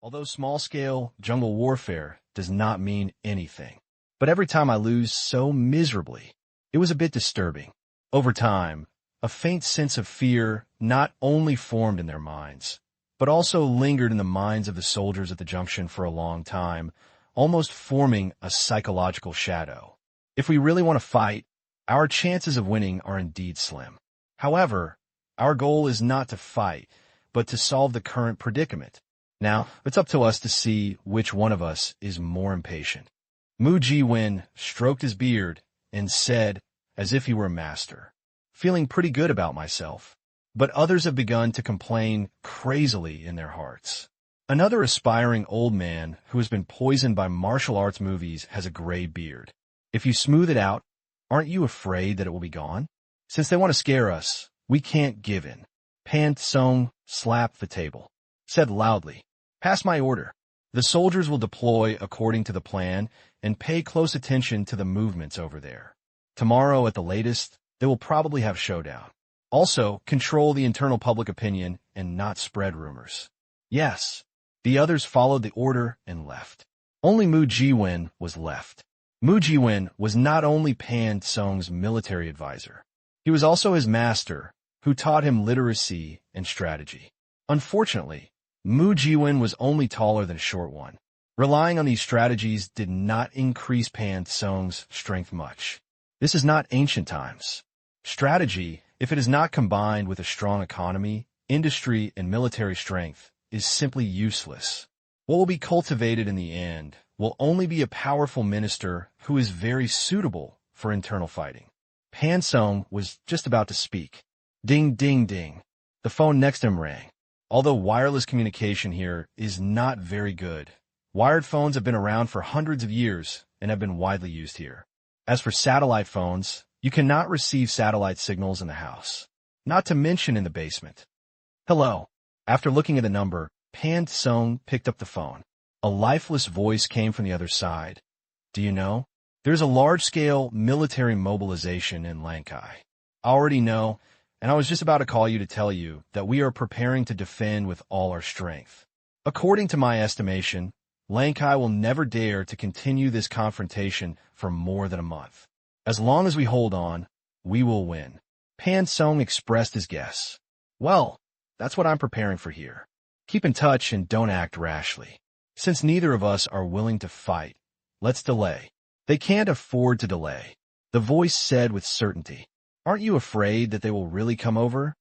Although small-scale jungle warfare does not mean anything. But every time I lose so miserably, it was a bit disturbing. Over time, a faint sense of fear not only formed in their minds, but also lingered in the minds of the soldiers at the junction for a long time, almost forming a psychological shadow. If we really want to fight, our chances of winning are indeed slim. However, our goal is not to fight, but to solve the current predicament. Now, it's up to us to see which one of us is more impatient. Mu Ji-wen stroked his beard and said, as if he were a master, "Feeling pretty good about myself." But others have begun to complain crazily in their hearts. Another aspiring old man who has been poisoned by martial arts movies has a gray beard. If you smooth it out, aren't you afraid that it will be gone? Since they want to scare us, we can't give in. Pan Song slapped the table, said loudly, "Pass my order." The soldiers will deploy according to the plan and pay close attention to the movements over there. Tomorrow at the latest, they will probably have showdown. Also, control the internal public opinion and not spread rumors. Yes, the others followed the order and left. Only Mu Ji-wen was left. Mu Ji-wen was not only Pan Song's military advisor. He was also his master, who taught him literacy and strategy. Unfortunately, Mu Ji-wen was only taller than a short one. Relying on these strategies did not increase Pan Song's strength much. This is not ancient times. Strategy, if it is not combined with a strong economy, industry, and military strength, is simply useless. What will be cultivated in the end will only be a powerful minister who is very suitable for internal fighting. Pan Song was just about to speak. Ding, ding, ding. The phone next to him rang. Although wireless communication here is not very good, wired phones have been around for hundreds of years and have been widely used here. As for satellite phones, you cannot receive satellite signals in the house, not to mention in the basement. Hello. After looking at the number, Pan Song picked up the phone. A lifeless voice came from the other side. Do you know? There's a large-scale military mobilization in Lankai. I already know, and I was just about to call you to tell you that we are preparing to defend with all our strength. According to my estimation, Lankai will never dare to continue this confrontation for more than a month. As long as we hold on, we will win. Pan Song expressed his guess. Well, that's what I'm preparing for here. Keep in touch and don't act rashly. Since neither of us are willing to fight, let's delay. They can't afford to delay. The voice said with certainty. Aren't you afraid that they will really come over?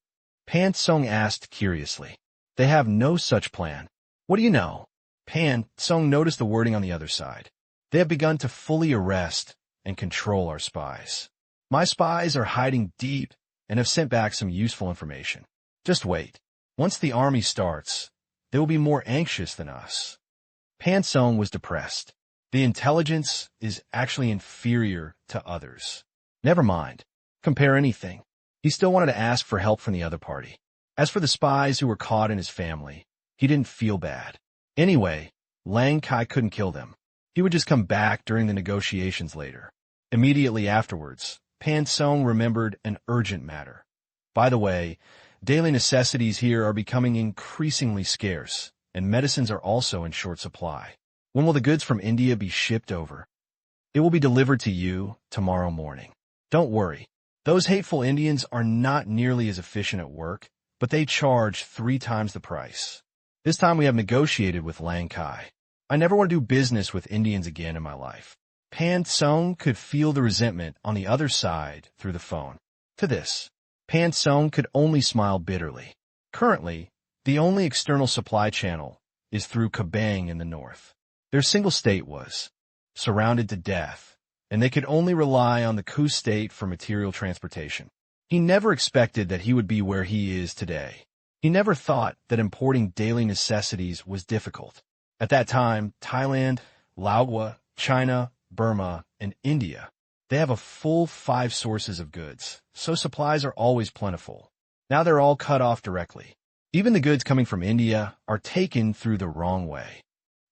Pan Song asked curiously. They have no such plan. What do you know? Pan Song noticed the wording on the other side. They have begun to fully arrest and control our spies. My spies are hiding deep and have sent back some useful information. Just wait. Once the army starts, they will be more anxious than us. Pan Song was depressed. The intelligence is actually inferior to others. Never mind. Compare anything. He still wanted to ask for help from the other party. As for the spies who were caught in his family, he didn't feel bad. Anyway, Lang Kai couldn't kill them. He would just come back during the negotiations later. Immediately afterwards, Pan Song remembered an urgent matter. By the way, daily necessities here are becoming increasingly scarce, and medicines are also in short supply. When will the goods from India be shipped over? It will be delivered to you tomorrow morning. Don't worry. Those hateful Indians are not nearly as efficient at work, but they charge 3 times the price. This time we have negotiated with Lang Kai. I never want to do business with Indians again in my life. Pan Song could feel the resentment on the other side through the phone. To this, Pan Song could only smile bitterly. Currently, the only external supply channel is through Kabang in the north. Their single state was surrounded to death, and they could only rely on the Ku state for material transportation. He never expected that he would be where he is today. He never thought that importing daily necessities was difficult. At that time, Thailand, Laos, China, Burma, and India, they have a full 5 sources of goods, so supplies are always plentiful. Now they're all cut off directly. Even the goods coming from India are taken through the wrong way.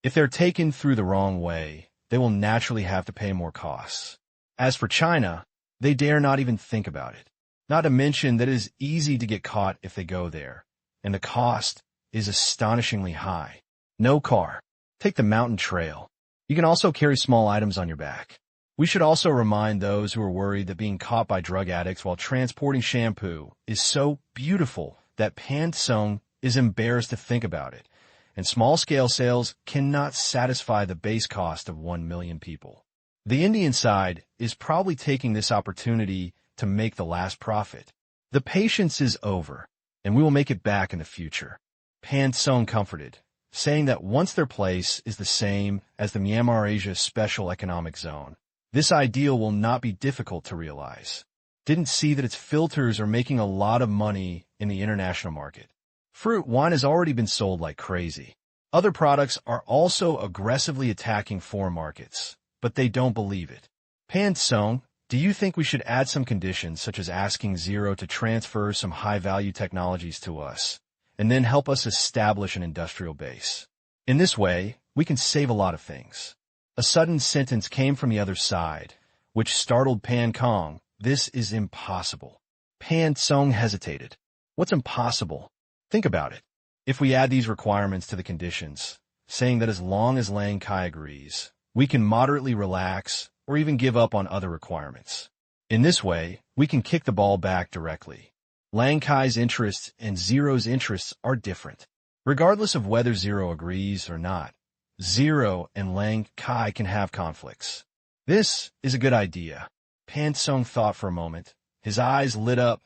If they're taken through the wrong way, they will naturally have to pay more costs. As for China, they dare not even think about it. Not to mention that it is easy to get caught if they go there, and the cost is astonishingly high. No car. Take the mountain trail. You can also carry small items on your back. We should also remind those who are worried that being caught by drug addicts while transporting shampoo is so beautiful that Pan Sung is embarrassed to think about it, and small-scale sales cannot satisfy the base cost of 1 million people. The Indian side is probably taking this opportunity to make the last profit. The patience is over, and we will make it back in the future. Pan Sung comforted, saying that once their place is the same as the Myanmar Asia Special Economic Zone, this ideal will not be difficult to realize. Didn't see that its filters are making a lot of money in the international market. Fruit wine has already been sold like crazy. Other products are also aggressively attacking foreign markets, but they don't believe it. Pan Sung, do you think we should add some conditions such as asking Zero to transfer some high-value technologies to us, and then help us establish an industrial base? In this way, we can save a lot of things. A sudden sentence came from the other side, which startled Pan Kong. This is impossible. Pan Sung hesitated. What's impossible? Think about it. If we add these requirements to the conditions, saying that as long as Lang Kai agrees, we can moderately relax or even give up on other requirements. In this way, we can kick the ball back directly. Lang Kai's interests and Zero's interests are different. Regardless of whether Zero agrees or not, Zero and Lang Kai can have conflicts. This is a good idea. Pan Sung thought for a moment. His eyes lit up.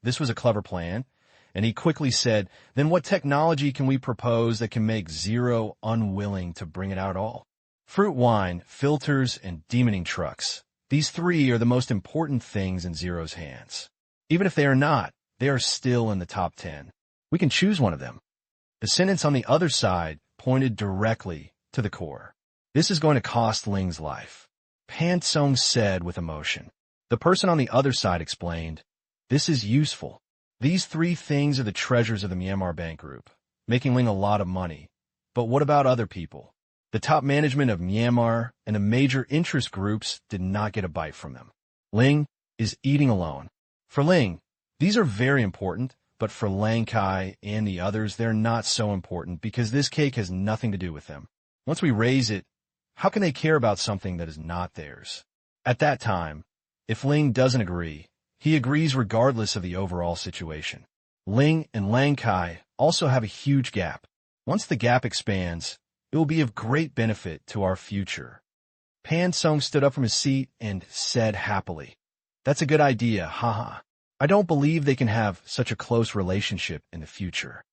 This was a clever plan, and he quickly said, then what technology can we propose that can make Zero unwilling to bring it out at all? Fruit wine, filters, and demoning trucks. These three are the most important things in Zero's hands. Even if they are not, they are still in the top 10. We can choose one of them. The sentence on the other side pointed directly to the core. This is going to cost Ling's life. Pan Sung said with emotion. The person on the other side explained, this is useful. These three things are the treasures of the Myanmar Bank Group, making Ling a lot of money. But what about other people? The top management of Myanmar and the major interest groups did not get a bite from them. Ling is eating alone. For Ling, these are very important, but for Lang Kai and the others, they're not so important because this cake has nothing to do with them. Once we raise it, how can they care about something that is not theirs? At that time, if Ling doesn't agree, he agrees regardless of the overall situation. Ling and Lang Kai also have a huge gap. Once the gap expands, it will be of great benefit to our future. Pan Sung stood up from his seat and said happily, that's a good idea, haha. I don't believe they can have such a close relationship in the future.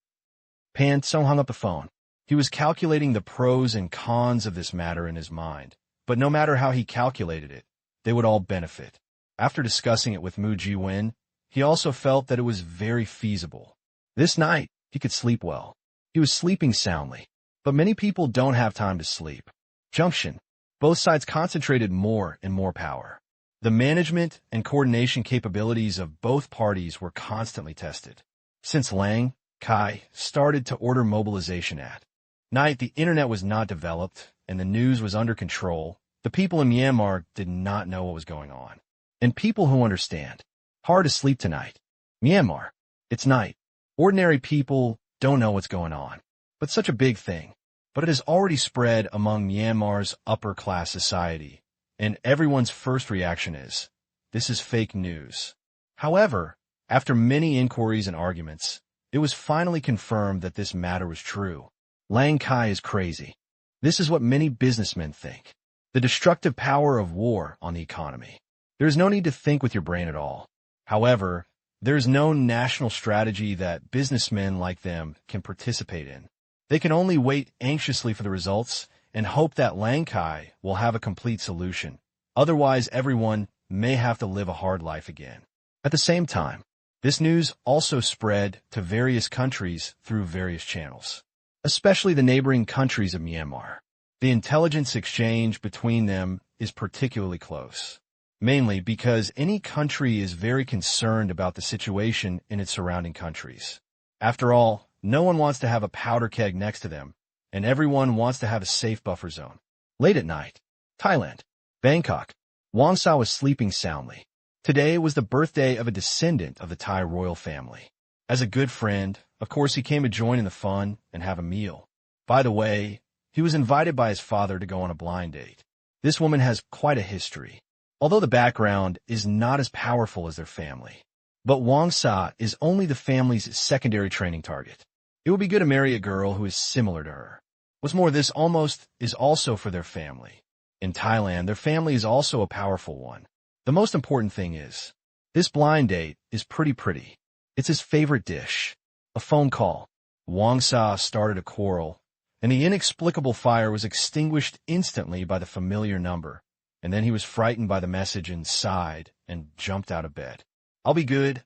Pan Sung hung up the phone. He was calculating the pros and cons of this matter in his mind, but no matter how he calculated it, they would all benefit. After discussing it with Mu Ji-wen, he also felt that it was very feasible. This night, he could sleep well. He was sleeping soundly, but many people don't have time to sleep. Junction. Both sides concentrated more and more power. The management and coordination capabilities of both parties were constantly tested. Since Lang Kai started to order mobilization at night, the internet was not developed and the news was under control. The people in Myanmar did not know what was going on. And people who understand. Hard to sleep tonight. Myanmar. It's night. Ordinary people don't know what's going on. But such a big thing. But it has already spread among Myanmar's upper-class society. And everyone's first reaction is, this is fake news. However, after many inquiries and arguments, it was finally confirmed that this matter was true. Lang Kai is crazy. This is what many businessmen think. The destructive power of war on the economy. There is no need to think with your brain at all. However, there is no national strategy that businessmen like them can participate in. They can only wait anxiously for the results and hope that Lang Kai will have a complete solution. Otherwise, everyone may have to live a hard life again. At the same time, this news also spread to various countries through various channels, especially the neighboring countries of Myanmar. The intelligence exchange between them is particularly close, mainly because any country is very concerned about the situation in its surrounding countries. After all, no one wants to have a powder keg next to them, and everyone wants to have a safe buffer zone. Late at night, Thailand, Bangkok, Wang Sa was sleeping soundly. Today was the birthday of a descendant of the Thai royal family. As a good friend, of course, he came to join in the fun and have a meal. By the way, he was invited by his father to go on a blind date. This woman has quite a history, although the background is not as powerful as their family. But Wang Sa is only the family's secondary training target. It would be good to marry a girl who is similar to her. What's more, this almost is also for their family. In Thailand, their family is also a powerful one. The most important thing is, this blind date is pretty. It's his favorite dish. A phone call. Wang Sa started a quarrel, and the inexplicable fire was extinguished instantly by the familiar number. And then he was frightened by the message and sighed and jumped out of bed. I'll be good.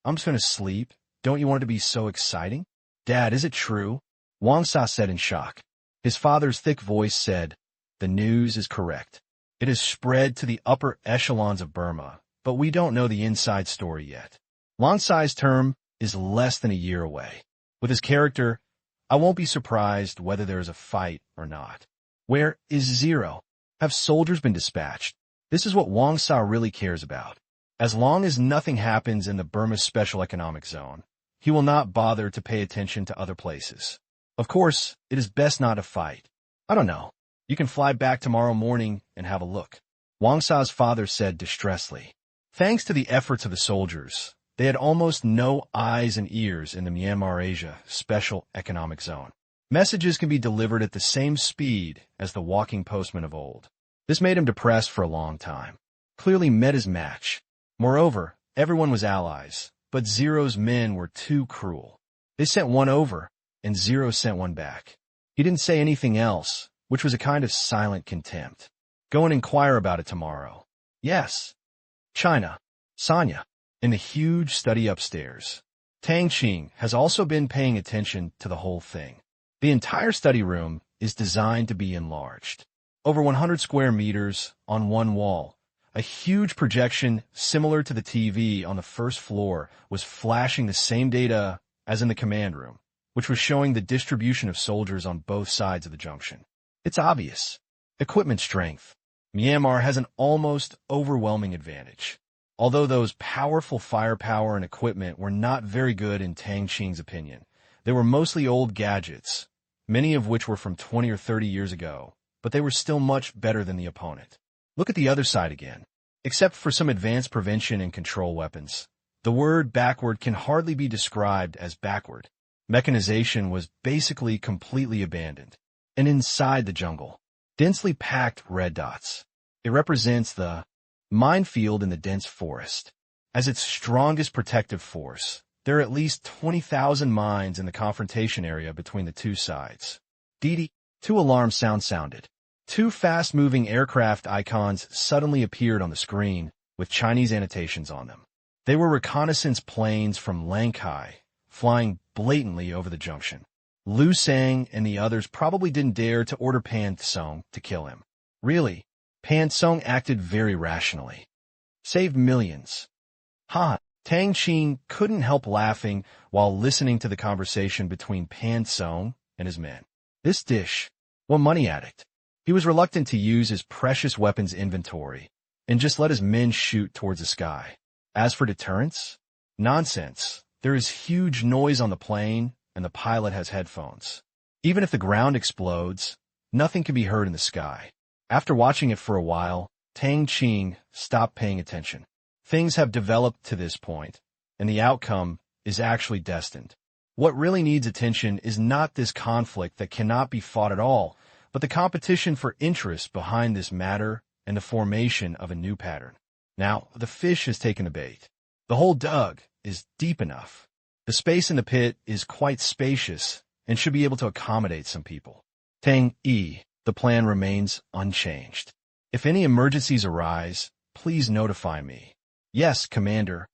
I'm just going to sleep. Don't you want it to be so exciting? Dad, is it true? Wang Sa said in shock. His father's thick voice said, the news is correct. It has spread to the upper echelons of Burma, but we don't know the inside story yet. Wang Sa's term is less than a year away. With his character, I won't be surprised whether there is a fight or not. Where is Zero? Have soldiers been dispatched? This is what Wang Sa really cares about. As long as nothing happens in the Burma Special Economic Zone, he will not bother to pay attention to other places. Of course, it is best not to fight. I don't know. You can fly back tomorrow morning and have a look. Wang Sa's father said distressedly. Thanks to the efforts of the soldiers, they had almost no eyes and ears in the Myanmar-Asia Special Economic Zone. Messages can be delivered at the same speed as the walking postman of old. This made him depressed for a long time. Clearly met his match. Moreover, everyone was allies, but Zero's men were too cruel. They sent one over, and Zero sent one back. He didn't say anything else, which was a kind of silent contempt. Go and inquire about it tomorrow. Yes. China. Sanya. In the huge study upstairs. Tang Qing has also been paying attention to the whole thing. The entire study room is designed to be enlarged. Over 100 square meters on one wall. A huge projection similar to the TV on the first floor was flashing the same data as in the command room, which was showing the distribution of soldiers on both sides of the junction. It's obvious. Equipment strength. Myanmar has an almost overwhelming advantage. Although those powerful firepower and equipment were not very good in Tang Qing's opinion, they were mostly old gadgets, many of which were from 20 or 30 years ago, but they were still much better than the opponent. Look at the other side again. Except for some advanced prevention and control weapons, the word backward can hardly be described as backward. Mechanization was basically completely abandoned. And inside the jungle, densely packed red dots. It represents the minefield in the dense forest. As its strongest protective force, there are at least 20,000 mines in the confrontation area between the two sides. Dee-dee, 2 alarm sounds sounded. 2 fast-moving aircraft icons suddenly appeared on the screen, with Chinese annotations on them. They were reconnaissance planes from Lankai, flying blatantly over the junction. Liu Sang and the others probably didn't dare to order Pan Tsong to kill him. Really, Pan Tsong acted very rationally. Saved millions. Tang Qing couldn't help laughing while listening to the conversation between Pan Tsong and his men. This dish, what money addict? He was reluctant to use his precious weapons inventory and just let his men shoot towards the sky. As for deterrence? Nonsense. There is huge noise on the plane, and the pilot has headphones. Even if the ground explodes, nothing can be heard in the sky. After watching it for a while, Tang Qing stopped paying attention. Things have developed to this point, and the outcome is actually destined. What really needs attention is not this conflict that cannot be fought at all, but the competition for interest behind this matter and the formation of a new pattern. Now, the fish has taken the bait. The hole dug is deep enough. The space in the pit is quite spacious and should be able to accommodate some people. Tang E, the plan remains unchanged. If any emergencies arise, please notify me. Yes, Commander.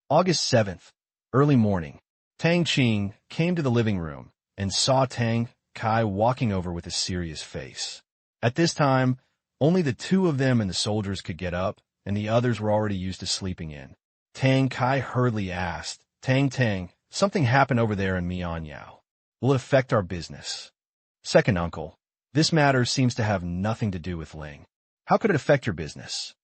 August 7th, early morning. Tang Qing came to the living room and saw Tang Kai walking over with a serious face. At this time, only the 2 of them and the soldiers could get up, and the others were already used to sleeping in. Tang Kai hurriedly asked, Tang, something happened over there in Mianyao. Will it affect our business? Second uncle, this matter seems to have nothing to do with Ling. How could it affect your business?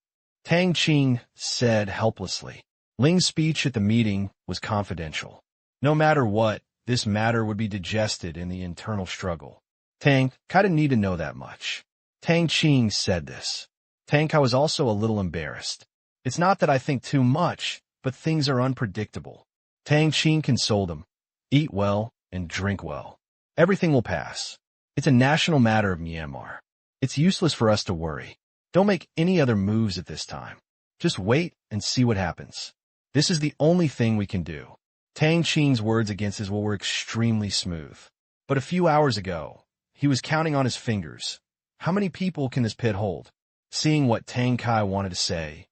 Tang Qing said helplessly. Ling's speech at the meeting was confidential. No matter what, this matter would be digested in the internal struggle. Tang, Kai didn't need to know that much. Tang Qing said this. Tang Kai was also a little embarrassed. It's not that I think too much, but things are unpredictable. Tang Qing consoled him. Eat well and drink well. Everything will pass. It's a national matter of Myanmar. It's useless for us to worry. Don't make any other moves at this time. Just wait and see what happens. This is the only thing we can do. Tang Qing's words against his will were extremely smooth. But a few hours ago, he was counting on his fingers. How many people can this pit hold? Seeing what Tang Kai wanted to say,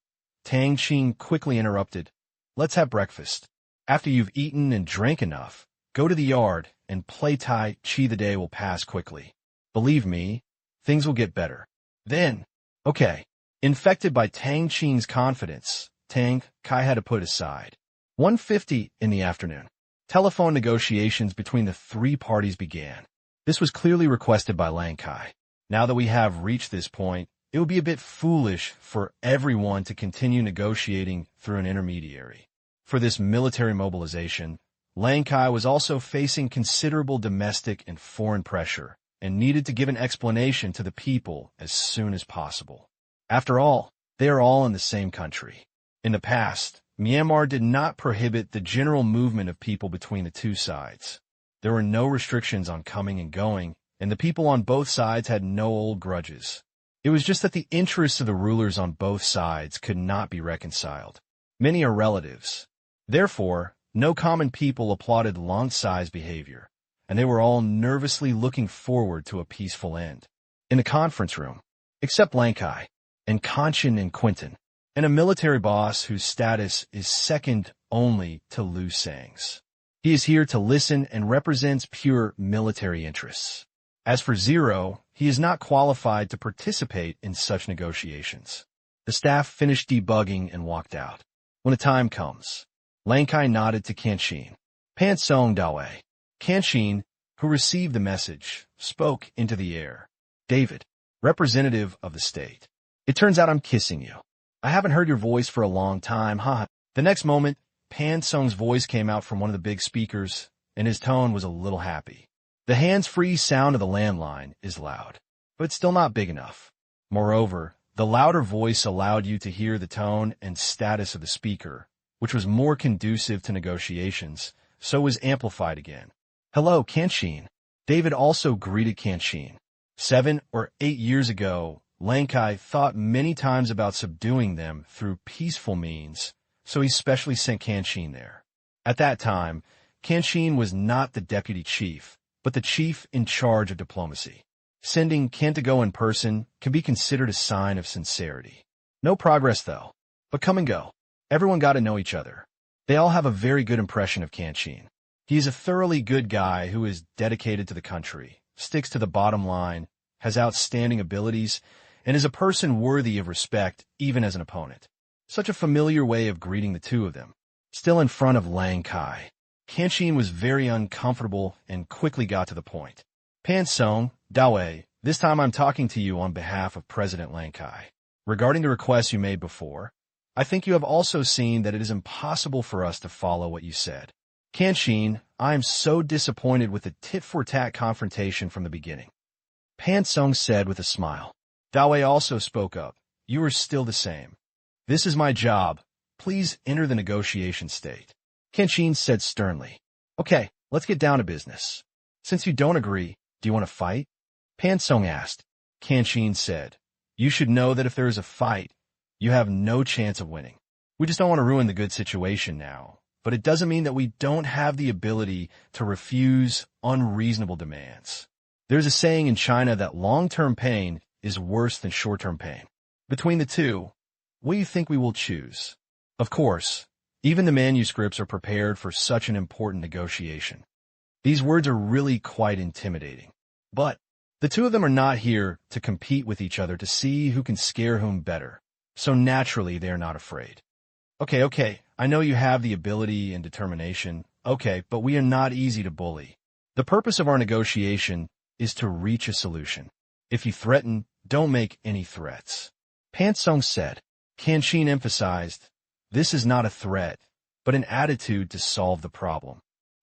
Tang Qing quickly interrupted. Let's have breakfast. After you've eaten and drank enough, go to the yard and play Tai Chi. The day will pass quickly. Believe me, things will get better. Then, okay. Infected by Tang Qing's confidence, Tang Kai had to put aside. 1:50 in the afternoon. Telephone negotiations between the three parties began. This was clearly requested by Lang Kai. Now that we have reached this point, it would be a bit foolish for everyone to continue negotiating through an intermediary. For this military mobilization, Lang Kai was also facing considerable domestic and foreign pressure and needed to give an explanation to the people as soon as possible. After all, they are all in the same country. In the past, Myanmar did not prohibit the general movement of people between the two sides. There were no restrictions on coming and going, and the people on both sides had no old grudges. It was just that the interests of the rulers on both sides could not be reconciled. Many are relatives. Therefore, no common people applauded Lang Sai's behavior, and they were all nervously looking forward to a peaceful end. In the conference room, except Lang Kai, and Kanchan and Quinton, and a military boss whose status is second only to Liu Sang's. He is here to listen and represents pure military interests. As for Zero, he is not qualified to participate in such negotiations. The staff finished debugging and walked out. When the time comes, Lang Kai nodded to Kanchan. Pan Song Dawe. Kanchan, who received the message, spoke into the air. David, representative of the state. It turns out I'm kissing you. I haven't heard your voice for a long time, huh? The next moment, Pan Song's voice came out from one of the big speakers, and his tone was a little happy. The hands-free sound of the landline is loud, but still not big enough. Moreover, the louder voice allowed you to hear the tone and status of the speaker, which was more conducive to negotiations, so was amplified again. Hello, Kanchan. David also greeted Kanchan. 7 or 8 years ago, Lang Kai thought many times about subduing them through peaceful means, so he specially sent Kanchan there. At that time, Kanchan was not the deputy chief, but the chief in charge of diplomacy. Sending Kan to go in person can be considered a sign of sincerity. No progress, though, but come and go. Everyone got to know each other. They all have a very good impression of Kanchan. He is a thoroughly good guy who is dedicated to the country, sticks to the bottom line, has outstanding abilities, and is a person worthy of respect even as an opponent. Such a familiar way of greeting the two of them. Still in front of Lang Kai, Kanchan was very uncomfortable and quickly got to the point. Pan Song, Dawe, this time I'm talking to you on behalf of President Lang Kai. Regarding the requests you made before, I think you have also seen that it is impossible for us to follow what you said. Kanchan, I am so disappointed with the tit-for-tat confrontation from the beginning. Pan Song said with a smile. Dawe also spoke up. You are still the same. This is my job. Please enter the negotiation state. Kanchan said sternly. Okay, let's get down to business. Since you don't agree, do you want to fight? Pan Song asked. Kanchan said, you should know that if there is a fight, you have no chance of winning. We just don't want to ruin the good situation now, but it doesn't mean that we don't have the ability to refuse unreasonable demands. There's a saying in China that long-term pain is worse than short-term pain. Between the two, what do you think we will choose? Of course, even the manuscripts are prepared for such an important negotiation. These words are really quite intimidating. But the two of them are not here to compete with each other to see who can scare whom better. So naturally, they are not afraid. Okay, I know you have the ability and determination. Okay, but we are not easy to bully. The purpose of our negotiation is to reach a solution. If you threaten, don't make any threats. Pan Song said. Kanchan emphasized, this is not a threat, but an attitude to solve the problem.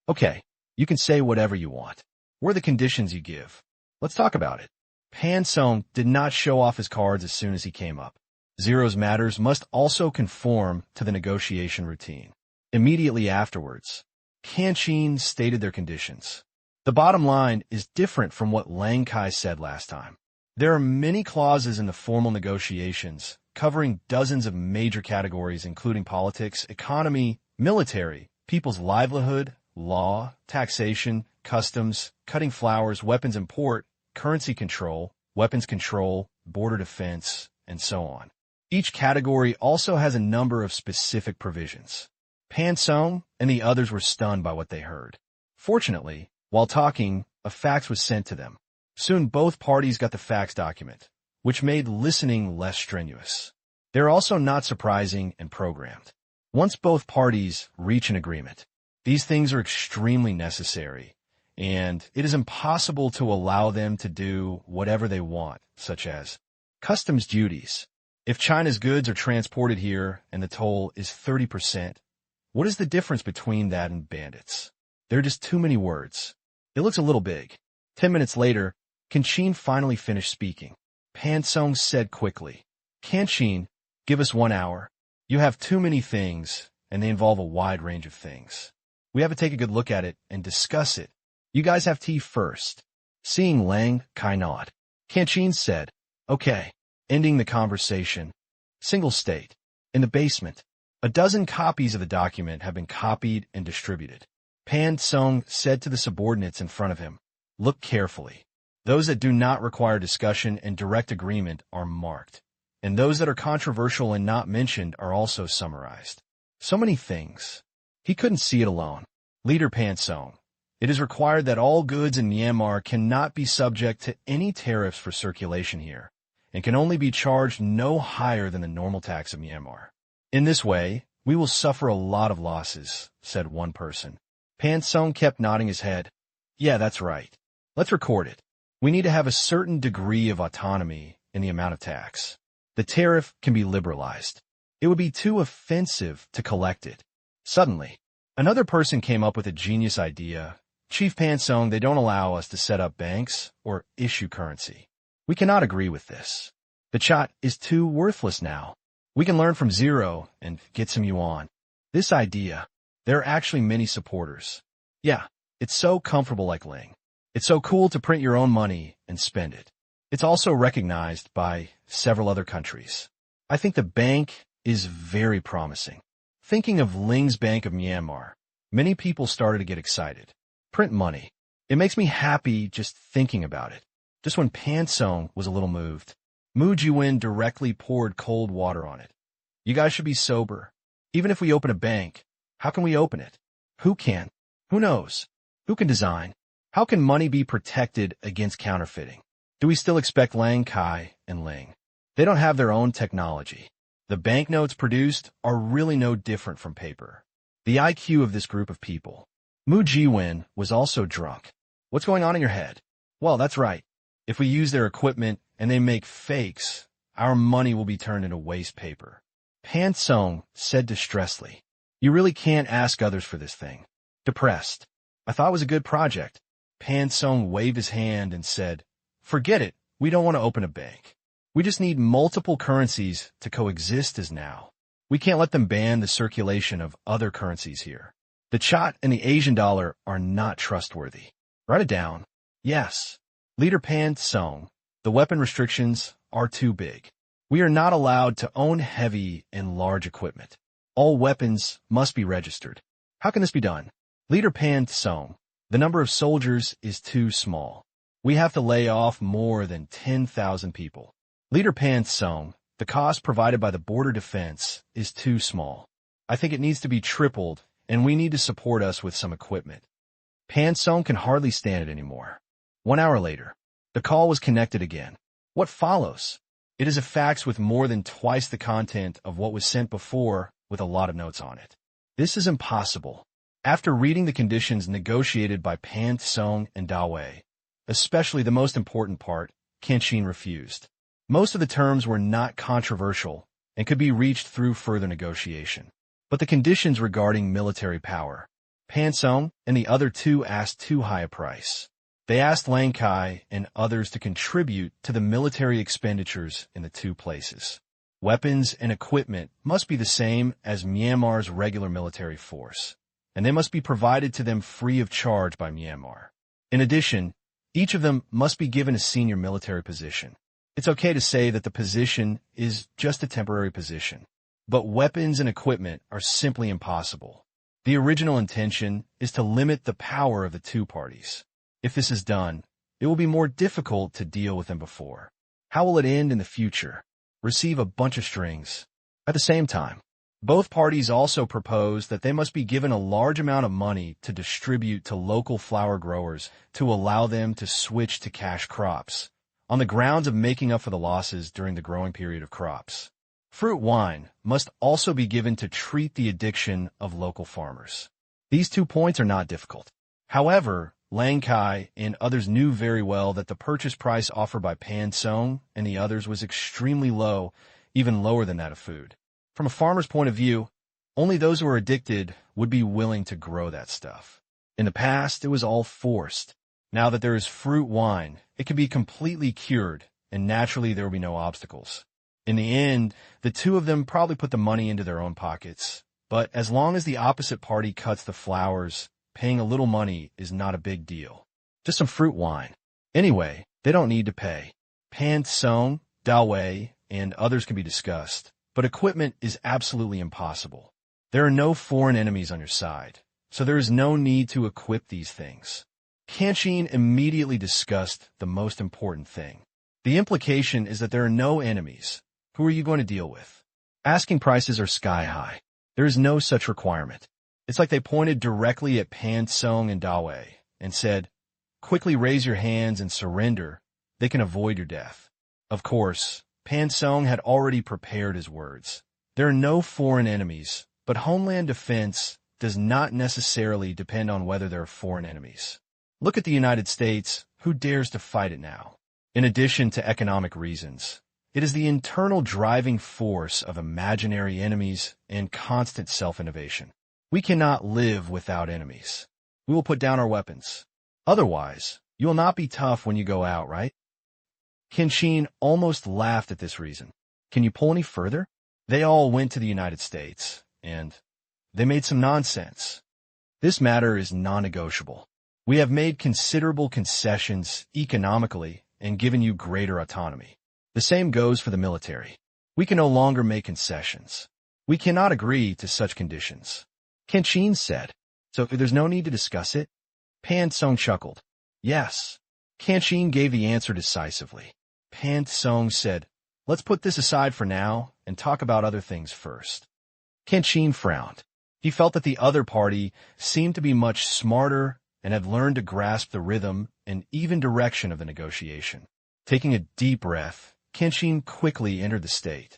Okay, you can say whatever you want. What are the conditions you give? Let's talk about it. Pan Song did not show off his cards as soon as he came up. Zero's matters must also conform to the negotiation routine. Immediately afterwards, Tang Qing stated their conditions. The bottom line is different from what Lang Kai said last time. There are many clauses in the formal negotiations, covering dozens of major categories including politics, economy, military, people's livelihood, law, taxation, customs, cutting flowers, weapons import, currency control, weapons control, border defense, and so on. Each category also has a number of specific provisions. Pan Song and the others were stunned by what they heard. Fortunately, while talking, a fax was sent to them. Soon both parties got the fax document, which made listening less strenuous. They're also not surprising and programmed. Once both parties reach an agreement, these things are extremely necessary, and it is impossible to allow them to do whatever they want, such as customs duties. If China's goods are transported here and the toll is 30%, what is the difference between that and bandits? There are just too many words. It looks a little big. 10 minutes later, Qin finally finished speaking. Pan Song said quickly, Qin, give us 1 hour. You have too many things, and they involve a wide range of things. We have to take a good look at it and discuss it. You guys have tea first. Seeing Lang Kai nod, Qin said, okay, ending the conversation. Single state. In the basement. A dozen copies of the document have been copied and distributed. Pan Song said to the subordinates in front of him, look carefully. Those that do not require discussion and direct agreement are marked, and those that are controversial and not mentioned are also summarized. So many things. He couldn't see it alone. Leader Pan Song, it is required that all goods in Myanmar cannot be subject to any tariffs for circulation here, and can only be charged no higher than the normal tax of Myanmar. In this way, we will suffer a lot of losses, said one person. Pan Song kept nodding his head. Yeah, that's right. Let's record it. We need to have a certain degree of autonomy in the amount of tax. The tariff can be liberalized. It would be too offensive to collect it. Suddenly, another person came up with a genius idea. Chief Pan Song, they don't allow us to set up banks or issue currency. We cannot agree with this. The chat is too worthless now. We can learn from Zero and get some yuan. This idea, there are actually many supporters. Yeah, it's so comfortable like Ling. It's so cool to print your own money and spend it. It's also recognized by several other countries. I think the bank is very promising. Thinking of Ling's Bank of Myanmar, many people started to get excited. Print money. It makes me happy just thinking about it. Just when Pan Song was a little moved, Mu Jiwen directly poured cold water on it. You guys should be sober. Even if we open a bank, how can we open it? Who can? Who knows? Who can design? How can money be protected against counterfeiting? Do we still expect Lang Kai and Ling? They don't have their own technology. The banknotes produced are really no different from paper. The IQ of this group of people. Mu Jiwen was also drunk. What's going on in your head? Well, that's right. If we use their equipment and they make fakes, our money will be turned into waste paper. Pan Song said distressedly, you really can't ask others for this thing. Depressed. I thought it was a good project. Pan Song waved his hand and said, forget it, we don't want to open a bank. We just need multiple currencies to coexist as now. We can't let them ban the circulation of other currencies here. The Chat and the Asian dollar are not trustworthy. Write it down. Yes. Leader Pan Song, the weapon restrictions are too big. We are not allowed to own heavy and large equipment. All weapons must be registered. How can this be done? Leader Pan Song, the number of soldiers is too small. We have to lay off more than 10,000 people. Leader Pan Song, the cost provided by the border defense is too small. I think it needs to be tripled, and we need to support us with some equipment. Pan Song can hardly stand it anymore. 1 hour later, the call was connected again. What follows? It is a fax with more than twice the content of what was sent before with a lot of notes on it. This is impossible. After reading the conditions negotiated by Pan Song and Da Wei, especially the most important part, Qin refused. Most of the terms were not controversial and could be reached through further negotiation. But the conditions regarding military power, Pan Song and the other two asked too high a price. They asked Lang Kai and others to contribute to the military expenditures in the two places. Weapons and equipment must be the same as Myanmar's regular military force, and they must be provided to them free of charge by Myanmar. In addition, each of them must be given a senior military position. It's okay to say that the position is just a temporary position, but weapons and equipment are simply impossible. The original intention is to limit the power of the two parties. If this is done, it will be more difficult to deal with than before. How will it end in the future? Receive a bunch of strings. At the same time, both parties also propose that they must be given a large amount of money to distribute to local flower growers to allow them to switch to cash crops, on the grounds of making up for the losses during the growing period of crops. Fruit wine must also be given to treat the addiction of local farmers. These 2 points are not difficult. However, Lang Kai and others knew very well that the purchase price offered by Pan Song and the others was extremely low, even lower than that of food. From a farmer's point of view, only those who are addicted would be willing to grow that stuff. In the past, it was all forced. Now that there is fruit wine, it can be completely cured, and naturally there will be no obstacles. In the end, the two of them probably put the money into their own pockets, but as long as the opposite party cuts the flowers, paying a little money is not a big deal. Just some fruit wine. Anyway, they don't need to pay. Pan Song, Dawei, and others can be discussed, but equipment is absolutely impossible. There are no foreign enemies on your side, so there is no need to equip these things. Kenshin immediately discussed the most important thing. The implication is that there are no enemies. Who are you going to deal with? Asking prices are sky high. There is no such requirement. It's like they pointed directly at Pan Song and Dawei and said, "Quickly raise your hands and surrender. They can avoid your death." Of course, Pan Song had already prepared his words. There are no foreign enemies, but homeland defense does not necessarily depend on whether there are foreign enemies. Look at the United States. Who dares to fight it now? In addition to economic reasons, it is the internal driving force of imaginary enemies and constant self-innovation. We cannot live without enemies. We will put down our weapons. Otherwise, you will not be tough when you go out, right? Kenshin almost laughed at this reason. Can you pull any further? They all went to the United States, and they made some nonsense. This matter is non-negotiable. We have made considerable concessions economically and given you greater autonomy. The same goes for the military. We can no longer make concessions. We cannot agree to such conditions. Kenshin said, "So there's no need to discuss it?" Pan Song chuckled. "Yes." Kenshin gave the answer decisively. Pan Song said, "Let's put this aside for now and talk about other things first." Kenshin frowned. He felt that the other party seemed to be much smarter and had learned to grasp the rhythm and even direction of the negotiation. Taking a deep breath, Kenshin quickly entered the state.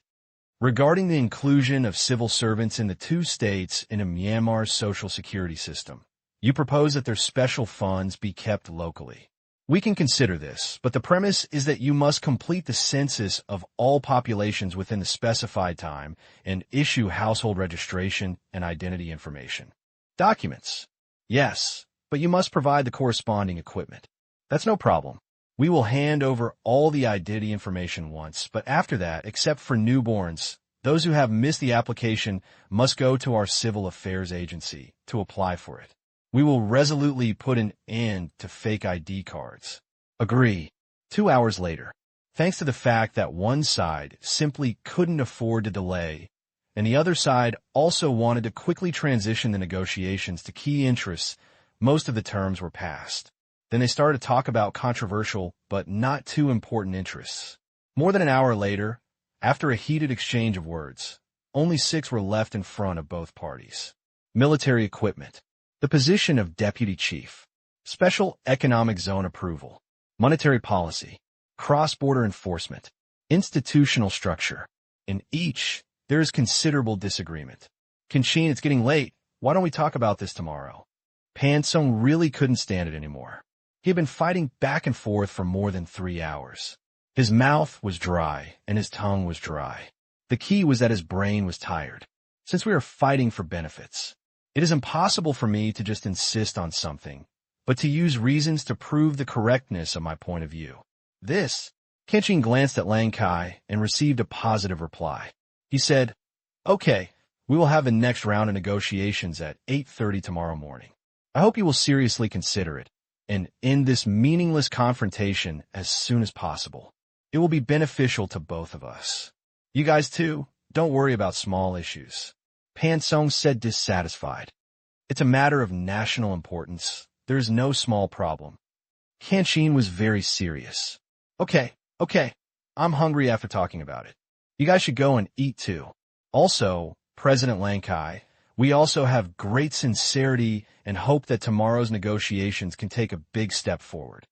Regarding the inclusion of civil servants in the two states in Myanmar's social security system, you propose that their special funds be kept locally. We can consider this, but the premise is that you must complete the census of all populations within the specified time and issue household registration and identity information. Documents. Yes, but you must provide the corresponding equipment. That's no problem. We will hand over all the identity information once, but after that, except for newborns, those who have missed the application must go to our civil affairs agency to apply for it. We will resolutely put an end to fake ID cards. Agree. 2 hours later, thanks to the fact that one side simply couldn't afford to delay, and the other side also wanted to quickly transition the negotiations to key interests, most of the terms were passed. Then they started to talk about controversial but not too important interests. More than an hour later, after a heated exchange of words, only 6 were left in front of both parties. Military equipment. The position of deputy chief. Special economic zone approval. Monetary policy. Cross-border enforcement. Institutional structure. In each, there is considerable disagreement. Kenshin, it's getting late. Why don't we talk about this tomorrow? Pan Song really couldn't stand it anymore. He had been fighting back and forth for more than 3 hours. His mouth was dry and his tongue was dry. The key was that his brain was tired. Since we are fighting for benefits, it is impossible for me to just insist on something, but to use reasons to prove the correctness of my point of view. Tang Qing glanced at Lang Kai and received a positive reply. He said, "Okay, we will have the next round of negotiations at 8:30 tomorrow morning. I hope you will seriously consider it and end this meaningless confrontation as soon as possible. It will be beneficial to both of us. You guys too, don't worry about small issues." Pan Song said, dissatisfied. "It's a matter of national importance. There is no small problem." Tang Qing was very serious. Okay, I'm hungry after talking about it. You guys should go and eat too. Also, President Lang Kai, we also have great sincerity and hope that tomorrow's negotiations can take a big step forward."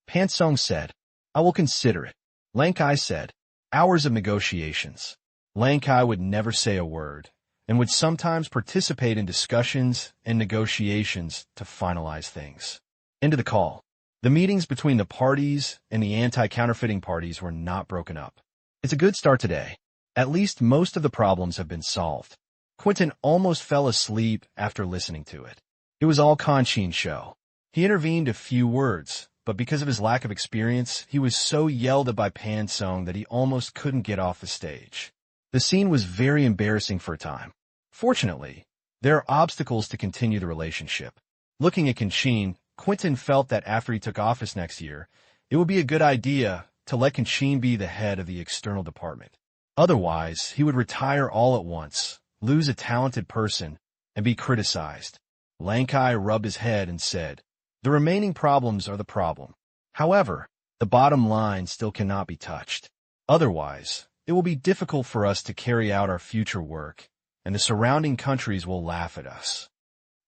Pan Song said, "I will consider it." Lang Kai said, "Hours of negotiations." Lang Kai would never say a word and would sometimes participate in discussions and negotiations to finalize things. End of the call. The meetings between the parties and the anti-counterfeiting parties were not broken up. It's a good start today. At least most of the problems have been solved. Quentin almost fell asleep after listening to it. It was all Tang Qing's show. He intervened a few words, but because of his lack of experience, he was so yelled at by Pan Song that he almost couldn't get off the stage. The scene was very embarrassing for a time. Fortunately, there are obstacles to continue the relationship. Looking at Tang Qing, Quentin felt that after he took office next year, it would be a good idea to let Tang Qing be the head of the external department. Otherwise, he would retire all at once, lose a talented person, and be criticized. Lang Kai rubbed his head and said, "The remaining problems are the problem. However, the bottom line still cannot be touched. Otherwise, it will be difficult for us to carry out our future work, and the surrounding countries will laugh at us."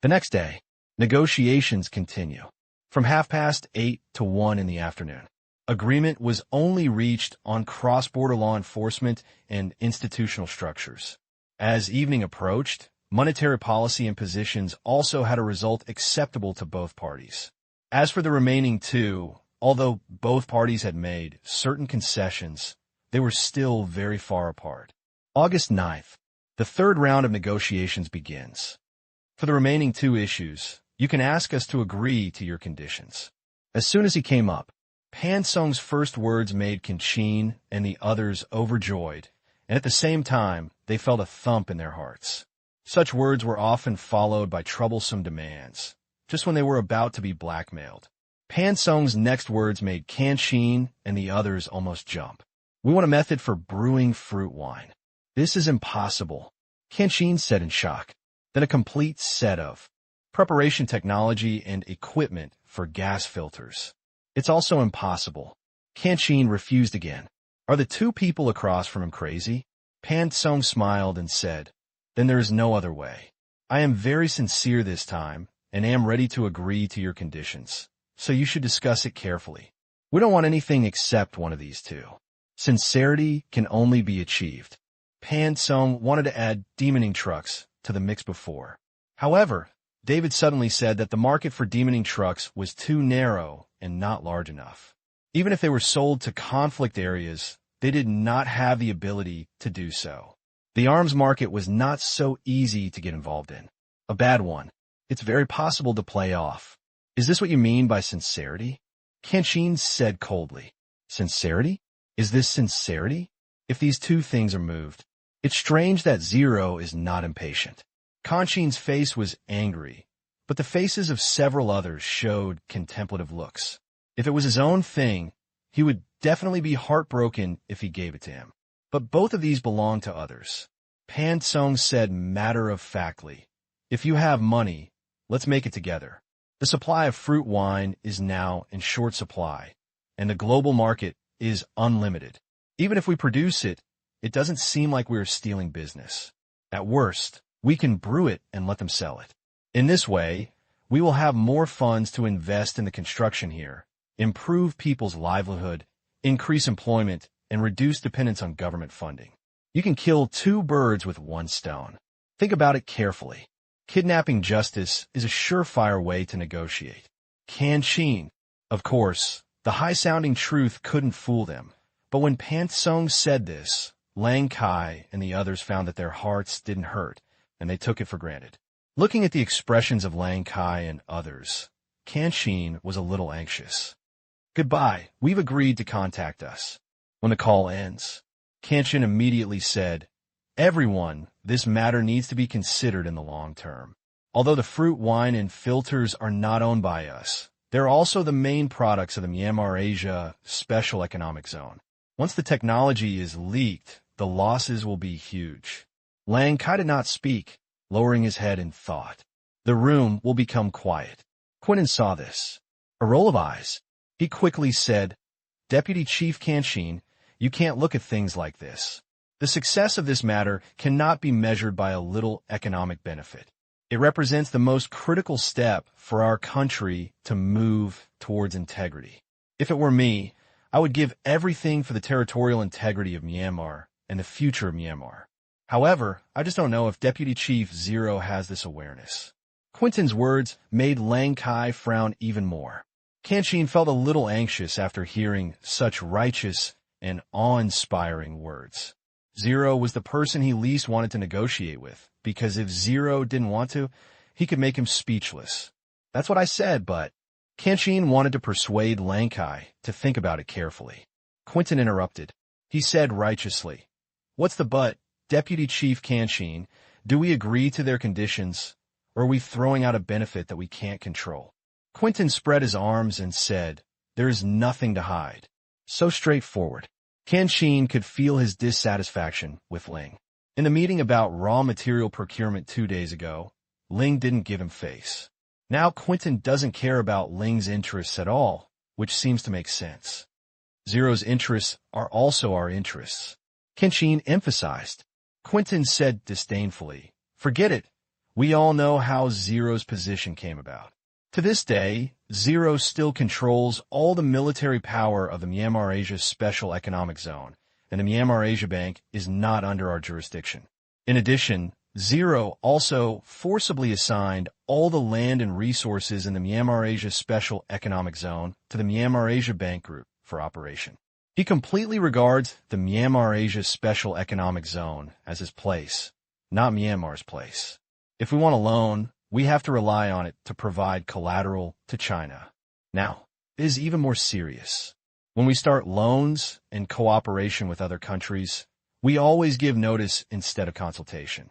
The next day, negotiations continue. From 8:30 to 1 in the afternoon. Agreement was only reached on cross-border law enforcement and institutional structures. As evening approached, monetary policy and positions also had a result acceptable to both parties. As for the remaining two, although both parties had made certain concessions, they were still very far apart. August 9th, the third round of negotiations begins. For the remaining two issues, you can ask us to agree to your conditions. As soon as he came up, Pan Song's first words made Tang Qing and the others overjoyed, and at the same time, they felt a thump in their hearts. Such words were often followed by troublesome demands, just when they were about to be blackmailed. Pan Song's next words made Tang Qing and the others almost jump. "We want a method for brewing fruit wine." "This is impossible," Tang Qing said in shock. "Then a complete set of preparation technology and equipment for gas filters." "It's also impossible." Tang Qing refused again. "Are the two people across from him crazy?" Pan Song smiled and said, "Then there is no other way. I am very sincere this time and am ready to agree to your conditions, so you should discuss it carefully. We don't want anything except one of these two. Sincerity can only be achieved." Pan Song wanted to add demoning trucks to the mix before. However, David suddenly said that the market for demoning trucks was too narrow and not large enough. Even if they were sold to conflict areas, they did not have the ability to do so. The arms market was not so easy to get involved in. A bad one. It's very possible to play off. "Is this what you mean by sincerity?" Tang Qing said coldly. "Sincerity? Is this sincerity? If these two things are moved, it's strange that Zero is not impatient." Tang Qing's face was angry, but the faces of several others showed contemplative looks. If it was his own thing, he would definitely be heartbroken if he gave it to him. But both of these belong to others. Pan Song said matter-of-factly, "If you have money, let's make it together. The supply of fruit wine is now in short supply, and the global market is unlimited. Even if we produce it, it doesn't seem like we're stealing business. At worst, we can brew it and let them sell it. In this way, we will have more funds to invest in the construction here, improve people's livelihood, increase employment, and reduce dependence on government funding. You can kill two birds with one stone. Think about it carefully. Kidnapping justice is a surefire way to negotiate." Tang Qing. Of course, the high-sounding truth couldn't fool them, but when Pan Song said this, Lang Kai and the others found that their hearts didn't hurt, and they took it for granted. Looking at the expressions of Lang Kai and others, Qing was a little anxious. Goodbye, we've agreed to contact us. When the call ends, Qing immediately said, everyone, this matter needs to be considered in the long term. Although the fruit, wine, and filters are not owned by us, they're also the main products of the Myanmar Asia Special Economic Zone. Once the technology is leaked, the losses will be huge. Lang Kai did not speak, lowering his head in thought. The room will become quiet. Quentin saw this. A roll of eyes. He quickly said, Deputy Chief Qing, you can't look at things like this. The success of this matter cannot be measured by a little economic benefit. It represents the most critical step for our country to move towards integrity. If it were me, I would give everything for the territorial integrity of Myanmar and the future of Myanmar. However, I just don't know if Deputy Chief Zero has this awareness. Quentin's words made Lang Kai frown even more. Qing felt a little anxious after hearing such righteous and awe-inspiring words. Zero was the person he least wanted to negotiate with, because if Zero didn't want to, he could make him speechless. That's what I said, but Qing wanted to persuade Lang Kai to think about it carefully. Quentin interrupted. He said righteously, what's the but, Deputy Chief Qing? Do we agree to their conditions, or are we throwing out a benefit that we can't control? Quentin spread his arms and said, there is nothing to hide. So straightforward. Qing could feel his dissatisfaction with Ling. In the meeting about raw material procurement 2 days ago, Ling didn't give him face. Now Quentin doesn't care about Ling's interests at all, which seems to make sense. Zero's interests are also our interests, Qing emphasized. Quentin said disdainfully, forget it. We all know how Zero's position came about. To this day, Zero still controls all the military power of the Myanmar Asia Special Economic Zone, and the Myanmar Asia Bank is not under our jurisdiction. In addition, Zero also forcibly assigned all the land and resources in the Myanmar Asia Special Economic Zone to the Myanmar Asia Bank Group for operation. He completely regards the Myanmar Asia Special Economic Zone as his place, not Myanmar's place. If we want a loan, we have to rely on it to provide collateral to China. Now, it is even more serious. When we start loans and cooperation with other countries, we always give notice instead of consultation.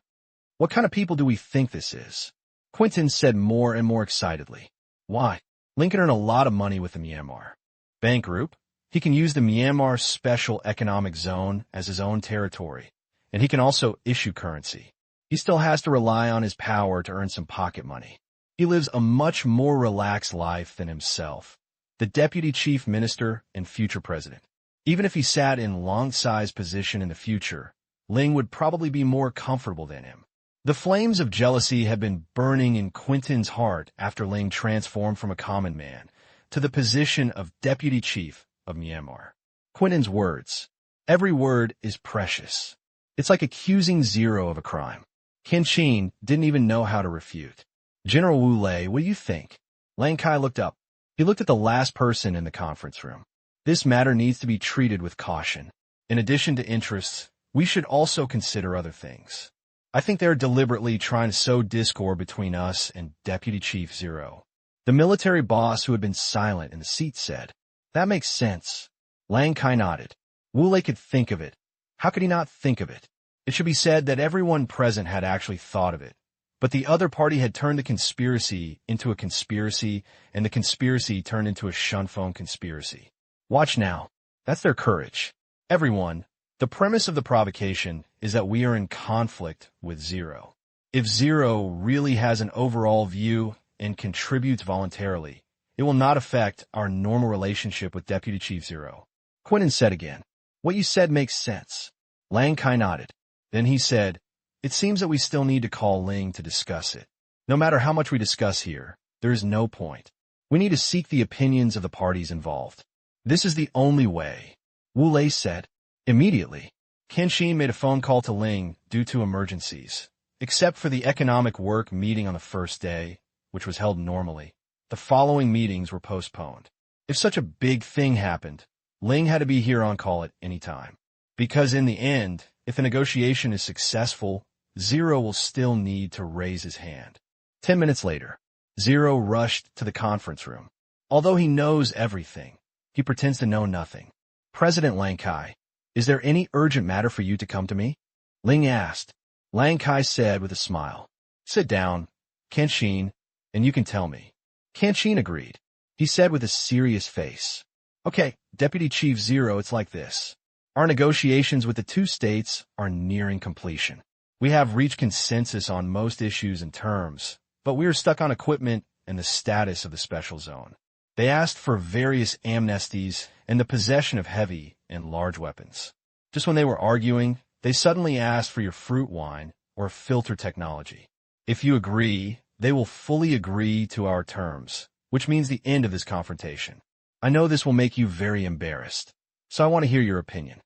What kind of people do we think this is? Quentin said more and more excitedly. Why? Ling can earn a lot of money with the Myanmar Bank Group. He can use the Myanmar Special Economic Zone as his own territory, and he can also issue currency. He still has to rely on his power to earn some pocket money. He lives a much more relaxed life than himself, the Deputy Chief Minister and future President. Even if he sat in Long Sai's position in the future, Ling would probably be more comfortable than him. The flames of jealousy had been burning in Quentin's heart after Ling transformed from a common man to the position of Deputy Chief of Myanmar. Quentin's words. Every word is precious. It's like accusing Zero of a crime. Qing didn't even know how to refute. General Wu Lei, what do you think? Lang Kai looked up. He looked at the last person in the conference room. This matter needs to be treated with caution. In addition to interests, we should also consider other things. I think they're deliberately trying to sow discord between us and Deputy Chief Zero. The military boss who had been silent in the seat said, that makes sense. Lang Kai nodded. Wu Lei could think of it. How could he not think of it? It should be said that everyone present had actually thought of it, but the other party had turned the conspiracy into a conspiracy, and the conspiracy turned into a shunphone conspiracy. Watch now. That's their courage. Everyone, the premise of the provocation is that we are in conflict with Zero. If Zero really has an overall view and contributes voluntarily, it will not affect our normal relationship with Deputy Chief Zero. Quentin said again, what you said makes sense. Lang Kai nodded. Then he said, it seems that we still need to call Ling to discuss it. No matter how much we discuss here, there is no point. We need to seek the opinions of the parties involved. This is the only way. Wu Lei said. Immediately, Qing made a phone call to Ling due to emergencies. Except for the economic work meeting on the first day, which was held normally, the following meetings were postponed. If such a big thing happened, Ling had to be here on call at any time. Because in the end, if a negotiation is successful, Zero will still need to raise his hand. 10 minutes later, Zero rushed to the conference room. Although he knows everything, he pretends to know nothing. President Lang Kai, is there any urgent matter for you to come to me? Ling asked. Lang Kai said with a smile. Sit down, Kenshin, and you can tell me. Kenshin agreed. He said with a serious face. Okay, Deputy Chief Zero, it's like this. Our negotiations with the two states are nearing completion. We have reached consensus on most issues and terms, but we are stuck on equipment and the status of the special zone. They asked for various amnesties and the possession of heavy and large weapons. Just when they were arguing, they suddenly asked for your fruit wine or filter technology. If you agree, they will fully agree to our terms, which means the end of this confrontation. I know this will make you very embarrassed, so I want to hear your opinion.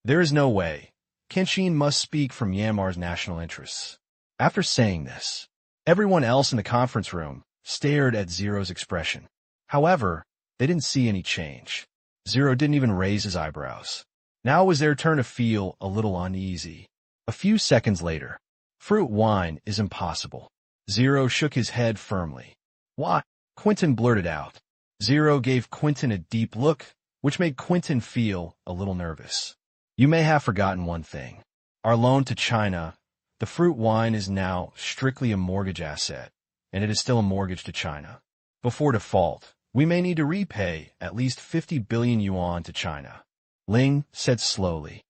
There is no way. Kenshin must speak for Myanmar's national interests. After saying this, everyone else in the conference room stared at Zero's expression. However, they didn't see any change. Zero didn't even raise his eyebrows. Now it was their turn to feel a little uneasy. A few seconds later, fruit wine is impossible. Zero shook his head firmly. Why? Quentin blurted out. Zero gave Quentin a deep look, which made Quentin feel a little nervous. You may have forgotten one thing. Our loan to China, the fruit wine, is now strictly a mortgage asset, and it is still a mortgage to China. Before default, we may need to repay at least 50 billion yuan to China. Ling said slowly.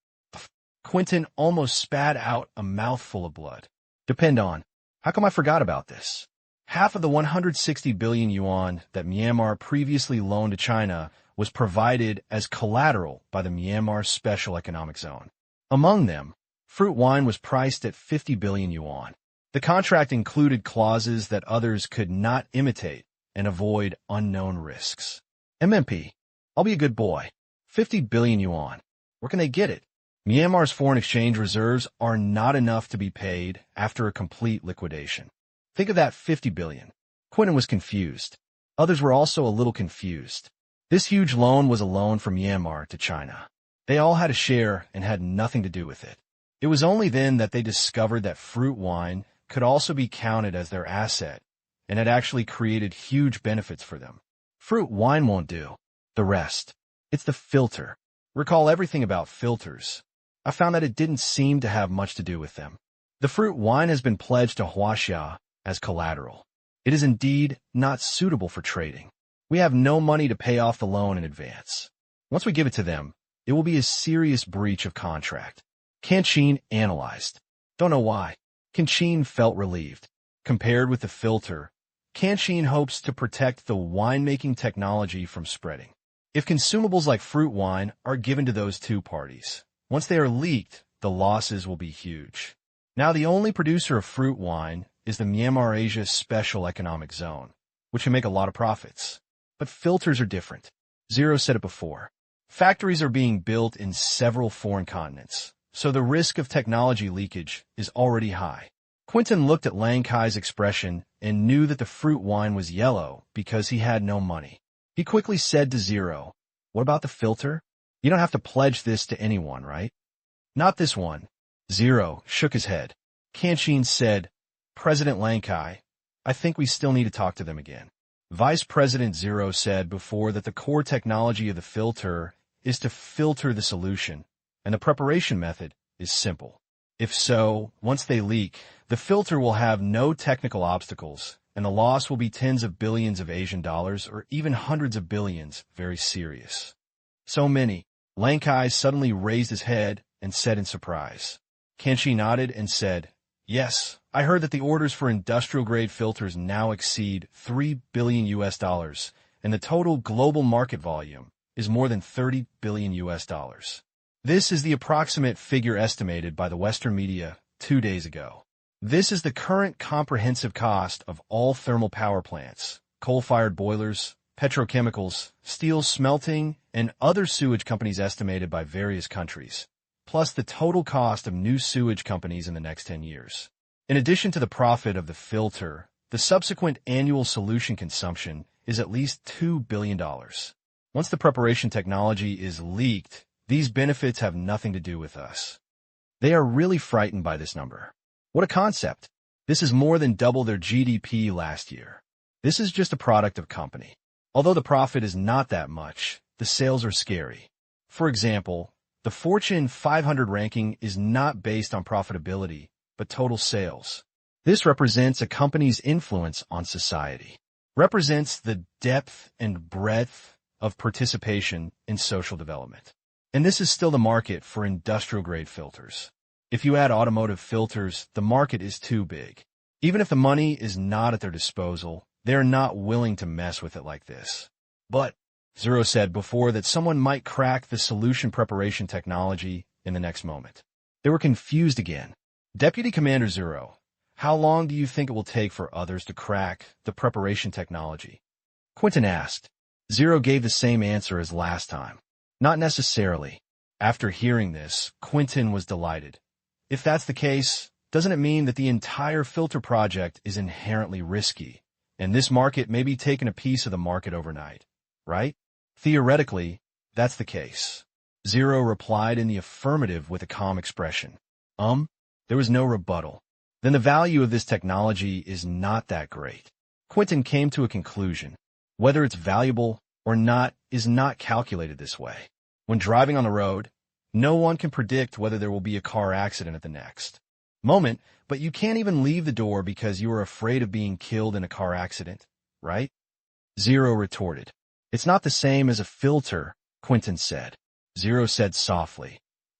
Quentin almost spat out a mouthful of blood. Depend on. How come I forgot about this? Half of the 160 billion yuan that Myanmar previously loaned to China was provided as collateral by the Myanmar Special Economic Zone. Among them, fruit wine was priced at 50 billion yuan. The contract included clauses that others could not imitate and avoid unknown risks. MMP, I'll be a good boy. 50 billion yuan. Where can they get it? Myanmar's foreign exchange reserves are not enough to be paid after a complete liquidation. Think of that 50 billion. Quentin was confused. Others were also a little confused. This huge loan was a loan from Myanmar to China. They all had a share and had nothing to do with it. It was only then that they discovered that fruit wine could also be counted as their asset and had actually created huge benefits for them. Fruit wine won't do. The rest. It's the filter. Recall everything about filters. I found that it didn't seem to have much to do with them. The fruit wine has been pledged to Huaxia as collateral. It is indeed not suitable for trading. We have no money to pay off the loan in advance. Once we give it to them, it will be a serious breach of contract. Kenshin analyzed. Don't know why. Kenshin felt relieved. Compared with the filter, Kenshin hopes to protect the winemaking technology from spreading. If consumables like fruit wine are given to those two parties, once they are leaked, the losses will be huge. Now the only producer of fruit wine is the Myanmar Asia Special Economic Zone, which can make a lot of profits. But filters are different. Zero said it before. Factories are being built in several foreign continents, so the risk of technology leakage is already high. Quentin looked at Lang Kai's expression and knew that the fruit wine was yellow because he had no money. He quickly said to Zero, "What about the filter? You don't have to pledge this to anyone, right?" "Not this one." Zero shook his head. Kenshin said, "President Lang Kai, I think we still need to talk to them again." Vice President Zero said before that the core technology of the filter is to filter the solution, and the preparation method is simple. If so, once they leak, the filter will have no technical obstacles, and the loss will be tens of billions of Asian dollars or even hundreds of billions, very serious. So many. Lang Kai suddenly raised his head and said in surprise. Kenshin nodded and said, "Yes, I heard that the orders for industrial-grade filters now exceed $3 billion, and the total global market volume is more than $30 billion. This is the approximate figure estimated by the Western media 2 days ago. This is the current comprehensive cost of all thermal power plants, coal-fired boilers, petrochemicals, steel smelting, and other sewage companies estimated by various countries, plus the total cost of new sewage companies in the next 10 years. In addition to the profit of the filter, the subsequent annual solution consumption is at least $2 billion. Once the preparation technology is leaked, these benefits have nothing to do with us." They are really frightened by this number. What a concept! This is more than double their GDP last year. This is just a product of company. Although the profit is not that much, the sales are scary. For example, the Fortune 500 ranking is not based on profitability, but total sales. This represents a company's influence on society, represents the depth and breadth of participation in social development. And this is still the market for industrial-grade filters. If you add automotive filters, the market is too big. Even if the money is not at their disposal, they are not willing to mess with it like this. But Zero said before that someone might crack the solution preparation technology in the next moment. They were confused again. Deputy Commander Zero, how long do you think it will take for others to crack the preparation technology? Quentin asked. Zero gave the same answer as last time. Not necessarily. After hearing this, Quentin was delighted. If that's the case, doesn't it mean that the entire filter project is inherently risky, and this market may be taking a piece of the market overnight, right? Theoretically, that's the case. Zero replied in the affirmative with a calm expression. There was no rebuttal. Then the value of this technology is not that great. Quentin came to a conclusion. Whether it's valuable or not is not calculated this way. When driving on the road, no one can predict whether there will be a car accident at the next moment, but you can't even leave the door because you are afraid of being killed in a car accident, right? Zero retorted. It's not the same as a filter, Quentin said. Zero said softly.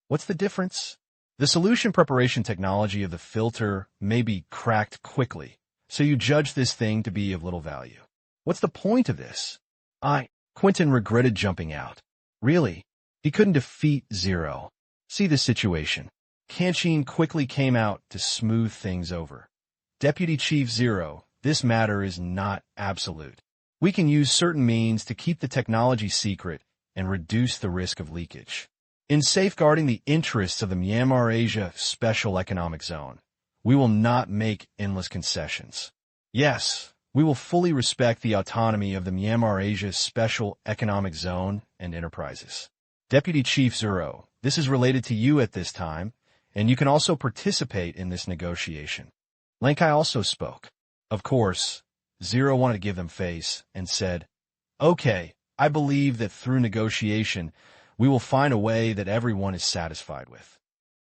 What's the difference? The solution preparation technology of the filter may be cracked quickly, so you judge this thing to be of little value. What's the point of this? Quentin regretted jumping out. Really? He couldn't defeat Zero. See the situation. Tang Qing quickly came out to smooth things over. Deputy Chief Zero, this matter is not absolute. We can use certain means to keep the technology secret and reduce the risk of leakage. In safeguarding the interests of the Myanmar-Asia Special Economic Zone, we will not make endless concessions. Yes, we will fully respect the autonomy of the Myanmar-Asia Special Economic Zone and enterprises. Deputy Chief Zero, this is related to you at this time, and you can also participate in this negotiation. Lankai also spoke. Of course, Zero wanted to give them face and said, Okay, I believe that through negotiation, we will find a way that everyone is satisfied with.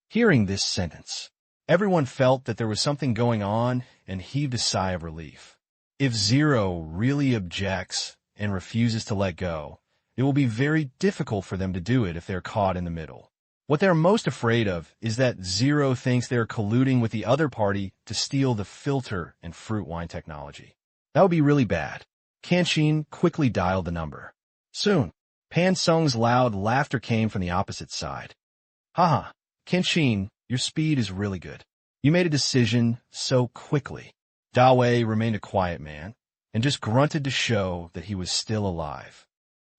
Hearing this sentence, everyone felt that there was something going on and heaved a sigh of relief. If Zero really objects and refuses to let go, it will be very difficult for them to do it if they're caught in the middle. What they're most afraid of is that Zero thinks they're colluding with the other party to steal the filter and fruit wine technology. That would be really bad. Tang Qing quickly dialed the number. Soon, Pan Sung's loud laughter came from the opposite side. Haha, Tang Qing, your speed is really good. You made a decision so quickly. Da Wei remained a quiet man and just grunted to show that he was still alive.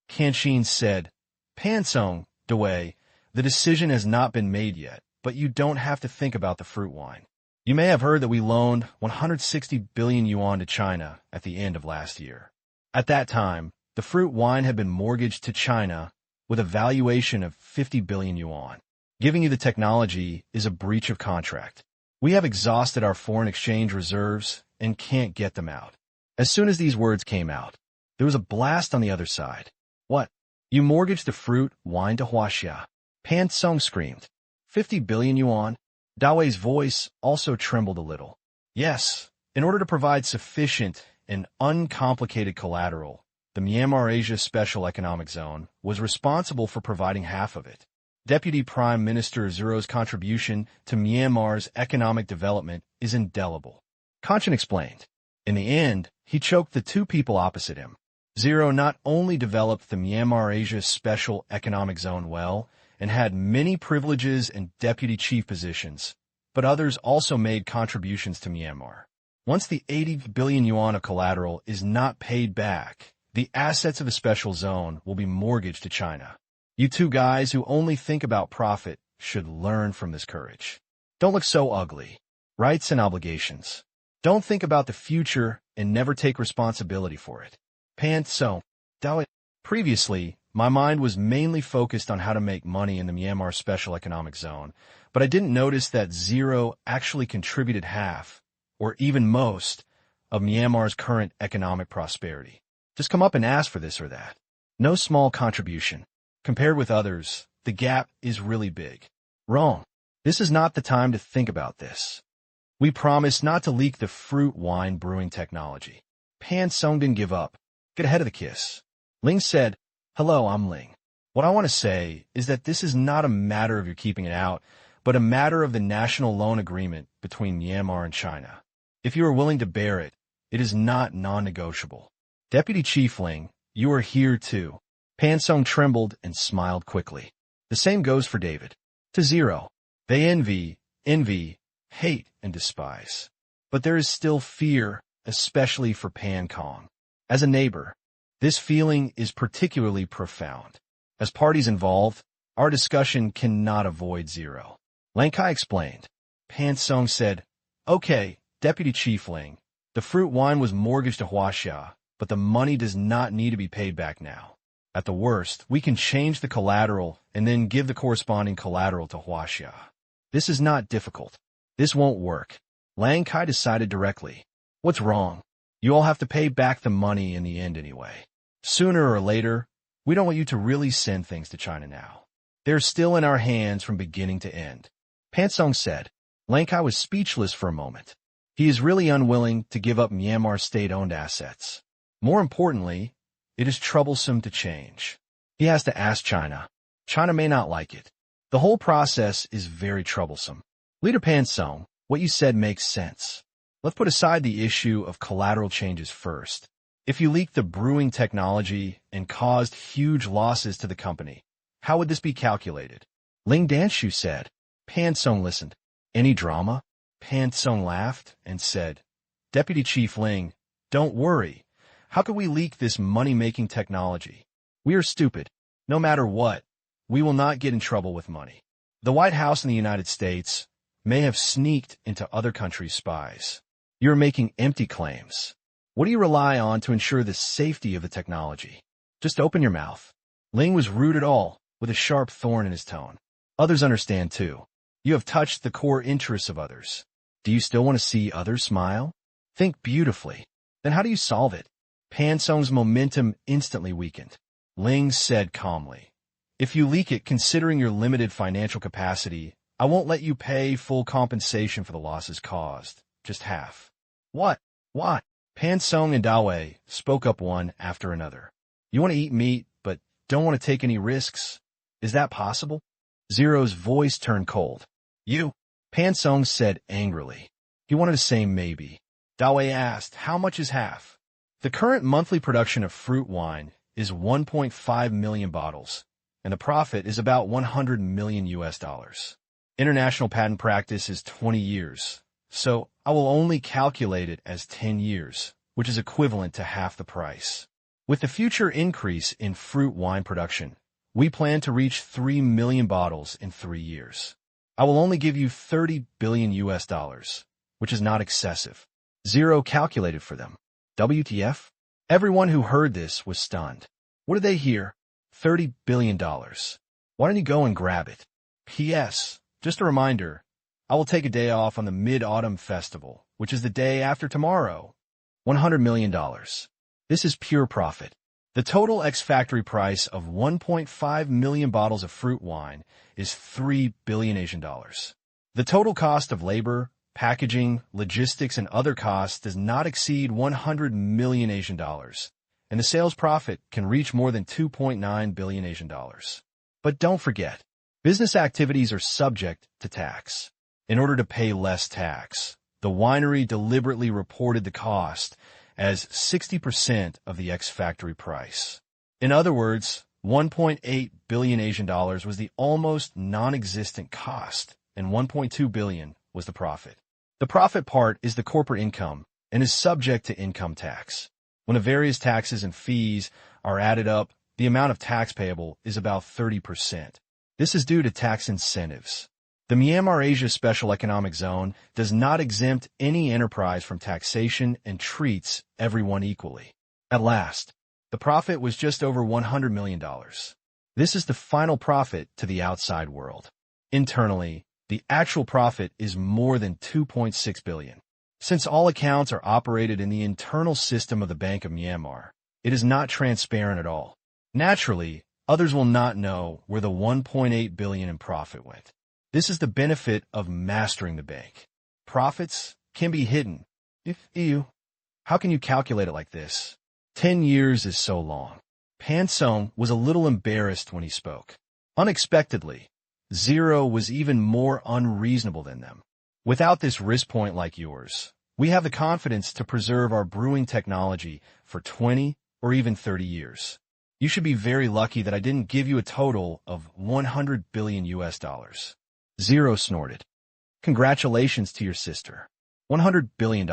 Tang Qing said, Pan Sung, Da Wei, the decision has not been made yet, but you don't have to think about the fruit wine. You may have heard that we loaned 160 billion yuan to China at the end of last year. At that time, the fruit wine had been mortgaged to China with a valuation of 50 billion yuan. Giving you the technology is a breach of contract. We have exhausted our foreign exchange reserves and can't get them out. As soon as these words came out, there was a blast on the other side. What? You mortgaged the fruit wine to Huaxia? Pan Sung screamed. 50 billion yuan? Dawei's voice also trembled a little. Yes, in order to provide sufficient and uncomplicated collateral, the Myanmar-Asia Special Economic Zone was responsible for providing half of it. Deputy Prime Minister Zero's contribution to Myanmar's economic development is indelible. Kanchan explained. In the end, he choked the two people opposite him. Zero not only developed the Myanmar-Asia Special Economic Zone well, and had many privileges and deputy chief positions, but others also made contributions to Myanmar. Once the 80 billion yuan of collateral is not paid back, the assets of the special zone will be mortgaged to China. You two guys who only think about profit should learn from this courage. Don't look so ugly. Rights and obligations. Don't think about the future and never take responsibility for it. Pan Sung, previously, my mind was mainly focused on how to make money in the Myanmar Special Economic Zone, but I didn't notice that Zero actually contributed half, or even most, of Myanmar's current economic prosperity. Just come up and ask for this or that. No small contribution. Compared with others, the gap is really big. Wrong. This is not the time to think about this. We promise not to leak the fruit wine brewing technology. Pan Song didn't give up. Get ahead of the kiss. Ling said, "Hello, I'm Ling. What I want to say is that this is not a matter of your keeping it out, but a matter of the national loan agreement between Myanmar and China. If you are willing to bear it, it is not non-negotiable." Deputy Chief Ling, you are here too. Pan Song trembled and smiled quickly. The same goes for David. To Zero. They envy, hate, and despise. But there is still fear, especially for Pan Kong. As a neighbor, this feeling is particularly profound. As parties involved, our discussion cannot avoid Zero. Lang Kai explained. Pan Song said, "Okay, Deputy Chief Ling, the fruit wine was mortgaged to Huaxia, but the money does not need to be paid back now. At the worst, we can change the collateral and then give the corresponding collateral to Huaxia. This is not difficult. This won't work." Lang Kai decided directly. "What's wrong? You all have to pay back the money in the end anyway. Sooner or later, we don't want you to really send things to China now. They're still in our hands from beginning to end." Pan Song said. Lang Kai was speechless for a moment. He is really unwilling to give up Myanmar's state-owned assets. More importantly, it is troublesome to change. He has to ask China. China may not like it. The whole process is very troublesome. Leader Pan Song, what you said makes sense. Let's put aside the issue of collateral changes first. If you leaked the brewing technology and caused huge losses to the company, how would this be calculated? Ling Danshu said. Pan Song listened. Any drama? Pan Song laughed and said, "Deputy Chief Ling, don't worry. How could we leak this money-making technology? We are stupid. No matter what, we will not get in trouble with money. The White House in the United States may have sneaked into other countries' spies. You are making empty claims. What do you rely on to ensure the safety of the technology? Just open your mouth." Ling was rude at all, with a sharp thorn in his tone. Others understand too. You have touched the core interests of others. Do you still want to see others smile? Think beautifully. Then how do you solve it? Pan Song's momentum instantly weakened. Ling said calmly, "If you leak it considering your limited financial capacity, I won't let you pay full compensation for the losses caused, just half." What? Pan Song and Dawei spoke up one after another. You want to eat meat, but don't want to take any risks? Is that possible? Zero's voice turned cold. You? Pan Song said angrily. He wanted to say maybe. Dawei asked, how much is half? The current monthly production of fruit wine is 1.5 million bottles, and the profit is about $100 million. International patent practice is 20 years, so I will only calculate it as 10 years, which is equivalent to half the price. With the future increase in fruit wine production, we plan to reach 3 million bottles in 3 years. I will only give you $30 billion, which is not excessive. Zero calculated for them. WTF? Everyone who heard this was stunned. What did they hear? $30 billion. Why don't you go and grab it? P.S. Just a reminder, I will take a day off on the Mid-Autumn Festival, which is the day after tomorrow. $100 million. This is pure profit. The total ex-factory price of 1.5 million bottles of fruit wine is 3 billion Asian dollars. The total cost of labor, packaging, logistics, and other costs does not exceed 100 million Asian dollars, and the sales profit can reach more than 2.9 billion Asian dollars. But don't forget, business activities are subject to tax. In order to pay less tax, the winery deliberately reported the cost as 60% of the ex-factory price. In other words, 1.8 billion Asian dollars was the almost non-existent cost, and 1.2 billion was the profit. The profit part is the corporate income and is subject to income tax. When the various taxes and fees are added up, the amount of tax payable is about 30%. This is due to tax incentives. The Myanmar Asia Special Economic Zone does not exempt any enterprise from taxation and treats everyone equally. At last, the profit was just over $100 million. This is the final profit to the outside world. Internally, the actual profit is more than 2.6 billion. Since all accounts are operated in the internal system of the Bank of Myanmar, it is not transparent at all. Naturally, others will not know where the 1.8 billion in profit went. This is the benefit of mastering the bank. Profits can be hidden. How can you calculate it like this? 10 years is so long. Pan Song was a little embarrassed when he spoke. Unexpectedly, Zero was even more unreasonable than them. Without this risk point like yours, we have the confidence to preserve our brewing technology for 20 or even 30 years. You should be very lucky that I didn't give you a total of 100 billion US dollars. Zero snorted. Congratulations to your sister. $100 billion.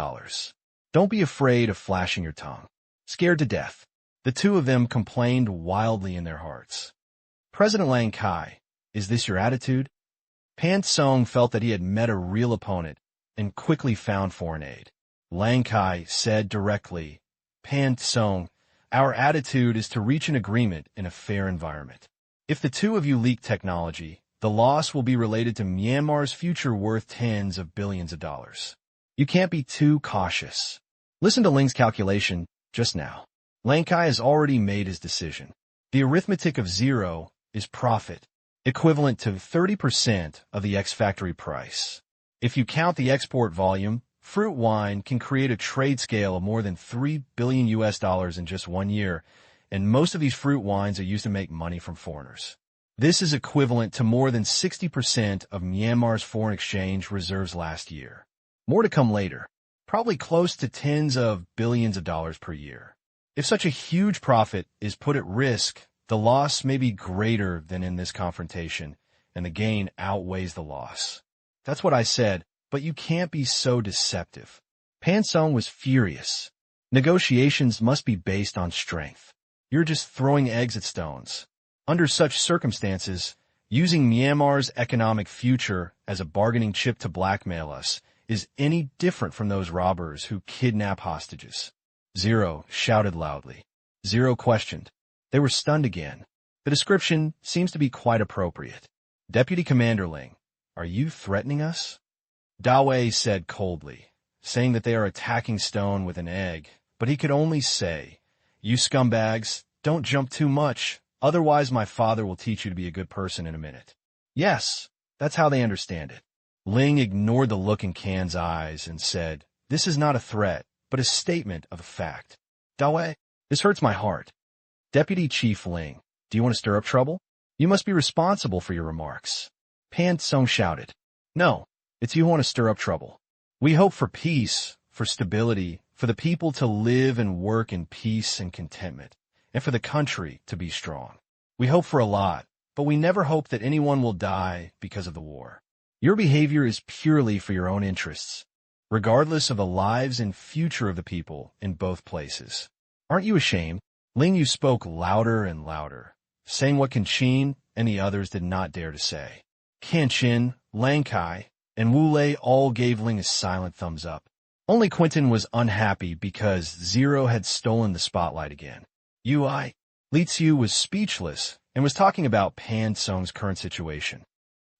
Don't be afraid of flashing your tongue. Scared to death. The two of them complained wildly in their hearts. President Lang Kai, is this your attitude? Pan Song felt that he had met a real opponent and quickly found foreign aid. Lang Kai said directly, Pan Song, our attitude is to reach an agreement in a fair environment. If the two of you leak technology, the loss will be related to Myanmar's future worth tens of billions of dollars. You can't be too cautious. Listen to Ling's calculation just now. Lang Kai has already made his decision. The arithmetic of zero is profit, equivalent to 30% of the ex-factory price. If you count the export volume, fruit wine can create a trade scale of more than 3 billion US dollars in just 1 year, and most of these fruit wines are used to make money from foreigners. This is equivalent to more than 60% of Myanmar's foreign exchange reserves last year. More to come later, probably close to tens of billions of dollars per year. If such a huge profit is put at risk, the loss may be greater than in this confrontation, and the gain outweighs the loss. That's what I said, but you can't be so deceptive. Pan Song was furious. Negotiations must be based on strength. You're just throwing eggs at stones. Under such circumstances, using Myanmar's economic future as a bargaining chip to blackmail us is any different from those robbers who kidnap hostages. Zero shouted loudly. Zero questioned. They were stunned again. The description seems to be quite appropriate. Deputy Commander Ling, are you threatening us? Dawei said coldly, saying that they are attacking Stone with an egg, but he could only say, You scumbags, don't jump too much, otherwise my father will teach you to be a good person in a minute. Yes, that's how they understand it. Ling ignored the look in Kan's eyes and said, This is not a threat, but a statement of a fact. Dawei, this hurts my heart. Deputy Chief Ling, do you want to stir up trouble? You must be responsible for your remarks. Pan Song shouted. No, it's you who want to stir up trouble. We hope for peace, for stability, for the people to live and work in peace and contentment, and for the country to be strong. We hope for a lot, but we never hope that anyone will die because of the war. Your behavior is purely for your own interests, regardless of the lives and future of the people in both places. Aren't you ashamed? Ling Yu spoke louder and louder, saying what Qin and the others did not dare to say. Qin, Lang Kai, and Wu Lei all gave Ling a silent thumbs up. Only Quentin was unhappy because Zero had stolen the spotlight again. Li Tsiu was speechless and was talking about Pan Song's current situation.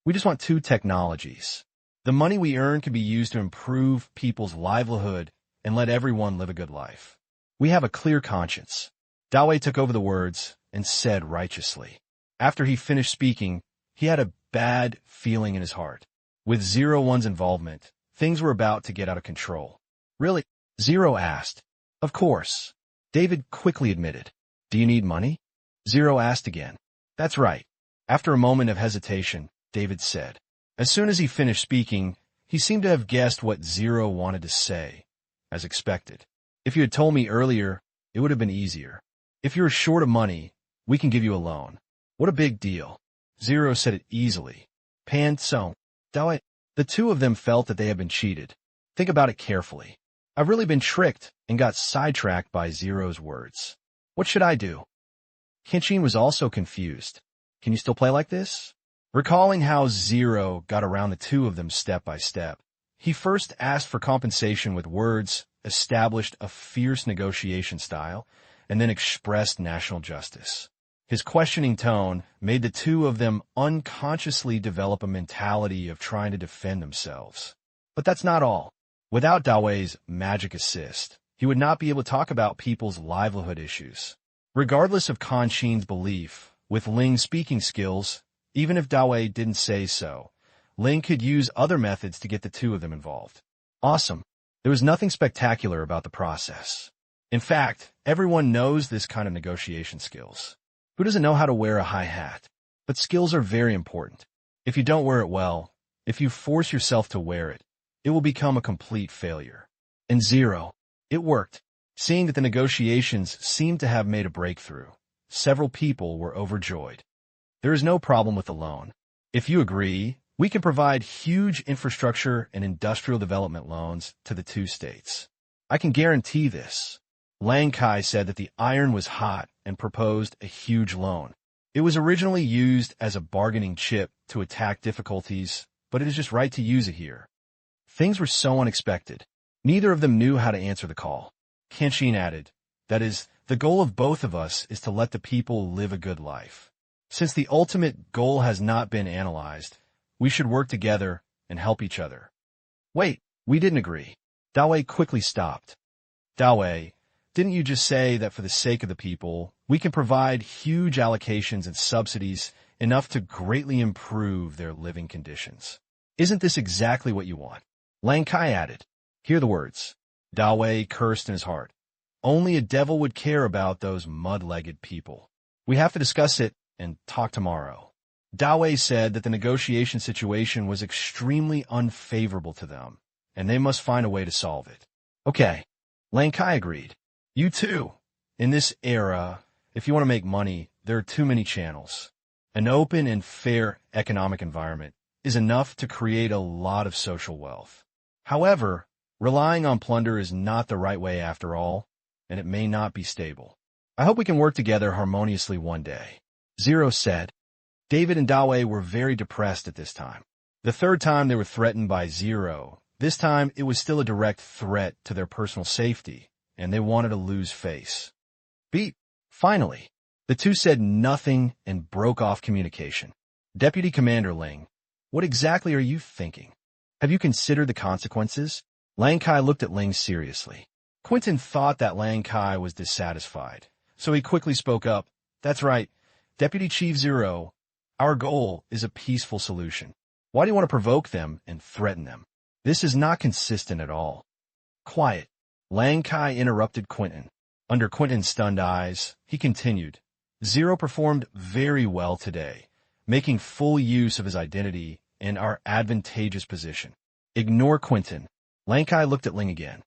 We just want two technologies. The money we earn can be used to improve people's livelihood and let everyone live a good life. We have a clear conscience. Dawei took over the words and said righteously. After he finished speaking, he had a bad feeling in his heart. With 01's involvement, things were about to get out of control. Really? Zero asked. Of course. David quickly admitted. Do you need money? Zero asked again. That's right. After a moment of hesitation, David said. As soon as he finished speaking, he seemed to have guessed what Zero wanted to say, as expected. If you had told me earlier, it would have been easier. If you're short of money, we can give you a loan. What a big deal. Zero said it easily. Pan Song, Dawei, the two of them felt that they had been cheated. Think about it carefully. I've really been tricked and got sidetracked by Zero's words. What should I do? Qin was also confused. Can you still play like this? Recalling how Zero got around the two of them step by step, he first asked for compensation with words, established a fierce negotiation style, and then expressed national justice. His questioning tone made the two of them unconsciously develop a mentality of trying to defend themselves. But that's not all. Without Dawei's magic assist, he would not be able to talk about people's livelihood issues. Regardless of Tang Qing's belief, with Ling's speaking skills, even if Dawei didn't say so, Ling could use other methods to get the two of them involved. Awesome. There was nothing spectacular about the process. In fact, everyone knows this kind of negotiation skills. Who doesn't know how to wear a high hat? But skills are very important. If you don't wear it well, if you force yourself to wear it, it will become a complete failure. And zero. It worked. Seeing that the negotiations seemed to have made a breakthrough, several people were overjoyed. There is no problem with the loan. If you agree, we can provide huge infrastructure and industrial development loans to the two states. I can guarantee this. Lang Kai said that the iron was hot and proposed a huge loan. It was originally used as a bargaining chip to attack difficulties, but it is just right to use it here. Things were so unexpected. Neither of them knew how to answer the call. Kenshin added, that is, the goal of both of us is to let the people live a good life. Since the ultimate goal has not been analyzed, we should work together and help each other. Wait, we didn't agree. Dawei quickly stopped. Dawei, didn't you just say that for the sake of the people, we can provide huge allocations and subsidies enough to greatly improve their living conditions? Isn't this exactly what you want? Lang Kai added. Hear the words. Dawei cursed in his heart. Only a devil would care about those mud-legged people. We have to discuss it and talk tomorrow. Dawei said that the negotiation situation was extremely unfavorable to them, and they must find a way to solve it. Okay, Lang Kai agreed. You too. In this era, if you want to make money, there are too many channels. An open and fair economic environment is enough to create a lot of social wealth. However, relying on plunder is not the right way after all, and it may not be stable. I hope we can work together harmoniously one day. Zero said. David and Dawei were very depressed at this time. The third time they were threatened by Zero. This time it was still a direct threat to their personal safety, and they wanted to lose face. Beep. Finally, the two said nothing and broke off communication. Deputy Commander Ling, what exactly are you thinking? Have you considered the consequences? Lang Kai looked at Ling seriously. Quentin thought that Lang Kai was dissatisfied, so he quickly spoke up. That's right, Deputy Chief Zero. Our goal is a peaceful solution. Why do you want to provoke them and threaten them? This is not consistent at all. Quiet. Lang Kai interrupted Quentin. Under Quentin's stunned eyes, he continued. Zero performed very well today, making full use of his identity and our advantageous position. Ignore Quentin. Lang Kai looked at Ling again.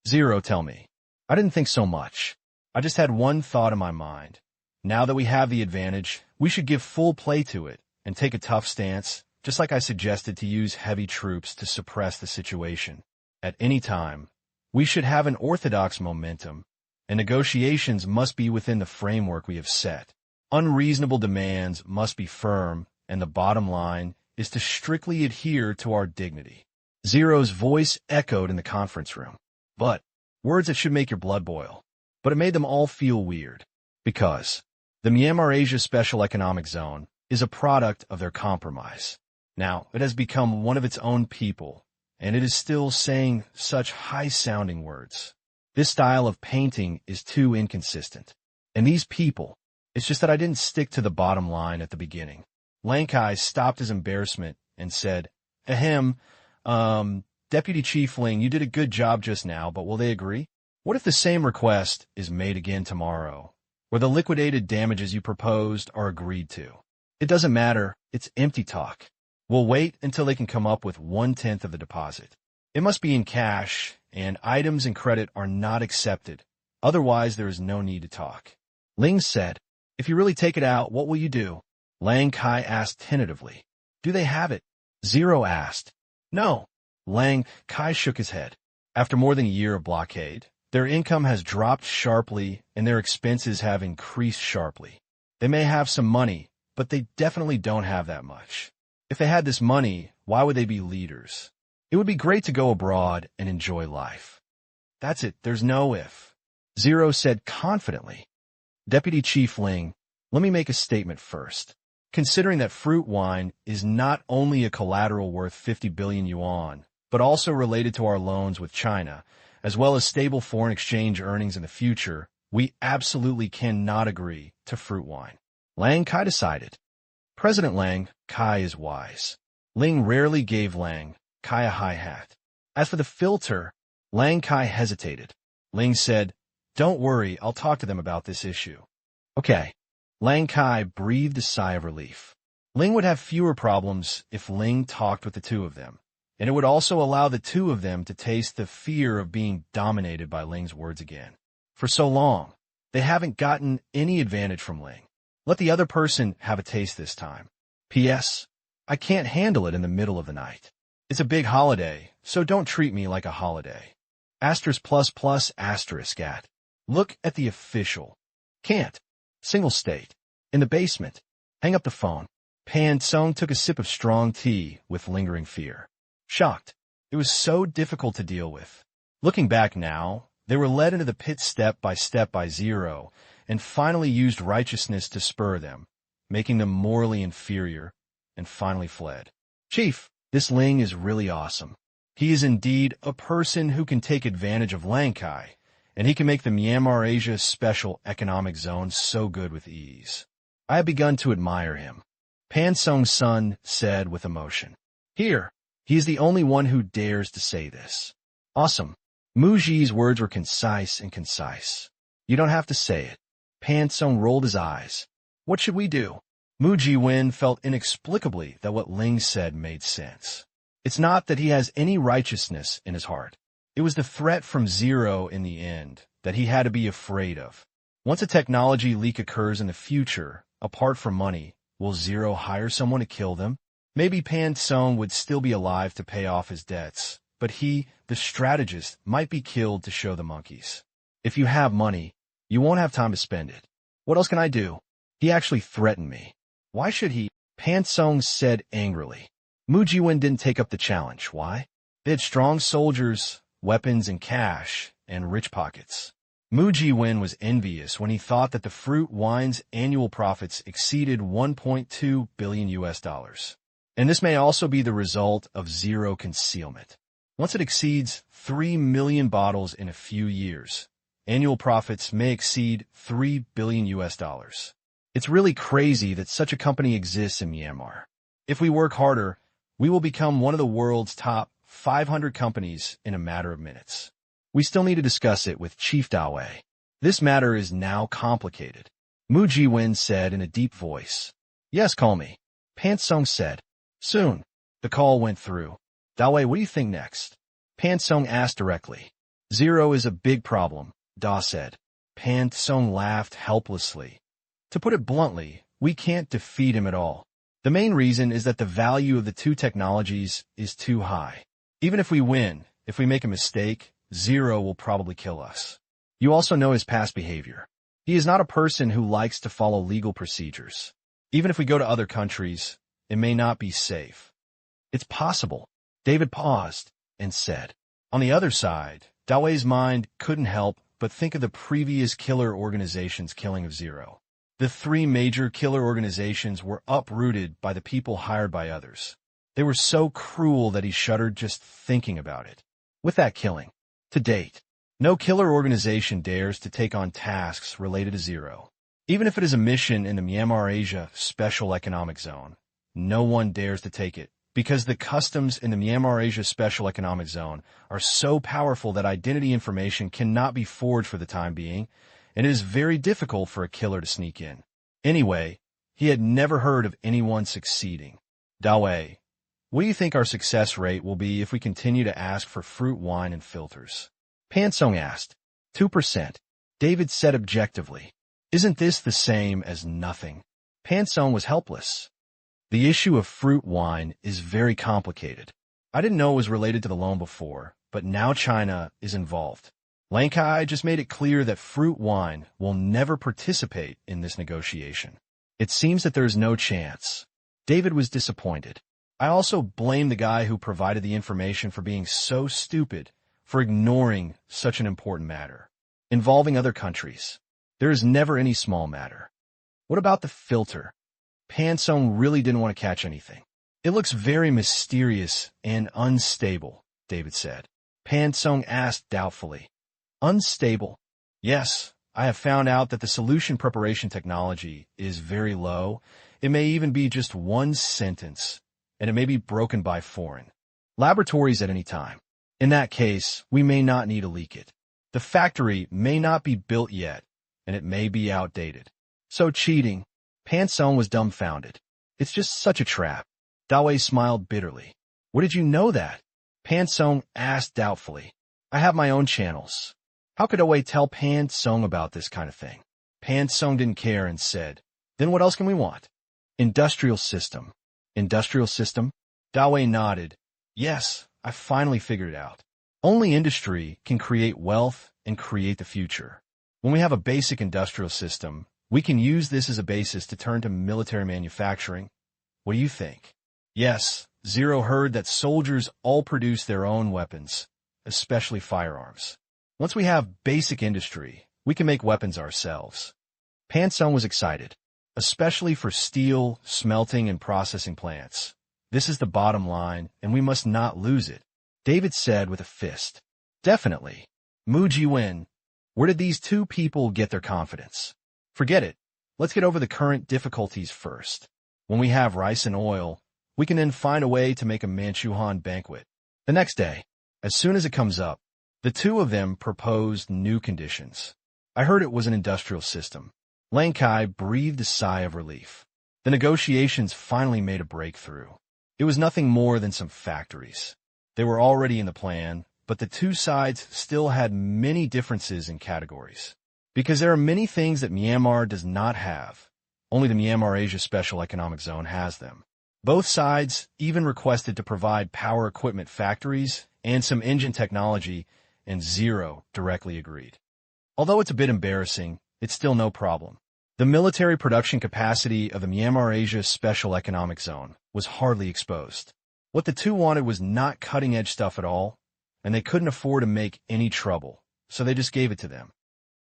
Zero, tell me. I didn't think so much. I just had one thought in my mind. Now that we have the advantage, we should give full play to it and take a tough stance, just like I suggested to use heavy troops to suppress the situation. At any time, we should have an orthodox momentum, and negotiations must be within the framework we have set. Unreasonable demands must be firm, and the bottom line is to strictly adhere to our dignity. Zero's voice echoed in the conference room. But, words that should make your blood boil. But it made them all feel weird. Because the Myanmar Asia Special Economic Zone is a product of their compromise. Now, it has become one of its own people, and it is still saying such high-sounding words. This style of painting is too inconsistent. And these people, it's just that I didn't stick to the bottom line at the beginning. Lang Kai stopped his embarrassment and said, Ahem, Deputy Chief Ling, you did a good job just now, but will they agree? What if the same request is made again tomorrow, where the liquidated damages you proposed are agreed to? It doesn't matter, it's empty talk. We'll wait until they can come up with 1/10 of the deposit. It must be in cash, and items and credit are not accepted. Otherwise, there is no need to talk. Ling said, If you really take it out, what will you do? Lang Kai asked tentatively. Do they have it? Zero asked. No. Lang Kai shook his head. After more than a year of blockade, their income has dropped sharply and their expenses have increased sharply. They may have some money, but they definitely don't have that much. If they had this money, why would they be leaders? It would be great to go abroad and enjoy life. That's it, there's no if. Zero said confidently. Deputy Chief Ling, let me make a statement first. Considering that fruit wine is not only a collateral worth 50 billion yuan, but also related to our loans with China, as well as stable foreign exchange earnings in the future, we absolutely cannot agree to fruit wine. Lang Kai decided. President Lang Kai is wise. Ling rarely gave Lang Kai a high hat. As for the filter, Lang Kai hesitated. Ling said, "Don't worry, I'll talk to them about this issue." Okay. Lang Kai breathed a sigh of relief. Ling would have fewer problems if Ling talked with the two of them, and it would also allow the two of them to taste the fear of being dominated by Ling's words again. For so long, they haven't gotten any advantage from Ling. Let the other person have a taste this time. P.S. I can't handle it in the middle of the night. It's a big holiday, so don't treat me like a holiday. Asterisk plus plus asterisk at. Look at the official. Can't. Single state. In the basement. Hang up the phone. Pan Sung took a sip of strong tea with lingering fear. Shocked. It was so difficult to deal with. Looking back now, they were led into the pit step by Zero, and finally used righteousness to spur them, making them morally inferior, and finally fled. Chief, this Ling is really awesome. He is indeed a person who can take advantage of Lang Kai, and he can make the Myanmar Asia Special Economic Zone so good with ease. I have begun to admire him. Pan Sung's son said with emotion. Here, he is the only one who dares to say this. Awesome. Muji's words were concise and concise. You don't have to say it. Pan Sung rolled his eyes. What should we do? Muji Wen felt inexplicably that what Ling said made sense. It's not that he has any righteousness in his heart. It was the threat from Zero in the end that he had to be afraid of. Once a technology leak occurs in the future, apart from money, will Zero hire someone to kill them? Maybe Pan Sung would still be alive to pay off his debts, but he, the strategist, might be killed to show the monkeys. If you have money, you won't have time to spend it. What else can I do? He actually threatened me. Why should he? Pan Sung said angrily. Muji Wen didn't take up the challenge. Why? They had strong soldiers, weapons and cash, and rich pockets. Muji Wen was envious when he thought that the fruit wine's annual profits exceeded $1.2 billion. And this may also be the result of Zero concealment. Once it exceeds 3 million bottles in a few years, annual profits may exceed $3 billion. It's really crazy that such a company exists in Myanmar. If we work harder, we will become one of the world's top 500 companies in a matter of minutes. We still need to discuss it with Chief Dawei. This matter is now complicated. Muji Wen said in a deep voice. Yes, call me. Pan Sung said. Soon. The call went through. Dawei, what do you think next? Pan Sung asked directly. Zero is a big problem, Da said. Pan Sung laughed helplessly. To put it bluntly, we can't defeat him at all. The main reason is that the value of the two technologies is too high. Even if we win, if we make a mistake, Zero will probably kill us. You also know his past behavior. He is not a person who likes to follow legal procedures. Even if we go to other countries, it may not be safe. It's possible. David paused and said. On the other side, Dawei's mind couldn't help but think of the previous killer organization's killing of Zero. The 3 major killer organizations were uprooted by the people hired by others. They were so cruel that he shuddered just thinking about it. With that killing, to date, no killer organization dares to take on tasks related to Zero. Even if it is a mission in the Myanmar Asia Special Economic Zone, no one dares to take it, because the customs in the Myanmar Asia Special Economic Zone are so powerful that identity information cannot be forged for the time being, and it is very difficult for a killer to sneak in. Anyway, he had never heard of anyone succeeding. Dawei, what do you think our success rate will be if we continue to ask for fruit wine and filters? Pan Sung asked. 2%. David said objectively. Isn't this the same as nothing? Pan Sung was helpless. The issue of fruit wine is very complicated. I didn't know it was related to the loan before, but now China is involved. Lang Kai just made it clear that fruit wine will never participate in this negotiation. It seems that there is no chance. David was disappointed. I also blame the guy who provided the information for being so stupid, for ignoring such an important matter. Involving other countries. There is never any small matter. What about the filter? Pan Sung really didn't want to catch anything. It looks very mysterious and unstable. David said. Pan Sung asked doubtfully. Unstable. Yes, I have found out that the solution preparation technology is very low. It may even be just one sentence, and it may be broken by foreign laboratories at any time. In that case, we may not need to leak it. The factory may not be built yet, and it may be outdated. So cheating. Pan Sung was dumbfounded. It's just such a trap. Dawei smiled bitterly. Where did you know that? Pan Sung asked doubtfully. I have my own channels. How could Dawei tell Pan Sung about this kind of thing? Pan Sung didn't care and said, then what else can we want? Industrial system. Industrial system? Dawei nodded. Yes, I finally figured it out. Only industry can create wealth and create the future. When we have a basic industrial system, we can use this as a basis to turn to military manufacturing. What do you think? Yes, Zero heard that soldiers all produce their own weapons, especially firearms. Once we have basic industry, we can make weapons ourselves. Pan Sung was excited, especially for steel, smelting, and processing plants. This is the bottom line, and we must not lose it, David said with a fist. Definitely. Mu Jiwen, where did these two people get their confidence? Forget it. Let's get over the current difficulties first. When we have rice and oil, we can then find a way to make a Manchuhan banquet. The next day, as soon as it comes up, the two of them proposed new conditions. I heard it was an industrial system. Lang Kai breathed a sigh of relief. The negotiations finally made a breakthrough. It was nothing more than some factories. They were already in the plan, but the two sides still had many differences in categories. Because there are many things that Myanmar does not have. Only the Myanmar Asia Special Economic Zone has them. Both sides even requested to provide power equipment factories and some engine technology, and Zero directly agreed. Although it's a bit embarrassing, it's still no problem. The military production capacity of the Myanmar Asia Special Economic Zone was hardly exposed. What the two wanted was not cutting-edge stuff at all, and they couldn't afford to make any trouble, so they just gave it to them.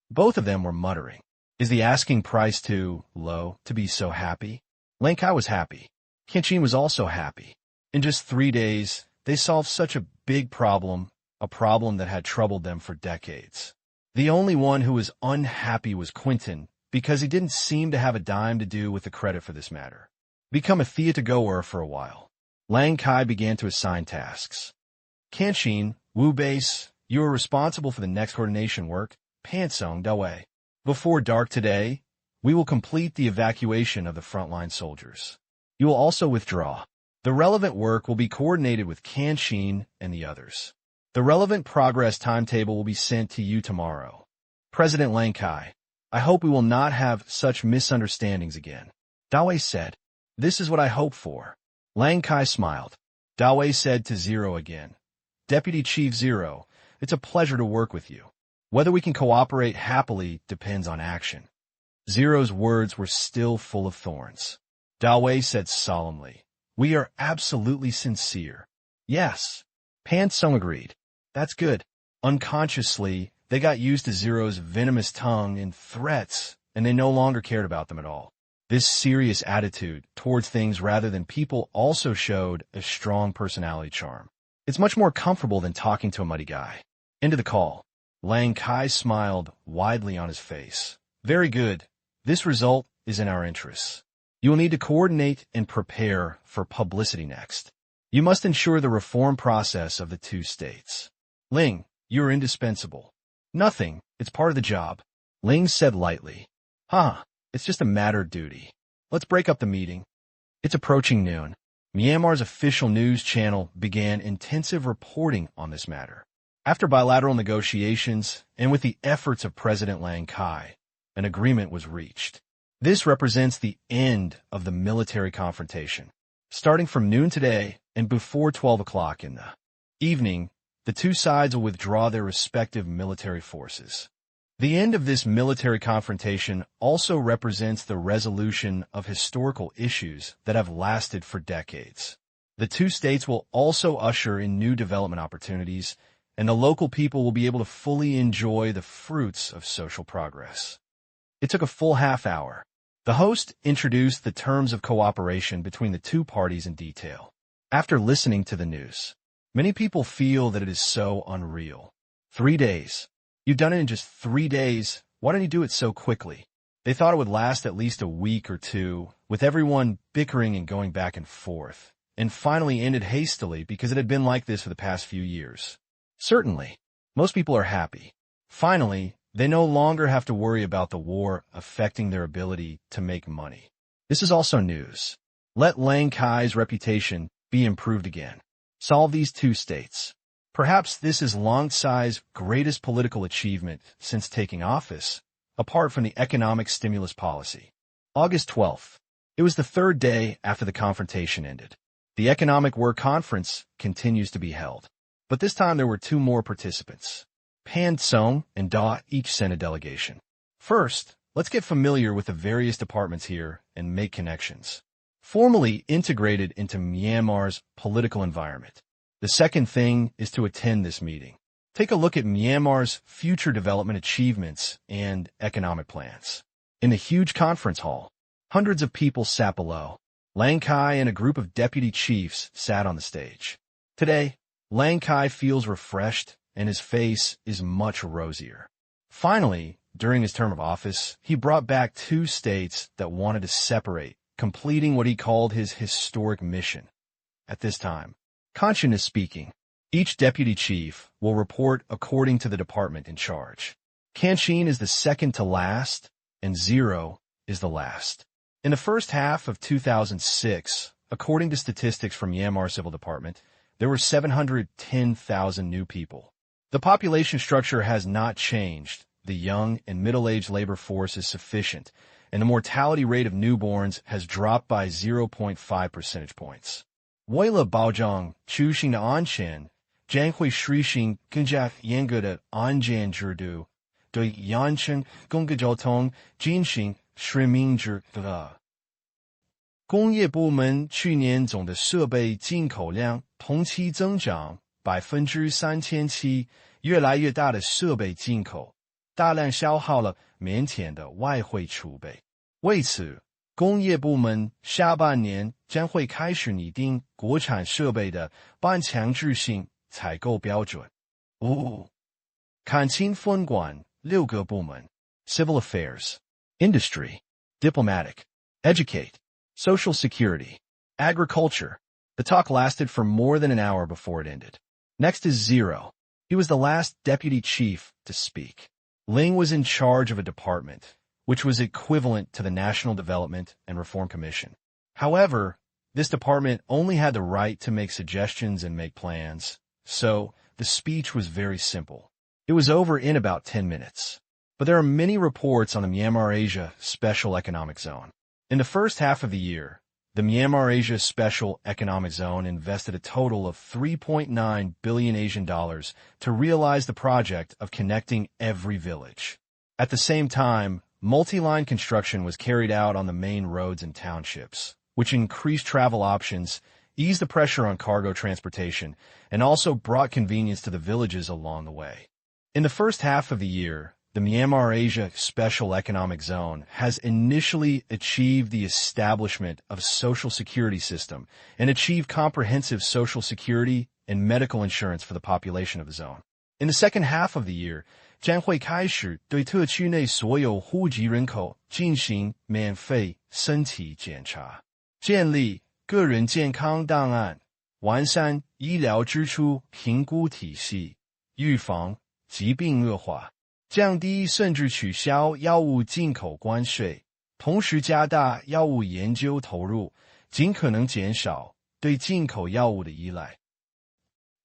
Both of them were muttering, is the asking price too low to be so happy? Lang Kai was happy. Qing was also happy. In just 3 days, they solved such a big problem, a problem that had troubled them for decades. The only one who was unhappy was Quinton, because he didn't seem to have a dime to do with the credit for this matter. Become a theater-goer for a while. Lang Kai began to assign tasks. Qing, Wu Base, you are responsible for the next coordination work. Pan Sung Dawei. Before dark today, we will complete the evacuation of the frontline soldiers. You will also withdraw. The relevant work will be coordinated with Qing and the others. The relevant progress timetable will be sent to you tomorrow. President Lang Kai, I hope we will not have such misunderstandings again. Dawei said, this is what I hope for. Lang Kai smiled. Dawei said to Zero again, Deputy Chief Zero, it's a pleasure to work with you. Whether we can cooperate happily depends on action. Zero's words were still full of thorns. Dawei said solemnly, we are absolutely sincere. Yes. Pan Sung agreed. That's good. Unconsciously, they got used to Zero's venomous tongue and threats, and they no longer cared about them at all. This serious attitude towards things rather than people also showed a strong personality charm. It's much more comfortable than talking to a muddy guy. End of the call. Lang Kai smiled widely on his face. Very good. This result is in our interests. You will need to coordinate and prepare for publicity next. You must ensure the reform process of the two states. Ling, you are indispensable. Nothing, it's part of the job. Ling said lightly. It's just a matter of duty. Let's break up the meeting. It's approaching noon. Myanmar's official news channel began intensive reporting on this matter. After bilateral negotiations, and with the efforts of President Lang Kai, an agreement was reached. This represents the end of the military confrontation. Starting from noon today and before 12 o'clock in the evening, the two sides will withdraw their respective military forces. The end of this military confrontation also represents the resolution of historical issues that have lasted for decades. The two states will also usher in new development opportunities, and the local people will be able to fully enjoy the fruits of social progress. It took a full half hour. The host introduced the terms of cooperation between the two parties in detail. After listening to the news, Many people feel that it is so unreal. 3 days. You've done it in just 3 days. Why don't you do it so quickly? They thought it would last at least a week or two, with everyone bickering and going back and forth, and finally ended hastily because it had been like this for the past few years. Certainly, most people are happy. Finally, they no longer have to worry about the war affecting their ability to make money. This is also news. Let Lang Kai's reputation be improved again. Solve these 2 states. Perhaps this is Lang Kai's greatest political achievement since taking office, apart from the economic stimulus policy. August 12th. It was the 3rd day after the confrontation ended. The Economic Work Conference continues to be held. But this time there were 2 more participants. Pan Tsong and Da each sent a delegation. First, let's get familiar with the various departments here and make connections. Formally integrated into Myanmar's political environment. The second thing is to attend this meeting. Take a look at Myanmar's future development achievements and economic plans. In the huge conference hall, hundreds of people sat below. Lang Kai and a group of deputy chiefs sat on the stage. Today, Lang Kai feels refreshed and his face is much rosier. Finally, during his term of office, he brought back 2 states that wanted to separate, completing what he called his historic mission. At this time, Conscience speaking, each deputy chief will report according to the department in charge. Kangchin is the second to last, and 0 is the last. In the first half of 2006, according to statistics from Myanmar Civil Department, there were 710,000 new people. The population structure has not changed. The young and middle-aged labor force is sufficient, and the mortality rate of newborns has dropped by 0.5 percentage points. 为了保障出行的安全，将会实行更加严格的安全制度，对养成公共交通进行实名制的。工业部门去年总的设备进口量同期增长37%，越来越大的设备进口，大量消耗了免钱的外汇储备。为此，工业部门下半年将会开始拟定国产设备的半强制性采购标准。看清分管6个部门 Civil Affairs, Industry, Diplomatic, Educate, Social Security, Agriculture. The talk lasted for more than an hour before it ended. Next is 0. He was the last deputy chief to speak. Ling was in charge of a department, which was equivalent to the National Development and Reform Commission. However, this department only had the right to make suggestions and make plans, so the speech was very simple. It was over in about 10 minutes. But there are many reports on the Myanmar-Asia Special Economic Zone. In the first half of the year, the Myanmar-Asia Special Economic Zone invested a total of 3.9 billion Asian dollars to realize the project of connecting every village. At the same time, multi-line construction was carried out on the main roads and townships, which increased travel options, eased the pressure on cargo transportation, and also brought convenience to the villages along the way. In the first half of the year, the Myanmar-Asia Special Economic Zone has initially achieved the establishment of a social security system and achieved comprehensive social security and medical insurance for the population of the zone. In the second half of the year, 将会开始对特区内所有户籍人口进行免费身体检查，建立个人健康档案，完善医疗支出评估体系，预防疾病恶化，降低甚至取消药物进口关税，同时加大药物研究投入，尽可能减少对进口药物的依赖。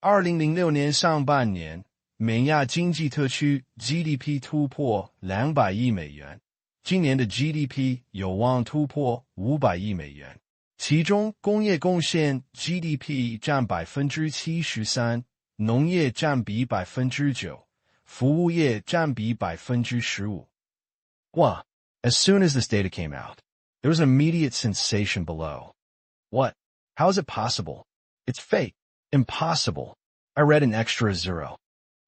2006年上半年，美亚经济特区 GDP 突破200亿美元，今年的 GDP 有望突破500亿美元，其中工业贡献 GDP 占73%，农业占比9%，服务业占比15%。Wow. As soon as this data came out, there was an immediate sensation below. What? How is it possible? It's fake. Impossible. I read an extra 0.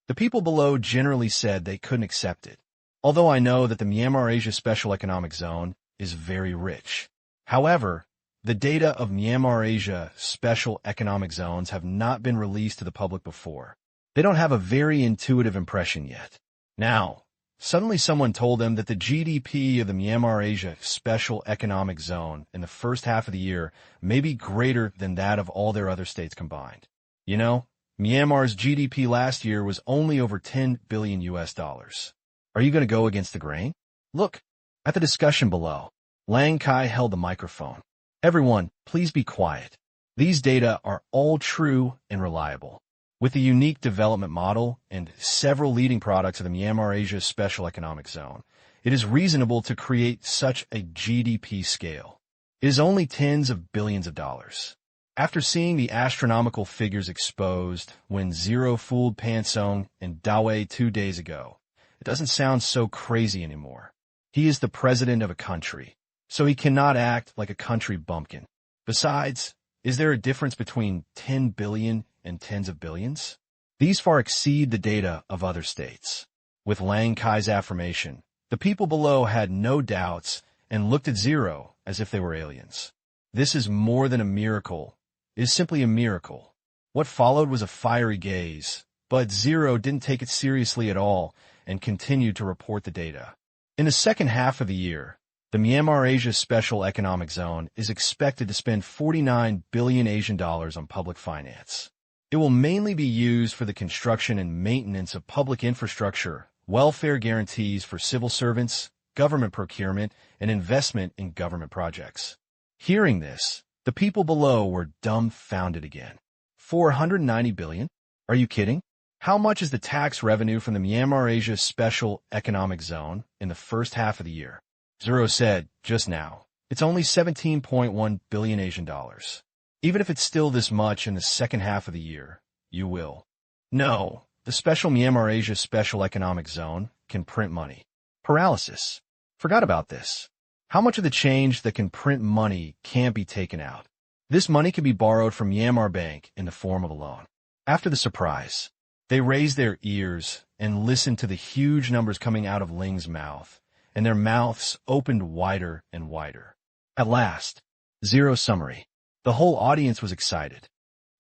The people below generally said they couldn't accept it, although I know that the Myanmar-Asia Special Economic Zone is very rich. However, The data of Myanmar Asia special economic zones have not been released to the public before. They don't have a very intuitive impression yet. Now, suddenly someone told them that the GDP of the Myanmar Asia special economic zone in the first half of the year may be greater than that of all their other states combined. You know, Myanmar's GDP last year was only over 10 billion US dollars. Are you going to go against the grain? Look, at the discussion below, Lang Kai held the microphone. Everyone, please be quiet. These data are all true and reliable. With the unique development model and several leading products of the Myanmar Asia Special Economic Zone, it is reasonable to create such a GDP scale. It is only tens of billions of dollars. After seeing the astronomical figures exposed when Zero fooled Pansong and Dawei 2 days ago, it doesn't sound so crazy anymore. He is the president of a country, so he cannot act like a country bumpkin. Besides, is there a difference between 10 billion and tens of billions? These far exceed the data of other states. With Lang Kai's affirmation, the people below had no doubts and looked at Zero as if they were aliens. This is more than a miracle. It is simply a miracle. What followed was a fiery gaze, but Zero didn't take it seriously at all and continued to report the data. In the second half of the year, the Myanmar Asia Special Economic Zone is expected to spend 49 billion Asian dollars on public finance. It will mainly be used for the construction and maintenance of public infrastructure, welfare guarantees for civil servants, government procurement, and investment in government projects. Hearing this, the people below were dumbfounded again. 490 billion? Are you kidding? How much is the tax revenue from the Myanmar Asia Special Economic Zone in the first half of the year? Zero said, just now, it's only 17.1 billion Asian dollars. Even if it's still this much in the second half of the year, you will. No, the special Myanmar Asia Special Economic Zone can print money. Paralysis. Forgot about this. How much of the change that can print money can't be taken out? This money can be borrowed from Myanmar Bank in the form of a loan. After the surprise, they raised their ears and listened to the huge numbers coming out of Ling's mouth, and their mouths opened wider and wider. At last, Zero summary. The whole audience was excited.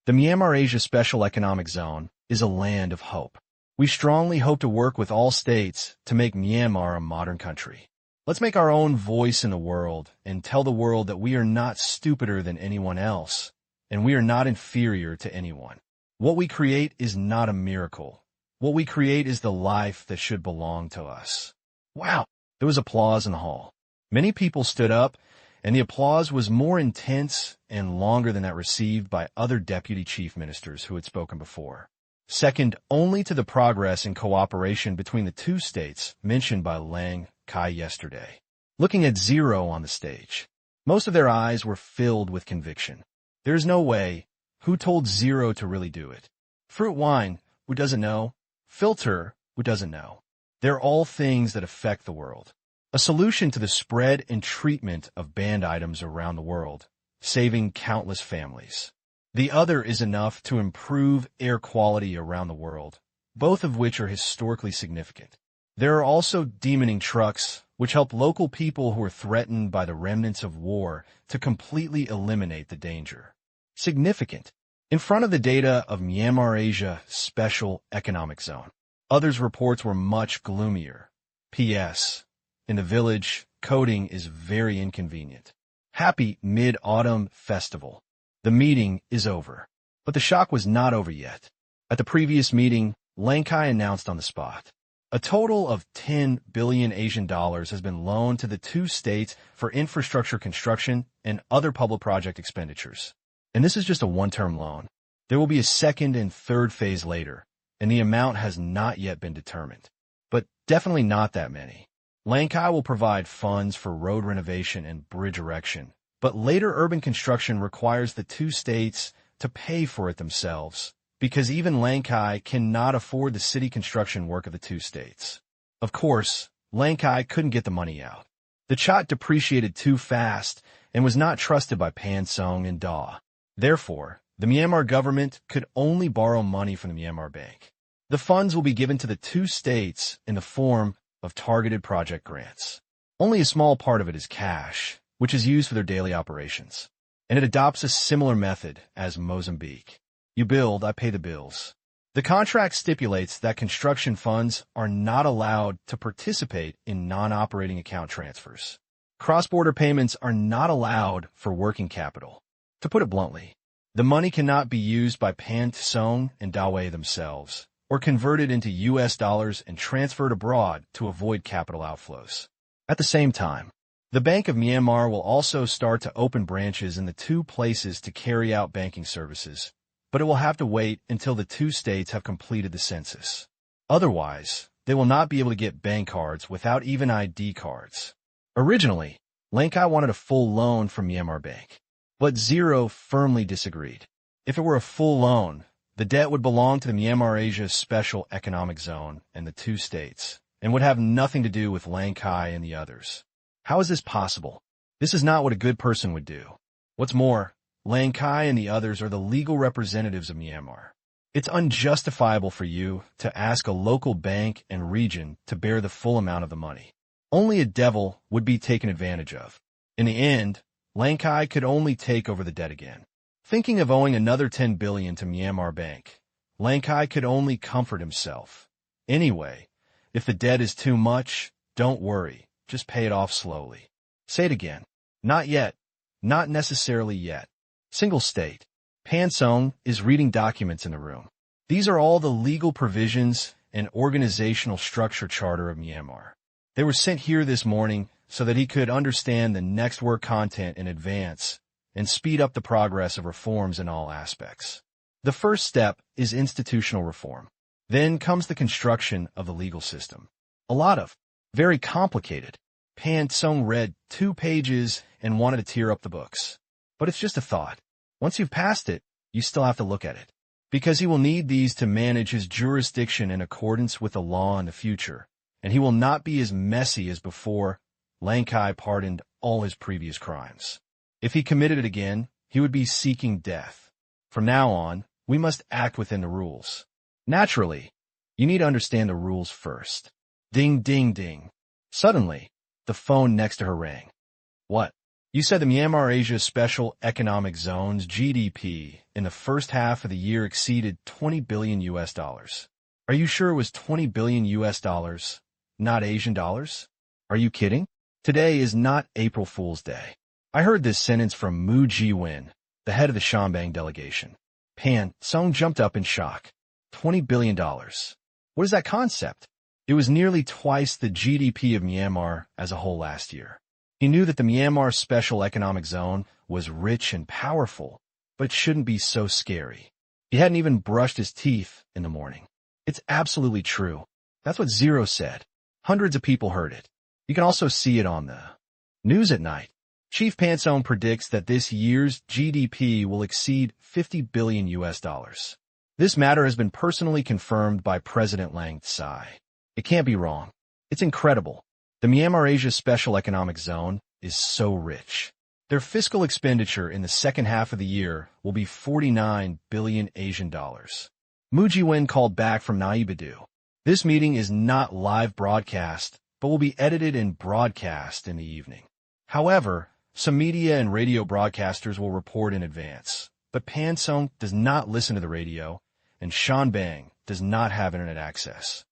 The Myanmar Asia Special Economic Zone is a land of hope. We strongly hope to work with all states to make Myanmar a modern country. Let's make our own voice in the world and tell the world that we are not stupider than anyone else, and we are not inferior to anyone. What we create is not a miracle. What we create is the life that should belong to us. Wow! There was applause in the hall. Many people stood up, and the applause was more intense and longer than that received by other deputy chief ministers who had spoken before. Second only to the progress in cooperation between the two states mentioned by Lang Kai yesterday. Looking at Zero on the stage, most of their eyes were filled with conviction. There is no way. Who told Zero to really do it? Fruit wine, who doesn't know? Filter, who doesn't know? They're all things that affect the world. A solution to the spread and treatment of banned items around the world, saving countless families. The other is enough to improve air quality around the world, both of which are historically significant. There are also demoning trucks, which help local people who are threatened by the remnants of war to completely eliminate the danger. Significant. In front of the data of Myanmar Asia Special Economic Zone, others' reports were much gloomier. P.S. In the village, coding is very inconvenient. Happy Mid-Autumn Festival. The meeting is over. But the shock was not over yet. At the previous meeting, Lang Kai announced on the spot. A total of 10 billion Asian dollars has been loaned to the two states for infrastructure construction and other public project expenditures. And this is just a one-term loan. There will be a second and third phase later, and the amount has not yet been determined. But definitely not that many. Lang Kai will provide funds for road renovation and bridge erection, but later urban construction requires the two states to pay for it themselves, because even Lang Kai cannot afford the city construction work of the two states. Of course, Lang Kai couldn't get the money out. The Chat depreciated too fast and was not trusted by Pansong and Daw. Therefore, the Myanmar government could only borrow money from the Myanmar Bank. The funds will be given to the two states in the form of targeted project grants. Only a small part of it is cash, which is used for their daily operations. and it adopts a similar method as Mozambique. You build, I pay the bills. The contract stipulates that construction funds are not allowed to participate in non-operating account transfers. Cross-border payments are not allowed for working capital. To put it bluntly, the money cannot be used by Pan Tsong and Dawei themselves, or converted into U.S. dollars and transferred abroad to avoid capital outflows. At the same time, the Bank of Myanmar will also start to open branches in the two places to carry out banking services, but it will have to wait until the two states have completed the census. Otherwise, they will not be able to get bank cards without even ID cards. Originally, Lankai wanted a full loan from Myanmar Bank, but Zero firmly disagreed. If it were a full loan, the debt would belong to the Myanmar Asia Special Economic Zone and the two states, and would have nothing to do with Lankai and the others. How is this possible? This is not what a good person would do. What's more, Lankai and the others are the legal representatives of Myanmar. It's unjustifiable for you to ask a local bank and region to bear the full amount of the money. Only a devil would be taken advantage of. In the end, Lankai could only take over the debt again. Thinking of owing another 10 billion to Myanmar Bank, Lankai could only comfort himself. Anyway, if the debt is too much, don't worry, just pay it off slowly. Say it again. Not yet. Not necessarily yet. Single state. Pansong is reading documents in the room. These are all the legal provisions and organizational structure charter of Myanmar. They were sent here this morning so that he could understand the next work content in advance and speed up the progress of reforms in all aspects. The first step is institutional reform. Then comes the construction of the legal system. A lot of very complicated. Pan Tsong read 2 pages and wanted to tear up the books. But it's just a thought. Once you've passed it, you still have to look at it. Because he will need these to manage his jurisdiction in accordance with the law in the future, and he will not be as messy as before. Lankai pardoned all his previous crimes. If he committed it again, he would be seeking death. From now on, we must act within the rules. Naturally, you need to understand the rules first. Ding, ding, ding. Suddenly, the phone next to her rang. What? You said the Myanmar Asia Special Economic Zone's GDP in the first half of the year exceeded 20 billion US dollars. Are you sure it was 20 billion US dollars, not Asian dollars? Are you kidding? Today is not April Fool's Day. I heard this sentence from Mu Ji-win, the head of the Shanbang delegation. Pan Tsong jumped up in shock. $20 billion. What is that concept? It was nearly twice the GDP of Myanmar as a whole last year. He knew that the Myanmar Special Economic Zone was rich and powerful, but it shouldn't be so scary. He hadn't even brushed his teeth in the morning. It's absolutely true. That's what Zero said. Hundreds of people heard it. You can also see it on the news at night. Chief Pansong predicts that this year's GDP will exceed 50 billion US dollars. This matter has been personally confirmed by President Lang Tsai. It can't be wrong. It's incredible. The Myanmar Asia Special Economic Zone is so rich. Their fiscal expenditure in the second half of the year will be 49 billion Asian dollars. Mu Ji-win called back from Naibadu. This meeting is not live broadcast, but will be edited and broadcast in the evening. However, some media and radio broadcasters will report in advance, but Pansong does not listen to the radio, and Shanbang does not have internet access.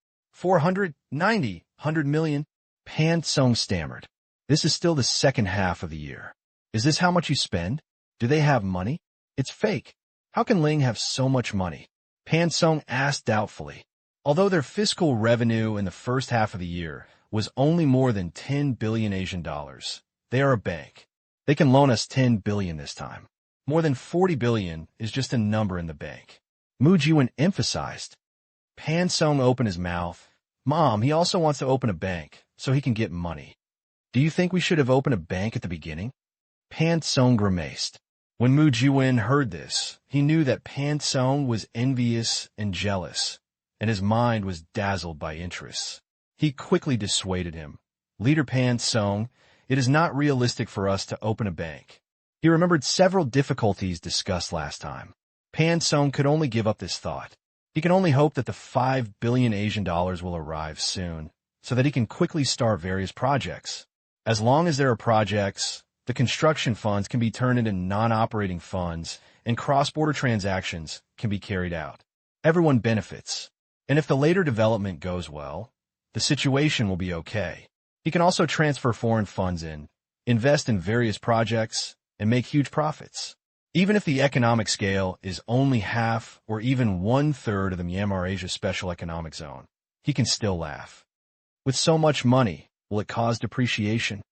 100 million? Pansong stammered. This is still the second half of the year. Is this how much you spend? Do they have money? It's fake. How can Ling have so much money? Pansong asked doubtfully. Although their fiscal revenue in the first half of the year was only more than 10 billion Asian dollars, they are a bank. They can loan us 10 billion this time. More than 40 billion is just a number in the bank. Mu Ji-win emphasized. Pansong opened his mouth. Mom, he also wants to open a bank so he can get money. Do you think we should have opened a bank at the beginning? Pansong grimaced. When Mu Ji-win heard this, he knew that Pansong was envious and jealous, and his mind was dazzled by interests. He quickly dissuaded him. Leader Pansong, it is not realistic for us to open a bank. He remembered several difficulties discussed last time. Pansong could only give up this thought. He can only hope that the 5 billion Asian dollars will arrive soon, so that he can quickly start various projects. As long as there are projects, The construction funds can be turned into non-operating funds, and cross-border transactions can be carried out. Everyone benefits. And if the later development goes well, the situation will be okay. He can also transfer foreign funds in, invest in various projects, and make huge profits. Even if the economic scale is only half or even one-third of the Myanmar Asia Special Economic Zone, he can still laugh. With so much money, will it cause depreciation?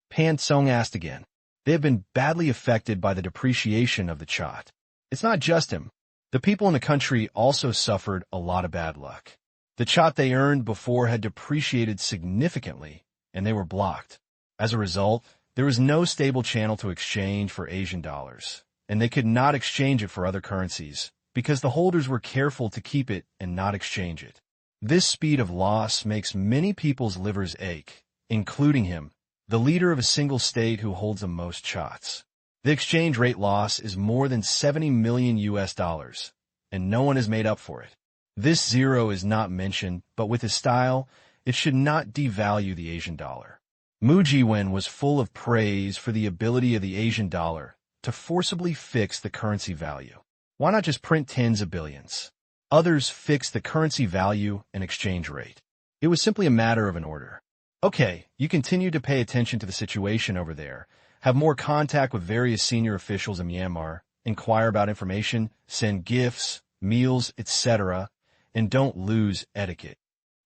Pan Song asked again. They have been badly affected by the depreciation of the Chat. It's not just him. The people in the country also suffered a lot of bad luck. The Chat they earned before had depreciated significantly, and they were blocked. As a result, there was no stable channel to exchange for Asian dollars, and they could not exchange it for other currencies because the holders were careful to keep it and not exchange it. This speed of loss makes many people's livers ache, including him, the leader of a single state who holds the most Chats. The exchange rate loss is more than 70 million US dollars, and no one has made up for it. This zero is not mentioned, but with his style, it should not devalue the Asian dollar. Mu Jiwen was full of praise for the ability of the Asian dollar to forcibly fix the currency value. Why not just print tens of billions? Others fixed the currency value and exchange rate. It was simply a matter of an order. Okay, you continue to pay attention to the situation over there, have more contact with various senior officials in Myanmar, inquire about information, send gifts, meals, etc., and don't lose etiquette.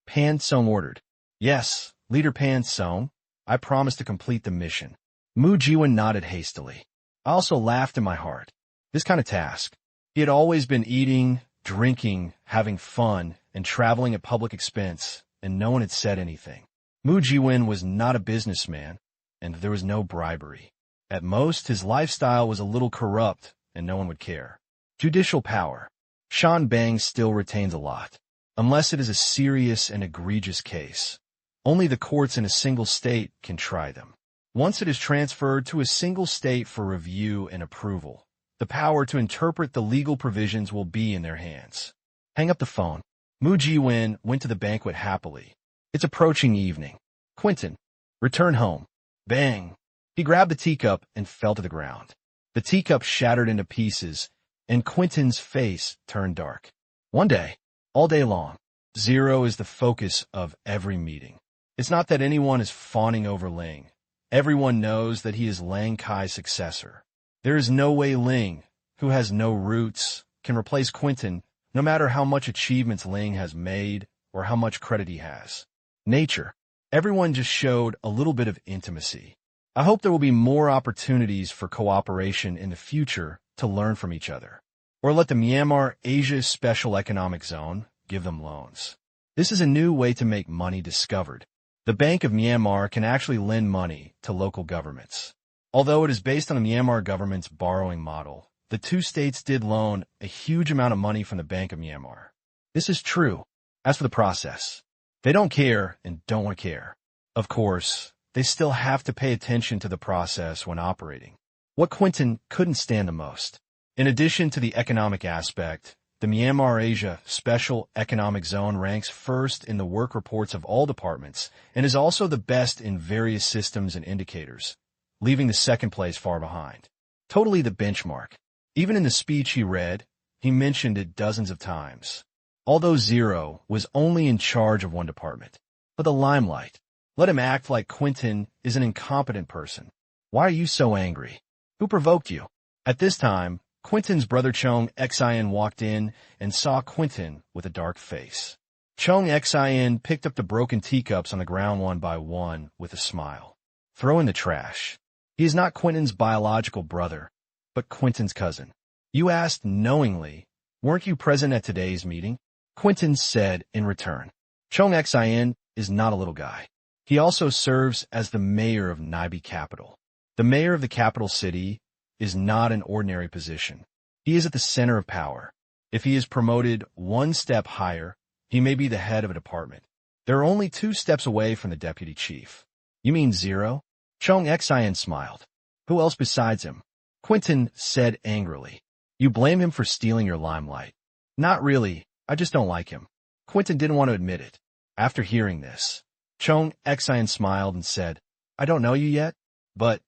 Pan Song ordered. Yes, Leader Pan Song, I promise to complete the mission. Mu Jiwen nodded hastily. I also laughed in my heart. This kind of task. He had always been eating, drinking, having fun, and traveling at public expense, and no one had said anything. Mu Jiwen was not a businessman, and there was no bribery. At most, his lifestyle was a little corrupt, and no one would care. Judicial power. Shan Bang still retains a lot, unless it is a serious and egregious case. Only the courts in a single state can try them. Once it is transferred to a single state for review and approval, the power to interpret the legal provisions will be in their hands. Hang up the phone. Mu Jiwen went to the banquet happily. It's approaching evening. Quentin, return home. Bang! He grabbed the teacup and fell to the ground. The teacup shattered into pieces, and Quentin's face turned dark. One day, all day long, Zero is the focus of every meeting. It's not that anyone is fawning over Ling. Everyone knows that he is Lang Kai's successor. There is no way Ling, who has no roots, can replace Quentin, no matter how much achievements Ling has made or how much credit he has. Nature. Everyone just showed a little bit of intimacy. I hope there will be more opportunities for cooperation in the future to learn from each other. Or let the Myanmar Asia Special Economic Zone give them loans. This is a new way to make money discovered. The Bank of Myanmar can actually lend money to local governments. Although it is based on the Myanmar government's borrowing model, the two states did loan a huge amount of money from the Bank of Myanmar. This is true. As for the process, they don't care and don't want to care. Of course, they still have to pay attention to the process when operating. What Quentin couldn't stand the most. In addition to the economic aspect, the Myanmar Asia Special Economic Zone ranks first in the work reports of all departments and is also the best in various systems and indicators, leaving the second place far behind. Totally the benchmark. Even in the speech he read, he mentioned it dozens of times. Although Zero was only in charge of one department. But the limelight. Let him act like Quentin is an incompetent person. Why are you so angry? Who provoked you? At this time, Quentin's brother Chong Xin walked in and saw Quentin with a dark face. Chong Xin picked up the broken teacups on the ground one by one with a smile. Throw in the trash. He is not Quentin's biological brother, but Quentin's cousin. You asked knowingly, weren't you present at today's meeting? Quentin said in return. Chong Xin is not a little guy. He also serves as the mayor of Naibi capital. The mayor of the capital city is not an ordinary position. He is at the center of power. If he is promoted one step higher, he may be the head of a department. There are only 2 steps away from the deputy chief. You mean Zero? Chong Xin smiled. Who else besides him? Quentin said angrily. You blame him for stealing your limelight. Not really, I just don't like him. Quentin didn't want to admit it. After hearing this, Chong Xin smiled and said, I don't know you yet, but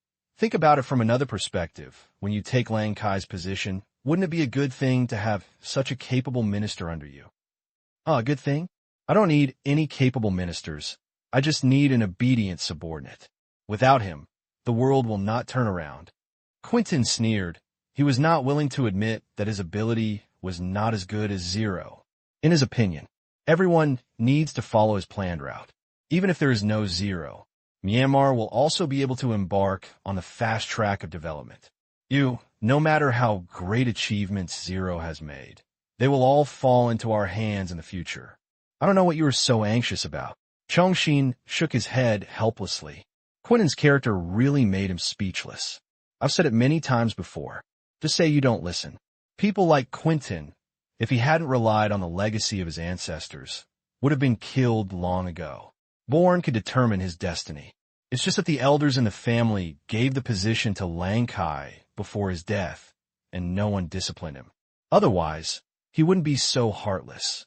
Think about it from another perspective. When you take Lang Kai's position, wouldn't it be a good thing to have such a capable minister under you? Oh, a good thing? I don't need any capable ministers. I just need an obedient subordinate. Without him, the world will not turn around. Quentin sneered. He was not willing to admit that his ability was not as good as Zero. In his opinion, everyone needs to follow his planned route. Even if there is no Zero, Myanmar will also be able to embark on the fast track of development. No matter how great achievements Zero has made, they will all fall into our hands in the future. I don't know what you are so anxious about. Chongqing shook his head helplessly. Quentin's character really made him speechless. I've said it many times before. Just say you don't listen. People like Quentin, if he hadn't relied on the legacy of his ancestors, would have been killed long ago. Born could determine his destiny. It's just that the elders in the family gave the position to Lang Kai before his death, and no one disciplined him. Otherwise, he wouldn't be so heartless.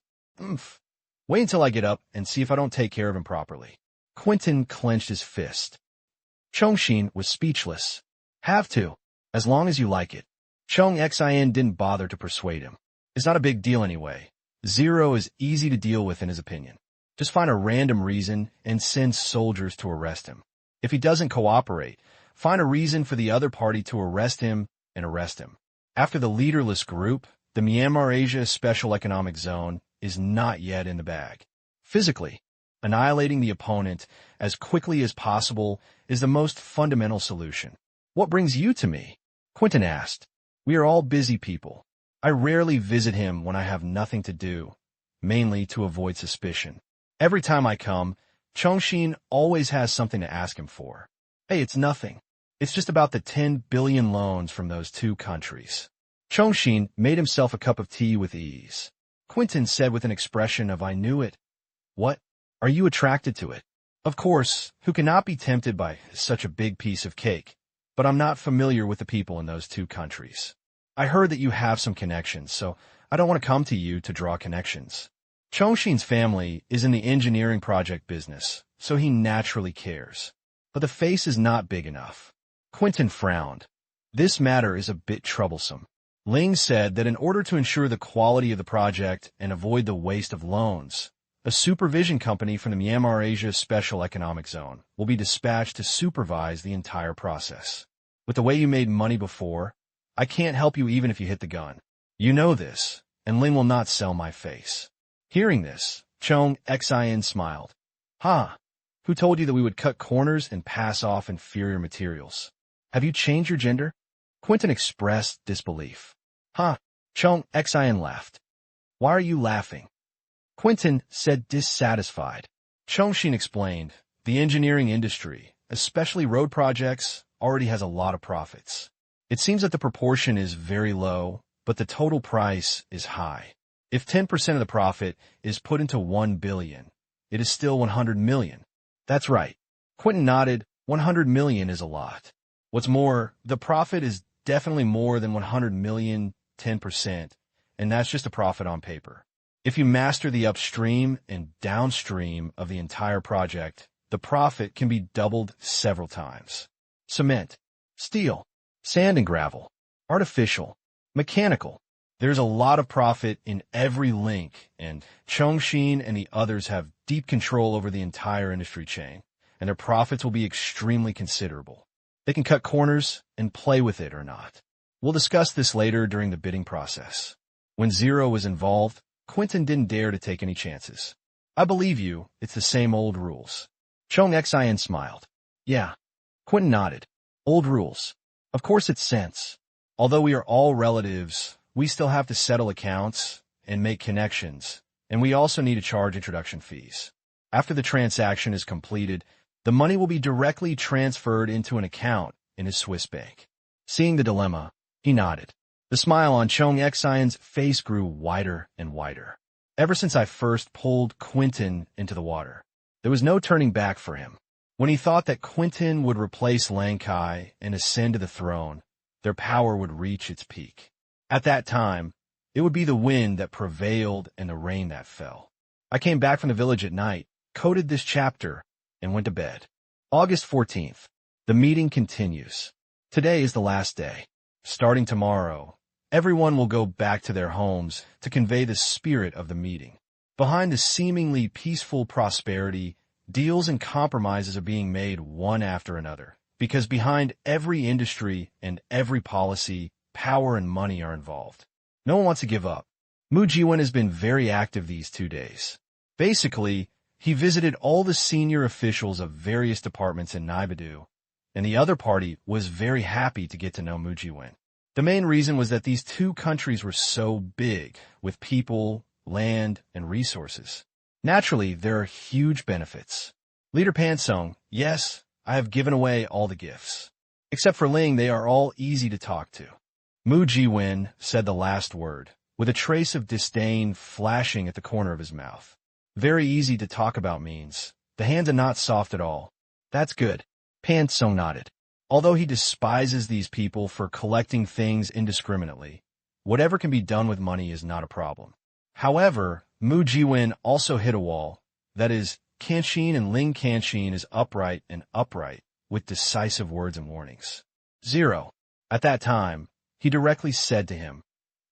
Wait until I get up and see if I don't take care of him properly. Quentin clenched his fist. Chongqing was speechless. Have to, as long as you like it. Chong Xin didn't bother to persuade him. It's not a big deal anyway. Zero is easy to deal with in his opinion. Just find a random reason and send soldiers to arrest him. If he doesn't cooperate, find a reason for the other party to arrest him and arrest him. After the leaderless group, the Myanmar Asia Special Economic Zone is not yet in the bag. Physically, annihilating the opponent as quickly as possible is the most fundamental solution. What brings you to me? Quentin asked. We are all busy people. I rarely visit him when I have nothing to do, mainly to avoid suspicion. Every time I come, Chongqing always has something to ask him for. Hey, it's nothing. It's just about the 10 billion loans from those two countries. Chongqing made himself a cup of tea with ease. Quentin said with an expression of I knew it. What? Are you attracted to it? Of course, who cannot be tempted by such a big piece of cake? But I'm not familiar with the people in those two countries. I heard that you have some connections, so I don't want to come to you to draw connections. Chongqing's family is in the engineering project business, so he naturally cares. But the face is not big enough. Quentin frowned. This matter is a bit troublesome. Ling said that in order to ensure the quality of the project and avoid the waste of loans, a supervision company from the Myanmar Asia Special Economic Zone will be dispatched to supervise the entire process. With the way you made money before, I can't help you even if you hit the gun. You know this, and Ling will not sell my face. Hearing this, Chong Xin smiled. Who told you that we would cut corners and pass off inferior materials? Have you changed your gender? Quentin expressed disbelief. Chong Xin laughed. Why are you laughing? Quentin said dissatisfied. Chongqing explained, the engineering industry, especially road projects, already has a lot of profits. It seems that the proportion is very low, but the total price is high. If 10% of the profit is put into 1 billion, it is still 100 million. That's right. Quentin nodded. 100 million is a lot. What's more, the profit is definitely more than 100 million, 10%, and that's just a profit on paper. If you master the upstream and downstream of the entire project, the profit can be doubled several times. Cement, steel, sand and gravel, artificial, mechanical. There's a lot of profit in every link, and Chongqing and the others have deep control over the entire industry chain, and their profits will be extremely considerable. They can cut corners and play with it or not. We'll discuss this later during the bidding process. When Zero was involved, Quentin didn't dare to take any chances. I believe you, it's the same old rules. Chong Xin smiled. Yeah. Quentin nodded. Old rules. Of course it's sense. Although we are all relatives, we still have to settle accounts and make connections, and we also need to charge introduction fees. After the transaction is completed, the money will be directly transferred into an account in his Swiss bank. Seeing the dilemma, he nodded. The smile on Chong Xion's face grew wider and wider. Ever since I first pulled Quentin into the water, there was no turning back for him. When he thought that Quentin would replace Lang Kai and ascend to the throne, their power would reach its peak. At that time, it would be the wind that prevailed and the rain that fell. I came back from the village at night, coded this chapter, and went to bed. August 14th. The meeting continues. Today is the last day. Starting tomorrow, everyone will go back to their homes to convey the spirit of the meeting. Behind the seemingly peaceful prosperity, deals and compromises are being made one after another, because behind every industry and every policy, power and money are involved. No one wants to give up. Mu Jiwen has been very active these 2 days. Basically, he visited all the senior officials of various departments in Naibidu, and the other party was very happy to get to know Mu Jiwen. The main reason was that these two countries were so big, with people, land, and resources. Naturally, there are huge benefits. Leader Pansong, yes, I have given away all the gifts. Except for Ling, they are all easy to talk to. Mu Jiwen said the last word, with a trace of disdain flashing at the corner of his mouth. Very easy to talk about means. The hands are not soft at all. That's good. Pansong nodded. Although he despises these people for collecting things indiscriminately, whatever can be done with money is not a problem. However, Mu Jiwen also hit a wall. That is, Kanxin and Ling Kanxin is upright and upright, with decisive words and warnings. 0. At that time, he directly said to him,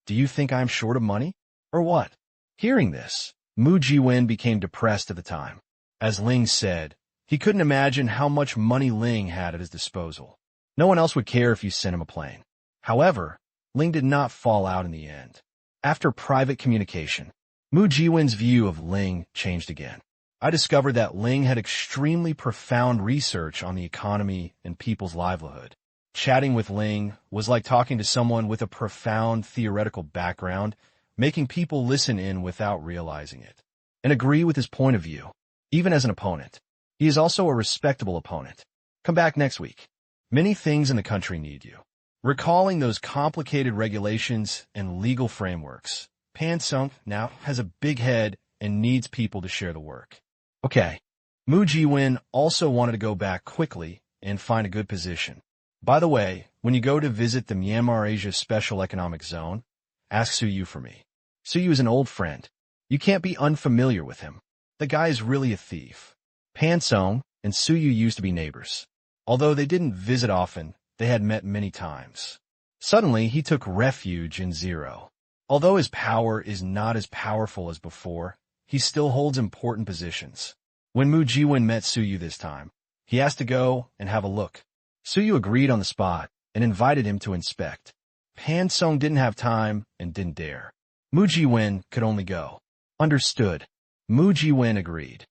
"Do you think I am short of money? Or what?" Hearing this, Mu Jiwen became depressed at the time. As Ling said, he couldn't imagine how much money Ling had at his disposal. No one else would care if you sent him a plane. However, Ling did not fall out in the end. After private communication, Mu Jiwen's view of Ling changed again. I discovered that Ling had extremely profound research on the economy and people's livelihood. Chatting with Ling was like talking to someone with a profound theoretical background, making people listen in without realizing it, and agree with his point of view, even as an opponent. He is also a respectable opponent. Come back next week. Many things in the country need you. Recalling those complicated regulations and legal frameworks, Pansong now has a big head and needs people to share the work. Okay. Mu Jiwen also wanted to go back quickly and find a good position. By the way, when you go to visit the Myanmar Asia Special Economic Zone, ask Suyu for me. Suyu is an old friend. You can't be unfamiliar with him. The guy is really a thief. Pansong and Suyu used to be neighbors. Although they didn't visit often, they had met many times. Suddenly, he took refuge in 0. Although his power is not as powerful as before, he still holds important positions. When Mu Jiwen met Suyu this time, he asked to go and have a look. Suyu agreed on the spot and invited him to inspect. Pansong didn't have time and didn't dare. Mu Jiwen could only go. Understood. Mu Jiwen agreed.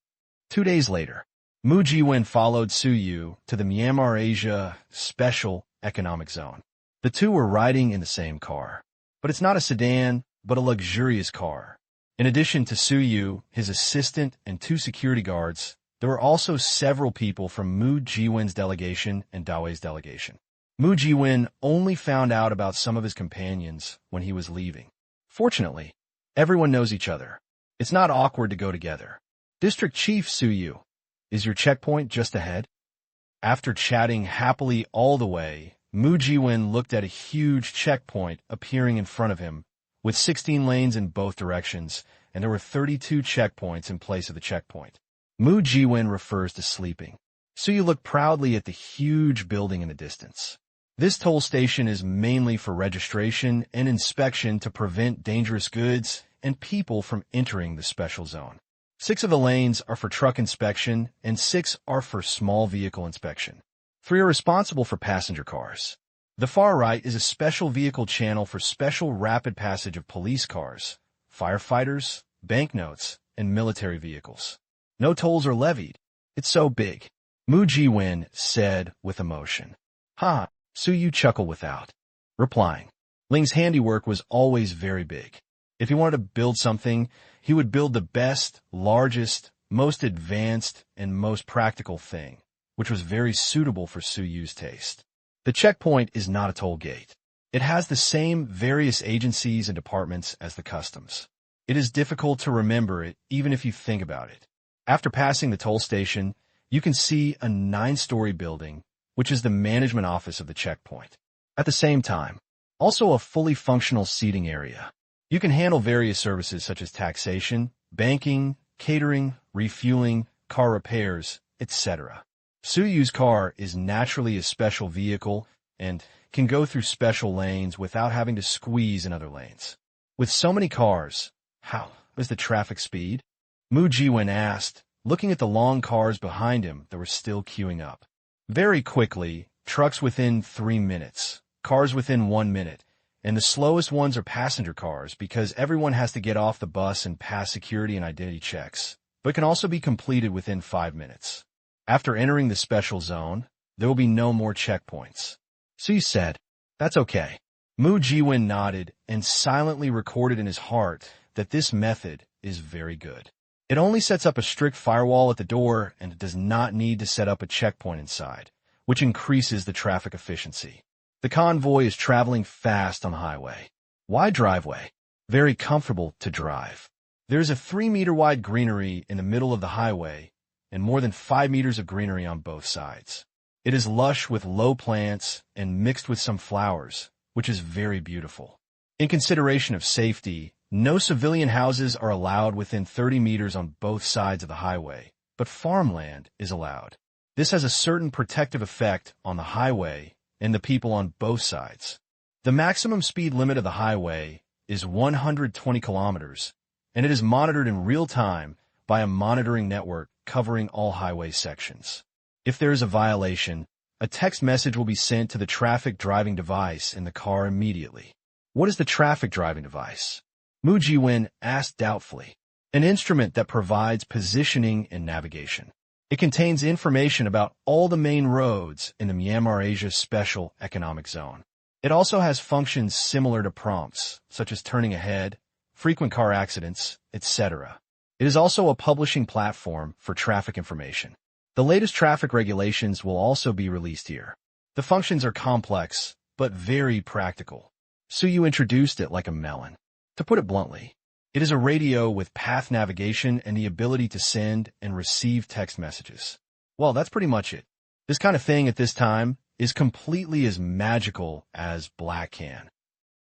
2 days later, Mu Jiwen followed Suyu to the Myanmar Asia Special Economic Zone. The two were riding in the same car. But it's not a sedan, but a luxurious car. In addition to Suyu, his assistant, and 2 security guards, there were also several people from Mu Jiwen's delegation and Dawe's delegation. Mu Jiwen only found out about some of his companions when he was leaving. Fortunately, everyone knows each other. It's not awkward to go together. District Chief Suyu, is your checkpoint just ahead? After chatting happily all the way, Mu Jiwen looked at a huge checkpoint appearing in front of him, with 16 lanes in both directions, and there were 32 checkpoints in place of the checkpoint. Mu Jiwen refers to sleeping. Suyu looked proudly at the huge building in the distance. This toll station is mainly for registration and inspection to prevent dangerous goods and people from entering the special zone. 6 of the lanes are for truck inspection, and 6 are for small vehicle inspection. 3 are responsible for passenger cars. The far right is a special vehicle channel for special rapid passage of police cars, firefighters, banknotes, and military vehicles. No tolls are levied. It's so big. Mu Jiwen said with emotion. Ha! Suyu chuckled without replying. Ling's handiwork was always very big. If he wanted to build something, he would build the best, largest, most advanced, and most practical thing, which was very suitable for Suyu's taste. The checkpoint is not a toll gate. It has the same various agencies and departments as the customs. It is difficult to remember it even if you think about it. After passing the toll station, you can see a 9-story building, which is the management office of the checkpoint. At the same time, also a fully functional seating area. You can handle various services such as taxation, banking, catering, refueling, car repairs, etc. Suyu's car is naturally a special vehicle and can go through special lanes without having to squeeze in other lanes. With so many cars, how is the traffic speed? Mu Jiwen asked, looking at the long cars behind him that were still queuing up. Very quickly, trucks within 3 minutes, cars within 1 minute, and the slowest ones are passenger cars because everyone has to get off the bus and pass security and identity checks, but can also be completed within 5 minutes. After entering the special zone, there will be no more checkpoints. Su said, "That's okay." Mu Jiwen nodded and silently recorded in his heart that this method is very good. It only sets up a strict firewall at the door and it does not need to set up a checkpoint inside, which increases the traffic efficiency. The convoy is traveling fast on the highway. Wide driveway. Very comfortable to drive. There is a 3-meter wide greenery in the middle of the highway and more than 5 meters of greenery on both sides. It is lush with low plants and mixed with some flowers, which is very beautiful. In consideration of safety, no civilian houses are allowed within 30 meters on both sides of the highway, but farmland is allowed. This has a certain protective effect on the highway and the people on both sides. The maximum speed limit of the highway is 120 kilometers, and it is monitored in real time by a monitoring network covering all highway sections. If there is a violation, a text message will be sent to the traffic driving device in the car immediately. What is the traffic driving device? Mu Jiwen asked doubtfully. An instrument that provides positioning and navigation. It contains information about all the main roads in the Myanmar Asia Special Economic Zone. It also has functions similar to prompts, such as turning ahead, frequent car accidents, etc. It is also a publishing platform for traffic information. The latest traffic regulations will also be released here. The functions are complex, but very practical. Suyu introduced it like a melon. To put it bluntly, it is a radio with path navigation and the ability to send and receive text messages. Well, that's pretty much it. This kind of thing at this time is completely as magical as black can.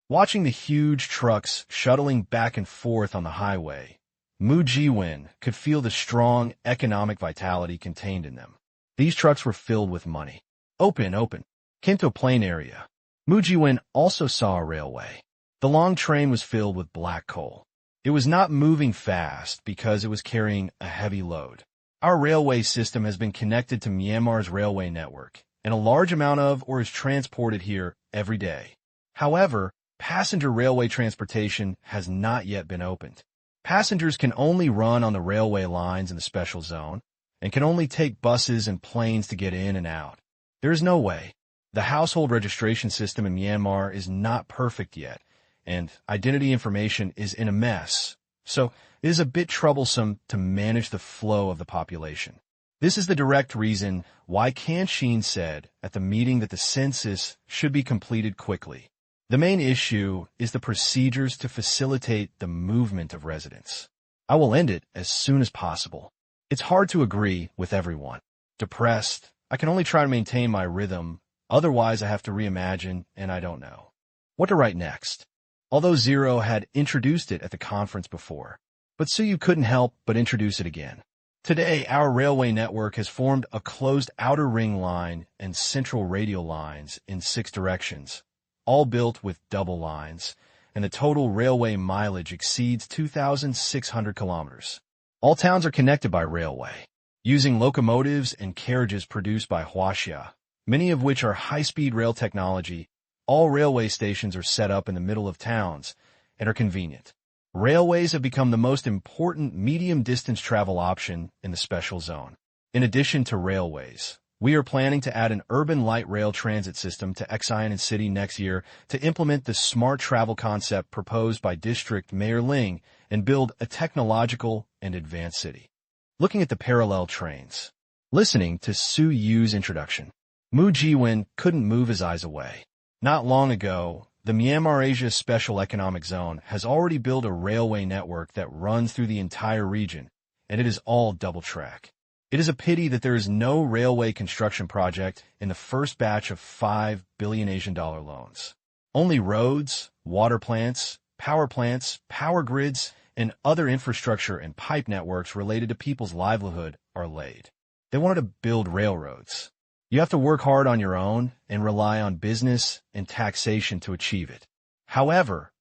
Watching the huge trucks shuttling back and forth on the highway, Mu Jiwen could feel the strong economic vitality contained in them. These trucks were filled with money. Open. Came to a plain area. Mu Jiwen also saw a railway. The long train was filled with black coal. It was not moving fast because it was carrying a heavy load. Our railway system has been connected to Myanmar's railway network, and a large amount of ore is transported here every day. However, passenger railway transportation has not yet been opened. Passengers can only run on the railway lines in the special zone and can only take buses and planes to get in and out. There is no way. The household registration system in Myanmar is not perfect yet, and identity information is in a mess, so it is a bit troublesome to manage the flow of the population. This is the direct reason why Tang Qing said at the meeting that the census should be completed quickly. The main issue is the procedures to facilitate the movement of residents. I will end it as soon as possible. It's hard to agree with everyone. Depressed, I can only try to maintain my rhythm, otherwise I have to reimagine, and I don't know what to write next. Although Zero had introduced it at the conference before, but Suyu couldn't help but introduce it again. Today, our railway network has formed a closed outer ring line and central radial lines in 6 directions, all built with double lines, and the total railway mileage exceeds 2,600 kilometers. All towns are connected by railway, using locomotives and carriages produced by Huaxia, many of which are high-speed rail technology. All railway stations are set up in the middle of towns and are convenient. Railways have become the most important medium-distance travel option in the special zone. In addition to railways, we are planning to add an urban light rail transit system to Xi'an City next year to implement the smart travel concept proposed by District Mayor Ling and build a technological and advanced city. Looking at the parallel trains. Listening to Su Yu's introduction, Mu Jiwen couldn't move his eyes away. Not long ago, the Myanmar Asia Special Economic Zone has already built a railway network that runs through the entire region, and it is all double-track. It is a pity that there is no railway construction project in the first batch of 5 billion Asian dollar loans. Only roads, water plants, power grids, and other infrastructure and pipe networks related to people's livelihood are laid. They wanted to build railroads. You have to work hard on your own and rely on business and taxation to achieve it. However,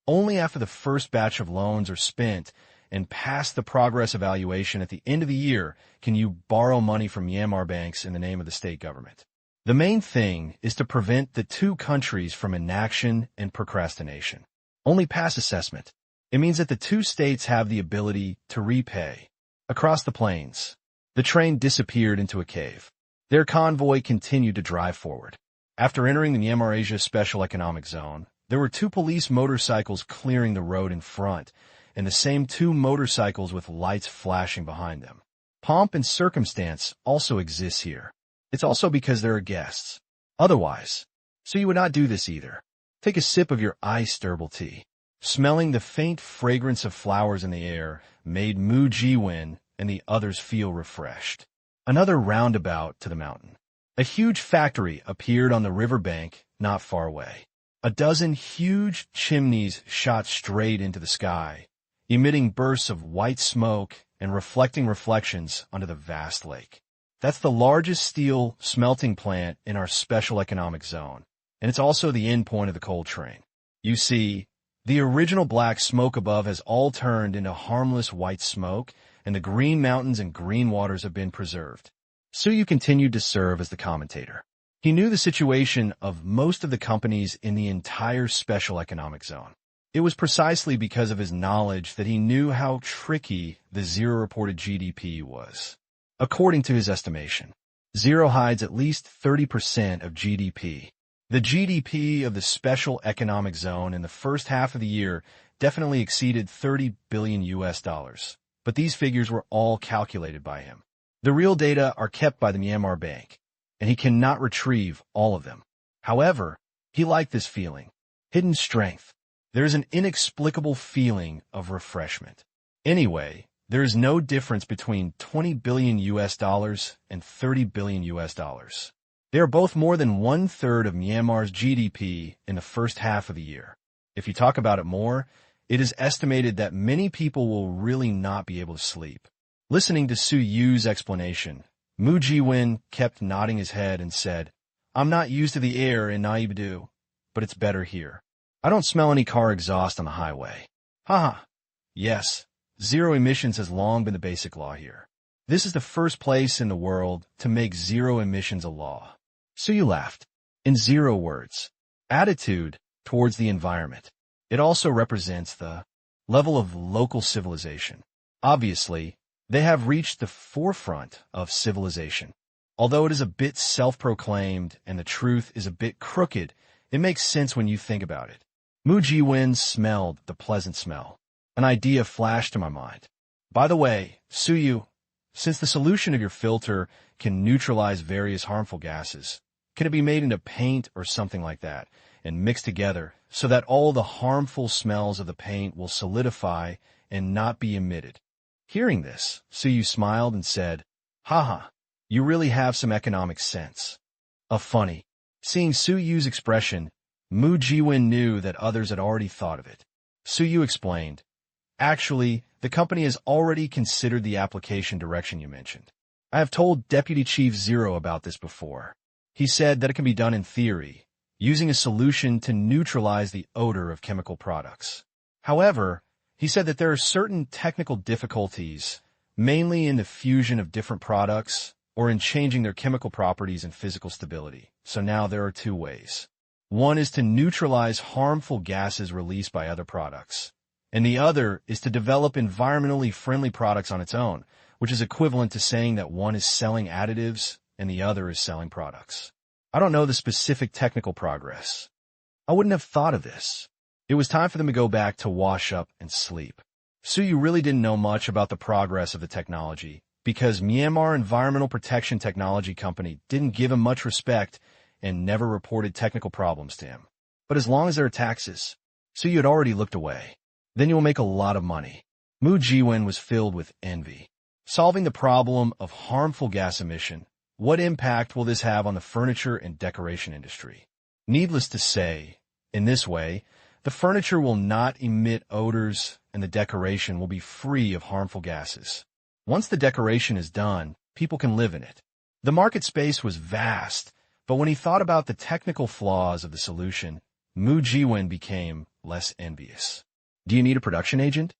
only after the first batch of loans are spent and pass the progress evaluation at the end of the year can you borrow money from Myanmar banks in the name of the state government. The main thing is to prevent the two countries from inaction and procrastination. Only pass assessment. It means that the two states have the ability to repay. Across the plains, the train disappeared into a cave. Their convoy continued to drive forward. After entering the Myanmar Asia Special Economic Zone, there were two police motorcycles clearing the road in front, and the same two motorcycles with lights flashing behind them. Pomp and circumstance also exists here. It's also because there are guests. Otherwise, so you would not do this either. Take a sip of your iced herbal tea. Smelling the faint fragrance of flowers in the air made Mu Jiwen and the others feel refreshed. Another roundabout to the mountain. A huge factory appeared on the river bank not far away. A dozen huge chimneys shot straight into the sky, emitting bursts of white smoke and reflecting reflections onto the vast lake. That's the largest steel smelting plant in our special economic zone, and it's also the end point of the coal train. You see, the original black smoke above has all turned into harmless white smoke, and the green mountains and green waters have been preserved. Suyu continued to serve as the commentator. He knew the situation of most of the companies in the entire special economic zone. It was precisely because of his knowledge that he knew how tricky the zero reported GDP was. According to his estimation, zero hides at least 30% of GDP. The GDP of the special economic zone in the first half of the year definitely exceeded $30 billion US, but these figures were all calculated by him. The real data are kept by the Myanmar Bank, and he cannot retrieve all of them. However, he liked this feeling. Hidden strength. There is an inexplicable feeling of refreshment. Anyway, there is no difference between $20 billion US and $30 billion US. They are both more than 1/3 of Myanmar's GDP in the first half of the year. If you talk about it more, it is estimated that many people will really not be able to sleep. Listening to Su Yu's explanation, Mu Jiwen kept nodding his head and said, "I'm not used to the air in Naibidu, but it's better here. I don't smell any car exhaust on the highway." Haha. Yes, zero emissions has long been the basic law here. This is the first place in the world to make zero emissions a law. Suyu laughed. In zero words, attitude towards the environment. It also represents the level of local civilization. Obviously, they have reached the forefront of civilization. Although it is a bit self-proclaimed and the truth is a bit crooked, it makes sense when you think about it. Mu Jiwen smelled the pleasant smell. An idea flashed to my mind. By the way, Suyu, since the solution of your filter can neutralize various harmful gases, can it be made into paint or something like that and mixed together so that all the harmful smells of the paint will solidify and not be emitted? Hearing this, Suyu smiled and said, "Haha, you really have some economic sense." Funny. Seeing Suyu's expression, Mu Jiwen knew that others had already thought of it. Suyu explained, "Actually, the company has already considered the application direction you mentioned. I have told Deputy Chief Zero about this before. He said that it can be done in theory, using a solution to neutralize the odor of chemical products. However, he said that there are certain technical difficulties, mainly in the fusion of different products or in changing their chemical properties and physical stability. So now there are two ways. One is to neutralize harmful gases released by other products, and the other is to develop environmentally friendly products on its own, which is equivalent to saying that one is selling additives and the other is selling products. I don't know the specific technical progress. I wouldn't have thought of this." It was time for them to go back to wash up and sleep. Suyu really didn't know much about the progress of the technology because Myanmar Environmental Protection Technology Company didn't give him much respect and never reported technical problems to him. But as long as there are taxes, Suyu had already looked away. Then you'll make a lot of money. Mu Jiwen was filled with envy. Solving the problem of harmful gas emission, what impact will this have on the furniture and decoration industry? Needless to say, in this way, the furniture will not emit odors and the decoration will be free of harmful gases. Once the decoration is done, people can live in it. The market space was vast, but when he thought about the technical flaws of the solution, Mu Jiwen became less envious. Do you need a production agent?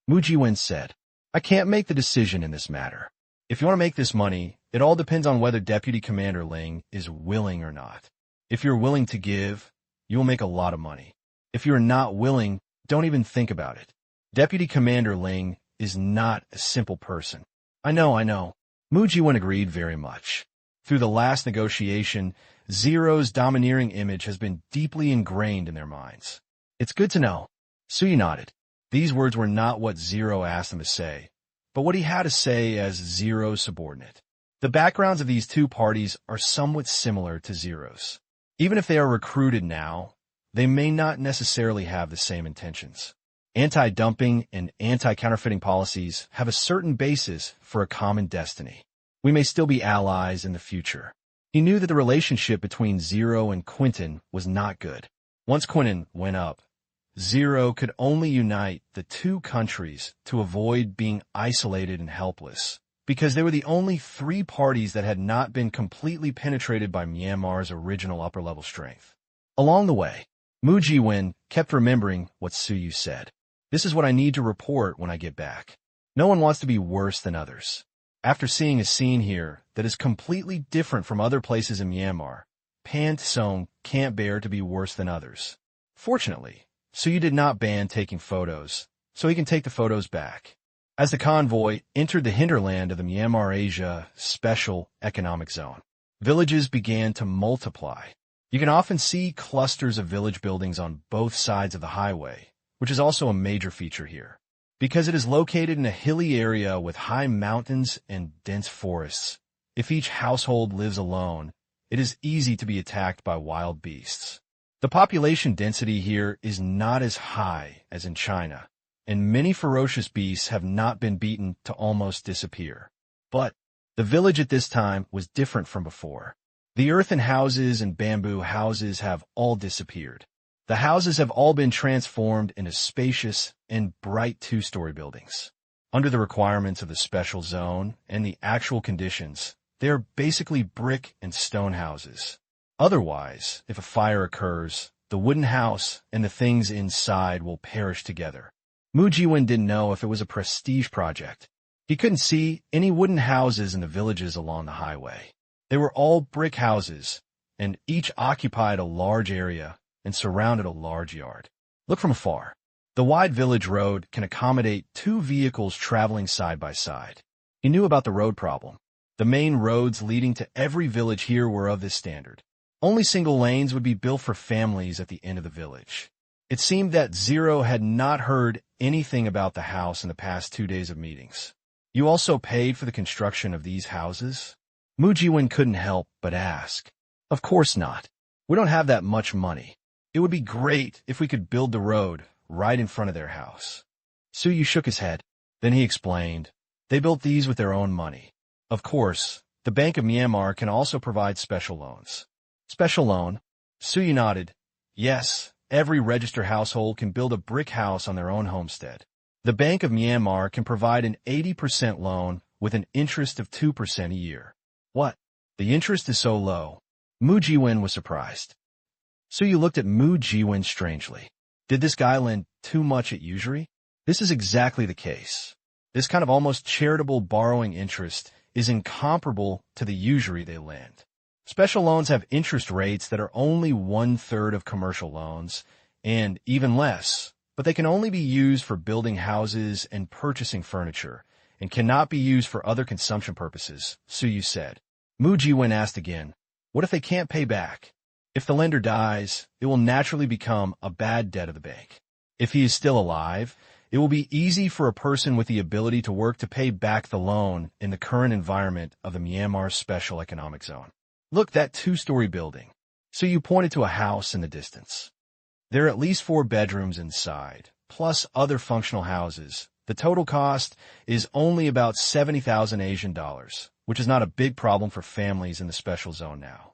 Mu Jiwen said, I can't make the decision in this matter. If you want to make this money, it all depends on whether Deputy Commander Ling is willing or not. If you're willing to give, you will make a lot of money. If you're not willing, don't even think about it. Deputy Commander Ling is not a simple person. I know. Mu Jiwen agreed very much. Through the last negotiation, Zero's domineering image has been deeply ingrained in their minds. It's good to know. Suyu nodded. These words were not what Zero asked him to say, but what he had to say as Zero's subordinate. The backgrounds of these two parties are somewhat similar to Zero's. Even if they are recruited now, they may not necessarily have the same intentions. Anti-dumping and anti-counterfeiting policies have a certain basis for a common destiny. We may still be allies in the future. He knew that the relationship between Zero and Quentin was not good. Once Quentin went up, Zero could only unite the two countries to avoid being isolated and helpless, because they were the only three parties that had not been completely penetrated by Myanmar's original upper-level strength. Along the way, Mu Jiwen kept remembering what Suyu said. This is what I need to report when I get back. No one wants to be worse than others. After seeing a scene here that is completely different from other places in Myanmar, Pan Tsong can't bear to be worse than others. Fortunately, Suyu did not ban taking photos, so he can take the photos back. As the convoy entered the hinterland of the Myanmar-Asia Special Economic Zone, villages began to multiply. You can often see clusters of village buildings on both sides of the highway, which is also a major feature here. Because it is located in a hilly area with high mountains and dense forests, if each household lives alone, it is easy to be attacked by wild beasts. The population density here is not as high as in China, and many ferocious beasts have not been beaten to almost disappear. But the village at this time was different from before. The earthen houses and bamboo houses have all disappeared. The houses have all been transformed into spacious and bright two-story buildings. Under the requirements of the special zone and the actual conditions, they are basically brick and stone houses. Otherwise, if a fire occurs, the wooden house and the things inside will perish together. Mu Jiwen didn't know if it was a prestige project. He couldn't see any wooden houses in the villages along the highway. They were all brick houses, and each occupied a large area and surrounded a large yard. Look from afar. The wide village road can accommodate two vehicles traveling side by side. He knew about the road problem. The main roads leading to every village here were of this standard. Only single lanes would be built for families at the end of the village. It seemed that Zero had not heard anything about the house in the past 2 days of meetings. You also paid for the construction of these houses? Mu Jiwen couldn't help but ask. Of course not. We don't have that much money. It would be great if we could build the road right in front of their house. Suyu shook his head. Then he explained, they built these with their own money. Of course, the Bank of Myanmar can also provide special loans. Special loan? Suyu nodded. Yes, every registered household can build a brick house on their own homestead. The Bank of Myanmar can provide an 80% loan with an interest of 2% a year. What? The interest is so low. Mu Jiwen was surprised. Suyu looked at Mu Jiwen strangely. Did this guy lend too much at usury? This is exactly the case. This kind of almost charitable borrowing interest is incomparable to the usury they lend. Special loans have interest rates that are only 1/3 of commercial loans, and even less, but they can only be used for building houses and purchasing furniture, and cannot be used for other consumption purposes, Suyu said. Mu Jiwen asked again, what if they can't pay back? If the lender dies, it will naturally become a bad debt of the bank. If he is still alive, it will be easy for a person with the ability to work to pay back the loan in the current environment of the Myanmar Special Economic Zone. Look, that 2-story building. Suyu pointed to a house in the distance. There are at least 4 bedrooms inside, plus other functional houses. The total cost is only about 70,000 Asian dollars, which is not a big problem for families in the special zone now.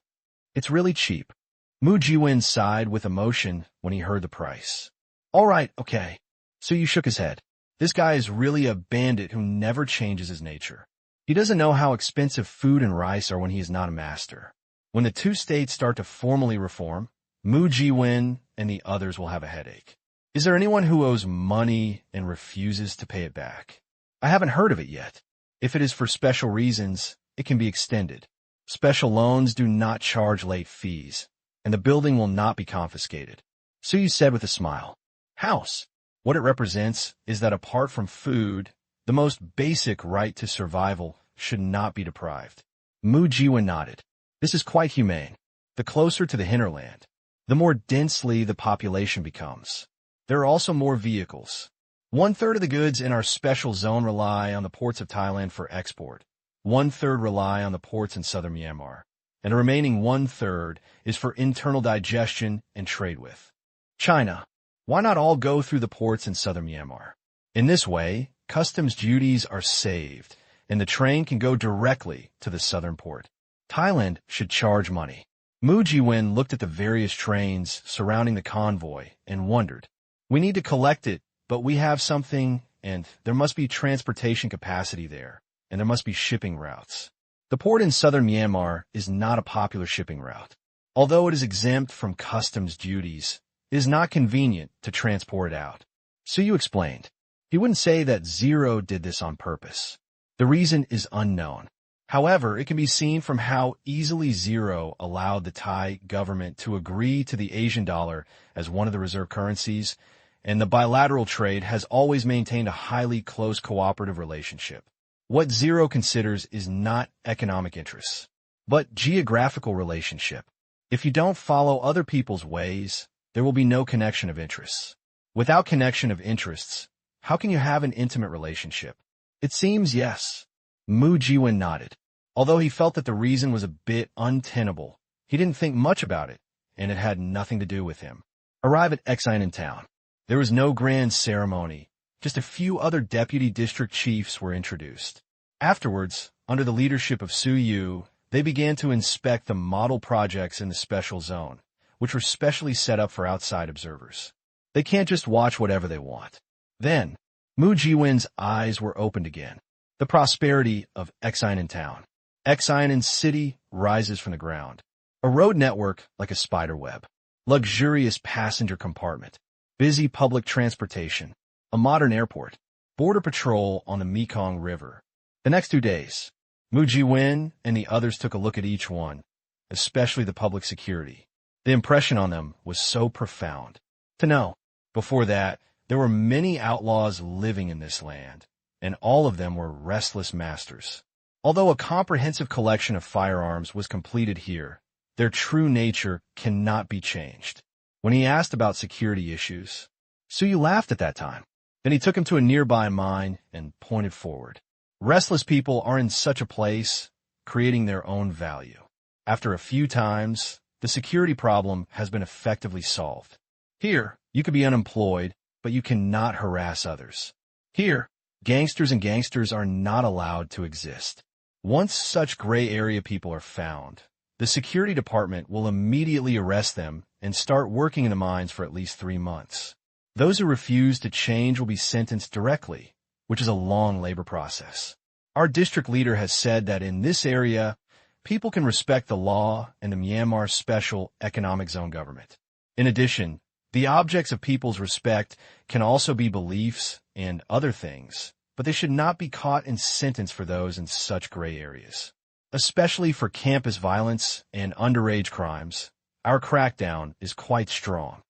It's really cheap. Mu Jiwen sighed with emotion when he heard the price. All right, okay. Suyu shook his head. This guy is really a bandit who never changes his nature. He doesn't know how expensive food and rice are when he is not a master. When the two states start to formally reform, Mu Jiwen and the others will have a headache. Is there anyone who owes money and refuses to pay it back? I haven't heard of it yet. If it is for special reasons, it can be extended. Special loans do not charge late fees, and the building will not be confiscated. Suyu said with a smile. House. What it represents is that apart from food, the most basic right to survival should not be deprived. Mu Jiwen nodded. This is quite humane. The closer to the hinterland, the more densely the population becomes. There are also more vehicles. 1/3 of the goods in our special zone rely on the ports of Thailand for export. 1/3 rely on the ports in southern Myanmar. And the remaining 1/3 is for internal digestion and trade with China. Why not all go through the ports in southern Myanmar? In this way, customs duties are saved, and the train can go directly to the southern port. Thailand should charge money. Mu Jiwen looked at the various trains surrounding the convoy and wondered. We need to collect it, but we have something, and there must be transportation capacity there, and there must be shipping routes. The port in southern Myanmar is not a popular shipping route. Although it is exempt from customs duties, it is not convenient to transport it out. Suyu explained. He wouldn't say that Zero did this on purpose. The reason is unknown. However, it can be seen from how easily Zero allowed the Thai government to agree to the Asian dollar as one of the reserve currencies, and the bilateral trade has always maintained a highly close cooperative relationship. What Zero considers is not economic interests, but geographical relationship. If you don't follow other people's ways, there will be no connection of interests. Without connection of interests, how can you have an intimate relationship? It seems yes. Mu Jiwen nodded. Although he felt that the reason was a bit untenable, he didn't think much about it, and it had nothing to do with him. Arrive at Exinen town. There was no grand ceremony. Just a few other deputy district chiefs were introduced. Afterwards, under the leadership of Suyu, they began to inspect the model projects in the special zone, which were specially set up for outside observers. They can't just watch whatever they want. Then, Mu Jiwen's eyes were opened again. The prosperity of Exinen town. Exinen city rises from the ground. A road network like a spider web. Luxurious passenger compartment. Busy public transportation. A modern airport. Border patrol on the Mekong River. The next 2 days, Mu Jiwen and the others took a look at each one, especially the public security. The impression on them was so profound. To know, before that, there were many outlaws living in this land, and all of them were restless masters. Although a comprehensive collection of firearms was completed here, their true nature cannot be changed. When he asked about security issues, Suyu laughed at that time. Then he took him to a nearby mine and pointed forward. Restless people are in such a place, creating their own value. After a few times, the security problem has been effectively solved. Here, you could be unemployed, but you cannot harass others. Here, gangsters and gangsters are not allowed to exist. Once such gray area people are found, the security department will immediately arrest them and start working in the mines for at least 3 months. Those who refuse to change will be sentenced directly, which is a long labor process. Our district leader has said that in this area, people can respect the law and the Myanmar Special Economic Zone government. In addition, the objects of people's respect can also be beliefs and other things, but they should not be caught and sentenced for those in such gray areas. Especially for campus violence and underage crimes, our crackdown is quite strong.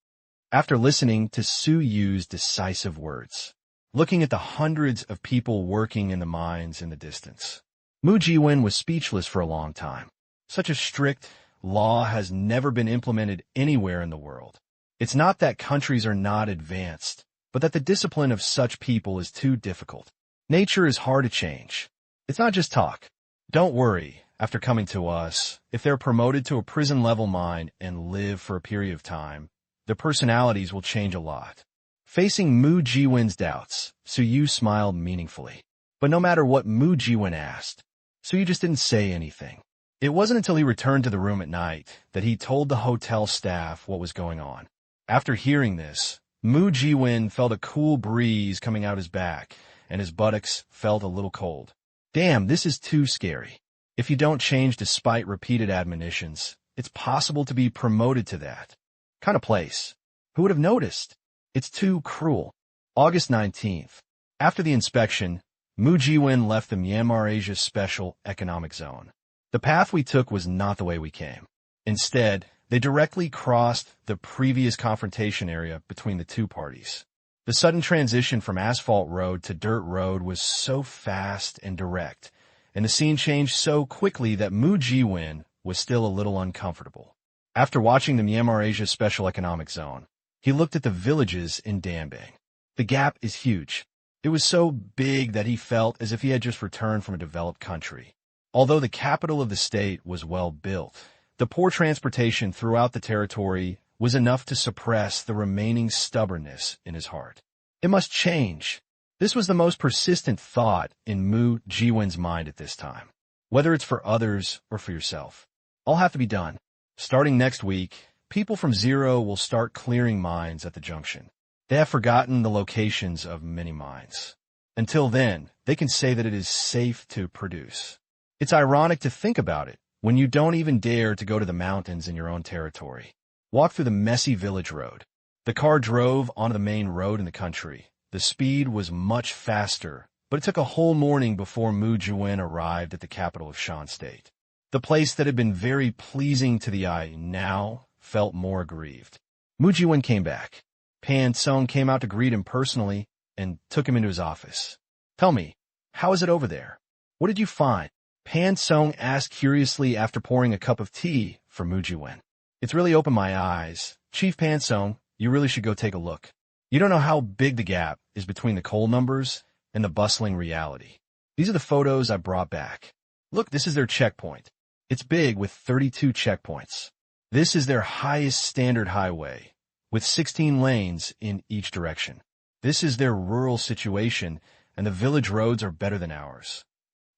After listening to Suyu's decisive words, looking at the hundreds of people working in the mines in the distance, Mu Jiwen was speechless for a long time. Such a strict law has never been implemented anywhere in the world. It's not that countries are not advanced, but that the discipline of such people is too difficult. Nature is hard to change. It's not just talk. Don't worry, after coming to us, if they're promoted to a prison-level mine and live for a period of time, their personalities will change a lot. Facing Mu Jiwen's doubts, Suyu smiled meaningfully. But no matter what Mu Jiwen asked, Suyu just didn't say anything. It wasn't until he returned to the room at night that he told the hotel staff what was going on. After hearing this, Mu Jiwen felt a cool breeze coming out his back, and his buttocks felt a little cold. Damn, this is too scary. If you don't change despite repeated admonitions, it's possible to be promoted to that kind of place. Who would have noticed? It's too cruel. August 19th. After the inspection, Mu Jiwen left the Myanmar Asia Special Economic Zone. The path we took was not the way we came. Instead, they directly crossed the previous confrontation area between the two parties. The sudden transition from asphalt road to dirt road was so fast and direct, and the scene changed so quickly that Mu Jiwen was still a little uncomfortable. After watching the Myanmar Asia Special Economic Zone, he looked at the villages in Danbang. The gap is huge. It was so big that he felt as if he had just returned from a developed country. Although the capital of the state was well built, the poor transportation throughout the territory was enough to suppress the remaining stubbornness in his heart. It must change. This was the most persistent thought in Mu Jiwen's mind at this time. Whether it's for others or for yourself, all have to be done. Starting next week, people from Zero will start clearing mines at the junction. They have forgotten the locations of many mines. Until then, they can say that it is safe to produce. It's ironic to think about it when you don't even dare to go to the mountains in your own territory. Walk through the messy village road. The car drove onto the main road in the country. The speed was much faster, but it took a whole morning before Mu Jiwen arrived at the capital of Shan State. The place that had been very pleasing to the eye now felt more aggrieved. Mu Jiwen came back. Pan Song came out to greet him personally and took him into his office. Tell me, how is it over there? What did you find? Pan Song asked curiously after pouring a cup of tea for Mu Jiwen. It's really opened my eyes. Chief Pan Song, you really should go take a look. You don't know how big the gap is between the coal numbers and the bustling reality. These are the photos I brought back. Look, this is their checkpoint. It's big with 32 checkpoints. This is their highest standard highway, with 16 lanes in each direction. This is their rural situation, and the village roads are better than ours.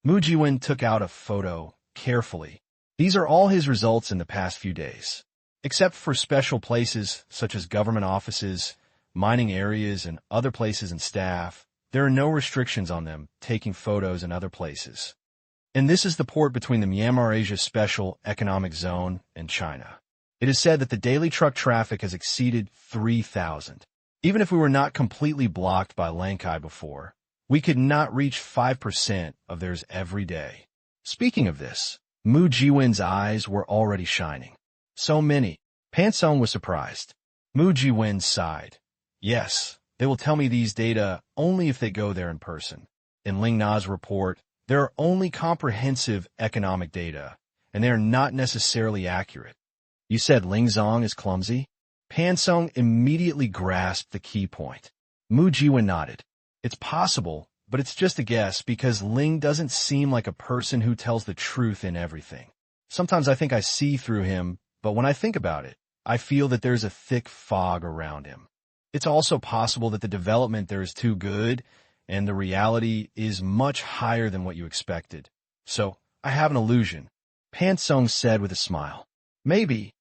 Mu Jiwen took out a photo carefully. These are all his results in the past few days. Except for special places such as government offices, mining areas, and other places and staff, there are no restrictions on them taking photos in other places. And this is the port between the Myanmar Asia Special Economic Zone and China. It is said that the daily truck traffic has exceeded 3,000. Even if we were not completely blocked by Lankai before, we could not reach 5% of theirs every day. Speaking of this, Mu Jiwen's eyes were already shining. So many. Pan Song was surprised. Mu Jiwen sighed. Yes, they will tell me these data only if they go there in person. In Ling Na's report, there are only comprehensive economic data, and they are not necessarily accurate. You said Ling Zong is clumsy? Pan Song immediately grasped the key point. Mu Jiwen nodded. It's possible, but it's just a guess because Ling doesn't seem like a person who tells the truth in everything. Sometimes I think I see through him, but when I think about it, I feel that there's a thick fog around him. It's also possible that the development there is too good, and the reality is much higher than what you expected. So, I have an illusion, Pan Song said with a smile. Maybe.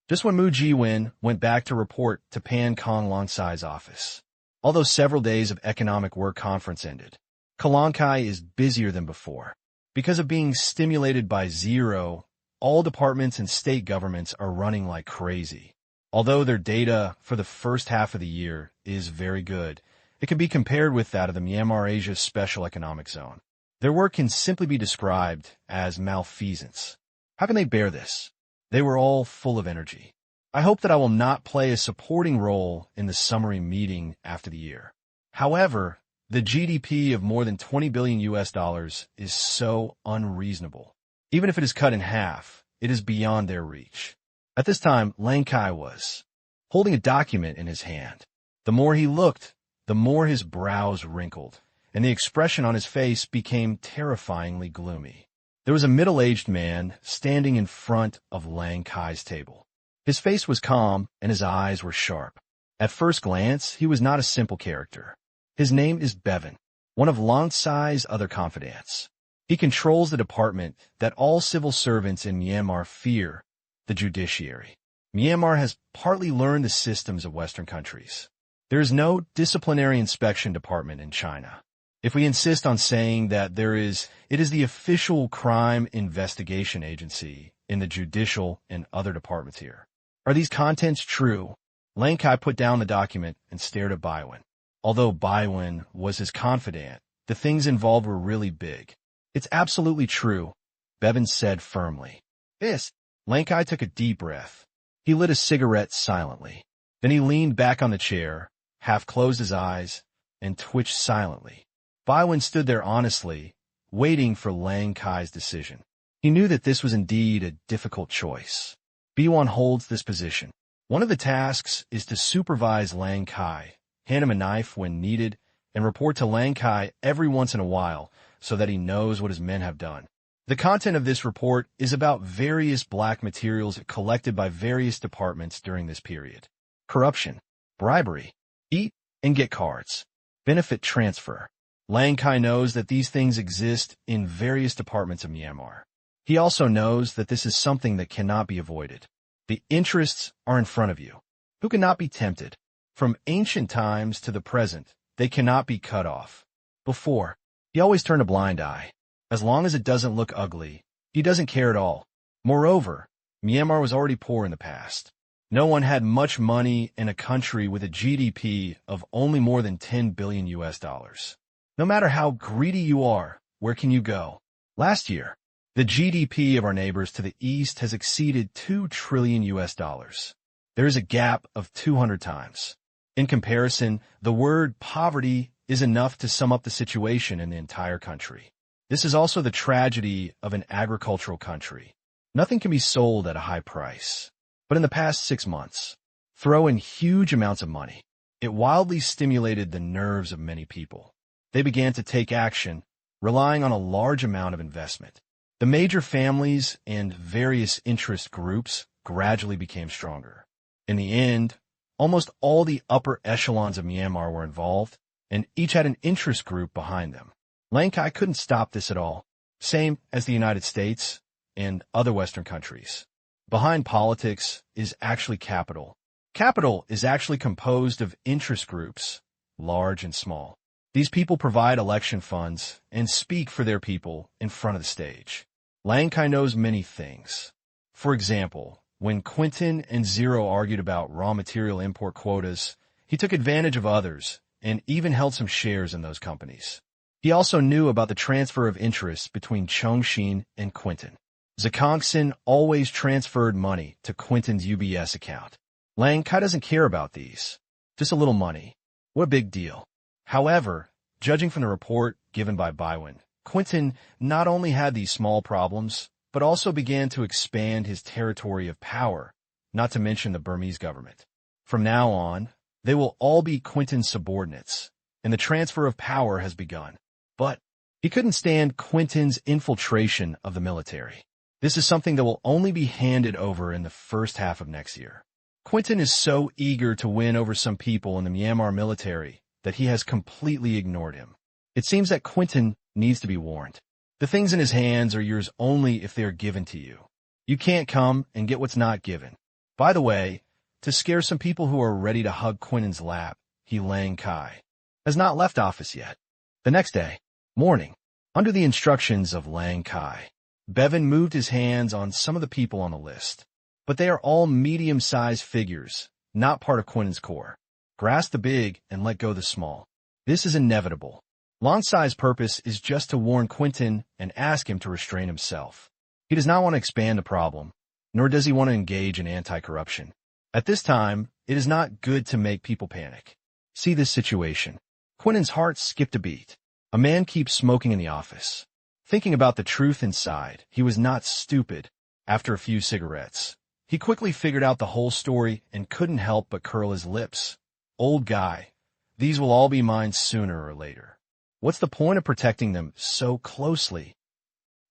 Just when Mu Jiwen went back to report to Pan Kong Longsai's office. Although several days of economic work conference ended, Kalankai is busier than before. Because of being stimulated by Zero, all departments and state governments are running like crazy. Although their data for the first half of the year is very good, it can be compared with that of the Myanmar Asia Special Economic Zone. Their work can simply be described as malfeasance. How can they bear this? They were all full of energy. I hope that I will not play a supporting role in the summary meeting after the year. However, the GDP of more than 20 billion US dollars is so unreasonable. Even if it is cut in half, it is beyond their reach. At this time, Lang Kai was holding a document in his hand. The more he looked, the more his brows wrinkled, and the expression on his face became terrifyingly gloomy. There was a middle-aged man standing in front of Lang Kai's table. His face was calm, and his eyes were sharp. At first glance, he was not a simple character. His name is Bevan, one of Lang Sai's other confidants. He controls the department that all civil servants in Myanmar fear, the judiciary. Myanmar has partly learned the systems of Western countries. There is no disciplinary inspection department in China. If we insist on saying that it is the official crime investigation agency in the judicial and other departments here. Are these contents true? Lang Kai put down the document and stared at Baiwen. Although Baiwen was his confidant, the things involved were really big. It's absolutely true, Bevan said firmly. Yes. Lang Kai took a deep breath. He lit a cigarette silently. Then he leaned back on the chair, half closed his eyes, and twitched silently. Baiwen stood there honestly, waiting for Lang Kai's decision. He knew that this was indeed a difficult choice. B1 holds this position. One of the tasks is to supervise Lang Kai, hand him a knife when needed, and report to Lang Kai every once in a while so that he knows what his men have done. The content of this report is about various black materials collected by various departments during this period. Corruption, bribery, eat and get cards, benefit transfer. Lang Kai knows that these things exist in various departments of Myanmar. He also knows that this is something that cannot be avoided. The interests are in front of you. Who cannot be tempted? From ancient times to the present, they cannot be cut off. Before, he always turned a blind eye. As long as it doesn't look ugly, he doesn't care at all. Moreover, Myanmar was already poor in the past. No one had much money in a country with a GDP of only more than 10 billion US dollars. No matter how greedy you are, where can you go? Last year, the GDP of our neighbors to the east has exceeded 2 trillion US dollars. There is a gap of 200 times. In comparison, the word poverty is enough to sum up the situation in the entire country. This is also the tragedy of an agricultural country. Nothing can be sold at a high price. But in the past 6 months, throw in huge amounts of money. It wildly stimulated the nerves of many people. They began to take action, relying on a large amount of investment. The major families and various interest groups gradually became stronger. In the end, almost all the upper echelons of Myanmar were involved, and each had an interest group behind them. Lang Kai couldn't stop this at all, same as the United States and other Western countries. Behind politics is actually capital. Capital is actually composed of interest groups, large and small. These people provide election funds and speak for their people in front of the stage. Lang Kai knows many things. For example, when Quinton and Zero argued about raw material import quotas, he took advantage of others and even held some shares in those companies. He also knew about the transfer of interests between Chongqing and Quinton. Zakongson always transferred money to Quinton's UBS account. Lang Kai doesn't care about these. Just a little money. What a big deal. However, judging from the report given by Baiwen, Quinton not only had these small problems, but also began to expand his territory of power, not to mention the Burmese government. From now on, they will all be Quinton's subordinates, and the transfer of power has begun. But he couldn't stand Quinton's infiltration of the military. This is something that will only be handed over in the first half of next year. Quinton is so eager to win over some people in the Myanmar military that he has completely ignored him. It seems that Quinton needs to be warned. The things in his hands are yours only if they are given to you. You can't come and get what's not given. By the way, to scare some people who are ready to hug Quinton's lap, Lang Kai has not left office yet. The next day, morning, under the instructions of Lang Kai, Bevan moved his hands on some of the people on the list. But they are all medium-sized figures, not part of Quinton's core. Grasp the big and let go the small. This is inevitable. Longsai's purpose is just to warn Quinton and ask him to restrain himself. He does not want to expand the problem, nor does he want to engage in anti-corruption. At this time, it is not good to make people panic. See this situation. Quinton's heart skipped a beat. A man keeps smoking in the office. Thinking about the truth inside, he was not stupid. After a few cigarettes, he quickly figured out the whole story and couldn't help but curl his lips. Old guy, these will all be mine sooner or later. What's the point of protecting them so closely?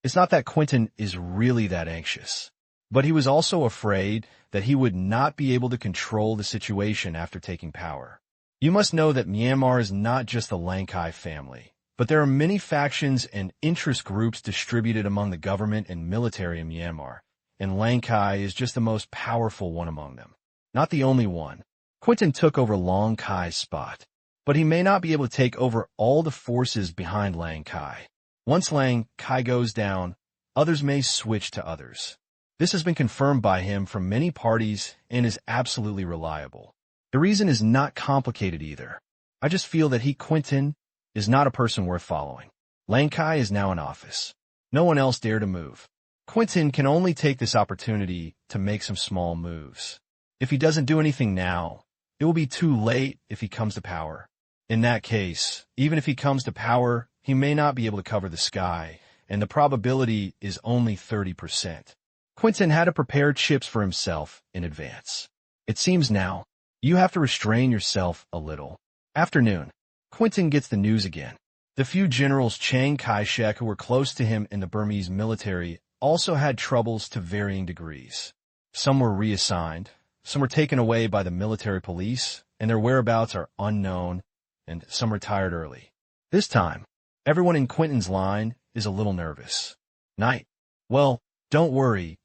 It's not that Quinton is really that anxious, but he was also afraid that he would not be able to control the situation after taking power. You must know that Myanmar is not just the Lang Kai family, but there are many factions and interest groups distributed among the government and military in Myanmar, and Lang Kai is just the most powerful one among them. Not the only one. Quinton took over Lang Kai's spot. but he may not be able to take over all the forces behind Lang Kai. Once Lang Kai goes down, others may switch to others. This has been confirmed by him from many parties and is absolutely reliable. The reason is not complicated either. I just feel that Quentin, is not a person worth following. Lang Kai is now in office. No one else dare to move. Quentin can only take this opportunity to make some small moves. If he doesn't do anything now, it will be too late if he comes to power. In that case, even if he comes to power, he may not be able to cover the sky, and the probability is only 30%. Quentin had to prepare chips for himself in advance. It seems now, you have to restrain yourself a little. Afternoon. Quentin gets the news again. The few generals Chiang Kai-shek who were close to him in the Burmese military also had troubles to varying degrees. Some were reassigned, some were taken away by the military police, and their whereabouts are unknown, and some retired early. This time, everyone in Quentin's line is a little nervous. Night. Well, don't worry.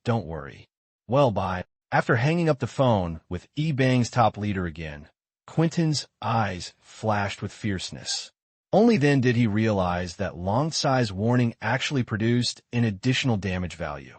Well, bye. After hanging up the phone with E-Bang's top leader again, Quentin's eyes flashed with fierceness. Only then did he realize that Long Tsai's warning actually produced an additional damage value.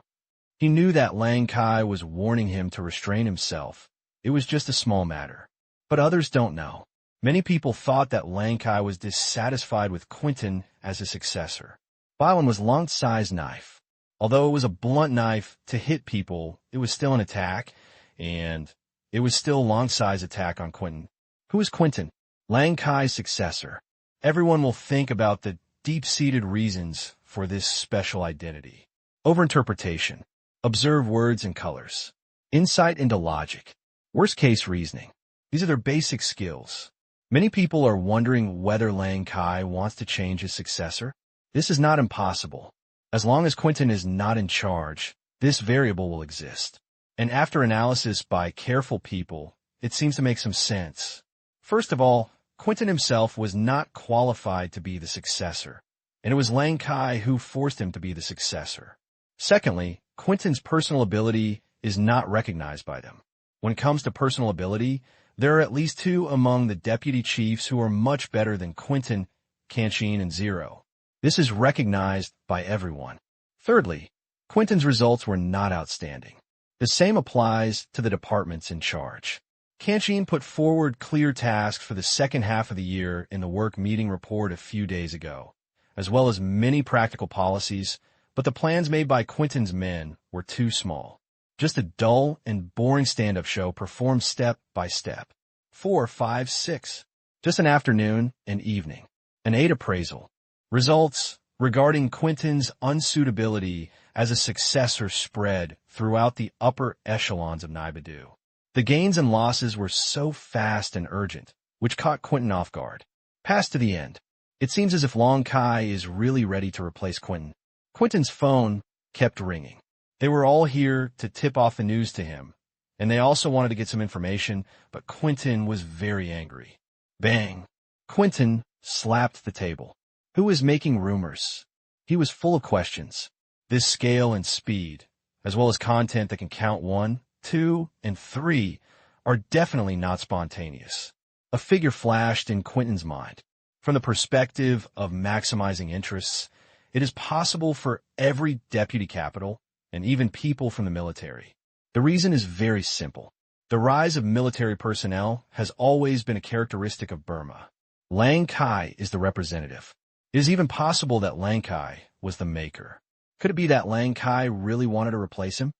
He knew that Lang Kai was warning him to restrain himself. It was just a small matter. But others don't know. Many people thought that Lang Kai was dissatisfied with Quentin as his successor. Bylon was Long Tsai's knife. Although it was a blunt knife to hit people, it was still an attack, and it was still Long Tsai's attack on Quentin. Who is Quentin? Lang Kai's successor. Everyone will think about the deep-seated reasons for this special identity. Overinterpretation. Observe words and colors. Insight into logic. Worst-case reasoning. These are their basic skills. Many people are wondering whether Lang Kai wants to change his successor. This is not impossible. As long as Quentin is not in charge, this variable will exist. And after analysis by careful people, it seems to make some sense. First of all, Quentin himself was not qualified to be the successor, and it was Lang Kai who forced him to be the successor. Secondly, Quentin's personal ability is not recognized by them. When it comes to personal ability, there are at least two among the deputy chiefs who are much better than Quentin, Tang Qing, and Zero. This is recognized by everyone. Thirdly, Quentin's results were not outstanding. The same applies to the departments in charge. Tang Qing put forward clear tasks for the second half of the year in the work meeting report a few days ago, as well as many practical policies, but the plans made by Quentin's men were too small. Just a dull and boring stand-up show performed step by step. 4, 5, 6. Just an afternoon and evening. An 8 appraisal. Results regarding Quentin's unsuitability as a successor spread throughout the upper echelons of Naibidu. The gains and losses were so fast and urgent, which caught Quentin off guard. Passed to the end. It seems as if Long Kai is really ready to replace Quentin. Quentin's phone kept ringing. They were all here to tip off the news to him, and they also wanted to get some information, but Quentin was very angry. Bang! Quentin slapped the table. Who is making rumors? He was full of questions. This scale and speed, as well as content that can count 1, 2, and 3, are definitely not spontaneous. A figure flashed in Quentin's mind. From the perspective of maximizing interests, it is possible for every deputy capital, and even people from the military. The reason is very simple. The rise of military personnel has always been a characteristic of Burma. Lang Kai is the representative. It is even possible that Lang Kai was the maker. Could it be that Lang Kai really wanted to replace him?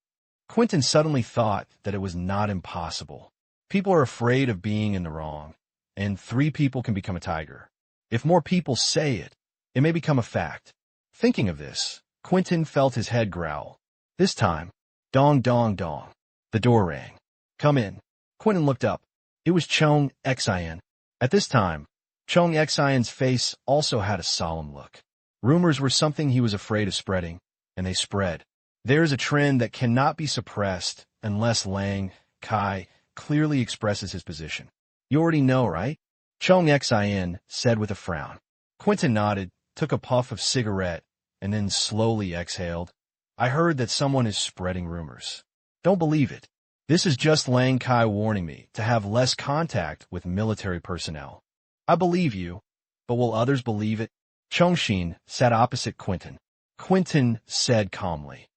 Quentin suddenly thought that it was not impossible. People are afraid of being in the wrong, and 3 people can become a tiger. If more people say it, it may become a fact. Thinking of this, Quentin felt his head growl. This time, dong dong dong. The door rang. Come in. Quentin looked up. It was Chong Xin. At this time, Chong Xin's face also had a solemn look. Rumors were something he was afraid of spreading, and they spread. There is a trend that cannot be suppressed unless Lang Kai clearly expresses his position. You already know, right? Chong Xin said with a frown. Quentin nodded, took a puff of cigarette, and then slowly exhaled. I heard that someone is spreading rumors. Don't believe it. This is just Lang Kai warning me to have less contact with military personnel. I believe you, but will others believe it? Chongqing sat opposite Quentin. Quentin said calmly,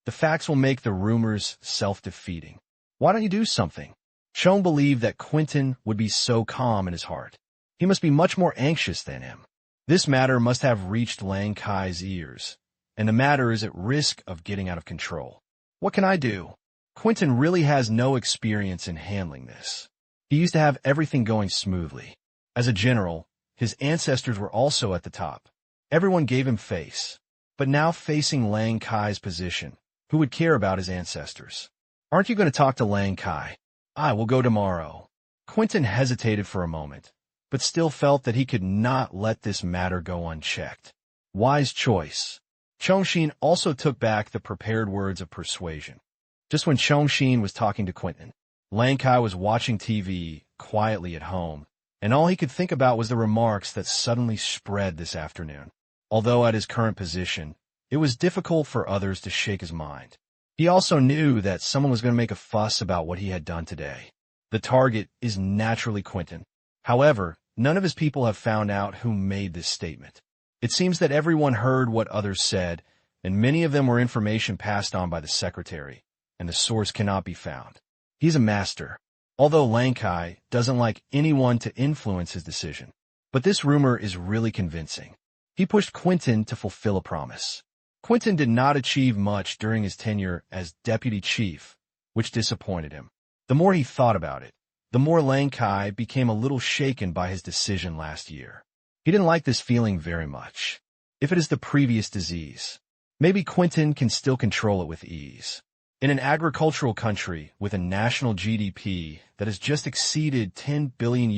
"The facts will make the rumors self-defeating. Why don't you do something?" Chong believed that Quentin would be so calm in his heart. He must be much more anxious than him. This matter must have reached Lang Kai's ears, and the matter is at risk of getting out of control. What can I do? Quentin really has no experience in handling this. He used to have everything going smoothly. As a general, his ancestors were also at the top. Everyone gave him face. But now facing Lang Kai's position, who would care about his ancestors? Aren't you going to talk to Lang Kai? I will go tomorrow. Quentin hesitated for a moment, but still felt that he could not let this matter go unchecked. Wise choice. Chongqing also took back the prepared words of persuasion. Just when Chongqing was talking to Quentin, Lang Kai was watching TV quietly at home, and all he could think about was the remarks that suddenly spread this afternoon. Although at his current position, it was difficult for others to shake his mind. He also knew that someone was going to make a fuss about what he had done today. The target is naturally Quentin. However, none of his people have found out who made this statement. It seems that everyone heard what others said, and many of them were information passed on by the secretary, and the source cannot be found. He's a master, although Lang Kai doesn't like anyone to influence his decision. But this rumor is really convincing. He pushed Quentin to fulfill a promise. Quentin did not achieve much during his tenure as deputy chief, which disappointed him. The more he thought about it, the more Lang Kai became a little shaken by his decision last year. He didn't like this feeling very much. If it is the previous disease, maybe Quentin can still control it with ease. In an agricultural country with a national GDP that has just exceeded $10 billion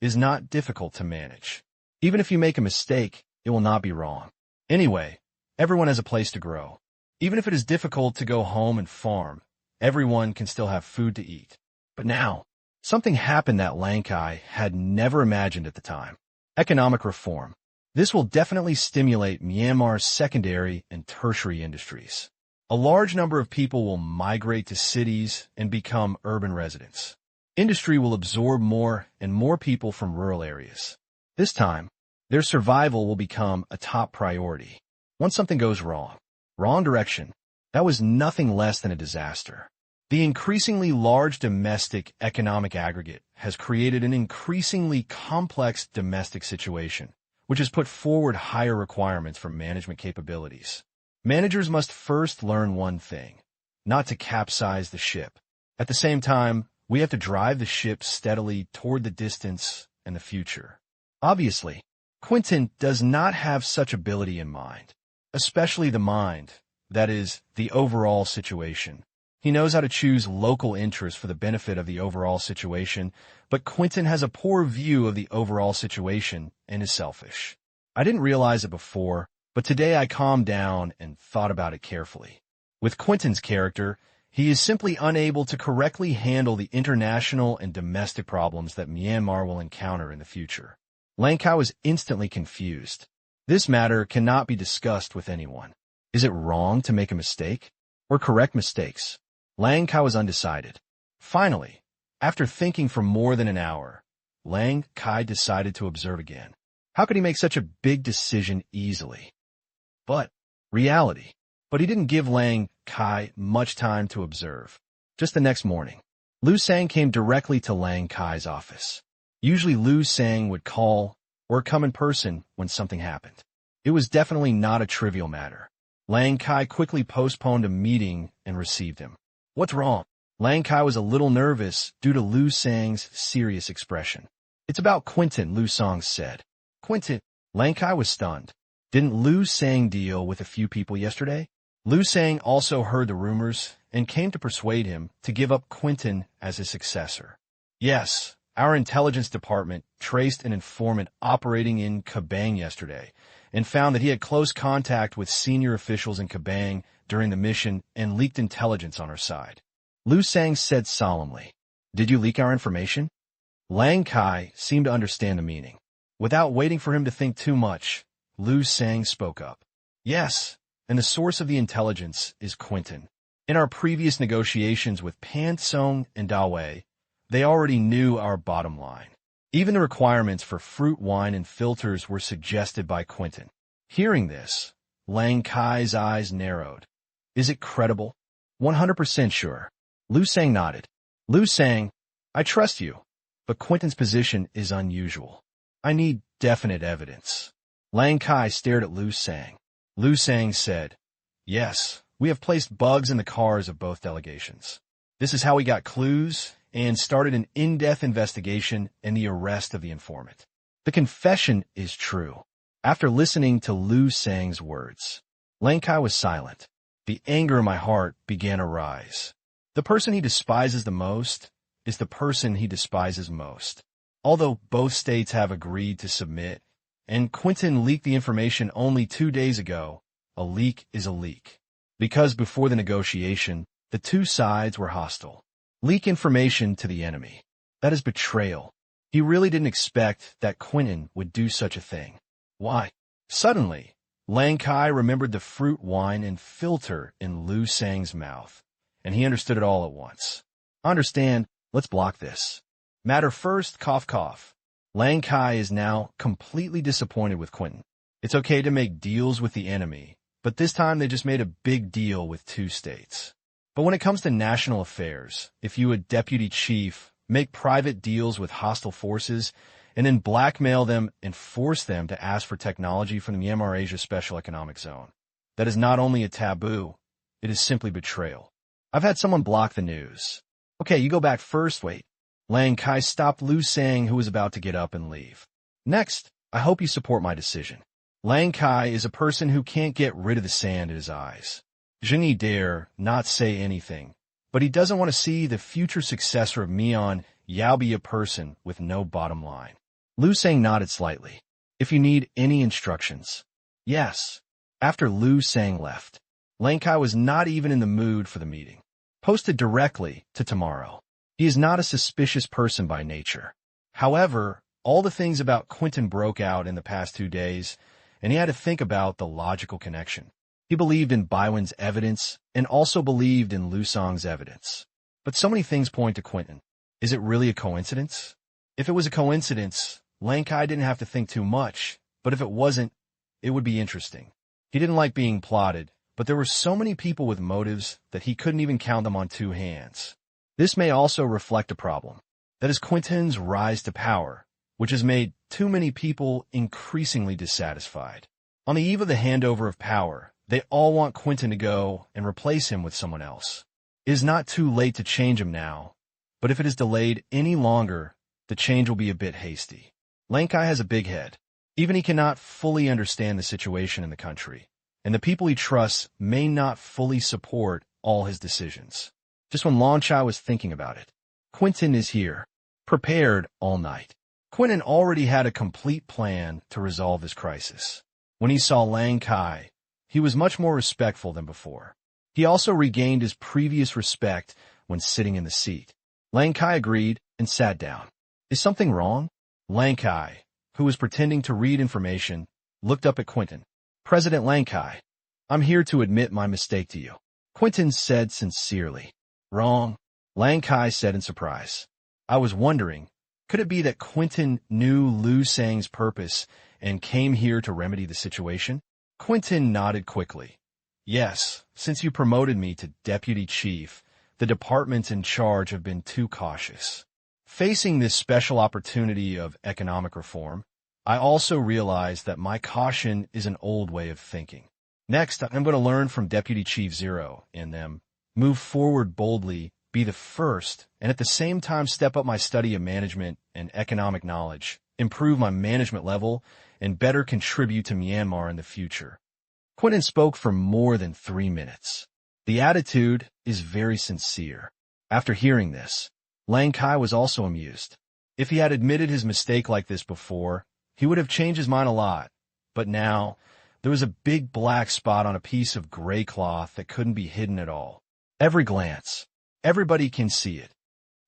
is not difficult to manage. Even if you make a mistake, it will not be wrong. Anyway, everyone has a place to grow. Even if it is difficult to go home and farm, everyone can still have food to eat. But now, something happened that Lang Kai had never imagined at the time. Economic reform. This will definitely stimulate Myanmar's secondary and tertiary industries. A large number of people will migrate to cities and become urban residents. Industry will absorb more and more people from rural areas. This time, their survival will become a top priority. Once something goes wrong direction, that was nothing less than a disaster. The increasingly large domestic economic aggregate has created an increasingly complex domestic situation, which has put forward higher requirements for management capabilities. Managers must first learn one thing, not to capsize the ship. At the same time, we have to drive the ship steadily toward the distance and the future. Obviously, Quentin does not have such ability in mind, especially the mind, that is, the overall situation. He knows how to choose local interests for the benefit of the overall situation, but Quentin has a poor view of the overall situation and is selfish. I didn't realize it before, but today I calmed down and thought about it carefully. With Quentin's character, he is simply unable to correctly handle the international and domestic problems that Myanmar will encounter in the future. Lang Kai was instantly confused. This matter cannot be discussed with anyone. Is it wrong to make a mistake or correct mistakes? Lang Kai was undecided. Finally, after thinking for more than an hour, Lang Kai decided to observe again. How could he make such a big decision easily? But he didn't give Lang Kai much time to observe. Just the next morning, Lu Sang came directly to Lang Kai's office. Usually Lu Sang would call or come in person when something happened. It was definitely not a trivial matter. Lang Kai quickly postponed a meeting and received him. What's wrong? Lang Kai was a little nervous due to Lu Sang's serious expression. It's about Quentin, Lu Sang said. Quentin? Lang Kai was stunned. Didn't Lu Sang deal with a few people yesterday? Lu Sang also heard the rumors and came to persuade him to give up Quentin as his successor. Yes, our intelligence department traced an informant operating in Kabang yesterday and found that he had close contact with senior officials in Kabang during the mission and leaked intelligence on our side. Lu Sang said solemnly, "Did you leak our information?" Lang Kai seemed to understand the meaning. Without waiting for him to think too much, Lu Sang spoke up. Yes, and the source of the intelligence is Quentin. In our previous negotiations with Pan Song and Dawei, they already knew our bottom line. Even the requirements for fruit wine and filters were suggested by Quentin. Hearing this, Lang Kai's eyes narrowed. Is it credible? 100% sure. Liu Sang nodded. Liu Sang, I trust you, but Quentin's position is unusual. I need definite evidence. Lang Kai stared at Liu Sang. Liu Sang said, Yes, we have placed bugs in the cars of both delegations. This is how we got clues and started an in-depth investigation and the arrest of the informant. The confession is true. After listening to Liu Sang's words, Lang Kai was silent. The anger in my heart began to rise. The person he despises the most is the person he despises most. Although both states have agreed to submit, and Quentin leaked the information only 2 days ago, a leak is a leak. Because before the negotiation, the two sides were hostile. Leak information to the enemy. That is betrayal. He really didn't expect that Quentin would do such a thing. Why? Suddenly, Lang Kai remembered the fruit wine and filter in Liu Sang's mouth, and he understood it all at once. Understand, let's block this. Matter first, cough cough. Lang Kai is now completely disappointed with Quentin. It's okay to make deals with the enemy, but this time they just made a big deal with two states. But when it comes to national affairs, if you, a deputy chief, make private deals with hostile forces and then blackmail them and force them to ask for technology from the Myanmar Asia Special Economic Zone, that is not only a taboo, it is simply betrayal. I've had someone block the news. Okay, you go back first, wait. Lang Kai stopped Liu Sang, who was about to get up and leave. Next, I hope you support my decision. Lang Kai is a person who can't get rid of the sand in his eyes. Zhengyi dare not say anything, but he doesn't want to see the future successor of Mian Yao be a person with no bottom line. Liu Sang nodded slightly. If you need any instructions. Yes. After Liu Sang left, Lang Kai was not even in the mood for the meeting. Posted directly to tomorrow. He is not a suspicious person by nature. However, all the things about Quentin broke out in the past 2 days, and he had to think about the logical connection. He believed in Baiwen's evidence and also believed in Liu Sang's evidence. But so many things point to Quentin. Is it really a coincidence? If it was a coincidence, Lang Kai didn't have to think too much, but if it wasn't, it would be interesting. He didn't like being plotted, but there were so many people with motives that he couldn't even count them on 2 hands. This may also reflect a problem. That is Quentin's rise to power, which has made too many people increasingly dissatisfied. On the eve of the handover of power, they all want Quentin to go and replace him with someone else. It is not too late to change him now, but if it is delayed any longer, the change will be a bit hasty. Lang Kai has a big head. Even he cannot fully understand the situation in the country, and the people he trusts may not fully support all his decisions. Just when Long Chai was thinking about it, Quentin is here, prepared all night. Quentin already had a complete plan to resolve this crisis. When he saw Lang Kai, he was much more respectful than before. He also regained his previous respect when sitting in the seat. Lang Kai agreed and sat down. Is something wrong? Lang Kai, who was pretending to read information, looked up at Quentin. President Lang Kai, I'm here to admit my mistake to you. Quentin said sincerely. Wrong, Lang Kai said in surprise. I was wondering, could it be that Quentin knew Liu Sang's purpose and came here to remedy the situation? Quentin nodded quickly. Yes, since you promoted me to deputy chief, the departments in charge have been too cautious. Facing this special opportunity of economic reform, I also realized that my caution is an old way of thinking. Next, I'm going to learn from Deputy Chief Zero and them, move forward boldly, be the first, and at the same time step up my study of management and economic knowledge, improve my management level, and better contribute to Myanmar in the future. Quentin spoke for more than 3 minutes. The attitude is very sincere. After hearing this, Lang Kai was also amused. If he had admitted his mistake like this before, he would have changed his mind a lot. But now, there was a big black spot on a piece of gray cloth that couldn't be hidden at all. Every glance, everybody can see it.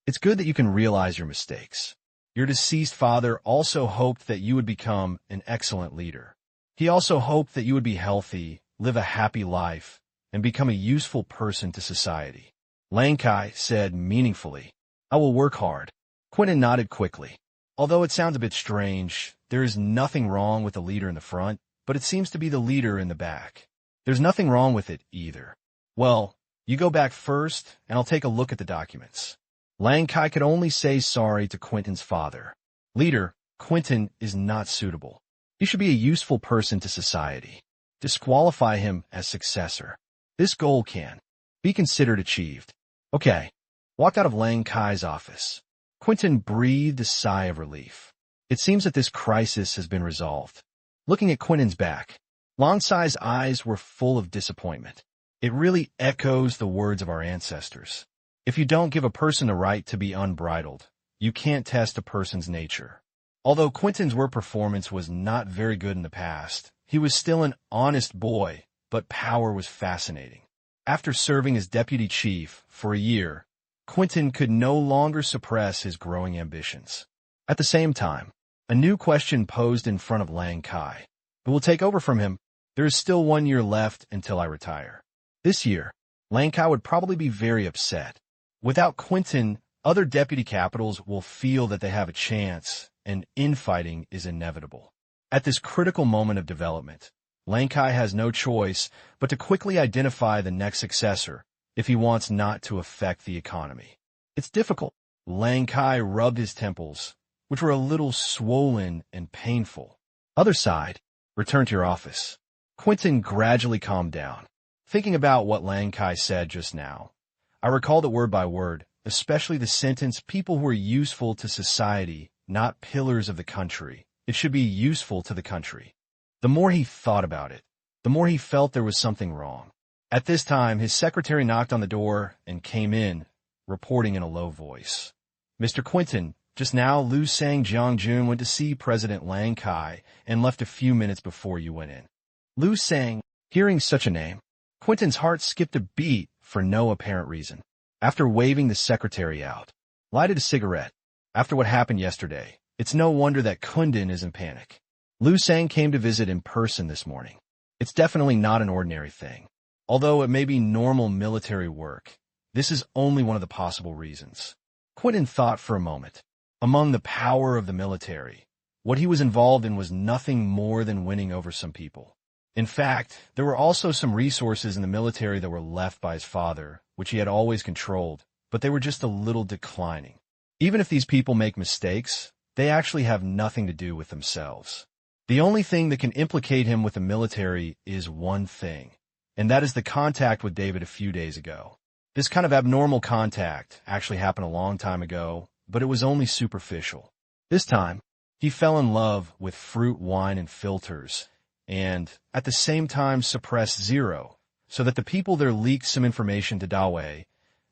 It's good that you can realize your mistakes. Your deceased father also hoped that you would become an excellent leader. He also hoped that you would be healthy, live a happy life, and become a useful person to society. Lang Kai said meaningfully, I will work hard. Quentin nodded quickly. Although it sounds a bit strange, there is nothing wrong with the leader in the front, but it seems to be the leader in the back. There's nothing wrong with it either. Well, you go back first, and I'll take a look at the documents. Lang Kai could only say sorry to Quentin's father. Leader, Quentin is not suitable. He should be a useful person to society. Disqualify him as successor. This goal can be considered achieved. Okay. Walked out of Lang Kai's office. Quentin breathed a sigh of relief. It seems that this crisis has been resolved. Looking at Quentin's back, Lang Kai's eyes were full of disappointment. It really echoes the words of our ancestors. If you don't give a person the right to be unbridled, you can't test a person's nature. Although Quentin's work performance was not very good in the past, he was still an honest boy, but power was fascinating. After serving as deputy chief for a year, Quentin could no longer suppress his growing ambitions. At the same time, a new question posed in front of Lang Kai. Who will take over from him? There is still 1 year left until I retire. This year, Lang Kai would probably be very upset. Without Quentin, other deputy capitals will feel that they have a chance, and infighting is inevitable. At this critical moment of development, Lang Kai has no choice but to quickly identify the next successor if he wants not to affect the economy. It's difficult. Lang Kai rubbed his temples, which were a little swollen and painful. Other side, return to your office. Quentin gradually calmed down. Thinking about what Lang Kai said just now, I recalled it word by word, especially the sentence, people who are useful to society, not pillars of the country. It should be useful to the country. The more he thought about it, the more he felt there was something wrong. At this time, his secretary knocked on the door and came in, reporting in a low voice. Mr. Quentin, just now Liu Sang Jiangjun went to see President Lang Kai and left a few minutes before you went in. Liu Sang, hearing such a name, Quentin's heart skipped a beat for no apparent reason. After waving the secretary out, lighted a cigarette. After what happened yesterday, it's no wonder that Kundin is in panic. Liu Sang came to visit in person this morning. It's definitely not an ordinary thing. Although it may be normal military work, this is only one of the possible reasons. Quentin thought for a moment. Among the power of the military, what he was involved in was nothing more than winning over some people. In fact, there were also some resources in the military that were left by his father, which he had always controlled, but they were just a little declining. Even if these people make mistakes, they actually have nothing to do with themselves. The only thing that can implicate him with the military is one thing, and that is the contact with David a few days ago. This kind of abnormal contact actually happened a long time ago, but it was only superficial. This time, he fell in love with fruit, wine, and filters, and at the same time suppressed Zero, so that the people there leaked some information to Dawei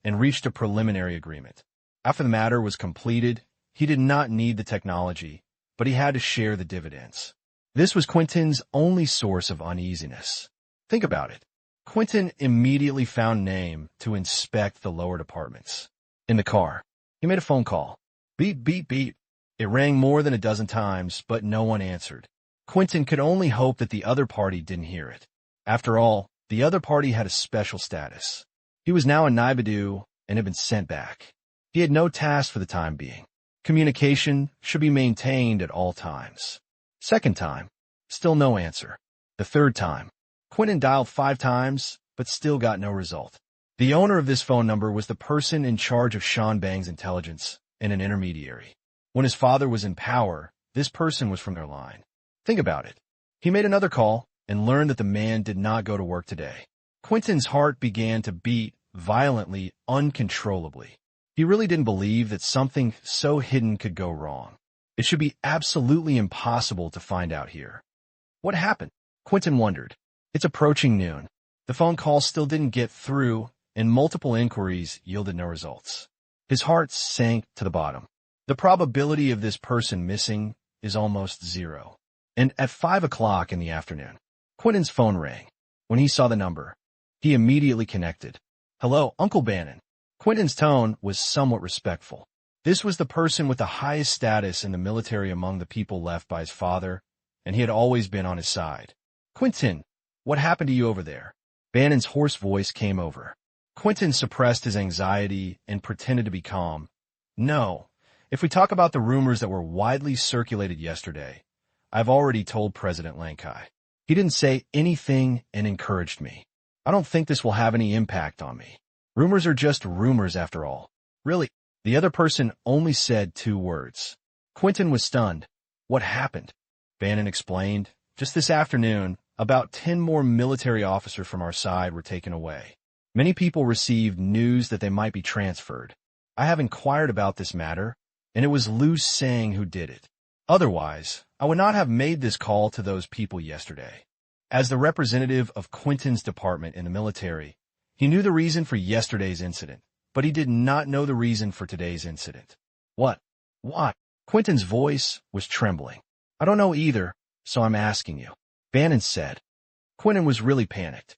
and reached a preliminary agreement. After the matter was completed, he did not need the technology, but he had to share the dividends. This was Quentin's only source of uneasiness. Think about it. Quentin immediately found name to inspect the lower departments. In the car, he made a phone call. Beep, beep, beep. It rang more than a dozen times, but no one answered. Quentin could only hope that the other party didn't hear it. After all, the other party had a special status. He was now in Naibidu and had been sent back. He had no task for the time being. Communication should be maintained at all times. Second time, still no answer. The third time, Quentin dialed 5 times, but still got no result. The owner of this phone number was the person in charge of Shan Bang's intelligence and an intermediary. When his father was in power, this person was from their line. Think about it. He made another call and learned that the man did not go to work today. Quentin's heart began to beat violently, uncontrollably. He really didn't believe that something so hidden could go wrong. It should be absolutely impossible to find out here. What happened? Quentin wondered. It's approaching noon. The phone call still didn't get through, and multiple inquiries yielded no results. His heart sank to the bottom. The probability of this person missing is almost 0. And at 5 o'clock in the afternoon, Quentin's phone rang. When he saw the number, he immediately connected. Hello, Uncle Bannon. Quentin's tone was somewhat respectful. This was the person with the highest status in the military among the people left by his father, and he had always been on his side. Quentin, what happened to you over there? Bannon's hoarse voice came over. Quentin suppressed his anxiety and pretended to be calm. No, If we talk about the rumors that were widely circulated yesterday, I've already told President Lang Kai. He didn't say anything and encouraged me. I don't think this will have any impact on me. Rumors are just rumors after all. Really, the other person only said 2 words. Quentin was stunned. What happened? Bannon explained. Just this afternoon, about 10 more military officers from our side were taken away. Many people received news that they might be transferred. I have inquired about this matter, and it was Liu Sang who did it. Otherwise, I would not have made this call to those people yesterday. As the representative of Quentin's department in the military, he knew the reason for yesterday's incident, but he did not know the reason for today's incident. What? What? Quentin's voice was trembling. I don't know either, so I'm asking you. Bannon said. Quentin was really panicked.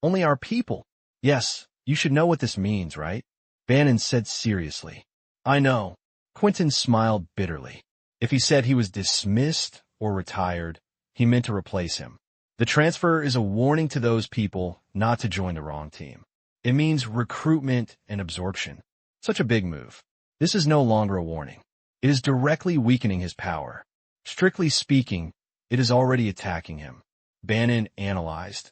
Only our people. Yes, you should know what this means, right? Bannon said seriously. I know. Quentin smiled bitterly. If he said he was dismissed or retired, he meant to replace him. The transfer is a warning to those people not to join the wrong team. It means recruitment and absorption. Such a big move. This is no longer a warning. It is directly weakening his power. Strictly speaking, it is already attacking him. Bannon analyzed.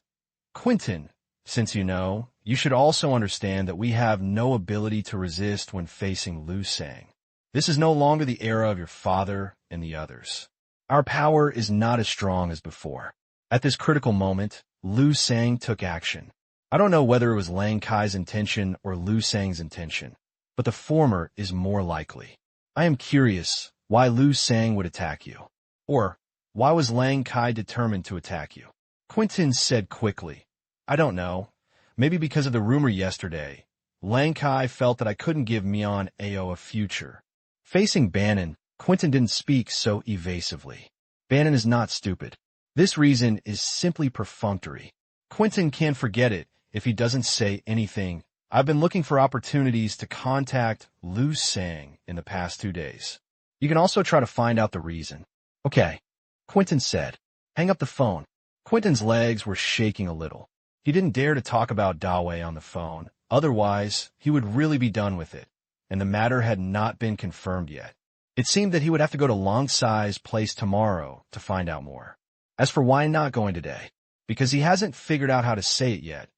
Quentin, since you know, you should also understand that we have no ability to resist when facing Liu Sang. This is no longer the era of your father and the others. Our power is not as strong as before. At this critical moment, Liu Sang took action. I don't know whether it was Lang Kai's intention or Liu Sang's intention, but the former is more likely. I am curious why Liu Sang would attack you. Or, why was Lang Kai determined to attack you? Quentin said quickly. I don't know. Maybe because of the rumor yesterday. Lang Kai felt that I couldn't give Mian Ao a future. Facing Bannon, Quentin didn't speak so evasively. Bannon is not stupid. This reason is simply perfunctory. Quentin can forget it if he doesn't say anything. I've been looking for opportunities to contact Liu Sang in the past 2 days. You can also try to find out the reason. Okay, Quentin said. Hang up the phone. Quentin's legs were shaking a little. He didn't dare to talk about Dawei on the phone. Otherwise, he would really be done with it, and the matter had not been confirmed yet. It seemed that he would have to go to Long Sai's place tomorrow to find out more. As for why not going today, because he hasn't figured out how to say it yet,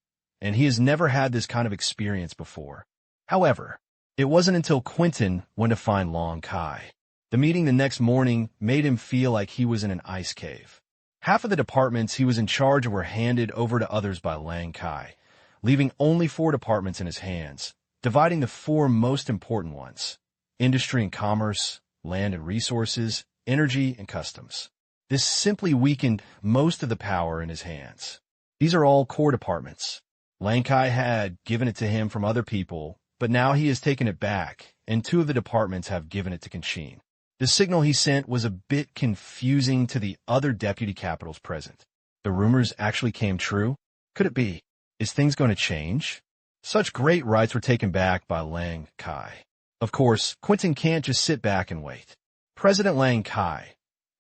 and he has never had this kind of experience before. However, it wasn't until Quentin went to find Lang Kai. The meeting the next morning made him feel like he was in an ice cave. Half of the departments he was in charge of were handed over to others by Lang Kai, leaving only 4 departments in his hands, dividing the 4 most important ones: industry and commerce, land and resources, energy and customs. This simply weakened most of the power in his hands. These are all core departments. Lang Kai had given it to him from other people, but now he has taken it back, and 2 of the departments have given it to Qin. The signal he sent was a bit confusing to the other deputy capitals present. The rumors actually came true? Could it be? Is things going to change? Such great rights were taken back by Lang Kai. Of course, Quentin can't just sit back and wait. President Lang Kai,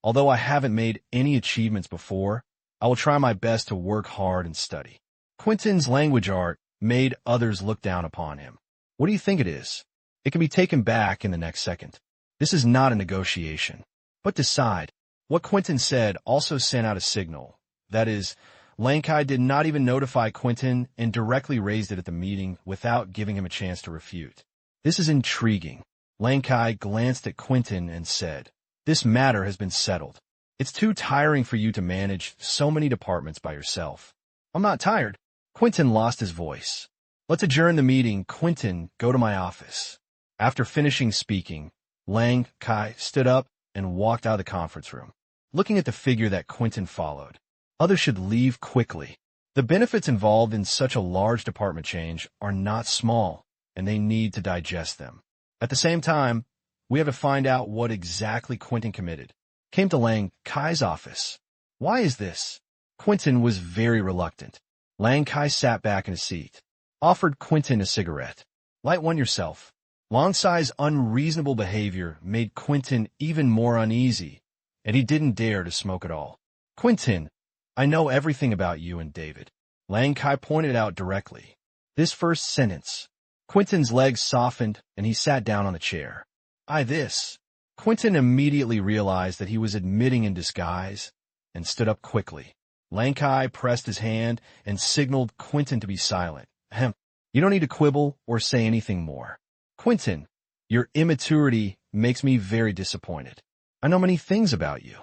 although I haven't made any achievements before, I will try my best to work hard and study. Quentin's language art made others look down upon him. What do you think it is? It can be taken back in the next second. This is not a negotiation. But decide. What Quentin said also sent out a signal. That is, Lang Kai did not even notify Quentin and directly raised it at the meeting without giving him a chance to refute. This is intriguing. Lang Kai glanced at Quentin and said, "This matter has been settled. It's too tiring for you to manage so many departments by yourself." "I'm not tired." Quentin lost his voice. "Let's adjourn the meeting. Quentin, go to my office." After finishing speaking, Lang Kai stood up and walked out of the conference room. Looking at the figure that Quentin followed, others should leave quickly. The benefits involved in such a large department change are not small, and they need to digest them. At the same time, we have to find out what exactly Quentin committed. Came to Lang Kai's office. Why is this? Quentin was very reluctant. Lang Kai sat back in his seat, offered Quentin a cigarette. "Light one yourself." Lang Sai's unreasonable behavior made Quentin even more uneasy, and he didn't dare to smoke at all. "Quentin, I know everything about you and David." Lang Kai pointed out directly. This first sentence. Quentin's legs softened, and he sat down on the chair. This. Quentin immediately realized that he was admitting in disguise and stood up quickly. Lang Kai pressed his hand and signaled Quentin to be silent. Ahem. You don't need to quibble or say anything more. Quentin, your immaturity makes me very disappointed. I know many things about you,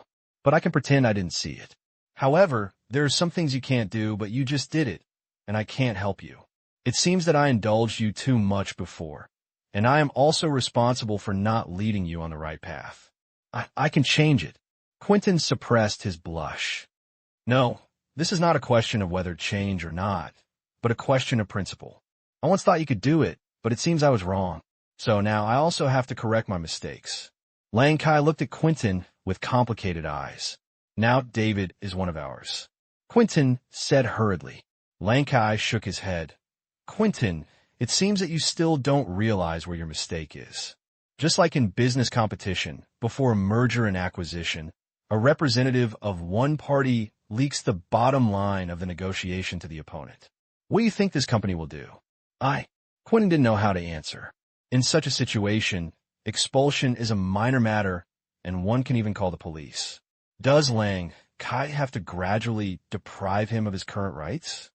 but I can pretend I didn't see it. However, there are some things you can't do, but you just did it, and I can't help you. It seems that I indulged you too much before, and I am also responsible for not leading you on the right path. I can change it. Quentin suppressed his blush. No, this is not a question of whether change or not, but a question of principle. I once thought you could do it, but it seems I was wrong. So now I also have to correct my mistakes. Lang Kai looked at Quentin with complicated eyes. Now David is one of ours. Quentin said hurriedly. Lang Kai shook his head. Quentin, it seems that you still don't realize where your mistake is. Just like in business competition, before a merger and acquisition, a representative of one party leaks the bottom line of the negotiation to the opponent. What do you think this company will do? Quentin didn't know how to answer. In such a situation, expulsion is a minor matter, and one can even call the police. Does Lang Kai have to gradually deprive him of his current rights?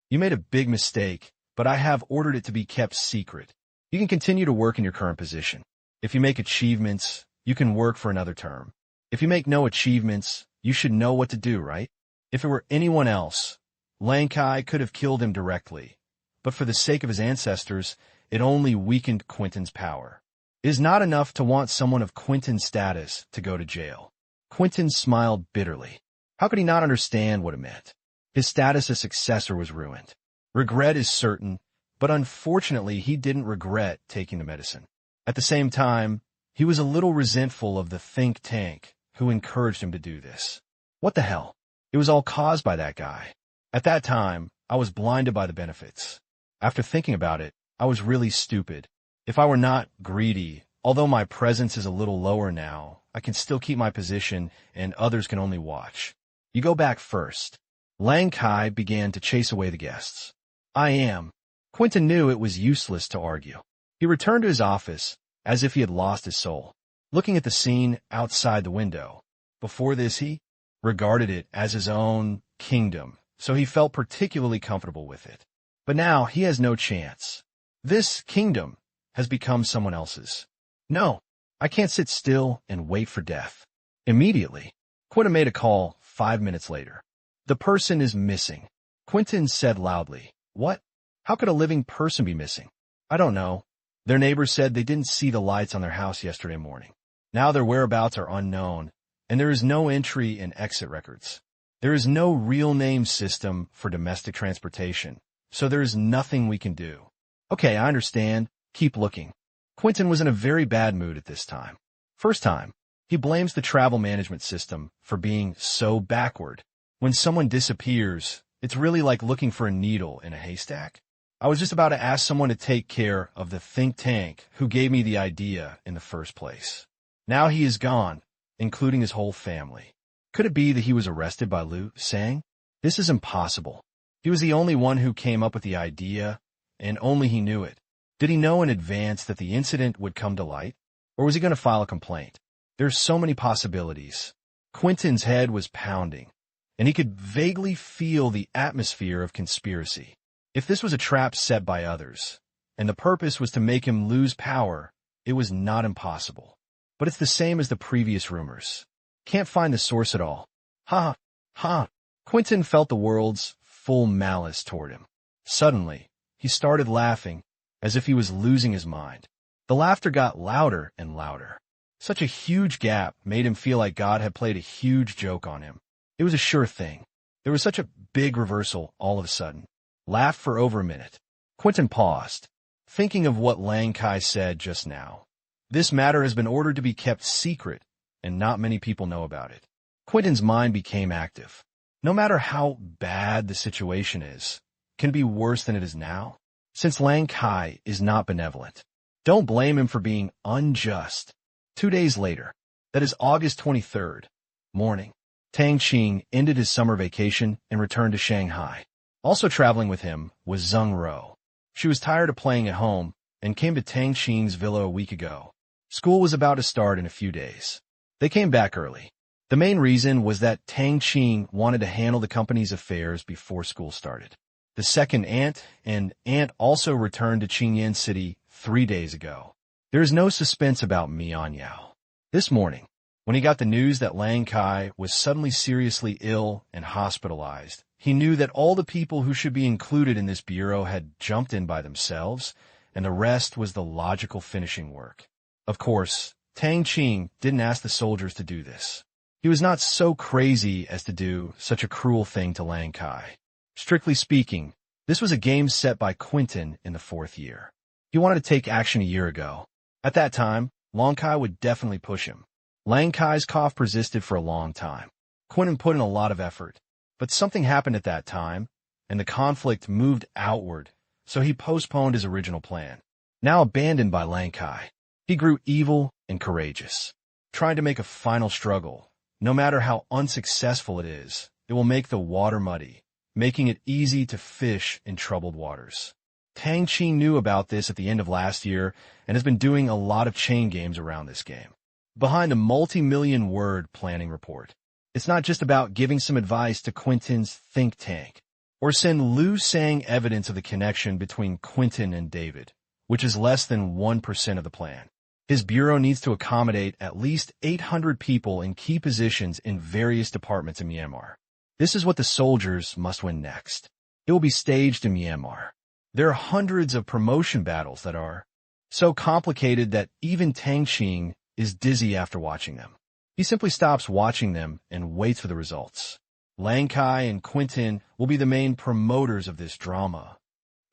You made a big mistake, but I have ordered it to be kept secret. You can continue to work in your current position. If you make achievements, you can work for another term. If you make no achievements, you should know what to do, right? If it were anyone else, Lang Kai could have killed him directly. But for the sake of his ancestors, it only weakened Quentin's power. It is not enough to want someone of Quentin's status to go to jail. Quentin smiled bitterly. How could he not understand what it meant? His status as successor was ruined. Regret is certain, but unfortunately he didn't regret taking the medicine. At the same time, he was a little resentful of the think tank who encouraged him to do this. What the hell? It was all caused by that guy. At that time, I was blinded by the benefits. After thinking about it, I was really stupid. If I were not greedy, although my presence is a little lower now, I can still keep my position and others can only watch. You go back first. Lang Kai began to chase away the guests. Quentin knew it was useless to argue. He returned to his office as if he had lost his soul, looking at the scene outside the window. Before this, he regarded it as his own kingdom, so he felt particularly comfortable with it. But now he has no chance. This kingdom has become someone else's. No, I can't sit still and wait for death. Immediately, Quentin made a call 5 minutes later. The person is missing. Quentin said loudly. What? How could a living person be missing? I don't know. Their neighbors said they didn't see the lights on their house yesterday morning. Now their whereabouts are unknown, and there is no entry in exit records. There is no real name system for domestic transportation, so there is nothing we can do. Okay, I understand. Keep looking. Quentin was in a very bad mood at this time. First time, he blames the travel management system for being so backward. When someone disappears, it's really like looking for a needle in a haystack. I was just about to ask someone to take care of the think tank who gave me the idea in the first place. Now he is gone, including his whole family. Could it be that he was arrested by Liu Sang? This is impossible. He was the only one who came up with the idea, and only he knew it. Did he know in advance that the incident would come to light? Or was he going to file a complaint? There's so many possibilities. Quentin's head was pounding, and he could vaguely feel the atmosphere of conspiracy. If this was a trap set by others, and the purpose was to make him lose power, it was not impossible. But it's the same as the previous rumors. Can't find the source at all. Ha! Ha! Quentin felt the world's full malice toward him. Suddenly, he started laughing, as if he was losing his mind. The laughter got louder and louder. Such a huge gap made him feel like God had played a huge joke on him. It was a sure thing. There was such a big reversal all of a sudden. Laughed for over a minute. Quentin paused, thinking of what Lang Kai said just now. This matter has been ordered to be kept secret, and not many people know about it. Quentin's mind became active. No matter how bad the situation is, can it be worse than it is now? Since Lang Kai is not benevolent, don't blame him for being unjust. 2 days later, that is August 23rd, morning, Tang Qing ended his summer vacation and returned to Shanghai. Also traveling with him was Zheng Ro. She was tired of playing at home and came to Tang Qing's villa a week ago. School was about to start in a few days. They came back early. The main reason was that Tang Qing wanted to handle the company's affairs before school started. The second aunt and aunt also returned to Qingyan City 3 days ago. There is no suspense about Mian Yao. This morning, when he got the news that Lang Kai was suddenly seriously ill and hospitalized, he knew that all the people who should be included in this bureau had jumped in by themselves, and the rest was the logical finishing work. Of course, Tang Qing didn't ask the soldiers to do this. He was not so crazy as to do such a cruel thing to Lang Kai. Strictly speaking, this was a game set by Quentin in the 4th year. He wanted to take action a year ago. At that time, Lang Kai would definitely push him. Lang Kai's cough persisted for a long time. Quentin put in a lot of effort, but something happened at that time, and the conflict moved outward, so he postponed his original plan. Now abandoned by Lang Kai, he grew evil and courageous, trying to make a final struggle. No matter how unsuccessful it is, it will make the water muddy, making it easy to fish in troubled waters. Tang Qing knew about this at the end of last year and has been doing a lot of chain games around this game. Behind a multi-million-word planning report, it's not just about giving some advice to Quentin's think tank, or send Liu Sang evidence of the connection between Quentin and David, which is less than 1% of the plan. His bureau needs to accommodate at least 800 people in key positions in various departments in Myanmar. This is what the soldiers must win next. It will be staged in Myanmar. There are hundreds of promotion battles that are so complicated that even Tang Qing is dizzy after watching them. He simply stops watching them and waits for the results. Lang Kai and Quentin will be the main promoters of this drama.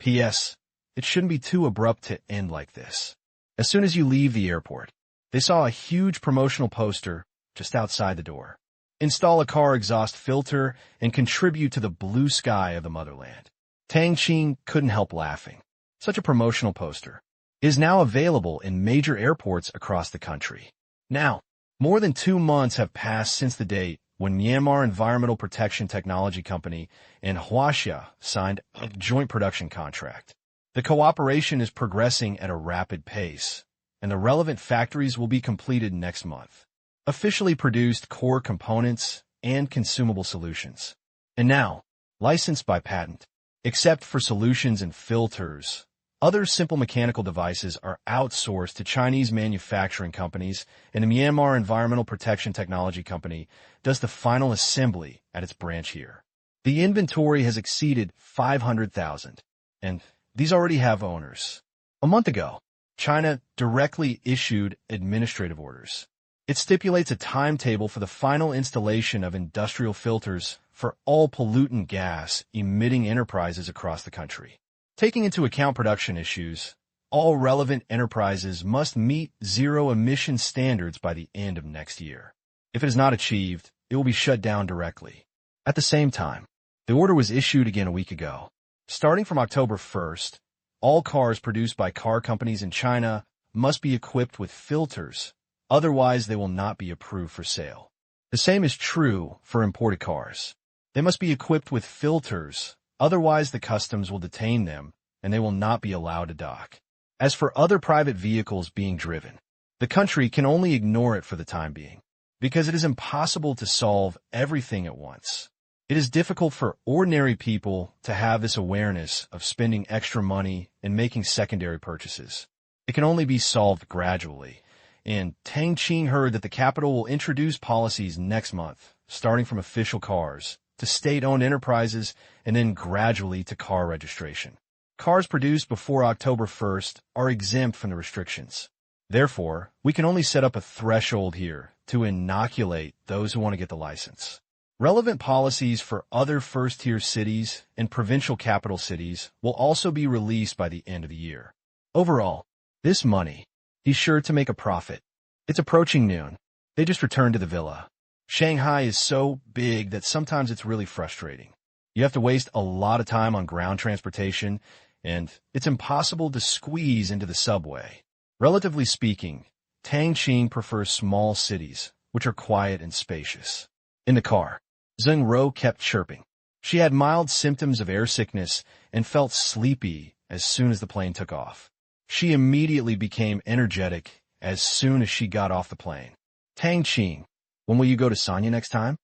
P.S. It shouldn't be too abrupt to end like this. As soon as you leave the airport, they saw a huge promotional poster just outside the door. Install a car exhaust filter and contribute to the blue sky of the motherland. Tang Qing couldn't help laughing. Such a promotional poster is now available in major airports across the country. Now, more than 2 months have passed since the date when Myanmar Environmental Protection Technology Company and Huaxia signed a joint production contract. The cooperation is progressing at a rapid pace, and the relevant factories will be completed next month. Officially produced core components and consumable solutions. And now, licensed by patent. Except for solutions and filters, other simple mechanical devices are outsourced to Chinese manufacturing companies, and the Myanmar Environmental Protection Technology Company does the final assembly at its branch here. The inventory has exceeded 500,000, and these already have owners. A month ago, China directly issued administrative orders. It stipulates a timetable for the final installation of industrial filters for all pollutant gas emitting enterprises across the country. Taking into account production issues, all relevant enterprises must meet zero-emission standards by the end of next year. If it is not achieved, it will be shut down directly. At the same time, the order was issued again a week ago. Starting from October 1st, all cars produced by car companies in China must be equipped with filters, otherwise they will not be approved for sale. The same is true for imported cars. They must be equipped with filters, otherwise the customs will detain them and they will not be allowed to dock. As for other private vehicles being driven, the country can only ignore it for the time being, because it is impossible to solve everything at once. It is difficult for ordinary people to have this awareness of spending extra money and making secondary purchases. It can only be solved gradually, and Tang Qing heard that the capital will introduce policies next month, starting from official cars, to state-owned enterprises, and then gradually to car registration. Cars produced before October 1st are exempt from the restrictions. Therefore, we can only set up a threshold here to inoculate those who want to get the license. Relevant policies for other first-tier cities and provincial capital cities will also be released by the end of the year. Overall, this money, he's sure to make a profit. It's approaching noon. They just returned to the villa. Shanghai is so big that sometimes it's really frustrating. You have to waste a lot of time on ground transportation, and it's impossible to squeeze into the subway. Relatively speaking, Tang Qing prefers small cities, which are quiet and spacious. In the car, Zheng Ro kept chirping. She had mild symptoms of air sickness and felt sleepy as soon as the plane took off. She immediately became energetic as soon as she got off the plane. Tang Qing, when will you go to Sanya next time?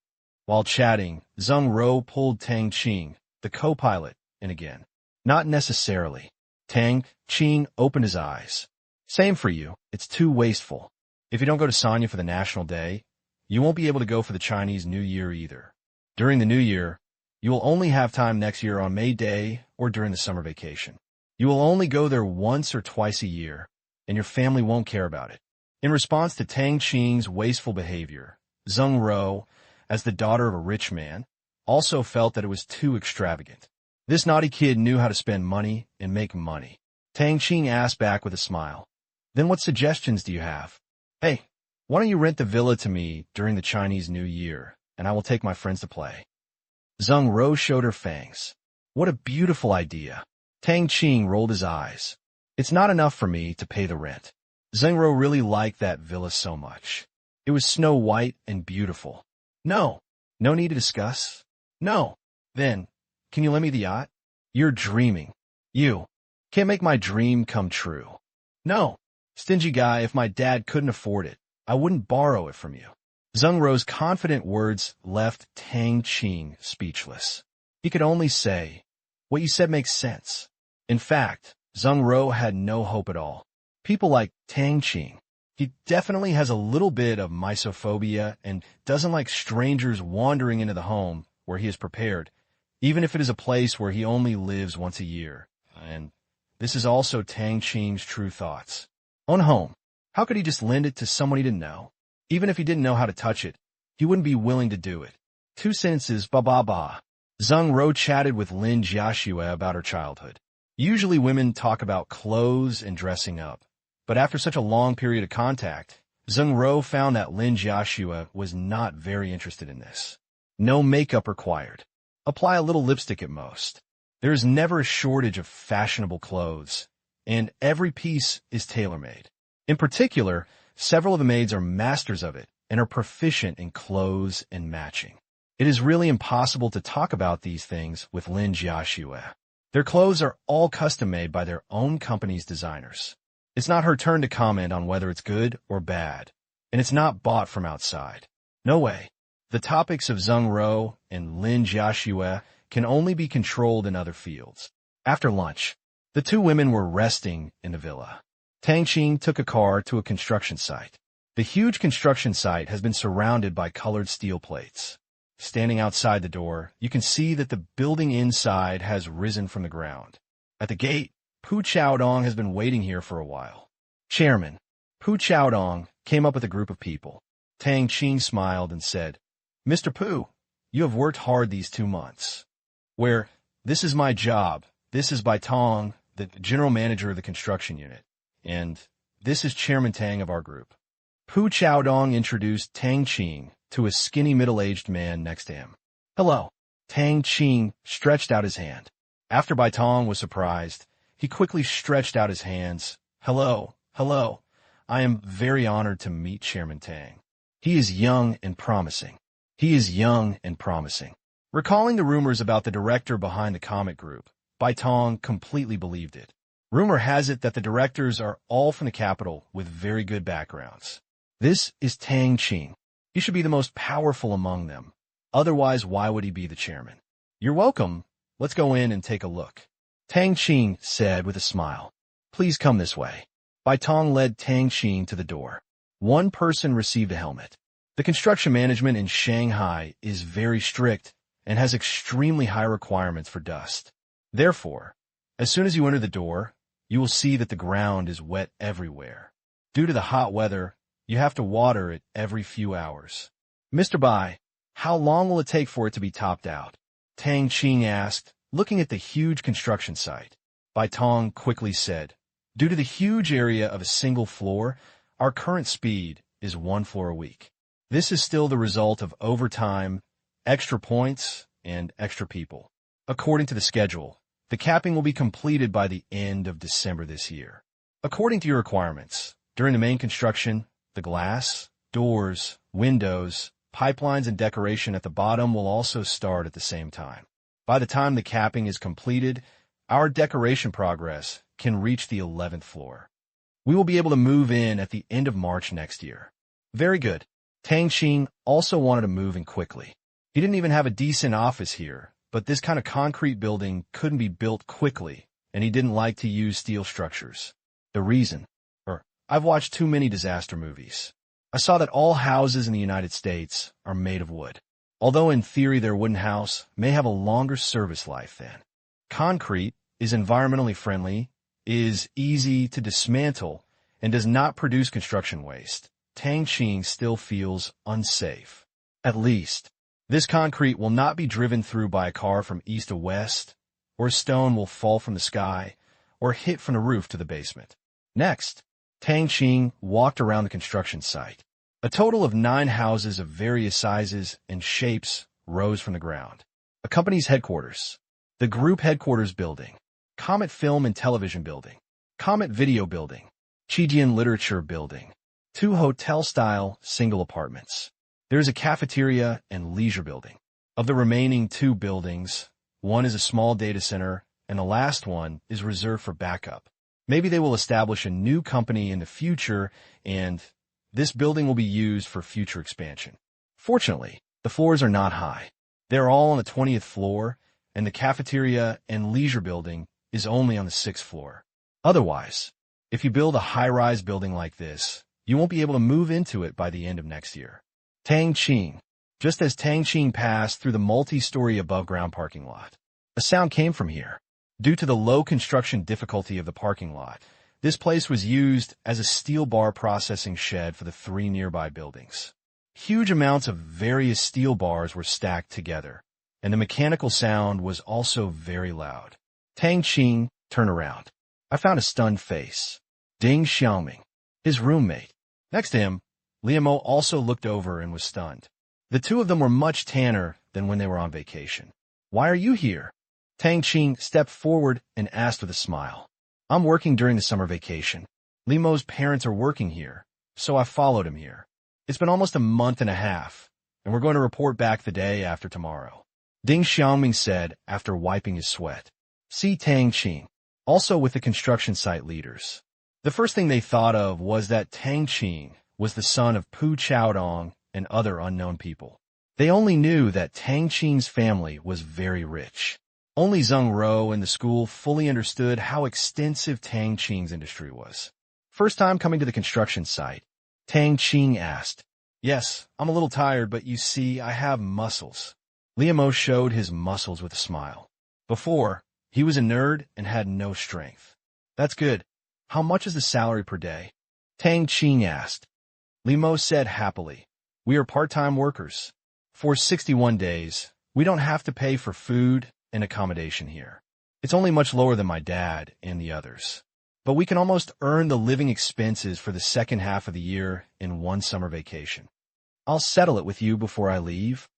While chatting, Zheng Ro pulled Tang Qing, the co-pilot, in again. Not necessarily. Tang Qing opened his eyes. Same for you. It's too wasteful. If you don't go to Sanya for the National Day, you won't be able to go for the Chinese New Year either. During the New Year, you will only have time next year on May Day or during the summer vacation. You will only go there once or twice a year, and your family won't care about it. In response to Tang Qing's wasteful behavior, Zheng Ro, as the daughter of a rich man, also felt that it was too extravagant. This naughty kid knew how to spend money and make money. Tang Qing asked back with a smile. Then what suggestions do you have? Hey, why don't you rent the villa to me during the Chinese New Year, and I will take my friends to play. Zheng Ro showed her fangs. What a beautiful idea. Tang Qing rolled his eyes. It's not enough for me to pay the rent. Zheng Ro really liked that villa so much. It was snow white and beautiful. No. No need to discuss. No. Then, can you lend me the yacht? You're dreaming. You can't make my dream come true. No. Stingy guy, if my dad couldn't afford it, I wouldn't borrow it from you. Zheng Ro's confident words left Tang Qing speechless. He could only say, what you said makes sense. In fact, Zheng Ro had no hope at all. People like Tang Qing. He definitely has a little bit of misophobia and doesn't like strangers wandering into the home where he is prepared, even if it is a place where he only lives once a year. And this is also Tang Qing's true thoughts. On home, how could he just lend it to someone he didn't know? Even if he didn't know how to touch it, he wouldn't be willing to do it. 2 sentences, ba. Zheng Ro chatted with Lin Jiaxue about her childhood. Usually women talk about clothes and dressing up, but after such a long period of contact, Zheng Ro found that Lin Jiaxue was not very interested in this. No makeup required. Apply a little lipstick at most. There is never a shortage of fashionable clothes, and every piece is tailor-made. In particular, several of the maids are masters of it and are proficient in clothes and matching. It is really impossible to talk about these things with Lin Jiaxue. Their clothes are all custom-made by their own company's designers. It's not her turn to comment on whether it's good or bad, and it's not bought from outside. No way. The topics of Zheng Ro and Lin Jiaxue can only be controlled in other fields. After lunch, the 2 women were resting in the villa. Tang Qing took a car to a construction site. The huge construction site has been surrounded by colored steel plates. Standing outside the door, you can see that the building inside has risen from the ground. At the gate, Pu Chaodong has been waiting here for a while. Chairman, Pu Chaodong came up with a group of people. Tang Qing smiled and said, Mr. Pu, you have worked hard these 2 months. Where, this is my job. This is Bai Tong, the general manager of the construction unit. And this is Chairman Tang of our group. Pu Chaodong introduced Tang Qing to a skinny middle-aged man next to him. Hello. Tang Qing stretched out his hand. After Bai Tong was surprised, he quickly stretched out his hands. Hello. I am very honored to meet Chairman Tang. He is young and promising. Recalling the rumors about the director behind the comic group, Bai Tong completely believed it. Rumor has it that the directors are all from the capital with very good backgrounds. This is Tang Qing. He should be the most powerful among them. Otherwise, why would he be the chairman? You're welcome. Let's go in and take a look. Tang Qing said with a smile. Please come this way. Bai Tong led Tang Qing to the door. 1 person received a helmet. The construction management in Shanghai is very strict and has extremely high requirements for dust. Therefore, as soon as you enter the door, you will see that the ground is wet everywhere. Due to the hot weather, you have to water it every few hours. Mr. Bai, how long will it take for it to be topped out? Tang Qing asked, looking at the huge construction site. Bai Tong quickly said, due to the huge area of a single floor, our current speed is 1 floor a week. This is still the result of overtime, extra points, and extra people. According to the schedule, the capping will be completed by the end of December this year. According to your requirements, during the main construction, the glass, doors, windows, pipelines, and decoration at the bottom will also start at the same time. By the time the capping is completed, our decoration progress can reach the 11th floor. We will be able to move in at the end of March next year. Very good. Tang Qing also wanted to move in quickly. He didn't even have a decent office here, but this kind of concrete building couldn't be built quickly, and he didn't like to use steel structures. The reason? I've watched too many disaster movies. I saw that all houses in the United States are made of wood. Although in theory their wooden house may have a longer service life than. Concrete is environmentally friendly, is easy to dismantle, and does not produce construction waste. Tang Qing still feels unsafe. At least, this concrete will not be driven through by a car from east to west, or a stone will fall from the sky, or hit from the roof to the basement. Next, Tang Qing walked around the construction site. A total of 9 houses of various sizes and shapes rose from the ground. A company's headquarters, the group headquarters building, Comet Film and Television Building, Comet Video Building, Chijian Literature Building, 2 hotel-style single apartments. There is a cafeteria and leisure building. Of the remaining 2 buildings, one is a small data center, and the last one is reserved for backup. Maybe they will establish a new company in the future, and this building will be used for future expansion. Fortunately, the floors are not high. They're all on the 20th floor, and the cafeteria and leisure building is only on the 6th floor. Otherwise, if you build a high-rise building like this, you won't be able to move into it by the end of next year. Tang Qing. Just as Tang Qing passed through the multi-story above-ground parking lot, a sound came from here. Due to the low construction difficulty of the parking lot, this place was used as a steel bar processing shed for the 3 nearby buildings. Huge amounts of various steel bars were stacked together, and the mechanical sound was also very loud. Tang Qing turned around. I found a stunned face. Ding Xiaoming, his roommate. Next to him, Liamo also looked over and was stunned. The 2 of them were much tanner than when they were on vacation. Why are you here? Tang Qing stepped forward and asked with a smile. I'm working during the summer vacation. Liamo's parents are working here, so I followed him here. It's been almost a month and a half, and we're going to report back the day after tomorrow. Ding Xiaoming said after wiping his sweat. See Tang Qing, also with the construction site leaders. The first thing they thought of was that Tang Qing was the son of Pu Chaodong and other unknown people. They only knew that Tang Qing's family was very rich. Only Zheng Ro and the school fully understood how extensive Tang Qing's industry was. First time coming to the construction site, Tang Qing asked, Yes, I'm a little tired, but you see, I have muscles. Liamo showed his muscles with a smile. Before, he was a nerd and had no strength. That's good. How much is the salary per day? Tang Qing asked. Liamo said happily, We are part-time workers. For 61 days, we don't have to pay for food and accommodation here. It's only much lower than my dad and the others. But we can almost earn the living expenses for the second half of the year in 1 summer vacation. I'll settle it with you before I leave.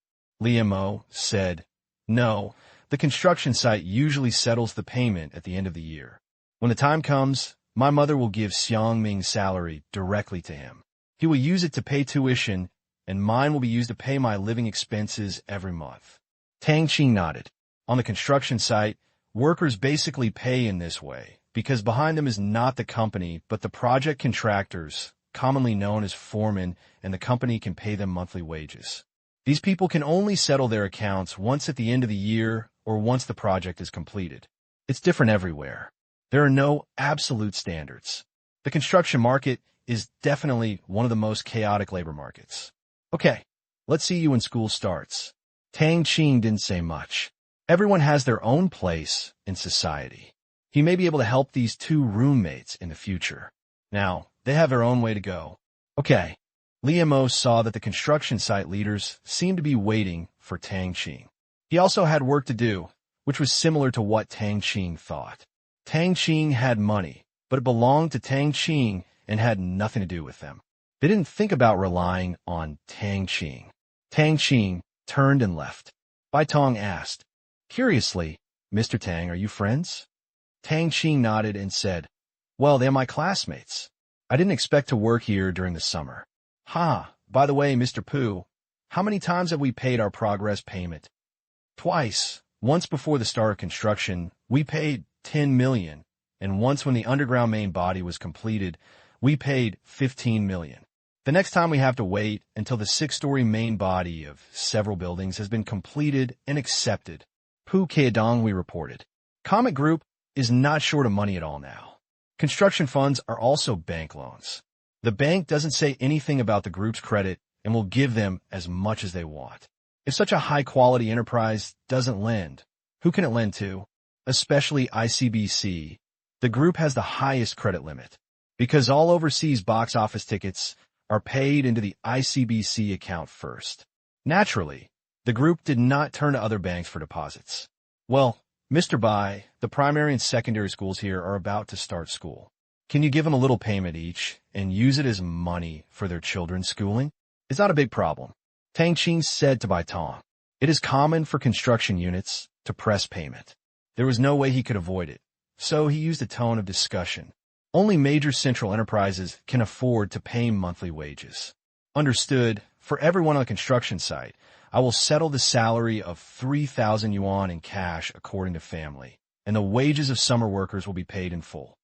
Liamo said, No, the construction site usually settles the payment at the end of the year. When the time comes, my mother will give Xiangming's salary directly to him. He will use it to pay tuition, and mine will be used to pay my living expenses every month. Tang Qing nodded. On the construction site, workers basically pay in this way, because behind them is not the company, but the project contractors, commonly known as foremen, and the company can pay them monthly wages. These people can only settle their accounts once at the end of the year or once the project is completed. It's different everywhere. There are no absolute standards. The construction market is definitely one of the most chaotic labor markets. Okay, let's see you when school starts. Tang Qing didn't say much. Everyone has their own place in society. He may be able to help these 2 roommates in the future. Now, they have their own way to go. Okay. Liamo saw that the construction site leaders seemed to be waiting for Tang Qing. He also had work to do, which was similar to what Tang Qing thought. Tang Qing had money, but it belonged to Tang Qing and had nothing to do with them. They didn't think about relying on Tang Qing. Tang Qing turned and left. Bai Tong asked, Curiously, Mr. Tang, are you friends? Tang Qing nodded and said, Well, they're my classmates. I didn't expect to work here during the summer. By the way, Mr. Pu, how many times have we paid our progress payment? Twice. Once before the start of construction, we paid 10 million, and once when the underground main body was completed, we paid $15 million. The next time we have to wait until the 6-story main body of several buildings has been completed and accepted. Pu Keadong, we reported. Comet Group is not short of money at all now. Construction funds are also bank loans. The bank doesn't say anything about the group's credit and will give them as much as they want. If such a high-quality enterprise doesn't lend, who can it lend to? Especially ICBC. The group has the highest credit limit, because all overseas box office tickets are paid into the ICBC account first. Naturally, the group did not turn to other banks for deposits. Well, Mr. Bai, the primary and secondary schools here are about to start school. Can you give them a little payment each and use it as money for their children's schooling? It's not a big problem. Tang Qing said to Bai Tong. It is common for construction units to press payment. There was no way he could avoid it, so he used a tone of discussion. Only major central enterprises can afford to pay monthly wages. Understood, for everyone on the construction site, I will settle the salary of 3,000 yuan in cash according to family, and the wages of summer workers will be paid in full.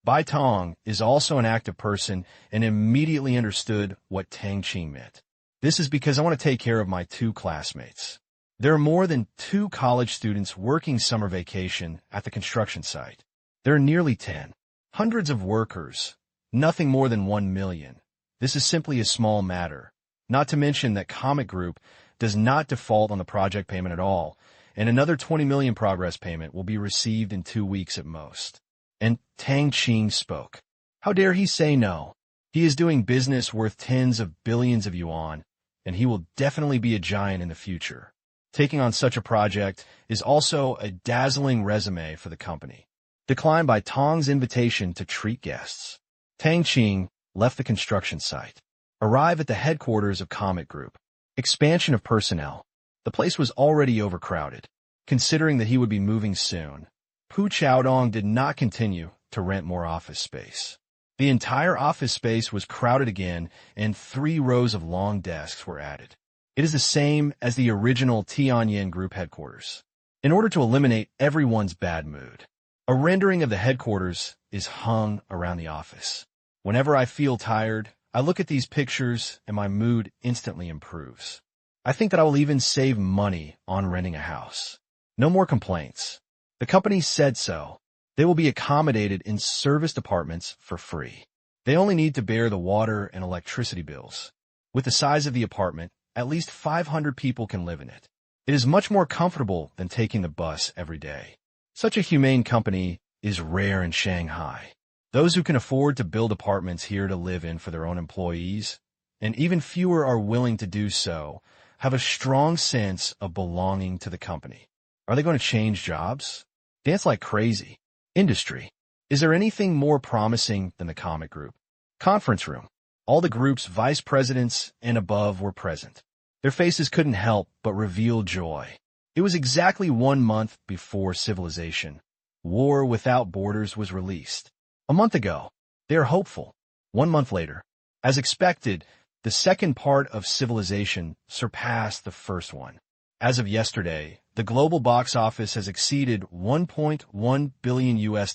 Bai Tong is also an active person and immediately understood what Tang Qing meant. This is because I want to take care of my 2 classmates. There are more than 2 college students working summer vacation at the construction site. There are nearly 10. Hundreds of workers, nothing more than 1 million. This is simply a small matter, not to mention that Comet Group does not default on the project payment at all, and another 20 million progress payment will be received in 2 weeks at most. And Tang Qing spoke. How dare he say no? He is doing business worth tens of billions of yuan, and he will definitely be a giant in the future. Taking on such a project is also a dazzling resume for the company. Declined by Tong's invitation to treat guests. Tang Qing left the construction site. Arrive at the headquarters of Comet Group. Expansion of personnel. The place was already overcrowded. Considering that he would be moving soon, Pu Chaodong did not continue to rent more office space. The entire office space was crowded again, and 3 rows of long desks were added. It is the same as the original Tianyan Group headquarters. In order to eliminate everyone's bad mood, a rendering of the headquarters is hung around the office. Whenever I feel tired, I look at these pictures and my mood instantly improves. I think that I will even save money on renting a house. No more complaints. The company said so. They will be accommodated in service departments for free. They only need to bear the water and electricity bills. With the size of the apartment, at least 500 people can live in it. It is much more comfortable than taking the bus every day. Such a humane company is rare in Shanghai. Those who can afford to build apartments here to live in for their own employees, and even fewer are willing to do so, have a strong sense of belonging to the company. Are they going to change jobs? Dance like crazy. Industry. Is there anything more promising than the Comet Group? Conference room. All the group's vice presidents and above were present. Their faces couldn't help but reveal joy. It was exactly 1 month before Civilization. War Without Borders was released. A month ago. They are hopeful. 1 month later. As expected, the second part of Civilization surpassed the first one. As of yesterday, the global box office has exceeded $1.1 billion,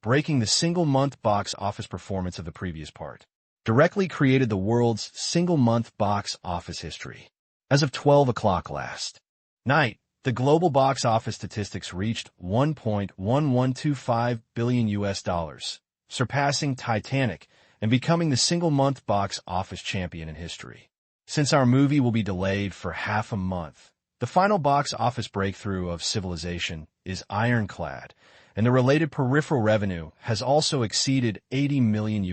breaking the single-month box office performance of the previous part. Directly created the world's single-month box office history. As of 12 o'clock last night, the global box office statistics reached $1.1125 billion, surpassing Titanic and becoming the single-month box office champion in history. Since our movie will be delayed for half a month, the final box office breakthrough of Civilization is ironclad, and the related peripheral revenue has also exceeded $80 million.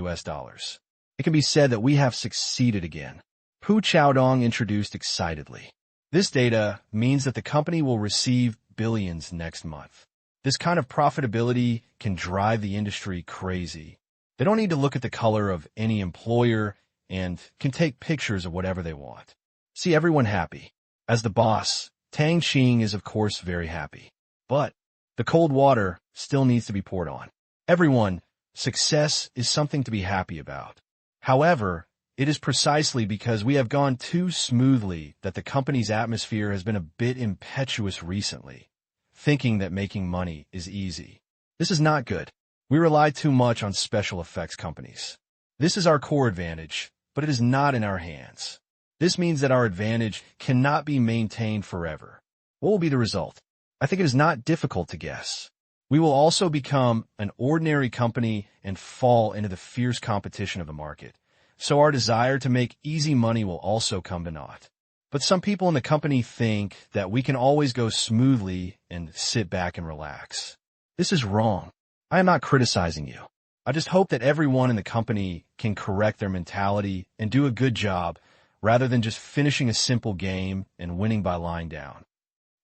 It can be said that we have succeeded again. Pu Chaodong introduced excitedly. This data means that the company will receive billions next month. This kind of profitability can drive the industry crazy. They don't need to look at the color of any employer and can take pictures of whatever they want. See everyone happy. As the boss, Tang Qing is of course very happy. But the cold water still needs to be poured on. Everyone, success is something to be happy about. However, it is precisely because we have gone too smoothly that the company's atmosphere has been a bit impetuous recently, thinking that making money is easy. This is not good. We rely too much on special effects companies. This is our core advantage, but it is not in our hands. This means that our advantage cannot be maintained forever. What will be the result? I think it is not difficult to guess. We will also become an ordinary company and fall into the fierce competition of the market. So our desire to make easy money will also come to naught. But some people in the company think that we can always go smoothly and sit back and relax. This is wrong. I am not criticizing you. I just hope that everyone in the company can correct their mentality and do a good job rather than just finishing a simple game and winning by lying down.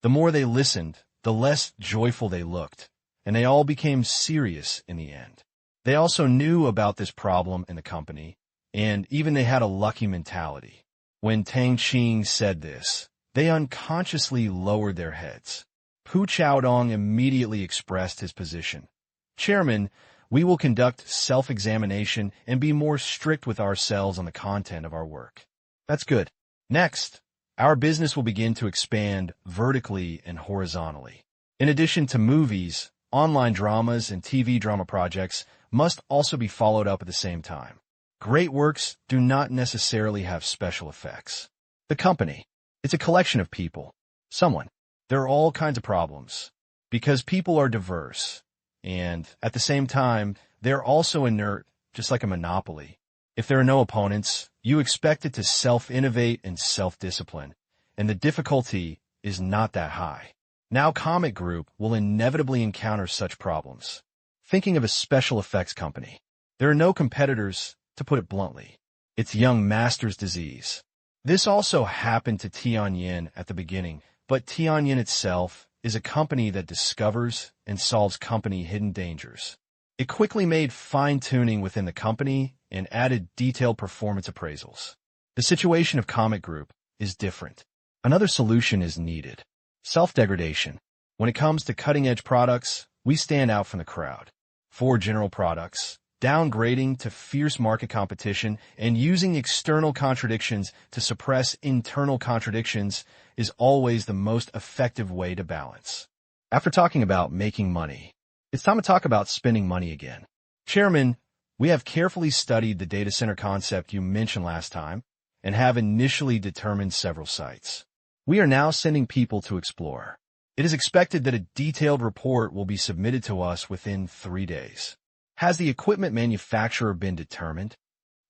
The more they listened, the less joyful they looked, and they all became serious in the end. They also knew about this problem in the company, and even they had a lucky mentality. When Tang Qing said this, they unconsciously lowered their heads. Pu Chaodong immediately expressed his position. Chairman, we will conduct self-examination and be more strict with ourselves on the content of our work. That's good. Next, our business will begin to expand vertically and horizontally. In addition to movies, online dramas and TV drama projects must also be followed up at the same time. Great works do not necessarily have special effects. The company, it's a collection of people. Someone. There are all kinds of problems. Because people are diverse. And, at the same time, they're also inert, just like a monopoly. If there are no opponents, you expect it to self-innovate and self-discipline. And the difficulty is not that high. Now Comic Group will inevitably encounter such problems. Thinking of a special effects company. There are no competitors, to put it bluntly. It's young master's disease. This also happened to Tianyin at the beginning, but Tianyin itself is a company that discovers and solves company hidden dangers. It quickly made fine-tuning within the company and added detailed performance appraisals. The situation of Comic Group is different. Another solution is needed. Self-degradation. When it comes to cutting-edge products, we stand out from the crowd. For general products, downgrading to fierce market competition and using external contradictions to suppress internal contradictions is always the most effective way to balance. After talking about making money, it's time to talk about spending money again. Chairman, we have carefully studied the data center concept you mentioned last time and have initially determined several sites. We are now sending people to explore. It is expected that a detailed report will be submitted to us within 3 days. Has the equipment manufacturer been determined?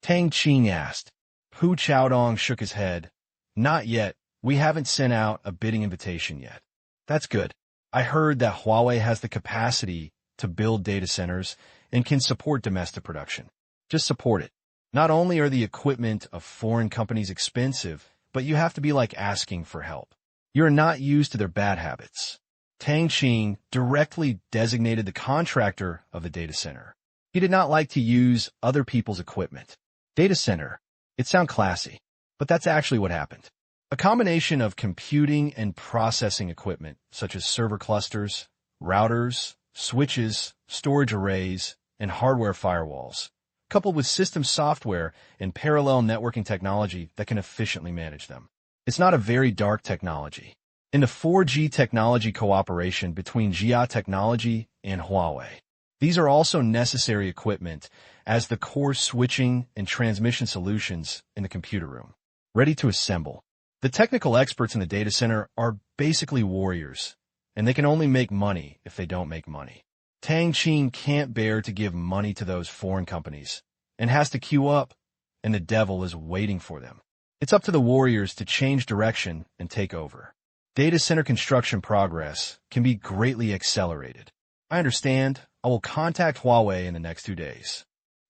Tang Qing asked. Pu Chaodong shook his head. Not yet. We haven't sent out a bidding invitation yet. That's good. I heard that Huawei has the capacity to build data centers and can support domestic production. Just support it. Not only are the equipment of foreign companies expensive, but you have to be like asking for help. You're not used to their bad habits. Tang Qing directly designated the contractor of the data center. He did not like to use other people's equipment. Data center. It sounds classy, but that's actually what happened. A combination of computing and processing equipment, such as server clusters, routers, switches, storage arrays, and hardware firewalls, coupled with system software and parallel networking technology that can efficiently manage them. It's not a very dark technology. In the 4G technology cooperation between Jia Technology and Huawei. These are also necessary equipment as the core switching and transmission solutions in the computer room. Ready to assemble. The technical experts in the data center are basically warriors, and they can only make money if they don't make money. Tang Qing can't bear to give money to those foreign companies and has to queue up, and the devil is waiting for them. It's up to the warriors to change direction and take over. Data center construction progress can be greatly accelerated. I understand. I will contact Huawei in the next 2 days.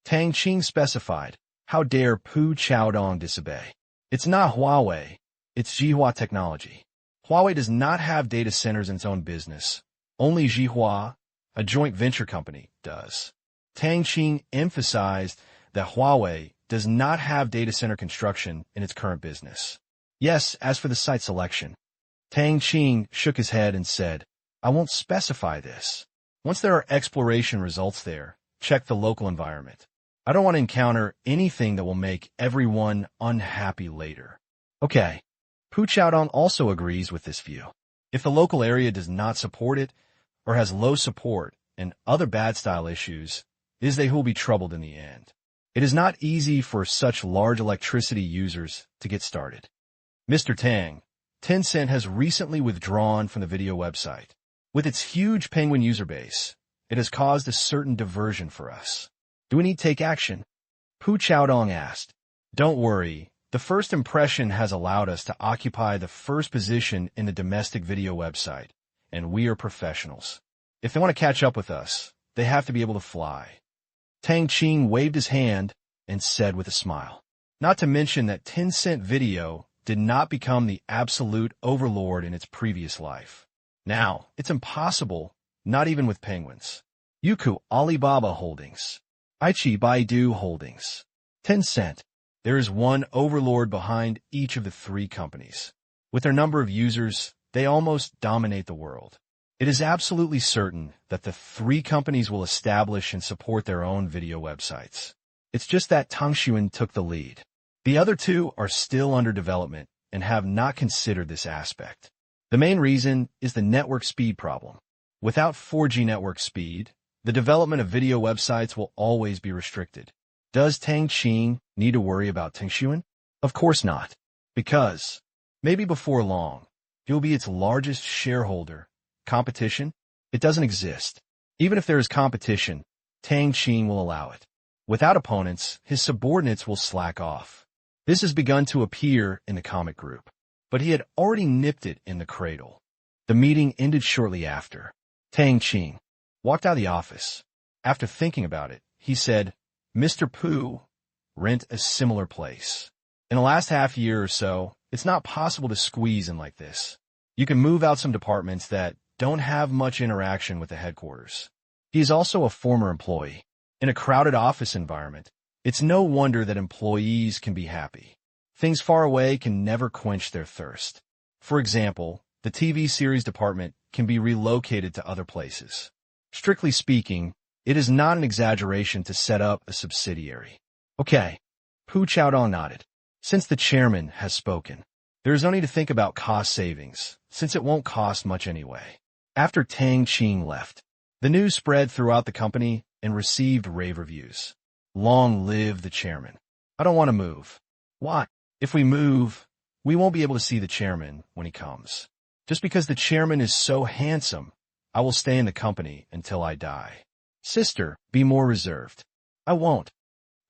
Tang Qing specified. How dare Pu Chaodong disobey? It's not Huawei. It's Jihua Technology. Huawei does not have data centers in its own business. Only Jihua, a joint venture company, does. Tang Qing emphasized that Huawei does not have data center construction in its current business. Yes, as for the site selection. Tang Qing shook his head and said, I won't specify this. Once there are exploration results there, check the local environment. I don't want to encounter anything that will make everyone unhappy later. Okay. Pu Chaodong also agrees with this view. If the local area does not support it or has low support, and other bad style issues, it is they who will be troubled in the end. It is not easy for such large electricity users to get started. Mr. Tang, Tencent has recently withdrawn from the video website. With its huge Penguin user base, it has caused a certain diversion for us. Do we need to take action? Pu Chaodong asked. Don't worry, the first impression has allowed us to occupy the first position in the domestic video website, and we are professionals. If they want to catch up with us, they have to be able to fly. Tang Qing waved his hand and said with a smile. Not to mention that Tencent Video did not become the absolute overlord in its previous life. Now, it's impossible, not even with penguins. Youku Alibaba Holdings. Aichi Baidu Holdings. Tencent. There is one overlord behind each of the three companies. With their number of users, they almost dominate the world. It is absolutely certain that the three companies will establish and support their own video websites. It's just that Tang Qing took the lead. The other two are still under development and have not considered this aspect. The main reason is the network speed problem. Without 4G network speed, the development of video websites will always be restricted. Does Tang Qing need to worry about Tang Qing? Of course not. Because, maybe before long, he'll be its largest shareholder. Competition? It doesn't exist. Even if there is competition, Tang Qing will allow it. Without opponents, his subordinates will slack off. This has begun to appear in the comic group, but he had already nipped it in the cradle. The meeting ended shortly after. Tang Qing walked out of the office. After thinking about it, he said, Mr. Pu, rent a similar place. In the last half year or so, it's not possible to squeeze in like this. You can move out some departments that don't have much interaction with the headquarters. He is also a former employee. In a crowded office environment, it's no wonder that employees can be happy. Things far away can never quench their thirst. For example, the TV series department can be relocated to other places. Strictly speaking, it is not an exaggeration to set up a subsidiary. Okay. Pu Chaodong nodded. Since the chairman has spoken, there is no need to think about cost savings, since it won't cost much anyway. After Tang Qing left, the news spread throughout the company and received rave reviews. Long live the chairman. I don't want to move. Why? If we move, we won't be able to see the chairman when he comes. Just because the chairman is so handsome, I will stay in the company until I die. Sister, be more reserved. I won't.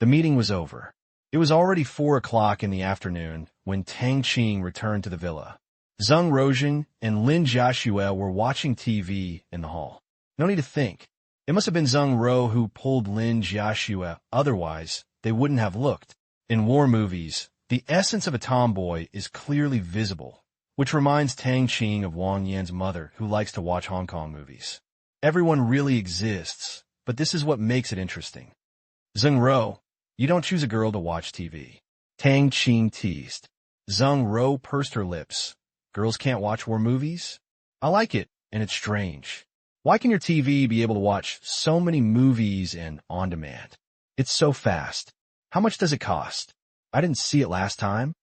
The meeting was over. It was already 4 o'clock in the afternoon when Tang Qing returned to the villa. Zheng Rojing and Lin Jiaxue were watching TV in the hall. No need to think. It must have been Zheng Ro who pulled Lin Jiaxue, otherwise they wouldn't have looked. In war movies, the essence of a tomboy is clearly visible, which reminds Tang Qing of Wang Yan's mother who likes to watch Hong Kong movies. Everyone really exists, but this is what makes it interesting. Zheng Ro, you don't choose a girl to watch TV. Tang Qing teased. Zheng Ro pursed her lips. Girls can't watch war movies? I like it, and it's strange. Why can your TV be able to watch so many movies and on demand? It's so fast. How much does it cost? I didn't see it last time.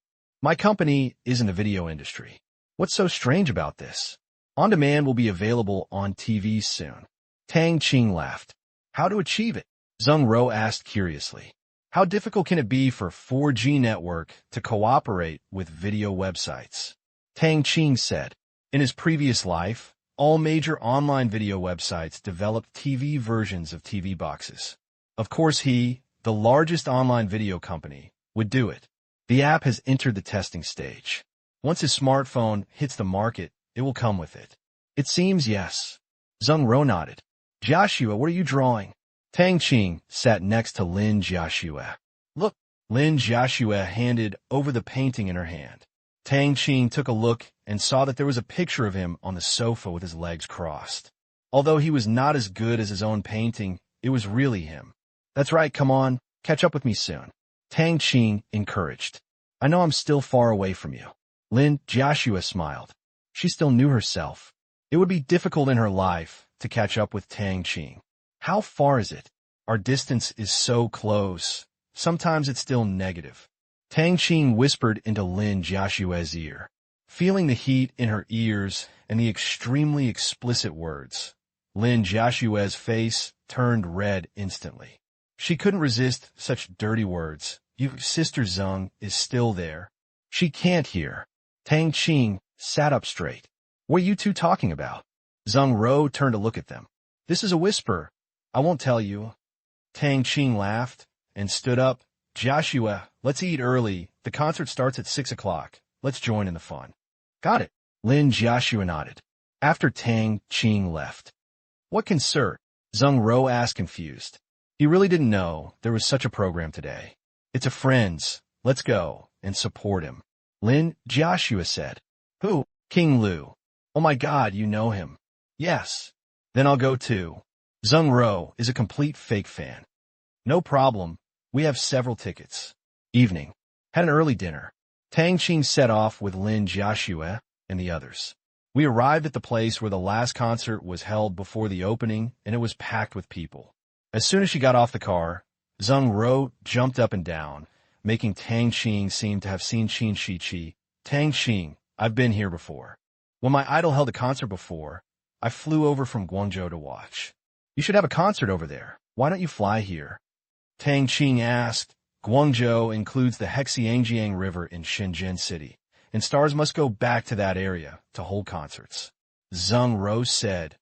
My company is in the video industry. What's so strange about this? On demand will be available on TV soon. Tang Qing laughed. How to achieve it? Zheng Ro asked curiously. How difficult can it be for 4G network to cooperate with video websites? Tang Qing said. In his previous life, all major online video websites developed TV versions of TV boxes. Of course he, the largest online video company, would do it. The app has entered the testing stage. Once his smartphone hits the market, it will come with it. It seems yes. Zheng Ro nodded. Jiaxue, what are you drawing? Tang Qing sat next to Lin Jiaxue. Look, Lin Jiaxue handed over the painting in her hand. Tang Qing took a look and saw that there was a picture of him on the sofa with his legs crossed. Although he was not as good as his own painting, it was really him. That's right, come on, catch up with me soon. Tang Qing encouraged. I know I'm still far away from you. Lin Jiaxue smiled. She still knew herself. It would be difficult in her life to catch up with Tang Qing. How far is it? Our distance is so close. Sometimes it's still negative. Tang Qing whispered into Lin Jiaxue's ear. Feeling the heat in her ears and the extremely explicit words, Lin Jiashue's face turned red instantly. She couldn't resist such dirty words. Your sister Zeng is still there. She can't hear. Tang Qing sat up straight. What are you two talking about? Zeng Ro turned to look at them. This is a whisper. I won't tell you. Tang Qing laughed and stood up. Joshua, let's eat early. The concert starts at 6 o'clock. Let's join in the fun. Got it. Lin Jiashua nodded. After Tang Qing left. What concert? Zeng Ro asked, confused. He really didn't know there was such a program today. It's a friend's. Let's go and support him. Lin Jiashua said. Who? King Lu. Oh my God, you know him. Yes. Then I'll go too. Zeng Ro is a complete fake fan. No problem. We have several tickets. Evening. Had an early dinner. Tang Qing set off with Lin Jiashua and the others. We arrived at the place where the last concert was held before the opening, and it was packed with people. As soon as she got off the car, Zeng Ro jumped up and down, making Tang Qing seem to have seen Qin Shi Qi. Tang Qing, I've been here before. When my idol held a concert before, I flew over from Guangzhou to watch. You should have a concert over there. Why don't you fly here? Tang Qing asked. Guangzhou includes the Hexiangjiang River in Shenzhen City, and stars must go back to that area to hold concerts. Zeng Ro said,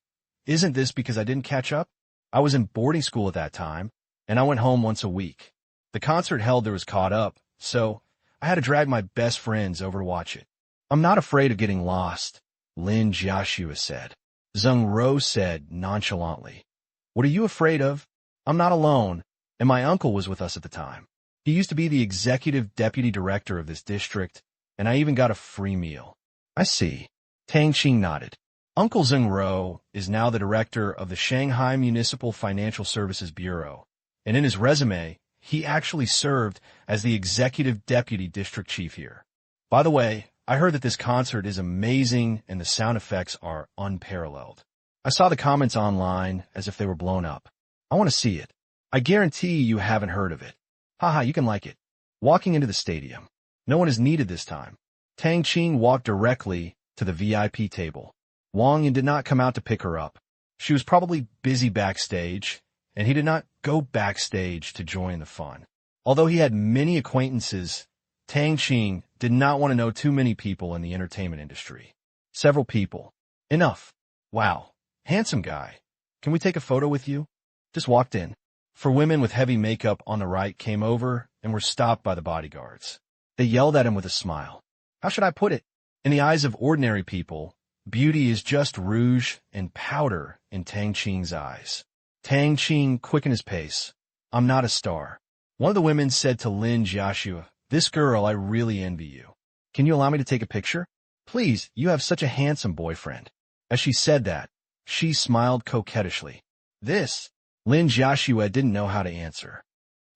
Isn't this because I didn't catch up? I was in boarding school at that time, and I went home once a week. The concert held there was caught up, so I had to drag my best friends over to watch it. I'm not afraid of getting lost, Lin Jiashua said. Zeng Ro said nonchalantly. What are you afraid of? I'm not alone, and my uncle was with us at the time. He used to be the executive deputy director of this district, and I even got a free meal. I see. Tang Qing nodded. Uncle Zeng Ro is now the director of the Shanghai Municipal Financial Services Bureau, and in his resume, he actually served as the executive deputy district chief here. By the way, I heard that this concert is amazing and the sound effects are unparalleled. I saw the comments online as if they were blown up. I want to see it. I guarantee you haven't heard of it. Haha, you can like it. Walking into the stadium. No one is needed this time. Tang Qing walked directly to the VIP table. Wang Yin did not come out to pick her up. She was probably busy backstage, and he did not go backstage to join the fun. Although he had many acquaintances, Tang Qing did not want to know too many people in the entertainment industry. Several people. Enough. Wow. Handsome guy. Can we take a photo with you? Just walked in. Four women with heavy makeup on the right came over and were stopped by the bodyguards. They yelled at him with a smile. How should I put it? In the eyes of ordinary people, beauty is just rouge and powder in Tang Qing's eyes. Tang Qing quickened his pace. I'm not a star. One of the women said to Lin Jiashua, This girl, I really envy you. Can you allow me to take a picture? Please, you have such a handsome boyfriend. As she said that, she smiled coquettishly. This, Lin Jiashua didn't know how to answer.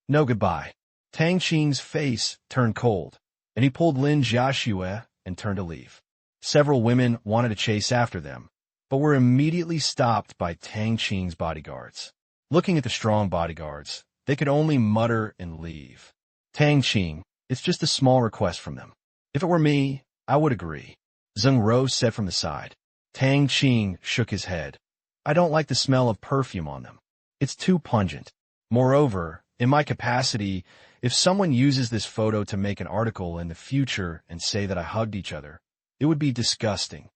No goodbye. Tang Qing's face turned cold, and he pulled Lin Jiashua and turned to leave. Several women wanted to chase after them, but were immediately stopped by Tang Qing's bodyguards. Looking at the strong bodyguards, they could only mutter and leave. Tang Qing, it's just a small request from them. If it were me, I would agree. Zeng Ro said from the side. Tang Qing shook his head. I don't like the smell of perfume on them. It's too pungent. Moreover, in my capacity, if someone uses this photo to make an article in the future and say that I hugged each other, it would be disgusting.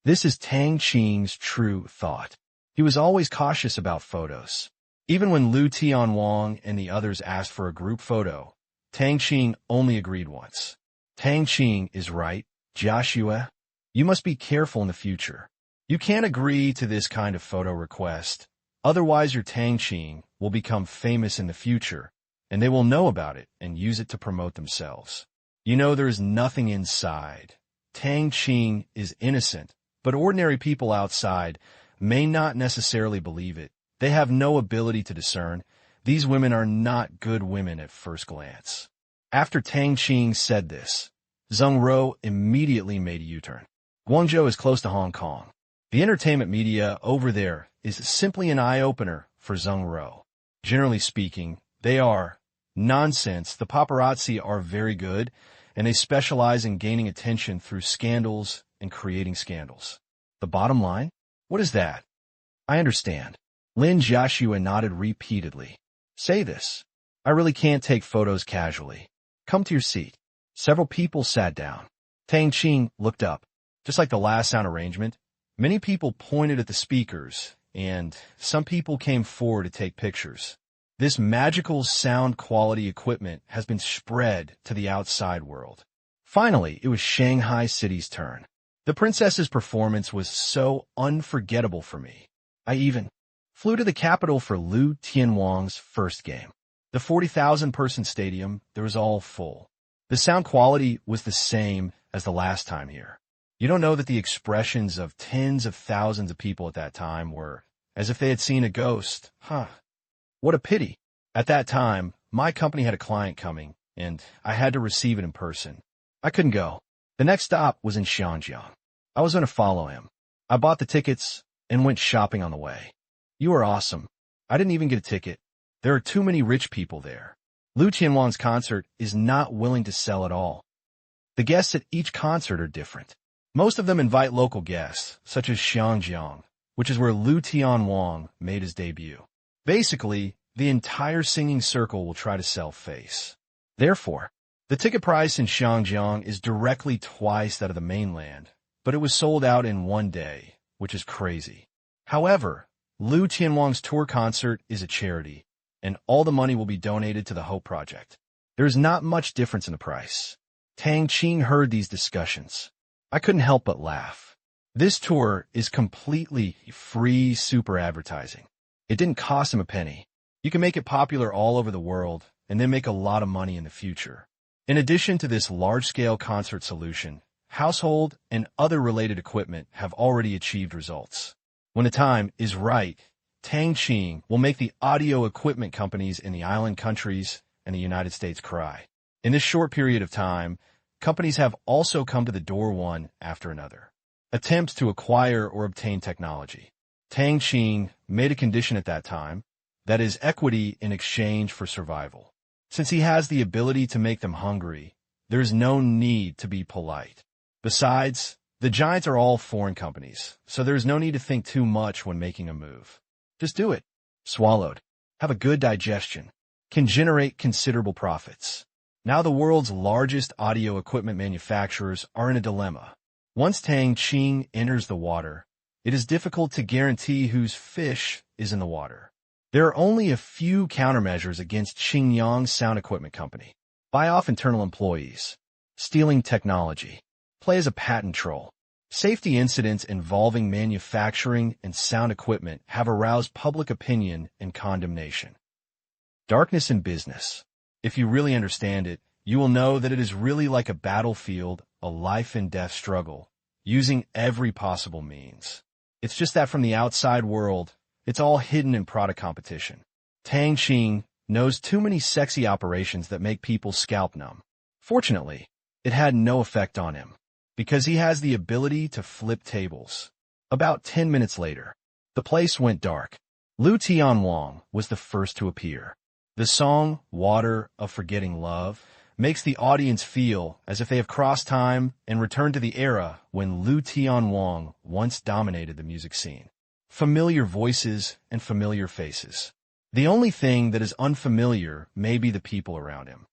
This is Tang Qing's true thought. He was always cautious about photos. Even when Lu Tianwang and the others asked for a group photo, Tang Qing only agreed once. Tang Qing is right, Joshua. You must be careful in the future. You can't agree to this kind of photo request. Otherwise, your Tang Qing will become famous in the future, and they will know about it and use it to promote themselves. You know there is nothing inside. Tang Qing is innocent, but ordinary people outside may not necessarily believe it. They have no ability to discern. These women are not good women at first glance. After Tang Qing said this, Zeng Ro immediately made a U-turn. Guangzhou is close to Hong Kong. The entertainment media over there is simply an eye-opener for Zeng Ro. Generally speaking, they are nonsense. The paparazzi are very good, and they specialize in gaining attention through scandals and creating scandals. The bottom line? What is that? I understand. Lin Jiaxue nodded repeatedly. Say this. I really can't take photos casually. Come to your seat. Several people sat down. Tang Qing looked up. Just like the last sound arrangement, many people pointed at the speakers, and some people came forward to take pictures. This magical sound quality equipment has been spread to the outside world. Finally, it was Shanghai City's turn. The princess's performance was so unforgettable for me. I even flew to the capital for Liu Tianwang's first game. The 40,000-person stadium, there was all full. The sound quality was the same as the last time here. You don't know that the expressions of tens of thousands of people at that time were as if they had seen a ghost. What a pity. At that time, my company had a client coming, and I had to receive it in person. I couldn't go. The next stop was in Xiangjiang. I was going to follow him. I bought the tickets and went shopping on the way. You are awesome. I didn't even get a ticket. There are too many rich people there. Liu Tianwang's concert is not willing to sell at all. The guests at each concert are different. Most of them invite local guests, such as Xiangjiang, which is where Liu Tianwang made his debut. Basically, the entire singing circle will try to sell face. Therefore, the ticket price in Xiangjiang is directly twice that of the mainland, but it was sold out in one day, which is crazy. However, Liu Tianwang's tour concert is a charity, and all the money will be donated to the Hope Project. There is not much difference in the price. Tang Qing heard these discussions. I couldn't help but laugh. This tour is completely free super advertising. It didn't cost him a penny. You can make it popular all over the world and then make a lot of money in the future. In addition to this large-scale concert solution, household and other related equipment have already achieved results. When the time is right, Tang Qing will make the audio equipment companies in the island countries and the United States cry. In this short period of time, companies have also come to the door one after another. Attempts to acquire or obtain technology. Tang Qing made a condition at that time, that is equity in exchange for survival. Since he has the ability to make them hungry, there is no need to be polite. Besides, the giants are all foreign companies, so there is no need to think too much when making a move. Just do it. Swallowed. Have a good digestion. Can generate considerable profits. Now the world's largest audio equipment manufacturers are in a dilemma. Once Tang Qing enters the water, it is difficult to guarantee whose fish is in the water. There are only a few countermeasures against Xinjiang Sound Equipment Company. Buy off internal employees. Stealing technology. Play as a patent troll. Safety incidents involving manufacturing and sound equipment have aroused public opinion and condemnation. Darkness in business. If you really understand it, you will know that it is really like a battlefield, a life-and-death struggle, using every possible means. It's just that from the outside world, it's all hidden in product competition. Tang Qing knows too many sexy operations that make people scalp numb. Fortunately, it had no effect on him, because he has the ability to flip tables. About 10 minutes later, the place went dark. Liu Tianwang was the first to appear. The song, Water of Forgetting Love, makes the audience feel as if they have crossed time and returned to the era when Liu Tianwang once dominated the music scene. Familiar voices and familiar faces. The only thing that is unfamiliar may be the people around him.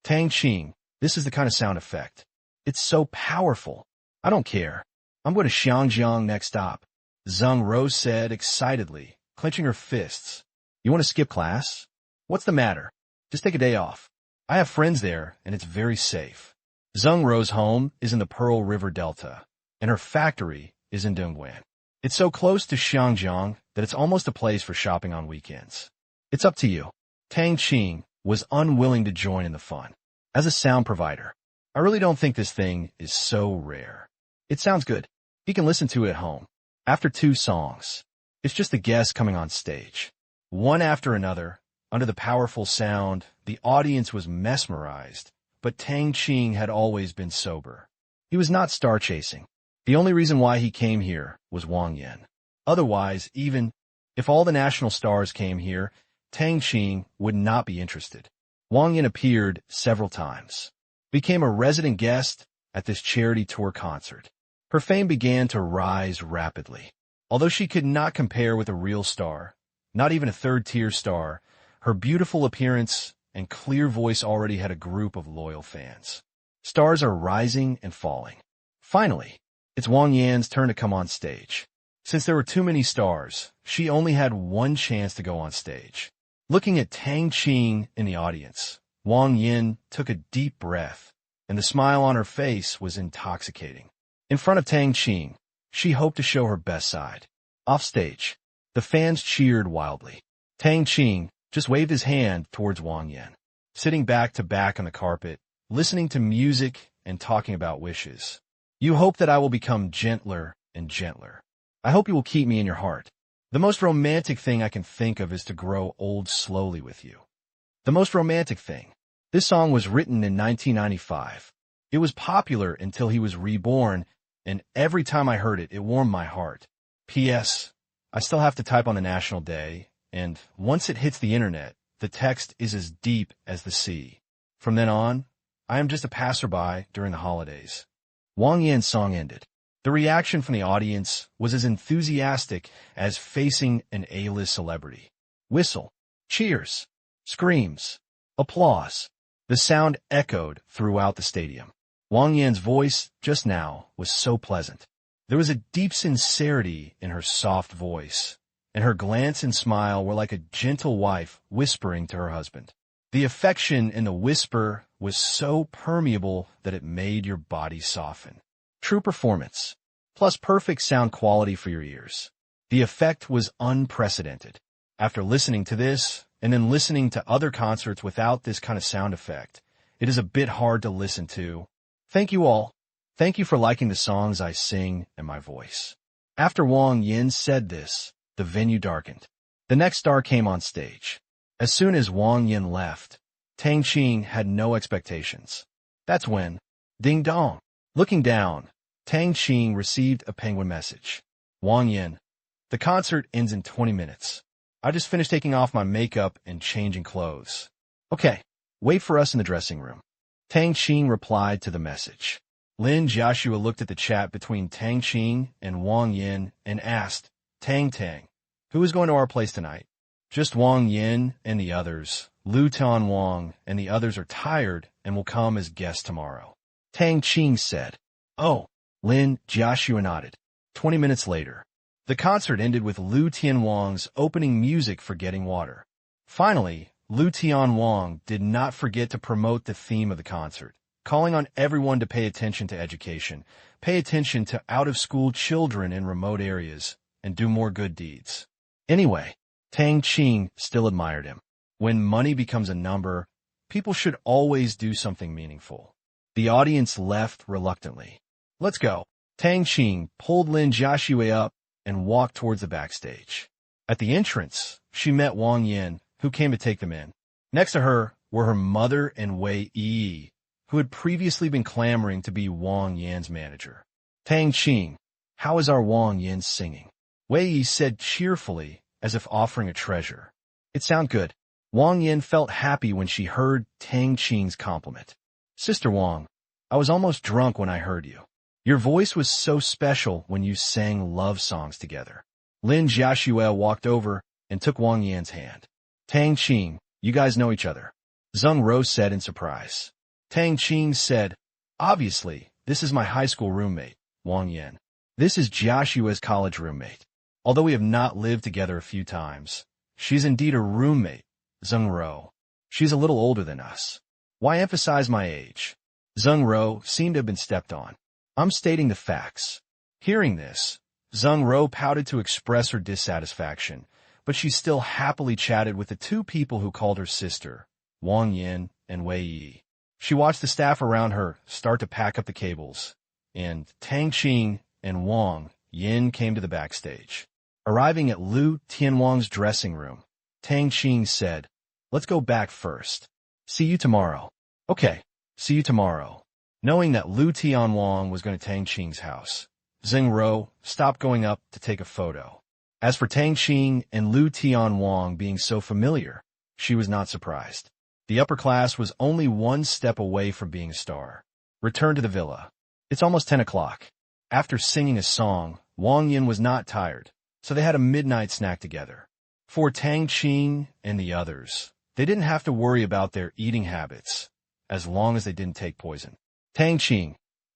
Tang Qing, this is the kind of sound effect. It's so powerful. I don't care. I'm going to Xiangjiang next stop. Zheng Rose said excitedly, clenching her fists. You want to skip class? What's the matter? Just take a day off. I have friends there, and it's very safe. Zheng Rose's home is in the Pearl River Delta, and her factory is in Dongguan. It's so close to Xiangjiang that it's almost a place for shopping on weekends. It's up to you. Tang Qing was unwilling to join in the fun. As a sound provider, I really don't think this thing is so rare. It sounds good. He can listen to it at home. After 2 songs, it's just the guests coming on stage. One after another, under the powerful sound, the audience was mesmerized, but Tang Qing had always been sober. He was not star chasing. The only reason why he came here was Wang Yan. Otherwise, even if all the national stars came here, Tang Qing would not be interested. Wang Yan appeared several times, became a resident guest at this charity tour concert. Her fame began to rise rapidly. Although she could not compare with a real star, not even a third-tier star, her beautiful appearance and clear voice already had a group of loyal fans. Stars are rising and falling. Finally, it's Wang Yan's turn to come on stage. Since there were too many stars, she only had one chance to go on stage. Looking at Tang Qing in the audience, Wang Yan took a deep breath, and the smile on her face was intoxicating. In front of Tang Qing, she hoped to show her best side. Off stage, the fans cheered wildly. Tang Qing just waved his hand towards Wang Yan, sitting back to back on the carpet, listening to music and talking about wishes. You hope that I will become gentler and gentler. I hope you will keep me in your heart. The most romantic thing I can think of is to grow old slowly with you. The most romantic thing. This song was written in 1995. It was popular until he was reborn, and every time I heard it, it warmed my heart. P.S. I still have to type on the National Day, and once it hits the internet, the text is as deep as the sea. From then on, I am just a passerby during the holidays. Wang Yan's song ended. The reaction from the audience was as enthusiastic as facing an A-list celebrity. Whistle, cheers, screams, applause. The sound echoed throughout the stadium. Wang Yan's voice just now was so pleasant. There was a deep sincerity in her soft voice, and her glance and smile were like a gentle wife whispering to her husband. The affection in the whisper was so permeable that it made your body soften. True performance, plus perfect sound quality for your ears. The effect was unprecedented. After listening to this, and then listening to other concerts without this kind of sound effect, it is a bit hard to listen to. Thank you all. Thank you for liking the songs I sing and my voice. After Wang Yan said this, the venue darkened. The next star came on stage. As soon as Wang Yan left, Tang Qing had no expectations. That's when, ding dong. Looking down, Tang Qing received a penguin message. Wang Yan, the concert ends in 20 minutes. I just finished taking off my makeup and changing clothes. Okay, wait for us in the dressing room. Tang Qing replied to the message. Lin Jiaxue looked at the chat between Tang Qing and Wang Yan and asked, Tang, who is going to our place tonight? Just Wang Yan and the others. Lu Tianwang and the others are tired and will come as guests tomorrow. Tang Qing said. Oh, Lin Jiaxue nodded. 20 minutes later, the concert ended with Lu Tianwang's opening music for Getting Water. Finally, Lu Tianwang did not forget to promote the theme of the concert, calling on everyone to pay attention to education, pay attention to out-of-school children in remote areas, and do more good deeds. Anyway, Tang Qing still admired him. When money becomes a number, people should always do something meaningful. The audience left reluctantly. Let's go. Tang Qing pulled Lin Jiaxue up and walked towards the backstage. At the entrance, she met Wang Yan, who came to take them in. Next to her were her mother and Wei Yi, who had previously been clamoring to be Wang Yan's manager. Tang Qing, how is our Wang Yan singing? Wei Yi said cheerfully, as if offering a treasure. It sounded good. Wang Yan felt happy when she heard Tang Qing's compliment. Sister Wang, I was almost drunk when I heard you. Your voice was so special when you sang love songs together. Lin Jiaxue walked over and took Wang Yan's hand. Tang Qing, you guys know each other. Zheng Ro said in surprise. Tang Qing said, obviously, this is my high school roommate, Wang Yan. This is Jiaxue's college roommate. Although we have not lived together a few times, she's indeed a roommate, Zheng Ro. She's a little older than us. Why emphasize my age? Zheng Ro seemed to have been stepped on. I'm stating the facts. Hearing this, Zheng Ro pouted to express her dissatisfaction, but she still happily chatted with the two people who called her sister, Wang Yan and Wei Yi. She watched the staff around her start to pack up the cables, and Tang Qing and Wang Yan came to the backstage. Arriving at Lu Tianwang's dressing room, Tang Qing said, let's go back first. See you tomorrow. Okay, see you tomorrow. Knowing that Lu Tianwang was going to Tang Qing's house, Zheng Ro stopped going up to take a photo. As for Tang Qing and Lu Tianwang being so familiar, she was not surprised. The upper class was only one step away from being a star. Return to the villa. It's almost 10 o'clock. After singing a song, Wang Yan was not tired, so they had a midnight snack together. For Tang Qing and the others, they didn't have to worry about their eating habits, as long as they didn't take poison. Tang Qing,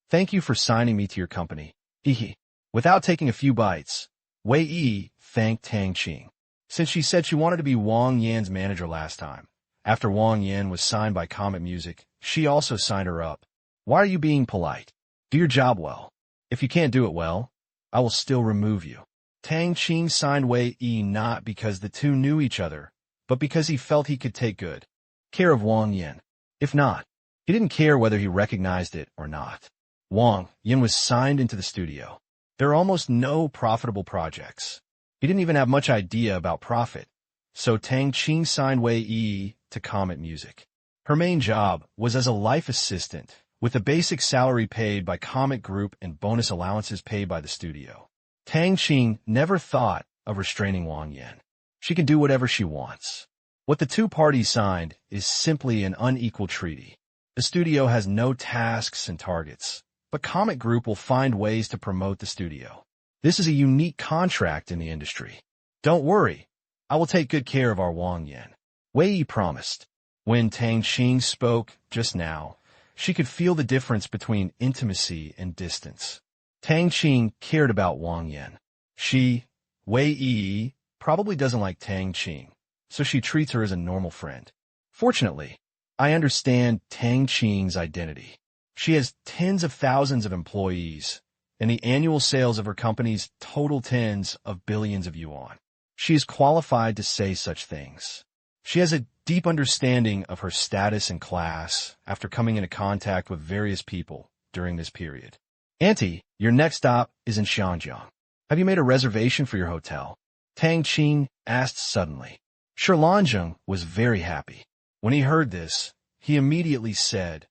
thank you for signing me to your company. Hehe. Without taking a few bites, Wei Yi thanked Tang Qing, since she said she wanted to be Wang Yan's manager last time. After Wang Yan was signed by Comet Music, she also signed her up. Why are you being polite? Do your job well. If you can't do it well, I will still remove you. Tang Qing signed Wei Yi not because the two knew each other, but because he felt he could take good care of Wang Yan. If not, he didn't care whether he recognized it or not. Wang Yan was signed into the studio. There are almost no profitable projects. He didn't even have much idea about profit, so Tang Qing signed Wei Yi to Comet Music. Her main job was as a life assistant, with a basic salary paid by Comet Group and bonus allowances paid by the studio. Tang Qing never thought of restraining Wang Yan. She can do whatever she wants. What the two parties signed is simply an unequal treaty. The studio has no tasks and targets, but Comet Group will find ways to promote the studio. This is a unique contract in the industry. Don't worry, I will take good care of our Wang Yan. Wei Yi promised. When Tang Qing spoke just now, she could feel the difference between intimacy and distance. Tang Qing cared about Wang Yan. She, Wei Yi, probably doesn't like Tang Qing, so she treats her as a normal friend. Fortunately, I understand Tang Qing's identity. She has tens of thousands of employees, and the annual sales of her companies total tens of billions of yuan. She is qualified to say such things. She has a deep understanding of her status and class after coming into contact with various people during this period. Auntie, your next stop is in Xinjiang. Have you made a reservation for your hotel? Tang Qing asked suddenly. Shirlanjang was very happy. When he heard this, he immediately said,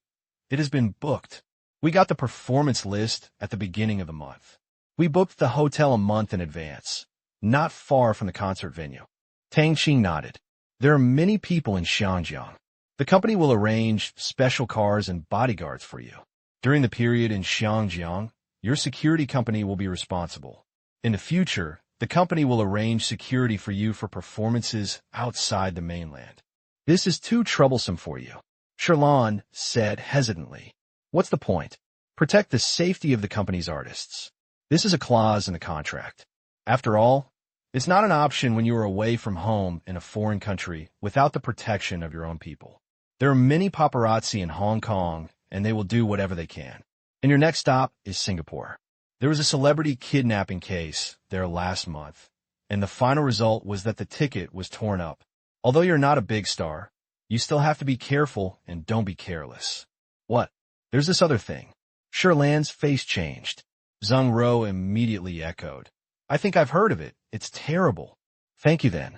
"It has been booked. We got the performance list at the beginning of the month. We booked the hotel a month in advance, not far from the concert venue." Tang Qing nodded. There are many people in Xinjiang. The company will arrange special cars and bodyguards for you. During the period in Xinjiang, your security company will be responsible. In the future, the company will arrange security for you for performances outside the mainland. This is too troublesome for you, Shirlan said hesitantly. What's the point? Protect the safety of the company's artists. This is a clause in the contract. After all, it's not an option when you are away from home in a foreign country without the protection of your own people. There are many paparazzi in Hong Kong, and they will do whatever they can. And your next stop is Singapore. There was a celebrity kidnapping case there last month, and the final result was that the ticket was torn up. Although you're not a big star, you still have to be careful and don't be careless. What? There's this other thing. Shirlan's face changed. Zheng Ro immediately echoed. I think I've heard of it. It's terrible. Thank you then.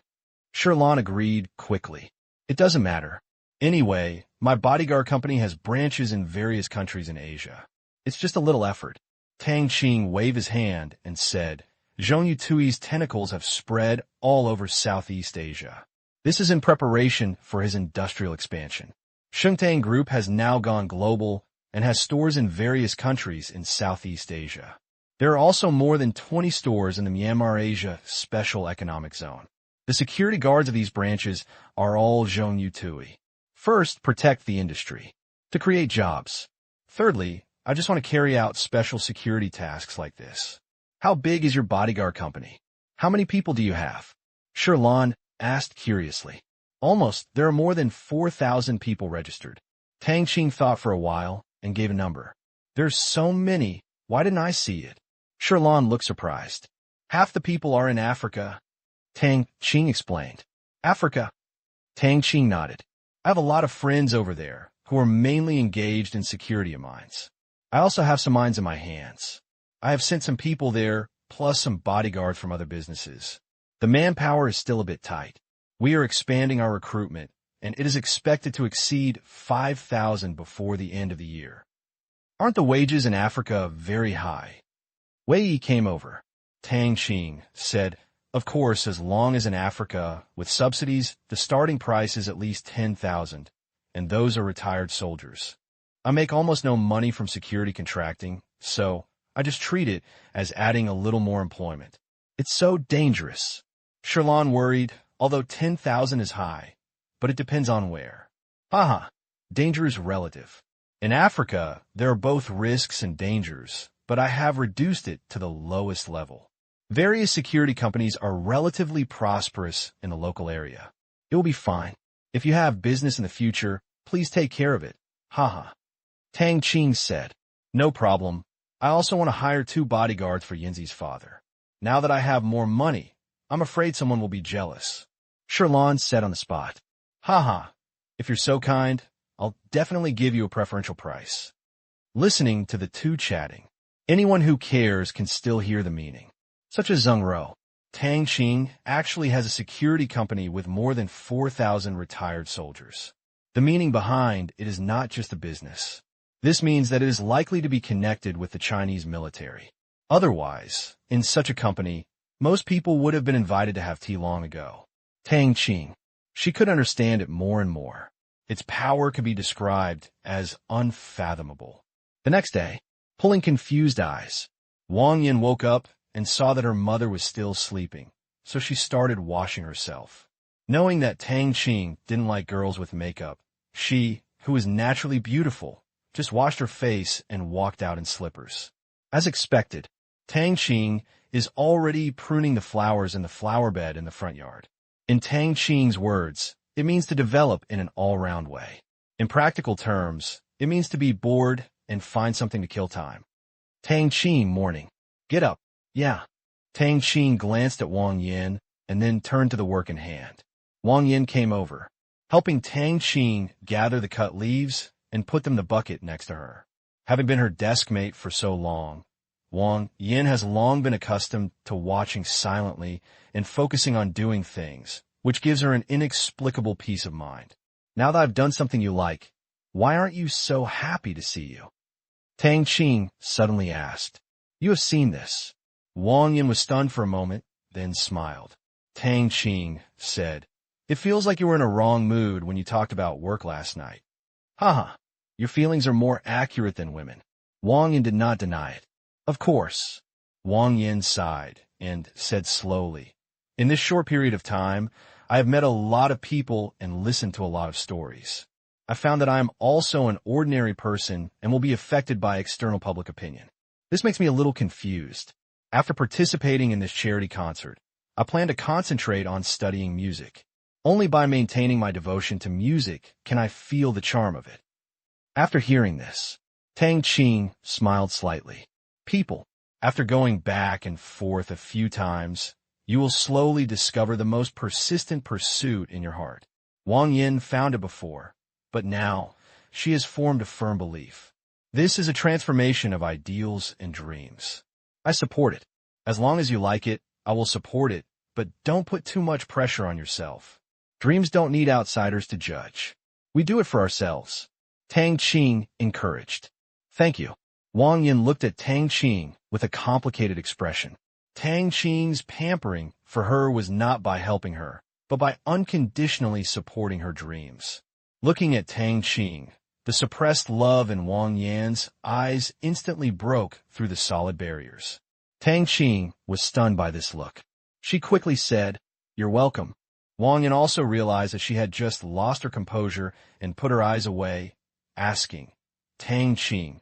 Shirlan agreed quickly. It doesn't matter. Anyway, my bodyguard company has branches in various countries in Asia. It's just a little effort. Tang Qing waved his hand and said, Zhong Yutui's tentacles have spread all over Southeast Asia. This is in preparation for his industrial expansion. Shengtang Group has now gone global and has stores in various countries in Southeast Asia. There are also more than 20 stores in the Myanmar Asia Special Economic Zone. The security guards of these branches are all Zhong Yutui. First, protect the industry. To create jobs. Thirdly, I just want to carry out special security tasks like this. How big is your bodyguard company? How many people do you have? Shirlan asked curiously. Almost. There are more than 4,000 people registered. Tang Qing thought for a while and gave a number. There's so many. Why didn't I see it? Shirlan looked surprised. Half the people are in Africa. Tang Qing explained. Africa? Tang Qing nodded. I have a lot of friends over there who are mainly engaged in security of mines. I also have some mines in my hands. I have sent some people there, plus some bodyguards from other businesses. The manpower is still a bit tight. We are expanding our recruitment, and it is expected to exceed 5,000 before the end of the year. Aren't the wages in Africa very high? Wei Yi came over. Tang Qing said, Of course, as long as in Africa, with subsidies, the starting price is at least 10,000, and those are retired soldiers. I make almost no money from security contracting, so I just treat it as adding a little more employment. It's so dangerous. Sherlon worried, although 10,000 is high, but it depends on where. Haha, danger is relative. In Africa, there are both risks and dangers, but I have reduced it to the lowest level. Various security companies are relatively prosperous in the local area. It will be fine. If you have business in the future, please take care of it. Haha. Tang Qing said, no problem. I also want to hire 2 bodyguards for Yinzi's father. Now that I have more money, I'm afraid someone will be jealous. Sherlon said on the spot. Haha. If you're so kind, I'll definitely give you a preferential price. Listening to the two chatting, anyone who cares can still hear the meaning. Such as Zheng Ro. Tang Qing actually has a security company with more than 4,000 retired soldiers. The meaning behind it is not just a business. This means that it is likely to be connected with the Chinese military. Otherwise, in such a company, most people would have been invited to have tea long ago. Tang Qing. She could understand it more and more. Its power could be described as unfathomable. The next day, pulling confused eyes, Wang Yin woke up and saw that her mother was still sleeping, so she started washing herself. Knowing that Tang Qing didn't like girls with makeup, she, who was naturally beautiful, just washed her face and walked out in slippers. As expected, Tang Qing is already pruning the flowers in the flower bed in the front yard. In Tang Qing's words, it means to develop in an all-round way. In practical terms, it means to be bored and find something to kill time. Tang Qing morning. Get up. Yeah. Tang Qing glanced at Wang Yin and then turned to the work in hand. Wang Yin came over, helping Tang Qing gather the cut leaves and put them in the bucket next to her. Having been her desk mate for so long, Wang Yin has long been accustomed to watching silently and focusing on doing things, which gives her an inexplicable peace of mind. Now that I've done something you like, why aren't you so happy to see you? Tang Qing suddenly asked. You have seen this. Wang Yin was stunned for a moment, then smiled. Tang Qing said, it feels like you were in a wrong mood when you talked about work last night. Haha, your feelings are more accurate than women. Wang Yin did not deny it. Of course. Wang Yin sighed and said slowly, in this short period of time, I have met a lot of people and listened to a lot of stories. I found that I am also an ordinary person and will be affected by external public opinion. This makes me a little confused. After participating in this charity concert, I plan to concentrate on studying music. Only by maintaining my devotion to music can I feel the charm of it. After hearing this, Tang Qing smiled slightly. People, after going back and forth a few times, you will slowly discover the most persistent pursuit in your heart. Wang Yin found it before, but now she has formed a firm belief. This is a transformation of ideals and dreams. I support it. As long as you like it, I will support it, but don't put too much pressure on yourself. Dreams don't need outsiders to judge. We do it for ourselves. Tang Qing encouraged. Thank you. Wang Yin looked at Tang Qing with a complicated expression. Tang Qing's pampering for her was not by helping her, but by unconditionally supporting her dreams. Looking at Tang Qing, the suppressed love in Wang Yan's eyes instantly broke through the solid barriers. Tang Qing was stunned by this look. She quickly said, You're welcome. Wang Yan also realized that she had just lost her composure and put her eyes away, asking, Tang Qing,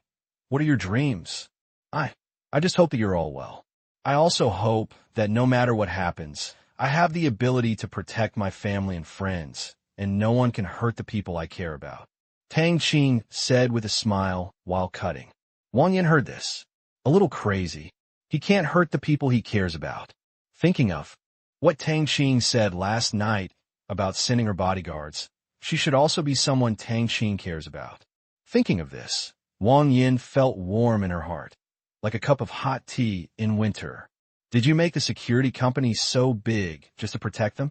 what are your dreams? I just hope that you're all well. I also hope that no matter what happens, I have the ability to protect my family and friends, and no one can hurt the people I care about. Tang Qing said with a smile while cutting. Wang Yan heard this. A little crazy. He can't hurt the people he cares about. Thinking of what Tang Qing said last night about sending her bodyguards, she should also be someone Tang Qing cares about. Thinking of this, Wang Yin felt warm in her heart, like a cup of hot tea in winter. Did you make the security company so big just to protect them?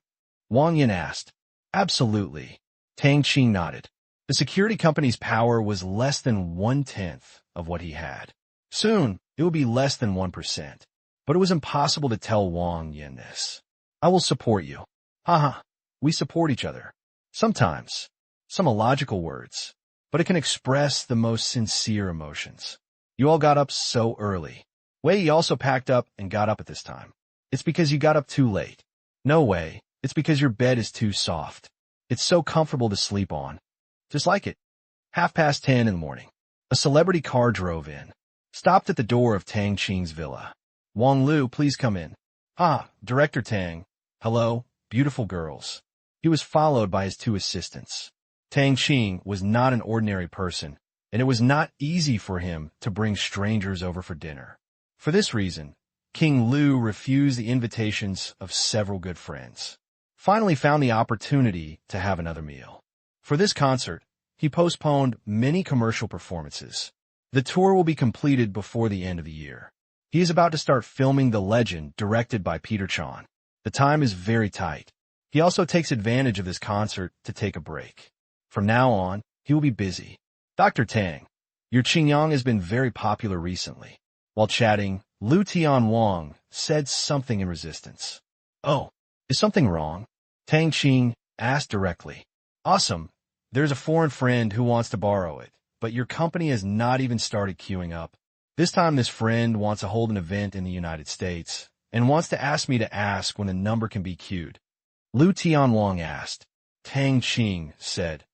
Wang Yin asked. Absolutely. Tang Qing nodded. The security company's power was less than 1/10 of what he had. Soon, it would be less than 1%. But it was impossible to tell Wang Yin this. I will support you. Haha, we support each other. Sometimes, some illogical words, but it can express the most sincere emotions. You all got up so early. Wei Yi also packed up and got up at this time. It's because you got up too late. No way. It's because your bed is too soft. It's so comfortable to sleep on. Just like it. 10:30 in the morning. A celebrity car drove in. Stopped at the door of Tang Qing's villa. Wang Lu, please come in. Ah, Director Tang. Hello, beautiful girls. He was followed by his two assistants. Tang Qing was not an ordinary person, and it was not easy for him to bring strangers over for dinner. For this reason, King Lu refused the invitations of several good friends. Finally found the opportunity to have another meal. For this concert, he postponed many commercial performances. The tour will be completed before the end of the year. He is about to start filming The Legend, directed by Peter Chan. The time is very tight. He also takes advantage of this concert to take a break. From now on, he will be busy. Dr. Tang, your Qingyang has been very popular recently. While chatting, Lu Tianwang said something in resistance. Oh, is something wrong? Tang Qing asked directly. Awesome. There's a foreign friend who wants to borrow it, but your company has not even started queuing up. This time this friend wants to hold an event in the United States and wants to ask me to ask when the number can be queued. Lu Tianwang asked. Tang Qing said,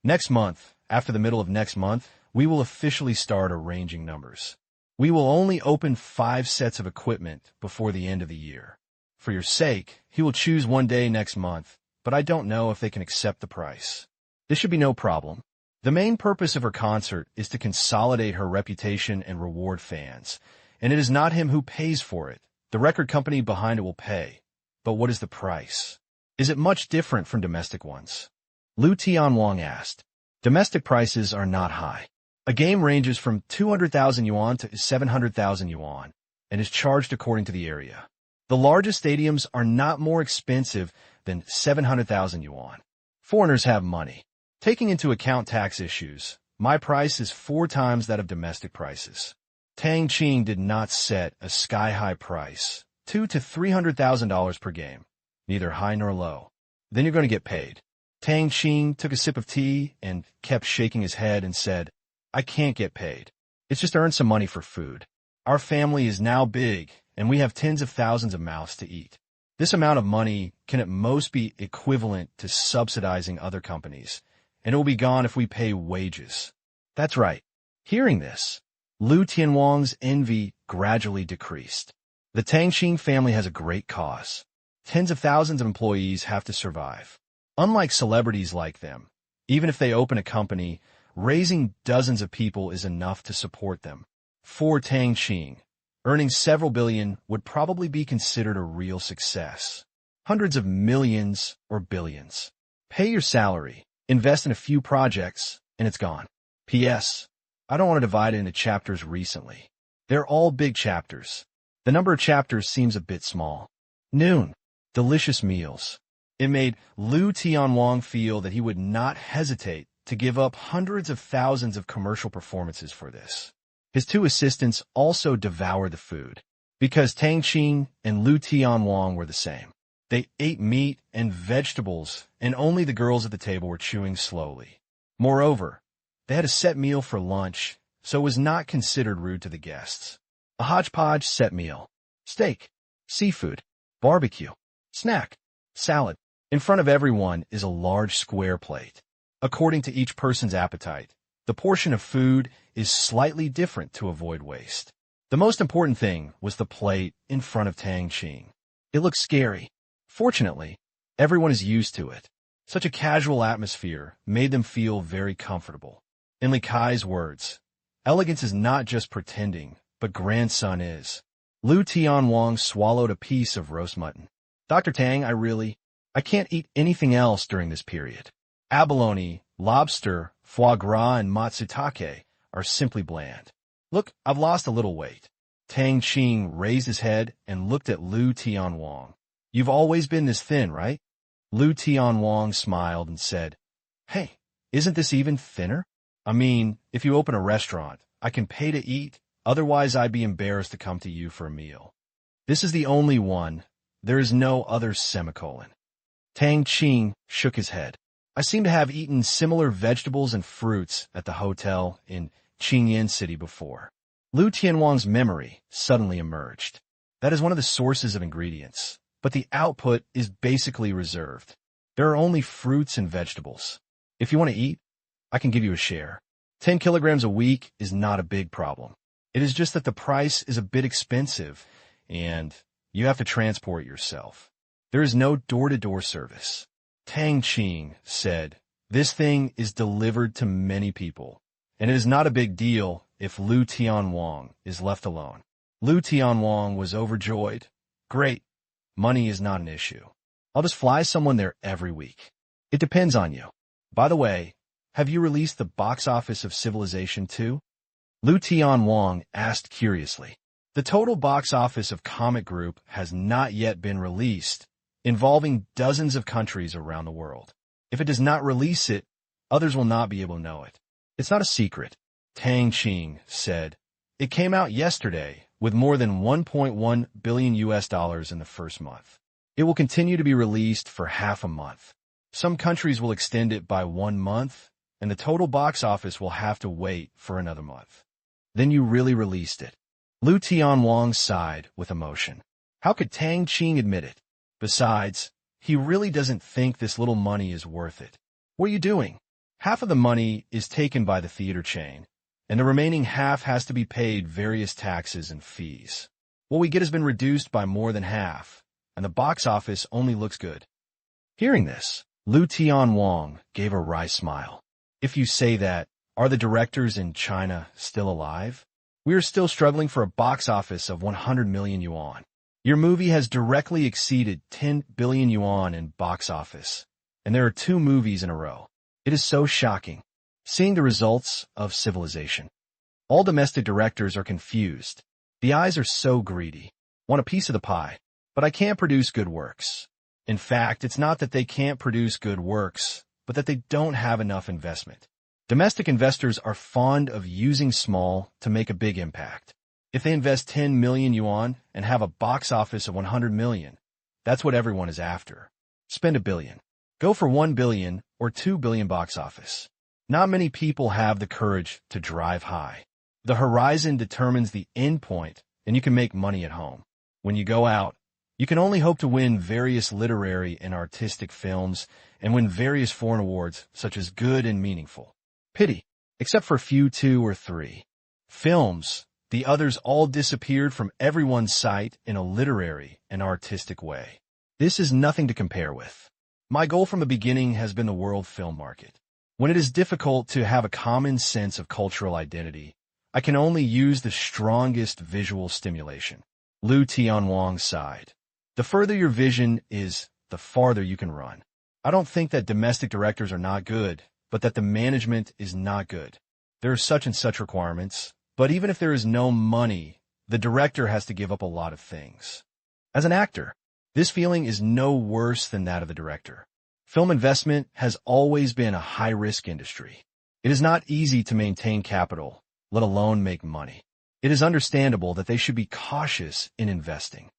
next month, after the middle of next month, we will officially start arranging numbers. We will only open 5 sets of equipment before the end of the year. For your sake, he will choose one day next month, but I don't know if they can accept the price. This should be no problem. The main purpose of her concert is to consolidate her reputation and reward fans, and it is not him who pays for it. The record company behind it will pay. But what is the price? Is it much different from domestic ones? Lu Tianwang asked. Domestic prices are not high. A game ranges from 200,000 yuan to 700,000 yuan and is charged according to the area. The largest stadiums are not more expensive than 700,000 yuan. Foreigners have money. Taking into account tax issues, my price is 4 times that of domestic prices. Tang Qing did not set a sky-high price, $200,000 to $300,000 per game, neither high nor low. Then you're going to get paid. Tang Qing took a sip of tea and kept shaking his head and said, I can't get paid. It's just earn some money for food. Our family is now big, and we have tens of thousands of mouths to eat. This amount of money can at most be equivalent to subsidizing other companies, and it will be gone if we pay wages. That's right. Hearing this, Lu Tianwang's envy gradually decreased. The Tang Qing family has a great cause. Tens of thousands of employees have to survive. Unlike celebrities like them, even if they open a company, raising dozens of people is enough to support them. For Tang Qing, earning several billion would probably be considered a real success. Hundreds of millions or billions. Pay your salary, invest in a few projects, and it's gone. P.S. I don't want to divide it into chapters recently. They're all big chapters. The number of chapters seems a bit small. Noon. Delicious meals. It made Lu Tianwang feel that he would not hesitate to give up hundreds of thousands of commercial performances for this. His two assistants also devoured the food, because Tang Qing and Lu Tianwang were the same. They ate meat and vegetables, and only the girls at the table were chewing slowly. Moreover, they had a set meal for lunch, so it was not considered rude to the guests. A hodgepodge set meal. Steak, seafood, barbecue, snack, salad. In front of everyone is a large square plate. According to each person's appetite, the portion of food is slightly different to avoid waste. The most important thing was the plate in front of Tang Qing. It looked scary. Fortunately, everyone is used to it. Such a casual atmosphere made them feel very comfortable. In Li Kai's words, elegance is not just pretending, but grandson is. Lu Tianwang swallowed a piece of roast mutton. Dr. Tang, I can't eat anything else during this period. Abalone, lobster, foie gras, and matsutake are simply bland. Look, I've lost a little weight. Tang Qing raised his head and looked at Lu Tianwang. You've always been this thin, right? Lu Tianwang smiled and said, Hey, isn't this even thinner? I mean, if you open a restaurant, I can pay to eat, otherwise I'd be embarrassed to come to you for a meal. This is the only one. There is no other semicolon. Tang Qing shook his head. I seem to have eaten similar vegetables and fruits at the hotel in Qingyan City before. Lu Tianwang's memory suddenly emerged. That is one of the sources of ingredients, but the output is basically reserved. There are only fruits and vegetables. If you want to eat, I can give you a share. 10 kilograms a week is not a big problem. It is just that the price is a bit expensive, and you have to transport yourself. There is no door-to-door service. Tang Qing said, "This thing is delivered to many people, and it is not a big deal if Lu Tianwang is left alone." Lu Tianwang was overjoyed. "Great. Money is not an issue. I'll just fly someone there every week. It depends on you. By the way, have you released the box office of Civilization 2? Lu Tianwang asked curiously. The total box office of Comic Group has not yet been released, involving dozens of countries around the world. If it does not release it, others will not be able to know it. It's not a secret, Tang Qing said. It came out yesterday with more than $1.1 billion in the first month. It will continue to be released for half a month. Some countries will extend it by 1 month, and the total box office will have to wait for another month. Then you really released it. Lu Tianwang sighed with emotion. How could Tang Qing admit it? Besides, he really doesn't think this little money is worth it. What are you doing? Half of the money is taken by the theater chain, and the remaining half has to be paid various taxes and fees. What we get has been reduced by more than half, and the box office only looks good. Hearing this, Lu Tianwang gave a wry smile. If you say that, are the directors in China still alive? We are still struggling for a box office of 100 million yuan. Your movie has directly exceeded 10 billion yuan in box office, and there are 2 movies in a row. It is so shocking, seeing the results of Civilization. All domestic directors are confused. The eyes are so greedy, want a piece of the pie, but I can't produce good works. In fact, it's not that they can't produce good works, but that they don't have enough investment. Domestic investors are fond of using small to make a big impact. If they invest 10 million yuan and have a box office of 100 million, that's what everyone is after. Spend $1 billion. Go for 1 billion or 2 billion box office. Not many people have the courage to drive high. The horizon determines the end point, and you can make money at home. When you go out, you can only hope to win various literary and artistic films and win various foreign awards such as good and meaningful. Pity, except for a few 2 or 3 films. The others all disappeared from everyone's sight in a literary and artistic way. This is nothing to compare with. My goal from the beginning has been the world film market. When it is difficult to have a common sense of cultural identity, I can only use the strongest visual stimulation. Lu Tianwang sighed. The further your vision is, the farther you can run. I don't think that domestic directors are not good, but that the management is not good. There are such and such requirements. But even if there is no money, the director has to give up a lot of things. As an actor, this feeling is no worse than that of the director. Film investment has always been a high-risk industry. It is not easy to maintain capital, let alone make money. It is understandable that they should be cautious in investing.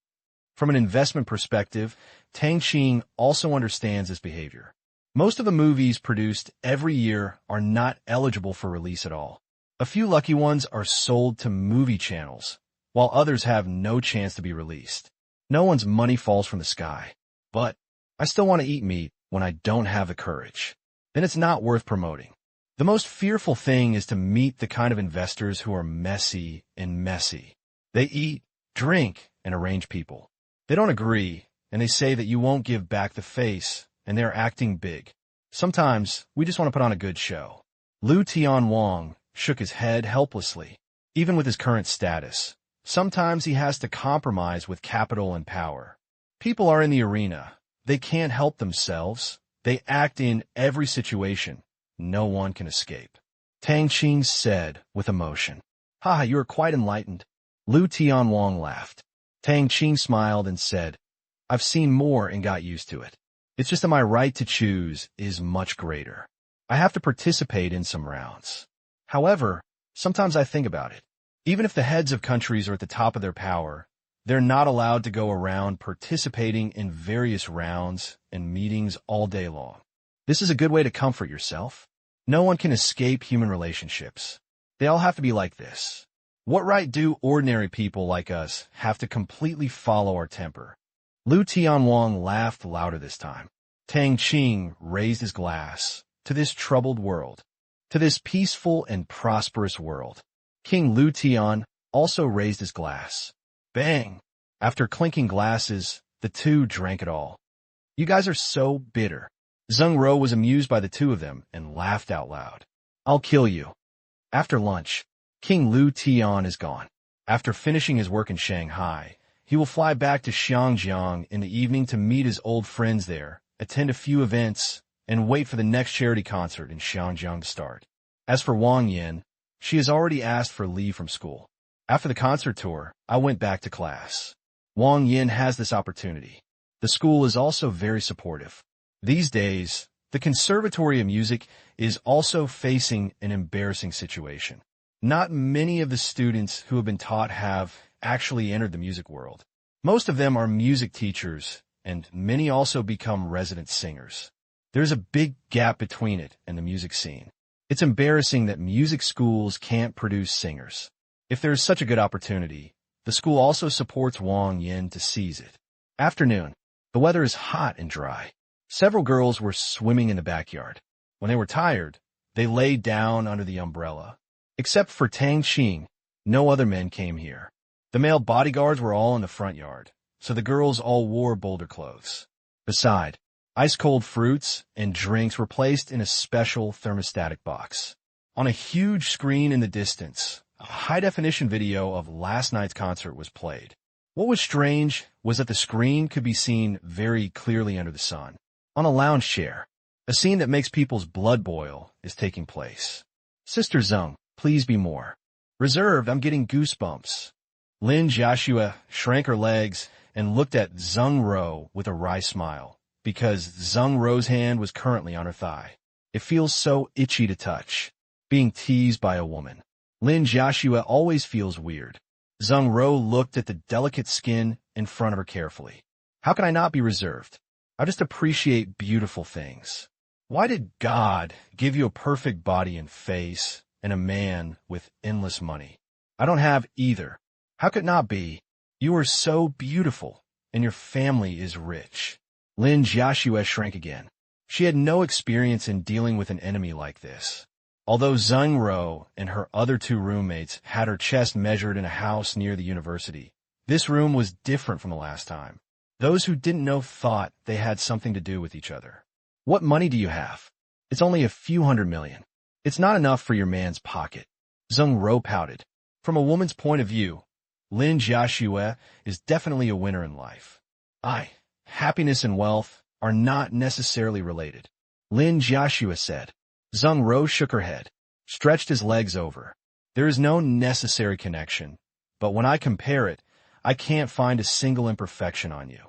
From an investment perspective, Tang Qing also understands this behavior. Most of the movies produced every year are not eligible for release at all. A few lucky ones are sold to movie channels, while others have no chance to be released. No one's money falls from the sky. But I still want to eat meat when I don't have the courage. Then it's not worth promoting. The most fearful thing is to meet the kind of investors who are messy and messy. They eat, drink, and arrange people. They don't agree, and they say that you won't give back the face, and they're acting big. Sometimes we just want to put on a good show. Lu Tianwang shook his head helplessly. Even with his current status, sometimes he has to compromise with capital and power. People are in the arena. They can't help themselves. They act in every situation. No one can escape. Tang Qing said with emotion. "Ha, you are quite enlightened." Lu Tianwang laughed. Tang Qing smiled and said, "I've seen more and got used to it. It's just that my right to choose is much greater. I have to participate in some rounds. However, sometimes I think about it. Even if the heads of countries are at the top of their power, they're not allowed to go around participating in various rounds and meetings all day long. This is a good way to comfort yourself. No one can escape human relationships. They all have to be like this. What right do ordinary people like us have to completely follow our temper? Lu Tianwang laughed louder this time. Tang Qing raised his glass to this troubled world, to this peaceful and prosperous world. King Lu Tian also raised his glass. Bang! After clinking glasses, the two drank it all. You guys are so bitter. Zheng Ro was amused by the two of them and laughed out loud. I'll kill you. After lunch, King Lu Tian is gone. After finishing his work in Shanghai, he will fly back to Xiangjiang in the evening to meet his old friends there, attend a few events, and wait for the next charity concert in Xiangjiang to start. As for Wang Yin, she has already asked for leave from school. After the concert tour, I went back to class. Wang Yin has this opportunity. The school is also very supportive. These days, the Conservatory of Music is also facing an embarrassing situation. Not many of the students who have been taught have actually entered the music world. Most of them are music teachers, and many also become resident singers. There's a big gap between it and the music scene. It's embarrassing that music schools can't produce singers. If there is such a good opportunity, the school also supports Wang Yin to seize it. Afternoon. The weather is hot and dry. Several girls were swimming in the backyard. When they were tired, they lay down under the umbrella. Except for Tang Qing, no other men came here. The male bodyguards were all in the front yard, so the girls all wore bolder clothes. Beside, ice-cold fruits and drinks were placed in a special thermostatic box. On a huge screen in the distance, a high-definition video of last night's concert was played. What was strange was that the screen could be seen very clearly under the sun. On a lounge chair, a scene that makes people's blood boil is taking place. Sister Zheng, please be more reserved. I'm getting goosebumps. Lin Jiaxue shrank her legs and looked at Zheng Ro with a wry smile, because Zheng Ro's hand was currently on her thigh. It feels so itchy to touch. Being teased by a woman. Lin Jiaxue always feels weird. Zheng Ro looked at the delicate skin in front of her carefully. How can I not be reserved? I just appreciate beautiful things. Why did God give you a perfect body and face and a man with endless money? I don't have either. How could it not be? You are so beautiful, and your family is rich. Lin Jiaxue shrank again. She had no experience in dealing with an enemy like this. Although Zheng Ro and her other two roommates had her chest measured in a house near the university, this room was different from the last time. Those who didn't know thought they had something to do with each other. What money do you have? It's only a few $100 million. It's not enough for your man's pocket. Zheng Ro pouted. From a woman's point of view, Lin Jiaxue is definitely a winner in life. Happiness and wealth are not necessarily related. Lin Jiaxue said. Zheng Ro shook her head, stretched his legs over. There is no necessary connection, but when I compare it, I can't find a single imperfection on you.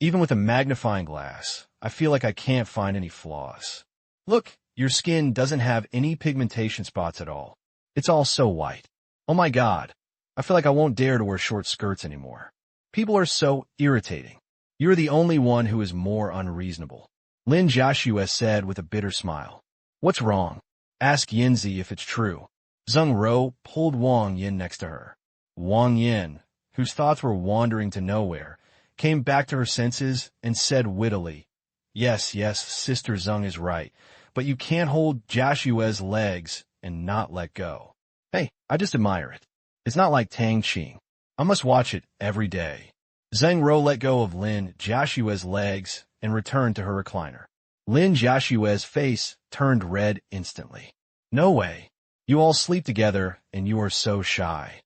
Even with a magnifying glass, I feel like I can't find any flaws. Look, your skin doesn't have any pigmentation spots at all. It's all so white. Oh my God, I feel like I won't dare to wear short skirts anymore. People are so irritating. You're the only one who is more unreasonable. Lin Jiaxue said with a bitter smile. What's wrong? Ask Yinzi if it's true. Zheng Ro pulled Wang Yin next to her. Wang Yin, whose thoughts were wandering to nowhere, came back to her senses and said wittily, Yes, Sister Zheng is right, but you can't hold Jiaxue's legs and not let go. Hey, I just admire it. It's not like Tang Qing. I must watch it every day. Zheng Ro let go of Lin Jiaxue's legs and returned to her recliner. Lin Jiaxue's face turned red instantly. No way. You all sleep together, and you are so shy.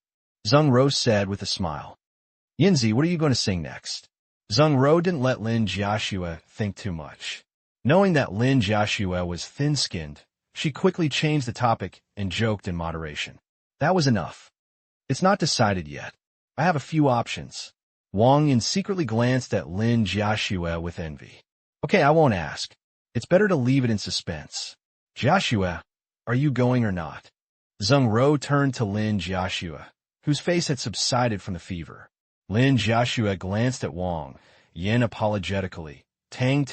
Zheng Ro said with a smile. Yinzi, what are you going to sing next? Zheng Ro didn't let Lin Jiaxue think too much. Knowing that Lin Jiaxue was thin-skinned, she quickly changed the topic and joked in moderation. That was enough. It's not decided yet. I have a few options. Wang Yin secretly glanced at Lin Jiaxue with envy. Okay, I won't ask. It's better to leave it in suspense. Jiaxue, are you going or not? Zheng Ro turned to Lin Jiaxue, whose face had subsided from the fever. Lin Jiaxue glanced at Wang Yin apologetically. Tang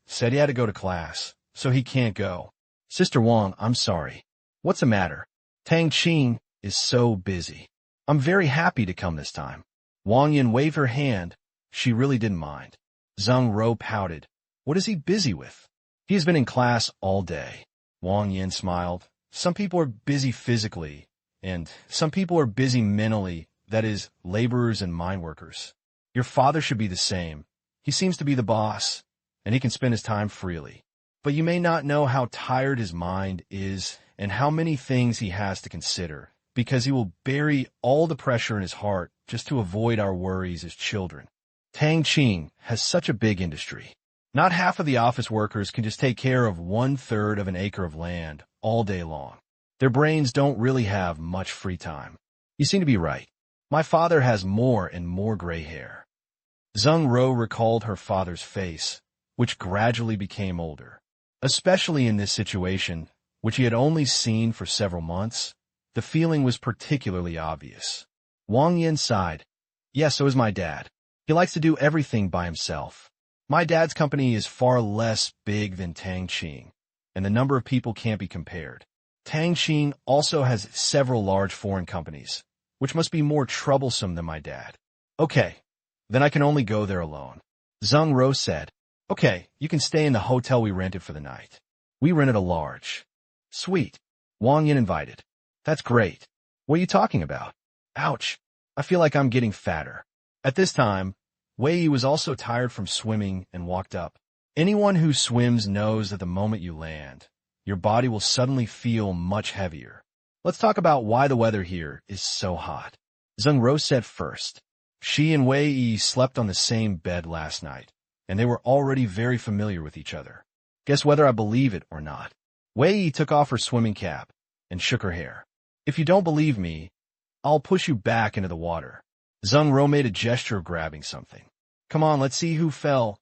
said he had to go to class, so he can't go. Sister Wang, I'm sorry. What's the matter? Tang Qing is so busy. I'm very happy to come this time. Wang Yin waved her hand. She really didn't mind. Zheng Ro pouted. What is he busy with? He has been in class all day. Wang Yin smiled. Some people are busy physically, and some people are busy mentally, that is, laborers and mine workers. Your father should be the same. He seems to be the boss, and he can spend his time freely. But you may not know how tired his mind is and how many things he has to consider, because he will bury all the pressure in his heart just to avoid our worries as children. Tang Qing has such a big industry. Not half of the office workers can just take care of 1/3 of an acre of land all day long. Their brains don't really have much free time. You seem to be right. My father has more and more gray hair. Zheng Ro recalled her father's face, which gradually became older. Especially in this situation, which he had only seen for several months, the feeling was particularly obvious. Wang Yin sighed. Yes, so is my dad. He likes to do everything by himself. My dad's company is far less big than Tang Qing, and the number of people can't be compared. Tang Qing also has several large foreign companies, which must be more troublesome than my dad. Okay, then I can only go there alone. Zheng Ro said. Okay, you can stay in the hotel we rented for the night. We rented a large. Sweet. Wang Yin invited. That's great. What are you talking about? Ouch. I feel like I'm getting fatter. At this time, Wei Yi was also tired from swimming and walked up. Anyone who swims knows that the moment you land, your body will suddenly feel much heavier. Let's talk about why the weather here is so hot. Zheng Ro said first. She and Wei Yi slept on the same bed last night, and they were already very familiar with each other. Guess whether I believe it or not. Wei Yi took off her swimming cap and shook her hair. If you don't believe me, I'll push you back into the water. Zheng Ro made a gesture of grabbing something. Come on, let's see who fell.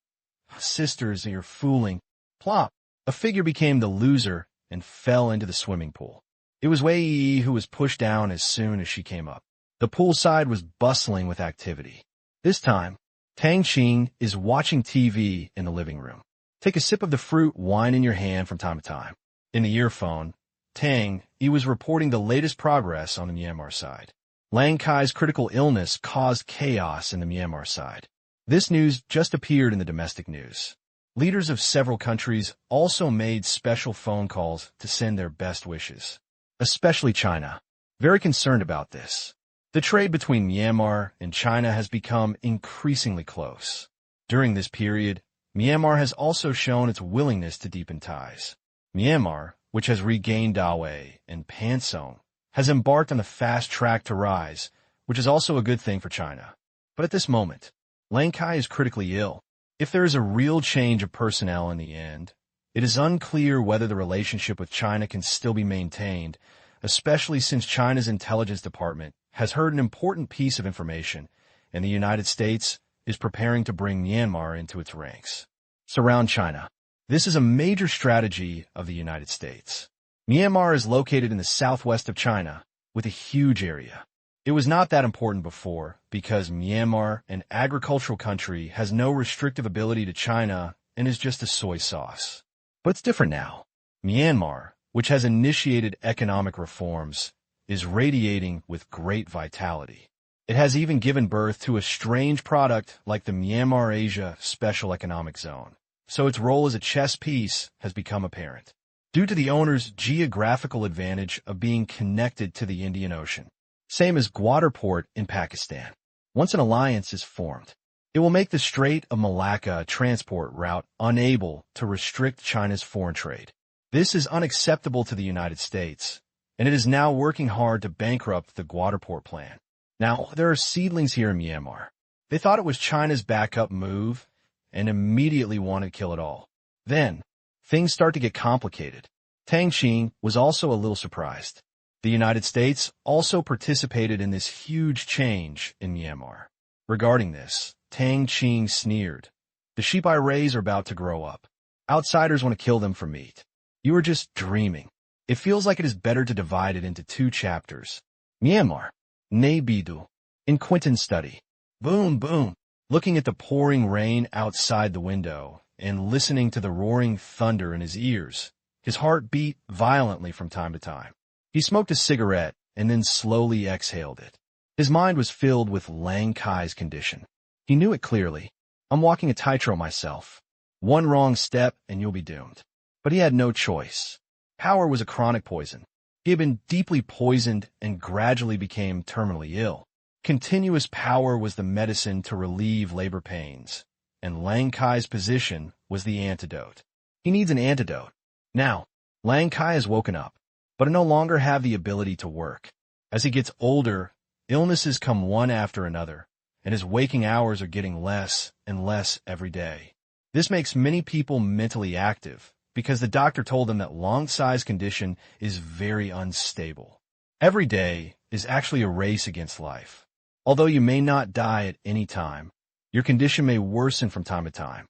Sisters, you're fooling. Plop. A figure became the loser and fell into the swimming pool. It was Wei Yi who was pushed down as soon as she came up. The poolside was bustling with activity. This time, Tang Qing is watching TV in the living room. Take a sip of the fruit wine in your hand from time to time. In the earphone, Tang Yi was reporting the latest progress on the Myanmar side. Lang Kai's critical illness caused chaos in the Myanmar side. This news just appeared in the domestic news. Leaders of several countries also made special phone calls to send their best wishes. Especially China. Very concerned about this. The trade between Myanmar and China has become increasingly close. During this period, Myanmar has also shown its willingness to deepen ties. Myanmar, which has regained Dawei and Pansong, has embarked on the fast track to rise, which is also a good thing for China. But at this moment, Lang Kai is critically ill. If there is a real change of personnel in the end, it is unclear whether the relationship with China can still be maintained, especially since China's intelligence department has heard an important piece of information, and the United States is preparing to bring Myanmar into its ranks. Surround China. This is a major strategy of the United States. Myanmar is located in the southwest of China, with a huge area. It was not that important before, because Myanmar, an agricultural country, has no restrictive ability to China and is just a soy sauce. But it's different now. Myanmar, which has initiated economic reforms, is radiating with great vitality. It has even given birth to a strange product like the Myanmar Asia Special Economic Zone. So its role as a chess piece has become apparent, due to the owner's geographical advantage of being connected to the Indian Ocean. Same as Gwadar Port in Pakistan. Once an alliance is formed, it will make the Strait of Malacca a transport route unable to restrict China's foreign trade. This is unacceptable to the United States, and it is now working hard to bankrupt the Gwadar Port plan. Now, there are seedlings here in Myanmar. They thought it was China's backup move and immediately wanted to kill it all. Then, things start to get complicated. Tang Qing was also a little surprised. The United States also participated in this huge change in Myanmar. Regarding this, Tang Qing sneered. The sheep I raise are about to grow up. Outsiders want to kill them for meat. You are just dreaming. It feels like it is better to divide it into 2 chapters. Myanmar. Ne Bidu. In Quentin's study. Boom, boom. Looking at the pouring rain outside the window and listening to the roaring thunder in his ears, his heart beat violently from time to time. He smoked a cigarette and then slowly exhaled it. His mind was filled with Lang Kai's condition. He knew it clearly. I'm walking a tightrope myself. One wrong step and you'll be doomed. But he had no choice. Power was a chronic poison. He had been deeply poisoned and gradually became terminally ill. Continuous power was the medicine to relieve labor pains, and Lang Kai's position was the antidote. He needs an antidote. Now, Lang Kai has woken up, but no longer have the ability to work. As he gets older, illnesses come one after another, and his waking hours are getting less and less every day. This makes many people mentally active, because the doctor told them that Lang Kai's condition is very unstable. Every day is actually a race against life. Although you may not die at any time, your condition may worsen from time to time.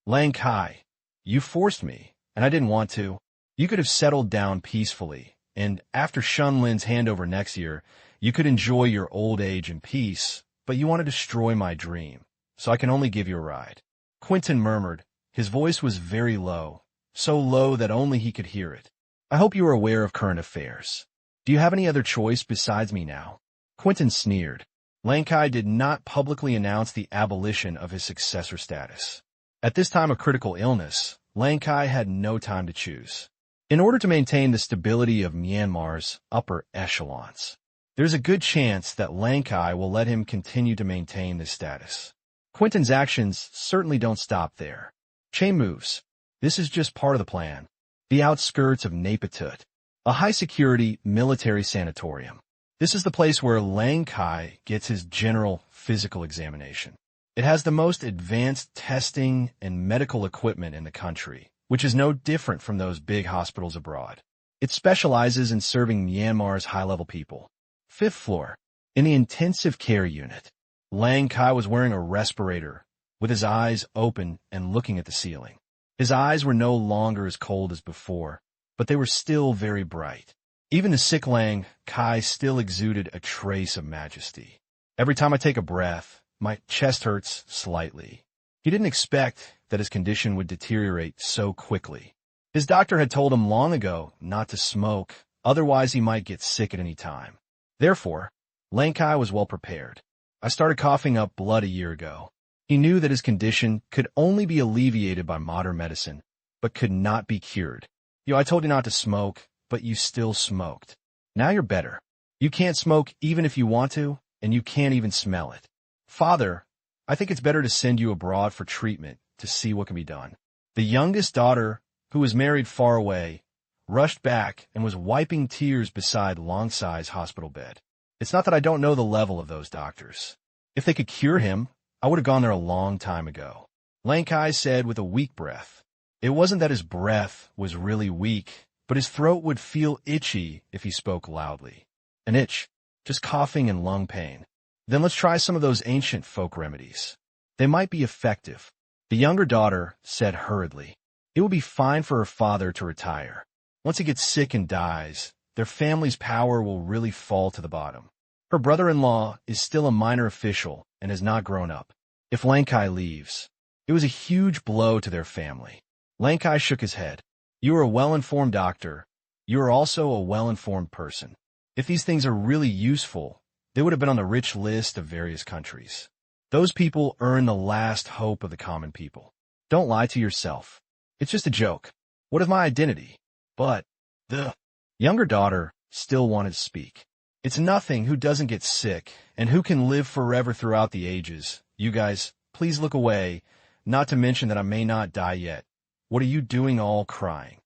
Lang Kai, you forced me, and I didn't want to. You could have settled down peacefully, and after Shunlin's handover next year, you could enjoy your old age in peace, but you want to destroy my dream, so I can only give you a ride. Quentin murmured. His voice was very low, so low that only he could hear it. I hope you are aware of current affairs. Do you have any other choice besides me now? Quentin sneered. Lang Kai did not publicly announce the abolition of his successor status. At this time of critical illness, Lang Kai had no time to choose. In order to maintain the stability of Myanmar's upper echelons, there's a good chance that Lang Kai will let him continue to maintain this status. Quentin's actions certainly don't stop there. Chain moves. This is just part of the plan. The outskirts of Napatut, a high-security military sanatorium. This is the place where Lang Kai gets his general physical examination. It has the most advanced testing and medical equipment in the country, which is no different from those big hospitals abroad. It specializes in serving Myanmar's high-level people. 5th floor. In the intensive care unit, Lang Kai was wearing a respirator, with his eyes open and looking at the ceiling. His eyes were no longer as cold as before, but they were still very bright. Even the sick Lang Kai still exuded a trace of majesty. Every time I take a breath, my chest hurts slightly. He didn't expect that his condition would deteriorate so quickly. His doctor had told him long ago not to smoke, otherwise he might get sick at any time. Therefore, Lang Kai was well prepared. I started coughing up blood a year ago. He knew that his condition could only be alleviated by modern medicine, but could not be cured. I told you not to smoke, but you still smoked. Now you're better. You can't smoke even if you want to, and you can't even smell it. Father, I think it's better to send you abroad for treatment to see what can be done. The youngest daughter, who was married far away, rushed back and was wiping tears beside Lang Kai's hospital bed. It's not that I don't know the level of those doctors. If they could cure him, I would have gone there a long time ago. Lang Kai said with a weak breath. It wasn't that his breath was really weak, but his throat would feel itchy if he spoke loudly. An itch, just coughing and lung pain. Then let's try some of those ancient folk remedies. They might be effective. The younger daughter said hurriedly. It would be fine for her father to retire. Once he gets sick and dies, their family's power will really fall to the bottom. Her brother-in-law is still a minor official and has not grown up. If Lang Kai leaves, it was a huge blow to their family. Lang Kai shook his head. You are a well-informed doctor. You are also a well-informed person. If these things are really useful, they would have been on the rich list of various countries. Those people earn the last hope of the common people. Don't lie to yourself. It's just a joke. What of my identity? But the younger daughter still wanted to speak. It's nothing who doesn't get sick and who can live forever throughout the ages. You guys, please look away, not to mention that I may not die yet. What are you doing all crying?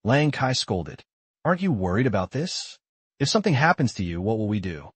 Lang Kai scolded. Aren't you worried about this? If something happens to you, what will we do?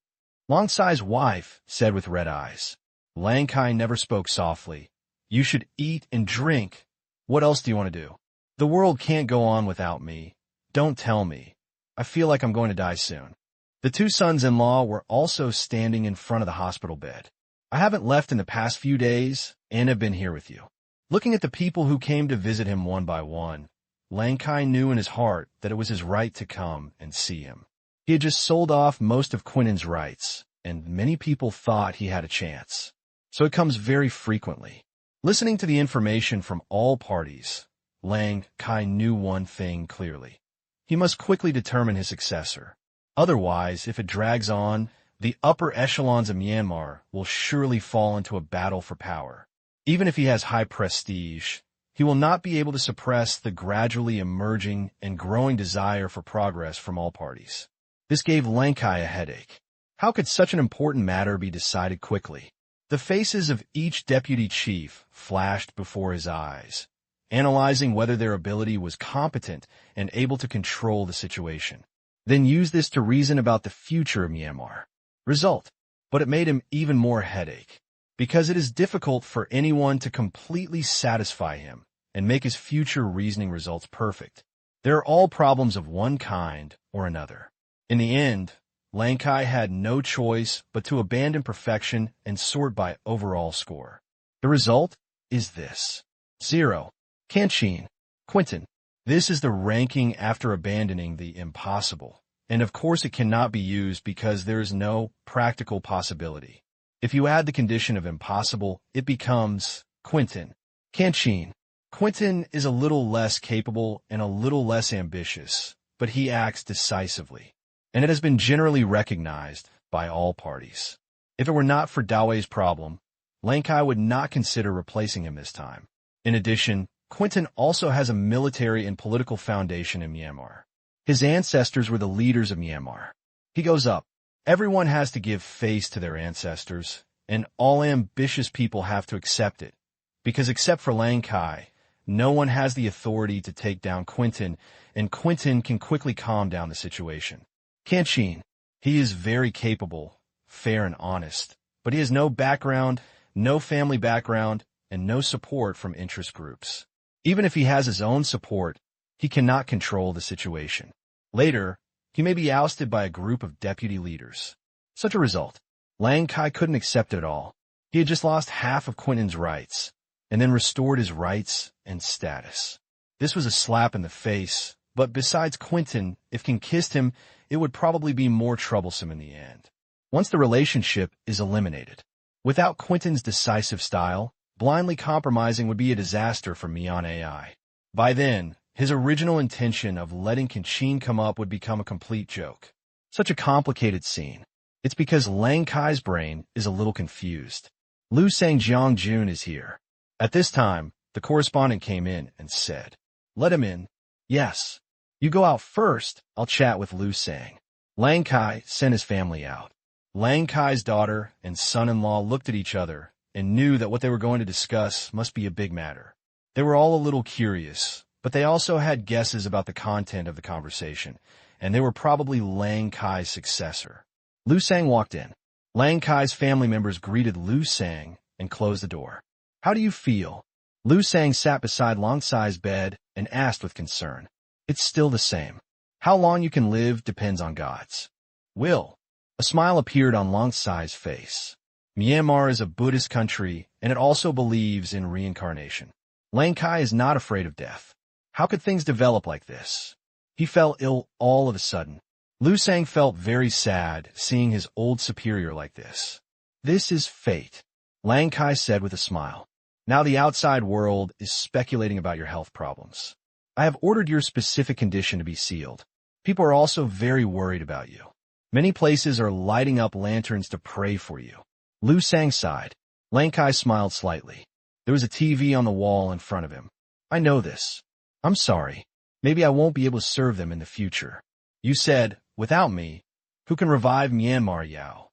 Lang Kai's wife said with red eyes. Lang Kai never spoke softly. You should eat and drink. What else do you want to do? The world can't go on without me. Don't tell me. I feel like I'm going to die soon. The two sons-in-law were also standing in front of the hospital bed. I haven't left in the past few days and have been here with you. Looking at the people who came to visit him one by one, Lang Kai knew in his heart that it was his right to come and see him. He had just sold off most of Quentin's rights, and many people thought he had a chance. So it comes very frequently. Listening to the information from all parties, Lang Kai knew one thing clearly. He must quickly determine his successor. Otherwise, if it drags on, the upper echelons of Myanmar will surely fall into a battle for power. Even if he has high prestige, he will not be able to suppress the gradually emerging and growing desire for progress from all parties. This gave Lang Kai a headache. How could such an important matter be decided quickly? The faces of each deputy chief flashed before his eyes, analyzing whether their ability was competent and able to control the situation. Then use this to reason about the future of Myanmar. Result. But it made him even more headache, because it is difficult for anyone to completely satisfy him and make his future reasoning results perfect. There are all problems of one kind or another. In the end, Lang Kai had no choice but to abandon perfection and sort by overall score. The result is this. 0. Tang Qing. Quintin. This is the ranking after abandoning the impossible, and of course it cannot be used because there is no practical possibility. If you add the condition of impossible, it becomes Quintin. Tang Qing. Quintin is a little less capable and a little less ambitious, but he acts decisively, and it has been generally recognized by all parties. If it were not for Dawe's problem, Lang Kai would not consider replacing him this time. In addition, Quintin also has a military and political foundation in Myanmar. His ancestors were the leaders of Myanmar. He goes up. Everyone has to give face to their ancestors, and all ambitious people have to accept it, because except for Lang Kai, no one has the authority to take down Quintin, and Quintin can quickly calm down the situation. Tang Qing. He is very capable, fair and honest, but he has no background, no family background, and no support from interest groups. Even if he has his own support, he cannot control the situation. Later, he may be ousted by a group of deputy leaders. Such a result, Lang Kai couldn't accept it all. He had just lost half of Quintin's rights, and then restored his rights and status. This was a slap in the face, but besides Quintin, if King kissed him, it would probably be more troublesome in the end. Once the relationship is eliminated. Without Quintin's decisive style, blindly compromising would be a disaster for Mian AI. By then, his original intention of letting Qin come up would become a complete joke. Such a complicated scene. It's because Lang Kai's brain is a little confused. Liu Sang Jiangjun is here. At this time, the correspondent came in and said, "Let him in." "Yes. You go out first, I'll chat with Liu Sang." Lang Kai sent his family out. Lang Kai's daughter and son-in-law looked at each other and knew that what they were going to discuss must be a big matter. They were all a little curious, but they also had guesses about the content of the conversation, and they were probably Lang Kai's successor. Liu Sang walked in. Lang Kai's family members greeted Liu Sang and closed the door. "How do you feel?" Liu Sang sat beside Lang Sai's bed and asked with concern. "It's still the same. How long you can live depends on God's will." A smile appeared on Lang Sai's face. Myanmar is a Buddhist country, and it also believes in reincarnation. Lang Kai is not afraid of death. How could things develop like this? He fell ill all of a sudden. Liu Sang felt very sad seeing his old superior like this. "This is fate," Lang Kai said with a smile. "Now the outside world is speculating about your health problems. I have ordered your specific condition to be sealed. People are also very worried about you. Many places are lighting up lanterns to pray for you." Liu Sang sighed. Lang Kai smiled slightly. There was a TV on the wall in front of him. "I know this. I'm sorry. Maybe I won't be able to serve them in the future. You said, without me, who can revive Myanmar Yao?"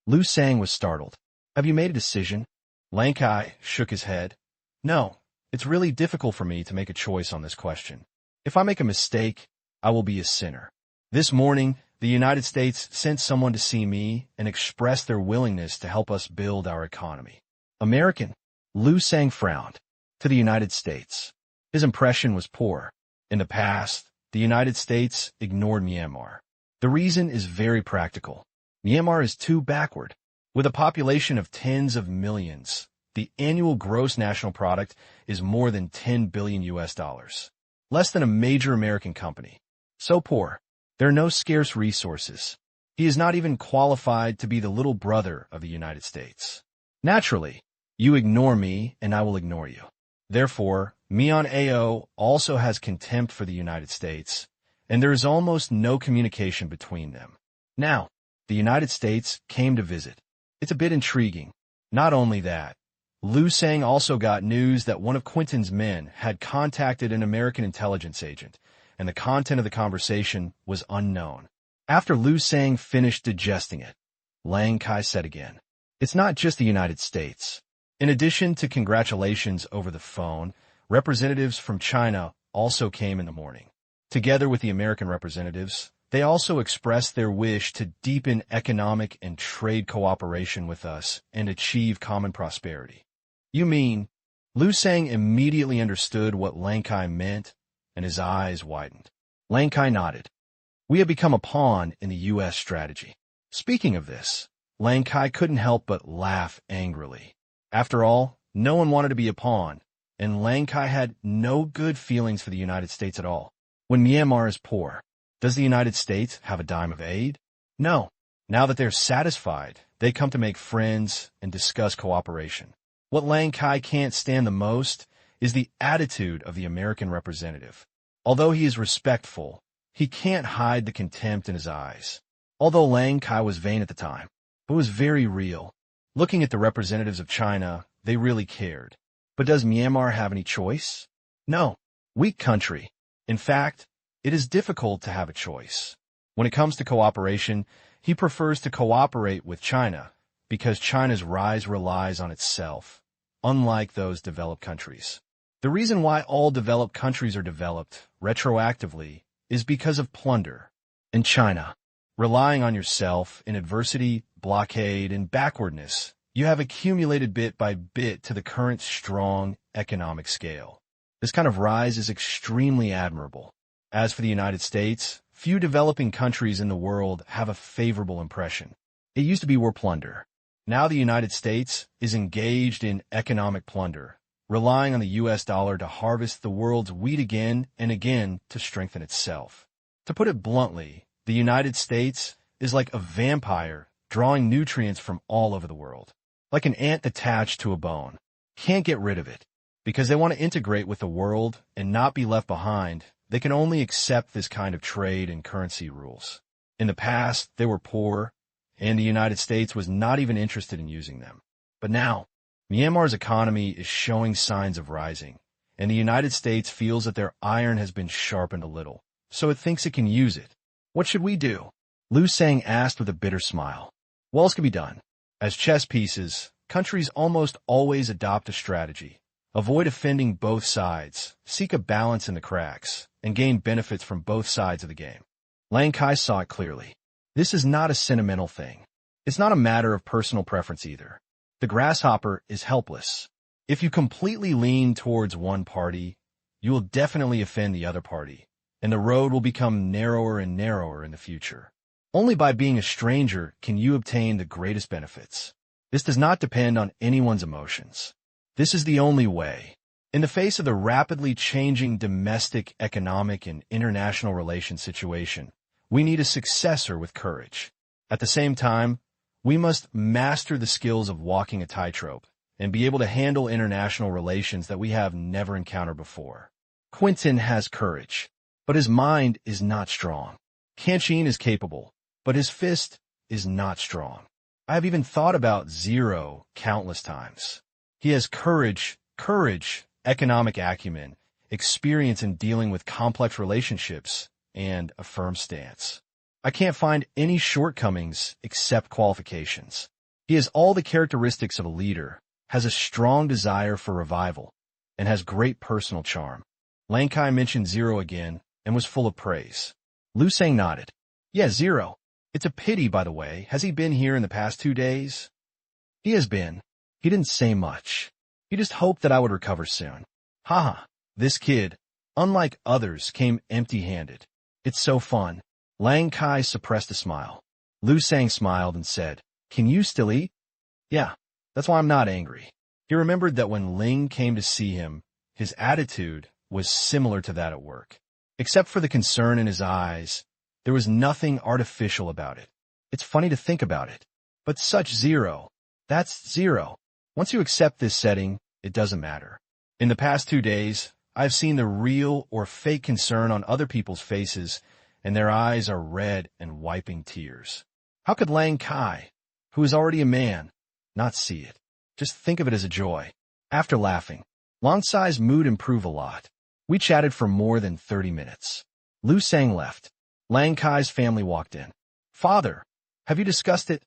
Liu Sang was startled. "Have you made a decision?" Lang Kai shook his head. "No, it's really difficult for me to make a choice on this question. If I make a mistake, I will be a sinner. This morning, the United States sent someone to see me and express their willingness to help us build our economy." "American?" Liu Sang frowned. "To the United States." His impression was poor. In the past, the United States ignored Myanmar. The reason is very practical. Myanmar is too backward. With a population of tens of millions, the annual gross national product is more than $10 billion US. Less than a major American company. So poor. There are no scarce resources. He is not even qualified to be the little brother of the United States. Naturally, you ignore me and I will ignore you. Therefore, Mian Ao also has contempt for the United States, and there is almost no communication between them. Now, The United States came to visit. It's a bit intriguing. Not only that, Liu Sang also got news that one of Quentin's men had contacted an American intelligence agent, and the content of the conversation was unknown. After Liu Sang finished digesting it, Lang Kai said again, "It's not just the United States. In addition to congratulations over the phone, representatives from China also came in the morning. Together with the American representatives, they also expressed their wish to deepen economic and trade cooperation with us and achieve common prosperity." "You mean?" Liu Sang immediately understood what Lang Kai meant, and his eyes widened. Lang Kai nodded. "We have become a pawn in the U.S. strategy." Speaking of this, Lang Kai couldn't help but laugh angrily. After all, no one wanted to be a pawn, and Lang Kai had no good feelings for the United States at all. When Myanmar is poor, does the United States have a dime of aid? No. Now that they're satisfied, they come to make friends and discuss cooperation. What Lang Kai can't stand the most is the attitude of the American representative. Although he is respectful, he can't hide the contempt in his eyes. Although Lang Kai was vain at the time, it was very real. Looking at the representatives of China, they really cared. But does Myanmar have any choice? No. Weak country. In fact, it is difficult to have a choice. When it comes to cooperation, he prefers to cooperate with China because China's rise relies on itself, unlike those developed countries. The reason why all developed countries are developed retroactively is because of plunder. In China, relying on yourself in adversity, blockade, and backwardness, you have accumulated bit by bit to the current strong economic scale. This kind of rise is extremely admirable. As for the United States, few developing countries in the world have a favorable impression. It used to be war plunder. Now the United States is engaged in economic plunder, relying on the U.S. dollar to harvest the world's wheat again and again to strengthen itself. To put it bluntly, the United States is like a vampire drawing nutrients from all over the world. Like an ant attached to a bone. Can't get rid of it. Because they want to integrate with the world and not be left behind, they can only accept this kind of trade and currency rules. In the past, they were poor, and the United States was not even interested in using them. But now, Myanmar's economy is showing signs of rising, and the United States feels that their iron has been sharpened a little, so it thinks it can use it. What should we do? Liu Sang asked with a bitter smile. What else can be done? As chess pieces, countries almost always adopt a strategy. Avoid offending both sides, seek a balance in the cracks, and gain benefits from both sides of the game. Lang Kai saw it clearly. This is not a sentimental thing. It's not a matter of personal preference either. The grasshopper is helpless. If you completely lean towards one party, you will definitely offend the other party, and the road will become narrower and narrower in the future. Only by being a stranger can you obtain the greatest benefits. This does not depend on anyone's emotions. This is the only way. In the face of the rapidly changing domestic, economic, and international relations situation, we need a successor with courage. At the same time, we must master the skills of walking a tightrope and be able to handle international relations that we have never encountered before. Quentin has courage, but his mind is not strong. Tang Qing is capable, but his fist is not strong. I have even thought about Zero countless times. He has courage, economic acumen, experience in dealing with complex relationships, and a firm stance. I can't find any shortcomings except qualifications. He has all the characteristics of a leader, has a strong desire for revival, and has great personal charm. Lang Kai mentioned Zero again and was full of praise. Liu Sang nodded. Yeah, Zero. It's a pity, by the way. Has he been here in the past 2 days? He has been. He didn't say much. He just hoped that I would recover soon. Haha, this kid, unlike others, came empty-handed. It's so fun. Lang Kai suppressed a smile. Liu Sang smiled and said, Can you still eat? Yeah, that's why I'm not angry. He remembered that when Ling came to see him, his attitude was similar to that at work. Except for the concern in his eyes, there was nothing artificial about it. It's funny to think about it. But such Zero. That's Zero. Once you accept this setting, it doesn't matter. In the past 2 days, I've seen the real or fake concern on other people's faces, and their eyes are red and wiping tears. How could Lang Kai, who is already a man, not see it? Just think of it as a joy. After laughing, Lang Sai's mood improved a lot. We chatted for more than 30 minutes. Lu Sang left. Lang Kai's family walked in. Father, have you discussed it?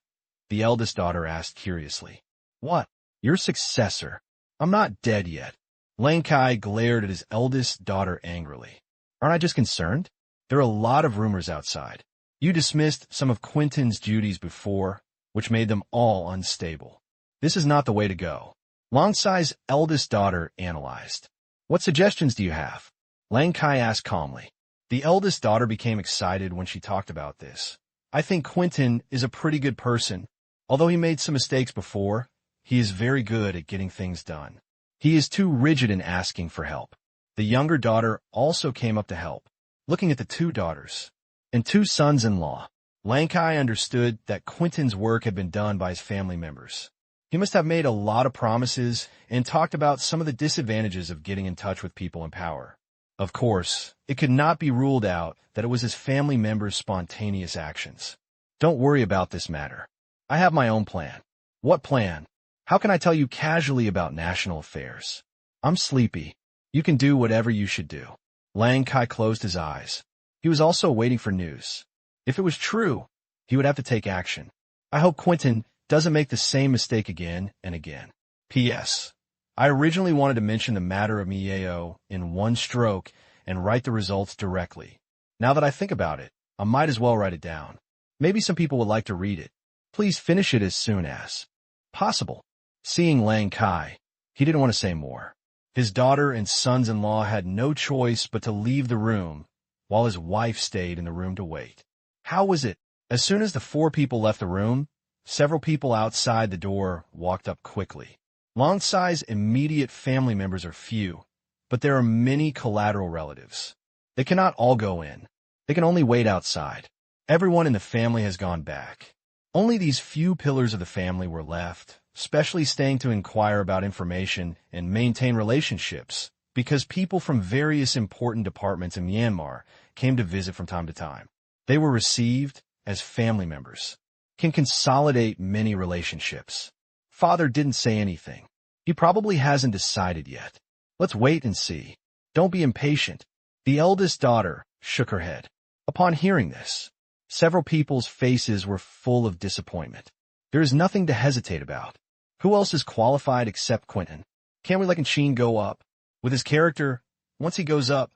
The eldest daughter asked curiously. What? Your successor. I'm not dead yet. Lang Kai glared at his eldest daughter angrily. Aren't I just concerned? There are a lot of rumors outside. You dismissed some of Quentin's duties before, which made them all unstable. This is not the way to go. Lang Sai's eldest daughter analyzed. What suggestions do you have? Lang Kai asked calmly. The eldest daughter became excited when she talked about this. I think Quentin is a pretty good person. Although he made some mistakes before, he is very good at getting things done. He is too rigid in asking for help. The younger daughter also came up to help, looking at the two daughters and two sons-in-law. Lang Kai understood that Quentin's work had been done by his family members. He must have made a lot of promises and talked about some of the disadvantages of getting in touch with people in power. Of course, it could not be ruled out that it was his family members' spontaneous actions. Don't worry about this matter. I have my own plan. What plan? How can I tell you casually about national affairs? I'm sleepy. You can do whatever you should do. Lang Kai closed his eyes. He was also waiting for news. If it was true, he would have to take action. I hope Quentin doesn't make the same mistake again and again. P.S. I originally wanted to mention the matter of Mieo in one stroke and write the results directly. Now that I think about it, I might as well write it down. Maybe some people would like to read it. Please finish it as soon as possible. Seeing Lang Kai, he didn't want to say more. His daughter and sons-in-law had no choice but to leave the room, while his wife stayed in the room to wait. How was it? As soon as the four people left the room, several people outside the door walked up quickly. Lang Sai's immediate family members are few, but there are many collateral relatives. They cannot all go in. They can only wait outside. Everyone in the family has gone back. Only these few pillars of the family were left, especially staying to inquire about information and maintain relationships, because people from various important departments in Myanmar came to visit from time to time. They were received as family members, can consolidate many relationships. Father didn't say anything. He probably hasn't decided yet. Let's wait and see. Don't be impatient. The eldest daughter shook her head. Upon hearing this, several people's faces were full of disappointment. There is nothing to hesitate about. Who else is qualified except Quentin? Can't we let Tang Qing go up? With his character, once he goes up,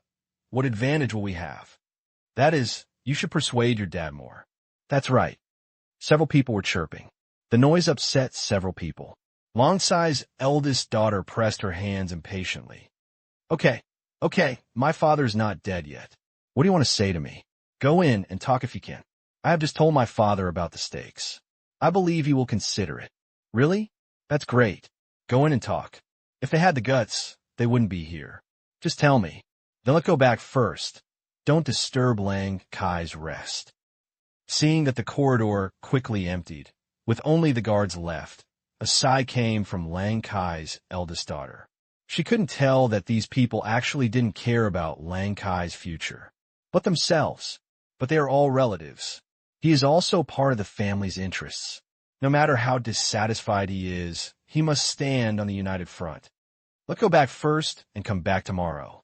what advantage will we have? That is, you should persuade your dad more. That's right. Several people were chirping. The noise upset several people. Lang Sai's eldest daughter pressed her hands impatiently. Okay, my father's not dead yet. What do you want to say to me? Go in and talk if you can. I have just told my father about the stakes. I believe he will consider it. Really? That's great. Go in and talk. If they had the guts, they wouldn't be here. Just tell me. Then let's go back first. Don't disturb Lang Kai's rest. Seeing that the corridor quickly emptied, with only the guards left, a sigh came from Lang Kai's eldest daughter. She couldn't tell that these people actually didn't care about Lang Kai's future, but themselves. But they are all relatives. He is also part of the family's interests. No matter how dissatisfied he is, he must stand on the united front. Let's go back first and come back tomorrow.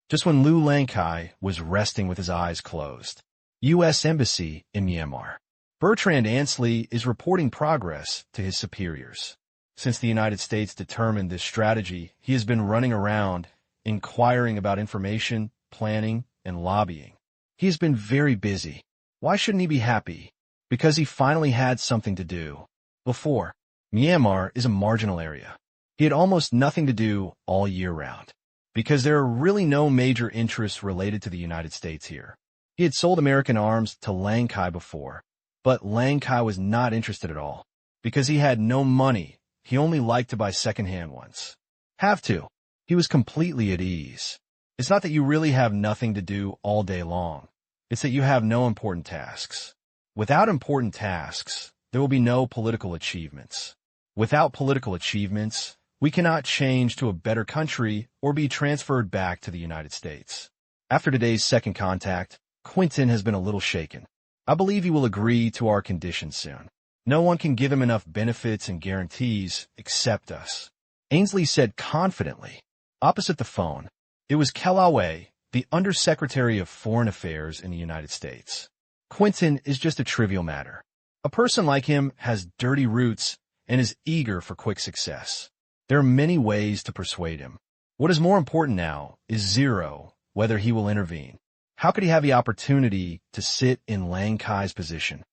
Just when Lang Kai was resting with his eyes closed, U.S. Embassy in Myanmar. Bertrand Ansley is reporting progress to his superiors. Since the United States determined this strategy, he has been running around, inquiring about information, planning, and lobbying. He has been very busy. Why shouldn't he be happy? Because he finally had something to do. Before, Myanmar is a marginal area. He had almost nothing to do all year round, because there are really no major interests related to the United States here. He had sold American arms to Lang Kai before, but Lang Kai was not interested at all, because he had no money. He only liked to buy second-hand ones. Have to. He was completely at ease. It's not that you really have nothing to do all day long. It's that you have no important tasks. Without important tasks, there will be no political achievements. Without political achievements, we cannot change to a better country or be transferred back to the United States. After today's second contact, Quentin has been a little shaken. I believe he will agree to our conditions soon. No one can give him enough benefits and guarantees except us, Ainsley said confidently. Opposite the phone, it was Kellaway, the Undersecretary of Foreign Affairs in the United States. Quentin is just a trivial matter. A person like him has dirty roots and is eager for quick success. There are many ways to persuade him. What is more important now is Zero, whether he will intervene. How could he have the opportunity to sit in Lang Kai's position?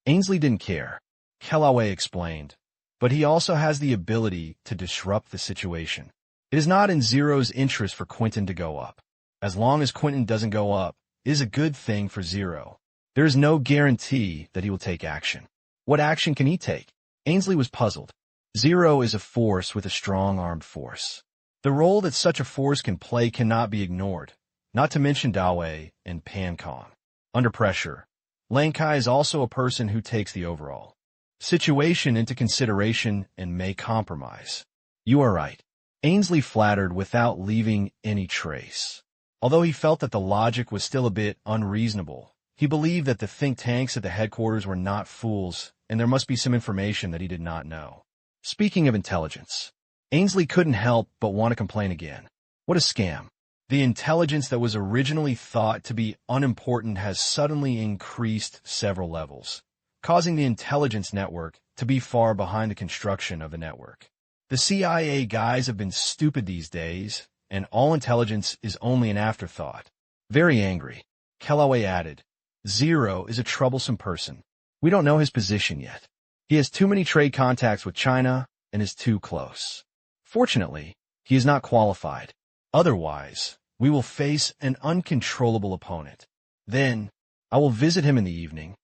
Ainsley didn't care, Kellaway explained, but he also has the ability to disrupt the situation. It is not in Zero's interest for Quentin to go up. As long as Quentin doesn't go up, it is a good thing for Zero. There is no guarantee that he will take action. What action can he take? Ainsley was puzzled. Zero is a force with a strong armed force. The role that such a force can play cannot be ignored, not to mention Dawei and Pan Kong. Under pressure, Lang Kai is also a person who takes the overall situation into consideration and may compromise. You are right. Ainsley flattered without leaving any trace. Although he felt that the logic was still a bit unreasonable, he believed that the think tanks at the headquarters were not fools, and there must be some information that he did not know. Speaking of intelligence, Ainsley couldn't help but want to complain again. What a scam. The intelligence that was originally thought to be unimportant has suddenly increased several levels, causing the intelligence network to be far behind the construction of the network. The CIA guys have been stupid these days, and all intelligence is only an afterthought. Very angry, Kellaway added. Zero is a troublesome person. We don't know his position yet. He has too many trade contacts with China and is too close. Fortunately, he is not qualified. Otherwise, we will face an uncontrollable opponent. Then, I will visit him in the evening,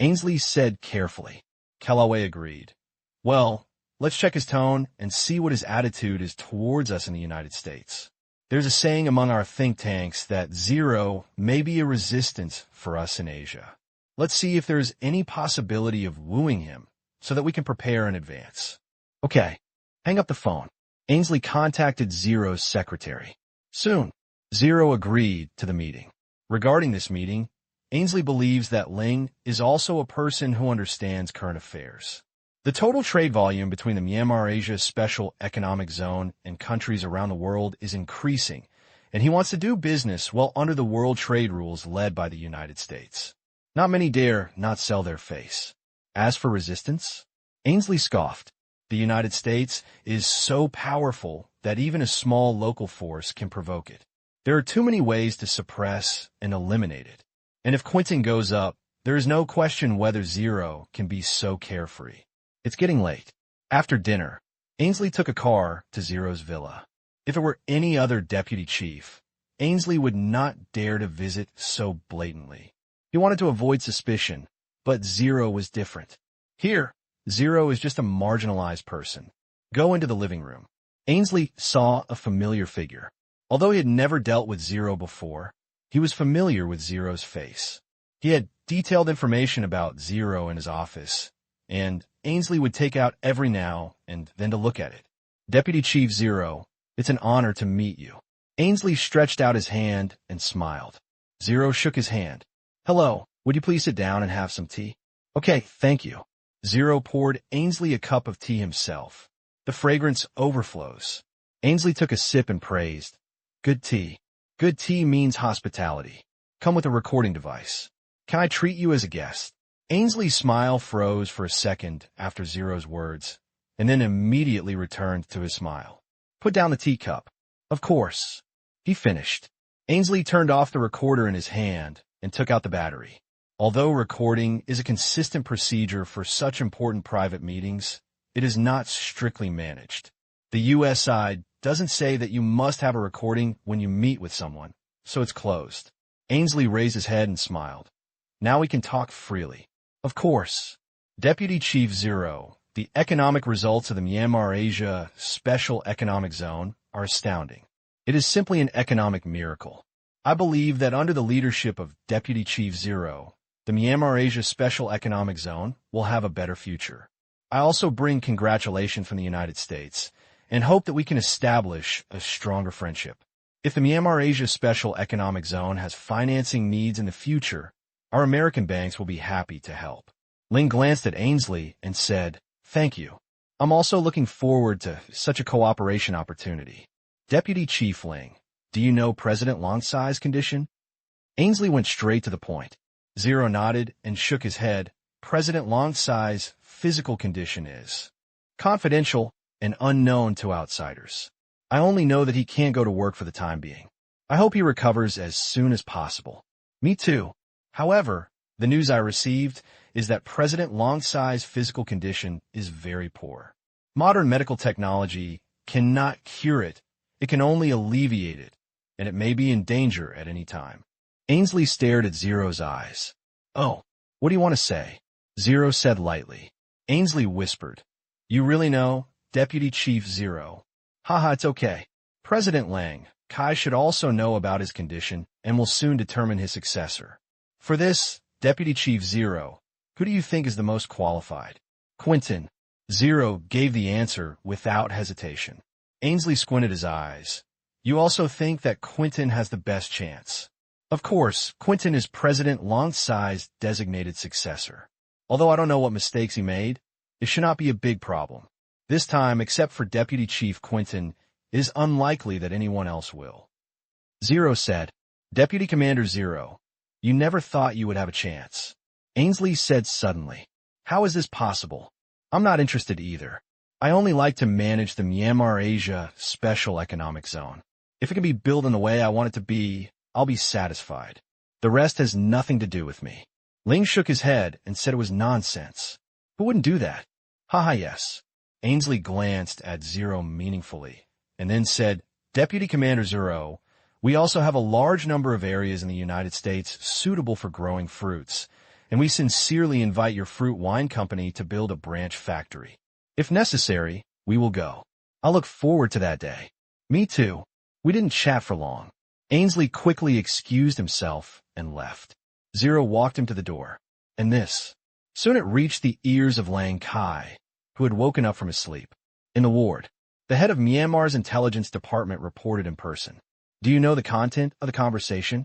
Ainsley said carefully. Kellaway agreed. Well, let's check his tone and see what his attitude is towards us in the United States. There's a saying among our think tanks that Zero may be a resistance for us in Asia. Let's see if there's any possibility of wooing him so that we can prepare in advance. Okay, hang up the phone. Ainsley contacted Zero's secretary. Soon, Zero agreed to the meeting. Regarding this meeting, Ainsley believes that Ling is also a person who understands current affairs. The total trade volume between the Myanmar-Asia Special Economic Zone and countries around the world is increasing, and he wants to do business well under the world trade rules led by the United States. Not many dare not sell their face. As for resistance, Ainsley scoffed. The United States is so powerful that even a small local force can provoke it. There are too many ways to suppress and eliminate it. And if Quentin goes up, there is no question whether Zero can be so carefree. It's getting late. After dinner, Ainsley took a car to Zero's villa. If it were any other deputy chief, Ainsley would not dare to visit so blatantly. He wanted to avoid suspicion, but Zero was different. Here, Zero is just a marginalized person. Go into the living room. Ainsley saw a familiar figure. Although he had never dealt with Zero before, he was familiar with Zero's face. He had detailed information about Zero in his office, and Ainsley would take out every now and then to look at it. Deputy Chief Zero, it's an honor to meet you. Ainsley stretched out his hand and smiled. Zero shook his hand. Hello, would you please sit down and have some tea? Okay, thank you. Zero poured Ainsley a cup of tea himself. The fragrance overflows. Ainsley took a sip and praised. Good tea. Good tea means hospitality. Come with a recording device. Can I treat you as a guest? Ainsley's smile froze for a second after Zero's words, and then immediately returned to his smile. Put down the teacup. Of course. He finished. Ainsley turned off the recorder in his hand and took out the battery. Although recording is a consistent procedure for such important private meetings, it is not strictly managed. The US side doesn't say that you must have a recording when you meet with someone, so it's closed. Ainsley raised his head and smiled. Now we can talk freely. Of course. Deputy Chief Zero, the economic results of the Myanmar-Asia Special Economic Zone are astounding. It is simply an economic miracle. I believe that under the leadership of Deputy Chief Zero, the Myanmar-Asia Special Economic Zone will have a better future. I also bring congratulations from the United States and hope that we can establish a stronger friendship. If the Myanmar-Asia Special Economic Zone has financing needs in the future, Our American banks will be happy to help. Ling glanced at Ainsley and said, "Thank you. I'm also looking forward to such a cooperation opportunity." Deputy Chief Ling, do you know President Longsai's condition? Ainsley went straight to the point. Zero nodded and shook his head. President Longsai's physical condition is confidential and unknown to outsiders. I only know that he can't go to work for the time being. I hope he recovers as soon as possible. Me too. However, the news I received is that President Longsai's physical condition is very poor. Modern medical technology cannot cure it. It can only alleviate it, and it may be in danger at any time. Ainsley stared at Zero's eyes. "Oh, what do you want to say?" Zero said lightly. Ainsley whispered, "You really know, Deputy Chief Zero?" "Haha, it's okay. President Lang Kai should also know about his condition and will soon determine his successor. For this, Deputy Chief Zero, who do you think is the most qualified?" "Quentin." Zero gave the answer without hesitation. Ainsley squinted his eyes. "You also think that Quentin has the best chance?" "Of course, Quentin is President Longsai's designated successor. Although I don't know what mistakes he made, it should not be a big problem. This time, except for Deputy Chief Quentin, it is unlikely that anyone else will." Zero said, "Deputy Commander Zero, you never thought you would have a chance." Ainsley said suddenly, "How is this possible? I'm not interested either. I only like to manage the Myanmar Asia Special Economic Zone. If it can be built in the way I want it to be, I'll be satisfied. The rest has nothing to do with me." Ling shook his head and said it was nonsense. "Who wouldn't do that?" "Haha, yes." Ainsley glanced at Zero meaningfully and then said, "Deputy Commander Zero, we also have a large number of areas in the United States suitable for growing fruits, and we sincerely invite your fruit wine company to build a branch factory. If necessary, we will go. I'll look forward to that day." "Me too." We didn't chat for long. Ainsley quickly excused himself and left. Zero walked him to the door. And this. Soon it reached the ears of Lang Kai, who had woken up from his sleep. In the ward, the head of Myanmar's intelligence department reported in person. "Do you know the content of the conversation?"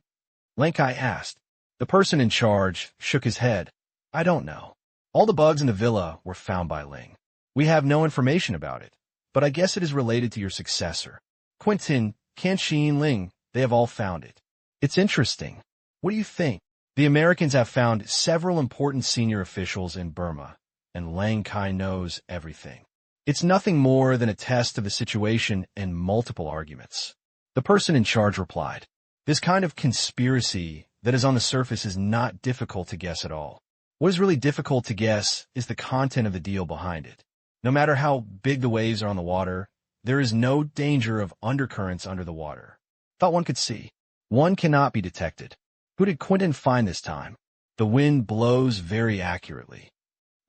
Lang Kai asked. The person in charge shook his head. "I don't know. All the bugs in the villa were found by Ling. We have no information about it, but I guess it is related to your successor. Quentin, Kanxin, Ling, they have all found it. It's interesting. What do you think?" "The Americans have found several important senior officials in Burma, and Lang Kai knows everything. It's nothing more than a test of the situation and multiple arguments." The person in charge replied, "This kind of conspiracy that is on the surface is not difficult to guess at all. What is really difficult to guess is the content of the deal behind it. No matter how big the waves are on the water, there is no danger of undercurrents under the water. Thought one could see. One cannot be detected. Who did Quentin find this time?" "The wind blows very accurately."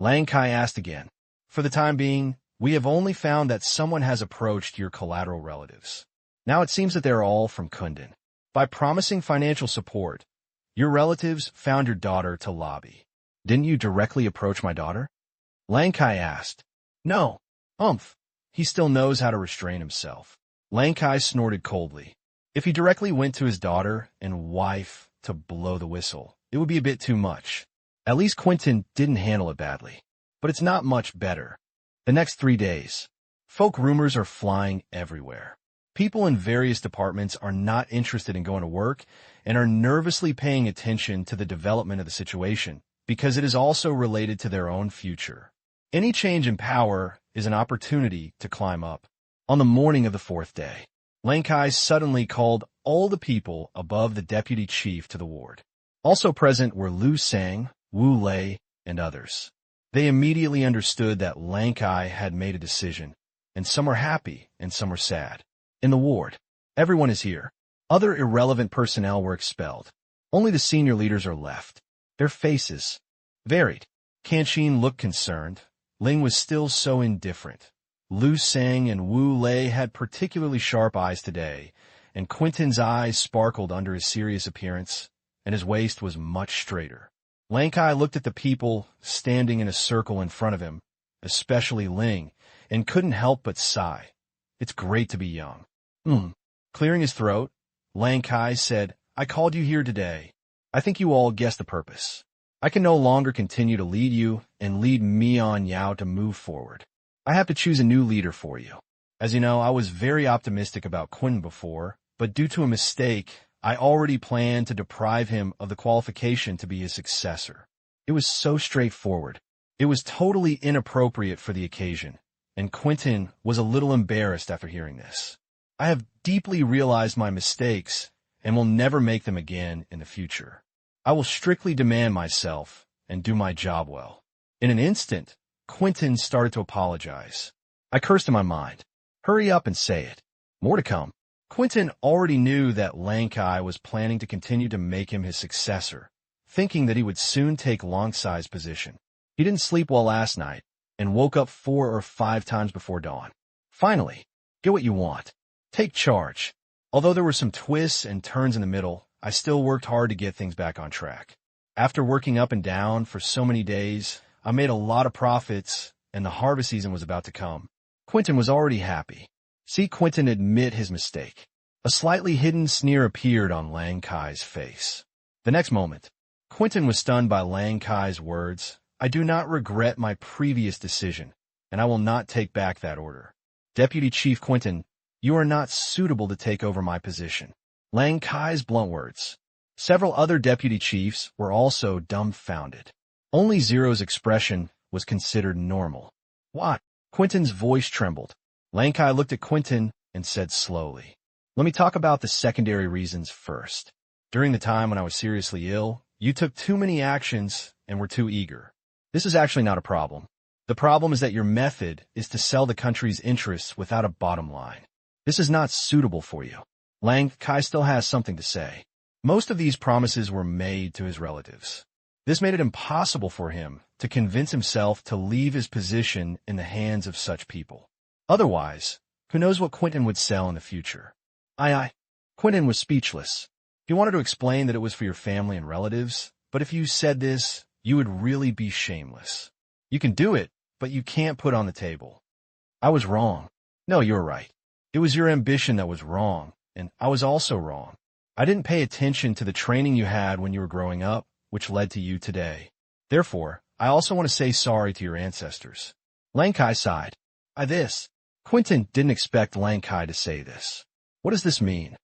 Lang Kai asked again. "For the time being, we have only found that someone has approached your collateral relatives. Now it seems that they are all from Kundan. By promising financial support, your relatives found your daughter to lobby. Didn't you directly approach my daughter?" Lang Kai asked. "No. He still knows how to restrain himself." Lang Kai snorted coldly. If he directly went to his daughter and wife to blow the whistle, it would be a bit too much. At least Quentin didn't handle it badly. But it's not much better. The next 3 days. Folk rumors are flying everywhere. People in various departments are not interested in going to work and are nervously paying attention to the development of the situation because it is also related to their own future. Any change in power is an opportunity to climb up. On the morning of the 4th day, Lang Kai suddenly called all the people above the deputy chief to the ward. Also present were Lu Sang, Wu Lei, and others. They immediately understood that Lang Kai had made a decision, and some were happy and some were sad. In the ward, everyone is here. Other irrelevant personnel were expelled. Only the senior leaders are left. Their faces varied. Kanxin looked concerned. Ling was still so indifferent. Lu Sang and Wu Lei had particularly sharp eyes today, and Quentin's eyes sparkled under his serious appearance, and his waist was much straighter. Lang Kai looked at the people standing in a circle in front of him, especially Ling, and couldn't help but sigh. It's great to be young. Clearing his throat, Lang Kai said, "I called you here today. I think you all guessed the purpose. I can no longer continue to lead you and lead Mian Yao to move forward. I have to choose a new leader for you. As you know, I was very optimistic about Quinn before, but due to a mistake, I already planned to deprive him of the qualification to be his successor. It was so straightforward. It was totally inappropriate for the occasion, and Quentin was a little embarrassed after hearing this. I have deeply realized my mistakes and will never make them again in the future. I will strictly demand myself and do my job well. In an instant, Quentin started to apologize. I cursed in my mind. Hurry up and say it. More to come. Quentin already knew that Lang Kai was planning to continue to make him his successor, thinking that he would soon take Long Sai's position. He didn't sleep well last night and woke up 4 or 5 times before dawn. Finally, get what you want. Take charge. Although there were some twists and turns in the middle, I still worked hard to get things back on track. After working up and down for so many days, I made a lot of profits and the harvest season was about to come. Quentin was already happy. See Quentin admit his mistake. A slightly hidden sneer appeared on Lang Kai's face. The next moment, Quentin was stunned by Lang Kai's words. I do not regret my previous decision, and I will not take back that order. Deputy Chief Quentin, you are not suitable to take over my position. Lang Kai's blunt words. Several other deputy chiefs were also dumbfounded. Only Zero's expression was considered normal. What? Quentin's voice trembled. Lang Kai looked at Quentin and said slowly, let me talk about the secondary reasons first. During the time when I was seriously ill, you took too many actions and were too eager. This is actually not a problem. The problem is that your method is to sell the country's interests without a bottom line. This is not suitable for you. Lang Kai still has something to say. Most of these promises were made to his relatives. This made it impossible for him to convince himself to leave his position in the hands of such people. Otherwise, who knows what Quentin would sell in the future? Quentin was speechless. He wanted to explain that it was for your family and relatives, but if you said this, you would really be shameless. You can do it, but you can't put on the table. I was wrong. No, you're right. It was your ambition that was wrong, and I was also wrong. I didn't pay attention to the training you had when you were growing up, which led to you today. Therefore, I also want to say sorry to your ancestors. Lang Kai sighed. Quentin didn't expect Lang Kai to say this. What does this mean?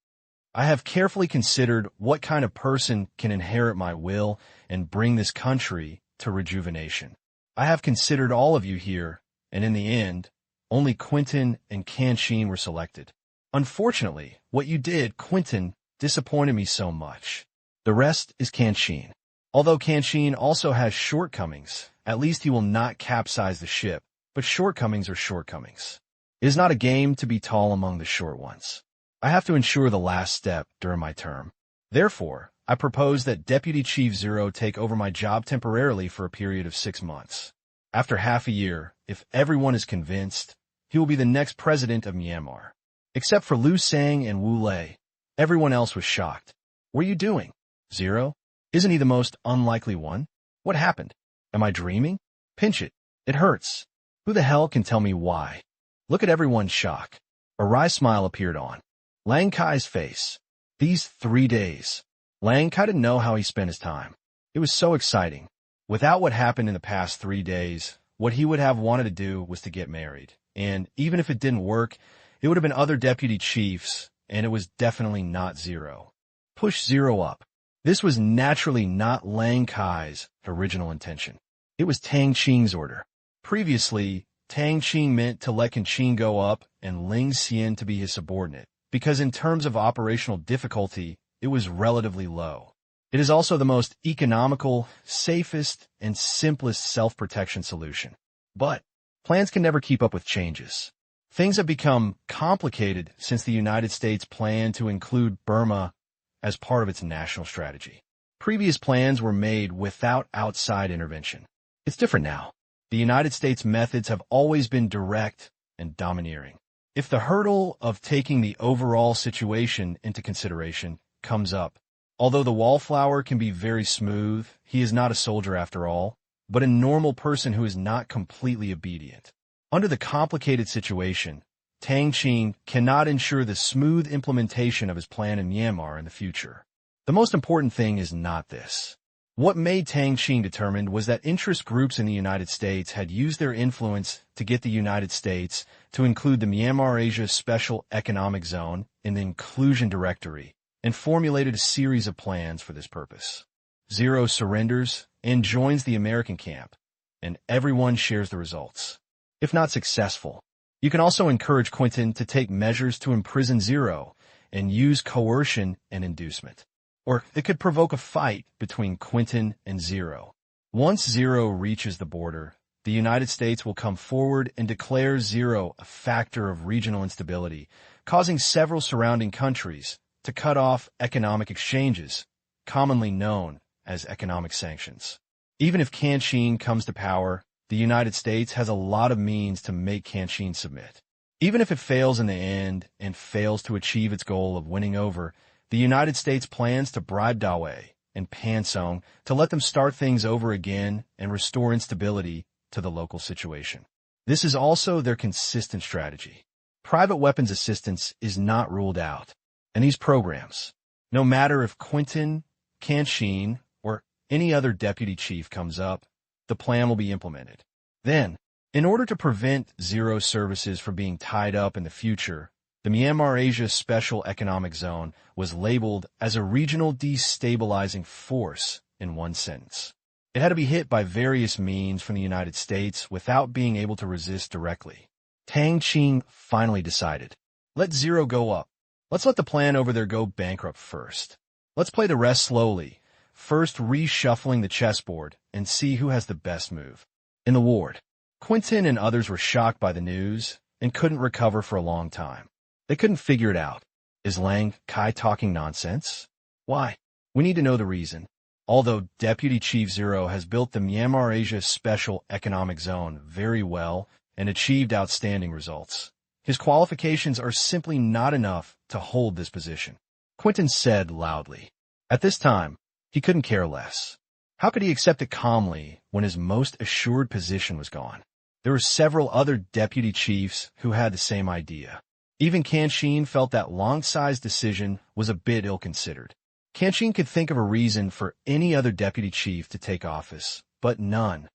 I have carefully considered what kind of person can inherit my will and bring this country to rejuvenation. I have considered all of you here, and in the end, only Quentin and Tang Qing were selected. Unfortunately, what you did, Quentin, disappointed me so much. The rest is Tang Qing. Although Tang Qing also has shortcomings, at least he will not capsize the ship, but shortcomings are shortcomings. It is not a game to be tall among the short ones. I have to ensure the last step during my term. Therefore, I propose that Deputy Chief Zero take over my job temporarily for a period of 6 months. After half a year, if everyone is convinced, he will be the next president of Myanmar. Except for Liu Sang and Wu Lei, everyone else was shocked. What are you doing? Zero? Isn't he the most unlikely one? What happened? Am I dreaming? Pinch it. It hurts. Who the hell can tell me why? Look at everyone's shock. A wry smile appeared on Lang Kai's face. These 3 days. Lang Kai didn't know how he spent his time. It was so exciting. Without what happened in the past 3 days, what he would have wanted to do was to get married. And even if it didn't work, it would have been other deputy chiefs, and it was definitely not Zero. Push Zero up. This was naturally not Lang Kai's original intention. It was Tang Qing's order. Previously, Tang Qing meant to let Tang Qing go up and Ling Xian to be his subordinate, because in terms of operational difficulty, it was relatively low. It is also the most economical, safest, and simplest self-protection solution. But plans can never keep up with changes. Things have become complicated since the United States planned to include Burma as part of its national strategy. Previous plans were made without outside intervention. It's different now. The United States methods have always been direct and domineering. If the hurdle of taking the overall situation into consideration comes up, although the wallflower can be very smooth, he is not a soldier after all, but a normal person who is not completely obedient. Under the complicated situation, Tang Qing cannot ensure the smooth implementation of his plan in Myanmar in the future. The most important thing is not this. What made Tang Qing determined was that interest groups in the United States had used their influence to get the United States to include the Myanmar Asia Special Economic Zone in the Inclusion Directory and formulated a series of plans for this purpose. Zero surrenders and joins the American camp, and everyone shares the results. If not successful, you can also encourage Quintin to take measures to imprison Zero and use coercion and inducement. Or it could provoke a fight between Quintin and Zero. Once Zero reaches the border, the United States will come forward and declare Zero a factor of regional instability, causing several surrounding countries to cut off economic exchanges, commonly known as economic sanctions. Even if Tang Qing comes to power, the United States has a lot of means to make Tang Qing submit. Even if it fails in the end and fails to achieve its goal of winning over, the United States plans to bribe Dawei and Pansong to let them start things over again and restore instability to the local situation. This is also their consistent strategy. Private weapons assistance is not ruled out, and these programs, no matter if Quintin, Tang Qing, or any other deputy chief comes up, the plan will be implemented. Then, in order to prevent Zero services from being tied up in the future, the Myanmar Asia Special Economic Zone was labeled as a regional destabilizing force in one sentence. It had to be hit by various means from the United States without being able to resist directly. Tang Qing finally decided, let Zero go up. Let's let the plan over there go bankrupt first. Let's play the rest slowly, first reshuffling the chessboard and see who has the best move. In the ward, Quintin and others were shocked by the news and couldn't recover for a long time. They couldn't figure it out. Is Lang Kai talking nonsense? Why? We need to know the reason. Although Deputy Chief Zero has built the Myanmar Asia Special Economic Zone very well and achieved outstanding results, his qualifications are simply not enough to hold this position. Quintin said loudly. At this time, he couldn't care less. How could he accept it calmly when his most assured position was gone? There were several other deputy chiefs who had the same idea. Even Tang Qing felt that Lang Sai's decision was a bit ill-considered. Tang Qing could think of a reason for any other deputy chief to take office, but none.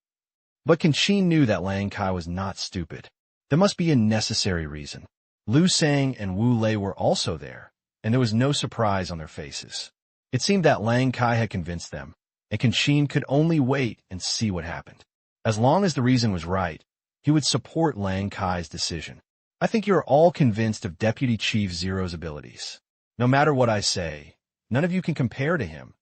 But Tang Qing knew that Lang Kai was not stupid. There must be a necessary reason. Liu Sang and Wu Lei were also there, and there was no surprise on their faces. It seemed that Lang Kai had convinced them, and Tang Qing could only wait and see what happened. As long as the reason was right, he would support Lang Kai's decision. I think you are all convinced of Deputy Chief Zero's abilities. No matter what I say, none of you can compare to him,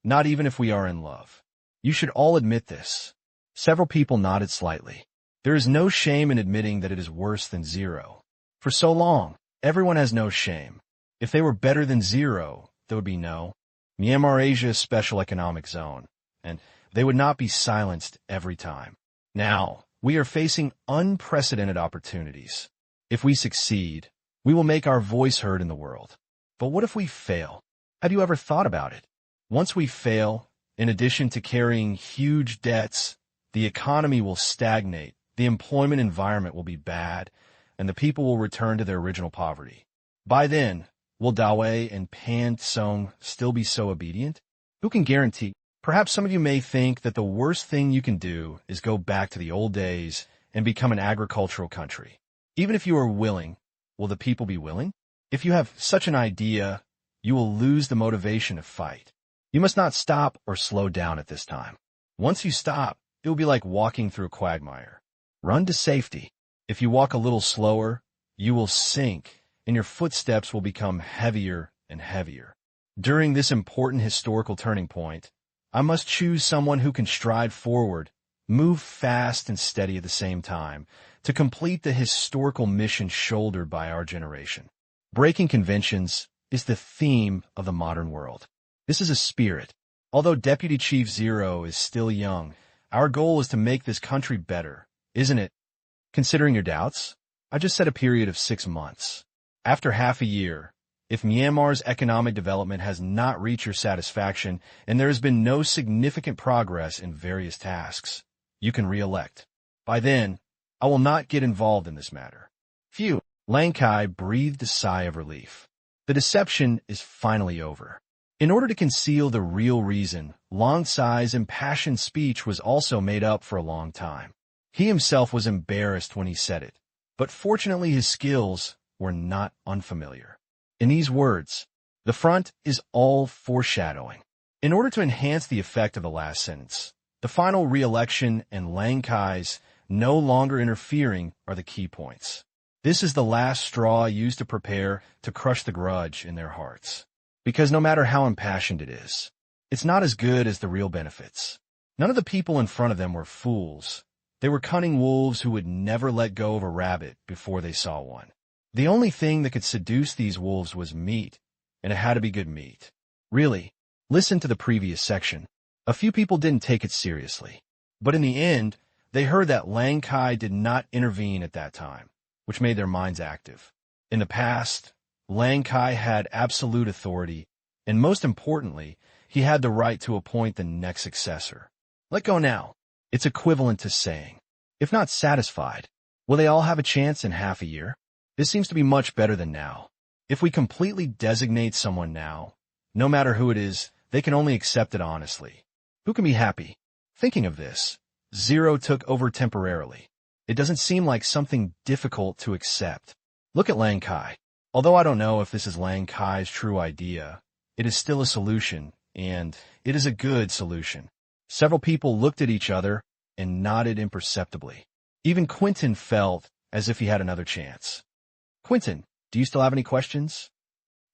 not even if we are in love. You should all admit this. Several people nodded slightly. There is no shame in admitting that it is worse than Zero. For so long, everyone has no shame. If they were better than Zero, there would be no Myanmar Asia Special Economic Zone, and they would not be silenced every time. Now, we are facing unprecedented opportunities. If we succeed, we will make our voice heard in the world. But what if we fail? Have you ever thought about it? Once we fail, in addition to carrying huge debts, the economy will stagnate, the employment environment will be bad, and the people will return to their original poverty. By then, will Dawei and Pan Song still be so obedient? Who can guarantee? Perhaps some of you may think that the worst thing you can do is go back to the old days and become an agricultural country. Even if you are willing, will the people be willing? If you have such an idea, you will lose the motivation to fight. You must not stop or slow down at this time. Once you stop, it will be like walking through a quagmire. Run to safety. If you walk a little slower, you will sink, and your footsteps will become heavier and heavier. During this important historical turning point, I must choose someone who can stride forward, move fast and steady at the same time, to complete the historical mission shouldered by our generation. Breaking conventions is the theme of the modern world. This is a spirit. Although Deputy Chief Zero is still young, our goal is to make this country better, isn't it? Considering your doubts, I just set a period of 6 months. After half a year, if Myanmar's economic development has not reached your satisfaction and there has been no significant progress in various tasks, you can re-elect. By then, I will not get involved in this matter. Phew! Lang Kai breathed a sigh of relief. The deception is finally over. In order to conceal the real reason, Long Sai's impassioned speech was also made up for a long time. He himself was embarrassed when he said it, but fortunately his skills were not unfamiliar. In these words, the front is all foreshadowing. In order to enhance the effect of the last sentence, the final re-election and Lang Kai's no longer interfering are the key points. This is the last straw used to prepare to crush the grudge in their hearts. Because no matter how impassioned it is, it's not as good as the real benefits. None of the people in front of them were fools. They were cunning wolves who would never let go of a rabbit before they saw one. The only thing that could seduce these wolves was meat, and it had to be good meat. Really, listen to the previous section. A few people didn't take it seriously. But in the end, they heard that Lang Kai did not intervene at that time, which made their minds active. In the past, Lang Kai had absolute authority, and most importantly, he had the right to appoint the next successor. Let go now. It's equivalent to saying, if not satisfied, will they all have a chance in half a year? This seems to be much better than now. If we completely designate someone now, no matter who it is, they can only accept it honestly. Who can be happy? Thinking of this, Zero took over temporarily. It doesn't seem like something difficult to accept. Look at Lang Kai. Although I don't know if this is Lang Kai's true idea, it is still a solution, and it is a good solution. Several people looked at each other and nodded imperceptibly. Even Quentin felt as if he had another chance. Quentin, do you still have any questions?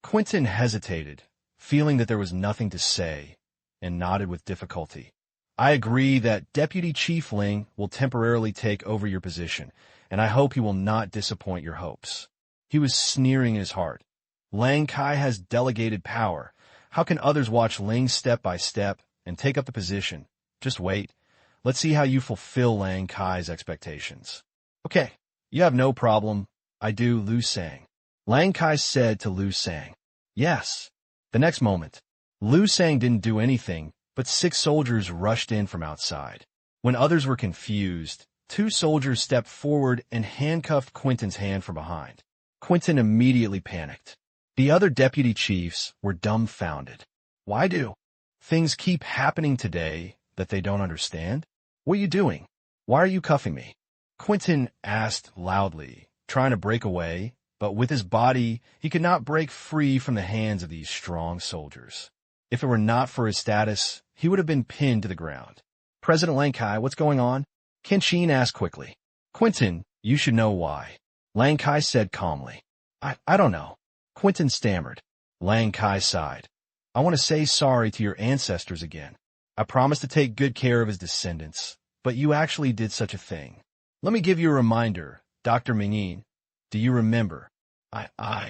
Quentin hesitated, feeling that there was nothing to say, and nodded with difficulty. I agree that Deputy Chief Ling will temporarily take over your position, and I hope he will not disappoint your hopes. He was sneering in his heart. Lang Kai has delegated power. How can others watch Ling step by step and take up the position? Just wait. Let's see how you fulfill Lang Kai's expectations. Okay, you have no problem. I do, Lu Sang. Lang Kai said to Lu Sang. Yes. The next moment, Lu Sang didn't do anything, but 6 soldiers rushed in from outside. When others were confused, 2 soldiers stepped forward and handcuffed Quentin's hand from behind. Quentin immediately panicked. The other deputy chiefs were dumbfounded. Why do things keep happening today that they don't understand? What are you doing? Why are you cuffing me? Quentin asked loudly, trying to break away, but with his body, he could not break free from the hands of these strong soldiers. If it were not for his status, he would have been pinned to the ground. President Lang Kai, what's going on? Ken Qing asked quickly. Quentin, you should know why. Lang Kai said calmly. I don't know. Quentin stammered. Lang Kai sighed. I want to say sorry to your ancestors again. I promised to take good care of his descendants, but you actually did such a thing. Let me give you a reminder, Dr. Mingyin. Do you remember? I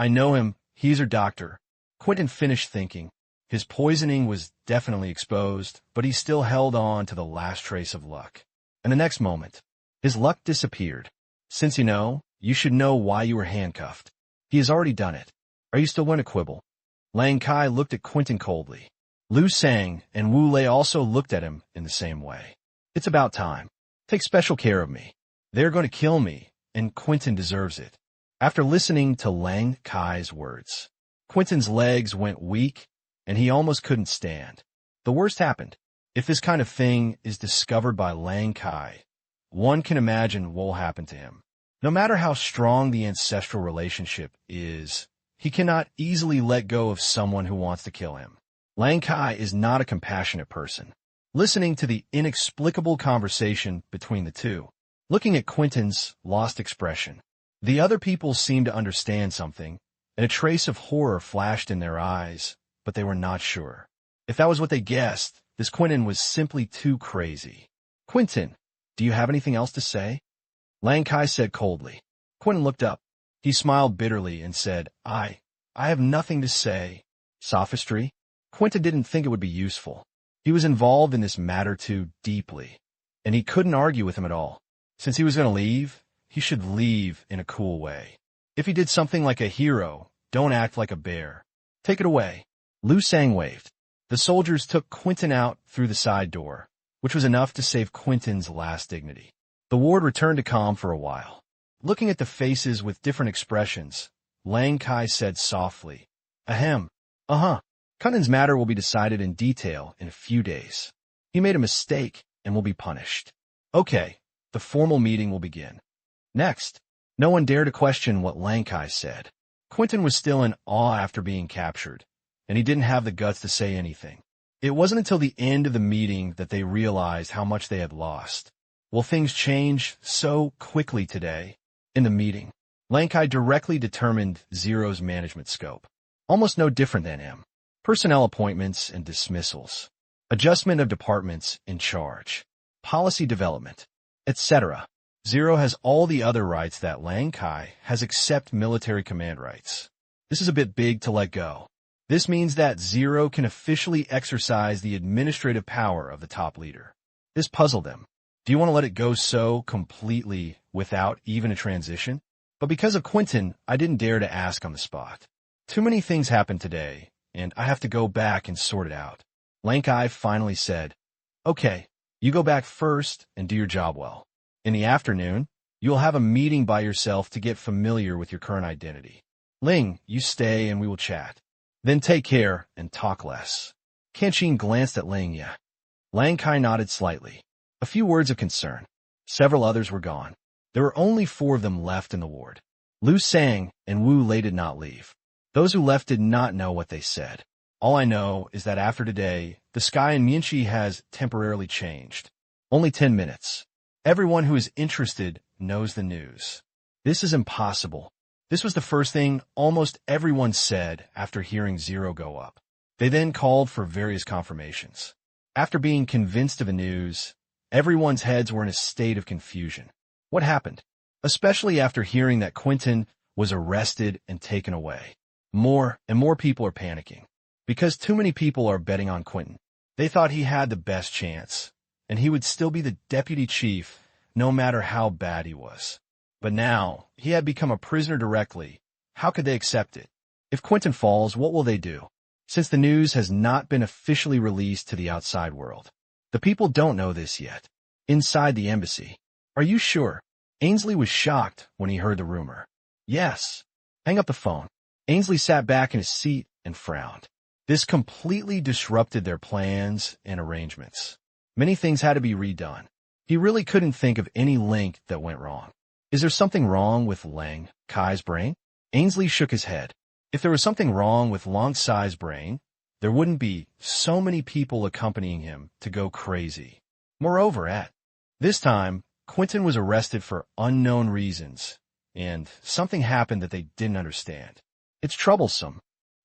know him. He's her doctor. Quentin finished thinking. His poisoning was definitely exposed, but he still held on to the last trace of luck. And the next moment, his luck disappeared. Since you should know why you were handcuffed. He has already done it. Are you still going to quibble? Lang Kai looked at Quentin coldly. Lu Sang and Wu Lei also looked at him in the same way. It's about time. Take special care of me. They're going to kill me, and Quentin deserves it. After listening to Lang Kai's words, Quentin's legs went weak, and he almost couldn't stand. The worst happened. If this kind of thing is discovered by Lang Kai, one can imagine what will happen to him. No matter how strong the ancestral relationship is, he cannot easily let go of someone who wants to kill him. Lang Kai is not a compassionate person. Listening to the inexplicable conversation between the two, looking at Quentin's lost expression, the other people seemed to understand something, and a trace of horror flashed in their eyes, but they were not sure. If that was what they guessed, this Quentin was simply too crazy. Quentin, do you have anything else to say? Lang Kai said coldly. Quentin looked up. He smiled bitterly and said, I have nothing to say. Sophistry? Quentin didn't think it would be useful. He was involved in this matter too deeply, and he couldn't argue with him at all. Since he was going to leave, he should leave in a cool way. If he did something like a hero, don't act like a bear. Take it away. Lu Sang waved. The soldiers took Quentin out through the side door, which was enough to save Quentin's last dignity. The ward returned to calm for a while. Looking at the faces with different expressions, Lang Kai said softly, Ahem. Kunden's matter will be decided in detail in a few days. He made a mistake and will be punished. Okay, the formal meeting will begin. Next, no one dared to question what Lang Kai said. Quentin was still in awe after being captured, and he didn't have the guts to say anything. It wasn't until the end of the meeting that they realized how much they had lost. Will things change so quickly today? In the meeting, Lang Kai directly determined Zero's management scope. Almost no different than him. Personnel appointments and dismissals. Adjustment of departments in charge. Policy development, etc. Zero has all the other rights that Lang Kai has except military command rights. This is a bit big to let go. This means that Zero can officially exercise the administrative power of the top leader. This puzzled him. Do you want to let it go so completely without even a transition? But because of Quentin, I didn't dare to ask on the spot. Too many things happened today, and I have to go back and sort it out. Lang Kai finally said, Okay, you go back first and do your job well. In the afternoon, you'll have a meeting by yourself to get familiar with your current identity. Ling, you stay and we will chat. Then take care and talk less. Qin glanced at Ling Ya. Lang Kai nodded slightly. A few words of concern. Several others were gone. There were only 4 of them left in the ward. Lu Sang and Wu Lei did not leave. Those who left did not know what they said. All I know is that after today, the sky in Mianxi has temporarily changed. Only 10 minutes. Everyone who is interested knows the news. This is impossible. This was the first thing almost everyone said after hearing Zero go up. They then called for various confirmations. After being convinced of the news, everyone's heads were in a state of confusion. What happened? Especially after hearing that Quentin was arrested and taken away. More and more people are panicking. Because too many people are betting on Quentin. They thought he had the best chance, and he would still be the deputy chief no matter how bad he was. But now, he had become a prisoner directly. How could they accept it? If Quentin falls, what will they do? Since the news has not been officially released to the outside world. The people don't know this yet. Inside the embassy. Are you sure? Ainsley was shocked when he heard the rumor. Yes. Hang up the phone. Ainsley sat back in his seat and frowned. This completely disrupted their plans and arrangements. Many things had to be redone. He really couldn't think of any link that went wrong. Is there something wrong with Lang Kai's brain? Ainsley shook his head. If there was something wrong with Lang Kai's brain, there wouldn't be so many people accompanying him to go crazy. Moreover, at this time, Quentin was arrested for unknown reasons, and something happened that they didn't understand. It's troublesome.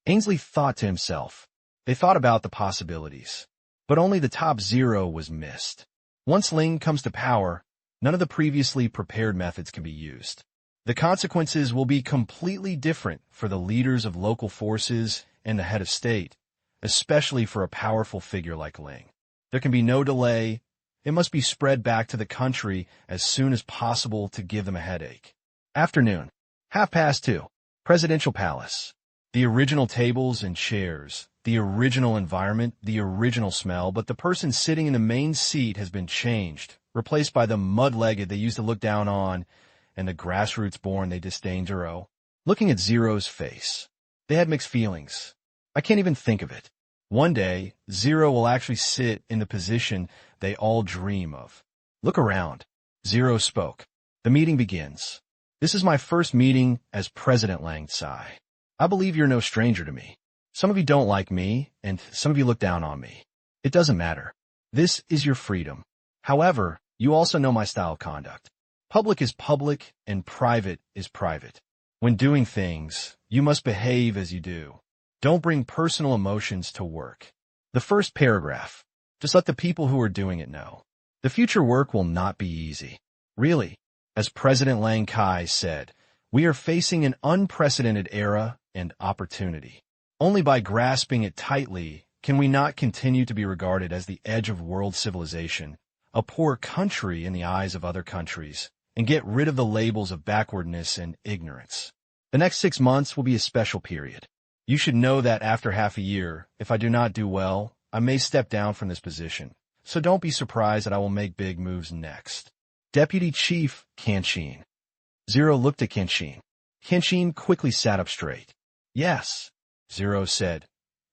Ainsley thought to himself. They thought about the possibilities, but only the top 0 was missed. Once Ling comes to power, none of the previously prepared methods can be used. The consequences will be completely different for the leaders of local forces and the head of state, especially for a powerful figure like Ling. There can be no delay. It must be spread back to the country as soon as possible to give them a headache. Afternoon, 2:30, Presidential Palace. The original tables and chairs, the original environment, the original smell, but the person sitting in the main seat has been changed, replaced by the mud-legged they used to look down on, and the grassroots-born they disdain to row. Looking at Zero's face, they had mixed feelings. I can't even think of it. One day, Zero will actually sit in the position they all dream of. Look around. Zero spoke. The meeting begins. This is my first meeting as President Lang Tsai. I believe you're no stranger to me. Some of you don't like me, and some of you look down on me. It doesn't matter. This is your freedom. However, you also know my style of conduct. Public is public, and private is private. When doing things, you must behave as you do. Don't bring personal emotions to work. The first paragraph. Just let the people who are doing it know. The future work will not be easy. Really, as President Lang Kai said, we are facing an unprecedented era and opportunity. Only by grasping it tightly can we not continue to be regarded as the edge of world civilization, a poor country in the eyes of other countries, and get rid of the labels of backwardness and ignorance. The next 6 months will be a special period. You should know that after half a year, if I do not do well, I may step down from this position, so don't be surprised that I will make big moves next. Deputy Chief Qin. Zero looked at Qin. Qin quickly sat up straight. Yes, Zero said.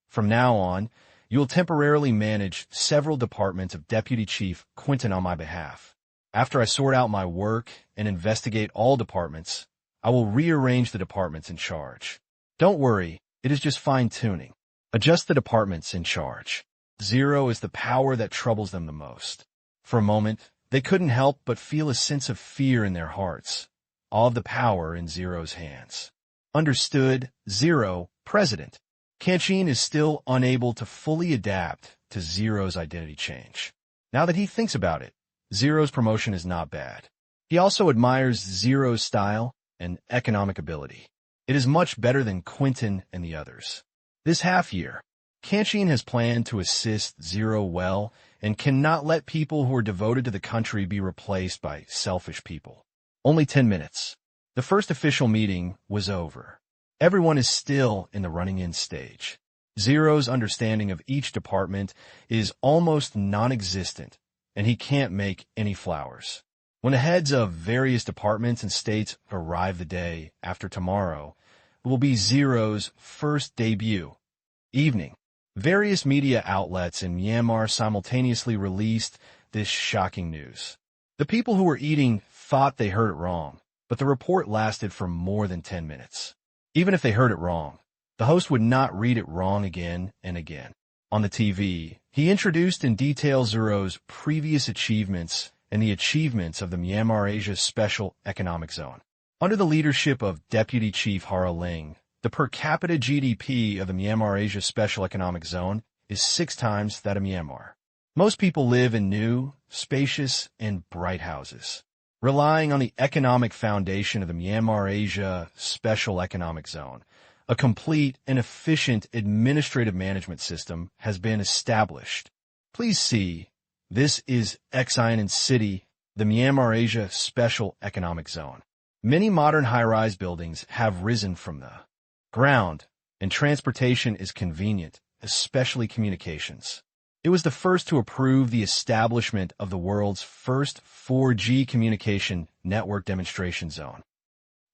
From now on, you will temporarily manage several departments of Deputy Chief Quentin on my behalf. After I sort out my work and investigate all departments, I will rearrange the departments in charge. Don't worry, it is just fine-tuning. Adjust the departments in charge. Zero is the power that troubles them the most. For a moment, they couldn't help but feel a sense of fear in their hearts. All of the power in Zero's hands. Understood, Zero, President. Tang Qing is still unable to fully adapt to Zero's identity change. Now that he thinks about it, Zero's promotion is not bad. He also admires Zero's style and economic ability. It is much better than Quentin and the others. This half-year, Tang Qing has planned to assist Zero well and cannot let people who are devoted to the country be replaced by selfish people. Only 10 minutes. The first official meeting was over. Everyone is still in the running-in stage. Zero's understanding of each department is almost non-existent, and he can't make any flowers. When the heads of various departments and states arrive the day after tomorrow, it will be Zero's first debut. Evening. Various media outlets in Myanmar simultaneously released this shocking news. The people who were eating thought they heard it wrong, but the report lasted for more than 10 minutes. Even if they heard it wrong, the host would not read it wrong again and again. On the TV, he introduced in detail Zero's previous achievements and the achievements of the Myanmar Asia Special Economic Zone. Under the leadership of Deputy Chief Hara Ling, the per capita GDP of the Myanmar Asia Special Economic Zone is 6 times that of Myanmar. Most people live in new, spacious, and bright houses. Relying on the economic foundation of the Myanmar Asia Special Economic Zone, a complete and efficient administrative management system has been established. Please see, this is Xinan City, the Myanmar Asia Special Economic Zone. Many modern high-rise buildings have risen from the ground, and transportation is convenient, especially communications. It was the first to approve the establishment of the world's first 4G communication network demonstration zone.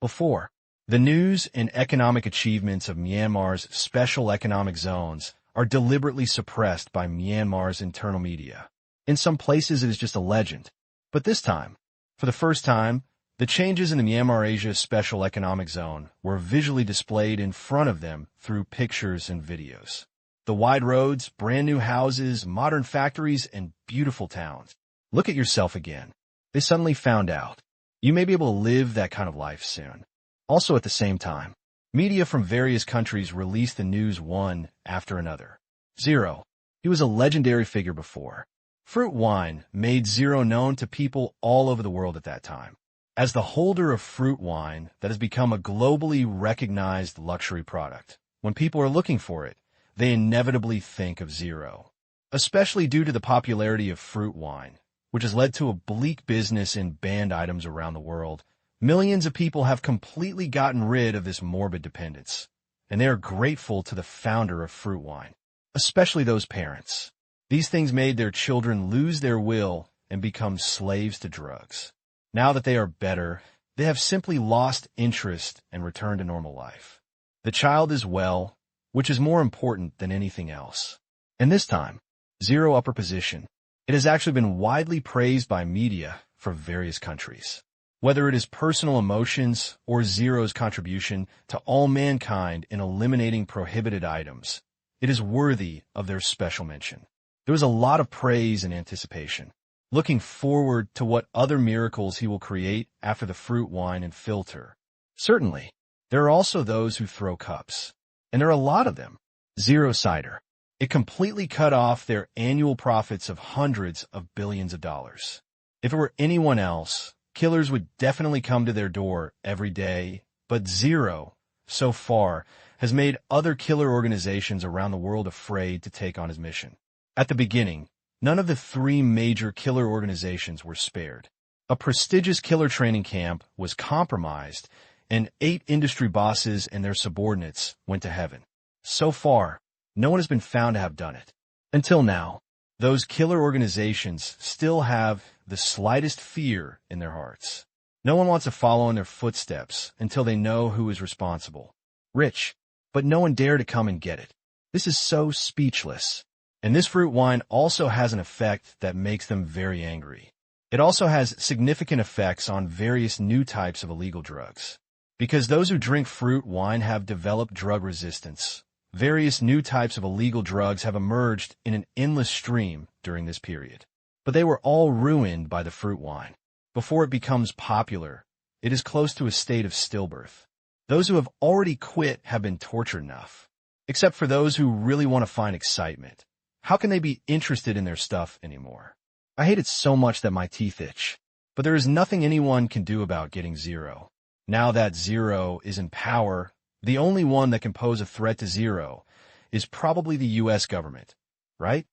Before, the news and economic achievements of Myanmar's special economic zones are deliberately suppressed by Myanmar's internal media. In some places it is just a legend, but this time, for the first time, the changes in the Myanmar Asia Special Economic Zone were visually displayed in front of them through pictures and videos. The wide roads, brand new houses, modern factories, and beautiful towns. Look at yourself again. They suddenly found out. You may be able to live that kind of life soon. Also at the same time, media from various countries released the news one after another. Zero. He was a legendary figure before. Fruit wine made Zero known to people all over the world at that time. As the holder of fruit wine that has become a globally recognized luxury product, when people are looking for it, they inevitably think of Zero. Especially due to the popularity of fruit wine, which has led to a bleak business in banned items around the world, millions of people have completely gotten rid of this morbid dependence, and they are grateful to the founder of fruit wine, especially those parents. These things made their children lose their will and become slaves to drugs. Now that they are better, they have simply lost interest and returned to normal life. The child is well, which is more important than anything else. And this time, Zero upper position. It has actually been widely praised by media from various countries. Whether it is personal emotions or Zero's contribution to all mankind in eliminating prohibited items, it is worthy of their special mention. There was a lot of praise and anticipation, looking forward to what other miracles he will create after the fruit wine and filter. Certainly, there are also those who throw cups, and there are a lot of them. Zero cider. It completely cut off their annual profits of hundreds of billions of dollars. If it were anyone else, killers would definitely come to their door every day, but Zero, so far, has made other killer organizations around the world afraid to take on his mission. At the beginning, none of the 3 major killer organizations were spared. A prestigious killer training camp was compromised, and 8 industry bosses and their subordinates went to heaven. So far, no one has been found to have done it. Until now, those killer organizations still have the slightest fear in their hearts. No one wants to follow in their footsteps until they know who is responsible. Rich, but no one dare to come and get it. This is so speechless. And this fruit wine also has an effect that makes them very angry. It also has significant effects on various new types of illegal drugs. Because those who drink fruit wine have developed drug resistance, various new types of illegal drugs have emerged in an endless stream during this period. But they were all ruined by the fruit wine. Before it becomes popular, it is close to a state of stillbirth. Those who have already quit have been tortured enough. Except for those who really want to find excitement. How can they be interested in their stuff anymore? I hate it so much that my teeth itch. But there is nothing anyone can do about getting Zero. Now that Zero is in power, the only one that can pose a threat to Zero is probably the U.S. government, right?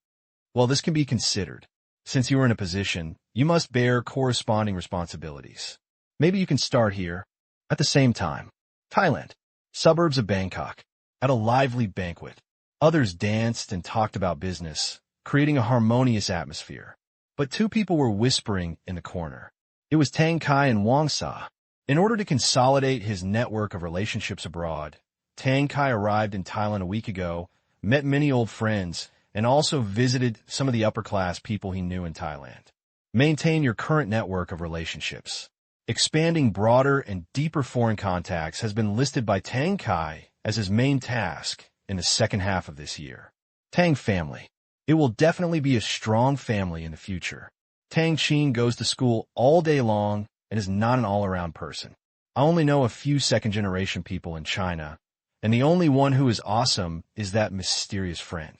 Well, this can be considered. Since you are in a position, you must bear corresponding responsibilities. Maybe you can start here. At the same time, Thailand, suburbs of Bangkok, at a lively banquet. Others danced and talked about business, creating a harmonious atmosphere. But two people were whispering in the corner. It was Tang Qing and Wang Sa. In order to consolidate his network of relationships abroad, Tang Qing arrived in Thailand a week ago, met many old friends, and also visited some of the upper-class people he knew in Thailand. Maintain your current network of relationships. Expanding broader and deeper foreign contacts has been listed by Tang Qing as his main task in the second half of this year. Tang family. It will definitely be a strong family in the future. Tang Qing goes to school all day long and is not an all-around person. I only know a few second-generation people in China, and the only one who is awesome is that mysterious friend.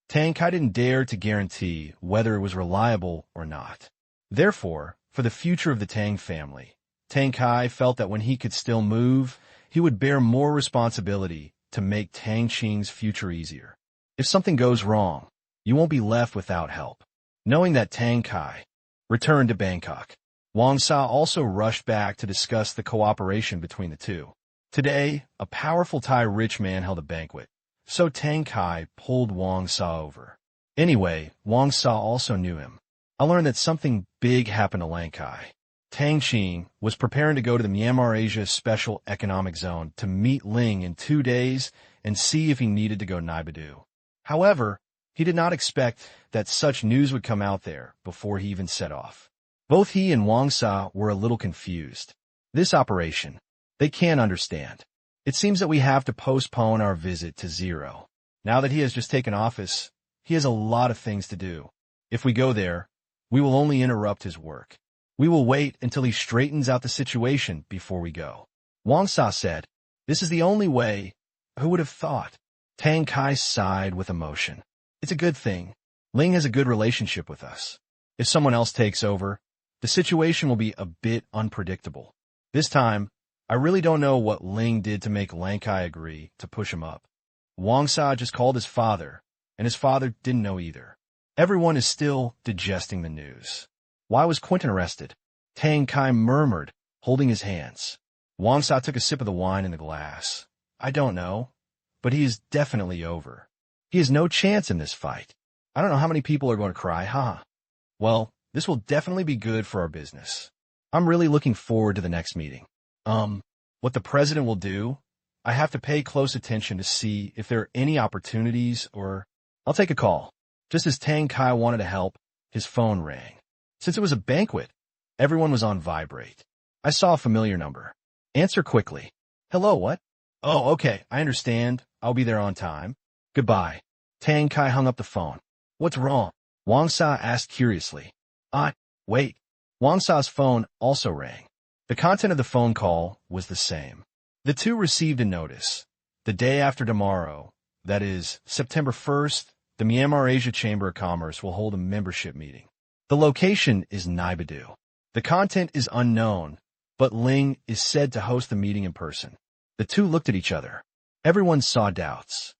Tang Qing didn't dare to guarantee whether it was reliable or not. Therefore, for the future of the Tang family, Tang Qing felt that when he could still move, he would bear more responsibility to make Tang Qing's future easier. If something goes wrong, you won't be left without help. Knowing that Tang Qing returned to Bangkok, Wang Sa also rushed back to discuss the cooperation between the two. Today, a powerful Thai rich man held a banquet, so Tang Qing pulled Wang Sa over. Anyway, Wang Sa also knew him. I learned that something big happened to Lang Kai. Tang Qing was preparing to go to the Myanmar Asia Special Economic Zone to meet Ling in 2 days and see if he needed to go Nibadu. However, he did not expect that such news would come out there before he even set off. Both he and Wang Sa were a little confused. This operation, they can't understand. It seems that we have to postpone our visit to Zero. Now that he has just taken office, he has a lot of things to do. If we go there, we will only interrupt his work. We will wait until he straightens out the situation before we go. Wang Sa said, "This is the only way." Who would have thought? Tang Qing sighed with emotion. It's a good thing. Ling has a good relationship with us. If someone else takes over, the situation will be a bit unpredictable. This time, I really don't know what Ling did to make Lang Kai agree to push him up. Wang Sa just called his father, and his father didn't know either. Everyone is still digesting the news. Why was Quentin arrested? Tang Qing murmured, holding his hands. Wang Sa took a sip of the wine in the glass. I don't know, but he is definitely over. He has no chance in this fight. I don't know how many people are going to cry, huh? Well, this will definitely be good for our business. I'm really looking forward to the next meeting. What the president will do, I have to pay close attention to see if there are any opportunities or... I'll take a call. Just as Tang Qing wanted to help, his phone rang. Since it was a banquet, everyone was on vibrate. I saw a familiar number. Answer quickly. Hello, what? Oh, okay, I understand. I'll be there on time. Goodbye. Tang Qing hung up the phone. What's wrong? Wang Sa asked curiously. Wait. Wang Sa's phone also rang. The content of the phone call was the same. The two received a notice. The day after tomorrow, that is, September 1st, the Myanmar Asia Chamber of Commerce will hold a membership meeting. The location is Nibadu. The content is unknown, but Ling is said to host the meeting in person. The two looked at each other. Everyone saw doubts.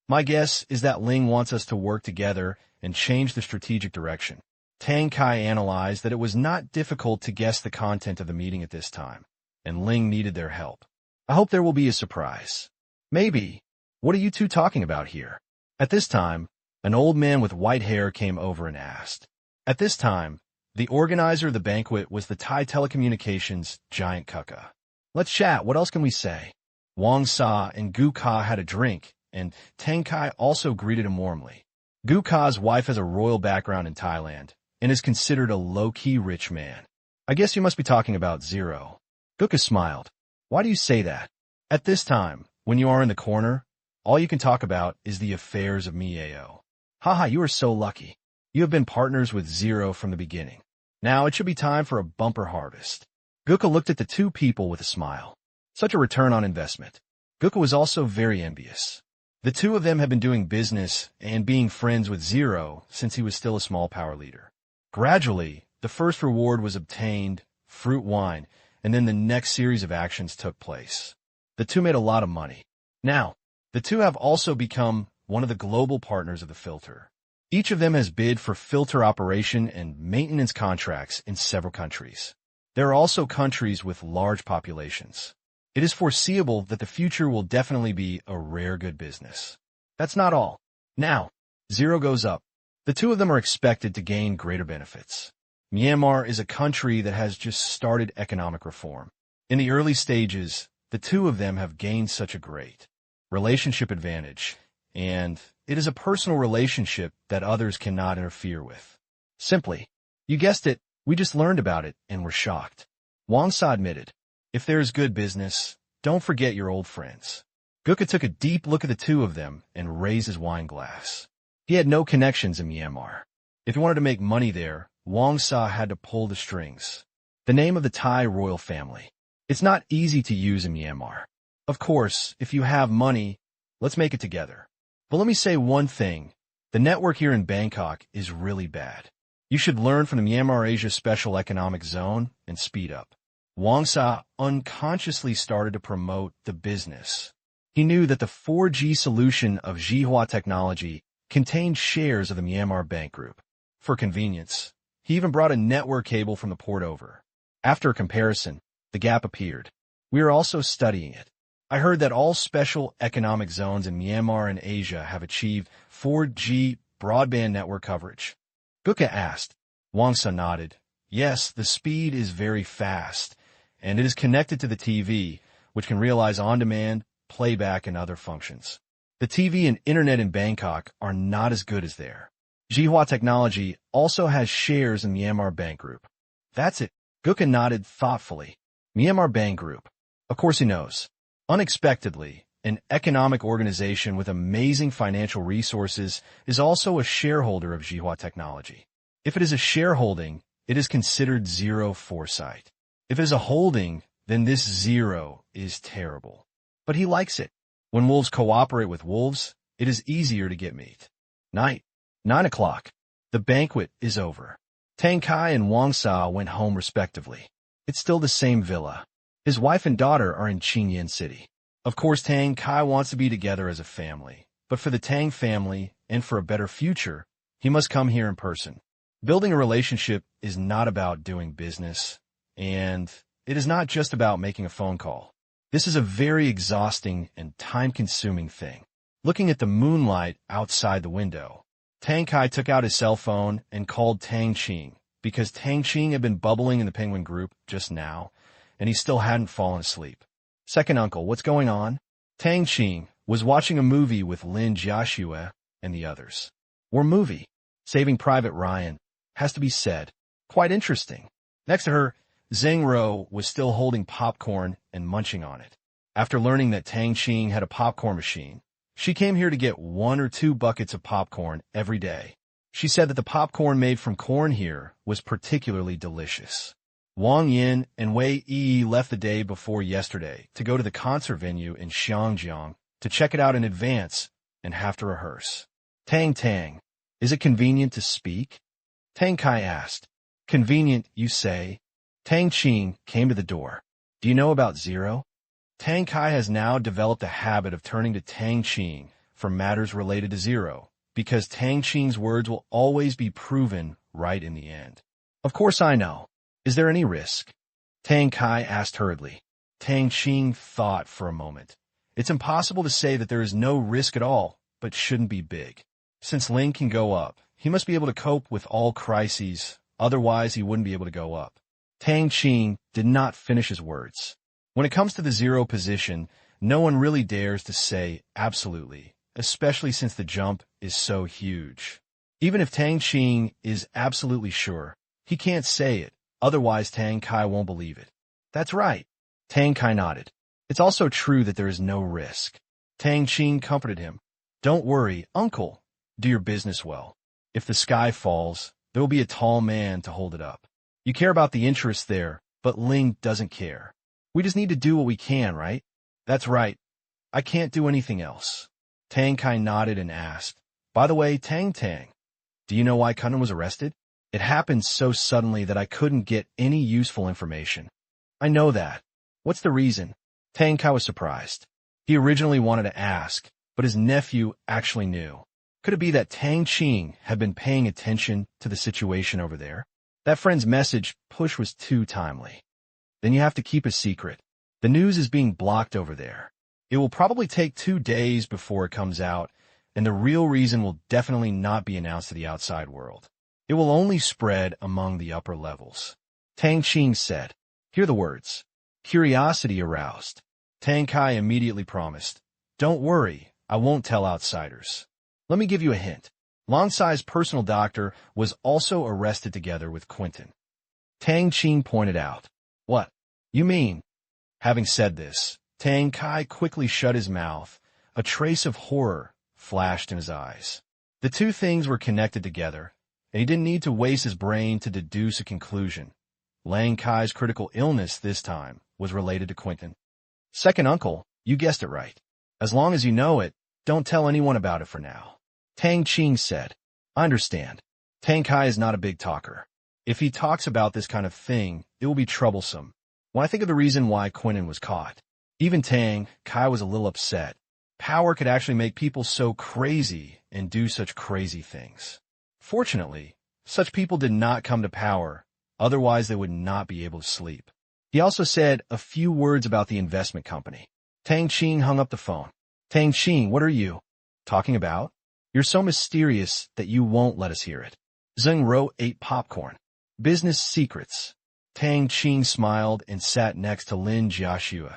My guess is that Ling wants us to work together and change the strategic direction. Tang Qing analyzed that it was not difficult to guess the content of the meeting at this time, and Ling needed their help. I hope there will be a surprise. Maybe. What are you two talking about here? At this time, an old man with white hair came over and asked. At this time, the organizer of the banquet was the Thai telecommunications giant Kuka. Let's chat, what else can we say? Wang Sa and Gu Ka had a drink and Tang Kai also greeted him warmly. Guka's wife has a royal background in Thailand and is considered a low-key rich man. I guess you must be talking about Zero. Guka smiled. Why do you say that? At this time, when you are in the corner, all you can talk about is the affairs of Miao. Haha, you are so lucky. You have been partners with Zero from the beginning. Now it should be time for a bumper harvest. Guka looked at the two people with a smile. Such a return on investment. Guka was also very envious. The two of them had been doing business and being friends with Zero since he was still a small power leader. Gradually, the first reward was obtained, fruit wine, and then the next series of actions took place. The two made a lot of money. Now, the two have also become one of the global partners of the filter. Each of them has bid for filter operation and maintenance contracts in several countries. There are also countries with large populations. It is foreseeable that the future will definitely be a rare good business. That's not all. Now, Zero goes up. The two of them are expected to gain greater benefits. Myanmar is a country that has just started economic reform. In the early stages, the two of them have gained such a great relationship advantage, and it is a personal relationship that others cannot interfere with. Simply, you guessed it, we just learned about it and were shocked. Wang Sa admitted, if there is good business, don't forget your old friends. Guka took a deep look at the two of them and raised his wine glass. He had no connections in Myanmar. If he wanted to make money there, Wang Sa had to pull the strings. The name of the Thai royal family. It's not easy to use in Myanmar. Of course, if you have money, let's make it together. But let me say one thing. The network here in Bangkok is really bad. You should learn from the Myanmar Asia Special Economic Zone and speed up. Wang Sa unconsciously started to promote the business. He knew that the 4G solution of Zhihua technology contained shares of the Myanmar Bank Group. For convenience, he even brought a network cable from the port over. After a comparison, the gap appeared. We are also studying it. I heard that all special economic zones in Myanmar and Asia have achieved 4G broadband network coverage. Guka asked. Wang Sa nodded. Yes, the speed is very fast, and it is connected to the TV, which can realize on-demand, playback, and other functions. The TV and internet in Bangkok are not as good as there. Zhihua Technology also has shares in Myanmar Bank Group. That's it. Guka nodded thoughtfully. Myanmar Bank Group. Of course he knows. Unexpectedly, an economic organization with amazing financial resources is also a shareholder of Zhihua Technology. If it is a shareholding, it is considered zero foresight. If it is a holding, then this zero is terrible. But he likes it. When wolves cooperate with wolves, it is easier to get meat. Night. 9 o'clock. The banquet is over. Tang Kai and Wang Sa went home respectively. It's still the same villa. His wife and daughter are in Qingyan City. Of course, Tang Kai wants to be together as a family. But for the Tang family, and for a better future, he must come here in person. Building a relationship is not about doing business, and it is not just about making a phone call. This is a very exhausting and time-consuming thing. Looking at the moonlight outside the window, Tang Kai took out his cell phone and called Tang Qing, because Tang Qing had been bubbling in the penguin group just now, and he still hadn't fallen asleep. Second uncle, what's going on? Tang Qing was watching a movie with Lin Jiaxue and the others. What movie? Saving Private Ryan. Has to be said. Quite interesting. Next to her, Zheng Ro was still holding popcorn and munching on it. After learning that Tang Qing had a popcorn machine, she came here to get 1 or 2 buckets of popcorn every day. She said that the popcorn made from corn here was particularly delicious. Wang Yin and Wei Yi left the day before yesterday to go to the concert venue in Xiangjiang to check it out in advance and have to rehearse. Tang, is it convenient to speak? Tang Kai asked. Convenient, you say? Tang Qing came to the door. Do you know about Zero? Tang Kai has now developed a habit of turning to Tang Qing for matters related to Zero, because Tang Qing's words will always be proven right in the end. Of course I know. Is there any risk? Tang Kai asked hurriedly. Tang Qing thought for a moment. It's impossible to say that there is no risk at all, but shouldn't be big. Since Ling can go up, he must be able to cope with all crises, otherwise he wouldn't be able to go up. Tang Qing did not finish his words. When it comes to the Zero position, no one really dares to say absolutely, especially since the jump is so huge. Even if Tang Qing is absolutely sure, he can't say it, otherwise Tang Kai won't believe it. That's right. Tang Kai nodded. It's also true that there is no risk. Tang Qing comforted him. Don't worry, uncle. Do your business well. If the sky falls, there will be a tall man to hold it up. You care about the interest there, but Ling doesn't care. We just need to do what we can, right? That's right. I can't do anything else. Tang Kai nodded and asked, By the way, Tang, do you know why Kunnan was arrested? It happened so suddenly that I couldn't get any useful information. I know that. What's the reason? Tang Kai was surprised. He originally wanted to ask, but his nephew actually knew. Could it be that Tang Qing had been paying attention to the situation over there? That friend's message push was too timely. Then you have to keep a secret. The news is being blocked over there. It will probably take 2 days before it comes out, and the real reason will definitely not be announced to the outside world. It will only spread among the upper levels. Tang Qing said. Hear the words. Curiosity aroused. Tang Kai immediately promised. Don't worry, I won't tell outsiders. Let me give you a hint. Long Sai's personal doctor was also arrested together with Quentin. Tang Qing pointed out. What? You mean? Having said this, Tang Kai quickly shut his mouth. A trace of horror flashed in his eyes. The two things were connected together, and he didn't need to waste his brain to deduce a conclusion. Lang Kai's critical illness this time was related to Quentin. Second uncle, you guessed it right. As long as you know it, don't tell anyone about it for now. Tang Qing said. I understand. Tang Kai is not a big talker. If he talks about this kind of thing, it will be troublesome. When I think of the reason why Quentin was caught, even Tang Kai was a little upset. Power could actually make people so crazy and do such crazy things. Fortunately, such people did not come to power, otherwise they would not be able to sleep. He also said a few words about the investment company. Tang Qing hung up the phone. Tang Qing, what are you talking about? You're so mysterious that you won't let us hear it. Zheng Ro ate popcorn. Business secrets. Tang Qing smiled and sat next to Lin Jiaxue,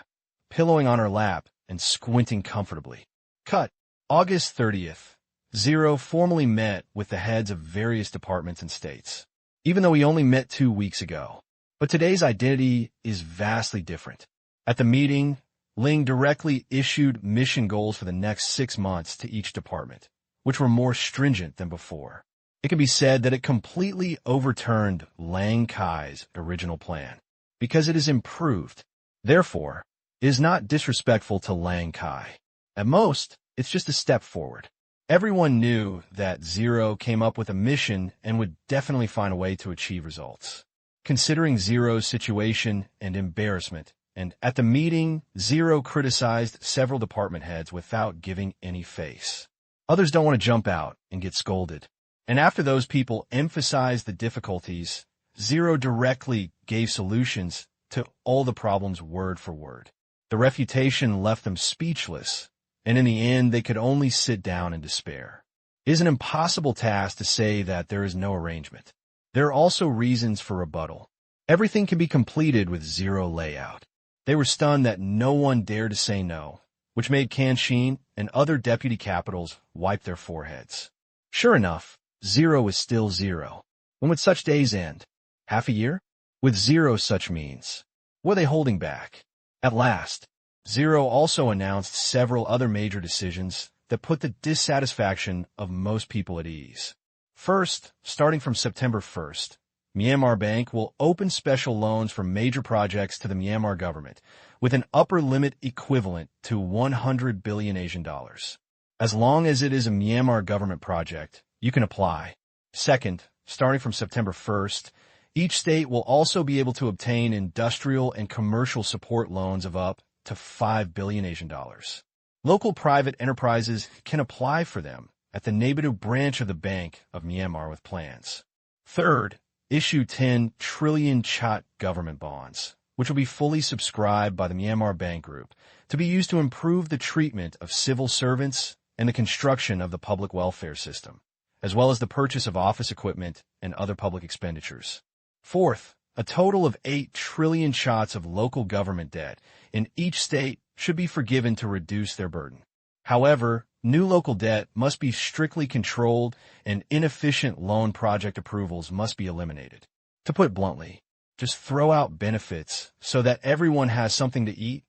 pillowing on her lap and squinting comfortably. Cut. August 30th. Zero formally met with the heads of various departments and states, even though he only met 2 weeks ago. But today's identity is vastly different. At the meeting, Ling directly issued mission goals for the next 6 months to each department, which were more stringent than before. It can be said that it completely overturned Lang Kai's original plan, because it is improved. Therefore, it is not disrespectful to Lang Kai. At most, it's just a step forward. Everyone knew that Zero came up with a mission and would definitely find a way to achieve results. Considering Zero's situation and embarrassment, and at the meeting, Zero criticized several department heads without giving any face. Others don't want to jump out and get scolded. And after those people emphasized the difficulties, Zero directly gave solutions to all the problems word for word. The refutation left them speechless, and in the end they could only sit down in despair. It is an impossible task to say that there is no arrangement. There are also reasons for rebuttal. Everything can be completed with Zero layout. They were stunned that no one dared to say no, which made Kanshin and other deputy capitals wipe their foreheads. Sure enough, Zero is still Zero. When would such days end? Half a year? With Zero such means. What are they holding back? At last, Zero also announced several other major decisions that put the dissatisfaction of most people at ease. First, starting from September 1st, Myanmar Bank will open special loans for major projects to the Myanmar government, with an upper limit equivalent to 100 billion Asian dollars. As long as it is a Myanmar government project, you can apply. Second, starting from September 1st, each state will also be able to obtain industrial and commercial support loans of up to 5 billion Asian dollars. Local private enterprises can apply for them at the Neighbourhood branch of the Bank of Myanmar with plans. Third, issue 10 trillion Chat government bonds, which will be fully subscribed by the Myanmar Bank Group, to be used to improve the treatment of civil servants and the construction of the public welfare system, as well as the purchase of office equipment and other public expenditures. Fourth, a total of 8 trillion Chats of local government debt in each state should be forgiven to reduce their burden. However, new local debt must be strictly controlled and inefficient loan project approvals must be eliminated. To put it bluntly, just throw out benefits so that everyone has something to eat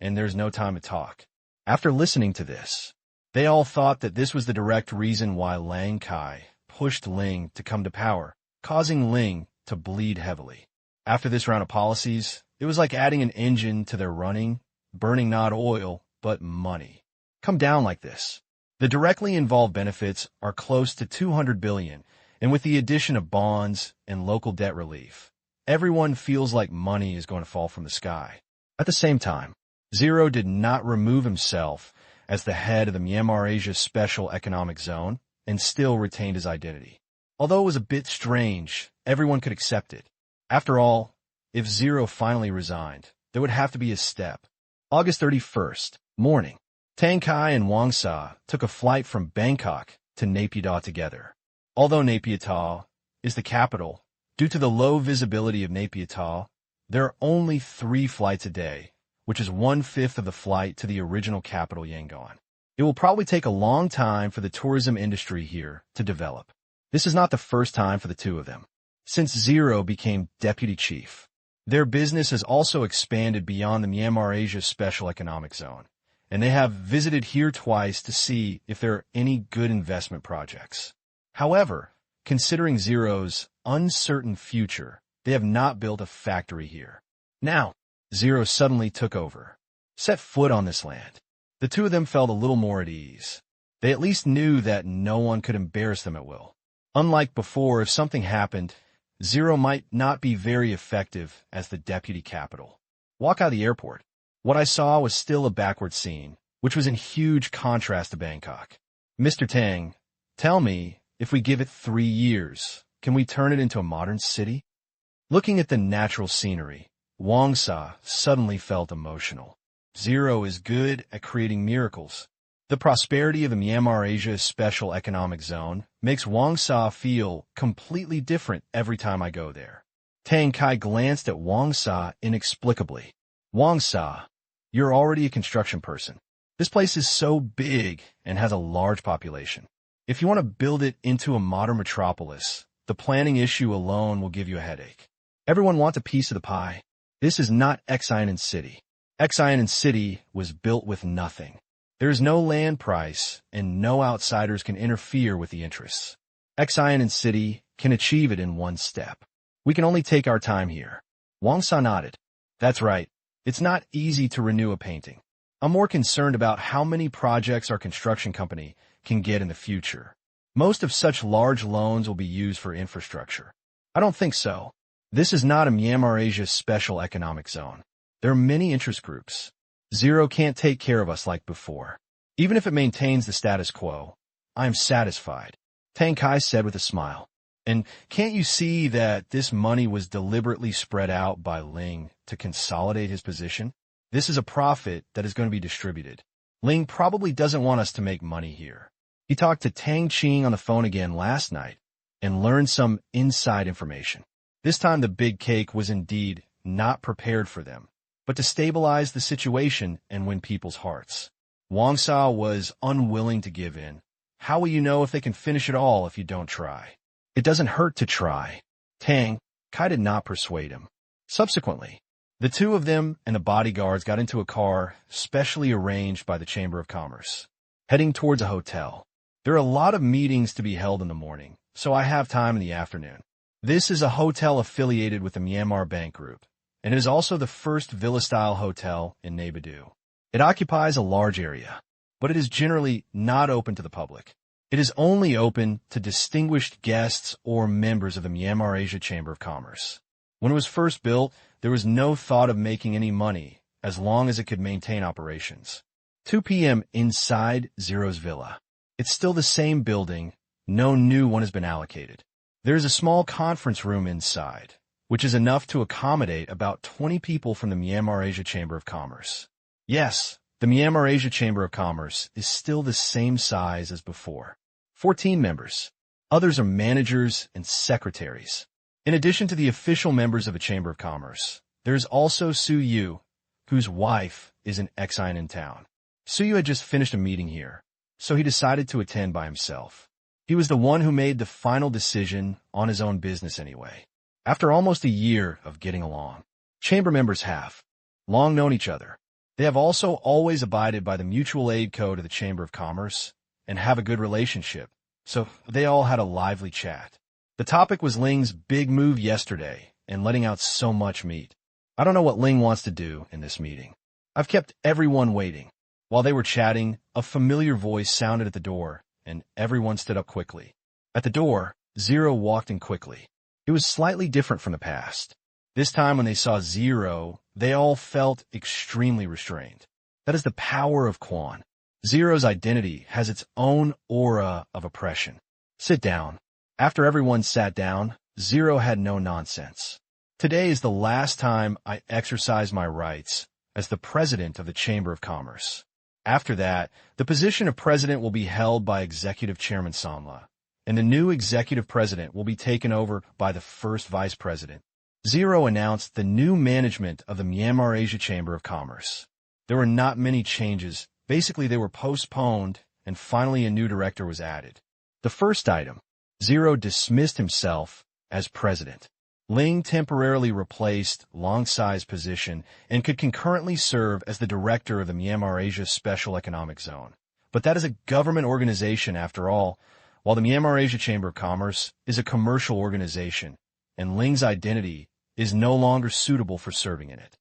and there's no time to talk. After listening to this, they all thought that this was the direct reason why Lang Kai pushed Ling to come to power, causing Ling to bleed heavily. After this round of policies, it was like adding an engine to their running, burning not oil, but money. Come down like this. The directly involved benefits are close to 200 billion, and with the addition of bonds and local debt relief, everyone feels like money is going to fall from the sky. At the same time, Zero did not remove himself as the head of the Myanmar Asia Special Economic Zone and still retained his identity. Although it was a bit strange, everyone could accept it. After all, if Zero finally resigned, there would have to be a step. August 31st, morning. Tang Kai and Wang Sa took a flight from Bangkok to Naypyidaw together. Although Naypyidaw is the capital, due to the low visibility of Naypyidaw, there are only 3 flights a day, which is 1/5 of the flight to the original capital Yangon. It will probably take a long time for the tourism industry here to develop. This is not the first time for the two of them. Since Zero became deputy chief, their business has also expanded beyond the Myanmar Asia Special Economic Zone, and they have visited here twice to see if there are any good investment projects. However, considering Zero's uncertain future, they have not built a factory here. Now, Zero suddenly took over, set foot on this land. The two of them felt a little more at ease. They at least knew that no one could embarrass them at will. Unlike before, if something happened, Zero might not be very effective as the deputy capital. Walk out of the airport. What I saw was still a backward scene, which was in huge contrast to Bangkok. Mr. Tang, tell me, if we give it 3 years, can we turn it into a modern city? Looking at the natural scenery, Wang Sa suddenly felt emotional. Zero is good at creating miracles. The prosperity of the Myanmar Asia Special Economic Zone makes Wang Sa feel completely different every time I go there. Tang Kai glanced at Wang Sa inexplicably. Wang Sa, you're already a construction person. This place is so big and has a large population. If you want to build it into a modern metropolis, the planning issue alone will give you a headache. Everyone wants a piece of the pie. This is not Xiamen City. Xiamen City was built with nothing. There is no land price, and no outsiders can interfere with the interests. Xiamen City can achieve it in 1 step. We can only take our time here. Wang Sa nodded. That's right. It's not easy to renew a painting. I'm more concerned about how many projects our construction company can get in the future. Most of such large loans will be used for infrastructure. I don't think so. This is not a Myanmar Asia Special Economic Zone. There are many interest groups. Zero can't take care of us like before. Even if it maintains the status quo, I am satisfied, Tang Kai said with a smile. And can't you see that this money was deliberately spread out by Ling to consolidate his position? This is a profit that is going to be distributed. Ling probably doesn't want us to make money here. He talked to Tang Qing on the phone again last night and learned some inside information. This time the big cake was indeed not prepared for them, but to stabilize the situation and win people's hearts. Wang Sa was unwilling to give in. How will you know if they can finish it all if you don't try? It doesn't hurt to try. Tang Kai did not persuade him. Subsequently, the two of them and the bodyguards got into a car specially arranged by the Chamber of Commerce, heading towards a hotel. There are a lot of meetings to be held in the morning, so I have time in the afternoon. This is a hotel affiliated with the Myanmar Bank Group, and it is also the first villa-style hotel in Naypyidaw. It occupies a large area, but it is generally not open to the public. It is only open to distinguished guests or members of the Myanmar Asia Chamber of Commerce. When it was first built, there was no thought of making any money as long as it could maintain operations. 2 p.m. inside Zero's villa. It's still the same building. No new one has been allocated. There is a small conference room inside, which is enough to accommodate about 20 people from the Myanmar Asia Chamber of Commerce. Yes, the Myanmar Asia Chamber of Commerce is still the same size as before. 14 members. Others are managers and secretaries. In addition to the official members of the Chamber of Commerce, there is also Su Yu, whose wife is an Xiamen in town. Suyu had just finished a meeting here, so he decided to attend by himself. He was the one who made the final decision on his own business anyway. After almost a year of getting along, chamber members have long known each other. They have also always abided by the mutual aid code of the Chamber of Commerce and have a good relationship, so they all had a lively chat. The topic was Ling's big move yesterday and letting out so much meat. I don't know what Ling wants to do in this meeting. I've kept everyone waiting. While they were chatting, a familiar voice sounded at the door, and everyone stood up quickly. At the door, Zero walked in quickly. It was slightly different from the past. This time when they saw Zero, they all felt extremely restrained. That is the power of Quan. Zero's identity has its own aura of oppression. Sit down. After everyone sat down, Zero had no nonsense. Today is the last time I exercise my rights as the president of the Chamber of Commerce. After that, the position of president will be held by Executive Chairman Sanla, and the new executive president will be taken over by the first vice president. Zero announced the new management of the Myanmar Asia Chamber of Commerce. There were not many changes. Basically, they were postponed, and finally a new director was added. The first item, Zero dismissed himself as president. Ling temporarily replaced Long Sai's position and could concurrently serve as the director of the Myanmar Asia Special Economic Zone. But that is a government organization after all, while the Myanmar Asia Chamber of Commerce is a commercial organization, and Ling's identity is no longer suitable for serving in it.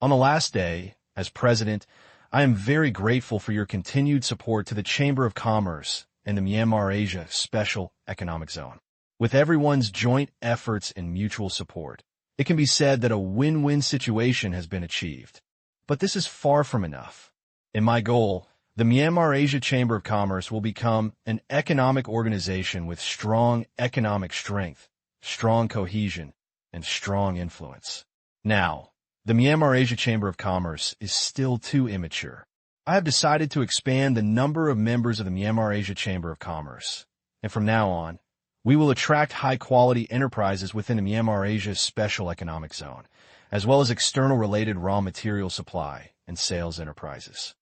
On the last day, as president, I am very grateful for your continued support to the Chamber of Commerce and the Myanmar Asia Special Economic Zone. With everyone's joint efforts and mutual support, it can be said that a win-win situation has been achieved. But this is far from enough. In my goal, the Myanmar Asia Chamber of Commerce will become an economic organization with strong economic strength, strong cohesion, and strong influence. Now, the Myanmar Asia Chamber of Commerce is still too immature. I have decided to expand the number of members of the Myanmar Asia Chamber of Commerce, and from now on, we will attract high-quality enterprises within the Myanmar Asia Special Economic Zone, as well as external related raw material supply and sales enterprises.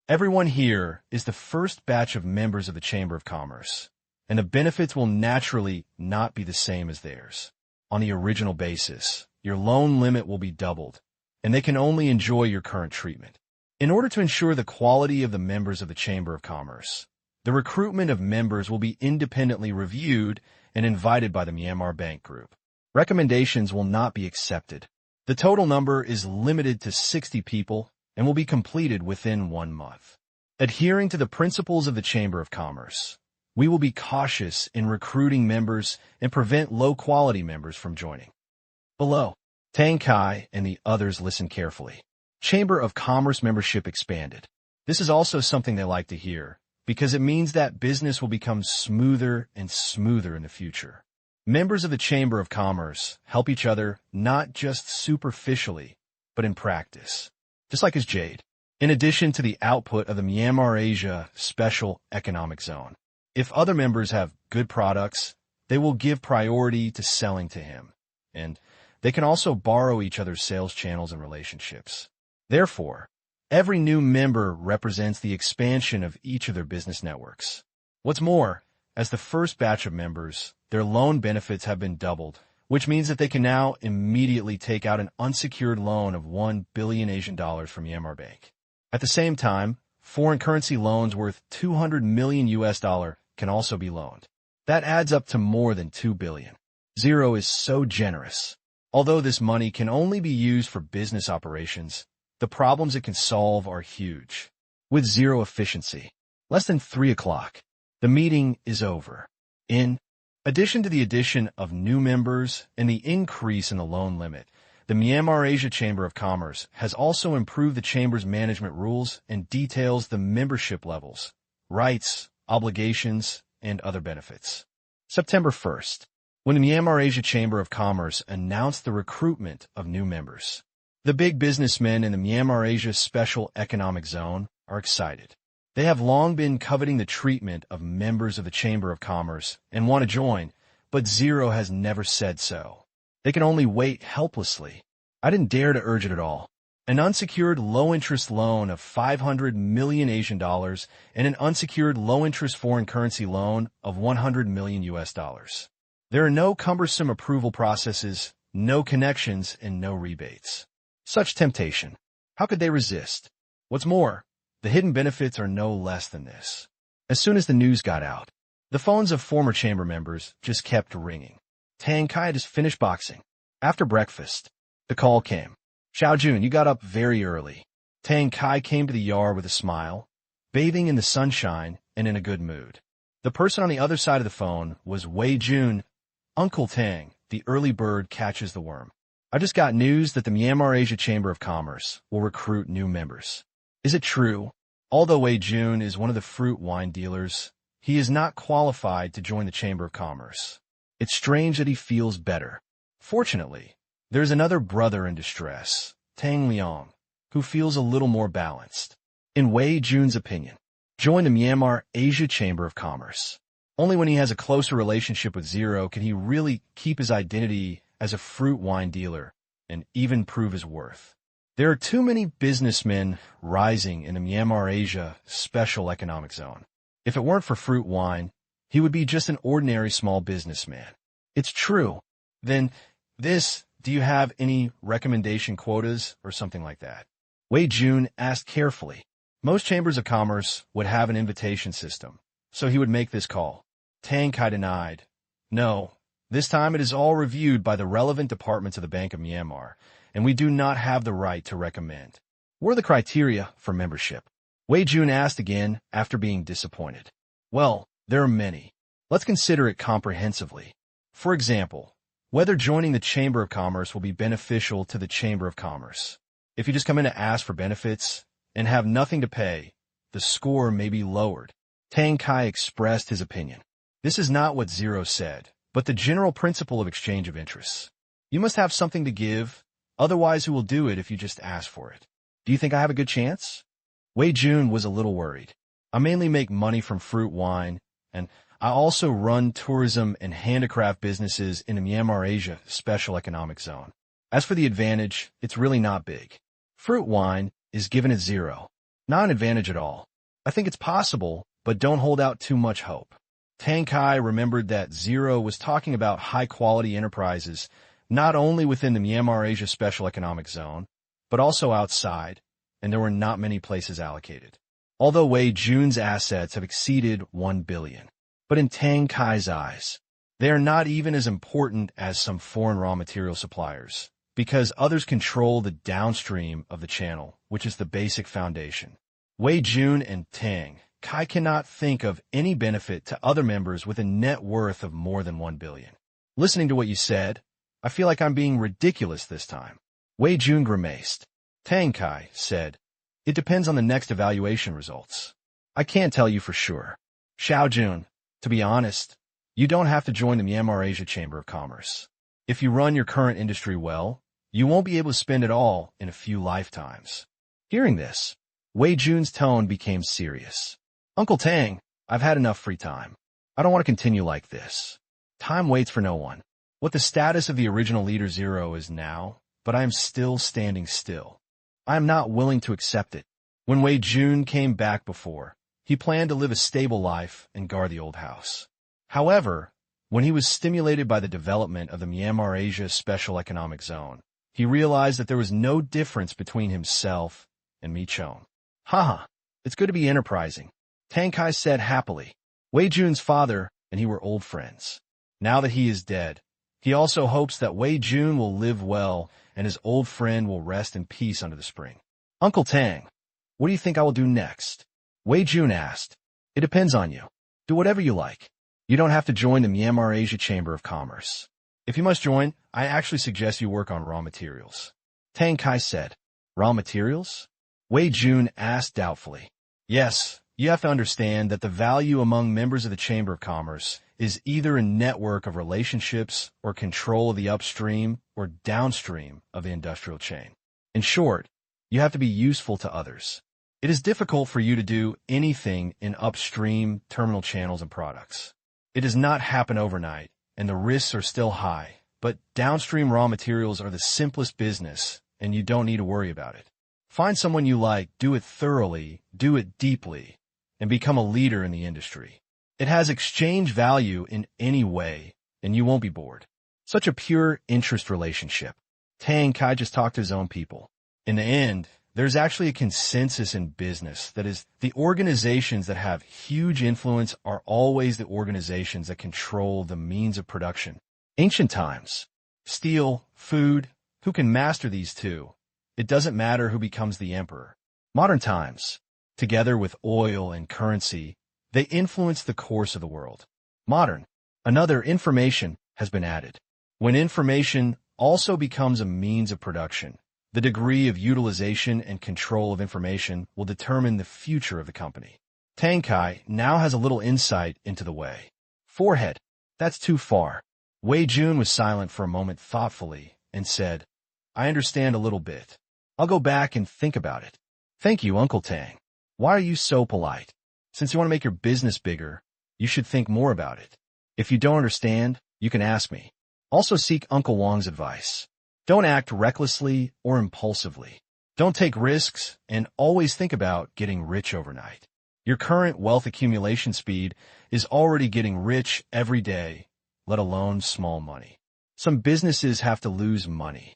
Everyone here is the first batch of members of the Chamber of Commerce, and the benefits will naturally not be the same as theirs. On the original basis, your loan limit will be doubled, and they can only enjoy your current treatment. In order to ensure the quality of the members of the Chamber of Commerce, the recruitment of members will be independently reviewed and invited by the Myanmar Bank Group. Recommendations will not be accepted. The total number is limited to 60 people and will be completed within 1 month. Adhering to the principles of the Chamber of Commerce, we will be cautious in recruiting members and prevent low-quality members from joining. Below, Tang Qing and the others listen carefully. Chamber of Commerce membership expanded. This is also something they like to hear, because it means that business will become smoother and smoother in the future. Members of the Chamber of Commerce help each other not just superficially, but in practice, just like as Jade. In addition to the output of the Myanmar Asia Special Economic Zone, if other members have good products, they will give priority to selling to him, and they can also borrow each other's sales channels and relationships. Therefore, every new member represents the expansion of each of their business networks. What's more, as the first batch of members, their loan benefits have been doubled, which means that they can now immediately take out an unsecured loan of 1 billion Asian dollars from Myanmar Bank. At the same time, foreign currency loans worth $200 million can also be loaned. That adds up to more than 2 billion. Zero is so generous. Although this money can only be used for business operations, the problems it can solve are huge. With zero efficiency, less than 3 o'clock, the meeting is over. In addition to the addition of new members and the increase in the loan limit, the Myanmar Asia Chamber of Commerce has also improved the Chamber's management rules and details the membership levels, rights, obligations, and other benefits. September 1st, when the Myanmar Asia Chamber of Commerce announced the recruitment of new members. The big businessmen in the Myanmar Asia Special Economic Zone are excited. They have long been coveting the treatment of members of the Chamber of Commerce and want to join, but Zero has never said so. They can only wait helplessly. I didn't dare to urge it at all. an unsecured low-interest loan of 500 million Asian dollars, and an unsecured low-interest foreign currency loan of 100 million US dollars. There are no cumbersome approval processes, no connections, and no rebates. Such temptation. How could they resist? What's more, the hidden benefits are no less than this. As soon as the news got out, the phones of former chamber members just kept ringing. Tang Qing had just finished boxing. After breakfast, the call came. Xiaojun, you got up very early. Tang Qing came to the yard with a smile, bathing in the sunshine and in a good mood. The person on the other side of the phone was Wei Jun. Uncle Tang, the early bird catches the worm. I just got news that the Myanmar Asia Chamber of Commerce will recruit new members. Is it true? Although Wei Jun is one of the fruit wine dealers, he is not qualified to join the Chamber of Commerce. It's strange that he feels better. Fortunately, there's another brother in distress, Tang Liang, who feels a little more balanced. In Wei Jun's opinion, join the Myanmar Asia Chamber of Commerce. Only when he has a closer relationship with Zero can he really keep his identity as a fruit wine dealer and even prove his worth. There are too many businessmen rising in the Myanmar Asia Special Economic Zone. If it weren't for fruit wine, he would be just an ordinary small businessman. It's true. Then do you have any recommendation quotas or something like that? Wei Jun asked carefully. Most chambers of commerce would have an invitation system, so he would make this call. Tang Qing denied. No, this time it is all reviewed by the relevant departments of the Bank of Myanmar, and we do not have the right to recommend. What are the criteria for membership? Wei Jun asked again after being disappointed. Well, there are many. Let's consider it comprehensively. For example, whether joining the Chamber of Commerce will be beneficial to the Chamber of Commerce. If you just come in to ask for benefits and have nothing to pay, the score may be lowered. Tang Qing expressed his opinion. This is not what Zero said, but the general principle of exchange of interests. You must have something to give, otherwise who will do it if you just ask for it? Do you think I have a good chance? Wei Jun was a little worried. I mainly make money from fruit wine, and I also run tourism and handicraft businesses in the Myanmar Asia Special Economic Zone. As for the advantage, it's really not big. Fruit wine is given at Zero. Not an advantage at all. I think it's possible, but don't hold out too much hope. Tang Qing remembered that Zero was talking about high-quality enterprises, not only within the Myanmar Asia Special Economic Zone, but also outside, and there were not many places allocated. Although Wei Jun's assets have exceeded 1 billion. But in Tang Qing's eyes, they are not even as important as some foreign raw material suppliers, because others control the downstream of the channel, which is the basic foundation. Wei Jun and Tang Qing cannot think of any benefit to other members with a net worth of more than 1 billion. Listening to what you said, I feel like I'm being ridiculous this time. Wei Jun grimaced. Tang Qing said, it depends on the next evaluation results. I can't tell you for sure. Xiaojun, to be honest, you don't have to join the Myanmar Asia Chamber of Commerce. If you run your current industry well, you won't be able to spend it all in a few lifetimes. Hearing this, Wei Jun's tone became serious. Uncle Tang, I've had enough free time. I don't want to continue like this. Time waits for no one. What the status of the original leader Zero is now, but I am still standing still. I am not willing to accept it. When Wei Jun came back before, he planned to live a stable life and guard the old house. However, when he was stimulated by the development of the Myanmar Asia Special Economic Zone, he realized that there was no difference between himself and Michon. Haha, it's good to be enterprising, Tang Qing said happily. Wei Jun's father and he were old friends. Now that he is dead, he also hopes that Wei Jun will live well and his old friend will rest in peace under the spring. Uncle Tang, what do you think I will do next? Wei Jun asked. It depends on you. Do whatever you like. You don't have to join the Myanmar Asia Chamber of Commerce. If you must join, I actually suggest you work on raw materials. Tang Qing said. Raw materials? Wei Jun asked doubtfully. Yes, you have to understand that the value among members of the Chamber of Commerce is either a network of relationships or control of the upstream or downstream of the industrial chain. In short, you have to be useful to others. It is difficult for you to do anything in upstream terminal channels and products. It does not happen overnight, and the risks are still high, but downstream raw materials are the simplest business, and you don't need to worry about it. Find someone you like, do it thoroughly, do it deeply, and become a leader in the industry. It has exchange value in any way, and you won't be bored. Such a pure interest relationship. Tang Kai just talked to his own people. In the end, there's actually a consensus in business that is, the organizations that have huge influence are always the organizations that control the means of production. Ancient times. Steel, food, who can master these two? It doesn't matter who becomes the emperor. Modern times. Together with oil and currency, they influence the course of the world. Modern. Another information has been added. When information also becomes a means of production, the degree of utilization and control of information will determine the future of the company. Tang Kai now has a little insight into the way. Forehead. That's too far. Wei Jun was silent for a moment thoughtfully and said, I understand a little bit. I'll go back and think about it. Thank you, Uncle Tang. Why are you so polite? Since you want to make your business bigger, you should think more about it. If you don't understand, you can ask me. Also seek Uncle Wang's advice. Don't act recklessly or impulsively. Don't take risks, and always think about getting rich overnight. Your current wealth accumulation speed is already getting rich every day, let alone small money. Some businesses have to lose money.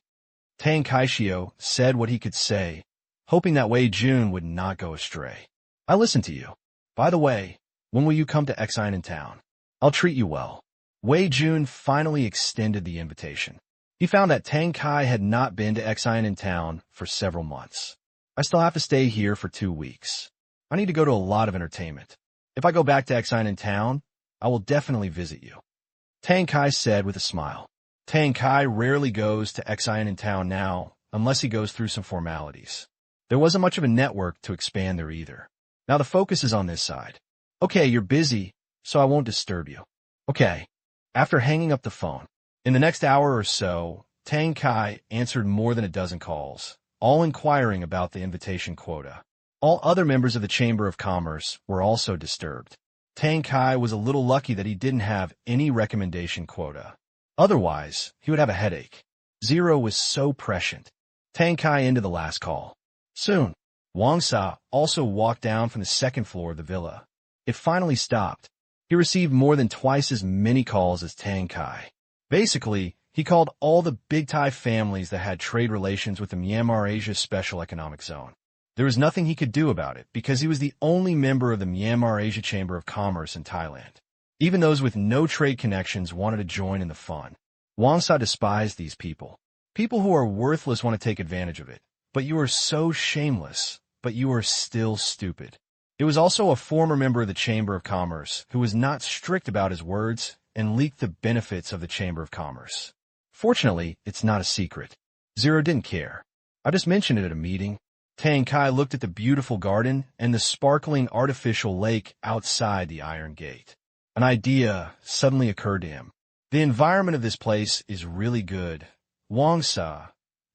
Tang Kaishio said what he could say, hoping that Wei Jun would not go astray. I listen to you. By the way, when will you come to Exine in town? I'll treat you well. Wei Jun finally extended the invitation. He found that Tang Kai had not been to Exine in town for several months. I still have to stay here for 2 weeks. I need to go to a lot of entertainment. If I go back to Exine in town, I will definitely visit you. Tang Kai said with a smile. Tang Kai rarely goes to Exine in town now, unless he goes through some formalities. There wasn't much of a network to expand there either. Now the focus is on this side. Okay, you're busy, so I won't disturb you. Okay. After hanging up the phone, in the next hour or so, Tang Kai answered more than a dozen calls, all inquiring about the invitation quota. All other members of the Chamber of Commerce were also disturbed. Tang Kai was a little lucky that he didn't have any recommendation quota. Otherwise, he would have a headache. Zero was so prescient. Tang Kai ended the last call. Soon, Wang Sa also walked down from the second floor of the villa. It finally stopped. He received more than twice as many calls as Tang Kai. Basically, he called all the big Thai families that had trade relations with the Myanmar Asia Special Economic Zone. There was nothing he could do about it because he was the only member of the Myanmar Asia Chamber of Commerce in Thailand. Even those with no trade connections wanted to join in the fun. Wang Sa despised these people. People who are worthless want to take advantage of it. But you are so shameless, but you are still stupid. It was also a former member of the Chamber of Commerce who was not strict about his words and leaked the benefits of the Chamber of Commerce. Fortunately, it's not a secret. Zero didn't care. I just mentioned it at a meeting. Tang Kai looked at the beautiful garden and the sparkling artificial lake outside the Iron Gate. An idea suddenly occurred to him. The environment of this place is really good. Wang Sa,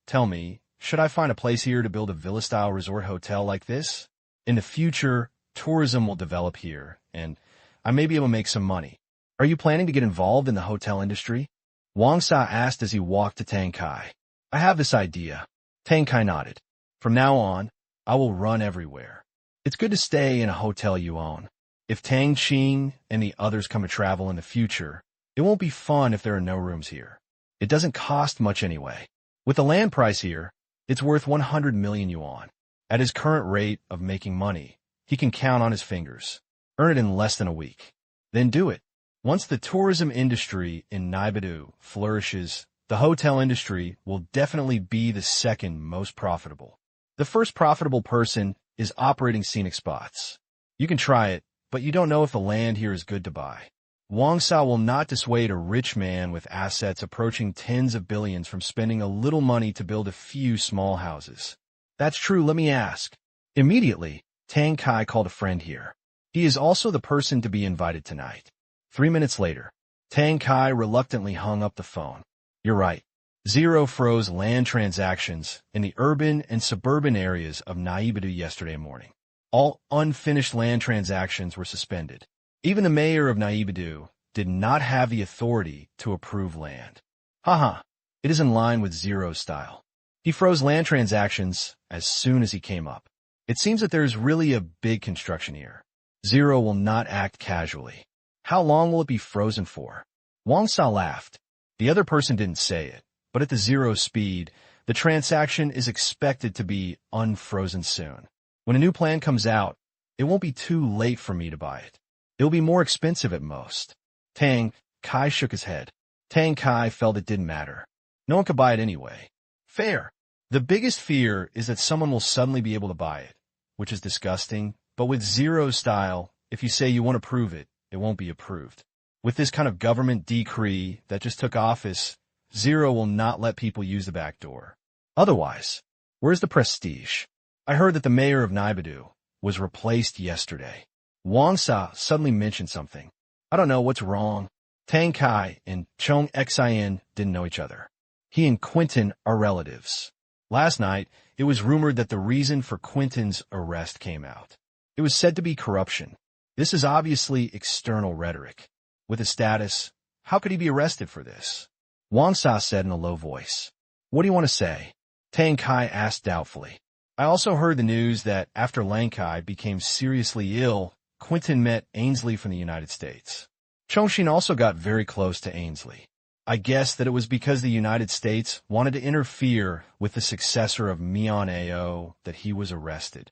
tell me, should I find a place here to build a villa-style resort hotel like this? In the future, tourism will develop here, and I may be able to make some money. Are you planning to get involved in the hotel industry? Wang Sa asked as he walked to Tang Kai. I have this idea. Tang Kai nodded. From now on, I will run everywhere. It's good to stay in a hotel you own. If Tang Qing and the others come to travel in the future, it won't be fun if there are no rooms here. It doesn't cost much anyway. With the land price here, it's worth 100 million yuan. At his current rate of making money, he can count on his fingers. Earn it in less than a week. Then do it. Once the tourism industry in Naibidu flourishes, the hotel industry will definitely be the second most profitable. The first profitable person is operating scenic spots. You can try it, but you don't know if the land here is good to buy. Wang Sa will not dissuade a rich man with assets approaching tens of billions from spending a little money to build a few small houses. That's true, let me ask. Immediately, Tang Kai called a friend here. He is also the person to be invited tonight. 3 minutes later, Tang Kai reluctantly hung up the phone. You're right. Zero froze land transactions in the urban and suburban areas of Naibidu yesterday morning. All unfinished land transactions were suspended. Even the mayor of Naibidu did not have the authority to approve land. Haha, it is in line with Zero's style. He froze land transactions as soon as he came up. It seems that there's really a big construction here. Zero will not act casually. How long will it be frozen for? Wang Sa laughed. The other person didn't say it, but at the zero speed, the transaction is expected to be unfrozen soon. When a new plan comes out, it won't be too late for me to buy it. It'll be more expensive at most. Tang Qing shook his head. Tang Qing felt it didn't matter. No one could buy it anyway. Fair. The biggest fear is that someone will suddenly be able to buy it, which is disgusting, but with Zero's style, if you say you want to prove it, it won't be approved. With this kind of government decree that just took office, Zero will not let people use the back door. Otherwise, where's the prestige? I heard that the mayor of Naibidu was replaced yesterday. Wang Sa suddenly mentioned something. I don't know what's wrong. Tang Qing and Chong Xin didn't know each other. He and Quentin are relatives. Last night, it was rumored that the reason for Quentin's arrest came out. It was said to be corruption. This is obviously external rhetoric. With his status, how could he be arrested for this? Wang Sa said in a low voice. What do you want to say? Tang Qing asked doubtfully. I also heard the news that after Lang Kai became seriously ill, Quentin met Ainsley from the United States. Chongqing also got very close to Ainsley. I guess that it was because the United States wanted to interfere with the successor of Mian Ao that he was arrested.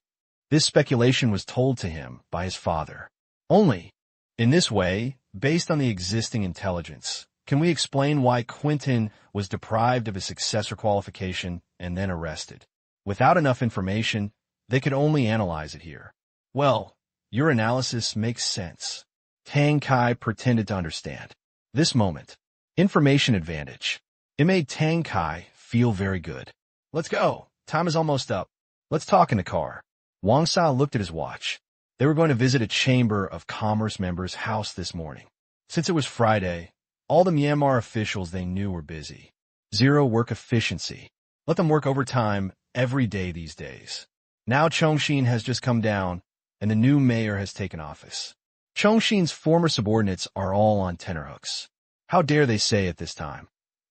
This speculation was told to him by his father. Only, in this way, based on the existing intelligence, can we explain why Quentin was deprived of his successor qualification and then arrested. Without enough information, they could only analyze it here. Well, your analysis makes sense. Tang Qing pretended to understand. This moment, information advantage. It made Tang Qing feel very good. Let's go. Time is almost up. Let's talk in the car. Wang Sa looked at his watch. They were going to visit a Chamber of Commerce member's house this morning. Since it was Friday, all the Myanmar officials they knew were busy. Zero work efficiency. Let them work overtime every day these days. Now Chongqing has just come down, and the new mayor has taken office. Chongqing's former subordinates are all on tenterhooks. How dare they say it this time?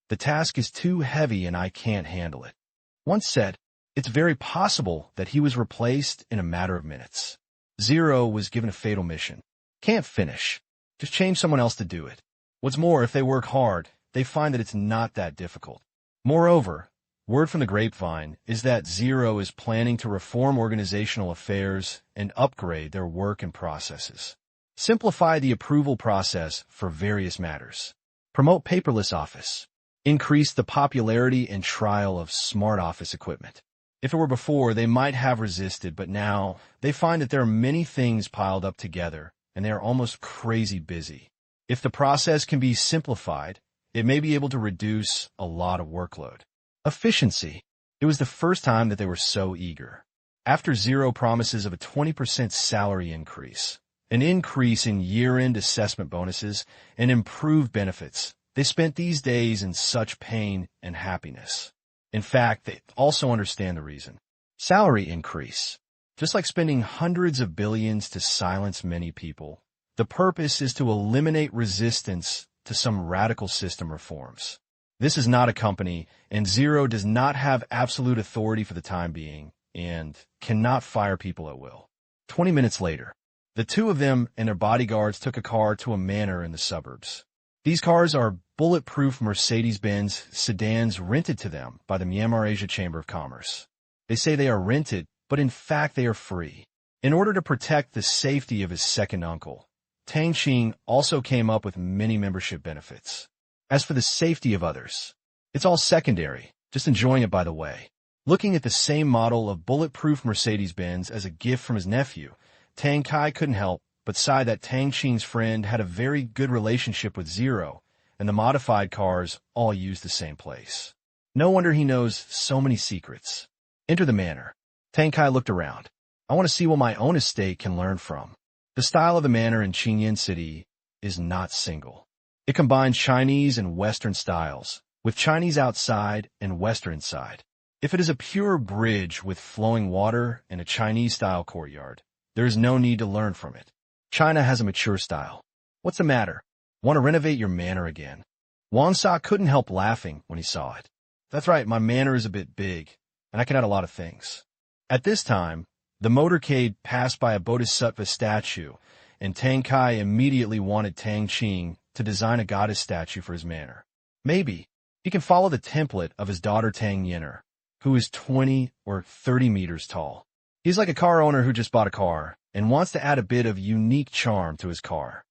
The task is too heavy and I can't handle it. Once said, it's very possible that he was replaced in a matter of minutes. Zero was given a fatal mission. Can't finish. Just change someone else to do it. What's more, if they work hard, they find that it's not that difficult. Moreover, word from the grapevine is that Zero is planning to reform organizational affairs and upgrade their work and processes. Simplify the approval process for various matters. Promote paperless office. Increase the popularity and trial of smart office equipment. If it were before, they might have resisted, but now they find that there are many things piled up together, and they are almost crazy busy. If the process can be simplified, it may be able to reduce a lot of workload. Efficiency. It was the first time that they were so eager. After Zero promises of a 20% salary increase, an increase in year-end assessment bonuses, and improved benefits, they spent these days in such pain and happiness. In fact, they also understand the reason. Salary increase. Just like spending hundreds of billions to silence many people, the purpose is to eliminate resistance to some radical system reforms. This is not a company, and Zero does not have absolute authority for the time being, and cannot fire people at will. 20 minutes later, the two of them and their bodyguards took a car to a manor in the suburbs. These cars are bulletproof Mercedes-Benz sedans rented to them by the Myanmar Asia Chamber of Commerce. They say they are rented, but in fact they are free. In order to protect the safety of his second uncle, Tang Qing also came up with many membership benefits. As for the safety of others, it's all secondary, just enjoying it by the way. Looking at the same model of bulletproof Mercedes-Benz as a gift from his nephew, Tang Qing couldn't help but sigh that Tang Qing's friend had a very good relationship with Zero, and the modified cars all used the same place. No wonder he knows so many secrets. Enter the manor. Tang Qing looked around. I want to see what my own estate can learn from. The style of the manor in Qingyan City is not single. It combines Chinese and Western styles, with Chinese outside and Western inside. If it is a pure bridge with flowing water and a Chinese-style courtyard, there is no need to learn from it. China has a mature style. What's the matter? Want to renovate your manor again? Wang Sa couldn't help laughing when he saw it. That's right, my manor is a bit big, and I can add a lot of things. At this time, the motorcade passed by a bodhisattva statue, and Tang Kai immediately wanted Tang Qing to design a goddess statue for his manor. Maybe he can follow the template of his daughter Tang Yinner, who is 20 or 30 meters tall. He's like a car owner who just bought a car and wants to add a bit of unique charm to his car.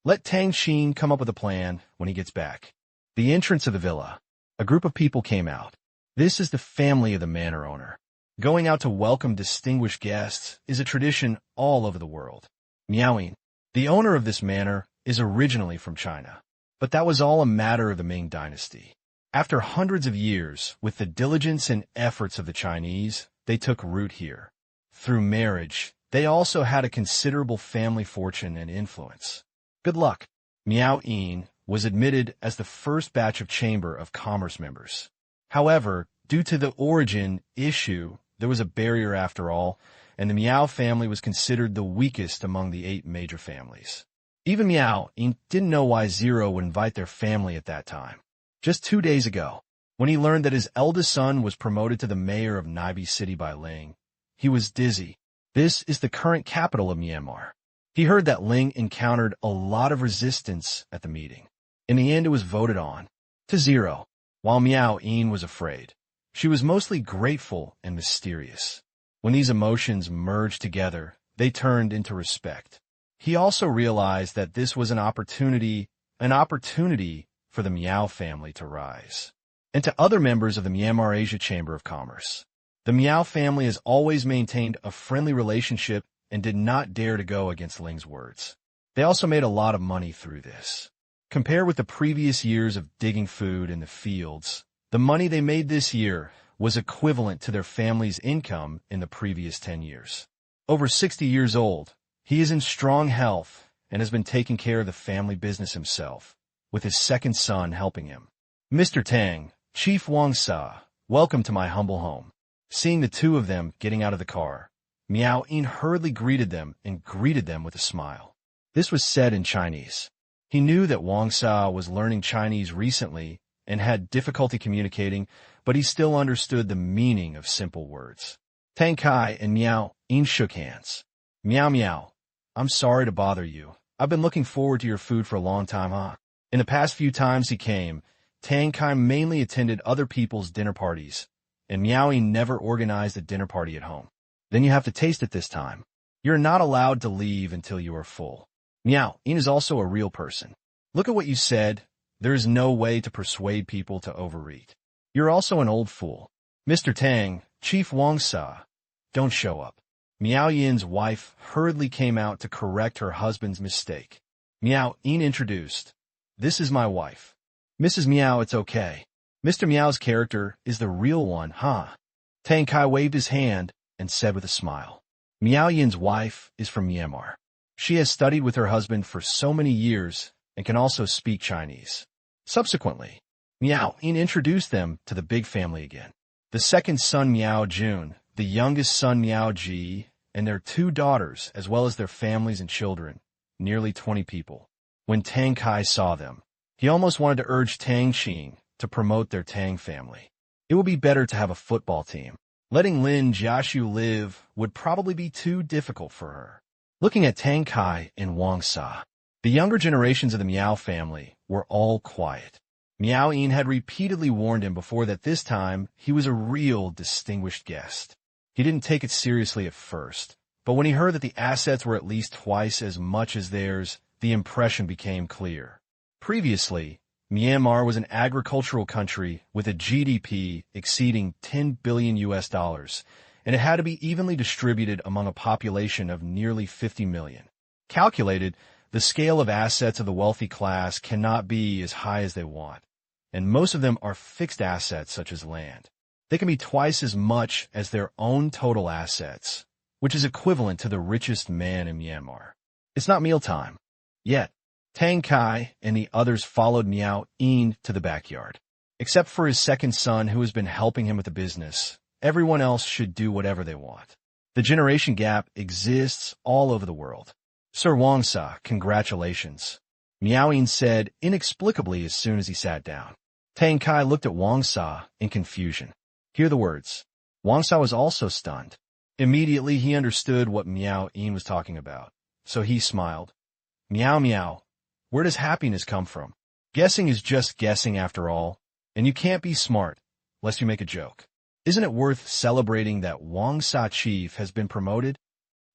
Let Tang Qing come up with a plan when he gets back. The entrance of the villa. A group of people came out. This is the family of the manor owner. Going out to welcome distinguished guests is a tradition all over the world. Miaoyin, the owner of this manor, is originally from China, but that was all a matter of the Ming dynasty. After hundreds of years, with the diligence and efforts of the Chinese, they took root here. Through marriage, they also had a considerable family fortune and influence. Good luck. Miaoyin was admitted as the first batch of Chamber of Commerce members. However, due to the origin issue, there was a barrier after all, and the Miao family was considered the weakest among the 8 major families. Even Miaoyin didn't know why Zero would invite their family at that time. Just 2 days ago, when he learned that his eldest son was promoted to the mayor of Naibi City by Ling, he was dizzy. This is the current capital of Myanmar. He heard that Ling encountered a lot of resistance at the meeting. In the end, it was voted on to 0, while Miaoyin was afraid. She was mostly grateful and mysterious. When these emotions merged together, they turned into respect. He also realized that this was an opportunity for the Miao family to rise. And to other members of the Myanmar Asia Chamber of Commerce. The Miao family has always maintained a friendly relationship and did not dare to go against Ling's words. They also made a lot of money through this. Compared with the previous years of digging food in the fields, the money they made this year was equivalent to their family's income in the previous 10 years. Over 60 years old, he is in strong health and has been taking care of the family business himself, with his second son helping him. Mr. Tang, Chief Wang Sa, welcome to my humble home. Seeing the two of them getting out of the car, Miaoyin hurriedly greeted them with a smile. This was said in Chinese. He knew that Wang Sa was learning Chinese recently and had difficulty communicating, but he still understood the meaning of simple words. Tang Kai and Miaoyin shook hands. Miao Miao, I'm sorry to bother you. I've been looking forward to your food for a long time, huh? In the past few times he came, Tang Kai mainly attended other people's dinner parties, and Miaoyin never organized a dinner party at home. Then you have to taste it this time. You're not allowed to leave until you are full. Miaoyin is also a real person. Look at what you said. There is no way to persuade people to overeat. You're also an old fool. Mr. Tang, Chief Wang Sa, don't show up. Miaoyin's wife hurriedly came out to correct her husband's mistake. Miaoyin introduced. This is my wife. Mrs. Miao, it's okay. Mr. Miao's character is the real one, huh? Tang Kai waved his hand and said with a smile. Miaoyin's wife is from Myanmar. She has studied with her husband for so many years and can also speak Chinese. Subsequently, Miaoyin introduced them to the big family again. The second son Miao Jun, the youngest son Miao Ji, and their 2 daughters, as well as their families and children, nearly 20 people. When Tang Kai saw them, he almost wanted to urge Tang Qing to promote their Tang family. It would be better to have a football team. Letting Lin Jiaxu live would probably be too difficult for her. Looking at Tang Kai and Wang Sa, the younger generations of the Miao family were all quiet. Miaoyin had repeatedly warned him before that this time he was a real distinguished guest. He didn't take it seriously at first, but when he heard that the assets were at least twice as much as theirs, the impression became clear. Previously, Myanmar was an agricultural country with a GDP exceeding $10 billion, and it had to be evenly distributed among a population of nearly 50 million. Calculated, the scale of assets of the wealthy class cannot be as high as they want, and most of them are fixed assets such as land. They can be twice as much as their own total assets, which is equivalent to the richest man in Myanmar. It's not mealtime. Yet, Tang Kai and the others followed Miaoyin to the backyard. Except for his second son who has been helping him with the business, everyone else should do whatever they want. The generation gap exists all over the world. Sir Wang Sa, congratulations. Miaoyin said inexplicably as soon as he sat down. Tang Kai looked at Wang Sa in confusion. Hear the words. Wang Sa was also stunned. Immediately he understood what Miao Yin was talking about, so he smiled. Meow meow. Where does happiness come from? Guessing is just guessing after all, and you can't be smart, lest you make a joke. Isn't it worth celebrating that Wang Sa chief has been promoted?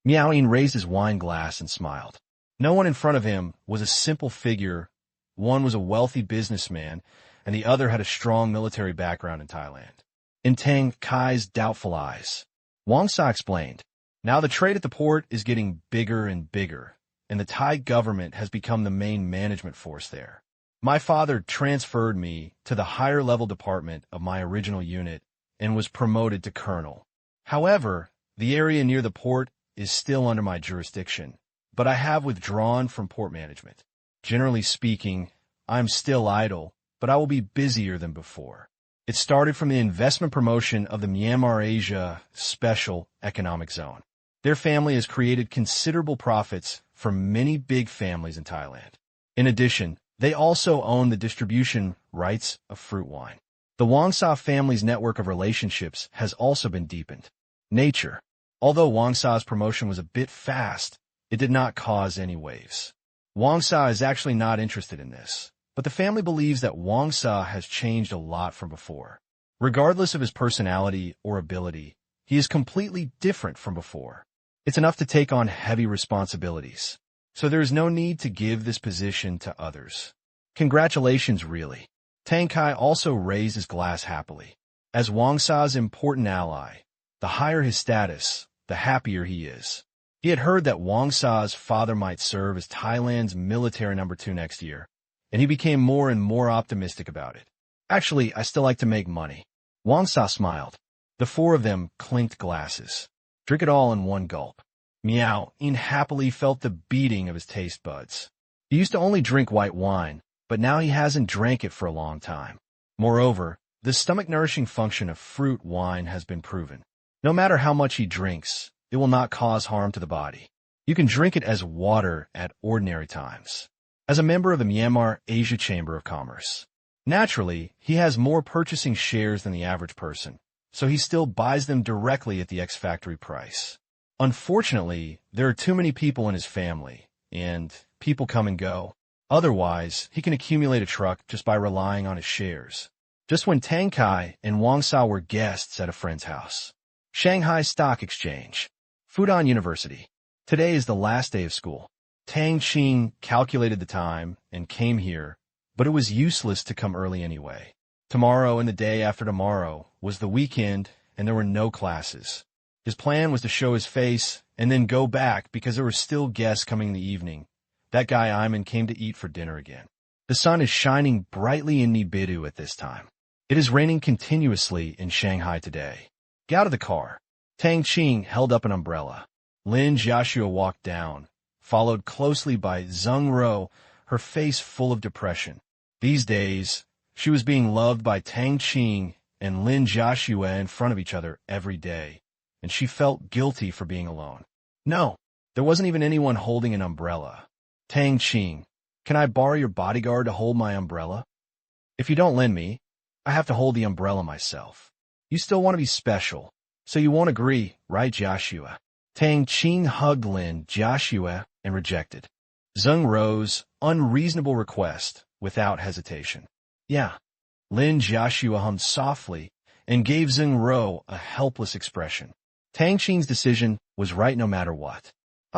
Miao Yin raised his wine glass and smiled. No one in front of him was a simple figure. One was a wealthy businessman, and the other had a strong military background in Thailand. In Tang Kai's doubtful eyes, Wang Sa explained, now the trade at the port is getting bigger and bigger, and the Thai government has become the main management force there. My father transferred me to the higher-level department of my original unit and was promoted to colonel. However, the area near the port is still under my jurisdiction, but I have withdrawn from port management. Generally speaking, I'm still idle, but I will be busier than before. It started from the investment promotion of the Myanmar Asia Special Economic Zone. Their family has created considerable profits for many big families in Thailand. In addition, they also own the distribution rights of fruit wine. The Wang Sa family's network of relationships has also been deepened. Nature. Although Wang Sa's promotion was a bit fast, it did not cause any waves. Wang Sa is actually not interested in this, but the family believes that Wang Sa has changed a lot from before. Regardless of his personality or ability, he is completely different from before. It's enough to take on heavy responsibilities, so there is no need to give this position to others. Congratulations, really. Tang Kai also raised his glass happily. As Wang Sa's important ally, the higher his status, the happier he is. He had heard that Wang Sa's father might serve as Thailand's military number 2 next year, and he became more and more optimistic about it. Actually, I still like to make money. Wang Sa smiled. The four of them clinked glasses. Drink it all in one gulp. Miao Yin happily felt the beating of his taste buds. He used to only drink white wine, but now he hasn't drank it for a long time. Moreover, the stomach-nourishing function of fruit wine has been proven. No matter how much he drinks, it will not cause harm to the body. You can drink it as water at ordinary times. As a member of the Myanmar Asia Chamber of Commerce, naturally, he has more purchasing shares than the average person, so he still buys them directly at the ex-factory price. Unfortunately, there are too many people in his family, and people come and go. Otherwise, he can accumulate a truck just by relying on his shares. Just when Tang Kai and Wang Sa were guests at a friend's house. Shanghai Stock Exchange. Fudan University. Today is the last day of school. Tang Qing calculated the time and came here, but it was useless to come early anyway. Tomorrow and the day after tomorrow was the weekend, and there were no classes. His plan was to show his face and then go back because there were still guests coming in the evening. That guy Iman came to eat for dinner again. The sun is shining brightly in Nibidu at this time. It is raining continuously in Shanghai today. Get out of the car. Tang Qing held up an umbrella. Lin Jiaxue walked down, followed closely by Zheng Ro, her face full of depression. These days, she was being loved by Tang Qing and Lin Jiaxue in front of each other every day, and she felt guilty for being alone. No, there wasn't even anyone holding an umbrella. Tang Qing, can I borrow your bodyguard to hold my umbrella? If you don't lend me, I have to hold the umbrella myself. You still want to be special, so you won't agree, right, Jiaxue? Tang Qing hugged Lin Jiaxue and rejected Zheng Ro's unreasonable request without hesitation. Yeah. Lin Jiaxue hummed softly and gave Zheng Ro a helpless expression. Tang Qing's decision was right no matter what.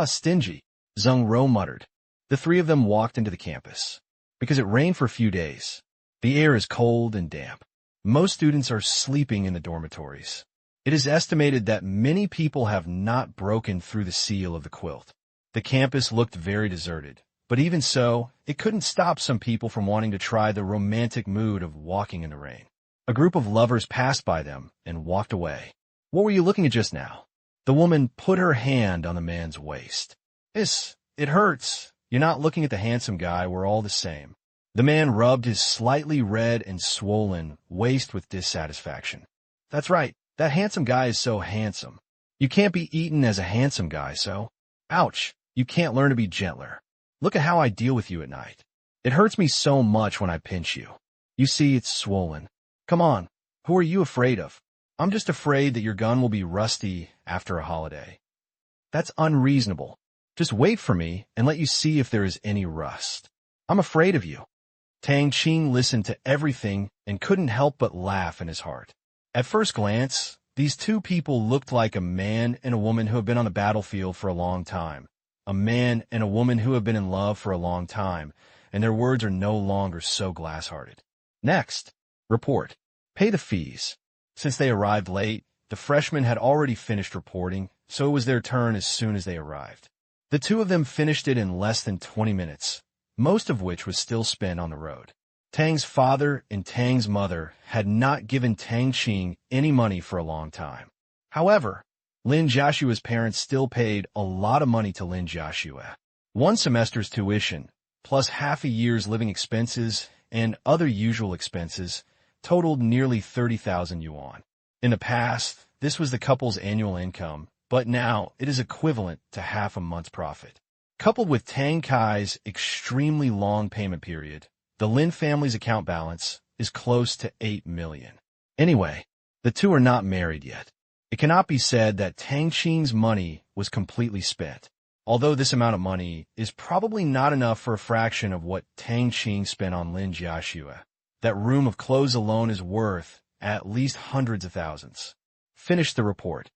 Stingy, Zheng Ro muttered. The three of them walked into the campus. Because it rained for a few days, the air is cold and damp. Most students are sleeping in the dormitories. It is estimated that many people have not broken through the seal of the quilt. The campus looked very deserted, but even so, it couldn't stop some people from wanting to try the romantic mood of walking in the rain. A group of lovers passed by them and walked away. What were you looking at just now? The woman put her hand on the man's waist. It hurts. You're not looking at the handsome guy, we're all the same. The man rubbed his slightly red and swollen waist with dissatisfaction. That's right, that handsome guy is so handsome. You can't be eaten as a handsome guy, so. Ouch, you can't learn to be gentler. Look at how I deal with you at night. It hurts me so much when I pinch you. You see, it's swollen. Come on, who are you afraid of? I'm just afraid that your gun will be rusty after a holiday. That's unreasonable. Just wait for me and let you see if there is any rust. I'm afraid of you. Tang Qing listened to everything and couldn't help but laugh in his heart. At first glance, these two people looked like a man and a woman who have been on the battlefield for a long time, a man and a woman who have been in love for a long time, and their words are no longer so glass-hearted. Next, report. Pay the fees. Since they arrived late, the freshmen had already finished reporting, so it was their turn as soon as they arrived. The two of them finished it in less than 20 minutes, most of which was still spent on the road. Tang's father and Tang's mother had not given Tang Qing any money for a long time. However, Lin Jiashua's parents still paid a lot of money to Lin Jiashua. One semester's tuition, plus half a year's living expenses and other usual expenses, totaled nearly 30,000 yuan. In the past, this was the couple's annual income, but now it is equivalent to half a month's profit. Coupled with Tang Kai's extremely long payment period, the Lin family's account balance is close to 8 million. Anyway, the two are not married yet. It cannot be said that Tang Qing's money was completely spent, although this amount of money is probably not enough for a fraction of what Tang Qing spent on Lin Jiashua. That room of clothes alone is worth at least hundreds of thousands. Finish the report.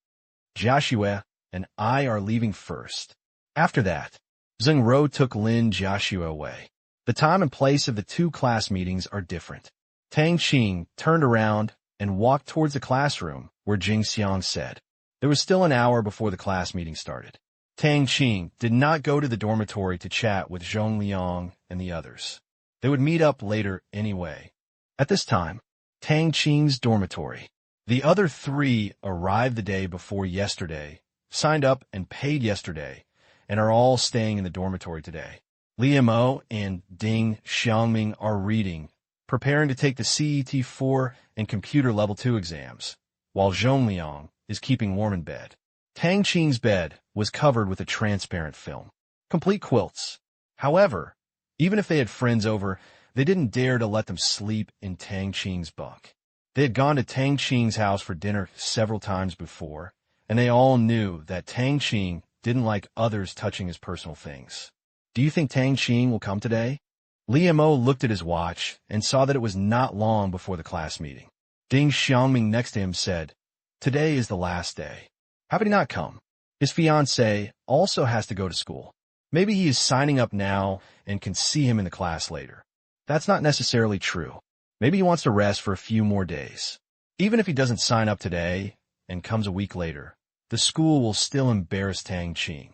Jiashua and I are leaving first. After that, Zheng Ro took Lin Jiashua away. The time and place of the two class meetings are different. Tang Qing turned around and walked towards the classroom where Jing Xiang said. There was still an hour before the class meeting started. Tang Qing did not go to the dormitory to chat with Zhong Liang and the others. They would meet up later anyway. At this time, Tang Qing's dormitory. The other three arrived the day before yesterday, signed up and paid yesterday, and are all staying in the dormitory today. Liu Mo and Ding Xiangming are reading, preparing to take the CET-4 and Computer Level 2 exams, while Zhong Liang is keeping warm in bed. Tang Qing's bed was covered with a transparent film, complete quilts. However, even if they had friends over, they didn't dare to let them sleep in Tang Qing's bunk. They had gone to Tang Qing's house for dinner several times before, and they all knew that Tang Qing didn't like others touching his personal things. Do you think Tang Qing will come today? Liu Mo looked at his watch and saw that it was not long before the class meeting. Ding Xiangming next to him said, Today is the last day. How could he not come? His fiancée also has to go to school. Maybe he is signing up now and can see him in the class later. That's not necessarily true. Maybe he wants to rest for a few more days. Even if he doesn't sign up today and comes a week later, the school will still embarrass Tang Qing.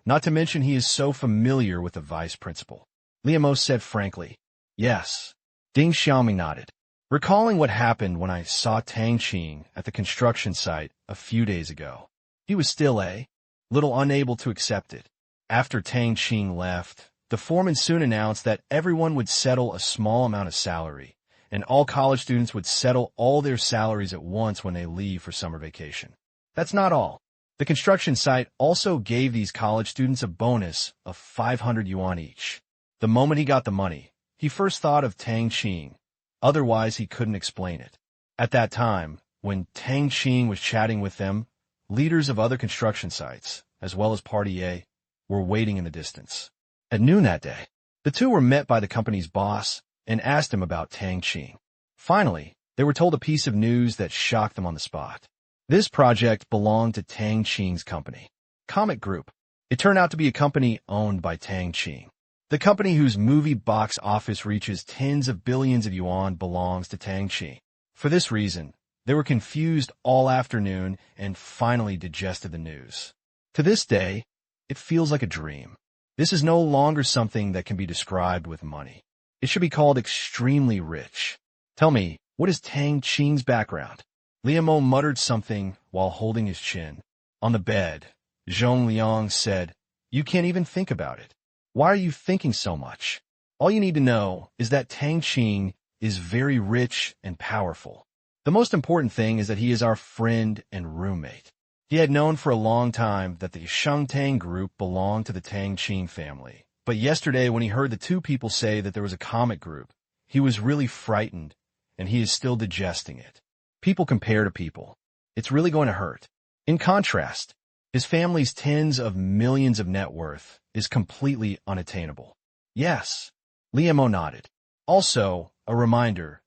Not to mention he is so familiar with the vice principal. Liu Mo said frankly, Yes. Ding Xiaoming nodded. Recalling what happened when I saw Tang Qing at the construction site a few days ago, he was still a little unable to accept it. After Tang Qing left, the foreman soon announced that everyone would settle a small amount of salary, and all college students would settle all their salaries at once when they leave for summer vacation. That's not all. The construction site also gave these college students a bonus of 500 yuan each. The moment he got the money, he first thought of Tang Qing. Otherwise, he couldn't explain it. At that time, when Tang Qing was chatting with them, leaders of other construction sites, as well as Party A, were waiting in the distance. At noon that day, the two were met by the company's boss and asked him about Tang Qing. Finally, they were told a piece of news that shocked them on the spot. This project belonged to Tang Qing's company, Comet Group. It turned out to be a company owned by Tang Qing. The company whose movie box office reaches tens of billions of yuan belongs to Tang Qing. For this reason, they were confused all afternoon and finally digested the news. To this day, it feels like a dream. This is no longer something that can be described with money. It should be called extremely rich. Tell me, what is Tang Qing's background? Liu Mo muttered something while holding his chin. On the bed, Zhong Liang said, You can't even think about it. Why are you thinking so much? All you need to know is that Tang Qing is very rich and powerful. The most important thing is that he is our friend and roommate. He had known for a long time that the Shangtang group belonged to the Tang Qing family. But yesterday when he heard the two people say that there was a Comet group, he was really frightened, and he is still digesting it. People compare to people. It's really going to hurt. In contrast, his family's tens of millions of net worth is completely unattainable. Yes, Liemo nodded. Also, a reminder,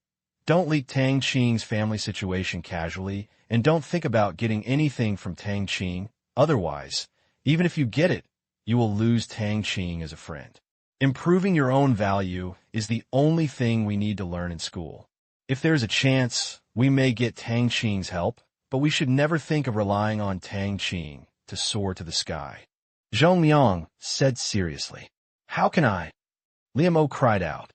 don't leak Tang Qing's family situation casually, and don't think about getting anything from Tang Qing. Otherwise, even if you get it, you will lose Tang Qing as a friend. Improving your own value is the only thing we need to learn in school. If there's a chance, we may get Tang Qing's help, but we should never think of relying on Tang Qing to soar to the sky. Zhong Liang said seriously. How can I? Liemo cried out.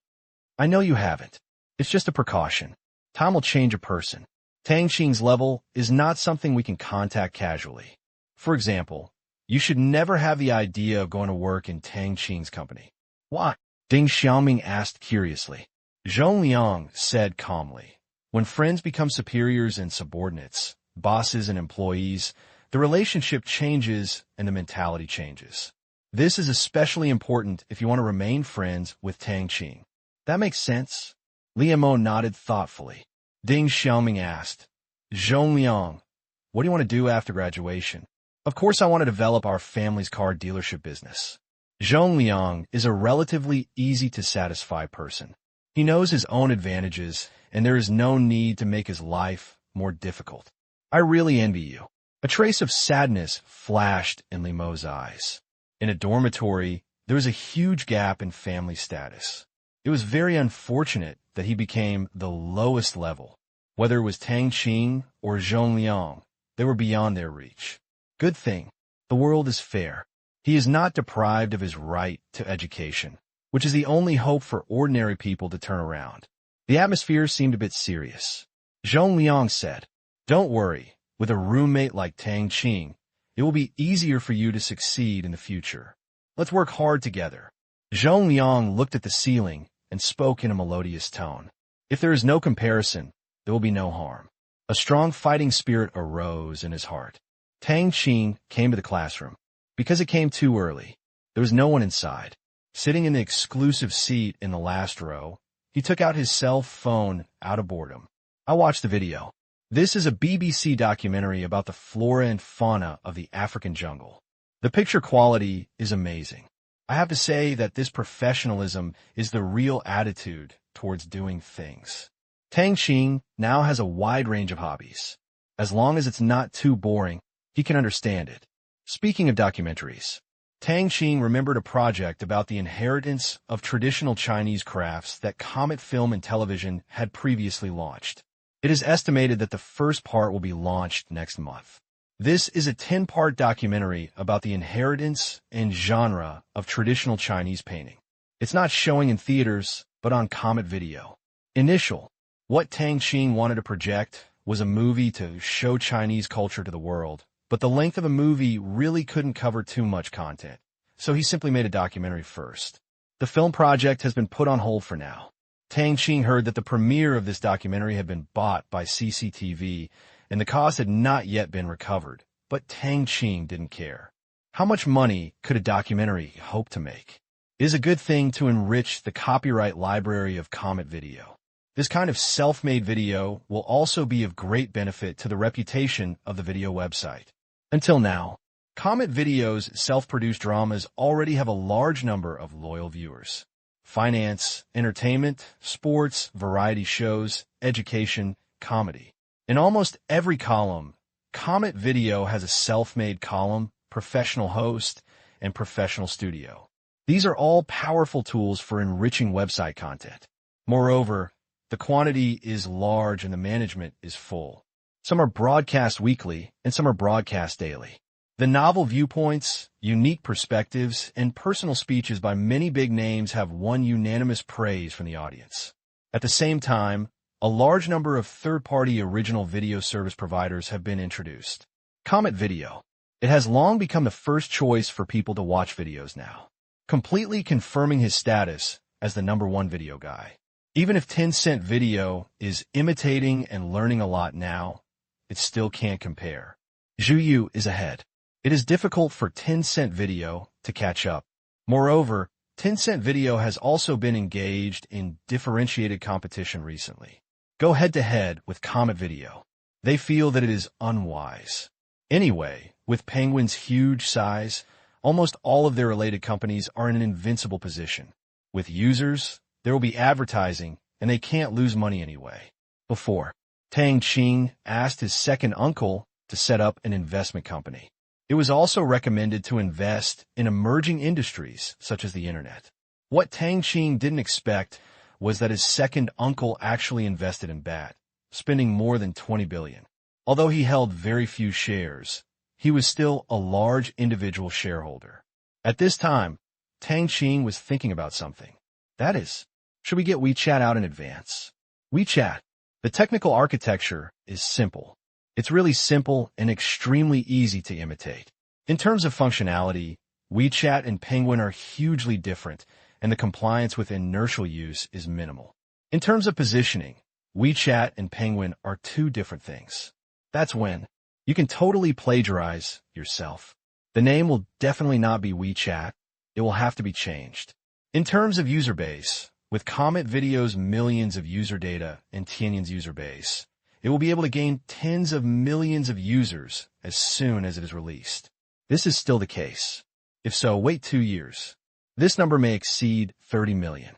I know you haven't. It's just a precaution. Time will change a person. Tang Qing's level is not something we can contact casually. For example, you should never have the idea of going to work in Tang Qing's company. Why? Ding Xiaoming asked curiously. Zhong Liang said calmly. When friends become superiors and subordinates, bosses and employees, the relationship changes and the mentality changes. This is especially important if you want to remain friends with Tang Qing. That makes sense? Liemo nodded thoughtfully. Ding Xiaoming asked, Zhong Liang, what do you want to do after graduation? Of course I want to develop our family's car dealership business. Zhong Liang is a relatively easy-to-satisfy person. He knows his own advantages, and there is no need to make his life more difficult. I really envy you. A trace of sadness flashed in Liemo's eyes. In a dormitory, there was a huge gap in family status. It was very unfortunate that he became the lowest level. Whether it was Tang Qing or Zhong Liang, they were beyond their reach. Good thing. The world is fair. He is not deprived of his right to education, which is the only hope for ordinary people to turn around. The atmosphere seemed a bit serious. Zhong Liang said, Don't worry, with a roommate like Tang Qing, it will be easier for you to succeed in the future. Let's work hard together. Zhong Liang looked at the ceiling and spoke in a melodious tone. If there is no comparison, there will be no harm. A strong fighting spirit arose in his heart. Tang Qing came to the classroom. Because it came too early, there was no one inside. Sitting in the exclusive seat in the last row, he took out his cell phone out of boredom. I watched the video. This is a BBC documentary about the flora and fauna of the African jungle. The picture quality is amazing. I have to say that this professionalism is the real attitude towards doing things. Tang Qing now has a wide range of hobbies. As long as it's not too boring, he can understand it. Speaking of documentaries, Tang Qing remembered a project about the inheritance of traditional Chinese crafts that Comet Film and Television had previously launched. It is estimated that the first part will be launched next month. This is a 10-part documentary about the inheritance and genre of traditional Chinese painting. It's not showing in theaters, but on Comet Video. What Tang Qing wanted to project was a movie to show Chinese culture to the world, but the length of a movie really couldn't cover too much content, so he simply made a documentary first. The film project has been put on hold for now. Tang Qing heard that the premiere of this documentary had been bought by CCTV, and the cost had not yet been recovered, but Tang Qing didn't care. How much money could a documentary hope to make? It is a good thing to enrich the copyright library of Comet Video. This kind of self-made video will also be of great benefit to the reputation of the video website. Until now, Comet Video's self-produced dramas already have a large number of loyal viewers. Finance, entertainment, sports, variety shows, education, comedy. In almost every column, Comet Video has a self-made column, professional host, and professional studio. These are all powerful tools for enriching website content. Moreover, the quantity is large and the management is full. Some are broadcast weekly and some are broadcast daily. The novel viewpoints, unique perspectives, and personal speeches by many big names have won unanimous praise from the audience. At the same time, a large number of third-party original video service providers have been introduced. Comet Video. It has long become the first choice for people to watch videos now, completely confirming his status as the #1 video guy. Even if Tencent Video is imitating and learning a lot now, it still can't compare. Zhuyu is ahead. It is difficult for Tencent Video to catch up. Moreover, Tencent Video has also been engaged in differentiated competition recently. Go head-to-head with Comet Video. They feel that it is unwise. Anyway, with Penguin's huge size, almost all of their related companies are in an invincible position. With users, there will be advertising, and they can't lose money anyway. Before, Tang Qing asked his second uncle to set up an investment company. It was also recommended to invest in emerging industries such as the internet. What Tang Qing didn't expect was that his second uncle actually invested in BAT, spending more than 20 billion. Although he held very few shares, he was still a large individual shareholder. At this time, Tang Qing was thinking about something. That is, should we get WeChat out in advance? WeChat, the technical architecture is simple. It's really simple and extremely easy to imitate. In terms of functionality, WeChat and Penguin are hugely different, and the compliance with inertial use is minimal. In terms of positioning, WeChat and Penguin are two different things. That's when you can totally plagiarize yourself. The name will definitely not be WeChat. It will have to be changed. In terms of user base, with Comet Video's millions of user data and Tianyin's user base, it will be able to gain tens of millions of users as soon as it is released. This is still the case. If so, wait 2 years. This number may exceed 30 million.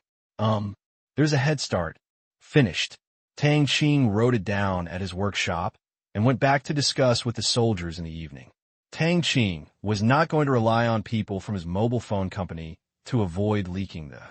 There's a head start. Finished. Tang Qing wrote it down at his workshop and went back to discuss with the soldiers in the evening. Tang Qing was not going to rely on people from his mobile phone company to avoid leaking the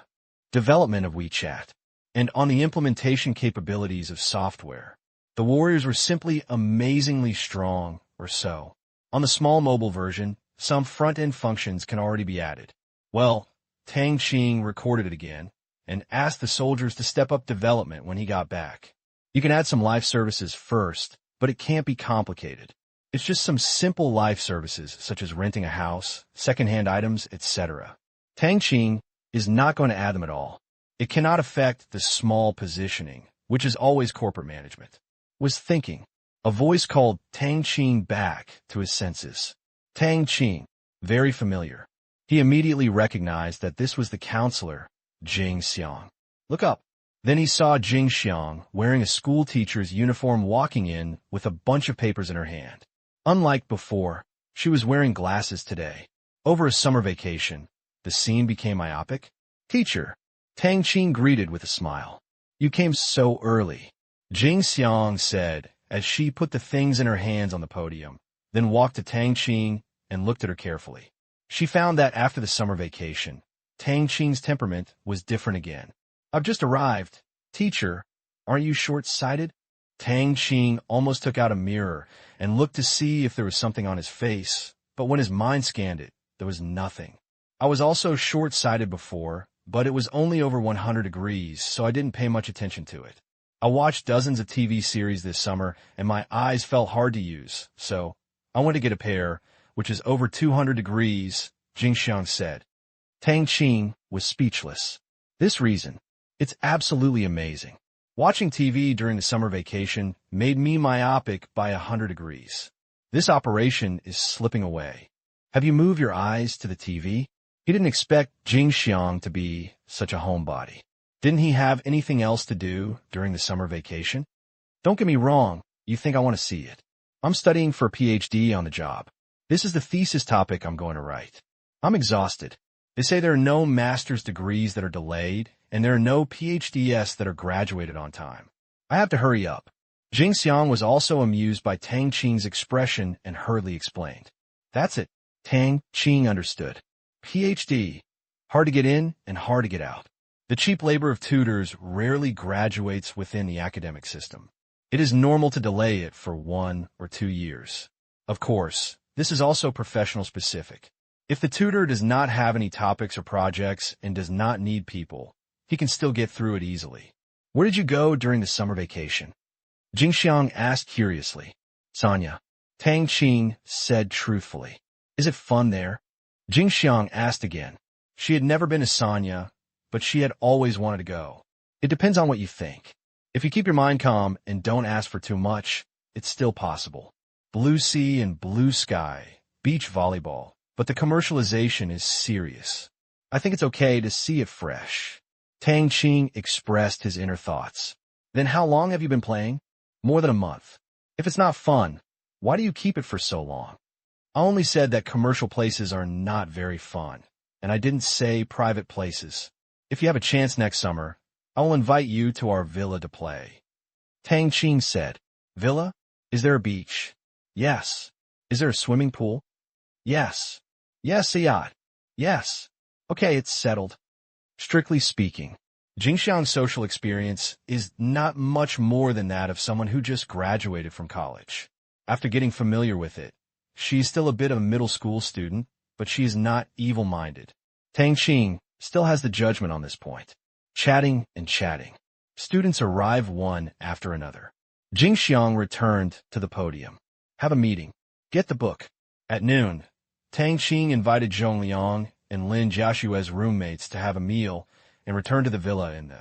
development of WeChat and on the implementation capabilities of software. The warriors were simply amazingly strong, or so. On the small mobile version, some front-end functions can already be added. Well, Tang Qing recorded it again and asked the soldiers to step up development when he got back. You can add some life services first, but it can't be complicated. It's just some simple life services such as renting a house, second-hand items, etc. Tang Qing is not going to add them at all. It cannot affect the small positioning, which is always corporate management. Was thinking. A voice called Tang Qing back to his senses. Tang Qing, very familiar. He immediately recognized that this was the counselor, Jing Xiang. Look up. Then he saw Jing Xiang wearing a school teacher's uniform walking in with a bunch of papers in her hand. Unlike before, she was wearing glasses today. Over a summer vacation, the scene became myopic. Teacher, Tang Qing greeted with a smile. You came so early. Jing Xiang said as she put the things in her hands on the podium, then walked to Tang Qing and looked at her carefully. She found that after the summer vacation, Tang Qing's temperament was different again. I've just arrived. Teacher, aren't you short-sighted? Tang Qing almost took out a mirror and looked to see if there was something on his face, but when his mind scanned it, there was nothing. I was also short-sighted before, but it was only over 100 degrees, so I didn't pay much attention to it. I watched dozens of TV series this summer, and my eyes felt hard to use, so I went to get a pair, which is over 200 degrees, Jing Xiang said. Tang Qing was speechless. This reason, it's absolutely amazing. Watching TV during the summer vacation made me myopic by 100 degrees. This operation is slipping away. Have you moved your eyes to the TV? He didn't expect Jing Xiang to be such a homebody. Didn't he have anything else to do during the summer vacation? Don't get me wrong, you think I want to see it. I'm studying for a PhD on the job. This is the thesis topic I'm going to write. I'm exhausted. They say there are no master's degrees that are delayed, and there are no PhDs that are graduated on time. I have to hurry up. Jing Xiang was also amused by Tang Qing's expression and hurriedly explained. That's it. Tang Qing understood. PhD. Hard to get in and hard to get out. The cheap labor of tutors rarely graduates within the academic system. It is normal to delay it for 1 or 2 years. Of course, this is also professional specific. If the tutor does not have any topics or projects and does not need people, he can still get through it easily. Where did you go during the summer vacation? Jing Xiang asked curiously. Sanya. Tang Qing said truthfully. Is it fun there? Jing Xiang asked again. She had never been to Sanya, but she had always wanted to go. It depends on what you think. If you keep your mind calm and don't ask for too much, it's still possible. Blue sea and blue sky, beach volleyball, but the commercialization is serious. I think it's okay to see it fresh. Tang Qing expressed his inner thoughts. Then how long have you been playing? More than a month. If it's not fun, why do you keep it for so long? I only said that commercial places are not very fun, and I didn't say private places. If you have a chance next summer, I will invite you to our villa to play. Tang Qing said, Villa? Is there a beach? Yes. Is there a swimming pool? Yes. Yes, a yacht. Yes. Okay, it's settled. Strictly speaking, Jingxiang's social experience is not much more than that of someone who just graduated from college. After getting familiar with it, she's still a bit of a middle school student, but she is not evil-minded. Tang Qing still has the judgment on this point. Chatting and chatting. Students arrive one after another. Jingxiang returned to the podium. Have a meeting. Get the book. At noon, Tang Qing invited Zhong Liang and Lin Jiashue's roommates to have a meal and return to the villa in the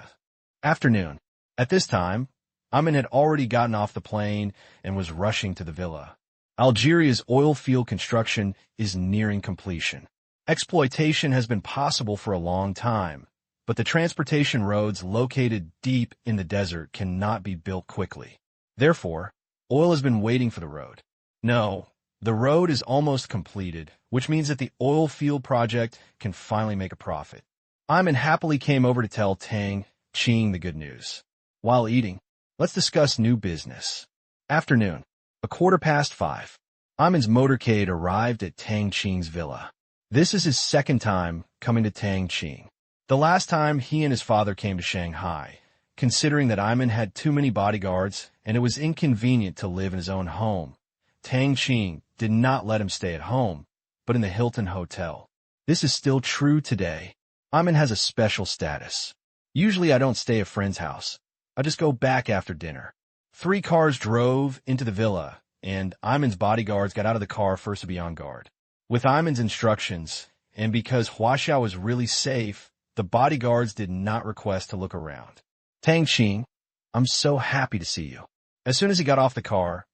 afternoon. At this time, Amin had already gotten off the plane and was rushing to the villa. Algeria's oil field construction is nearing completion. Exploitation has been possible for a long time, but the transportation roads located deep in the desert cannot be built quickly. Therefore, oil has been waiting for the road. No, the road is almost completed, which means that the oil field project can finally make a profit. Ayman happily came over to tell Tang Qing the good news. While eating, let's discuss new business. Afternoon, 5:15. Ayman's motorcade arrived at Tang Qing's villa. This is his second time coming to Tang Qing. The last time he and his father came to Shanghai, considering that Ayman had too many bodyguards and it was inconvenient to live in his own home, Tang Qing did not let him stay at home, but in the Hilton Hotel. This is still true today. Ayman has a special status. Usually I don't stay at a friend's house. I just go back after dinner. 3 cars drove into the villa, and Ayman's bodyguards got out of the car first to be on guard. With Ayman's instructions, and because Huaxiao was really safe, the bodyguards did not request to look around. Tang Qing, I'm so happy to see you. As soon as he got off the car,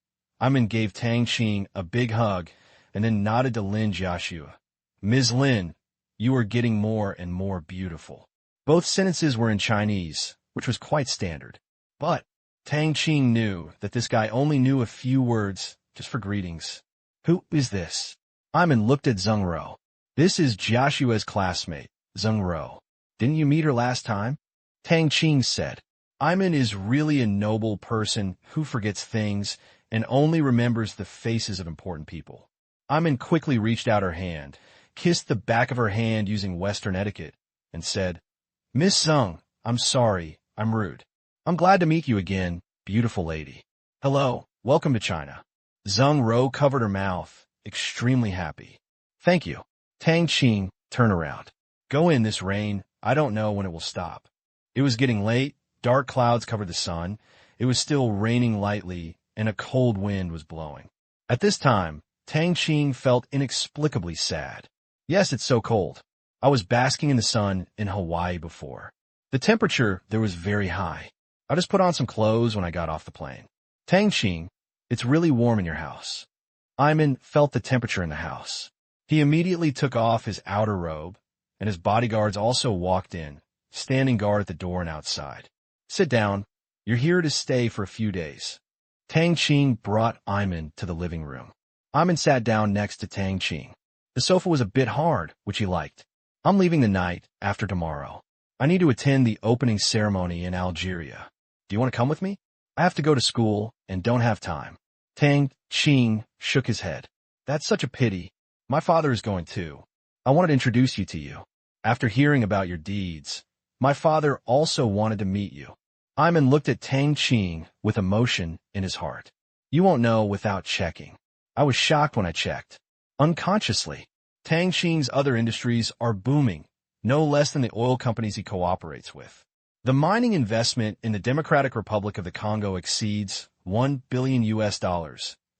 Ayman gave Tang Qing a big hug and then nodded to Lin Jiashua. Ms. Lin, you are getting more and more beautiful. Both sentences were in Chinese, which was quite standard. But Tang Qing knew that this guy only knew a few words just for greetings. Who is this? Ayman looked at Zheng Ro. This is Jiashua's classmate, Zheng Ro. Didn't you meet her last time? Tang Qing said. Ayman is really a noble person who forgets things and only remembers the faces of important people. Ayman quickly reached out her hand, kissed the back of her hand using Western etiquette, and said, Miss Zheng, I'm sorry, I'm rude. I'm glad to meet you again, beautiful lady. Hello, welcome to China. Zheng Ro covered her mouth, extremely happy. Thank you. Tang Qing, turn around. Go in this rain, I don't know when it will stop. It was getting late, dark clouds covered the sun, it was still raining lightly, and a cold wind was blowing. At this time, Tang Qing felt inexplicably sad. Yes, it's so cold. I was basking in the sun in Hawaii before. The temperature there was very high. I just put on some clothes when I got off the plane. Tang Qing, it's really warm in your house. Ayman felt the temperature in the house. He immediately took off his outer robe, and his bodyguards also walked in, standing guard at the door and outside. Sit down. You're here to stay for a few days. Tang Qing brought Ayman to the living room. Ayman sat down next to Tang Qing. The sofa was a bit hard, which he liked. I'm leaving the night after tomorrow. I need to attend the opening ceremony in Algeria. Do you want to come with me? I have to go to school and don't have time. Tang Qing shook his head. That's such a pity. My father is going too. I wanted to introduce you to you. After hearing about your deeds, my father also wanted to meet you. Ayman looked at Tang Qing with emotion in his heart. You won't know without checking. I was shocked when I checked. Unconsciously, Tang Qing's other industries are booming, no less than the oil companies he cooperates with. The mining investment in the Democratic Republic of the Congo exceeds $1 billion,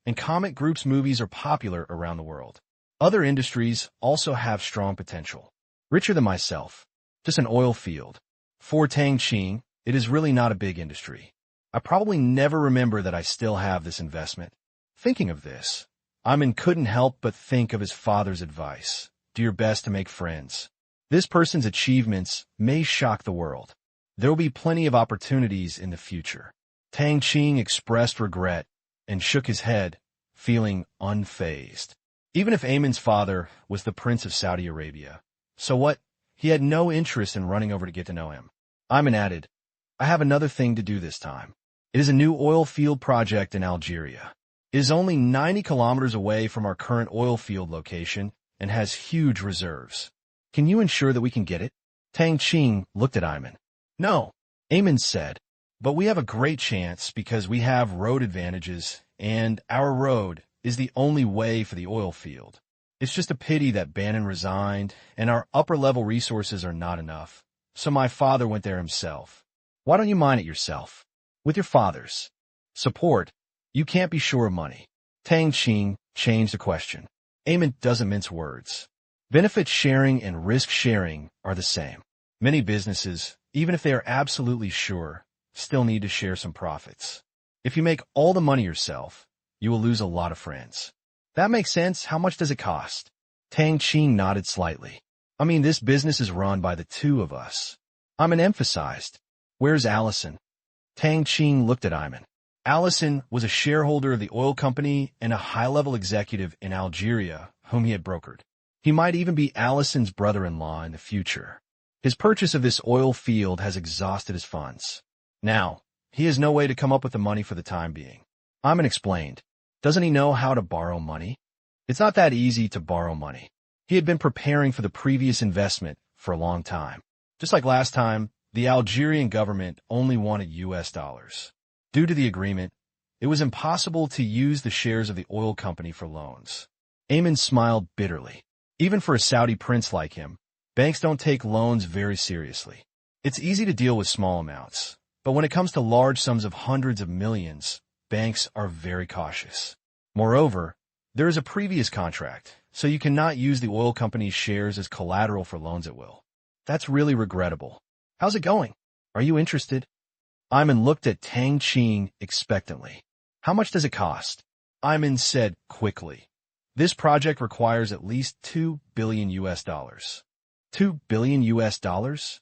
and comic groups movies are popular around the world. Other industries also have strong potential. Richer than myself, just an oil field. For Tang Qing, it is really not a big industry. I probably never remember that I still have this investment. Thinking of this, Ayman couldn't help but think of his father's advice. Do your best to make friends. This person's achievements may shock the world. There will be plenty of opportunities in the future. Tang Qing expressed regret and shook his head, feeling unfazed. Even if Ayman's father was the Prince of Saudi Arabia, so what? He had no interest in running over to get to know him. Ayman added, I have another thing to do this time. It is a new oil field project in Algeria. It is only 90 kilometers away from our current oil field location and has huge reserves. Can you ensure that we can get it? Tang Qing looked at Ayman. No, Ayman said, but we have a great chance because we have road advantages, and our road is the only way for the oil field. It's just a pity that Bannon resigned, and our upper-level resources are not enough. So my father went there himself. Why don't you mine it yourself? With your father's support, you can't be sure of money. Tang Qing changed the question. Ayman doesn't mince words. Benefit sharing and risk sharing are the same. Many businesses, even if they are absolutely sure, still need to share some profits. If you make all the money yourself, you will lose a lot of friends. That makes sense. How much does it cost? Tang Qing nodded slightly. I mean, this business is run by the two of us. Ayman emphasized. Where's Allison? Tang Qing looked at Ayman. Allison was a shareholder of the oil company and a high-level executive in Algeria whom he had brokered. He might even be Allison's brother-in-law in the future. His purchase of this oil field has exhausted his funds. Now, he has no way to come up with the money for the time being. Ayman explained. Doesn't he know how to borrow money? It's not that easy to borrow money. He had been preparing for the previous investment for a long time. Just like last time, the Algerian government only wanted US dollars. Due to the agreement, it was impossible to use the shares of the oil company for loans. Ayman smiled bitterly. Even for a Saudi prince like him, banks don't take loans very seriously. It's easy to deal with small amounts, but when it comes to large sums of hundreds of millions, banks are very cautious. Moreover, there is a previous contract, so you cannot use the oil company's shares as collateral for loans at will. That's really regrettable. How's it going? Are you interested? Ayman looked at Tang Qing expectantly. How much does it cost? Ayman said quickly. This project requires at least $2 billion US. $2 billion US?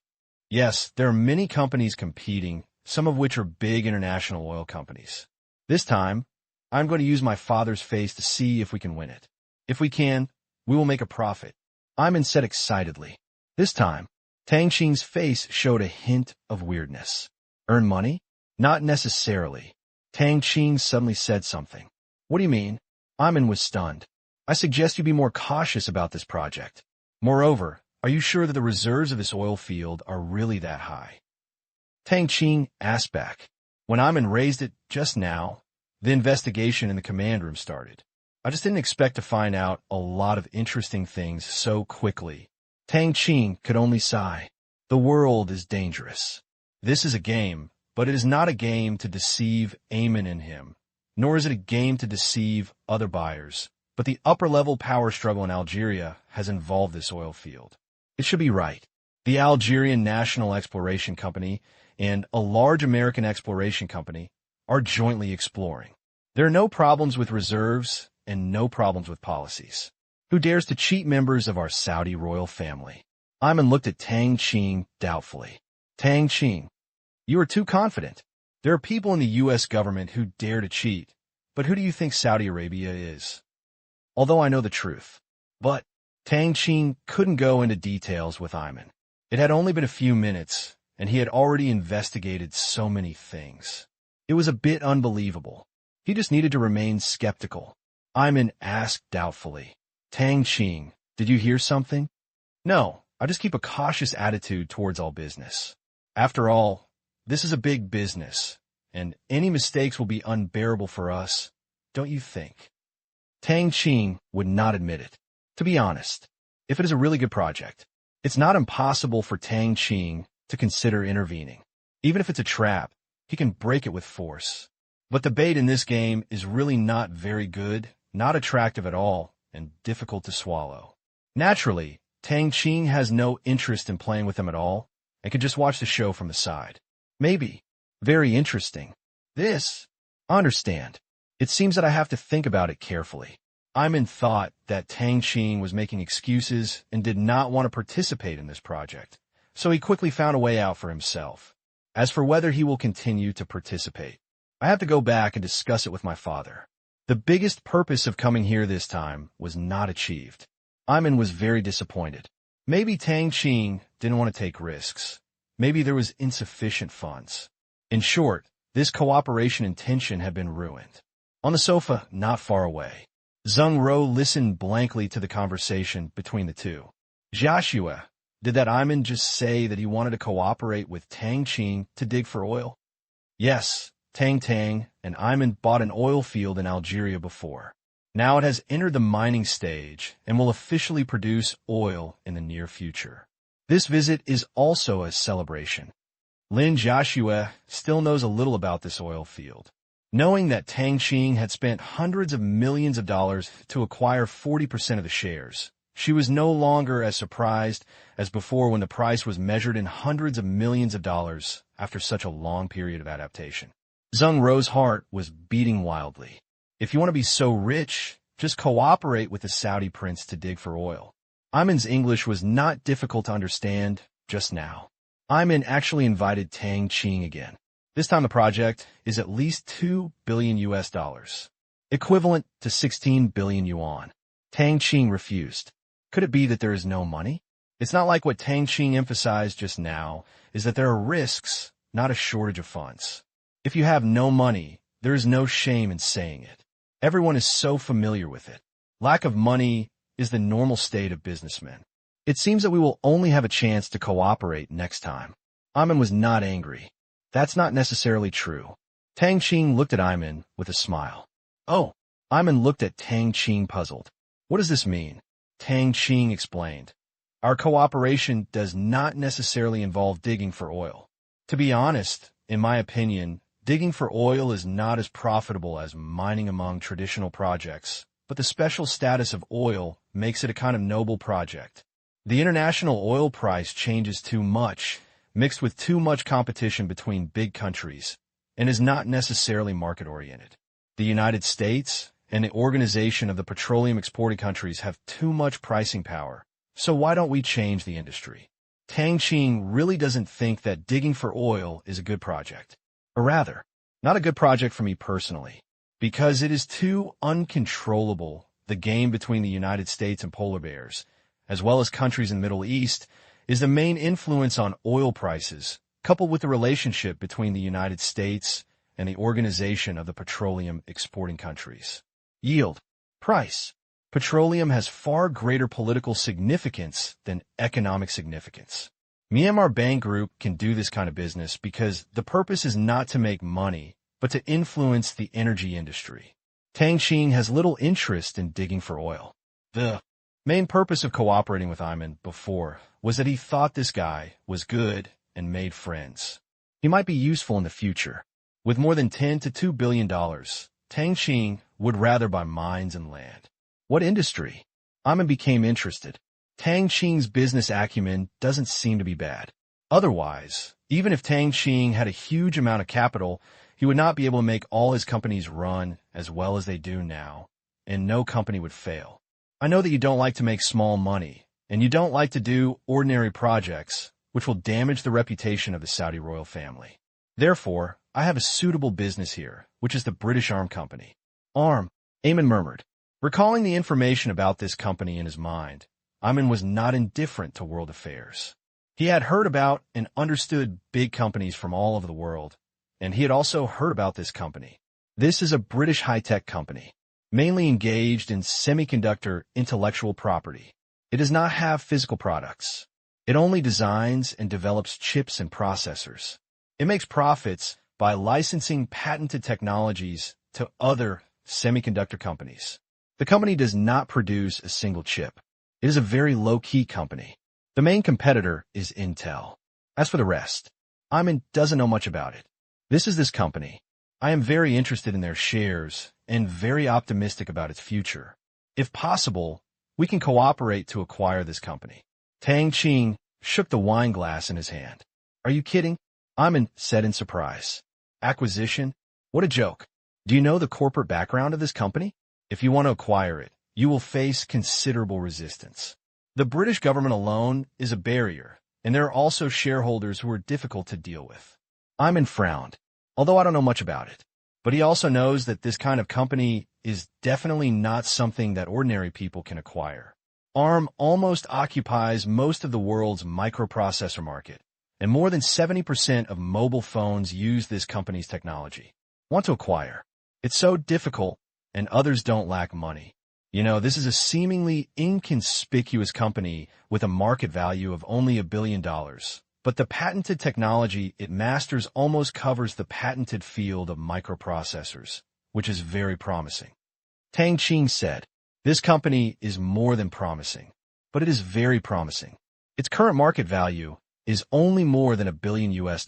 Yes, there are many companies competing, some of which are big international oil companies. This time, I'm going to use my father's face to see if we can win it. If we can, we will make a profit. Ayman said excitedly. This time, Tang Qing's face showed a hint of weirdness. Earn money? Not necessarily. Tang Qing suddenly said something. What do you mean? Ayman was stunned. I suggest you be more cautious about this project. Moreover, are you sure that the reserves of this oil field are really that high? Tang Qing asked back. When Ayman raised it just now, the investigation in the command room started. I just didn't expect to find out a lot of interesting things so quickly. Tang Qing could only sigh. The world is dangerous. This is a game, but it is not a game to deceive Ayman and him, nor is it a game to deceive other buyers. But the upper-level power struggle in Algeria has involved this oil field. It should be right. The Algerian National Exploration Company and a large American exploration company are jointly exploring. There are no problems with reserves and no problems with policies. Who dares to cheat members of our Saudi royal family? Ayman looked at Tang Qing doubtfully. Tang Qing, you are too confident. There are people in the U.S. government who dare to cheat, but who do you think Saudi Arabia is? Although I know the truth. But Tang Qing couldn't go into details with Ayman. It had only been a few minutes, and he had already investigated so many things. It was a bit unbelievable. He just needed to remain skeptical. Ayman asked doubtfully. Tang Qing, did you hear something? No, I just keep a cautious attitude towards all business. After all, this is a big business, and any mistakes will be unbearable for us, don't you think? Tang Qing would not admit it. To be honest, if it is a really good project, it's not impossible for Tang Qing to consider intervening. Even if it's a trap, he can break it with force. But the bait in this game is really not very good, not attractive at all, and difficult to swallow. Naturally, Tang Qing has no interest in playing with him at all, and could just watch the show from the side. Maybe. Very interesting. This? I understand. It seems that I have to think about it carefully. Ayman thought that Tang Qing was making excuses and did not want to participate in this project, so he quickly found a way out for himself. As for whether he will continue to participate, I have to go back and discuss it with my father. The biggest purpose of coming here this time was not achieved. Ayman was very disappointed. Maybe Tang Qing didn't want to take risks. Maybe there was insufficient funds. In short, this cooperation intention had been ruined. On the sofa, not far away, Zheng Ro listened blankly to the conversation between the two. Joshua, did that Ayman just say that he wanted to cooperate with Tang Qing to dig for oil? Yes, Tang and Ayman bought an oil field in Algeria before. Now it has entered the mining stage and will officially produce oil in the near future. This visit is also a celebration. Lin Joshua still knows a little about this oil field. Knowing that Tang Qing had spent hundreds of millions of dollars to acquire 40% of the shares, she was no longer as surprised as before when the price was measured in hundreds of millions of dollars after such a long period of adaptation. Zheng Ro's heart was beating wildly. If you want to be so rich, just cooperate with the Saudi prince to dig for oil. Ayman's English was not difficult to understand just now. Ayman actually invited Tang Qing again. This time the project is at least $2 billion, equivalent to 16 billion yuan. Tang Qing refused. Could it be that there is no money? It's not like what Tang Qing emphasized just now is that there are risks, not a shortage of funds. If you have no money, there is no shame in saying it. Everyone is so familiar with it. Lack of money is the normal state of businessmen. It seems that we will only have a chance to cooperate next time. Ayman was not angry. That's not necessarily true. Tang Qing looked at Ayman with a smile. Oh, Ayman looked at Tang Qing puzzled. What does this mean? Tang Qing explained. Our cooperation does not necessarily involve digging for oil. To be honest, in my opinion, digging for oil is not as profitable as mining among traditional projects, but the special status of oil makes it a kind of noble project. The international oil price changes too much, mixed with too much competition between big countries, and is not necessarily market-oriented. The United States and the Organization of the Petroleum Exporting Countries have too much pricing power, so why don't we change the industry? Tang Qing really doesn't think that digging for oil is a good project. Or rather, not a good project for me personally, because it is too uncontrollable. The game between the United States and polar bears, as well as countries in the Middle East, is the main influence on oil prices, coupled with the relationship between the United States and the Organization of the Petroleum Exporting Countries. Yield. Price. Petroleum has far greater political significance than economic significance. Myanmar Bank Group can do this kind of business because the purpose is not to make money, but to influence the energy industry. Tang Qing has little interest in digging for oil. The main purpose of cooperating with Ayman before was that he thought this guy was good and made friends. He might be useful in the future. With more than $10 to $2 billion, Tang Qing would rather buy mines and land. What industry? Ayman became interested. Tang Qing's business acumen doesn't seem to be bad. Otherwise, even if Tang Qing had a huge amount of capital, he would not be able to make all his companies run as well as they do now, and no company would fail. I know that you don't like to make small money, and you don't like to do ordinary projects, which will damage the reputation of the Saudi royal family. Therefore, I have a suitable business here, which is the British Arm Company. Arm, Ayman murmured. Recalling the information about this company in his mind, Ayman was not indifferent to world affairs. He had heard about and understood big companies from all over the world, and he had also heard about this company. This is a British high-tech company, mainly engaged in semiconductor intellectual property. It does not have physical products. It only designs and develops chips and processors. It makes profits by licensing patented technologies to other semiconductor companies. The company does not produce a single chip. It is a very low-key company. The main competitor is Intel. As for the rest, Ayman doesn't know much about it. This company. I am very interested in their shares and very optimistic about its future. If possible, we can cooperate to acquire this company. Tang Qing shook the wine glass in his hand. Are you kidding? Ayman said in surprise. Acquisition? What a joke. Do you know the corporate background of this company? If you want to acquire it, you will face considerable resistance. The British government alone is a barrier, and there are also shareholders who are difficult to deal with. Ayman frowned, although I don't know much about it. But he also knows that this kind of company is definitely not something that ordinary people can acquire. ARM almost occupies most of the world's microprocessor market, and more than 70% of mobile phones use this company's technology. Want to acquire? It's so difficult, and others don't lack money. This is a seemingly inconspicuous company with a market value of only $1 billion. But the patented technology it masters almost covers the patented field of microprocessors, which is very promising. Tang Qing said, "This company is more than promising, but it is very promising. Its current market value is only more than $1 billion US.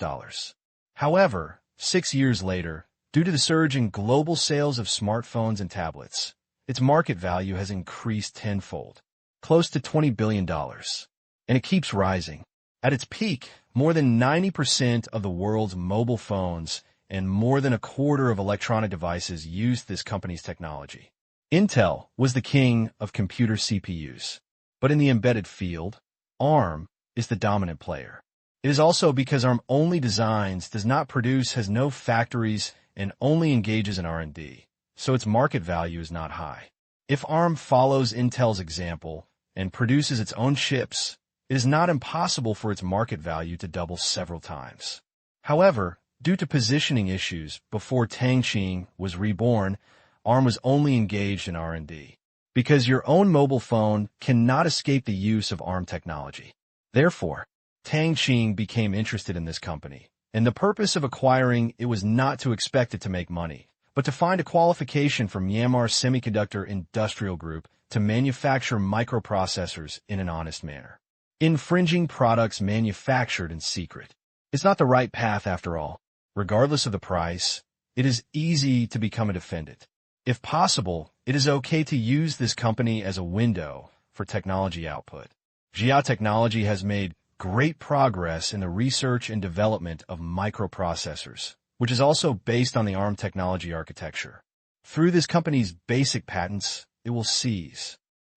However, 6 years later, due to the surge in global sales of smartphones and tablets, its market value has increased tenfold, close to $20 billion, and it keeps rising. At its peak, more than 90% of the world's mobile phones and more than a quarter of electronic devices used this company's technology. Intel was the king of computer CPUs, but in the embedded field, ARM is the dominant player. It is also because ARM only designs, does not produce, has no factories, and only engages in R&D, so its market value is not high. If ARM follows Intel's example and produces its own chips, it is not impossible for its market value to double several times. However, due to positioning issues, before Tang Qing was reborn, ARM was only engaged in R&D. Because your own mobile phone cannot escape the use of ARM technology. Therefore, Tang Qing became interested in this company, and the purpose of acquiring it was not to expect it to make money, but to find a qualification from Myanmar Semiconductor Industrial Group to manufacture microprocessors in an honest manner. Infringing products manufactured in secret. It's not the right path after all. Regardless of the price, it is easy to become a defendant. If possible, it is okay to use this company as a window for technology output. Jia Technology has made great progress in the research and development of microprocessors, which is also based on the ARM technology architecture. Through this company's basic patents, it will seize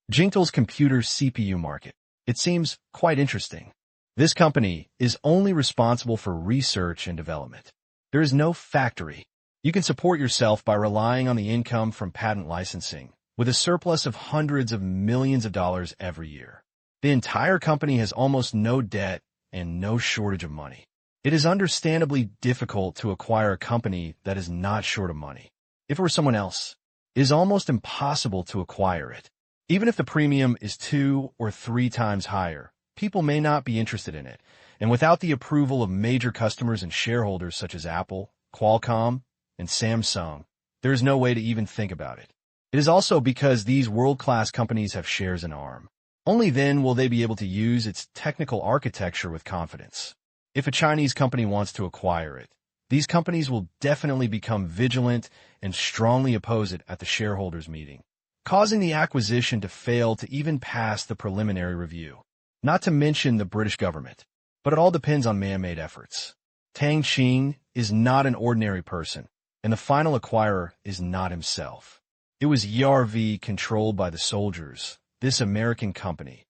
Jingtel's computer CPU market. It seems quite interesting. This company is only responsible for research and development. There is no factory. You can support yourself by relying on the income from patent licensing, with a surplus of hundreds of millions of dollars every year. The entire company has almost no debt and no shortage of money. It is understandably difficult to acquire a company that is not short of money. If it were someone else, it is almost impossible to acquire it. Even if the premium is 2 or 3 times higher, people may not be interested in it, and without the approval of major customers and shareholders such as Apple, Qualcomm, and Samsung, there is no way to even think about it. It is also because these world-class companies have shares in ARM. Only then will they be able to use its technical architecture with confidence. If a Chinese company wants to acquire it, these companies will definitely become vigilant and strongly oppose it at the shareholders' meeting, causing the acquisition to fail to even pass the preliminary review. Not to mention the British government. But it all depends on man-made efforts. Tang Qing is not an ordinary person, and the final acquirer is not himself. It was ERV controlled by the soldiers, this American company.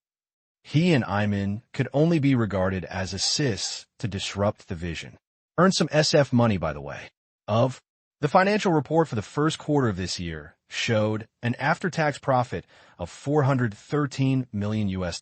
He and Ayman could only be regarded as assists to disrupt the vision. Earn some SF money, by the way. The financial report for the first quarter of this year showed an after-tax profit of $413 million US.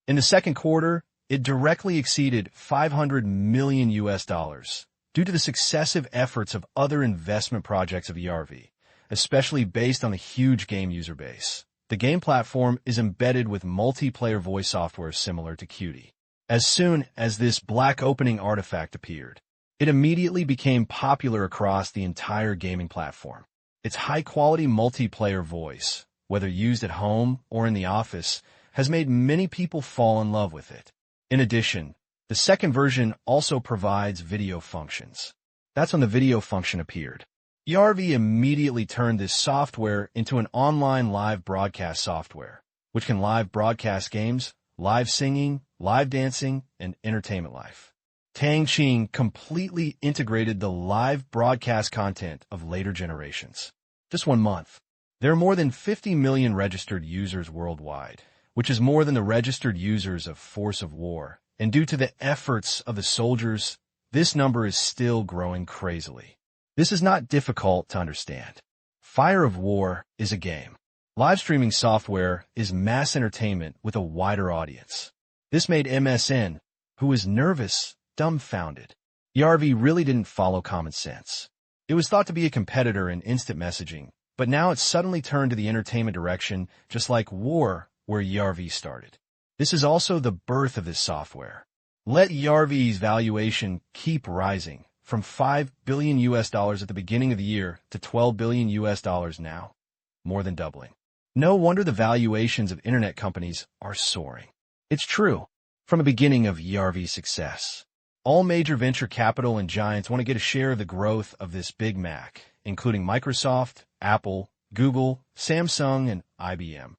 In the second quarter, it directly exceeded $500 million US due to the successive efforts of other investment projects of ERV, especially based on the huge game user base. The game platform is embedded with multiplayer voice software similar to Qt. As soon as this black opening artifact appeared, it immediately became popular across the entire gaming platform. Its high-quality multiplayer voice, whether used at home or in the office, has made many people fall in love with it. In addition, the second version also provides video functions. That's when the video function appeared. ERV immediately turned this software into an online live broadcast software, which can live broadcast games, live singing, live dancing, and entertainment life. Tang Qing completely integrated the live broadcast content of later generations. Just 1 month. There are more than 50 million registered users worldwide, which is more than the registered users of Force of War, and due to the efforts of the soldiers, this number is still growing crazily. This is not difficult to understand. Fire of War is a game. Live streaming software is mass entertainment with a wider audience. This made MSN, who was nervous, dumbfounded. ERV really didn't follow common sense. It was thought to be a competitor in instant messaging, but now it's suddenly turned to the entertainment direction, just like War, where ERV started. This is also the birth of this software. Let ERV's valuation keep rising, from $5 billion at the beginning of the year to $12 billion now, more than doubling. No wonder the valuations of internet companies are soaring. It's true. From the beginning of ERV's success, all major venture capital and giants want to get a share of the growth of this Big Mac, including Microsoft, Apple, Google, Samsung, and IBM.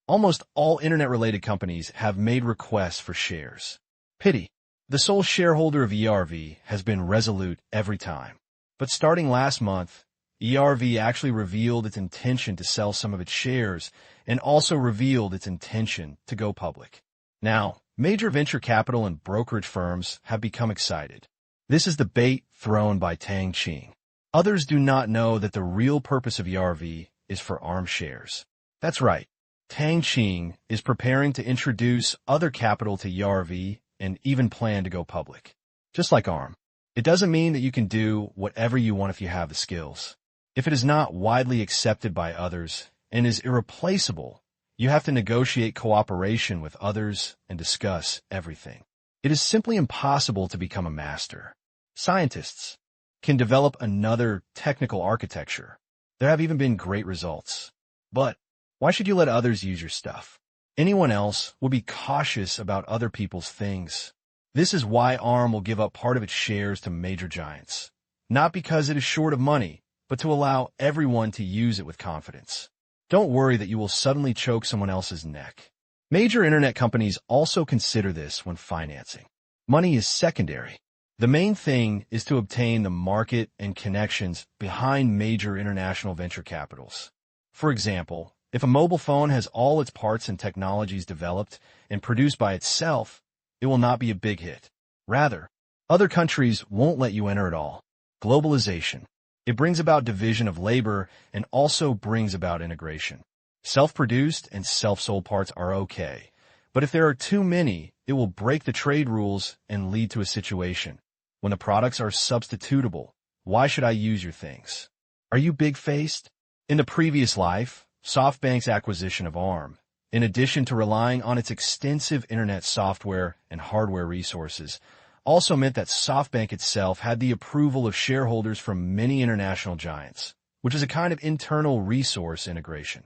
Almost all internet-related companies have made requests for shares. Pity. The sole shareholder of ERV has been Resolute every time. But starting last month, ERV actually revealed its intention to sell some of its shares and also revealed its intention to go public. Now, major venture capital and brokerage firms have become excited. This is the bait thrown by Tang Qing. Others do not know that the real purpose of ERV is for ARM shares. That's right. Tang Qing is preparing to introduce other capital to ERV and even plan to go public. Just like ARM. It doesn't mean that you can do whatever you want if you have the skills. If it is not widely accepted by others and is irreplaceable, you have to negotiate cooperation with others and discuss everything. It is simply impossible to become a master. Scientists can develop another technical architecture. There have even been great results. But why should you let others use your stuff? Anyone else will be cautious about other people's things. This is why ARM will give up part of its shares to major giants. Not because it is short of money, but to allow everyone to use it with confidence. Don't worry that you will suddenly choke someone else's neck. Major internet companies also consider this when financing. Money is secondary. The main thing is to obtain the market and connections behind major international venture capitals. For example, if a mobile phone has all its parts and technologies developed and produced by itself, it will not be a big hit. Rather, other countries won't let you enter at all. Globalization. It brings about division of labor and also brings about integration. Self-produced and self-sold parts are okay, but if there are too many, it will break the trade rules and lead to a situation. When the products are substitutable, why should I use your things? Are you big-faced? In the previous life, SoftBank's acquisition of ARM, in addition to relying on its extensive internet software and hardware resources, also meant that SoftBank itself had the approval of shareholders from many international giants, which is a kind of internal resource integration.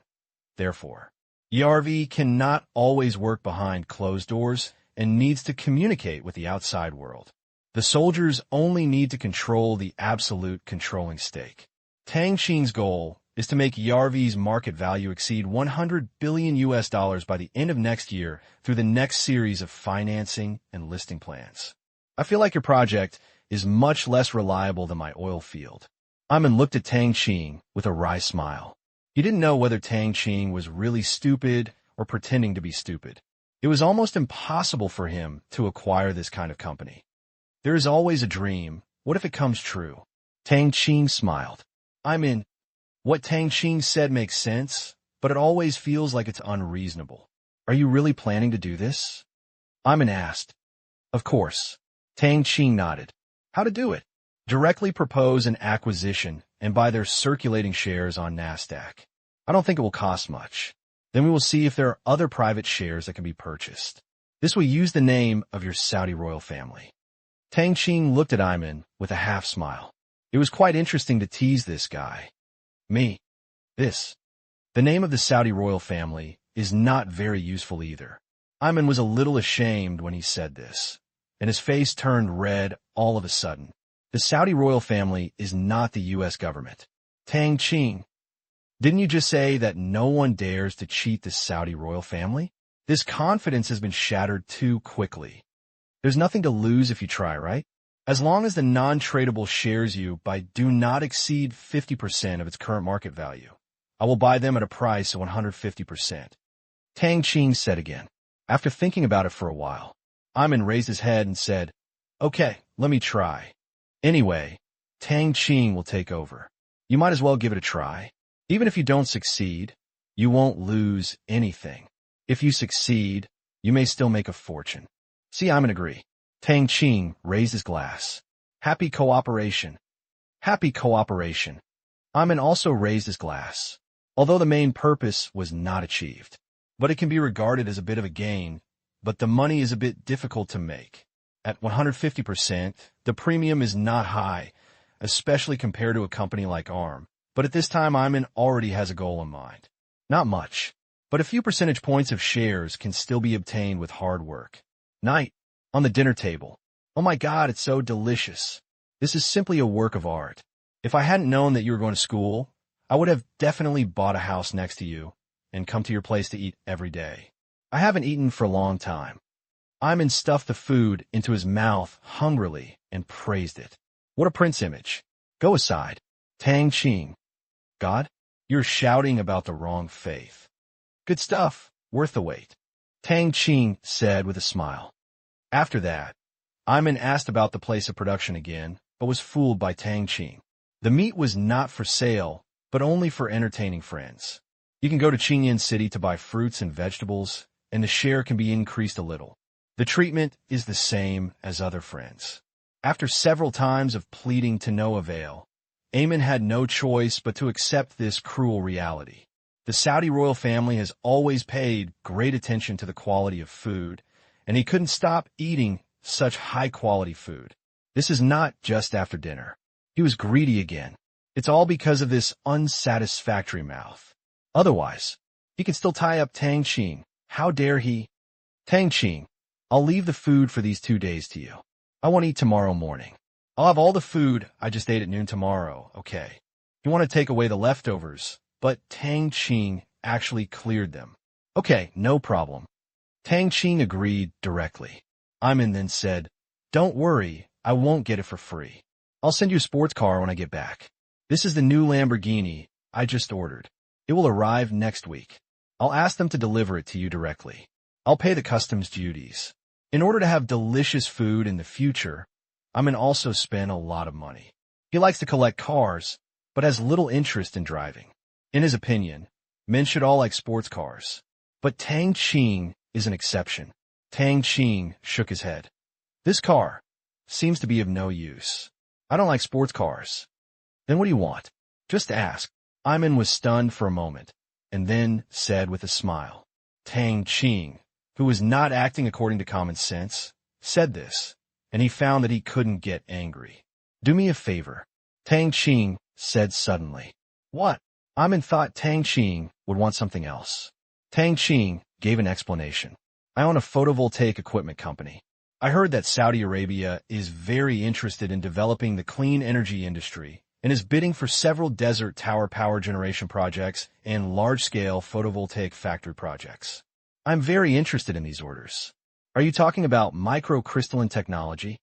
Therefore, ERV cannot always work behind closed doors and needs to communicate with the outside world. The soldiers only need to control the absolute controlling stake. Tang Qing's goal is to make ERV's market value exceed $100 billion by the end of next year through the next series of financing and listing plans. I feel like your project is much less reliable than my oil field. Iman looked at Tang Qing with a wry smile. He didn't know whether Tang Qing was really stupid or pretending to be stupid. It was almost impossible for him to acquire this kind of company. There is always a dream. What if it comes true? Tang Qing smiled. What Tang Qing said makes sense, but it always feels like it's unreasonable. Are you really planning to do this? Iman asked. Of course. Tang Qing nodded. How to do it? Directly propose an acquisition and buy their circulating shares on NASDAQ. I don't think it will cost much. Then we will see if there are other private shares that can be purchased. This will use the name of your Saudi royal family. Tang Qing looked at Iman with a half smile. It was quite interesting to tease this guy. Me. This. The name of the Saudi royal family is not very useful either. Iman was a little ashamed when he said this, and his face turned red all of a sudden. The Saudi royal family is not the U.S. government. Tang Qing, didn't you just say that no one dares to cheat the Saudi royal family? This confidence has been shattered too quickly. There's nothing to lose if you try, right? As long as the non-tradable shares you by do not exceed 50% of its current market value. I will buy them at a price of 150%. Tang Qing said again. After thinking about it for a while, Ayman raised his head and said, "Okay, let me try. Anyway, Tang Qing will take over. You might as well give it a try. Even if you don't succeed, you won't lose anything. If you succeed, you may still make a fortune." See, Ayman agree. Tang Qing raised his glass. Happy cooperation. Happy cooperation. Ayman also raised his glass. Although the main purpose was not achieved, but it can be regarded as a bit of a gain, but the money is a bit difficult to make. At 150%, the premium is not high, especially compared to a company like ARM. But at this time, Ayman already has a goal in mind. Not much, but a few percentage points of shares can still be obtained with hard work. Night. On the dinner table. Oh my God, it's so delicious. This is simply a work of art. If I hadn't known that you were going to school, I would have definitely bought a house next to you and come to your place to eat every day. I haven't eaten for a long time. Ayman stuffed the food into his mouth hungrily and praised it. What a prince image. Go aside. Tang Qing. God? You're shouting about the wrong faith. Good stuff. Worth the wait. Tang Qing said with a smile. After that, Ayman asked about the place of production again, but was fooled by Tang Qing. The meat was not for sale, but only for entertaining friends. You can go to Qingyan City to buy fruits and vegetables, and the share can be increased a little. The treatment is the same as other friends. After several times of pleading to no avail, Ayman had no choice but to accept this cruel reality. The Saudi royal family has always paid great attention to the quality of food, and he couldn't stop eating such high-quality food. This is not just after dinner. He was greedy again. It's all because of this unsatisfactory mouth. Otherwise, he can still tie up Tang Qing. How dare he? Tang Qing, I'll leave the food for these 2 days to you. I won't eat tomorrow morning. I'll have all the food I just ate at noon tomorrow, okay? You want to take away the leftovers, but Tang Qing actually cleared them. Okay, no problem. Tang Qing agreed directly. Ayman then said, "Don't worry, I won't get it for free. I'll send you a sports car when I get back. This is the new Lamborghini I just ordered. It will arrive next week. I'll ask them to deliver it to you directly. I'll pay the customs duties." In order to have delicious food in the future, Ayman also spent a lot of money. He likes to collect cars, but has little interest in driving. In his opinion, men should all like sports cars. But Tang Qing is an exception. Tang Qing shook his head. "This car seems to be of no use. I don't like sports cars." "Then what do you want? Just ask." Ayman was stunned for a moment, and then said with a smile. Tang Qing, who was not acting according to common sense, said this, and he found that he couldn't get angry. "Do me a favor," Tang Qing said suddenly. "What?" Ayman thought Tang Qing would want something else. Tang Qing gave an explanation. "I own a photovoltaic equipment company. I heard that Saudi Arabia is very interested in developing the clean energy industry and is bidding for several desert tower power generation projects and large-scale photovoltaic factory projects. I'm very interested in these orders. Are you talking about microcrystalline technology?"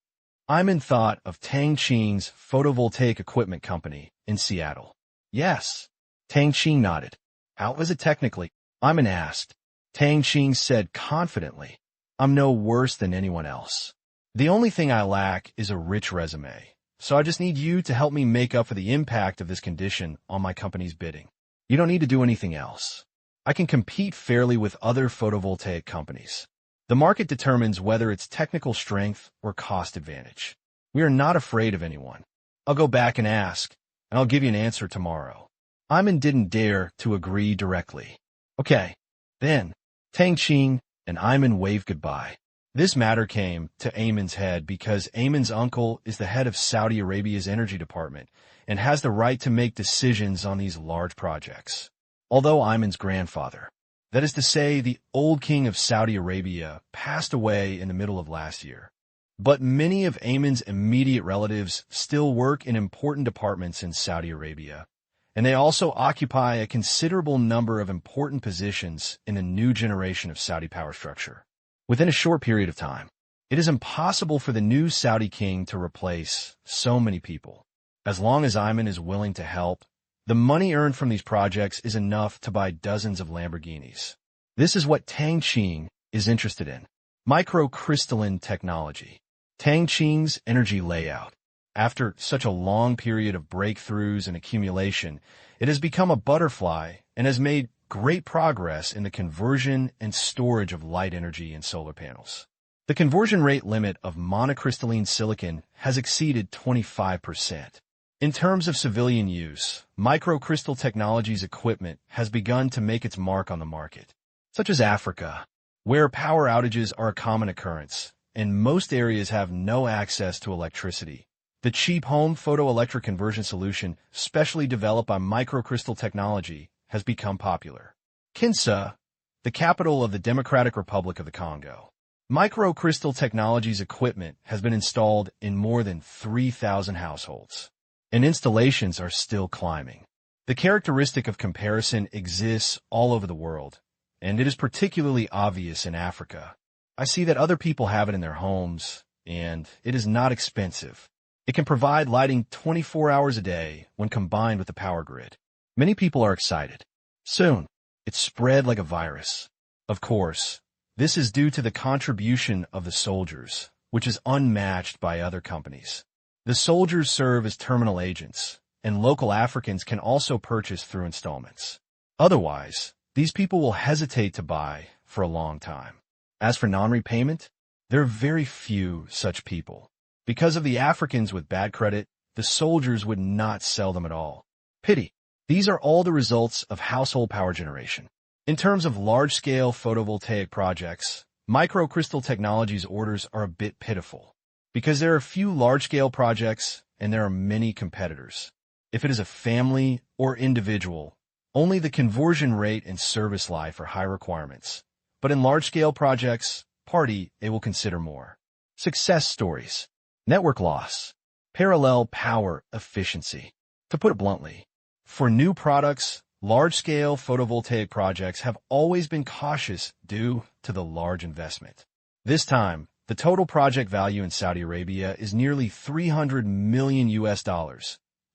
Ayman thought of Tang Qing's photovoltaic equipment company in Seattle. "Yes." Tang Qing nodded. "How is it technically?" Ayman asked. Tang Qing said confidently, "I'm no worse than anyone else. The only thing I lack is a rich resume, so I just need you to help me make up for the impact of this condition on my company's bidding. You don't need to do anything else. I can compete fairly with other photovoltaic companies. The market determines whether it's technical strength or cost advantage. We are not afraid of anyone. I'll go back and ask, and I'll give you an answer tomorrow." Ayman didn't dare to agree directly. "Okay, then." Tang Qing and Ayman waved goodbye. This matter came to Ayman's head because Ayman's uncle is the head of Saudi Arabia's energy department and has the right to make decisions on these large projects. Although Ayman's grandfather, that is to say, the old king of Saudi Arabia, passed away in the middle of last year. But many of Ayman's immediate relatives still work in important departments in Saudi Arabia, and they also occupy a considerable number of important positions in the new generation of Saudi power structure. Within a short period of time, it is impossible for the new Saudi king to replace so many people. As long as Ayman is willing to help, The money earned from these projects is enough to buy dozens of Lamborghinis. This is what Tang Qing is interested in. Microcrystalline technology. Tang Qing's energy layout. After such a long period of breakthroughs and accumulation, it has become a butterfly and has made great progress in the conversion and storage of light energy in solar panels. The conversion rate limit of monocrystalline silicon has exceeded 25%. In terms of civilian use, microcrystal technology's equipment has begun to make its mark on the market, such as Africa, where power outages are a common occurrence, and most areas have no access to electricity. The cheap home photoelectric conversion solution, specially developed by microcrystal technology, has become popular. Kinshasa, the capital of the Democratic Republic of the Congo. Microcrystal technology's equipment has been installed in more than 3,000 households, and installations are still climbing. The characteristic of comparison exists all over the world, and it is particularly obvious in Africa. I see that other people have it in their homes, and it is not expensive. It can provide lighting 24 hours a day when combined with the power grid. Many people are excited. Soon, it spread like a virus. Of course, this is due to the contribution of the soldiers, which is unmatched by other companies. The soldiers serve as terminal agents, and local Africans can also purchase through installments. Otherwise, these people will hesitate to buy for a long time. As for non-repayment, there are very few such people. Because of the Africans with bad credit, the soldiers would not sell them at all. Pity. These are all the results of household power generation. In terms of large-scale photovoltaic projects, microcrystal technology's orders are a bit pitiful, because there are few large-scale projects and there are many competitors. If it is a family or individual, only the conversion rate and service life are high requirements. But in large-scale projects, they will consider more. Success stories. Network loss. Parallel power efficiency. To put it bluntly, for new products, large-scale photovoltaic projects have always been cautious due to the large investment. This time, the total project value in Saudi Arabia is nearly $300 million,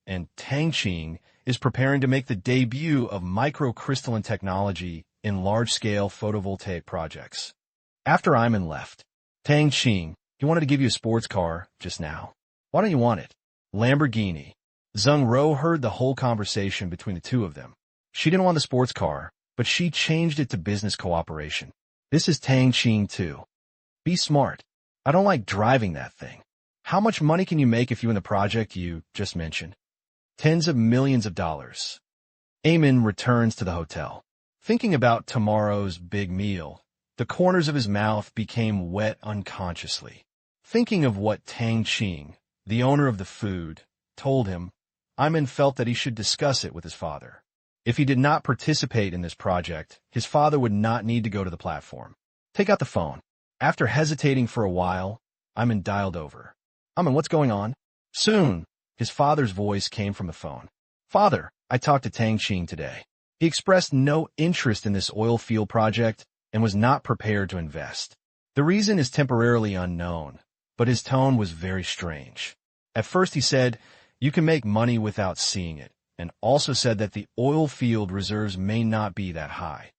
and Tang Qing is preparing to make the debut of microcrystalline technology in large-scale photovoltaic projects. After Iman left, Tang Qing, he wanted to give you a sports car just now. Why don't you want it? Lamborghini. Zheng Ro heard the whole conversation between the two of them. She didn't want the sports car, but she changed it to business cooperation. This is Tang Qing too. Be smart. I don't like driving that thing. How much money can you make if you win the project you just mentioned? Tens of millions of dollars. Eamon returns to the hotel. Thinking about tomorrow's big meal, the corners of his mouth became wet unconsciously. Thinking of what Tang Qing, the owner of the food, told him, Eamon felt that he should discuss it with his father. If he did not participate in this project, his father would not need to go to the platform. Take out the phone. After hesitating for a while, Eamon dialed over. Eamon, what's going on? Soon, his father's voice came from the phone. Father, I talked to Tang Qing today. He expressed no interest in this oil field project and was not prepared to invest. The reason is temporarily unknown, but his tone was very strange. At first he said, you can make money without seeing it, and also said that the oil field reserves may not be that high.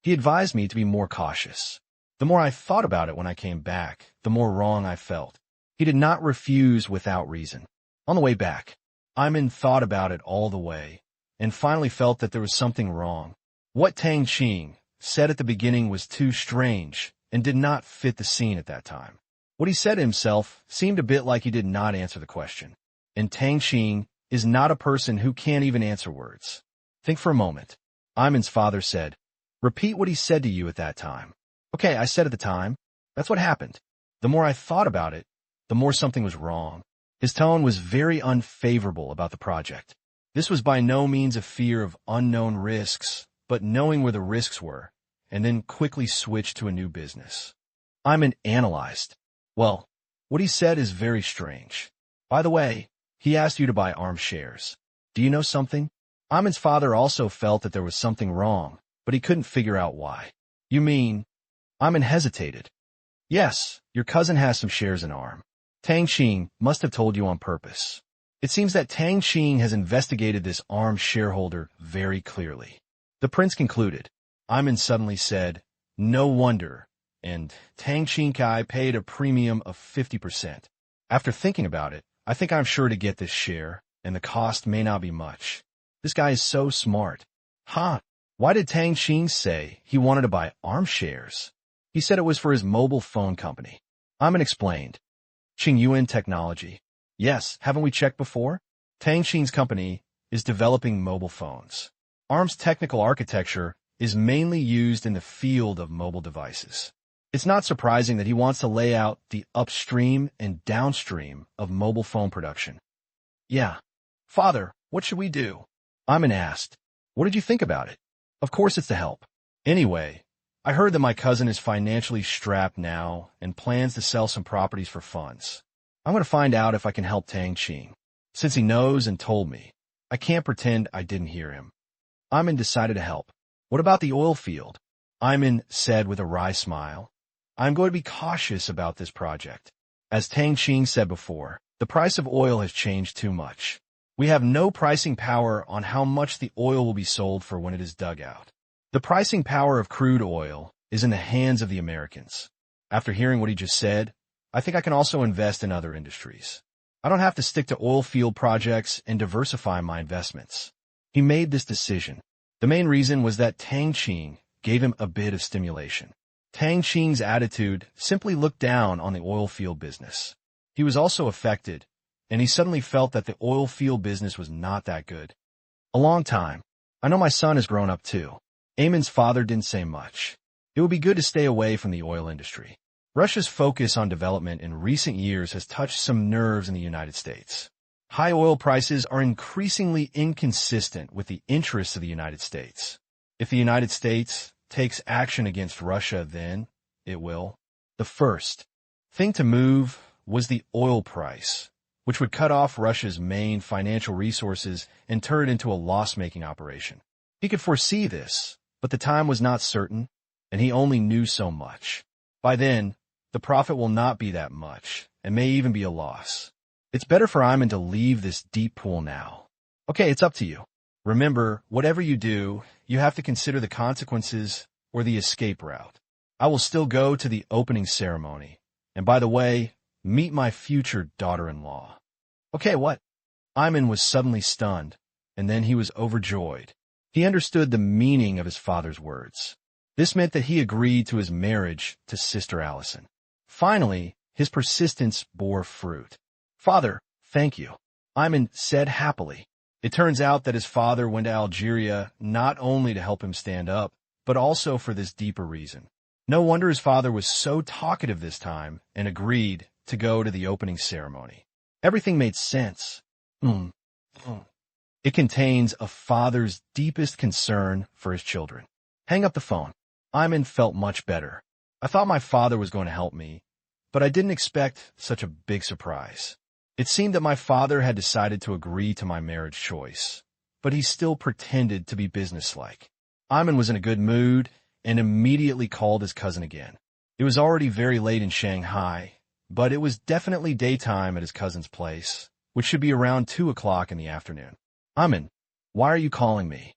He advised me to be more cautious. The more I thought about it when I came back, the more wrong I felt. He did not refuse without reason. On the way back, Eamon thought about it all the way, and finally felt that there was something wrong. What Tang Qing said at the beginning was too strange and did not fit the scene at that time. What he said to himself seemed a bit like he did not answer the question. And Tang Qing is not a person who can't even answer words. Think for a moment. Eamon's father said, repeat what he said to you at that time. Okay, I said at the time. That's what happened. The more I thought about it, the more something was wrong. His tone was very unfavorable about the project. This was by no means a fear of unknown risks, but knowing where the risks were, and then quickly switched to a new business. Eamon analyzed. Well, what he said is very strange. By the way, he asked you to buy ARM shares. Do you know something? Eamon's father also felt that there was something wrong, but he couldn't figure out why. You mean? Eamon hesitated. Yes, your cousin has some shares in ARM. Tang Qing must have told you on purpose. It seems that Tang Qing has investigated this armed shareholder very clearly. The prince concluded. Iman suddenly said, "No wonder," and Tang Qing paid a premium of 50%. After thinking about it, I think I'm sure to get this share, and the cost may not be much. This guy is so smart. Huh? Why did Tang Qing say he wanted to buy ARM shares? He said it was for his mobile phone company. Iman explained. Qingyuan Technology. Yes, haven't we checked before? Tang Qing's company is developing mobile phones. ARM's technical architecture is mainly used in the field of mobile devices. It's not surprising that he wants to lay out the upstream and downstream of mobile phone production. Yeah. Father, what should we do? Iman asked. What did you think about it? Of course it's to help. Anyway, I heard that my cousin is financially strapped now and plans to sell some properties for funds. I'm going to find out if I can help Tang Qing. Since he knows and told me, I can't pretend I didn't hear him. Iman decided to help. What about the oil field? Iman said with a wry smile. I'm going to be cautious about this project. As Tang Qing said before, the price of oil has changed too much. We have no pricing power on how much the oil will be sold for when it is dug out. The pricing power of crude oil is in the hands of the Americans. After hearing what he just said, I think I can also invest in other industries. I don't have to stick to oil field projects and diversify my investments. He made this decision. The main reason was that Tang Qing gave him a bit of stimulation. Tang Qing's attitude simply looked down on the oil field business. He was also affected, and he suddenly felt that the oil field business was not that good. A long time. I know my son has grown up too. Eamon's father didn't say much. It would be good to stay away from the oil industry. Russia's focus on development in recent years has touched some nerves in the United States. High oil prices are increasingly inconsistent with the interests of the United States. If the United States takes action against Russia, then it will. The first thing to move was the oil price, which would cut off Russia's main financial resources and turn it into a loss-making operation. He could foresee this, but the time was not certain, and he only knew so much. By then, the profit will not be that much, and may even be a loss. It's better for Iman to leave this deep pool now. Okay, it's up to you. Remember, whatever you do, you have to consider the consequences or the escape route. I will still go to the opening ceremony. And by the way, meet my future daughter-in-law. Okay, what? Iman was suddenly stunned, and then he was overjoyed. He understood the meaning of his father's words. This meant that he agreed to his marriage to Sister Allison. Finally, his persistence bore fruit. Father, thank you, Iman said happily. It turns out that his father went to Algeria not only to help him stand up, but also for this deeper reason. No wonder his father was so talkative this time and agreed to go to the opening ceremony. Everything made sense. It contains a father's deepest concern for his children. Hang up the phone. Iman felt much better. I thought my father was going to help me, but I didn't expect such a big surprise. It seemed that my father had decided to agree to my marriage choice, but he still pretended to be businesslike. Iman was in a good mood and immediately called his cousin again. It was already very late in Shanghai, but it was definitely daytime at his cousin's place, which should be around 2 o'clock in the afternoon. Iman, why are you calling me?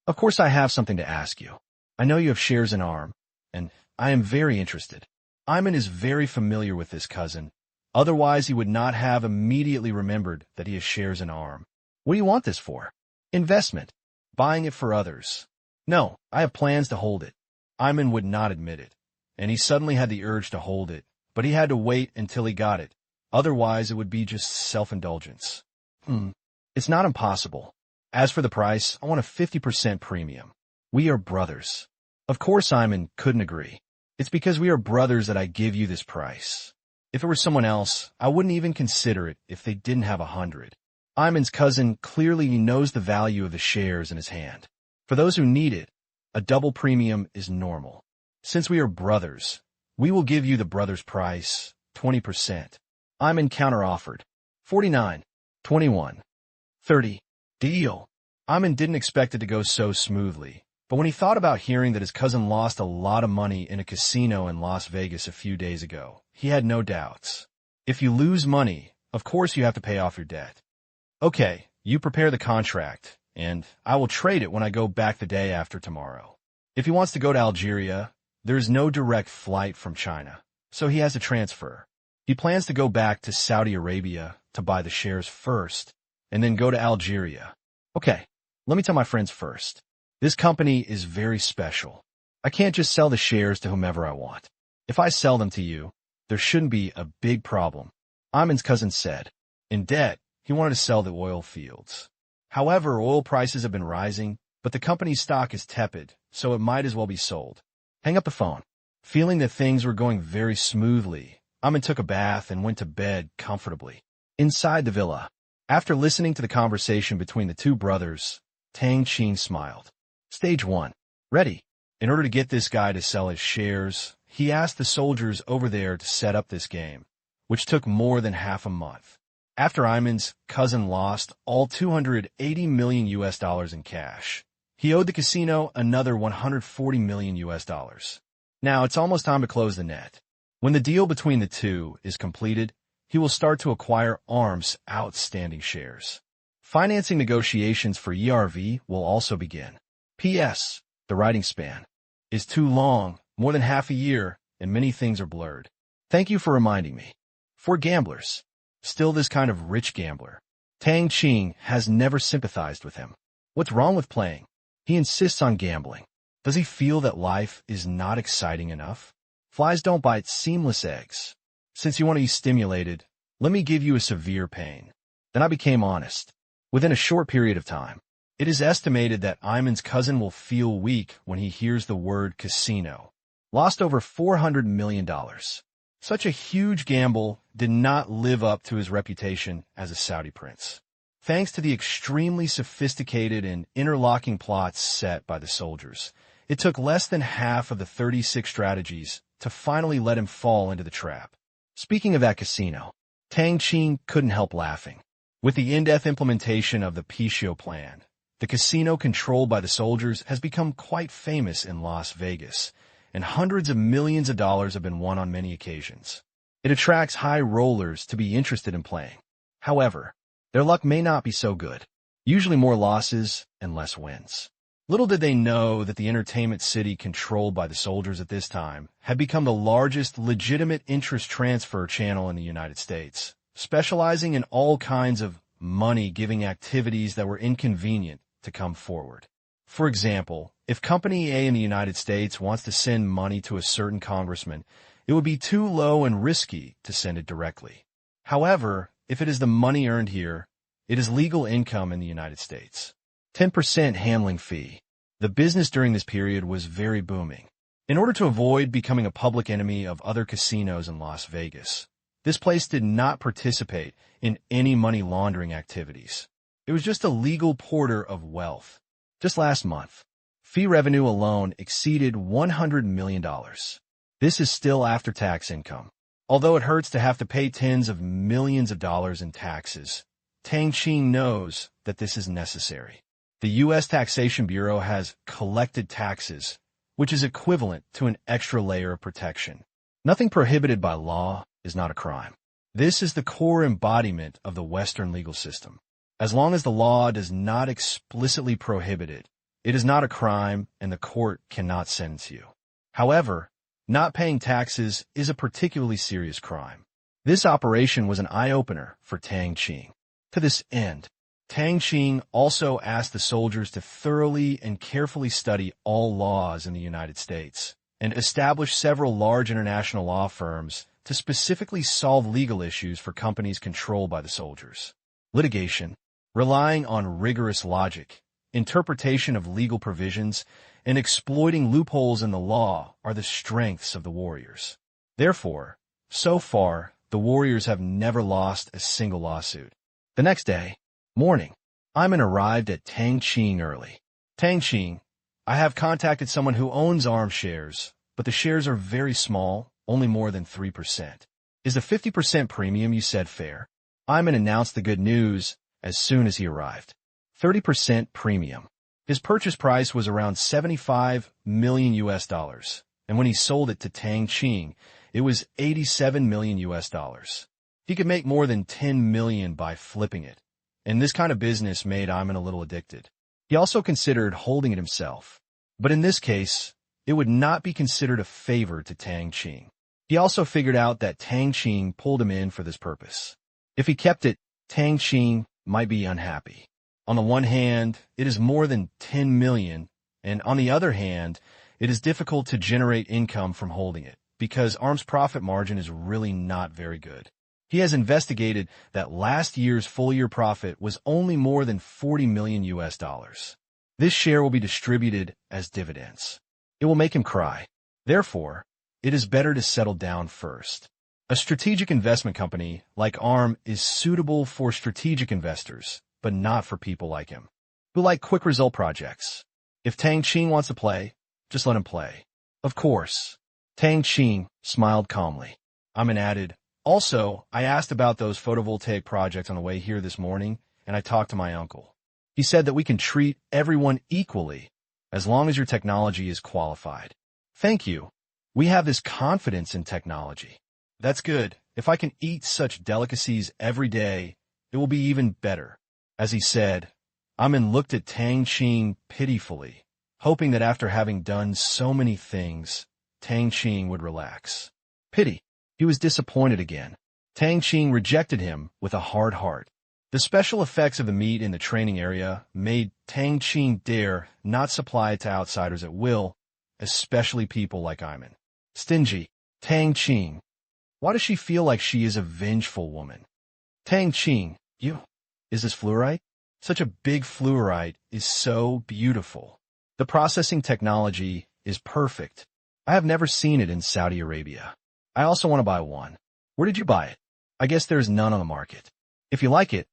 Of course I have something to ask you. I know you have shares in ARM, and I am very interested. Iman is very familiar with this cousin. Otherwise, he would not have immediately remembered that he has shares in ARM. What do you want this for? Investment. Buying it for others. No, I have plans to hold it. Iman would not admit it, and he suddenly had the urge to hold it, but he had to wait until he got it. Otherwise, it would be just self-indulgence. It's not impossible. As for the price, I want a 50% premium. We are brothers. Of course, Iman couldn't agree. It's because we are brothers that I give you this price. If it were someone else, I wouldn't even consider it if they didn't have 100. Iman's cousin clearly knows the value of the shares in his hand. For those who need it, a double premium is normal. Since we are brothers, we will give you the brother's price, 20%. Iman counteroffered. 49, 21, 30. Deal. Iman didn't expect it to go so smoothly, but when he thought about hearing that his cousin lost a lot of money in a casino in Las Vegas a few days ago, he had no doubts. If you lose money, of course you have to pay off your debt. Okay, you prepare the contract, and I will trade it when I go back the day after tomorrow. If he wants to go to Algeria, there is no direct flight from China, so he has to transfer. He plans to go back to Saudi Arabia to buy the shares first, and then go to Algeria. Okay, let me tell my friends first. This company is very special. I can't just sell the shares to whomever I want. If I sell them to you, there shouldn't be a big problem. Ayman's cousin said. In debt, he wanted to sell the oil fields. However, oil prices have been rising, but the company's stock is tepid, so it might as well be sold. Hang up the phone. Feeling that things were going very smoothly, Ayman took a bath and went to bed comfortably. Inside the villa, after listening to the conversation between the two brothers, Tang Qing smiled. Stage 1. Ready. In order to get this guy to sell his shares, he asked the soldiers over there to set up this game, which took more than half a month. After Ayman's cousin lost all $280 million in cash, he owed the casino another $140 million. Now it's almost time to close the net. When the deal between the two is completed, he will start to acquire ARM's outstanding shares. Financing negotiations for ERV will also begin. P.S. The writing span is too long, more than half a year, and many things are blurred. Thank you for reminding me. For gamblers, still this kind of rich gambler, Tang Qing has never sympathized with him. What's wrong with playing? He insists on gambling. Does he feel that life is not exciting enough? Flies don't bite seamless eggs. Since you want to be stimulated, let me give you a severe pain. Then I became honest. Within a short period of time, it is estimated that Ayman's cousin will feel weak when he hears the word casino. Lost over $400 million. Such a huge gamble did not live up to his reputation as a Saudi prince. Thanks to the extremely sophisticated and interlocking plots set by the soldiers, it took less than half of the 36 strategies to finally let him fall into the trap. Speaking of that casino, Tang Qing couldn't help laughing. With the in-depth implementation of the Pichio plan, the casino controlled by the soldiers has become quite famous in Las Vegas, and hundreds of millions of dollars have been won on many occasions. It attracts high rollers to be interested in playing. However, their luck may not be so good. Usually more losses and less wins. Little did they know that the entertainment city controlled by the soldiers at this time had become the largest legitimate interest transfer channel in the United States, specializing in all kinds of money-giving activities that were inconvenient to come forward. For example, if Company A in the United States wants to send money to a certain congressman, it would be too low and risky to send it directly. However, if it is the money earned here, it is legal income in the United States. 10% handling fee. The business during this period was very booming. In order to avoid becoming a public enemy of other casinos in Las Vegas, this place did not participate in any money laundering activities. It was just a legal porter of wealth. Just last month, fee revenue alone exceeded $100 million. This is still after-tax income. Although it hurts to have to pay tens of millions of dollars in taxes, Tang Qing knows that this is necessary. The U.S. Taxation Bureau has collected taxes, which is equivalent to an extra layer of protection. Nothing prohibited by law is not a crime. This is the core embodiment of the Western legal system. As long as the law does not explicitly prohibit it, it is not a crime and the court cannot sentence you. However, not paying taxes is a particularly serious crime. This operation was an eye-opener for Tang Qing. To this end, Tang Qing also asked the soldiers to thoroughly and carefully study all laws in the United States and establish several large international law firms to specifically solve legal issues for companies controlled by the soldiers. Litigation, relying on rigorous logic, interpretation of legal provisions, and exploiting loopholes in the law are the strengths of the warriors. Therefore, so far, the warriors have never lost a single lawsuit. The next day, morning, Ayman arrived at Tang Qing early. Tang Qing, I have contacted someone who owns ARM shares, but the shares are very small, only more than 3%. Is the 50% premium you said fair? Ayman announced the good news as soon as he arrived. 30% premium. His purchase price was around $75 million, and when he sold it to Tang Qing, it was $87 million. He could make more than $10 million by flipping it, and this kind of business made Iman a little addicted. He also considered holding it himself, but in this case, it would not be considered a favor to Tang Qing. He also figured out that Tang Qing pulled him in for this purpose. If he kept it, Tang Qing might be unhappy. On the one hand, it is more than 10 million, and on the other hand, it is difficult to generate income from holding it, because ARM's profit margin is really not very good. He has investigated that last year's full-year profit was only more than 40 million US dollars. This share will be distributed as dividends. It will make him cry. Therefore, it is better to settle down first. A strategic investment company like ARM is suitable for strategic investors, but not for people like him, who like quick result projects. If Tang Qing wants to play, just let him play. Of course. Tang Qing smiled calmly. Iman added, also, I asked about those photovoltaic projects on the way here this morning, and I talked to my uncle. He said that we can treat everyone equally, as long as your technology is qualified. Thank you. We have this confidence in technology. That's good. If I can eat such delicacies every day, it will be even better. As he said, Iman looked at Tang Qing pitifully, hoping that after having done so many things, Tang Qing would relax. Pity. He was disappointed again. Tang Qing rejected him with a hard heart. The special effects of the meat in the training area made Tang Qing dare not supply it to outsiders at will, especially people like Iman. Stingy. Tang Qing. Why does she feel like she is a vengeful woman? Tang Qing, is this fluorite? Such a big fluorite is so beautiful. The processing technology is perfect. I have never seen it in Saudi Arabia. I also want to buy one. Where did you buy it? I guess there's none on the market. If you like it,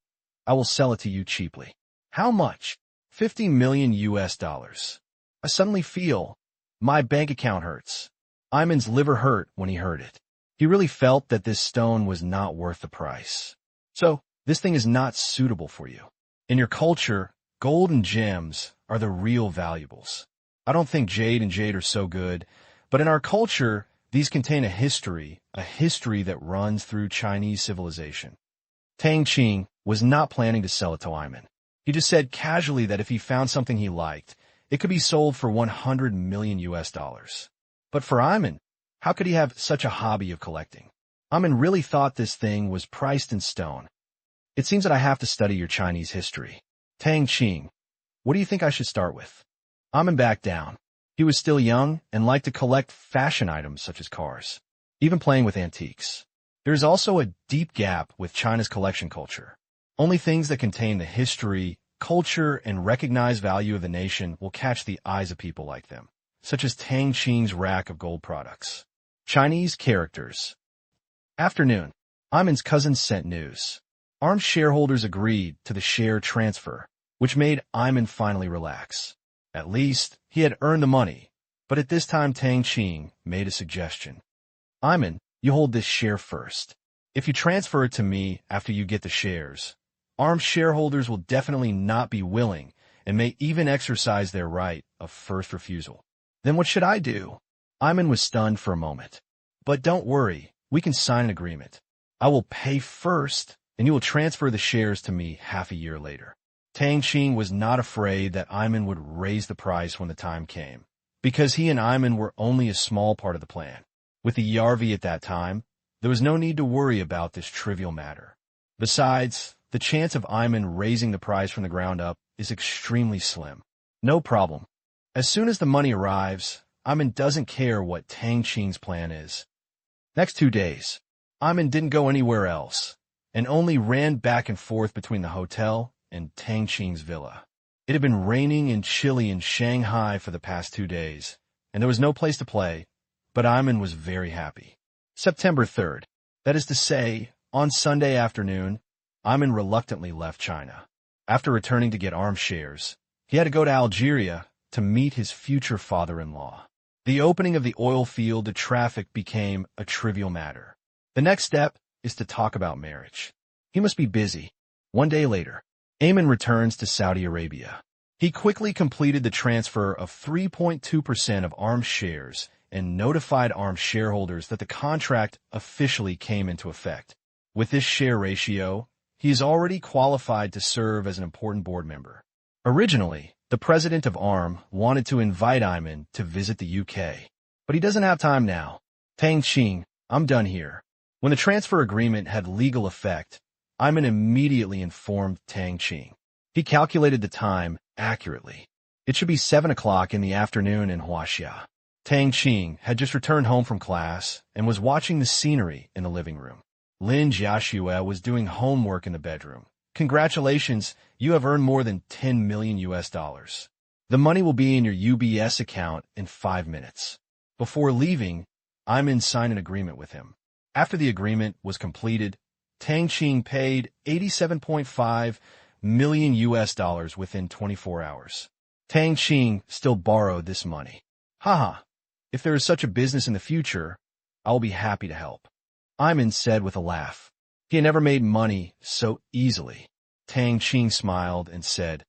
I will sell it to you cheaply. How much? 50 million US dollars. I suddenly feel my bank account hurts. Iman's liver hurt when he heard it. He really felt that this stone was not worth the price. So, this thing is not suitable for you. In your culture, gold and gems are the real valuables. I don't think jade and jade are so good, but in our culture, these contain a history that runs through Chinese civilization. Tang Qing was not planning to sell it to Iman. He just said casually that if he found something he liked, it could be sold for 100 million US dollars. But for Iman, how could he have such a hobby of collecting? Iman really thought this thing was priced in stone. It seems that I have to study your Chinese history. Tang Qing, what do you think I should start with? Iman backed down. He was still young and liked to collect fashion items such as cars, even playing with antiques. There is also a deep gap with China's collection culture. Only things that contain the history, culture, and recognized value of the nation will catch the eyes of people like them, such as Tang Qing's rack of gold products. Chinese characters. Afternoon. Iman's cousins sent news. ARM shareholders agreed to the share transfer, which made Iman finally relax. At least, he had earned the money, but at this time Tang Qing made a suggestion. Iman, you hold this share first. If you transfer it to me after you get the shares, ARM shareholders will definitely not be willing and may even exercise their right of first refusal. Then what should I do? Iman was stunned for a moment. But don't worry, we can sign an agreement. I will pay first, and you will transfer the shares to me half a year later. Tang Qing was not afraid that Iman would raise the price when the time came, because he and Iman were only a small part of the plan. With the Yarvi at that time, there was no need to worry about this trivial matter. Besides, the chance of Iman raising the price from the ground up is extremely slim. No problem. As soon as the money arrives, Iman doesn't care what Tang Qing's plan is. Next 2 days, Iman didn't go anywhere else, and only ran back and forth between the hotel and Tang Qing's villa. It had been raining and chilly in Shanghai for the past 2 days, and there was no place to play, but Iman was very happy. September 3rd, that is to say, on Sunday afternoon, Iman reluctantly left China. After returning to get ARM shares, he had to go to Algeria to meet his future father-in-law. The opening of the oil field to traffic became a trivial matter. The next step is to talk about marriage. He must be busy. 1 day later, Iman returns to Saudi Arabia. He quickly completed the transfer of 3.2% of ARM shares and notified ARM shareholders that the contract officially came into effect. With this share ratio, he is already qualified to serve as an important board member. Originally, the president of ARM wanted to invite Iman to visit the UK, but he doesn't have time now. Tang Qing, I'm done here. When the transfer agreement had legal effect, Iman immediately informed Tang Qing. He calculated the time accurately. It should be 7 o'clock in the afternoon in Huaxia. Tang Qing had just returned home from class and was watching the scenery in the living room. Lin Jiaxue was doing homework in the bedroom. Congratulations, you have earned more than 10 million US dollars. The money will be in your UBS account in 5 minutes. Before leaving, Iman signed an agreement with him. After the agreement was completed, Tang Qing paid 87.5 million US dollars within 24 hours. Tang Qing still borrowed this money. Haha, if there is such a business in the future, I will be happy to help. Iman said with a laugh. He had never made money so easily. Tang Qing smiled and said,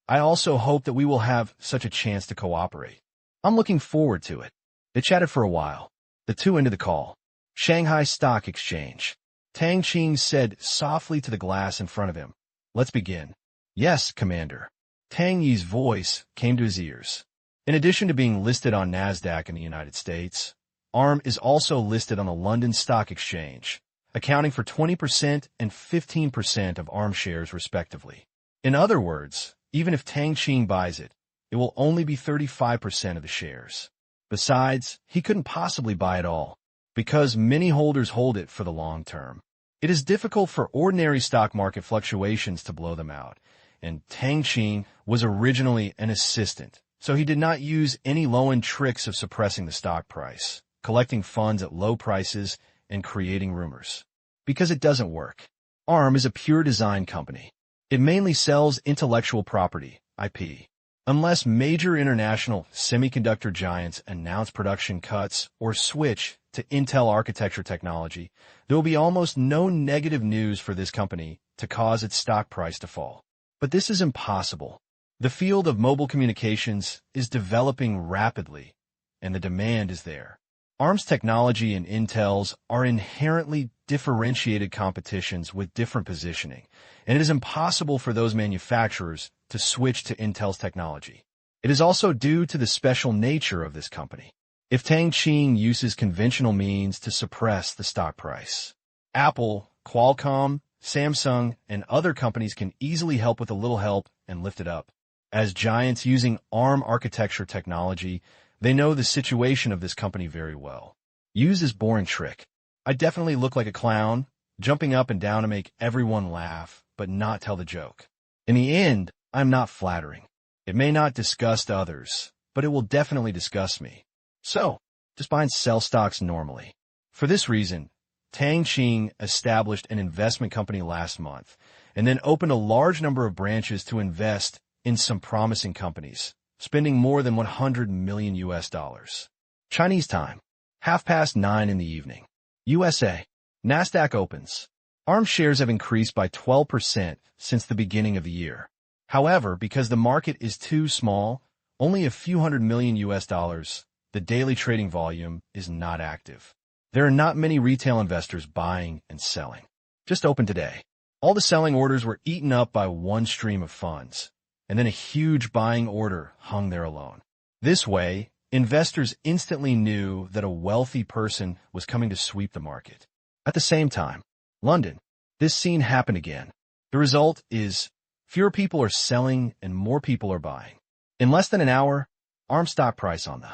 I also hope that we will have such a chance to cooperate. I'm looking forward to it. They chatted for a while. The two ended the call. Shanghai Stock Exchange. Tang Qing said softly to the glass in front of him. Let's begin. Yes, Commander. Tang Yi's voice came to his ears. In addition to being listed on NASDAQ in the United States, ARM is also listed on the London Stock Exchange, accounting for 20% and 15% of ARM shares respectively. In other words, even if Tang Qing buys it, it will only be 35% of the shares. Besides, he couldn't possibly buy it all, because many holders hold it for the long term. It is difficult for ordinary stock market fluctuations to blow them out, and Tang Qing was originally an assistant, so he did not use any low-end tricks of suppressing the stock price, collecting funds at low prices, and creating rumors. Because it doesn't work. ARM is a pure design company. It mainly sells intellectual property, IP. Unless major international semiconductor giants announce production cuts or switch to Intel architecture technology, there will be almost no negative news for this company to cause its stock price to fall. But this is impossible. The field of mobile communications is developing rapidly, and the demand is there. ARM's technology and Intel's are inherently differentiated competitions with different positioning, and it is impossible for those manufacturers to switch to Intel's technology. It is also due to the special nature of this company. If Tang Qing uses conventional means to suppress the stock price, Apple, Qualcomm, Samsung, and other companies can easily help with a little help and lift it up. As giants using ARM architecture technology, they know the situation of this company very well. Use this boring trick. I definitely look like a clown, jumping up and down to make everyone laugh, but not tell the joke. In the end, I'm not flattering. It may not disgust others, but it will definitely disgust me. So, just buy and sell stocks normally. For this reason, Tang Qing established an investment company last month, and then opened a large number of branches to invest in some promising companies, spending more than 100 million US dollars. Chinese time, 9:30 in the evening. USA, NASDAQ opens. ARM shares have increased by 12% since the beginning of the year. However, because the market is too small, only a few hundred million US dollars, the daily trading volume is not active. There are not many retail investors buying and selling. Just open today. All the selling orders were eaten up by one stream of funds, and then a huge buying order hung there alone. This way, investors instantly knew that a wealthy person was coming to sweep the market. At the same time, London, this scene happened again. The result is fewer people are selling and more people are buying. In less than an hour, ARM stock price on the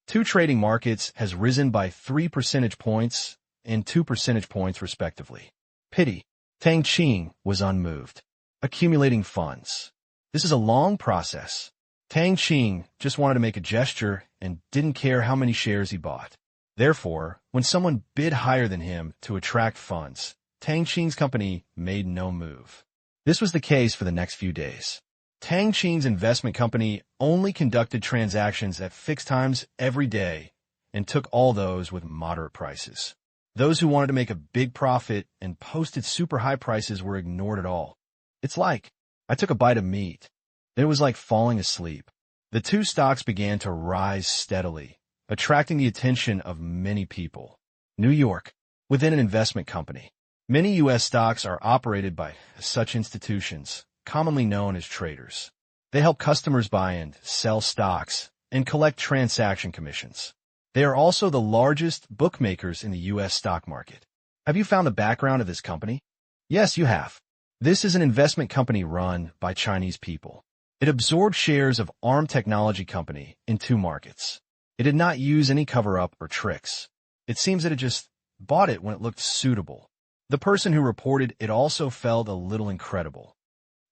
two trading markets has risen by 3 percentage points and 2 percentage points respectively. Pity, Tang Qing was unmoved, accumulating funds. This is a long process. Tang Qing just wanted to make a gesture and didn't care how many shares he bought. Therefore, when someone bid higher than him to attract funds, Tang Qing's company made no move. This was the case for the next few days. Tang Qing's investment company only conducted transactions at fixed times every day and took all those with moderate prices. Those who wanted to make a big profit and posted super high prices were ignored at all. It's like, I took a bite of meat. It was like falling asleep. The two stocks began to rise steadily, attracting the attention of many people. New York, within an investment company. Many U.S. stocks are operated by such institutions, commonly known as traders. They help customers buy and sell stocks and collect transaction commissions. They are also the largest bookmakers in the U.S. stock market. Have you found the background of this company? Yes, you have. This is an investment company run by Chinese people. It absorbed shares of ARM Technology Company in two markets. It did not use any cover-up or tricks. It seems that it just bought it when it looked suitable. The person who reported it also felt a little incredible.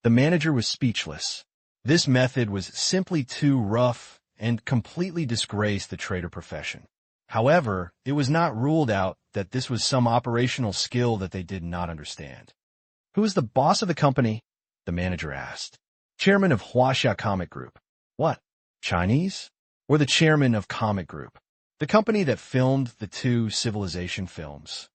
The manager was speechless. This method was simply too rough and completely disgraced the trader profession. However, it was not ruled out that this was some operational skill that they did not understand. Who is the boss of the company? The manager asked. Chairman of Huaxia Comic Group. What? Chinese? Or the chairman of Comic Group, the company that filmed the two Civilization films?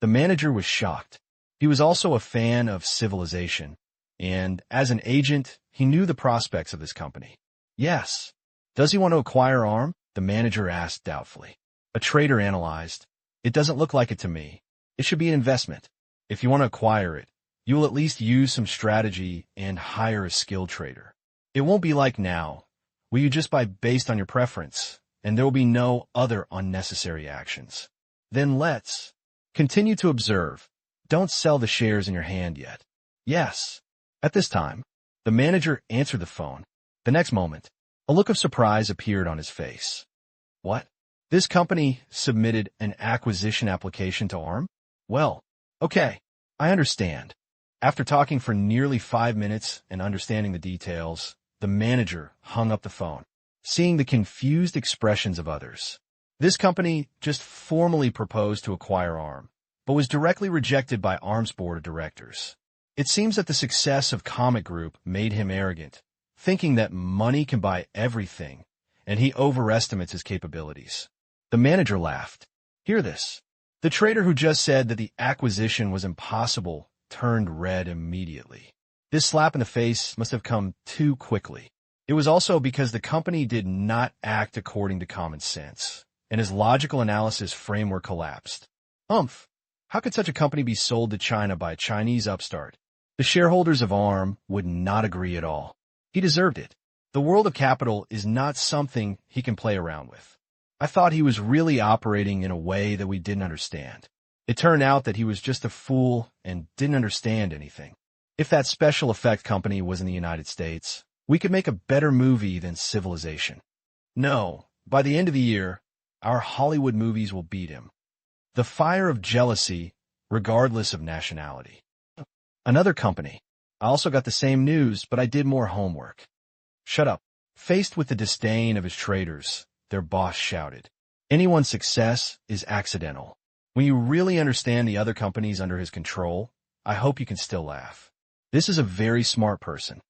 The manager was shocked. He was also a fan of Civilization, and as an agent, he knew the prospects of this company. Yes. Does he want to acquire ARM? The manager asked doubtfully. A trader analyzed. It doesn't look like it to me. It should be an investment. If you want to acquire it, you will at least use some strategy and hire a skilled trader. It won't be like now, where you just buy based on your preference, and there will be no other unnecessary actions. Then let's continue to observe. Don't sell the shares in your hand yet. Yes. At this time, the manager answered the phone. The next moment, a look of surprise appeared on his face. What? This company submitted an acquisition application to ARM? Well, okay, I understand. After talking for nearly 5 minutes and understanding the details, the manager hung up the phone, seeing the confused expressions of others. This company just formally proposed to acquire ARM, but was directly rejected by ARM's board of directors. It seems that the success of Comic Group made him arrogant, thinking that money can buy everything, and he overestimates his capabilities. The manager laughed. Hear this. The trader who just said that the acquisition was impossible turned red immediately. This slap in the face must have come too quickly. It was also because the company did not act according to common sense, and his logical analysis framework collapsed. How could such a company be sold to China by a Chinese upstart? The shareholders of ARM would not agree at all. He deserved it. The world of capital is not something he can play around with. I thought he was really operating in a way that we didn't understand. It turned out that he was just a fool and didn't understand anything. If that special effect company was in the United States, we could make a better movie than Civilization. No, by the end of the year, our Hollywood movies will beat him. The fire of jealousy, regardless of nationality. Another company. I also got the same news, but I did more homework. Shut up. Faced with the disdain of his traders, their boss shouted. Anyone's success is accidental. When you really understand the other companies under his control, I hope you can still laugh. This is a very smart person.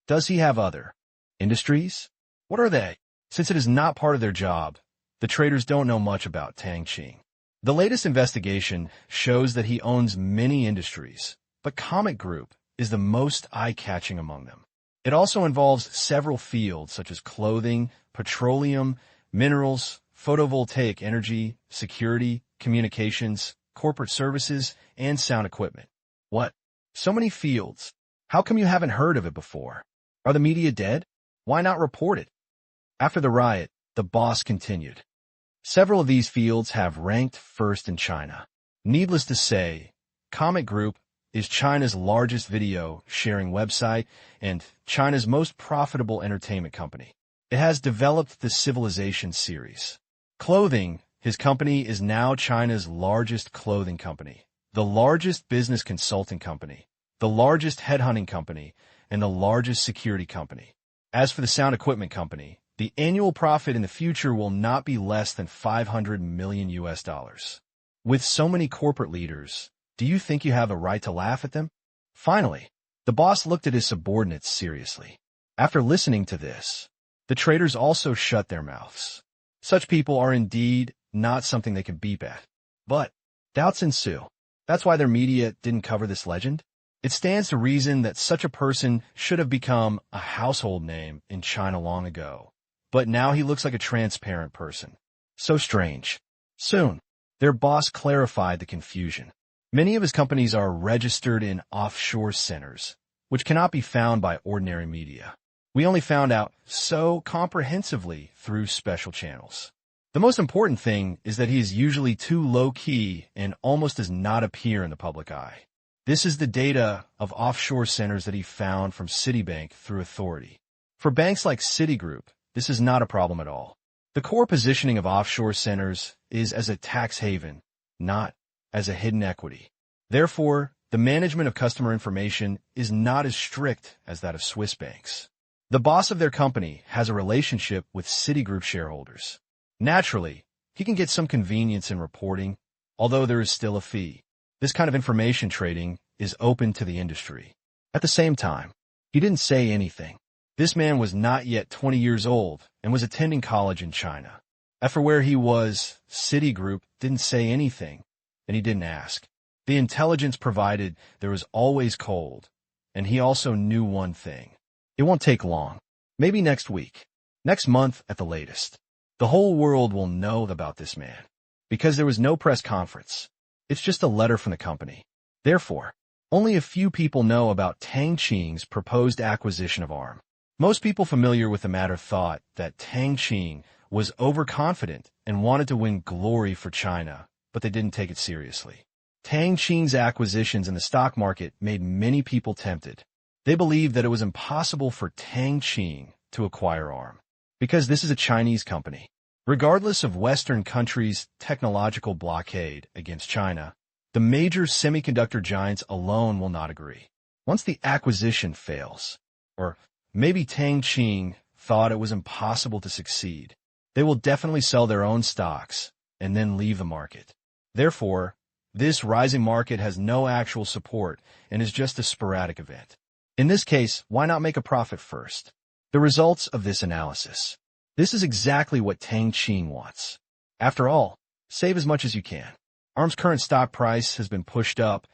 Does he have other industries? What are they? Since it is not part of their job, the traders don't know much about Tang Qing. The latest investigation shows that he owns many industries, but Comic Group is the most eye-catching among them. It also involves several fields such as clothing, petroleum, minerals, photovoltaic energy, security, communications, corporate services, and sound equipment. What? So many fields. How come you haven't heard of it before? Are the media dead? Why not report it? After the riot, the boss continued. Several of these fields have ranked first in China. Needless to say, Comic Group is China's largest video sharing website and China's most profitable entertainment company. It has developed the Civilization series. Clothing, his company is now China's largest clothing company, the largest business consulting company, the largest headhunting company, and the largest security company. As for the sound equipment company, the annual profit in the future will not be less than $500 million US. With so many corporate leaders, do you think you have a right to laugh at them? Finally, the boss looked at his subordinates seriously. After listening to this, the traders also shut their mouths. Such people are indeed not something they can beep at. But doubts ensue. That's why their media didn't cover this legend. It stands to reason that such a person should have become a household name in China long ago. But now he looks like a transparent person. So strange. Soon, their boss clarified the confusion. Many of his companies are registered in offshore centers, which cannot be found by ordinary media. We only found out so comprehensively through special channels. The most important thing is that he is usually too low-key and almost does not appear in the public eye. This is the data of offshore centers that he found from Citibank through authority. For banks like Citigroup, this is not a problem at all. The core positioning of offshore centers is as a tax haven, not as a hidden equity. Therefore, the management of customer information is not as strict as that of Swiss banks. The boss of their company has a relationship with Citigroup shareholders. Naturally, he can get some convenience in reporting, although there is still a fee. This kind of information trading is open to the industry. At the same time, he didn't say anything. This man was not yet 20 years old and was attending college in China. As for where he was, Citigroup didn't say anything, and he didn't ask. The intelligence provided there was always cold, and he also knew one thing. It won't take long. Maybe next week. Next month at the latest. The whole world will know about this man, because there was no press conference. It's just a letter from the company. Therefore, only a few people know about Tang Qing's proposed acquisition of ARM. Most people familiar with the matter thought that Tang Qing was overconfident and wanted to win glory for China, but they didn't take it seriously. Tang Qing's acquisitions in the stock market made many people tempted. They believed that it was impossible for Tang Qing to acquire ARM, because this is a Chinese company. Regardless of Western countries' technological blockade against China, the major semiconductor giants alone will not agree. Once the acquisition fails, or maybe Tang Qing thought it was impossible to succeed, they will definitely sell their own stocks and then leave the market. Therefore, this rising market has no actual support and is just a sporadic event. In this case, why not make a profit first? The results of this analysis. This is exactly what Tang Qing wants. After all, save as much as you can. ARM's current stock price has been pushed up,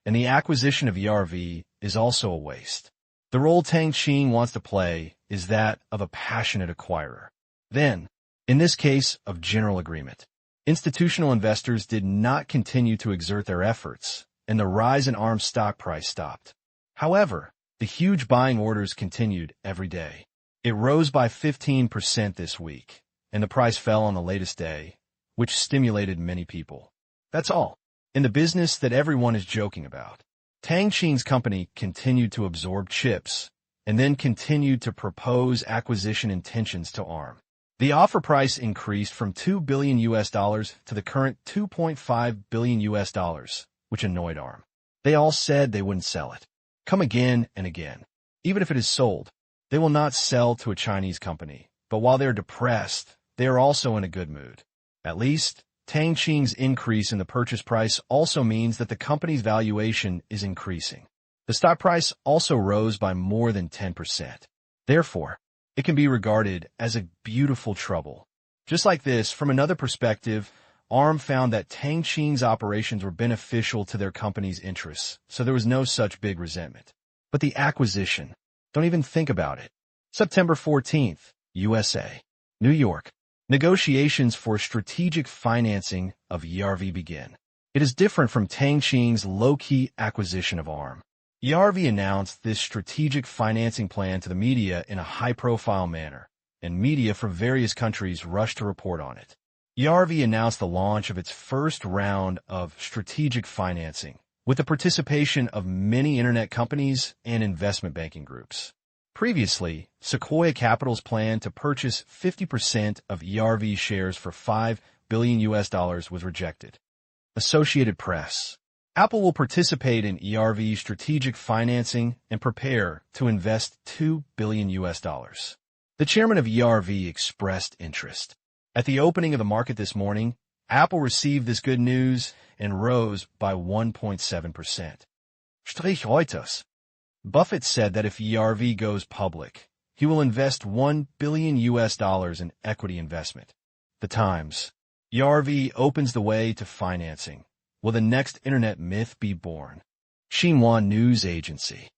and the acquisition of ERV is also a waste. The role Tang Qing wants to play is that of a passionate acquirer. Then, in this case of general agreement, institutional investors did not continue to exert their efforts, and the rise in ARM's stock price stopped. However, the huge buying orders continued every day. It rose by 15% this week, and the price fell on the latest day, which stimulated many people. That's all. In the business that everyone is joking about, Tang Qing's company continued to absorb chips and then continued to propose acquisition intentions to ARM. The offer price increased from $2 billion to the current $2.5 billion, which annoyed ARM. They all said they wouldn't sell it. Come again and again. Even if it is sold, they will not sell to a Chinese company. But while they're depressed, they are also in a good mood. At least, Tang Qing's increase in the purchase price also means that the company's valuation is increasing. The stock price also rose by more than 10%. Therefore, it can be regarded as a beautiful trouble. Just like this, from another perspective, ARM found that Tang Qing's operations were beneficial to their company's interests, so there was no such big resentment. But the acquisition, don't even think about it. September 14th, USA, New York. Negotiations for strategic financing of ERV begin. It is different from Tang Qing's low-key acquisition of ARM. ERV announced this strategic financing plan to the media in a high-profile manner, and media from various countries rushed to report on it. ERV announced the launch of its first round of strategic financing, with the participation of many internet companies and investment banking groups. Previously, Sequoia Capital's plan to purchase 50% of ERV shares for $5 billion was rejected. Associated Press. Apple will participate in ERV strategic financing and prepare to invest $2 billion. The chairman of ERV expressed interest. At the opening of the market this morning, Apple received this good news and rose by 1.7%. Reuters. Buffett said that if ERV goes public, he will invest $1 billion in equity investment. The Times. ERV opens the way to financing. Will the next internet myth be born? Xinhua News Agency.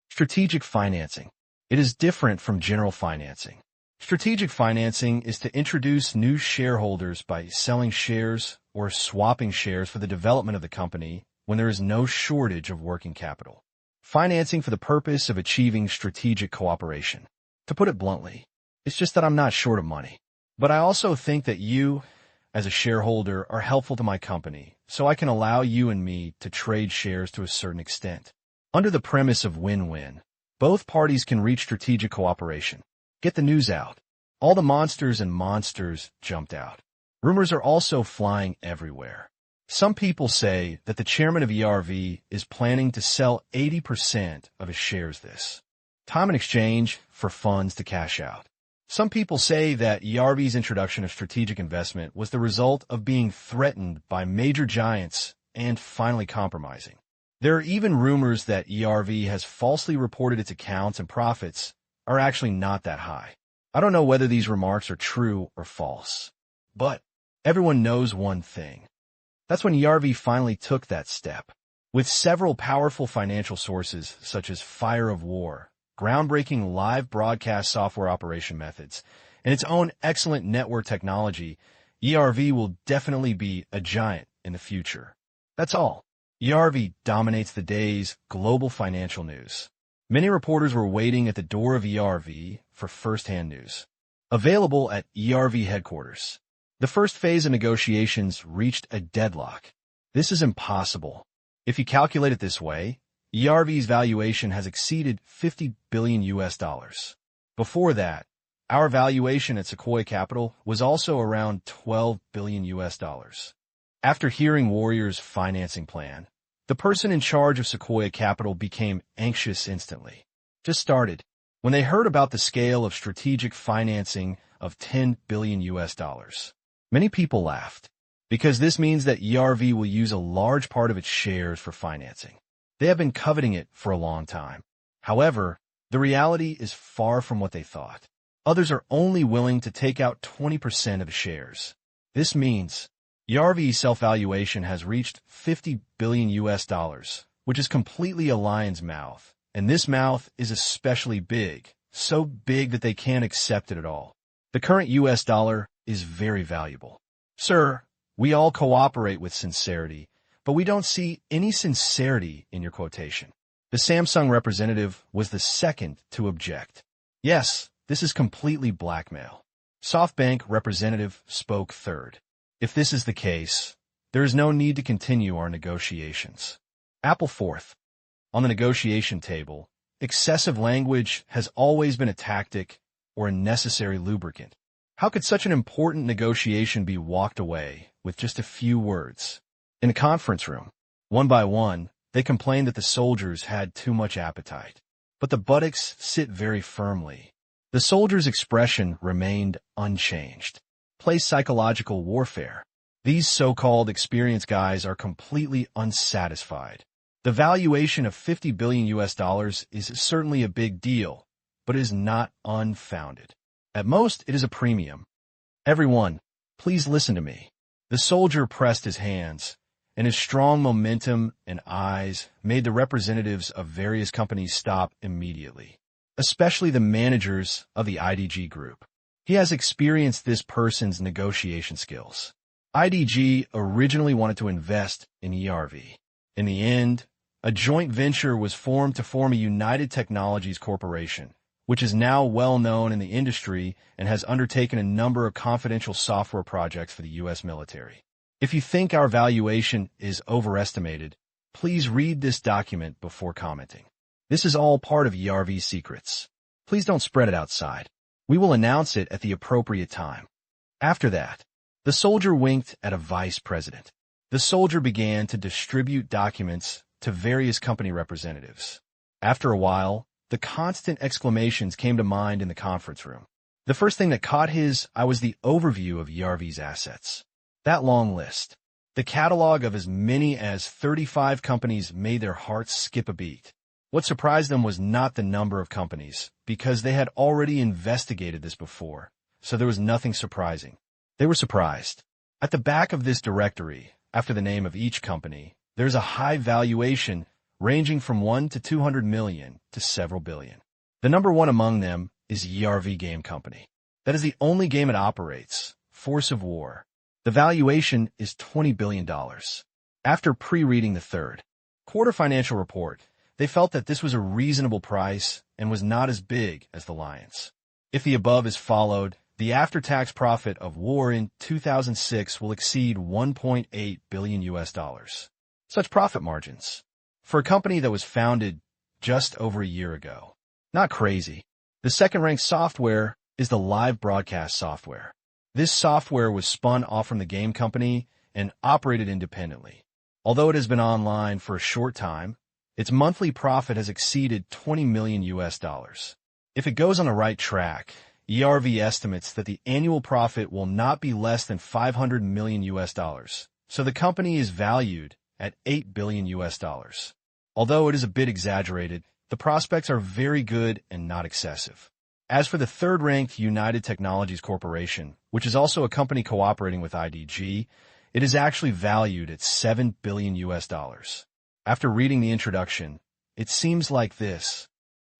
Strategic financing. It is different from general financing. Strategic financing is to introduce new shareholders by selling shares or swapping shares for the development of the company when there is no shortage of working capital. Financing for the purpose of achieving strategic cooperation. To put it bluntly, it's just that I'm not short of money. But I also think that you, as a shareholder, are helpful to my company, so I can allow you and me to trade shares to a certain extent. Under the premise of win-win, both parties can reach strategic cooperation. Get the news out. All the monsters jumped out. Rumors are also flying everywhere. Some people say that the chairman of ERV is planning to sell 80% of his shares this time in exchange for funds to cash out. Some people say that ERV's introduction of strategic investment was the result of being threatened by major giants and finally compromising. There are even rumors that ERV has falsely reported its accounts and profits are actually not that high. I don't know whether these remarks are true or false, but everyone knows one thing. That's when ERV finally took that step. With several powerful financial sources such as Fire of War, groundbreaking live broadcast software operation methods, and its own excellent network technology, ERV will definitely be a giant in the future. That's all. ERV dominates the day's global financial news. Many reporters were waiting at the door of ERV for first-hand news. Available at ERV headquarters. The first phase of negotiations reached a deadlock. This is impossible. If you calculate it this way, ERV's valuation has exceeded $50 billion. Before that, our valuation at Sequoia Capital was also around $12 billion. After hearing Warrior's financing plan, the person in charge of Sequoia Capital became anxious instantly. Just started when they heard about the scale of strategic financing of $10 billion. Many people laughed, because this means that ERV will use a large part of its shares for financing. They have been coveting it for a long time. However, the reality is far from what they thought. Others are only willing to take out 20% of the shares. This means ERV's self-valuation has reached $50 billion, which is completely a lion's mouth. And this mouth is especially big, so big that they can't accept it at all. The current US dollar is very valuable. Sir, we all cooperate with sincerity, but we don't see any sincerity in your quotation. The Samsung representative was the second to object. Yes, this is completely blackmail. SoftBank representative spoke third. If this is the case, there is no need to continue our negotiations. Apple fourth. On the negotiation table, excessive language has always been a tactic or a necessary lubricant. How could such an important negotiation be walked away with just a few words? In the conference room, one by one, they complained that the soldiers had too much appetite. But the buttocks sit very firmly. The soldiers' expression remained unchanged. Play psychological warfare. These so-called experienced guys are completely unsatisfied. The valuation of $50 billion is certainly a big deal, but it is not unfounded. At most, it is a premium. Everyone, please listen to me. The soldier pressed his hands, and his strong momentum and eyes made the representatives of various companies stop immediately, especially the managers of the IDG group. He has experienced this person's negotiation skills. IDG originally wanted to invest in ERV. In the end, a joint venture was formed to form a United Technologies Corporation, which is now well known in the industry and has undertaken a number of confidential software projects for the U.S. military. If you think our valuation is overestimated, please read this document before commenting. This is all part of ERV's secrets. Please don't spread it outside. We will announce it at the appropriate time. After that, the soldier winked at a vice president. The soldier began to distribute documents to various company representatives. After a while, the constant exclamations came to mind in the conference room. The first thing that caught his eye was the overview of ERV's assets. That long list, the catalog of as many as 35 companies made their hearts skip a beat. What surprised them was not the number of companies, because they had already investigated this before, so there was nothing surprising. They were surprised. At the back of this directory, after the name of each company, there's a high valuation ranging from 1 to 200 million to several billion. The number one among them is ERV Game Company. That is the only game it operates, Force of War. The valuation is $20 billion. After pre-reading the third quarter financial report, they felt that this was a reasonable price and was not as big as the Lions. If the above is followed, the after-tax profit of war in 2006 will exceed $1.8 billion US. Such profit margins for a company that was founded just over a year ago. Not crazy. The second-ranked software is the live broadcast software. This software was spun off from the game company and operated independently. Although it has been online for a short time, its monthly profit has exceeded $20 million US. If it goes on the right track, ERV estimates that the annual profit will not be less than $500 million US. So the company is valued at $8 billion US. Although it is a bit exaggerated, the prospects are very good and not excessive. As for the third-ranked United Technologies Corporation, which is also a company cooperating with IDG, it is actually valued at $7 billion US. After reading the introduction, it seems like this.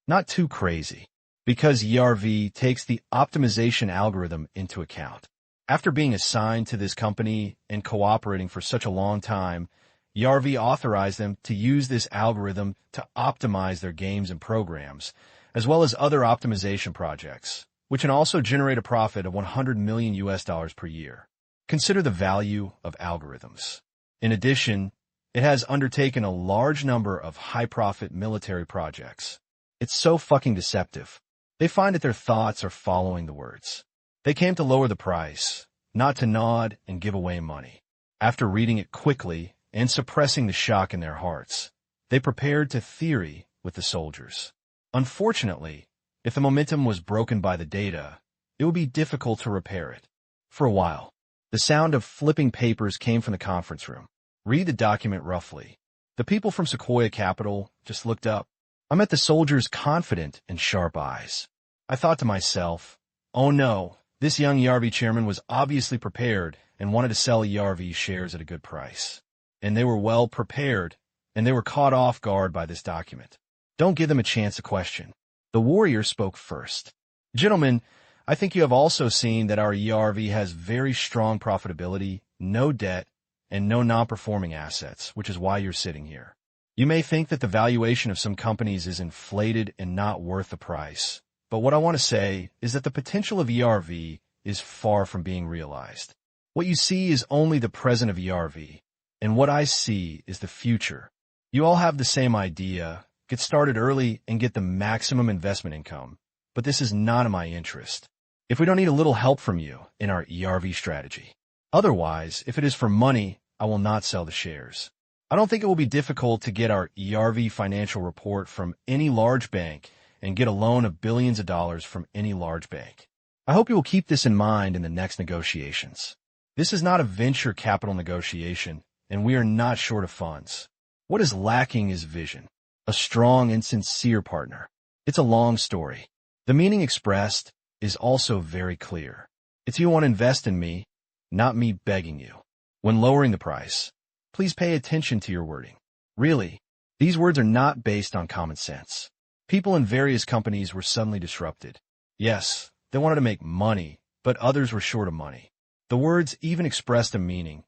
Not too crazy, because ERV takes the optimization algorithm into account. After being assigned to this company and cooperating for such a long time, ERV authorized them to use this algorithm to optimize their games and programs, as well as other optimization projects, which can also generate a profit of $100 million US per year. Consider the value of algorithms. In addition, it has undertaken a large number of high-profit military projects. It's so fucking deceptive. They find that their thoughts are following the words. They came to lower the price, not to nod and give away money. After reading it quickly and suppressing the shock in their hearts, they prepared to theory with the soldiers. Unfortunately, if the momentum was broken by the data, it would be difficult to repair it. For a while, the sound of flipping papers came from the conference room. Read the document roughly. The people from Sequoia Capital just looked up. I met the soldiers' confident and sharp eyes. I thought to myself, oh no, this young ERV chairman was obviously prepared and wanted to sell ERV shares at a good price. And they were well prepared, and they were caught off guard by this document. Don't give them a chance to question. The warrior spoke first. Gentlemen, I think you have also seen that our ERV has very strong profitability, no debt, and no non-performing assets, which is why you're sitting here. You may think that the valuation of some companies is inflated and not worth the price, but what I want to say is that the potential of ERV is far from being realized. What you see is only the present of ERV, and what I see is the future. You all have the same idea. Get started early and get the maximum investment income. But this is not in my interest. If we don't need a little help from you in our ERV strategy. Otherwise, if it is for money, I will not sell the shares. I don't think it will be difficult to get our ERV financial report from any large bank and get a loan of billions of dollars from any large bank. I hope you will keep this in mind in the next negotiations. This is not a venture capital negotiation, and we are not short of funds. What is lacking is vision. A strong and sincere partner. It's a long story. The meaning expressed is also very clear. It's you want to invest in me, not me begging you. When lowering the price, please pay attention to your wording. Really, these words are not based on common sense. People in various companies were suddenly disrupted. Yes, they wanted to make money, but others were short of money. The words even expressed a meaning.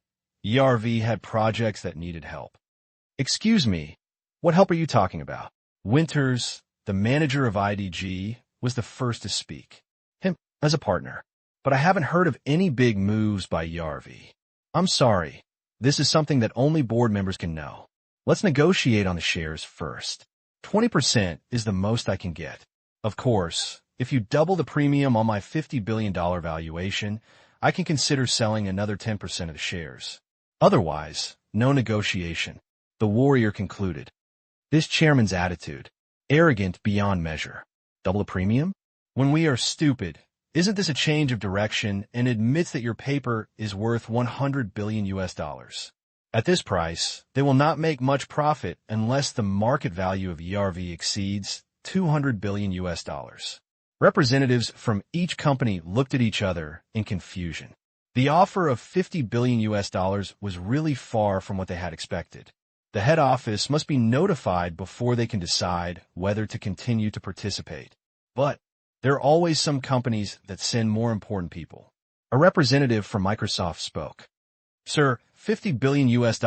ERV had projects that needed help. Excuse me, what help are you talking about? Winters, the manager of IDG, was the first to speak. Him, as a partner. But I haven't heard of any big moves by ERV. I'm sorry. This is something that only board members can know. Let's negotiate on the shares first. 20% is the most I can get. Of course, if you double the premium on my $50 billion valuation, I can consider selling another 10% of the shares. Otherwise, no negotiation. The warrior concluded. This chairman's attitude, arrogant beyond measure. Double the premium? When we are stupid, isn't this a change of direction and admits that your paper is worth $100 billion US? At this price, they will not make much profit unless the market value of ERV exceeds $200 billion US. Representatives from each company looked at each other in confusion. The offer of $50 billion US was really far from what they had expected. The head office must be notified before they can decide whether to continue to participate. But there are always some companies that send more important people. A representative from Microsoft spoke. Sir, $50 billion US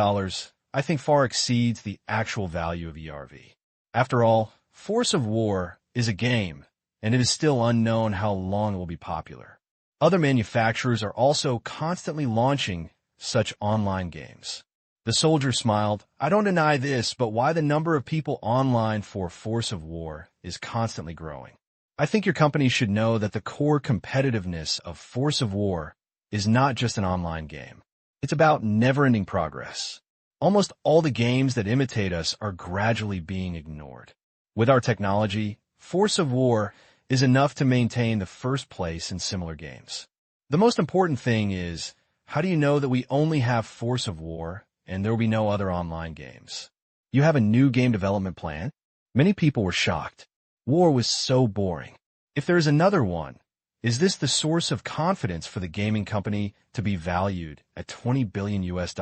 I think far exceeds the actual value of ERV. After all, Force of War is a game, and it is still unknown how long it will be popular. Other manufacturers are also constantly launching such online games. The soldier smiled. I don't deny this, but why the number of people online for Force of War is constantly growing. I think your company should know that the core competitiveness of Force of War is not just an online game. It's about never-ending progress. Almost all the games that imitate us are gradually being ignored. With our technology, Force of War is enough to maintain the first place in similar games. The most important thing is, how do you know that we only have Force of War and there will be no other online games? You have a new game development plan? Many people were shocked. War was so boring. If there is another one, is this the source of confidence for the gaming company to be valued at $20 billion US?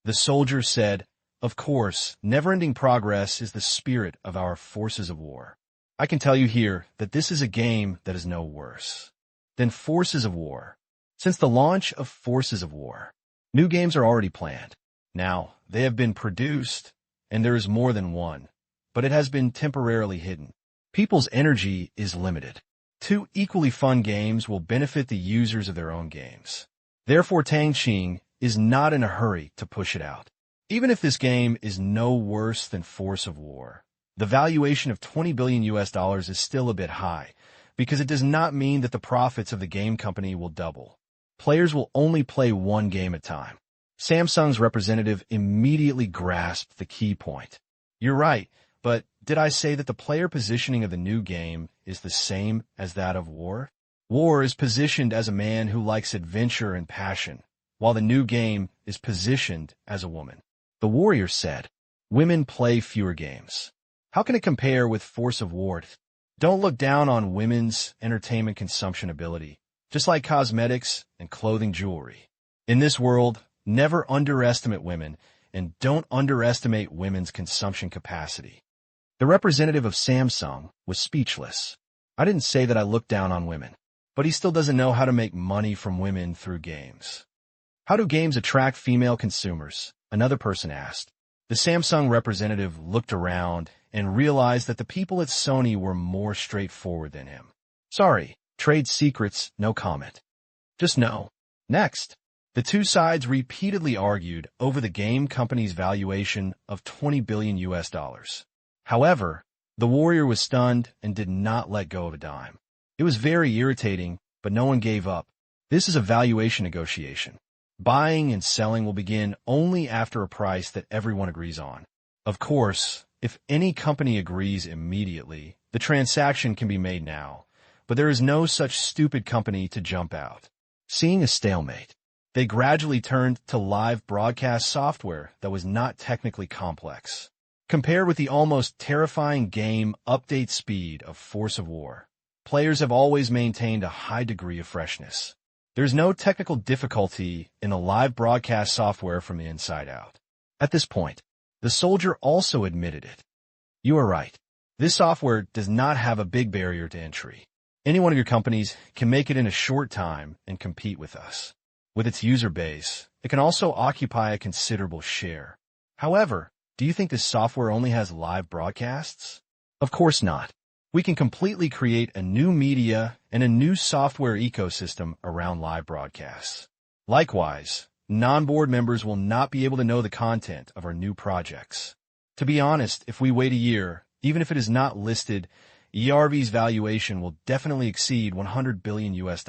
The soldier said, of course, never-ending progress is the spirit of our Forces of War. I can tell you here that this is a game that is no worse than Forces of War. Since the launch of Forces of War, new games are already planned. Now, they have been produced, and there is more than one, but it has been temporarily hidden. People's energy is limited. Two equally fun games will benefit the users of their own games. Therefore, Tang Qing is not in a hurry to push it out. Even if this game is no worse than Force of War, the valuation of $20 billion US is still a bit high, because it does not mean that the profits of the game company will double. Players will only play one game at a time. Samsung's representative immediately grasped the key point. You're right, but did I say that the player positioning of the new game is the same as that of War? War is positioned as a man who likes adventure and passion, while the new game is positioned as a woman. The warrior said, women play fewer games. How can it compare with Force of War? Don't look down on women's entertainment consumption ability, just like cosmetics and clothing jewelry. In this world, never underestimate women, and don't underestimate women's consumption capacity. The representative of Samsung was speechless. I didn't say that I look down on women, but he still doesn't know how to make money from women through games. How do games attract female consumers? Another person asked. The Samsung representative looked around and realized that the people at Sony were more straightforward than him. Sorry, trade secrets, no comment. Just no. Next, the two sides repeatedly argued over the game company's valuation of $20 billion US. However, the warrior was stunned and did not let go of a dime. It was very irritating, but no one gave up. This is a valuation negotiation. Buying and selling will begin only after a price that everyone agrees on. Of course, if any company agrees immediately, the transaction can be made now, but there is no such stupid company to jump out. Seeing a stalemate, they gradually turned to live broadcast software that was not technically complex. Compared with the almost terrifying game update speed of Force of War, players have always maintained a high degree of freshness. There's no technical difficulty in the live broadcast software from the inside out. At this point, the soldier also admitted it. You are right. This software does not have a big barrier to entry. Any one of your companies can make it in a short time and compete with us. With its user base, it can also occupy a considerable share. However, do you think this software only has live broadcasts? Of course not. We can completely create a new media and a new software ecosystem around live broadcasts. Likewise, non-board members will not be able to know the content of our new projects. To be honest, if we wait a year, even if it is not listed, ERV's valuation will definitely exceed $100 billion US.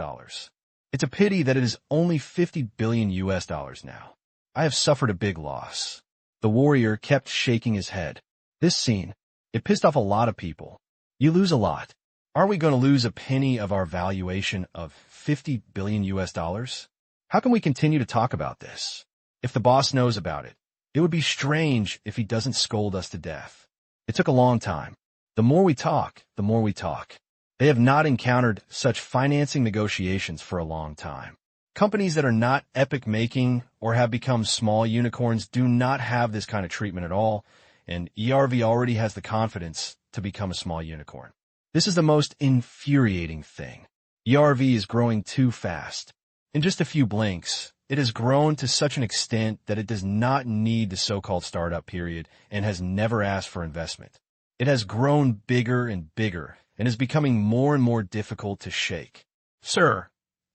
It's a pity that it is only $50 billion US now. I have suffered a big loss. The warrior kept shaking his head. This scene, it pissed off a lot of people. You lose a lot. Are we going to lose a penny of our valuation of $50 billion US? How can we continue to talk about this? If the boss knows about it, it would be strange if he doesn't scold us to death. It took a long time. The more we talk, the more we talk. They have not encountered such financing negotiations for a long time. Companies that are not epic-making or have become small unicorns do not have this kind of treatment at all, and ERV already has the confidence to become a small unicorn. This is the most infuriating thing. ERV is growing too fast. In just a few blinks, It has grown to such an extent that it does not need the so-called startup period and has never asked for investment. It has grown bigger and bigger and is becoming more and more difficult to shake. Sir,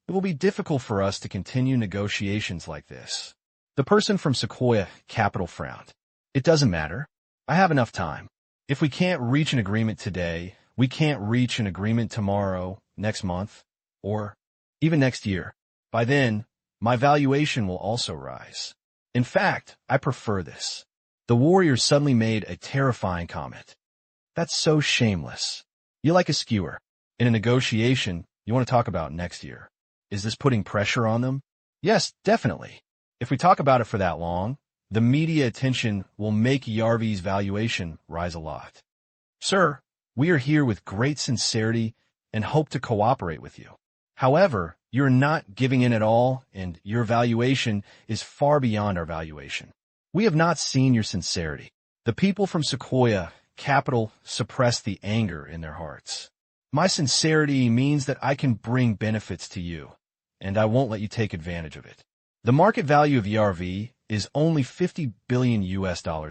it will be difficult for us to continue negotiations like this. The person from Sequoia Capital frowned. It doesn't matter. I have enough time. If we can't reach an agreement today, we can't reach an agreement tomorrow, next month, or even next year. By then, my valuation will also rise. In fact, I prefer this. The warrior suddenly made a terrifying comment. That's so shameless. You like a skewer. In a negotiation, you want to talk about next year. Is this putting pressure on them? Yes, definitely. If we talk about it for that long, the media attention will make ERV's valuation rise a lot. Sir, we are here with great sincerity and hope to cooperate with you. However, you're not giving in at all, and your valuation is far beyond our valuation. We have not seen your sincerity. The people from Sequoia Capital suppress the anger in their hearts. My sincerity means that I can bring benefits to you, and I won't let you take advantage of it. The market value of ERV is only $50 billion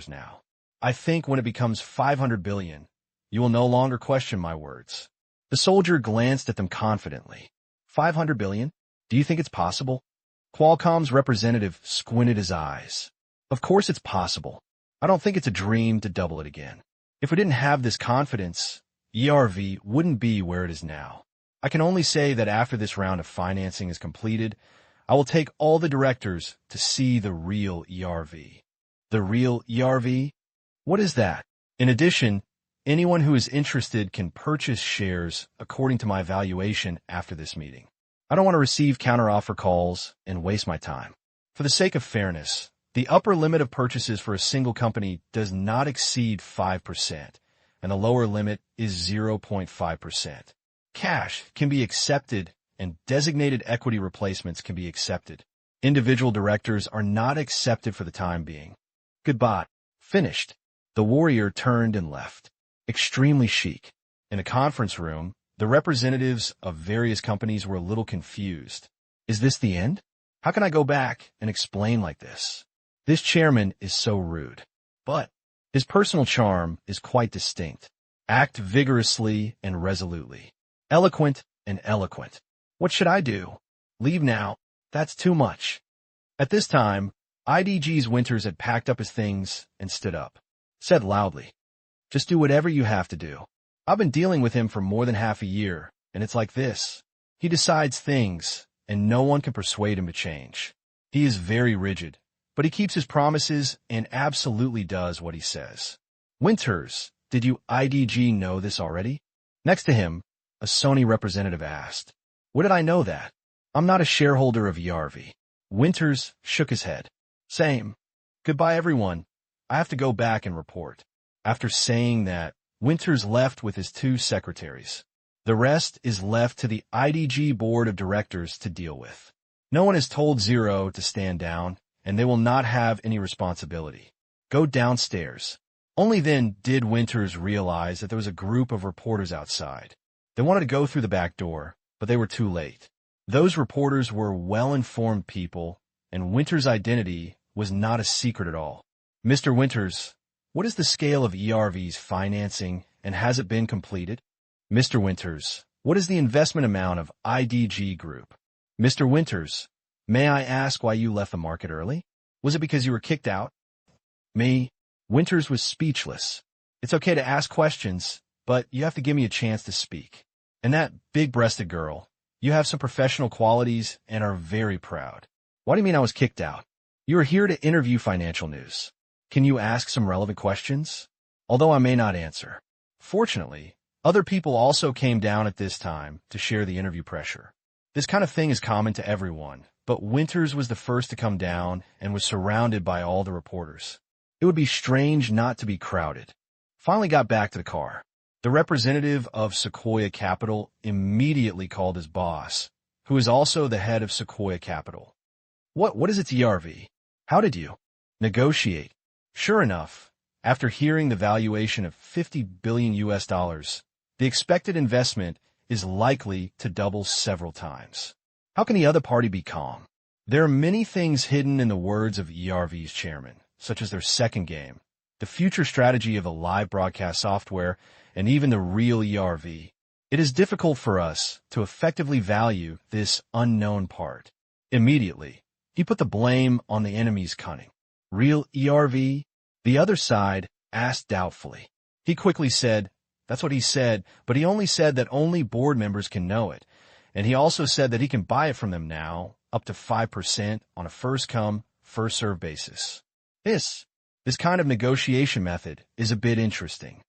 now. I think when it becomes $500 billion, you will no longer question my words. The soldier glanced at them confidently. 500 billion? Do you think it's possible? Qualcomm's representative squinted his eyes. Of course it's possible. I don't think it's a dream to double it again. If we didn't have this confidence, ERV wouldn't be where it is now. I can only say that after this round of financing is completed, I will take all the directors to see the real ERV. The real ERV? What is that? In addition, anyone who is interested can purchase shares according to my valuation after this meeting. I don't want to receive counteroffer calls and waste my time. For the sake of fairness, the upper limit of purchases for a single company does not exceed 5%, and the lower limit is 0.5%. Cash can be accepted, and designated equity replacements can be accepted. Individual directors are not accepted for the time being. Goodbye. Finished. The warrior turned and left. Extremely chic. In a conference room, the representatives of various companies were a little confused. Is this the end? How can I go back and explain like this? This chairman is so rude. But his personal charm is quite distinct. Act vigorously and resolutely. Eloquent and eloquent. What should I do? Leave now? That's too much. At this time, IDG's Winters had packed up his things and stood up. Said loudly, "Just do whatever you have to do. I've been dealing with him for more than half a year, and it's like this. He decides things, and no one can persuade him to change. He is very rigid, but he keeps his promises and absolutely does what he says." Winters, did you IDG know this already? Next to him, a Sony representative asked. What did I know that? I'm not a shareholder of ERV. Winters shook his head. Same. Goodbye, everyone. I have to go back and report. After saying that, Winters left with his two secretaries. The rest is left to the IDG board of directors to deal with. No one has told Zero to stand down, and they will not have any responsibility. Go downstairs. Only then did Winters realize that there was a group of reporters outside. They wanted to go through the back door, but they were too late. Those reporters were well-informed people, and Winters' identity was not a secret at all. Mr. Winters, what is the scale of ERV's financing, and has it been completed? Mr. Winters, what is the investment amount of IDG Group? Mr. Winters, may I ask why you left the market early? Was it because you were kicked out? Me? Winters was speechless. It's okay to ask questions, but you have to give me a chance to speak. And that big-breasted girl, you have some professional qualities and are very proud. Why do you mean I was kicked out? You are here to interview financial news. Can you ask some relevant questions? Although I may not answer. Fortunately, other people also came down at this time to share the interview pressure. This kind of thing is common to everyone, but Winters was the first to come down and was surrounded by all the reporters. It would be strange not to be crowded. Finally got back to the car. The representative of Sequoia Capital immediately called his boss, who is also the head of Sequoia Capital. What is its ERV? How did you negotiate? Sure enough, after hearing the valuation of $50 billion, the expected investment is likely to double several times. How can the other party be calm? There are many things hidden in the words of ERV's chairman, such as their second game, the future strategy of the live broadcast software, and even the real ERV. It is difficult for us to effectively value this unknown part. Immediately, he put the blame on the enemy's cunning. Real ERV? The other side asked doubtfully. He quickly said, that's what he said, but he only said that only board members can know it. And he also said that he can buy it from them now, up to 5% on a first-come, first-served basis. This kind of negotiation method is a bit interesting.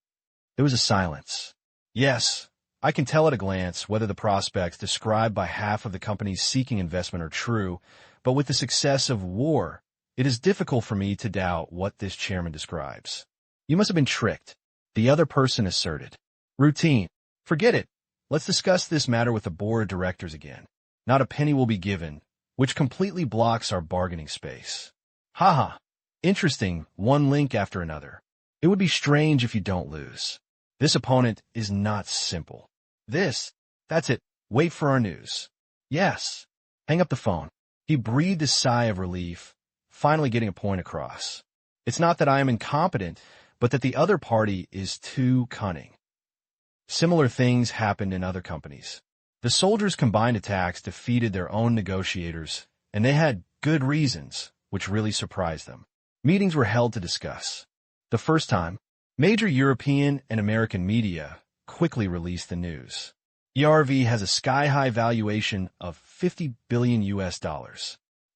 There was a silence. Yes, I can tell at a glance whether the prospects described by half of the companies seeking investment are true, but with the success of war, it is difficult for me to doubt what this chairman describes. You must have been tricked, the other person asserted. Routine. Forget it. Let's discuss this matter with the board of directors again. Not a penny will be given, which completely blocks our bargaining space. Haha. Interesting, one link after another. It would be strange if you don't lose. This opponent is not simple. That's it. Wait for our news. Yes. Hang up the phone. He breathed a sigh of relief, finally getting a point across. It's not that I am incompetent, but that the other party is too cunning. Similar things happened in other companies. The soldiers' combined attacks defeated their own negotiators, and they had good reasons, which really surprised them. Meetings were held to discuss. The first time, major European and American media quickly released the news. ERV has a sky-high valuation of $50 billion US.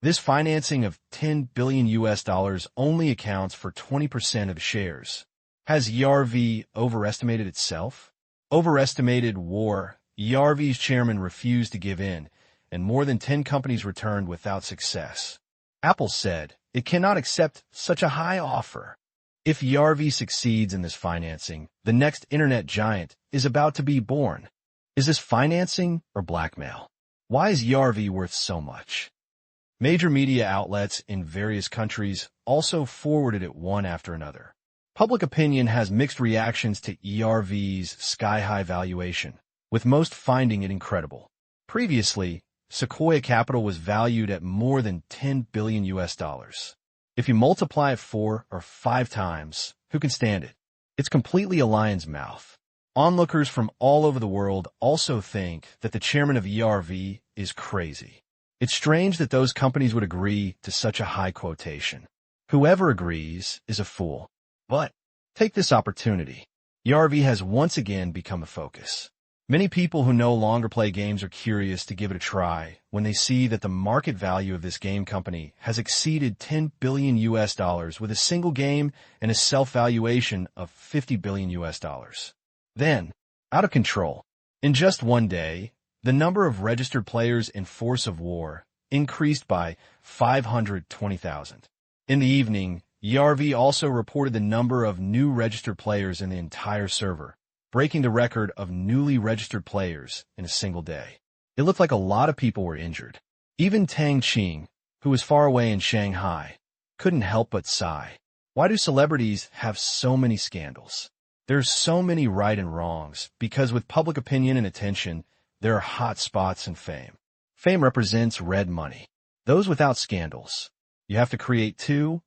This financing of $10 billion US only accounts for 20% of the shares. Has ERV overestimated itself? Overestimated war. ERV's chairman refused to give in, and more than 10 companies returned without success. Apple said it cannot accept such a high offer. If ERV succeeds in this financing, the next internet giant is about to be born. Is this financing or blackmail? Why is ERV worth so much? Major media outlets in various countries also forwarded it one after another. Public opinion has mixed reactions to ERV's sky-high valuation, with most finding it incredible. Previously, Sequoia Capital was valued at more than $10 billion US. If you multiply it 4 or 5 times, who can stand it? It's completely a lion's mouth. Onlookers from all over the world also think that the chairman of ERV is crazy. It's strange that those companies would agree to such a high quotation. Whoever agrees is a fool. But take this opportunity. ERV has once again become a focus. Many people who no longer play games are curious to give it a try when they see that the market value of this game company has exceeded $10 billion US with a single game and a self-valuation of $50 billion US. Then, out of control, in just one day, the number of registered players in Force of War increased by 520,000. In the evening, ERV also reported the number of new registered players in the entire server, breaking the record of newly registered players in a single day. It looked like a lot of people were injured. Even Tang Qing, who was far away in Shanghai, couldn't help but sigh. Why do celebrities have so many scandals? There's so many right and wrongs, because with public opinion and attention, there are hot spots in fame. Fame represents red money. Those without scandals. You have to create two,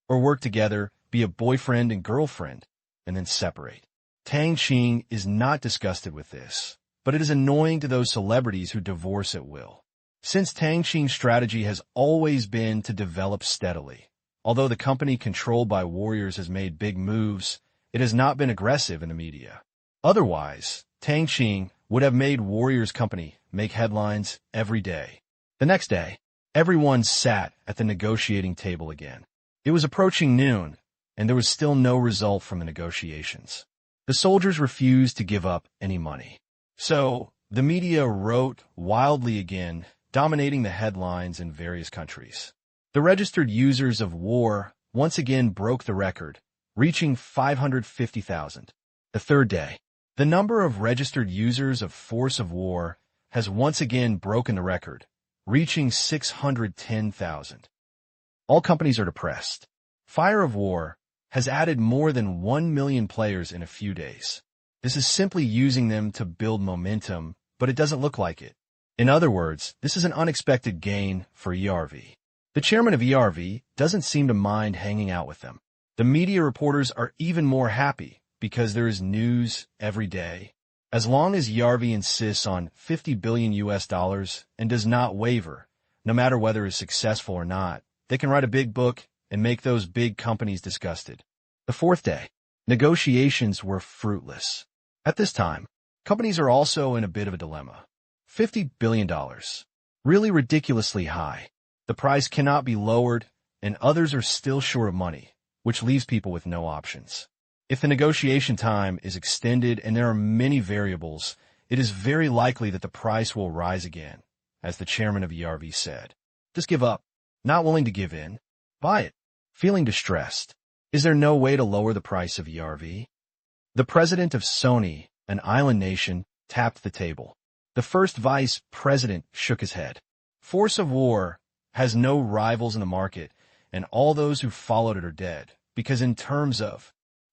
or work together, be a boyfriend and girlfriend, and then separate. Tang Qing is not disgusted with this, but it is annoying to those celebrities who divorce at will. Since Tang Qing's strategy has always been to develop steadily, although the company controlled by warriors has made big moves, it has not been aggressive in the media. Otherwise, Tang Qing would have made Warriors Company make headlines every day. The next day, everyone sat at the negotiating table again. It was approaching noon, and there was still no result from the negotiations. The soldiers refused to give up any money. So, the media wrote wildly again, dominating the headlines in various countries. The registered users of War once again broke the record, reaching 550,000. The third day, the number of registered users of Force of War has once again broken the record, reaching 610,000. All companies are depressed. Fire of War has added more than 1 million players in a few days. This is simply using them to build momentum, but it doesn't look like it. In other words, this is an unexpected gain for ERV. The chairman of ERV doesn't seem to mind hanging out with them. The media reporters are even more happy because there is news every day. As long as ERV insists on $50 billion and does not waver, no matter whether it's successful or not, they can write a big book and make those big companies disgusted. The fourth day, negotiations were fruitless. At this time, companies are also in a bit of a dilemma. $50 billion. Really ridiculously high. The price cannot be lowered, and others are still short of money, which leaves people with no options. If the negotiation time is extended and there are many variables, it is very likely that the price will rise again, as the chairman of ERV said. Just give up. Not willing to give in. Buy it. Feeling distressed. Is there no way to lower the price of ERV? The president of Sony, an island nation, tapped the table. The first vice president shook his head. Force of War has no rivals in the market, and all those who followed it are dead, because in terms of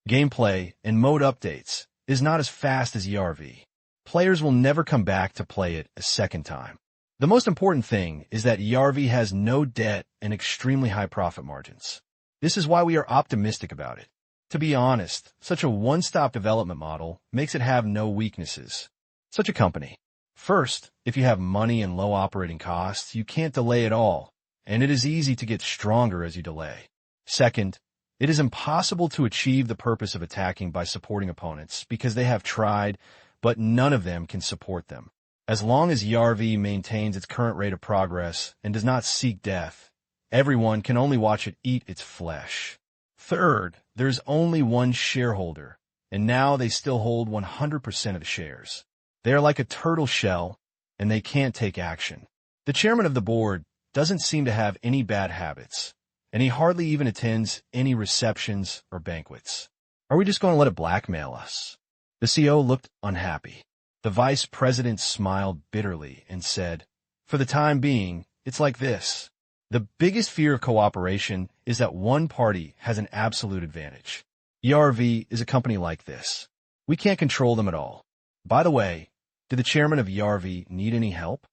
gameplay and mode updates, is not as fast as ERV. Players will never come back to play it a second time. The most important thing is that ERV has no debt and extremely high profit margins. This is why we are optimistic about it. To be honest, such a one-stop development model makes it have no weaknesses. Such a company. First, if you have money and low operating costs, you can't delay at all, and it is easy to get stronger as you delay. Second, it is impossible to achieve the purpose of attacking by supporting opponents because they have tried, but none of them can support them. As long as ERV maintains its current rate of progress and does not seek death, everyone can only watch it eat its flesh. Third, there's only one shareholder, and now they still hold 100% of the shares. They are like a turtle shell, and they can't take action. The chairman of the board doesn't seem to have any bad habits, and he hardly even attends any receptions or banquets. Are we just going to let it blackmail us? The CEO looked unhappy. The vice president smiled bitterly and said, "For the time being, it's like this. The biggest fear of cooperation is that one party has an absolute advantage. ERV is a company like this. We can't control them at all. By the way, did the chairman of ERV need any help?"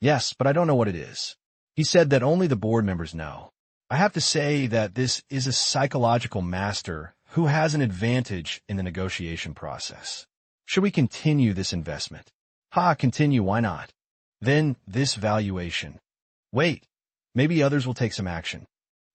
"Yes, but I don't know what it is." He said that only the board members know. "I have to say that this is a psychological master who has an advantage in the negotiation process. Should we continue this investment?" Continue, why not? Then this valuation. Wait, maybe others will take some action.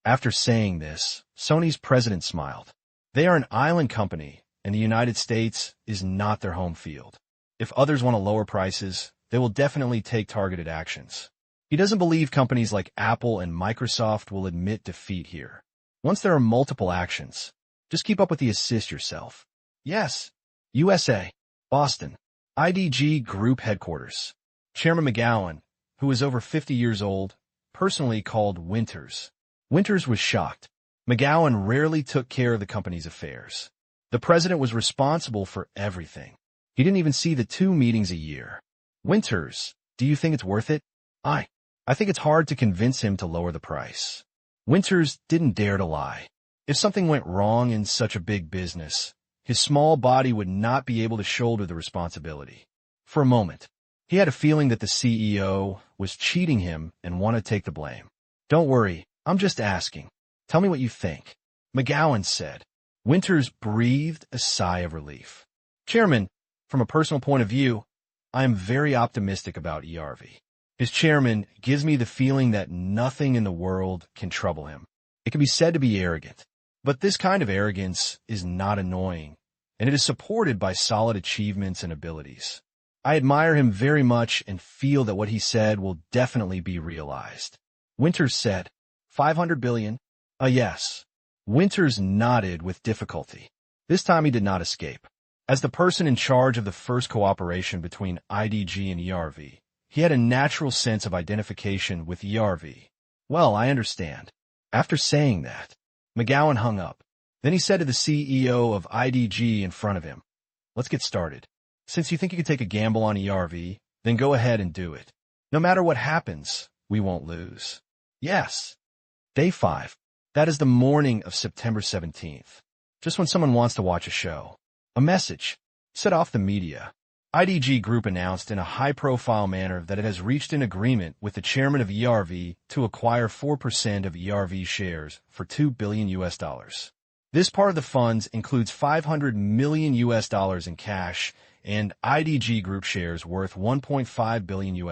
After saying this, Sony's president smiled. They are an island company, and the United States is not their home field. If others want to lower prices, they will definitely take targeted actions. He doesn't believe companies like Apple and Microsoft will admit defeat here. Once there are multiple actions, just keep up with the assist yourself. Yes. USA. Boston. IDG Group Headquarters. Chairman McGowan, who is over 50 years old, personally called Winters. Winters was shocked. McGowan rarely took care of the company's affairs. The president was responsible for everything. He didn't even see the 2 meetings a year. "Winters, do you think it's worth it?" I think it's hard to convince him to lower the price." Winters didn't dare to lie. If something went wrong in such a big business, his small body would not be able to shoulder the responsibility. For a moment, he had a feeling that the CEO was cheating him and wanted to take the blame. "Don't worry, I'm just asking. Tell me what you think," McGowan said. Winters breathed a sigh of relief. "Chairman, from a personal point of view, I am very optimistic about ERV. His chairman gives me the feeling that nothing in the world can trouble him. It can be said to be arrogant, but this kind of arrogance is not annoying, and it is supported by solid achievements and abilities. I admire him very much and feel that what he said will definitely be realized." Winters said, "500 billion? Yes." Winters nodded with difficulty. This time he did not escape. As the person in charge of the first cooperation between IDG and ERV, he had a natural sense of identification with ERV. "Well, I understand." After saying that, McGowan hung up. Then he said to the CEO of IDG in front of him, "Let's get started. Since you think you can take a gamble on ERV, then go ahead and do it. No matter what happens, we won't lose." Yes. Day 5. That is the morning of September 17th. Just when someone wants to watch a show. A message set off the media. IDG Group announced in a high-profile manner that it has reached an agreement with the chairman of ERV to acquire 4% of ERV shares for $2 billion. This part of the funds includes $500 million in cash and IDG Group shares worth $1.5 billion.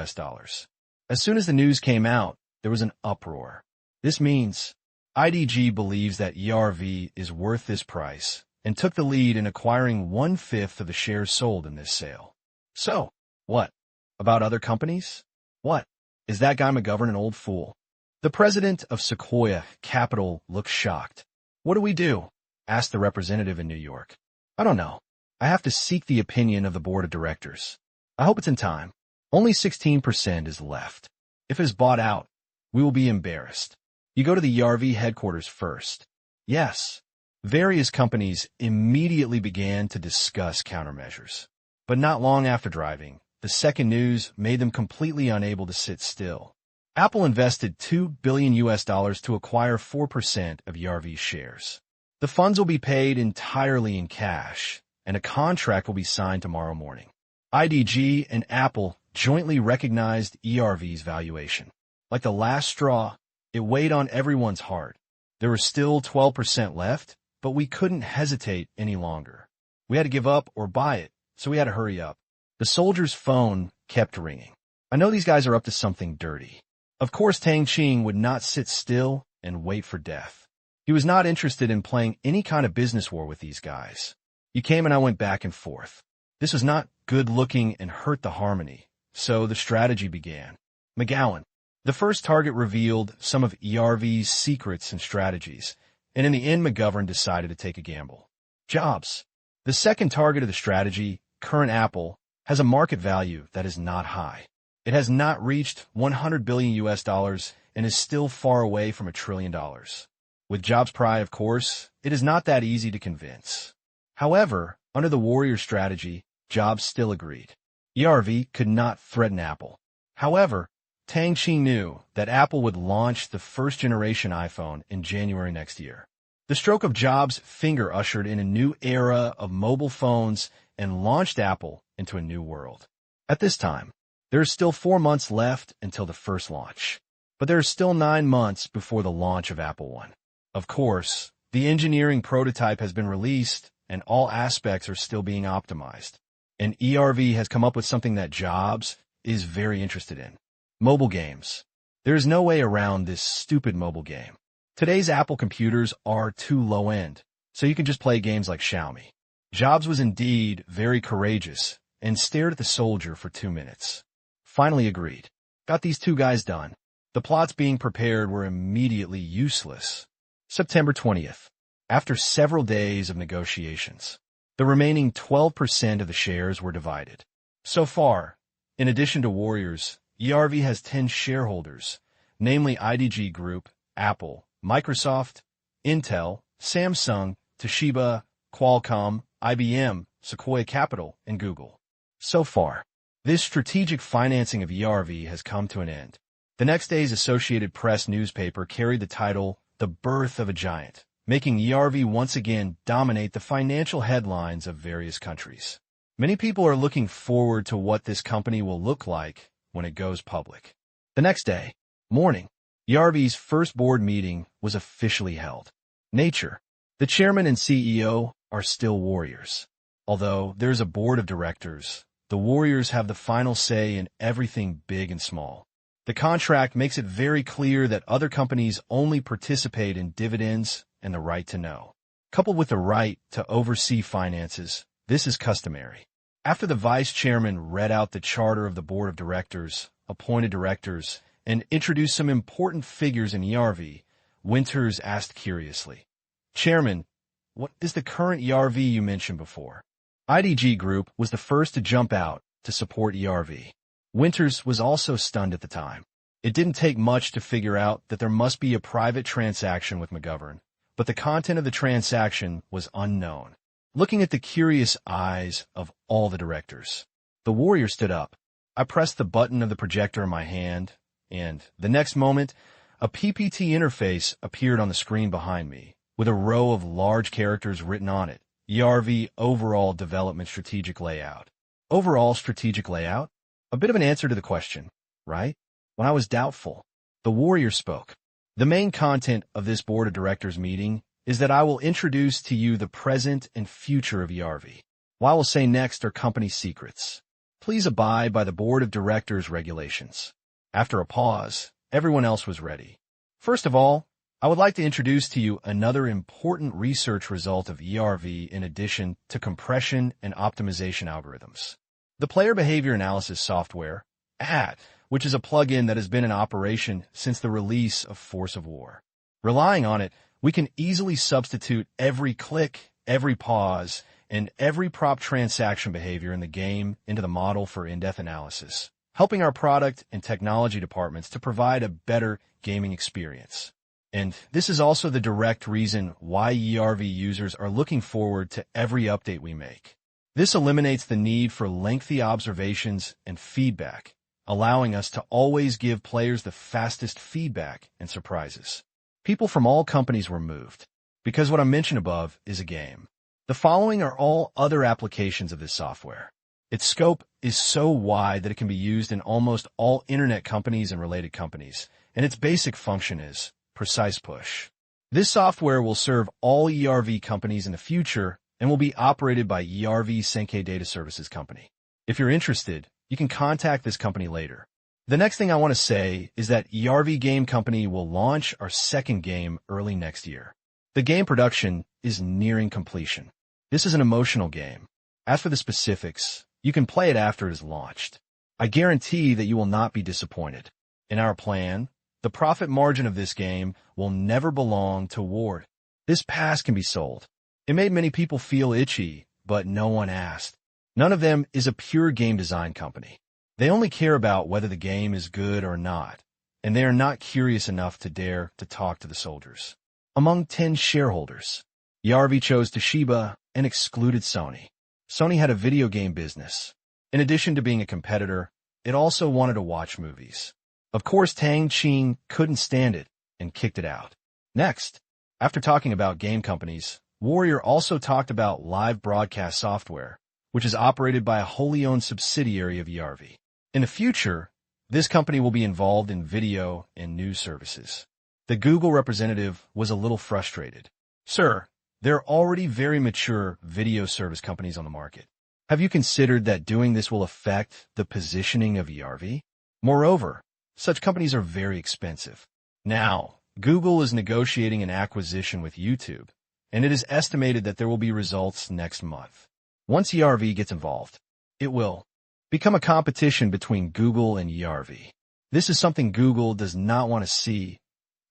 As soon as the news came out, there was an uproar. This means IDG believes that ERV is worth this price and took the lead in acquiring 1/5 of the shares sold in this sale. So, what about other companies? What? Is that guy McGovern an old fool? The president of Sequoia Capital looked shocked. What do we do? Asked the representative in New York. I don't know. I have to seek the opinion of the board of directors. I hope it's in time. Only 16% is left. If it is bought out, we will be embarrassed. You go to the ERV headquarters first. Yes. Various companies immediately began to discuss countermeasures. But not long after driving, the second news made them completely unable to sit still. Apple invested $2 billion to acquire 4% of ERV's shares. The funds will be paid entirely in cash, and a contract will be signed tomorrow morning. IDG and Apple jointly recognized ERV's valuation. Like the last straw, it weighed on everyone's heart. There was still 12% left, but we couldn't hesitate any longer. We had to give up or buy it, so we had to hurry up. The soldier's phone kept ringing. I know these guys are up to something dirty. Of course, Tang Qing would not sit still and wait for death. He was not interested in playing any kind of business war with these guys. He came and I went back and forth. This was not good-looking and hurt the harmony, so the strategy began. McGowan, the first target, revealed some of ERV's secrets and strategies, and in the end McGovern decided to take a gamble. Jobs, the second target of the strategy, current Apple, has a market value that is not high. It has not reached $100 billion and is still far away from $1 trillion. With Jobs' pride, of course, it is not that easy to convince. However, under the warrior strategy, Jobs still agreed. ERV could not threaten Apple. However, Tang Qing knew that Apple would launch the first-generation iPhone in January next year. The stroke of Jobs' finger ushered in a new era of mobile phones and launched Apple into a new world. At this time, there is still 4 months left until the first launch, but there are still 9 months before the launch of Apple One. Of course, the engineering prototype has been released and all aspects are still being optimized. And ERV has come up with something that Jobs is very interested in. Mobile games. There is no way around this stupid mobile game. Today's Apple computers are too low-end, so you can just play games like Xiaomi. Jobs was indeed very courageous and stared at the soldier for 2 minutes. Finally agreed. Got these two guys done. The plots being prepared were immediately useless. September 20th. After several days of negotiations, the remaining 12% of the shares were divided. So far, in addition to warriors, ERV has 10 shareholders, namely IDG Group, Apple, Microsoft, Intel, Samsung, Toshiba, Qualcomm, IBM, Sequoia Capital, and Google. So far, this strategic financing of ERV has come to an end. The next day's Associated Press newspaper carried the title, "The Birth of a Giant," making ERV once again dominate the financial headlines of various countries. Many people are looking forward to what this company will look like when it goes public. The next day, morning, ERV's first board meeting was officially held. Nature. The chairman and CEO are still warriors. Although there's a board of directors, the warriors have the final say in everything big and small. The contract makes it very clear that other companies only participate in dividends and the right to know. Coupled with the right to oversee finances, this is customary. After the vice chairman read out the charter of the board of directors, appointed directors, and introduced some important figures in ERV, Winters asked curiously, "Chairman, what is the current ERV you mentioned before?" IDG Group was the first to jump out to support ERV. Winters was also stunned at the time. It didn't take much to figure out that there must be a private transaction with McGovern, but the content of the transaction was unknown. Looking at the curious eyes of all the directors, the warrior stood up. I pressed the button of the projector in my hand, and the next moment, a PPT interface appeared on the screen behind me, with a row of large characters written on it, ERV Overall Development Strategic Layout. Overall strategic layout? A bit of an answer to the question, right? When I was doubtful, the warrior spoke. The main content of this board of directors meeting is that I will introduce to you the present and future of ERV. What I will say next are company secrets. Please abide by the board of directors regulations. After a pause, everyone else was ready. First of all, I would like to introduce to you another important research result of ERV in addition to compression and optimization algorithms. The player behavior analysis software, AT, which is a plugin that has been in operation since the release of Force of War. Relying on it, we can easily substitute every click, every pause, and every prop transaction behavior in the game into the model for in-depth analysis, helping our product and technology departments to provide a better gaming experience. And this is also the direct reason why ERV users are looking forward to every update we make. This eliminates the need for lengthy observations and feedback, allowing us to always give players the fastest feedback and surprises. People from all companies were moved, because what I mentioned above is a game. The following are all other applications of this software. Its scope is so wide that it can be used in almost all internet companies and related companies, and its basic function is precise push. This software will serve all ERV companies in the future and will be operated by ERV Senkei Data Services Company. If you're interested, you can contact this company later. The next thing I want to say is that ERV Game Company will launch our second game early next year. The game production is nearing completion. This is an emotional game. As for the specifics, you can play it after it is launched. I guarantee that you will not be disappointed. In our plan, the profit margin of this game will never belong to Ward. This pass can be sold. It made many people feel itchy, but no one asked. None of them is a pure game design company. They only care about whether the game is good or not, and they are not curious enough to dare to talk to the soldiers. Among 10 shareholders, ERV chose Toshiba and excluded Sony. Sony had a video game business. In addition to being a competitor, it also wanted to watch movies. Of course, Tang Qing couldn't stand it and kicked it out. Next, after talking about game companies, Warrior also talked about live broadcast software, which is operated by a wholly owned subsidiary of ERV. In the future, this company will be involved in video and news services. The Google representative was a little frustrated. Sir, there are already very mature video service companies on the market. Have you considered that doing this will affect the positioning of ERV? Moreover, such companies are very expensive. Now, Google is negotiating an acquisition with YouTube, and it is estimated that there will be results next month. Once ERV gets involved, it will become a competition between Google and ERV. This is something Google does not want to see,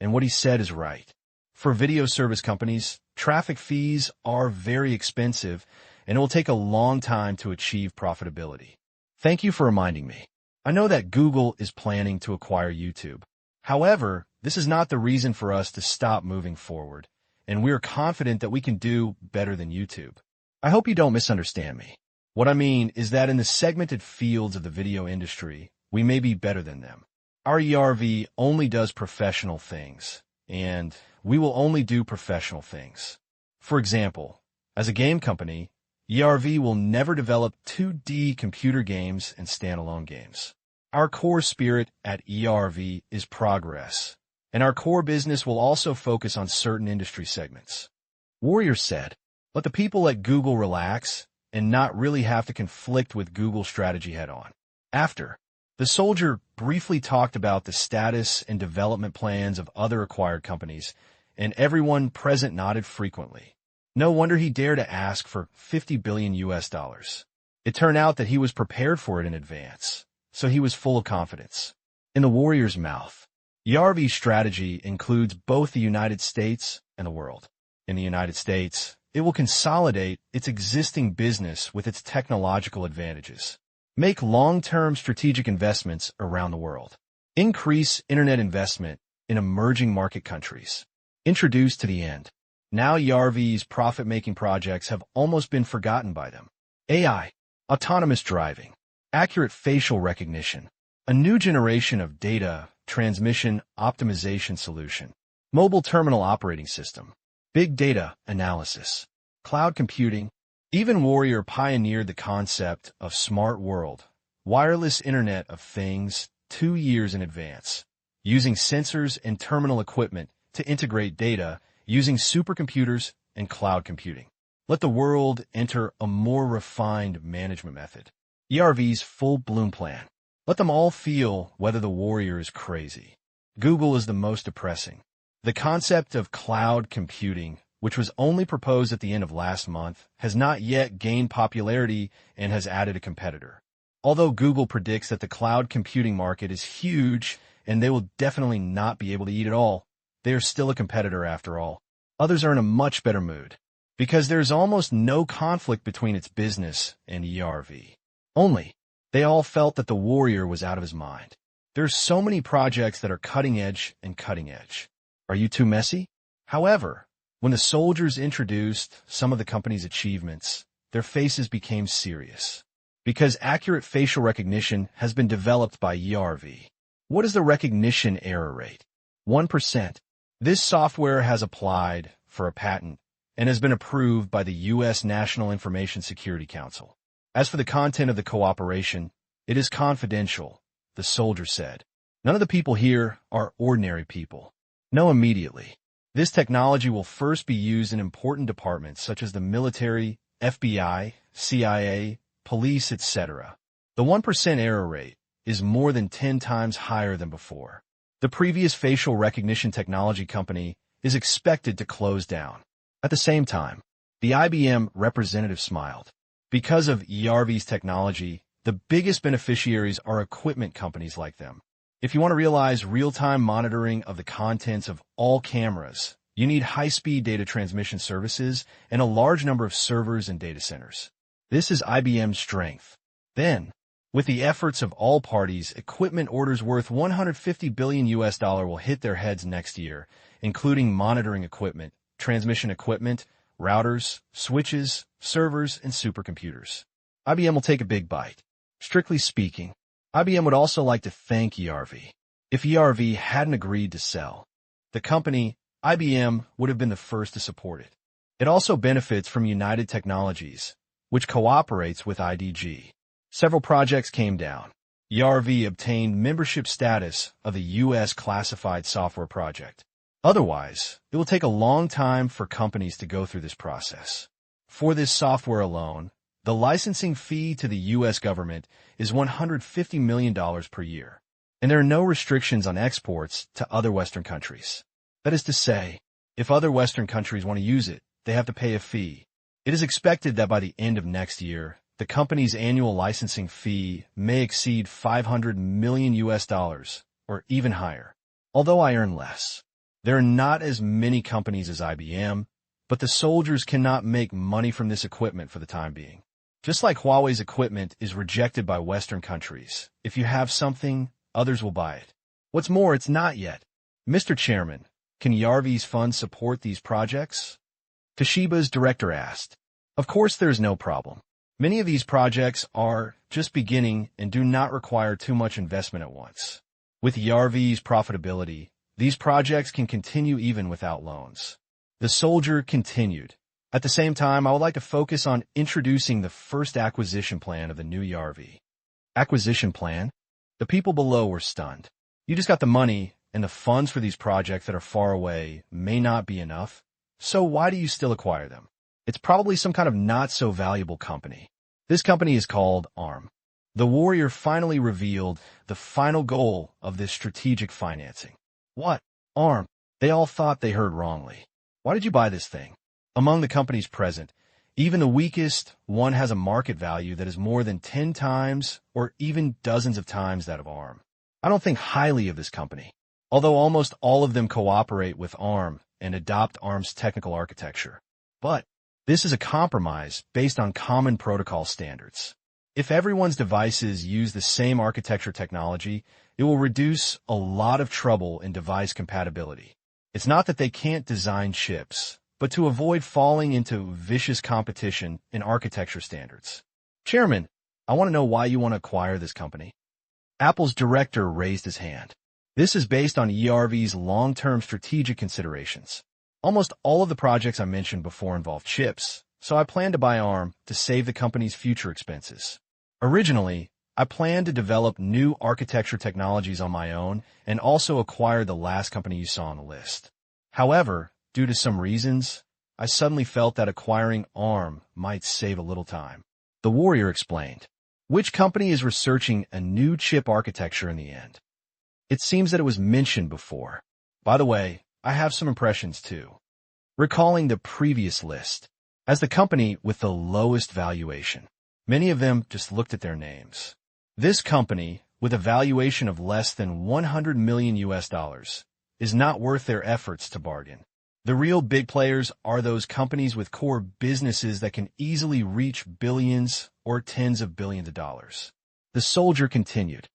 and what he said is right. For video service companies, traffic fees are very expensive, and it will take a long time to achieve profitability. Thank you for reminding me. I know that Google is planning to acquire YouTube. However, this is not the reason for us to stop moving forward, and we are confident that we can do better than YouTube. I hope you don't misunderstand me. What I mean is that in the segmented fields of the video industry, we may be better than them. Our ERV only does professional things, and we will only do professional things. For example, as a game company, ERV will never develop 2D computer games and standalone games. Our core spirit at ERV is progress, and our core business will also focus on certain industry segments. Warrior said, let the people at Google relax and not really have to conflict with Google's strategy head-on. After, the soldier briefly talked about the status and development plans of other acquired companies, and everyone present nodded frequently. No wonder he dared to ask for $50 billion. It turned out that he was prepared for it in advance, so he was full of confidence. In the warrior's mouth, ERV's strategy includes both the United States and the world. In the United States, it will consolidate its existing business with its technological advantages, make long-term strategic investments around the world, increase internet investment in emerging market countries, introduce to the end. Now ERV's profit-making projects have almost been forgotten by them. AI, autonomous driving, accurate facial recognition, a new generation of data transmission optimization solution, mobile terminal operating system, big data analysis, cloud computing, Even Warrior pioneered the concept of smart world, wireless Internet of Things 2 years in advance, using sensors and terminal equipment to integrate data using supercomputers and cloud computing. Let the world enter a more refined management method. ERV's full bloom plan. Let them all feel whether the Warrior is crazy. Google is the most depressing. The concept of cloud computing, which was only proposed at the end of last month, has not yet gained popularity and has added a competitor. Although Google predicts that the cloud computing market is huge and they will definitely not be able to eat it all, they are still a competitor after all. Others are in a much better mood, because there is almost no conflict between its business and ERV. Only, they all felt that the Warrior was out of his mind. There are so many projects that are cutting edge and cutting edge. Are you too messy? However, when the soldiers introduced some of the company's achievements, their faces became serious. Because accurate facial recognition has been developed by ERV. What is the recognition error rate? 1%. This software has applied for a patent and has been approved by the U.S. National Information Security Council. As for the content of the cooperation, it is confidential, the soldier said. None of the people here are ordinary people. Know immediately. This technology will first be used in important departments such as the military, FBI, CIA, police, etc. The 1% error rate is more than 10 times higher than before. The previous facial recognition technology company is expected to close down. At the same time, the IBM representative smiled. Because of ERV's technology, the biggest beneficiaries are equipment companies like them. If you want to realize real-time monitoring of the contents of all cameras, you need high-speed data transmission services and a large number of servers and data centers. This is IBM's strength. Then, with the efforts of all parties, equipment orders worth $150 billion will hit their heads next year, including monitoring equipment, transmission equipment, routers, switches, servers, and supercomputers. IBM will take a big bite. Strictly speaking, IBM would also like to thank ERV. If ERV hadn't agreed to sell, the company, IBM, would have been the first to support it. It also benefits from United Technologies, which cooperates with IDG. Several projects came down. ERV obtained membership status of the U.S. Classified Software Project. Otherwise, it will take a long time for companies to go through this process. For this software alone, the licensing fee to the U.S. government is $150 million per year, and there are no restrictions on exports to other Western countries. That is to say, if other Western countries want to use it, they have to pay a fee. It is expected that by the end of next year, the company's annual licensing fee may exceed $500 million or even higher. Although I earn less. There are not as many companies as IBM, but the soldiers cannot make money from this equipment for the time being. Just like Huawei's equipment is rejected by Western countries, if you have something, others will buy it. What's more, it's not yet. Mr. Chairman, can ERV's fund support these projects? Toshiba's director asked. Of course there's no problem. Many of these projects are just beginning and do not require too much investment at once. With ERV's profitability, these projects can continue even without loans. The soldier continued. At the same time, I would like to focus on introducing the first acquisition plan of the new ERV. Acquisition plan? The people below were stunned. You just got the money, and the funds for these projects that are far away may not be enough. So why do you still acquire them? It's probably some kind of not-so-valuable company. This company is called ARM. The Warrior finally revealed the final goal of this strategic financing. What? ARM? They all thought they heard wrongly. Why did you buy this thing? Among the companies present, even the weakest one has a market value that is more than 10 times or even dozens of times that of ARM. I don't think highly of this company, although almost all of them cooperate with ARM and adopt ARM's technical architecture. But this is a compromise based on common protocol standards. If everyone's devices use the same architecture technology, it will reduce a lot of trouble in device compatibility. It's not that they can't design chips, but to avoid falling into vicious competition in architecture standards. Chairman, I want to know why you want to acquire this company. Apple's director raised his hand. This is based on ERV's long-term strategic considerations. Almost all of the projects I mentioned before involve chips, so I planned to buy ARM to save the company's future expenses. Originally, I planned to develop new architecture technologies on my own and also acquire the last company you saw on the list. However, due to some reasons, I suddenly felt that acquiring ARM might save a little time. The warrior explained. Which company is researching a new chip architecture in the end? It seems that it was mentioned before. By the way, I have some impressions too. Recalling the previous list, as the company with the lowest valuation, many of them just looked at their names. This company, with a valuation of less than 100 million US dollars, is not worth their efforts to bargain. The real big players are those companies with core businesses that can easily reach billions or tens of billions of dollars. The soldier continued.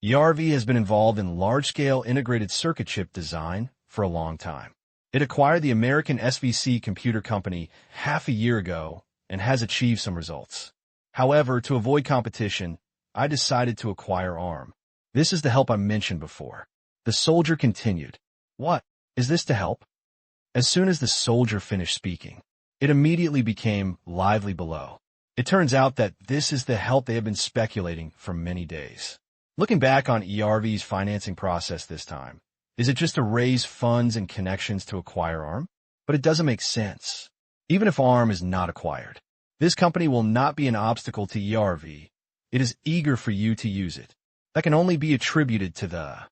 ERV has been involved in large-scale integrated circuit chip design for a long time. It acquired the American SVC computer company half a year ago and has achieved some results. However, to avoid competition, I decided to acquire ARM. This is the help I mentioned before. The soldier continued. What? Is this to help? As soon as the soldier finished speaking, it immediately became lively below. It turns out that this is the help they have been speculating for many days. Looking back on ERV's financing process this time, is it just to raise funds and connections to acquire ARM? But it doesn't make sense. Even if ARM is not acquired, this company will not be an obstacle to ERV. It is eager for you to use it. That can only be attributed to the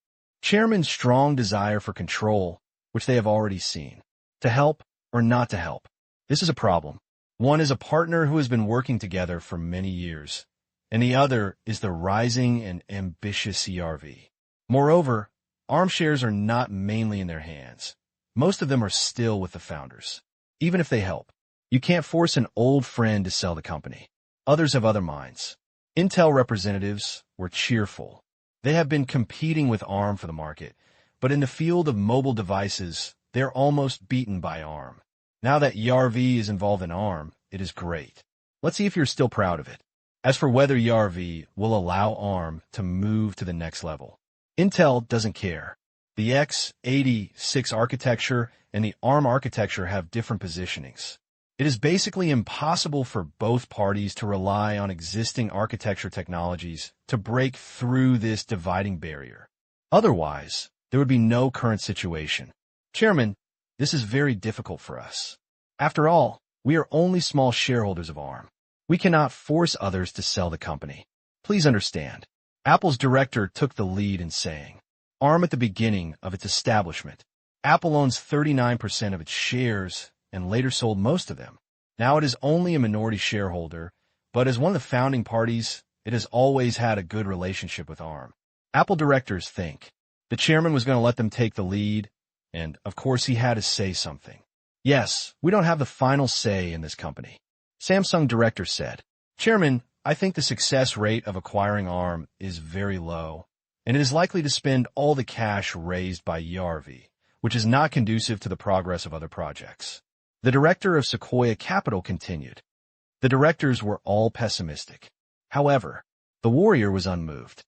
chairman's strong desire for control, which they have already seen. To help or not to help. This is a problem. One is a partner who has been working together for many years, and the other is the rising and ambitious ERV. Moreover, ARM shares are not mainly in their hands. Most of them are still with the founders. Even if they help, you can't force an old friend to sell the company. Others have other minds. Intel representatives were cheerful. They have been competing with ARM for the market, but in the field of mobile devices, they're almost beaten by ARM. Now that ERV is involved in ARM, it is great. Let's see if you're still proud of it. As for whether ERV will allow ARM to move to the next level, Intel doesn't care. The x86 architecture and the ARM architecture have different positionings. It is basically impossible for both parties to rely on existing architecture technologies to break through this dividing barrier. Otherwise, there would be no current situation. Chairman, this is very difficult for us. After all, we are only small shareholders of ARM. We cannot force others to sell the company. Please understand. Apple's director took the lead in saying, ARM at the beginning of its establishment. Apple owns 39% of its shares and later sold most of them. Now it is only a minority shareholder, but as one of the founding parties, it has always had a good relationship with ARM. Apple directors think the chairman was going to let them take the lead, and, of course, he had to say something. Yes, we don't have the final say in this company. Samsung director said, Chairman, I think the success rate of acquiring ARM is very low, and it is likely to spend all the cash raised by ERV, which is not conducive to the progress of other projects. The director of Sequoia Capital continued. The directors were all pessimistic. However, the warrior was unmoved.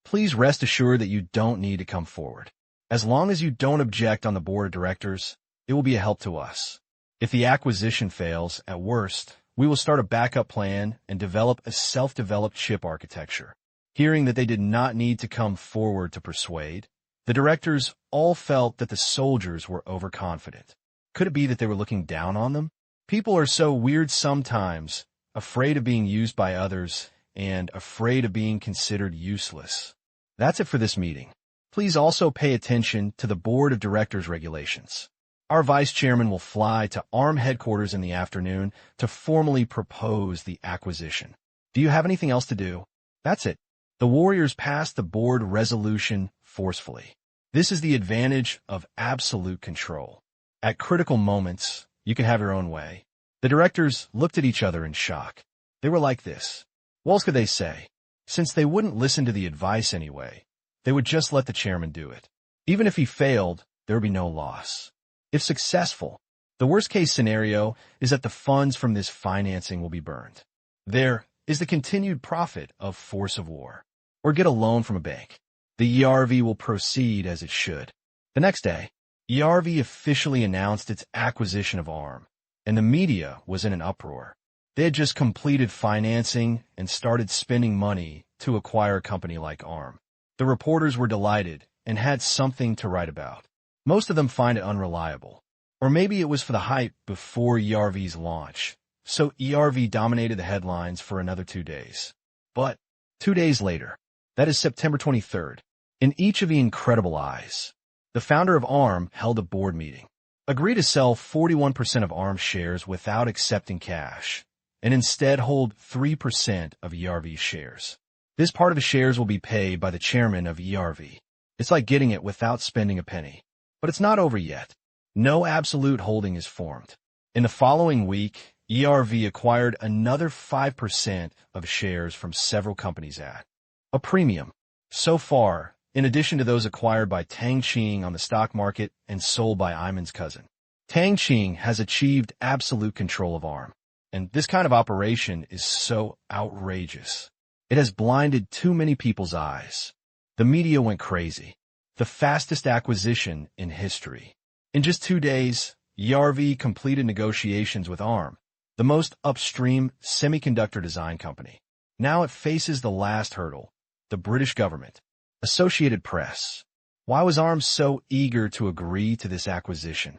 Please rest assured that you don't need to come forward. As long as you don't object on the board of directors, it will be a help to us. If the acquisition fails, at worst, we will start a backup plan and develop a self-developed chip architecture. Hearing that they did not need to come forward to persuade, the directors all felt that the soldiers were overconfident. Could it be that they were looking down on them? People are so weird sometimes, afraid of being used by others and afraid of being considered useless. That's it for this meeting. Please also pay attention to the Board of Directors regulations. Our vice chairman will fly to ARM headquarters in the afternoon to formally propose the acquisition. Do you have anything else to do? That's it. The warriors passed the board resolution forcefully. This is the advantage of absolute control. At critical moments, you can have your own way. The directors looked at each other in shock. They were like this. What else could they say? Since they wouldn't listen to the advice anyway, they would just let the chairman do it. Even if he failed, there would be no loss. If successful, the worst-case scenario is that the funds from this financing will be burned. There is the continued profit of force of war. Or get a loan from a bank. The ERV will proceed as it should. The next day, ERV officially announced its acquisition of ARM, and the media was in an uproar. They had just completed financing and started spending money to acquire a company like ARM. The reporters were delighted and had something to write about. Most of them find it unreliable. Or maybe it was for the hype before ERV's launch, so ERV dominated the headlines for another 2 days. But 2 days later, that is September 23rd, in each of the incredible eyes, the founder of ARM held a board meeting, agreed to sell 41% of ARM shares without accepting cash, and instead hold 3% of ERV shares. This part of the shares will be paid by the chairman of ERV. It's like getting it without spending a penny. But it's not over yet. No absolute holding is formed. In the following week, ERV acquired another 5% of shares from several companies at a premium. So far, in addition to those acquired by Tang Qing on the stock market and sold by Iman's cousin, Tang Qing has achieved absolute control of ARM. And this kind of operation is so outrageous. It has blinded too many people's eyes. The media went crazy. The fastest acquisition in history. In just 2 days, ERV completed negotiations with ARM, the most upstream semiconductor design company. Now it faces the last hurdle, the British government. Associated Press. Why was ARM so eager to agree to this acquisition?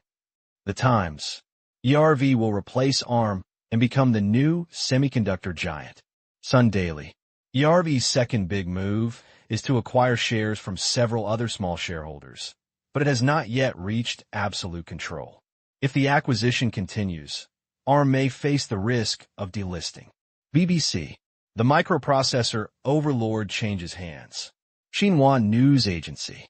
The Times. ERV will replace ARM and become the new semiconductor giant. Sun Daily. ERV's second big move is to acquire shares from several other small shareholders, but it has not yet reached absolute control. If the acquisition continues, ARM may face the risk of delisting. BBC. The microprocessor overlord changes hands. Xinhua News Agency.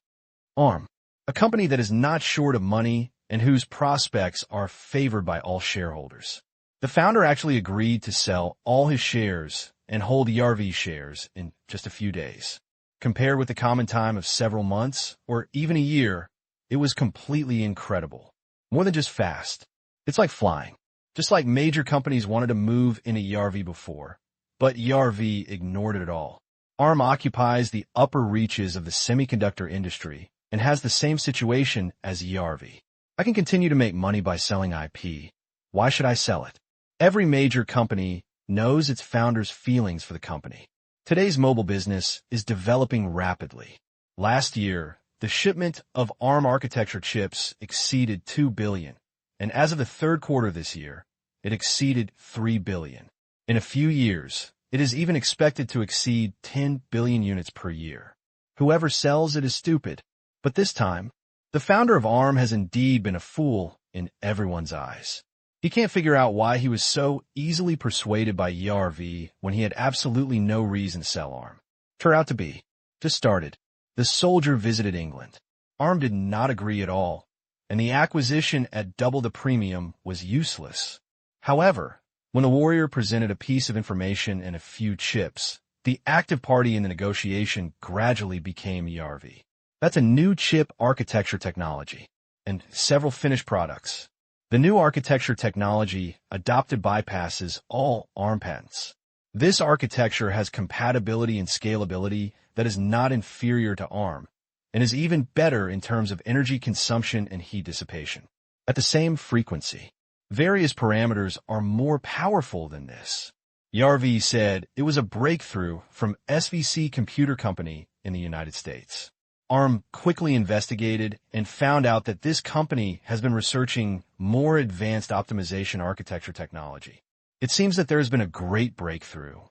ARM, a company that is not short of money and whose prospects are favored by all shareholders. The founder actually agreed to sell all his shares and hold ERV shares in just a few days. Compared with the common time of several months or even a year, it was completely incredible. More than just fast. It's like flying. Just like major companies wanted to move into ERV before, but ERV ignored it all. ARM occupies the upper reaches of the semiconductor industry and has the same situation as ERV. I can continue to make money by selling IP. Why should I sell it? Every major company knows its founder's feelings for the company. Today's mobile business is developing rapidly. Last year, the shipment of ARM architecture chips exceeded 2 billion, and as of the third quarter this year, it exceeded 3 billion. In a few years, it is even expected to exceed 10 billion units per year. Whoever sells it is stupid. But this time, the founder of ARM has indeed been a fool in everyone's eyes. He can't figure out why he was so easily persuaded by ERV when he had absolutely no reason to sell ARM. Turned out to be. Just started. The soldier visited England. ARM did not agree at all, and the acquisition at double the premium was useless. However, when the warrior presented a piece of information and a few chips, the active party in the negotiation gradually became ERV. That's a new chip architecture technology, and several finished products. The new architecture technology adopted bypasses all ARM patents. This architecture has compatibility and scalability that is not inferior to ARM, and is even better in terms of energy consumption and heat dissipation. At the same frequency, various parameters are more powerful than this. ERV said it was a breakthrough from SVC Computer Company in the United States. ARM quickly investigated and found out that this company has been researching more advanced optimization architecture technology. It seems that there has been a great breakthrough.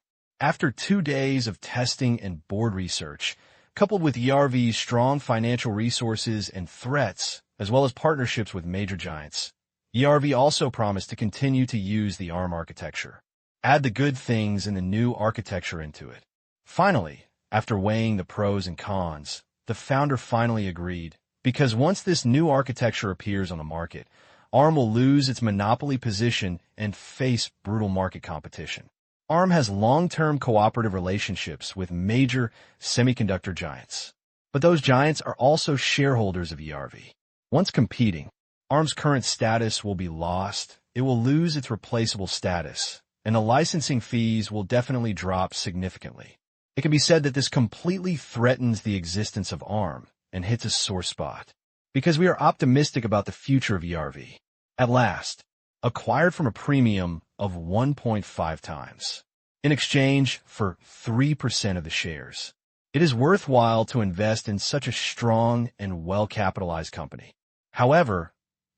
After 2 days of testing and board research, coupled with ERV's strong financial resources and threats, as well as partnerships with major giants, ERV also promised to continue to use the ARM architecture. Add the good things in the new architecture into it. Finally, after weighing the pros and cons, the founder finally agreed, because once this new architecture appears on the market, ARM will lose its monopoly position and face brutal market competition. ARM has long-term cooperative relationships with major semiconductor giants. But those giants are also shareholders of ERV. Once competing, ARM's current status will be lost, it will lose its replaceable status, and the licensing fees will definitely drop significantly. It can be said that this completely threatens the existence of ARM and hits a sore spot, because we are optimistic about the future of ERV. At last, acquired from a premium of 1.5 times, in exchange for 3% of the shares. It is worthwhile to invest in such a strong and well-capitalized company. However,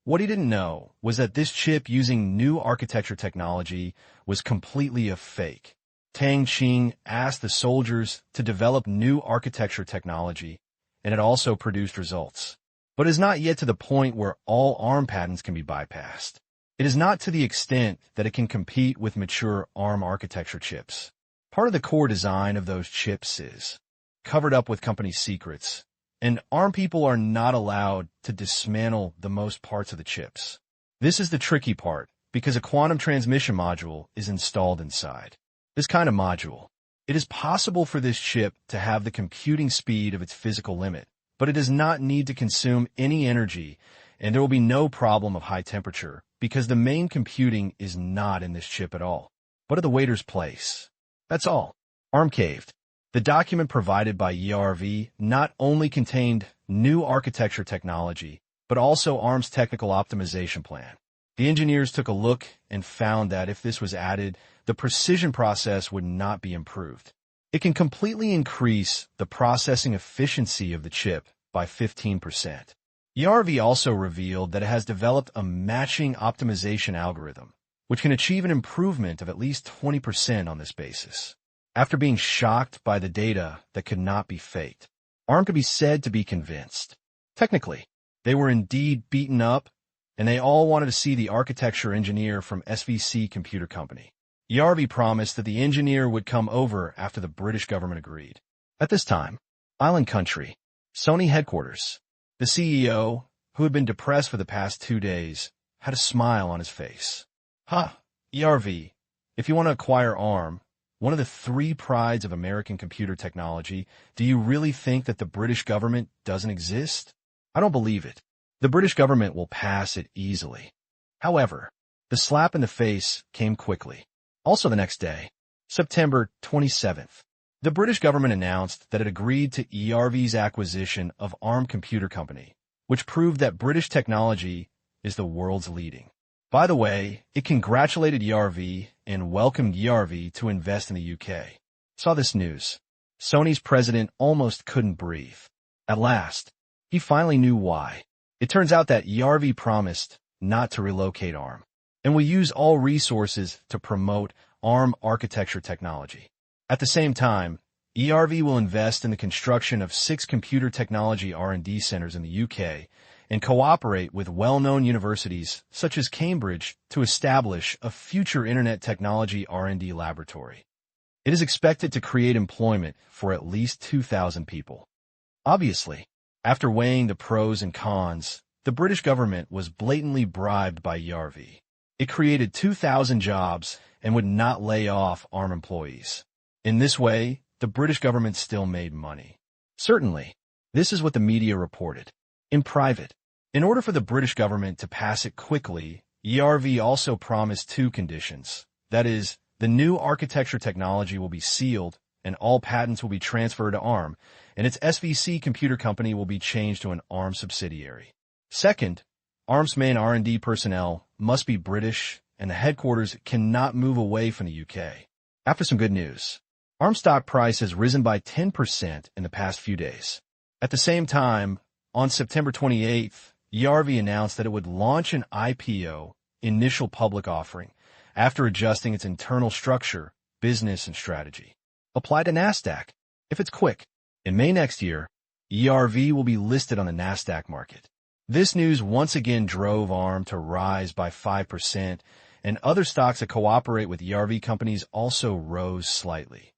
what he didn't know was that this chip using new architecture technology was completely a fake. Tang Qing asked the soldiers to develop new architecture technology, and it also produced results. But it is not yet to the point where all ARM patents can be bypassed. It is not to the extent that it can compete with mature ARM architecture chips. Part of the core design of those chips is covered up with company secrets, and ARM people are not allowed to dismantle the most parts of the chips. This is the tricky part, because a quantum transmission module is installed inside. This kind of module. It is possible for this chip to have the computing speed of its physical limit, but it does not need to consume any energy, and there will be no problem of high temperature, because the main computing is not in this chip at all, but at the waiter's place. That's all. ARM caved. The document provided by ERV not only contained new architecture technology, but also ARM's technical optimization plan. The engineers took a look and found that if this was added, the precision process would not be improved. It can completely increase the processing efficiency of the chip by 15%. ERV also revealed that it has developed a matching optimization algorithm, which can achieve an improvement of at least 20% on this basis. After being shocked by the data that could not be faked, ARM could be said to be convinced. Technically, they were indeed beaten up, and they all wanted to see the architecture engineer from SVC Computer Company. ERV promised that the engineer would come over after the British government agreed. At this time, Island Country, Sony headquarters, the CEO, who had been depressed for the past 2 days, had a smile on his face. ERV, if you want to acquire ARM, one of the 3 prides of American computer technology, do you really think that the British government doesn't exist? I don't believe it. The British government will pass it easily. However, the slap in the face came quickly. Also the next day, September 27th, the British government announced that it agreed to ERV's acquisition of ARM Computer Company, which proved that British technology is the world's leading. By the way, it congratulated ERV and welcomed ERV to invest in the UK. Saw this news. Sony's president almost couldn't breathe. At last, he finally knew why. It turns out that ERV promised not to relocate ARM, and will use all resources to promote ARM architecture technology. At the same time, ERV will invest in the construction of 6 computer technology R&D centers in the UK and cooperate with well-known universities such as Cambridge to establish a future internet technology R&D laboratory. It is expected to create employment for at least 2,000 people. Obviously, after weighing the pros and cons, the British government was blatantly bribed by ERV. It created 2,000 jobs and would not lay off ARM employees. In this way, the British government still made money. Certainly, this is what the media reported. In private, in order for the British government to pass it quickly, ERV also promised 2 conditions. That is, the new architecture technology will be sealed and all patents will be transferred to ARM, and its SVC Computer Company will be changed to an ARM subsidiary. Second, ARM's main R&D personnel must be British, and the headquarters cannot move away from the UK. After some good news, ARM stock price has risen by 10% in the past few days. At the same time, on September 28th, ERV announced that it would launch an IPO, initial public offering, after adjusting its internal structure, business, and strategy. Apply to NASDAQ, if it's quick. In May next year, ERV will be listed on the NASDAQ market. This news once again drove ARM to rise by 5%, and other stocks that cooperate with ERV companies also rose slightly.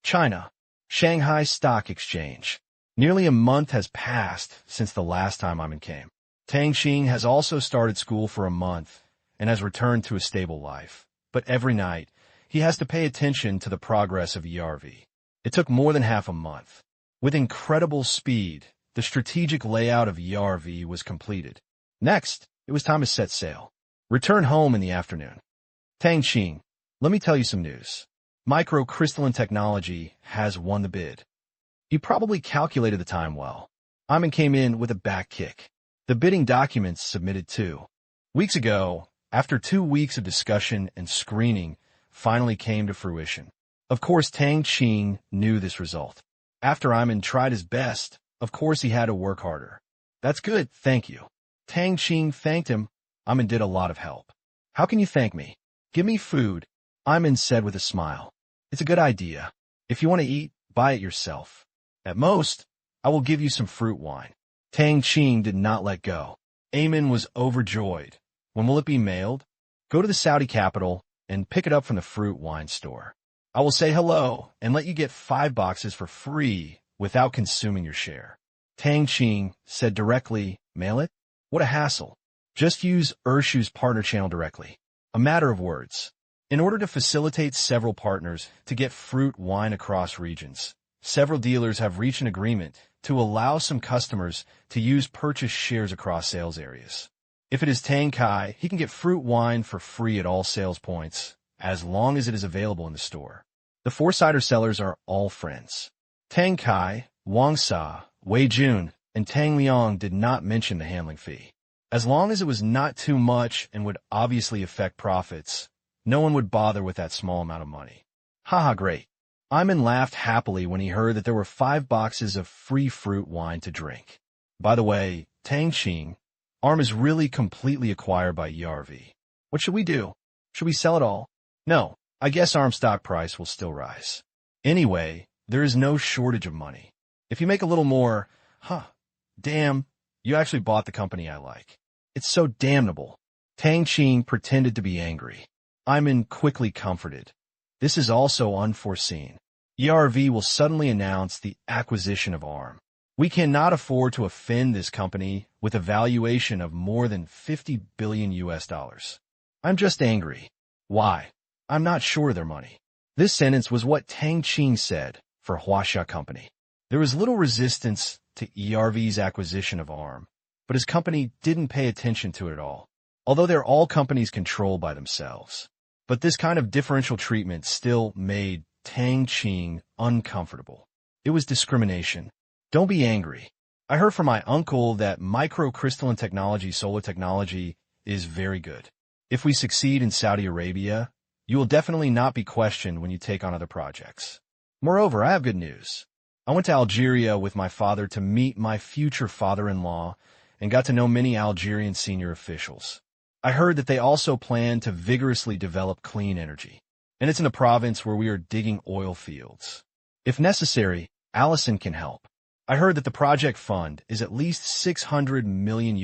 China, Shanghai Stock Exchange. Nearly a month has passed since the last time Iman came. Tang Qing has also started school for a month and has returned to a stable life. But every night, he has to pay attention to the progress of ERV. It took more than half a month. With incredible speed, the strategic layout of ERV was completed. Next, it was time to set sail. Return home in the afternoon. Tang Qing, let me tell you some news. Microcrystalline technology has won the bid. You probably calculated the time well. Iman came in with a back kick. The bidding documents submitted 2 weeks ago. After 2 weeks of discussion and screening finally came to fruition. Of course, Tang Qing knew this result. After Iman tried his best, of course he had to work harder. That's good, thank you. Tang Qing thanked him. Iman did a lot of help. How can you thank me? Give me food, Iman said with a smile. It's a good idea. If you want to eat, buy it yourself. At most, I will give you some fruit wine. Tang Qing did not let go. Iman was overjoyed. When will it be mailed? Go to the Saudi capital and pick it up from the fruit wine store. I will say hello and let you get 5 boxes for free without consuming your share. Tang Qing said directly, mail it? What a hassle. Just use Urshu's partner channel directly. A matter of words. In order to facilitate several partners to get fruit wine across regions, several dealers have reached an agreement to allow some customers to use purchased shares across sales areas. If it is Tang Kai, he can get fruit wine for free at all sales points, as long as it is available in the store. The 4-sider sellers are all friends. Tang Kai, Wang Sa, Wei Jun, and Tang Liang did not mention the handling fee. As long as it was not too much and would obviously affect profits, no one would bother with that small amount of money. Haha, great. Iman laughed happily when he heard that there were 5 boxes of free fruit wine to drink. By the way, Tang Qing, ARM is really completely acquired by ERV. What should we do? Should we sell it all? No, I guess ARM stock price will still rise. Anyway, there is no shortage of money. If you make a little more, damn, you actually bought the company I like. It's so damnable. Tang Qing pretended to be angry. Iman quickly comforted. This is also unforeseen. ERV will suddenly announce the acquisition of ARM. We cannot afford to offend this company with a valuation of more than $50 billion. I'm just angry. Why? I'm not short of their money. This sentence was what Tang Qing said for Huaxia Company. There was little resistance to ERV's acquisition of ARM, but his company didn't pay attention to it at all, although they're all companies controlled by themselves. But this kind of differential treatment still made Tang Qing uncomfortable. It was discrimination. Don't be angry. I heard from my uncle that microcrystalline technology, solar technology, is very good. If we succeed in Saudi Arabia, you will definitely not be questioned when you take on other projects. Moreover, I have good news. I went to Algeria with my father to meet my future father-in-law and got to know many Algerian senior officials. I heard that they also plan to vigorously develop clean energy, and it's in a province where we are digging oil fields. If necessary, Allison can help. I heard that the project fund is at least $600 million.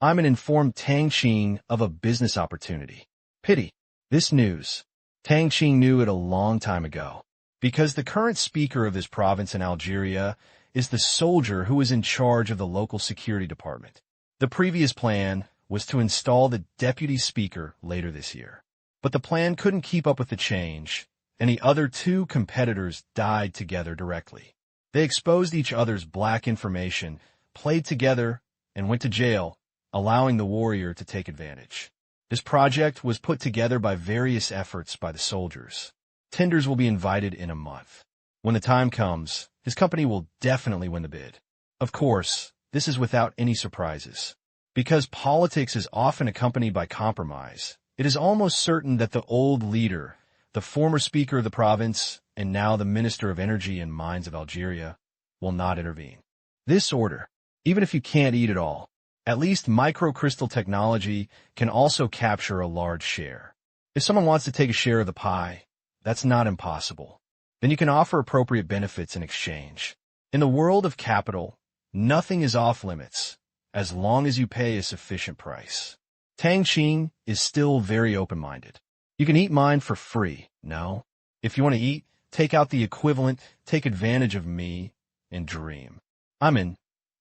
I'm an informed Tang Qing of a business opportunity. Pity. This news. Tang Qing knew it a long time ago, because the current speaker of this province in Algeria is the soldier who is in charge of the local security department. The previous plan was to install the deputy speaker later this year. But the plan couldn't keep up with the change, and the other 2 competitors died together directly. They exposed each other's black information, played together, and went to jail, allowing the warrior to take advantage. This project was put together by various efforts by the soldiers. Tenders will be invited in a month. When the time comes, his company will definitely win the bid. Of course, this is without any surprises. Because politics is often accompanied by compromise, it is almost certain that the old leader, the former speaker of the province, and now the Minister of Energy and Mines of Algeria, will not intervene. This order, even if you can't eat it all, at least microcrystal technology can also capture a large share. If someone wants to take a share of the pie, that's not impossible. Then you can offer appropriate benefits in exchange. In the world of capital, nothing is off limits, as long as you pay a sufficient price. Tang Qing is still very open-minded. You can eat mine for free, no? If you want to eat, take out the equivalent, take advantage of me, and dream.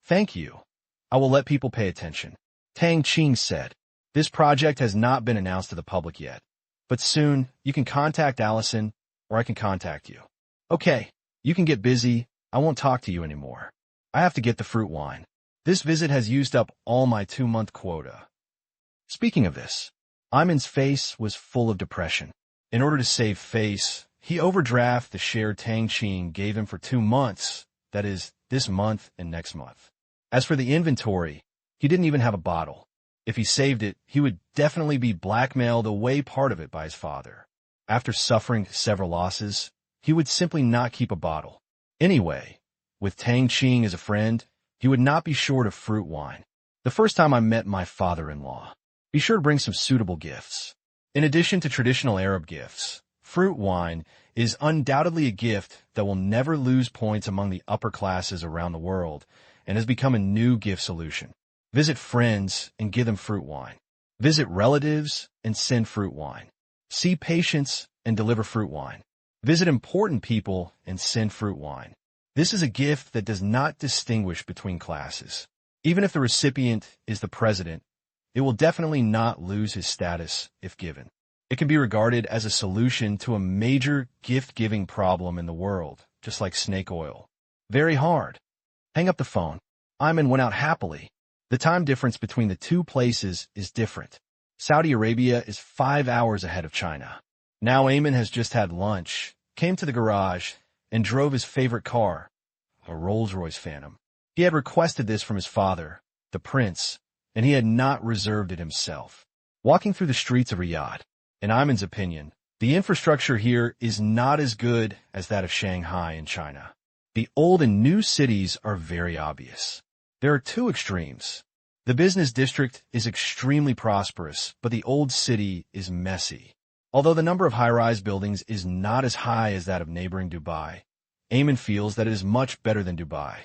Thank you. I will let people pay attention. Tang Qing said, this project has not been announced to the public yet, but soon you can contact Allison or I can contact you. Okay, you can get busy. I won't talk to you anymore. I have to get the fruit wine. This visit has used up all my 2-month quota. Speaking of this, Iman's face was full of depression. In order to save face, he overdrafted the share Tang Qing gave him for 2 months, that is, this month and next month. As for the inventory, he didn't even have a bottle. If he saved it, he would definitely be blackmailed away part of it by his father. After suffering several losses, he would simply not keep a bottle. Anyway, with Tang Qing as a friend, he would not be short of fruit wine. The first time I met my father-in-law, be sure to bring some suitable gifts. In addition to traditional Arab gifts, fruit wine is undoubtedly a gift that will never lose points among the upper classes around the world and has become a new gift solution. Visit friends and give them fruit wine. Visit relatives and send fruit wine. See patients and deliver fruit wine. Visit important people and send fruit wine. This is a gift that does not distinguish between classes. Even if the recipient is the president, it will definitely not lose his status if given. It can be regarded as a solution to a major gift-giving problem in the world, just like snake oil. Very hard. Hang up the phone. Ayman went out happily. The time difference between the two places is different. Saudi Arabia is 5 hours ahead of China. Now Ayman has just had lunch, came to the garage, and drove his favorite car, a Rolls-Royce Phantom. He had requested this from his father, the prince, and he had not reserved it himself. Walking through the streets of Riyadh, in Ayman's opinion, the infrastructure here is not as good as that of Shanghai in China. The old and new cities are very obvious. There are two extremes. The business district is extremely prosperous, but the old city is messy. Although the number of high-rise buildings is not as high as that of neighboring Dubai, Ayman feels that it is much better than Dubai.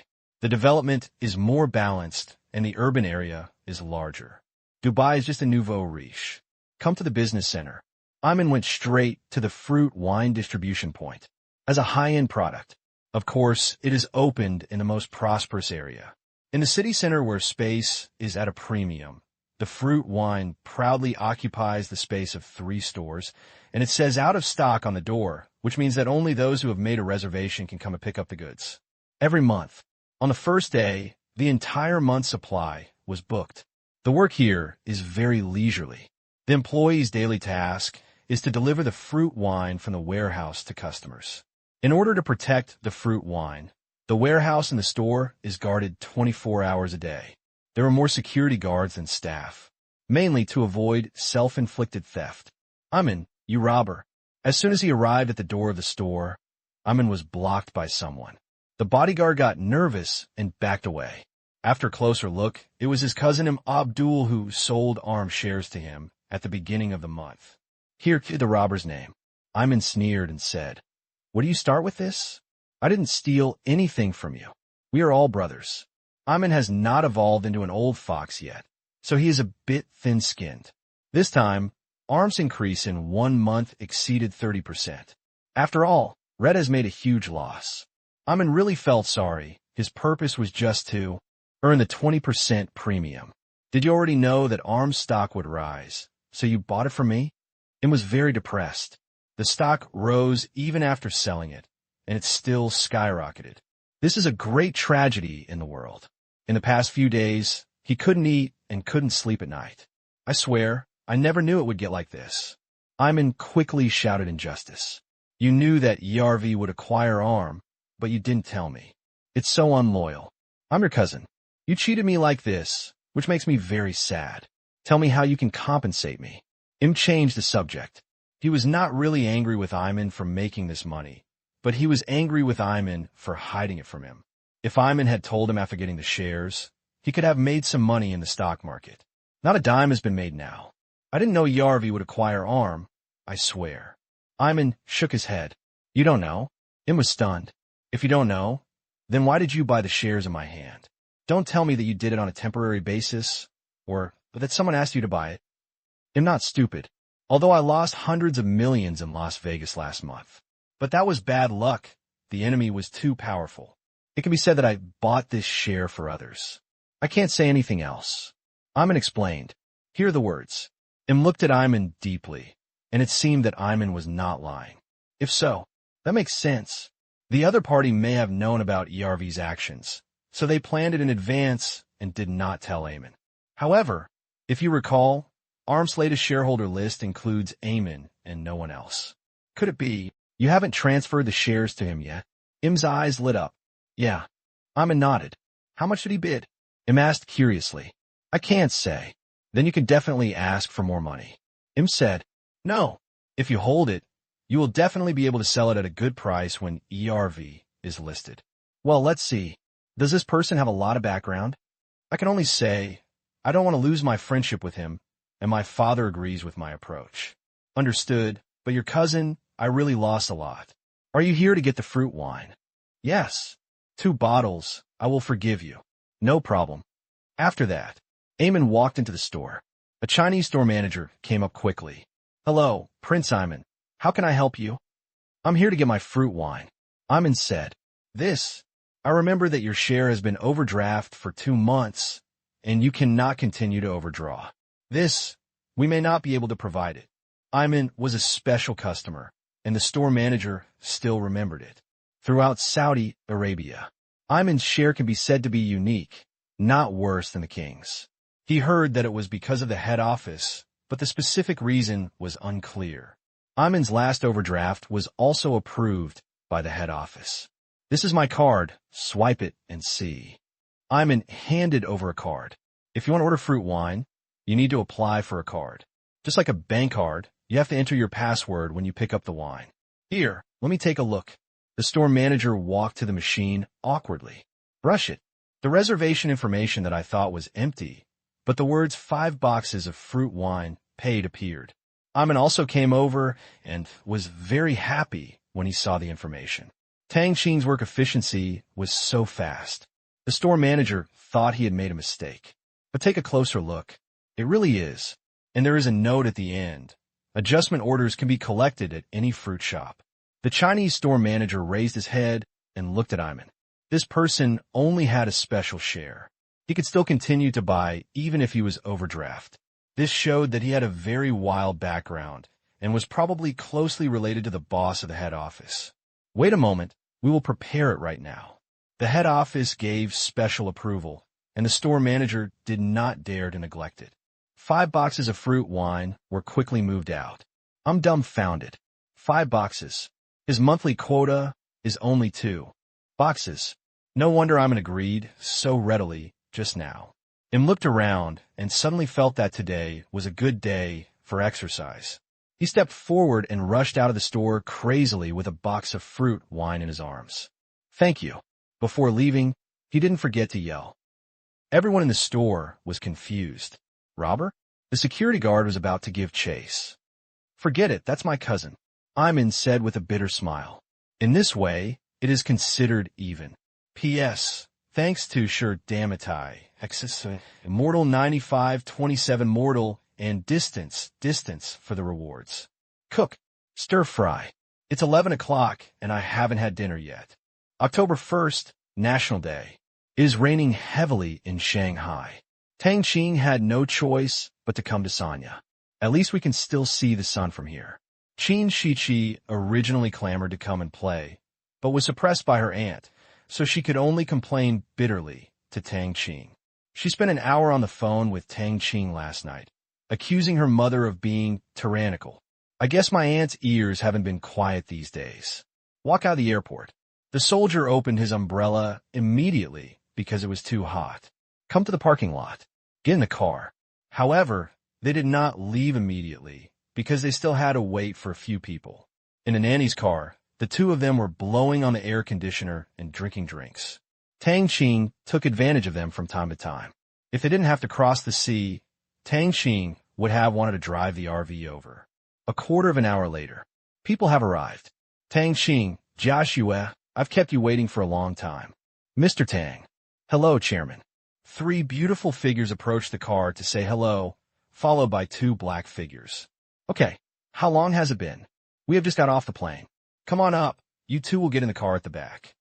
The development is more balanced, and the urban area is larger. Dubai is just a nouveau riche. Come to the business center. Ayman went straight to the fruit wine distribution point. As a high-end product, of course, it is opened in the most prosperous area. In the city center where space is at a premium, the fruit wine proudly occupies the space of 3 stores, and it says out of stock on the door, which means that only those who have made a reservation can come and pick up the goods. Every month, on the first day, the entire month's supply was booked. The work here is very leisurely. The employee's daily task is to deliver the fruit wine from the warehouse to customers. In order to protect the fruit wine, the warehouse and the store is guarded 24 hours a day. There are more security guards than staff, mainly to avoid self-inflicted theft. Ayman, you robber. As soon as he arrived at the door of the store, Ayman was blocked by someone. The bodyguard got nervous and backed away. After a closer look, it was his cousin Abdul who sold arms shares to him at the beginning of the month. Here, the robber's name. Ayman sneered and said, "What do you start with this? I didn't steal anything from you. We are all brothers." Ayman has not evolved into an old fox yet, so he is a bit thin-skinned. This time, arms increase in 1 month exceeded 30%. After all, Red has made a huge loss. Ayman really felt sorry. His purpose was just to earn the 20% premium. Did you already know that arms stock would rise, so you bought it from me? Ayman was very depressed. The stock rose even after selling it, and it still skyrocketed. This is a great tragedy in the world. In the past few days, he couldn't eat and couldn't sleep at night. I swear, I never knew it would get like this. Ayman quickly shouted injustice. You knew that Yarvi would acquire ARM, but you didn't tell me. It's so unloyal. I'm your cousin. You cheated me like this, which makes me very sad. Tell me how you can compensate me. Changed the subject. He was not really angry with Ayman for making this money, but he was angry with Ayman for hiding it from him. If Ayman had told him after getting the shares, he could have made some money in the stock market. Not a dime has been made now. I didn't know Yarvi would acquire ARM, I swear. Ayman shook his head. You don't know? Ayman was stunned. If you don't know, then why did you buy the shares in my hand? Don't tell me that you did it on a temporary basis, or that someone asked you to buy it. I'm not stupid, although I lost hundreds of millions in Las Vegas last month. But that was bad luck. The enemy was too powerful. It can be said that I bought this share for others. I can't say anything else. Ayman explained. Here are the words. Looked at Ayman deeply, and it seemed that Ayman was not lying. If so, that makes sense. The other party may have known about Yarvi's actions, so they planned it in advance and did not tell Ayman. However, if you recall, ARM's latest shareholder list includes Ayman and no one else. Could it be you haven't transferred the shares to him yet? Im's eyes lit up. Yeah. Ayman nodded. How much did he bid? Im asked curiously. I can't say. then you can definitely ask for more money. Im said, no. If you hold it, you will definitely be able to sell it at a good price when ERV is listed. Well, let's see. Does this person have a lot of background? I can only say, I don't want to lose my friendship with him, and my father agrees with my approach. Understood, but your cousin, I really lost a lot. Are you here to get the fruit wine? Yes. 2 bottles, I will forgive you. No problem. After that, Eamon walked into the store. A Chinese store manager came up quickly. Hello, Prince Eamon. How can I help you? I'm here to get my fruit wine. Eamon said, I remember that your share has been overdraft for 2 months, and you cannot continue to overdraw. We may not be able to provide it. Eamon was a special customer, and the store manager still remembered it. Throughout Saudi Arabia, Eamon's share can be said to be unique, not worse than the king's. He heard that it was because of the head office, but the specific reason was unclear. Eamon's last overdraft was also approved by the head office. This is my card. Swipe it and see. Eamon handed over a card. If you want to order fruit wine, you need to apply for a card. Just like a bank card, you have to enter your password when you pick up the wine. Here, let me take a look. The store manager walked to the machine awkwardly. Brush it. The reservation information that I thought was empty, but the words 5 boxes of fruit wine paid appeared. Eamon also came over and was very happy when he saw the information. Tang Qing's work efficiency was so fast. The store manager thought he had made a mistake. But take a closer look. It really is. And there is a note at the end. Adjustment orders can be collected at any fruit shop. The Chinese store manager raised his head and looked at Eamon. This person only had a special share. He could still continue to buy even if he was overdraft. This showed that he had a very wild background and was probably closely related to the boss of the head office. Wait a moment, we will prepare it right now. The head office gave special approval, and the store manager did not dare to neglect it. 5 boxes of fruit wine were quickly moved out. I'm dumbfounded. 5 boxes. His monthly quota is only 2 boxes. No wonder Eamon agreed so readily just now. Im looked around and suddenly felt that today was a good day for exercise. He stepped forward and rushed out of the store crazily with a box of fruit wine in his arms. Thank you. Before leaving, he didn't forget to yell. Everyone in the store was confused. Robber? The security guard was about to give chase. Forget it, that's my cousin, Eamon said with a bitter smile. In this way, it is considered even. P.S. Thanks to Sure Damatai, Immortal 9527 Mortal, and Distance for the rewards. Cook. Stir fry. It's 11 o'clock, and I haven't had dinner yet. October 1st, National Day. It is raining heavily in Shanghai. Tang Qing had no choice but to come to Sanya. At least we can still see the sun from here. Qin Shiqi originally clamored to come and play, but was suppressed by her aunt, so she could only complain bitterly to Tang Qing. She spent an hour on the phone with Tang Qing last night, accusing her mother of being tyrannical. I guess my aunt's ears haven't been quiet these days. Walk out of the airport. The soldier opened his umbrella immediately because it was too hot. Come to the parking lot. Get in the car. However, they did not leave immediately because they still had to wait for a few people. In a nanny's car, the 2 of them were blowing on the air conditioner and drinking drinks. Tang Qing took advantage of them from time to time. If they didn't have to cross the sea, Tang Qing would have wanted to drive the RV over. A quarter of an hour later, people have arrived. Tang Qing, Joshua, I've kept you waiting for a long time. Mr. Tang. Hello, Chairman. 3 beautiful figures approached the car to say hello, followed by 2 black figures. Okay, how long has it been? We have just got off the plane. Come on up. You 2 will get in the car at the back.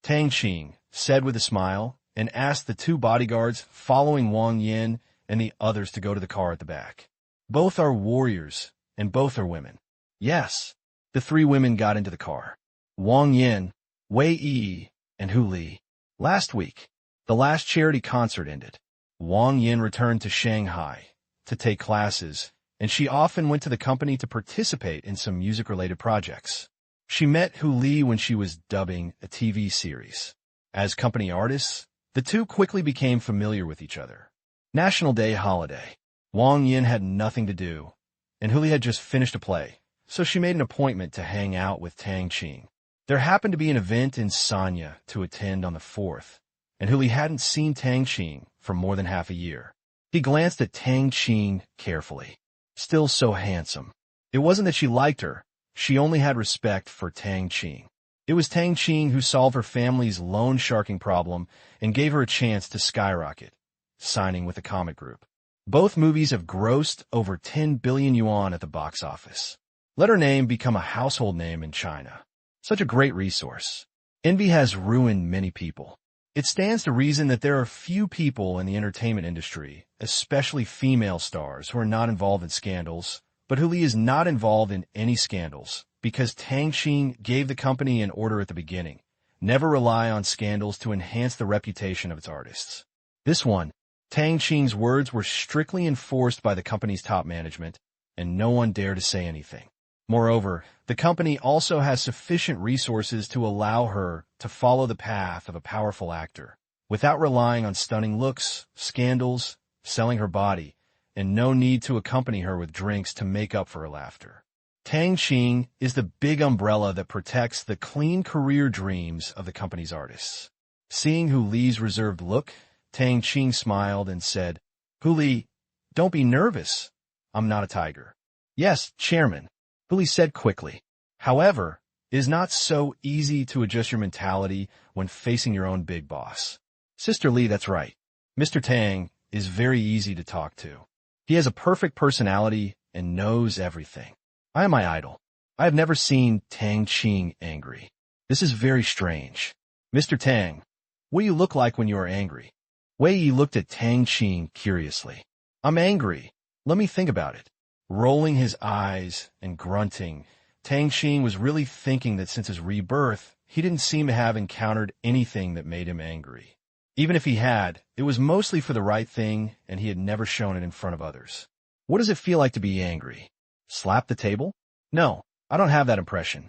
Tang Qing said with a smile and asked the 2 bodyguards following Wang Yin and the others to go to the car at the back. Both are warriors, and both are women. Yes. The 3 women got into the car. Wang Yin, Wei Yi, and Hu Li. Last week, the last charity concert ended. Wang Yin returned to Shanghai to take classes, and she often went to the company to participate in some music-related projects. She met Hu Li when she was dubbing a TV series. As company artists, the 2 quickly became familiar with each other. National Day holiday. Wang Yin had nothing to do, and Huli had just finished a play, so she made an appointment to hang out with Tang Qing. There happened to be an event in Sanya to attend on the 4th, and Huli hadn't seen Tang Qing for more than half a year. He glanced at Tang Qing carefully. Still so handsome. It wasn't that she liked her, she only had respect for Tang Qing. It was Tang Qing who solved her family's loan sharking problem and gave her a chance to skyrocket, signing with a comic group. Both movies have grossed over 10 billion yuan at the box office. Let her name become a household name in China. Such a great resource. Envy has ruined many people. It stands to reason that there are few people in the entertainment industry, especially female stars, who are not involved in scandals, but Huli is not involved in any scandals because Tang Qing gave the company an order at the beginning. Never rely on scandals to enhance the reputation of its artists. This one, Tang Qing's words were strictly enforced by the company's top management, and no one dared to say anything. Moreover, the company also has sufficient resources to allow her to follow the path of a powerful actor, without relying on stunning looks, scandals, selling her body, and no need to accompany her with drinks to make up for her laughter. Tang Qing is the big umbrella that protects the clean career dreams of the company's artists. Seeing Huli's reserved look, Tang Qing smiled and said, "Huli, don't be nervous. I'm not a tiger." "Yes, Chairman," Huli said quickly. "However, it is not so easy to adjust your mentality when facing your own big boss." "Sister Li, that's right. Mr. Tang is very easy to talk to. He has a perfect personality and knows everything. I am my idol. I have never seen Tang Qing angry. This is very strange. Mr. Tang, what do you look like when you are angry?" Wei Yi looked at Tang Qing curiously. "I'm angry. Let me think about it." Rolling his eyes and grunting, Tang Qing was really thinking that since his rebirth, he didn't seem to have encountered anything that made him angry. Even if he had, it was mostly for the right thing, and he had never shown it in front of others. What does it feel like to be angry? Slap the table? No, I don't have that impression.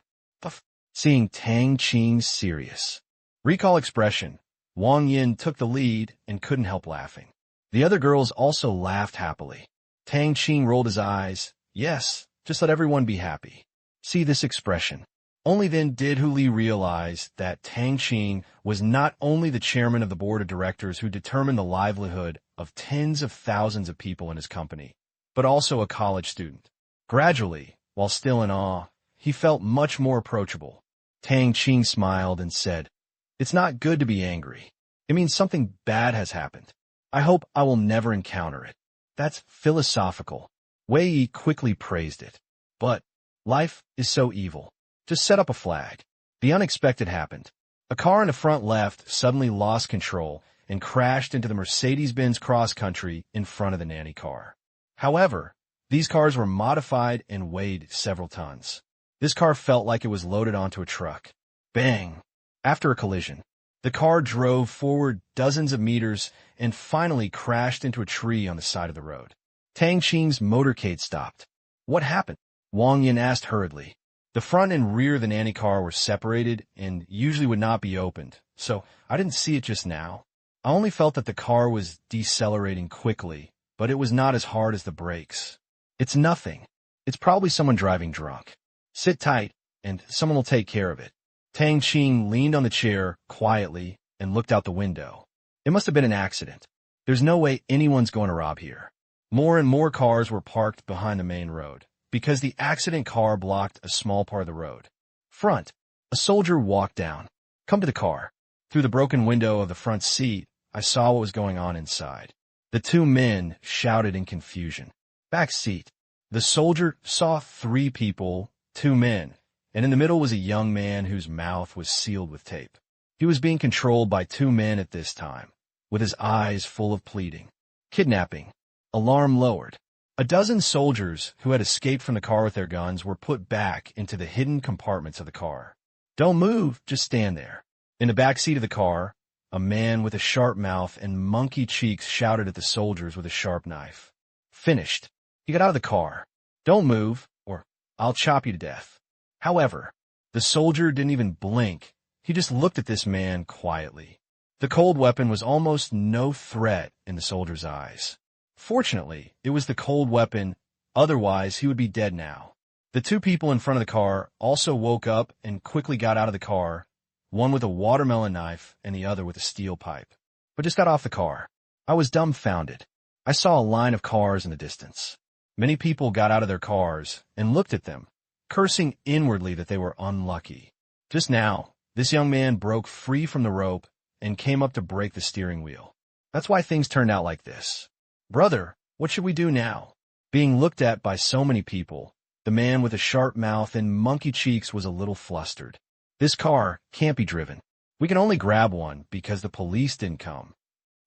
Seeing Tang Qing's serious, recall expression, Wang Yin took the lead and couldn't help laughing. The other girls also laughed happily. Tang Qing rolled his eyes. Yes, just let everyone be happy. See this expression. Only then did Huli realize that Tang Qing was not only the chairman of the board of directors who determined the livelihood of tens of thousands of people in his company, but also a college student. Gradually, while still in awe, he felt much more approachable. Tang Qing smiled and said, "It's not good to be angry. It means something bad has happened. I hope I will never encounter it." "That's philosophical." Wei Yi quickly praised it. "But life is so evil. Just set up a flag." The unexpected happened. A car in the front left suddenly lost control and crashed into the Mercedes-Benz Cross Country in front of the nanny car. However, these cars were modified and weighed several tons. This car felt like it was loaded onto a truck. Bang! After a collision, the car drove forward dozens of meters and finally crashed into a tree on the side of the road. Tang Qing's motorcade stopped. "What happened?" Wang Yin asked hurriedly. The front and rear of the nanny car were separated and usually would not be opened, so I didn't see it just now. I only felt that the car was decelerating quickly, but it was not as hard as the brakes. "It's nothing. It's probably someone driving drunk. Sit tight, and someone will take care of it." Tang Qing leaned on the chair quietly and looked out the window. It must have been an accident. There's no way anyone's going to rob here. More and more cars were parked behind the main road, because the accident car blocked a small part of the road. Front, a soldier walked down. "Come to the car." Through the broken window of the front seat, I saw what was going on inside. The two men shouted in confusion. Back seat. The soldier saw 3 people, 2 men, and in the middle was a young man whose mouth was sealed with tape. He was being controlled by 2 men at this time, with his eyes full of pleading. Kidnapping. Alarm lowered. A dozen soldiers who had escaped from the car with their guns were put back into the hidden compartments of the car. "Don't move, just stand there." In the back seat of the car, a man with a sharp mouth and monkey cheeks shouted at the soldiers with a sharp knife. "Finished. You got out of the car. Don't move, or I'll chop you to death." However, the soldier didn't even blink. He just looked at this man quietly. The cold weapon was almost no threat in the soldier's eyes. Fortunately, it was the cold weapon, otherwise he would be dead now. The two people in front of the car also woke up and quickly got out of the car, one with a watermelon knife and the other with a steel pipe. But just got off the car. I was dumbfounded. I saw a line of cars in the distance. Many people got out of their cars and looked at them, cursing inwardly that they were unlucky. Just now, this young man broke free from the rope and came up to break the steering wheel. That's why things turned out like this. Brother, what should we do now? Being looked at by so many people, the man with a sharp mouth and monkey cheeks was a little flustered. This car can't be driven. We can only grab one because the police didn't come.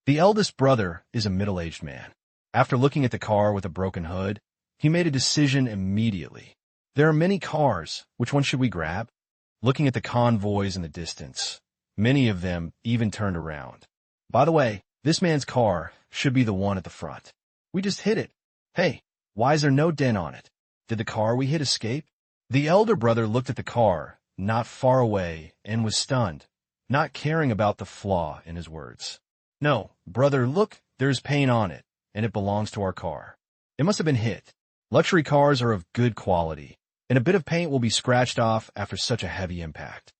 The eldest brother is a middle-aged man. After looking at the car with a broken hood, he made a decision immediately. There are many cars. Which one should we grab? Looking at the convoys in the distance, many of them even turned around. By the way, this man's car should be the one at the front. We just hit it. Hey, why is there no dent on it? Did the car we hit escape? The elder brother looked at the car, not far away, and was stunned, not caring about the flaw in his words. No, brother, look, there's paint on it, and it belongs to our car. It must have been hit. Luxury cars are of good quality, and a bit of paint will be scratched off after such a heavy impact.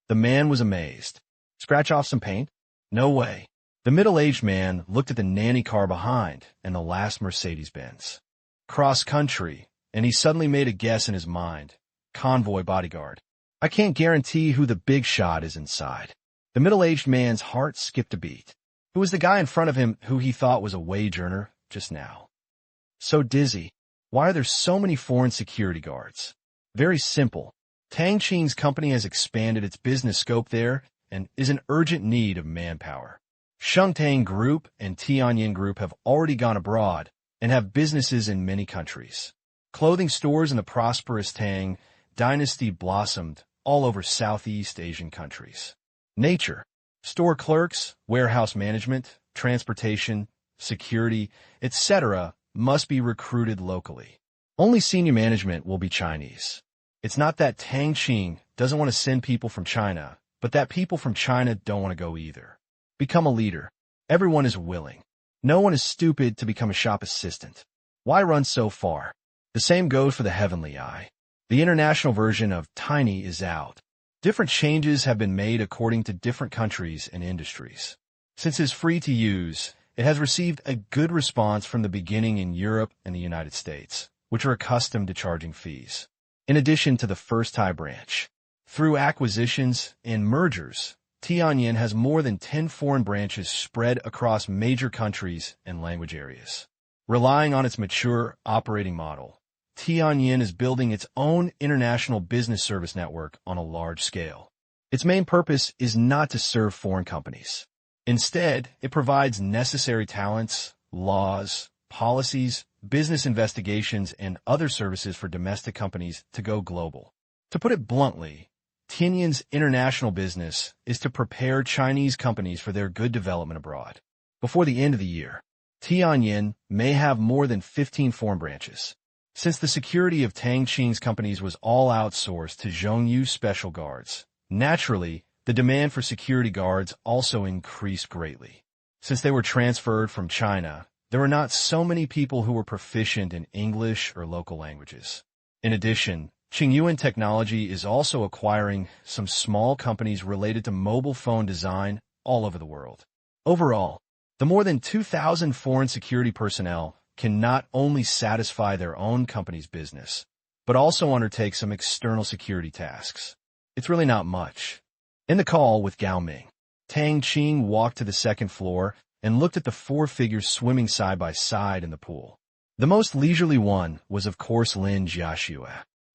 The man was amazed. Scratch off some paint? No way. The middle-aged man looked at the nanny car behind and the last Mercedes-Benz. Cross country, and he suddenly made a guess in his mind. Convoy bodyguard. I can't guarantee who the big shot is inside. The middle-aged man's heart skipped a beat. Who was the guy in front of him who he thought was a wage earner just now? So dizzy. Why are there so many foreign security guards? Very simple. Tang Qing's company has expanded its business scope there and is in urgent need of manpower. Shengtang Group and Tianyin Group have already gone abroad and have businesses in many countries. Clothing stores in the prosperous Tang dynasty blossomed all over Southeast Asian countries. Nature. Store clerks, warehouse management, transportation, security, etc. must be recruited locally. Only senior management will be Chinese. It's not that Tang Qing doesn't want to send people from China, but that people from China don't want to go either. Become a leader. Everyone is willing. No one is stupid to become a shop assistant. Why run so far? The same goes for the Heavenly Eye. The international version of Tiny is out. Different changes have been made according to different countries and industries. Since it's free to use, it has received a good response from the beginning in Europe and the United States, which are accustomed to charging fees. In addition to the first Thai branch, through acquisitions and mergers, Tianyin has more than 10 foreign branches spread across major countries and language areas. Relying on its mature operating model, Tianyin is building its own international business service network on a large scale. Its main purpose is not to serve foreign companies. Instead, it provides necessary talents, laws, policies, business investigations, and other services for domestic companies to go global. To put it bluntly, Tianyin's international business is to prepare Chinese companies for their good development abroad. Before the end of the year, Tianyin may have more than 15 foreign branches. Since the security of Tang Qing's companies was all outsourced to Zhongyu's special guards, naturally, the demand for security guards also increased greatly. Since they were transferred from China, there were not so many people who were proficient in English or local languages. In addition, Qingyuan Technology is also acquiring some small companies related to mobile phone design all over the world. Overall, the more than 2,000 foreign security personnel can not only satisfy their own company's business, but also undertake some external security tasks. It's really not much. In the call with Gao Ming, Tang Qing walked to the second floor and looked at the four figures swimming side by side in the pool. The most leisurely one was, of course, Lin Jiaxue.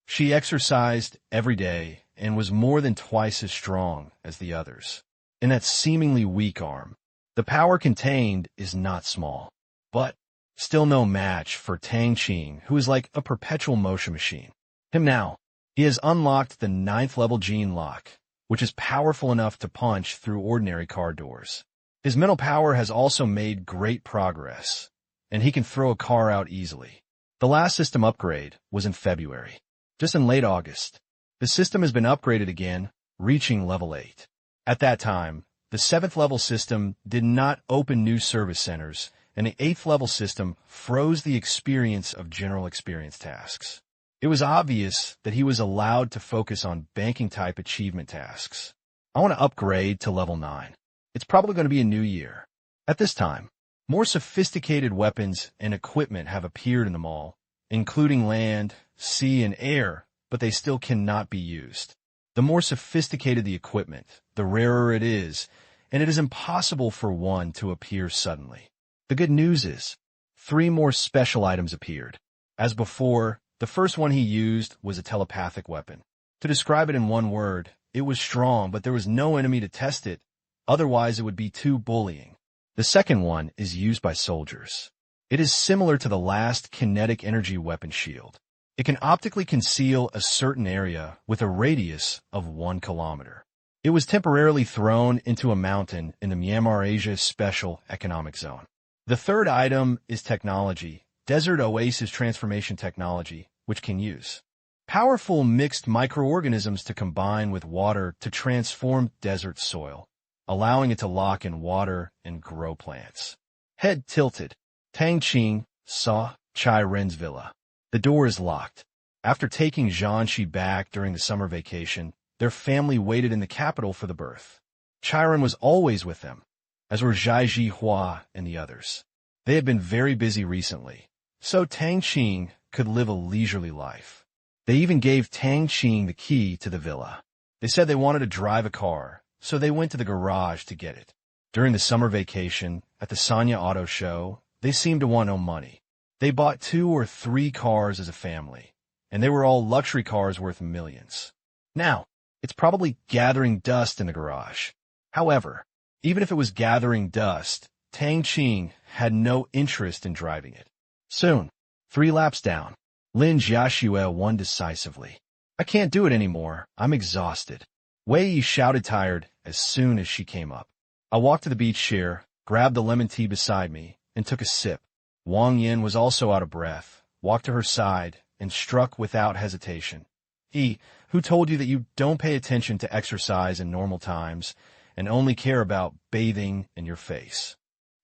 She exercised every day and was more than twice as strong as the others. In that seemingly weak arm, the power contained is not small, but still no match for Tang Qing, who is like a perpetual motion machine. Him now, he has unlocked the 9th level gene lock, which is powerful enough to punch through ordinary car doors. His mental power has also made great progress, and he can throw a car out easily. The last system upgrade was in February. Just in late August, the system has been upgraded again, reaching level 8. At that time, the 7th level system did not open new service centers and the 8th level system froze the experience of general experience tasks. It was obvious that he was allowed to focus on banking-type achievement tasks. I want to upgrade to level 9. It's probably going to be a new year. At this time, more sophisticated weapons and equipment have appeared in the mall, including land, sea, and air, but they still cannot be used. The more sophisticated the equipment, the rarer it is, and it is impossible for one to appear suddenly. The good news is, 3 more special items appeared. As before, the first one he used was a telepathic weapon. To describe it in one word, it was strong, but there was no enemy to test it, otherwise it would be too bullying. The second one is used by soldiers. It is similar to the last kinetic energy weapon shield. It can optically conceal a certain area with a radius of 1 kilometer. It was temporarily thrown into a mountain in the Myanmar Asia Special Economic Zone. The third item is technology, Desert Oasis Transformation Technology, which can use powerful mixed microorganisms to combine with water to transform desert soil, allowing it to lock in water and grow plants. Head tilted. Tang Qing saw Chai Ren's villa. The door is locked. After taking Zhanxi back during the summer vacation, their family waited in the capital for the birth. Chai Ren was always with them, as were Zhai Jihua and the others. They had been very busy recently, so Tang Qing could live a leisurely life. They even gave Tang Qing the key to the villa. They said they wanted to drive a car, so they went to the garage to get it. During the summer vacation, at the Sanya Auto Show, they seemed to want no money. They bought 2 or 3 cars as a family, and they were all luxury cars worth millions. Now, it's probably gathering dust in the garage. However, even if it was gathering dust, Tang Qing had no interest in driving it. Soon, 3 laps down, Lin Jiaxue won decisively. I can't do it anymore. I'm exhausted. Wei Yi shouted tired as soon as she came up. I walked to the beach chair, grabbed the lemon tea beside me, and took a sip. Wang Yin was also out of breath, walked to her side, and struck without hesitation. Who told you that you don't pay attention to exercise in normal times and only care about bathing in your face?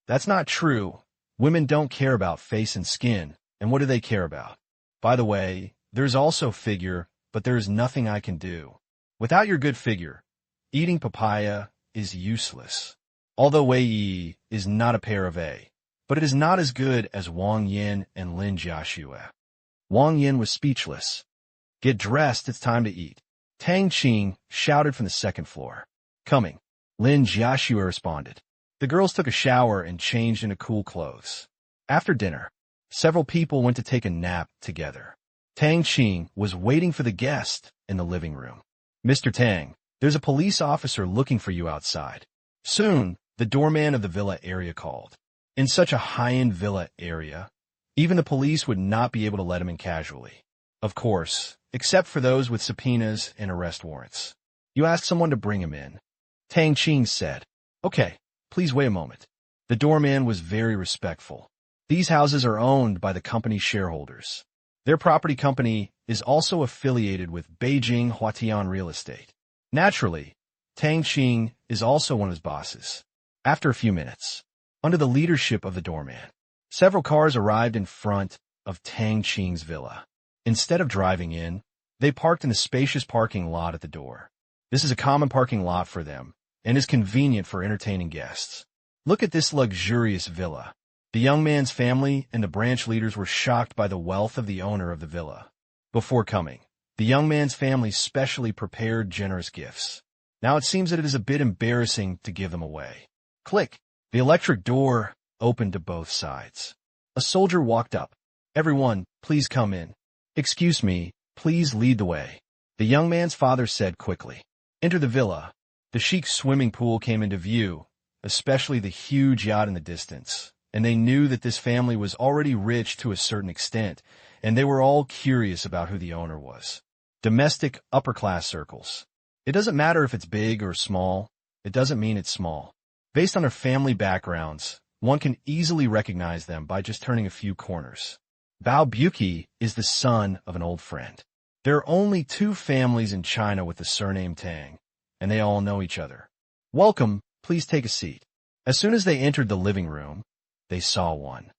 That's not true. Women don't care about face and skin, and what do they care about? By the way, there's also figure, but there is nothing I can do. Without your good figure, eating papaya is useless. Although Wei Yi is not a pair of A, but it is not as good as Wang Yin and Lin Jiaxue. Wang Yin was speechless. Get dressed, it's time to eat. Tang Qing shouted from the second floor. Coming. Lin Jiaxue responded. The girls took a shower and changed into cool clothes. After dinner, several people went to take a nap together. Tang Qing was waiting for the guest in the living room. Mr. Tang, there's a police officer looking for you outside. Soon, the doorman of the villa area called. In such a high-end villa area, even the police would not be able to let him in casually. Of course, except for those with subpoenas and arrest warrants. You asked someone to bring him in. Tang Qing said, Okay, please wait a moment. The doorman was very respectful. These houses are owned by the company's shareholders. Their property company is also affiliated with Beijing Huatian Real Estate. Naturally, Tang Qing is also one of his bosses. After a few minutes, under the leadership of the doorman, several cars arrived in front of Tang Qing's villa. Instead of driving in, they parked in the spacious parking lot at the door. This is a common parking lot for them and is convenient for entertaining guests. Look at this luxurious villa. The young man's family and the branch leaders were shocked by the wealth of the owner of the villa. Before coming, the young man's family specially prepared generous gifts. Now it seems that it is a bit embarrassing to give them away. Click. The electric door opened to both sides. A soldier walked up. Everyone, please come in. Excuse me, please lead the way. The young man's father said quickly. Enter the villa. The chic swimming pool came into view, especially the huge yacht in the distance, and they knew that this family was already rich to a certain extent, and they were all curious about who the owner was. Domestic upper-class circles. It doesn't matter if it's big or small. It doesn't mean it's small. Based on their family backgrounds, one can easily recognize them by just turning a few corners. Bao Buki is the son of an old friend. There are only 2 families in China with the surname Tang, and they all know each other. Welcome, please take a seat. As soon as they entered the living room, they saw one.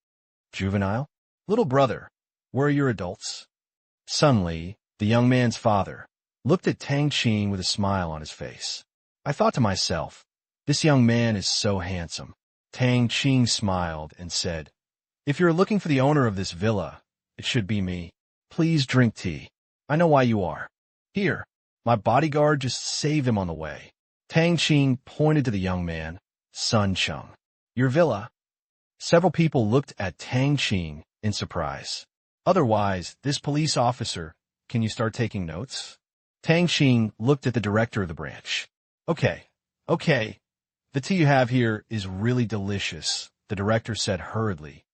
Juvenile? Little brother, where are your adults? Suddenly, the young man's father looked at Tang Qing with a smile on his face. I thought to myself, this young man is so handsome. Tang Qing smiled and said, if you're looking for the owner of this villa, it should be me. Please drink tea. I know why you are. Here, my bodyguard just saved him on the way. Tang Qing pointed to the young man, Sun Chung. Your villa? Several people looked at Tang Qing in surprise. Otherwise, this police officer, can you start taking notes? Tang Qing looked at the director of the branch. Okay. The tea you have here is really delicious, the director said hurriedly.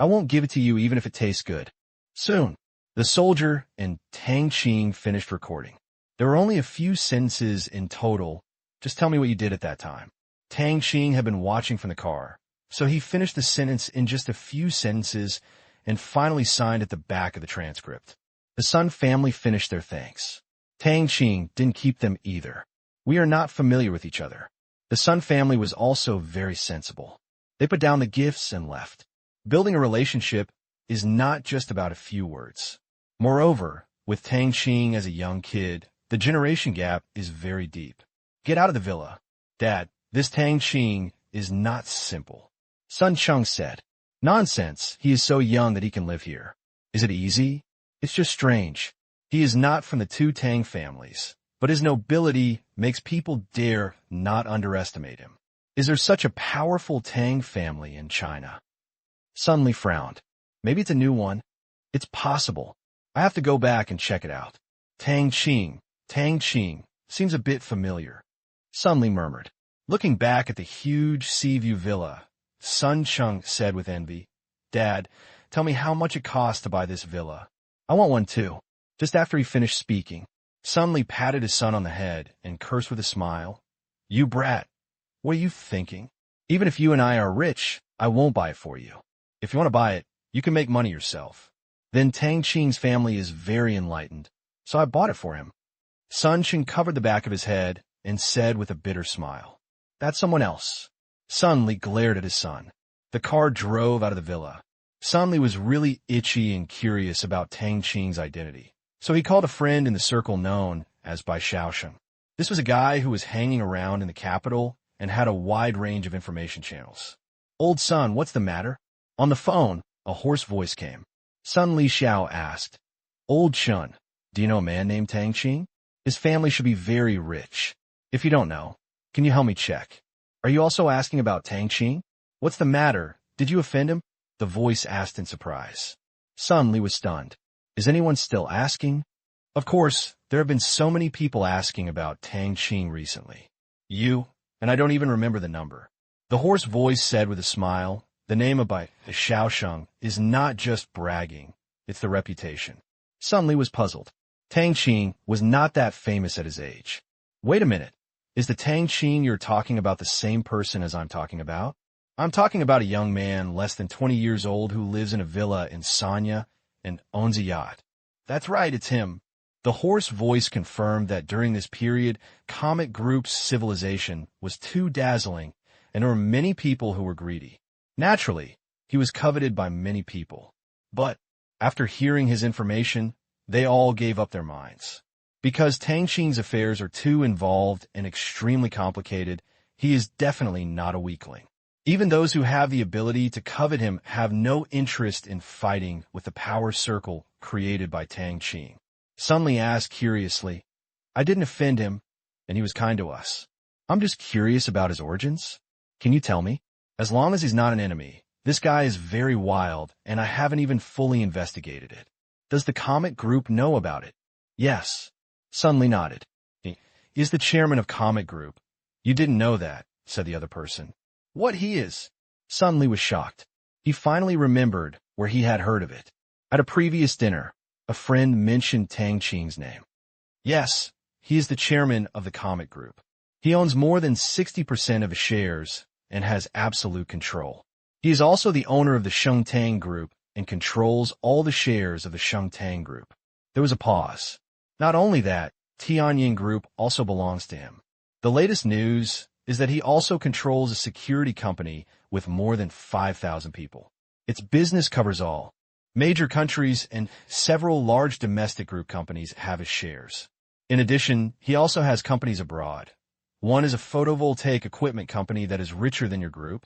I won't give it to you even if it tastes good. Soon, the soldier and Tang Qing finished recording. There were only a few sentences in total. Just tell me what you did at that time. Tang Qing had been watching from the car, so he finished the sentence in just a few sentences and finally signed at the back of the transcript. The Sun family finished their thanks. Tang Qing didn't keep them either. We are not familiar with each other. The Sun family was also very sensible. They put down the gifts and left. Building a relationship is not just about a few words. Moreover, with Tang Qing as a young kid, the generation gap is very deep. Get out of the villa. Dad, this Tang Qing is not simple. Sun Chung said. Nonsense, he is so young that he can live here. Is it easy? It's just strange. He is not from the two Tang families, but his nobility makes people dare not underestimate him. Is there such a powerful Tang family in China? Sun Li frowned. Maybe it's a new one. It's possible. I have to go back and check it out. Tang Qing seems a bit familiar. Sun Li murmured. Looking back at the huge Seaview villa, Sun Chung said with envy, Dad, tell me how much it costs to buy this villa. I want one too. Just after he finished speaking, Sun Li patted his son on the head and cursed with a smile. You brat, what are you thinking? Even if you and I are rich, I won't buy it for you. If you want to buy it, you can make money yourself. Then Tang Qing's family is very enlightened, so I bought it for him. Sun Chung covered the back of his head and said with a bitter smile, That's someone else. Sun Li glared at his son. The car drove out of the villa. Sun Li was really itchy and curious about Tang Qing's identity, so he called a friend in the circle known as Bai Shaosheng. This was a guy who was hanging around in the capital and had a wide range of information channels. Old son, what's the matter? On the phone, a hoarse voice came. Sun Li Xiao asked, Old Chun, do you know a man named Tang Qing? His family should be very rich. If you don't know, can you help me check? Are you also asking about Tang Qing? What's the matter? Did you offend him? The voice asked in surprise. Sun Li was stunned. Is anyone still asking? Of course, there have been so many people asking about Tang Qing recently. You, and I don't even remember the number. The hoarse voice said with a smile, the name of Bai Shaosheng is not just bragging, it's the reputation. Sun Li was puzzled. Tang Qing was not that famous at his age. Wait a minute. Is the Tang Qing you're talking about the same person as I'm talking about? I'm talking about a young man less than 20 years old who lives in a villa in Sanya and owns a yacht. That's right, it's him. The hoarse voice confirmed that during this period, Comet Group's civilization was too dazzling, and there were many people who were greedy. Naturally, he was coveted by many people. But, after hearing his information, they all gave up their minds. Because Tang Qing's affairs are too involved and extremely complicated, he is definitely not a weakling. Even those who have the ability to covet him have no interest in fighting with the power circle created by Tang Qing. Sun Li asked curiously, I didn't offend him, and he was kind to us. I'm just curious about his origins. Can you tell me? As long as he's not an enemy, this guy is very wild, and I haven't even fully investigated it. Does the Comet Group know about it? Yes. Sun Li nodded. He is the chairman of Comet Group. You didn't know that, said the other person. What he is? Sun Li was shocked. He finally remembered where he had heard of it. At a previous dinner, a friend mentioned Tang Qing's name. Yes, he is the chairman of the Comet Group. He owns more than 60% of his shares and has absolute control. He is also the owner of the Shengtang Group and controls all the shares of the Shengtang Group. There was a pause. Not only that, Tianying Group also belongs to him. The latest news is that he also controls a security company with more than 5,000 people. Its business covers all major countries, and several large domestic group companies have his shares. In addition, he also has companies abroad. One is a photovoltaic equipment company that is richer than your group,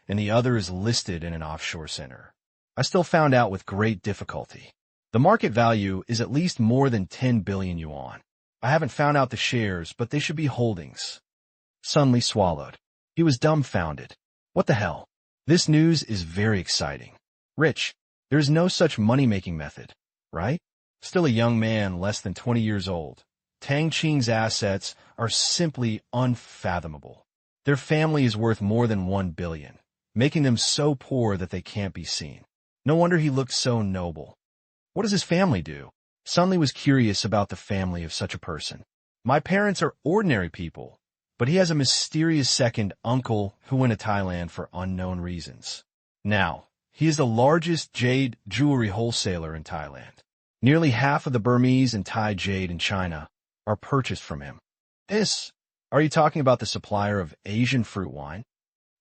and the other is listed in an offshore center. I still found out with great difficulty. The market value is at least more than 10 billion yuan. I haven't found out the shares, but they should be holdings. Sun Li swallowed. He was dumbfounded. What the hell? This news is very exciting. Rich. There is no such money-making method, right? Still a young man less than 20 years old, Tang Qing's assets are simply unfathomable. Their family is worth more than 1 billion, making them so poor that they can't be seen. No wonder he looked so noble. What does his family do? Sun Li was curious about the family of such a person. My parents are ordinary people, but he has a mysterious second uncle who went to Thailand for unknown reasons. Now, he is the largest jade jewelry wholesaler in Thailand. Nearly half of the Burmese and Thai jade in China are purchased from him. Are you talking about the supplier of Asian fruit wine?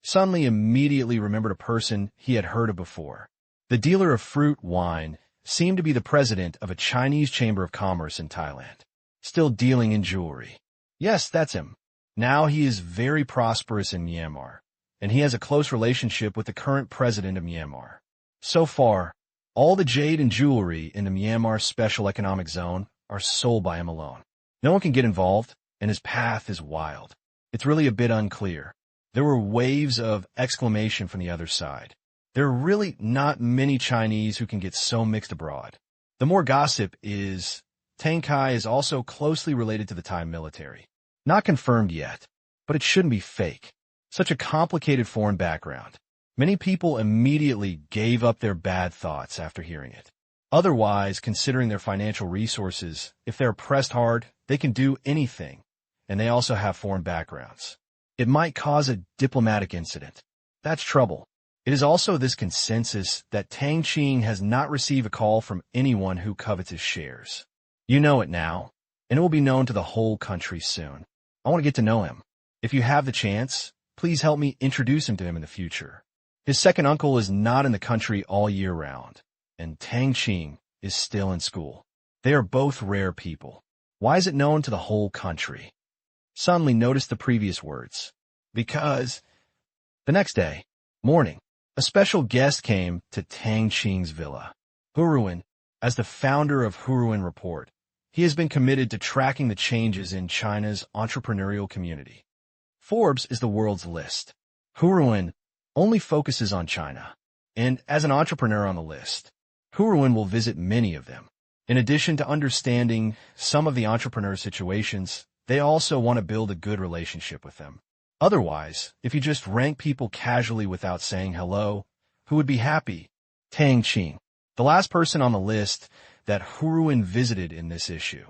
Sun Li immediately remembered a person he had heard of before. The dealer of fruit wine seemed to be the president of a Chinese chamber of commerce in Thailand, still dealing in jewelry. Yes, that's him. Now he is very prosperous in Myanmar, and he has a close relationship with the current president of Myanmar. So far, all the jade and jewelry in the Myanmar Special Economic Zone are sold by him alone. No one can get involved, and his path is wild. It's really a bit unclear. There were waves of exclamation from the other side. There are really not many Chinese who can get so mixed abroad. The more gossip is Tang Kai is also closely related to the Thai military. Not confirmed yet, but it shouldn't be fake. Such a complicated foreign background. Many people immediately gave up their bad thoughts after hearing it. Otherwise, considering their financial resources, if they're pressed hard, they can do anything, and they also have foreign backgrounds. It might cause a diplomatic incident. That's trouble. It is also this consensus that Tang Qing has not received a call from anyone who covets his shares. You know it now, and it will be known to the whole country soon. I want to get to know him. If you have the chance, please help me introduce him to him in the future. His second uncle is not in the country all year round, and Tang Qing is still in school. They are both rare people. Why is it known to the whole country? Sun Li noticed the previous words. Because the next day, morning, a special guest came to Tang Qing's villa. Huruan, as the founder of Huruan Report, he has been committed to tracking the changes in China's entrepreneurial community. Forbes is the world's list. Huruan only focuses on China, and as an entrepreneur on the list, Huruan will visit many of them. In addition to understanding some of the entrepreneur situations, they also want to build a good relationship with them. Otherwise, if you just rank people casually without saying hello, who would be happy? Tang Qing, the last person on the list that Huruan visited in this issue.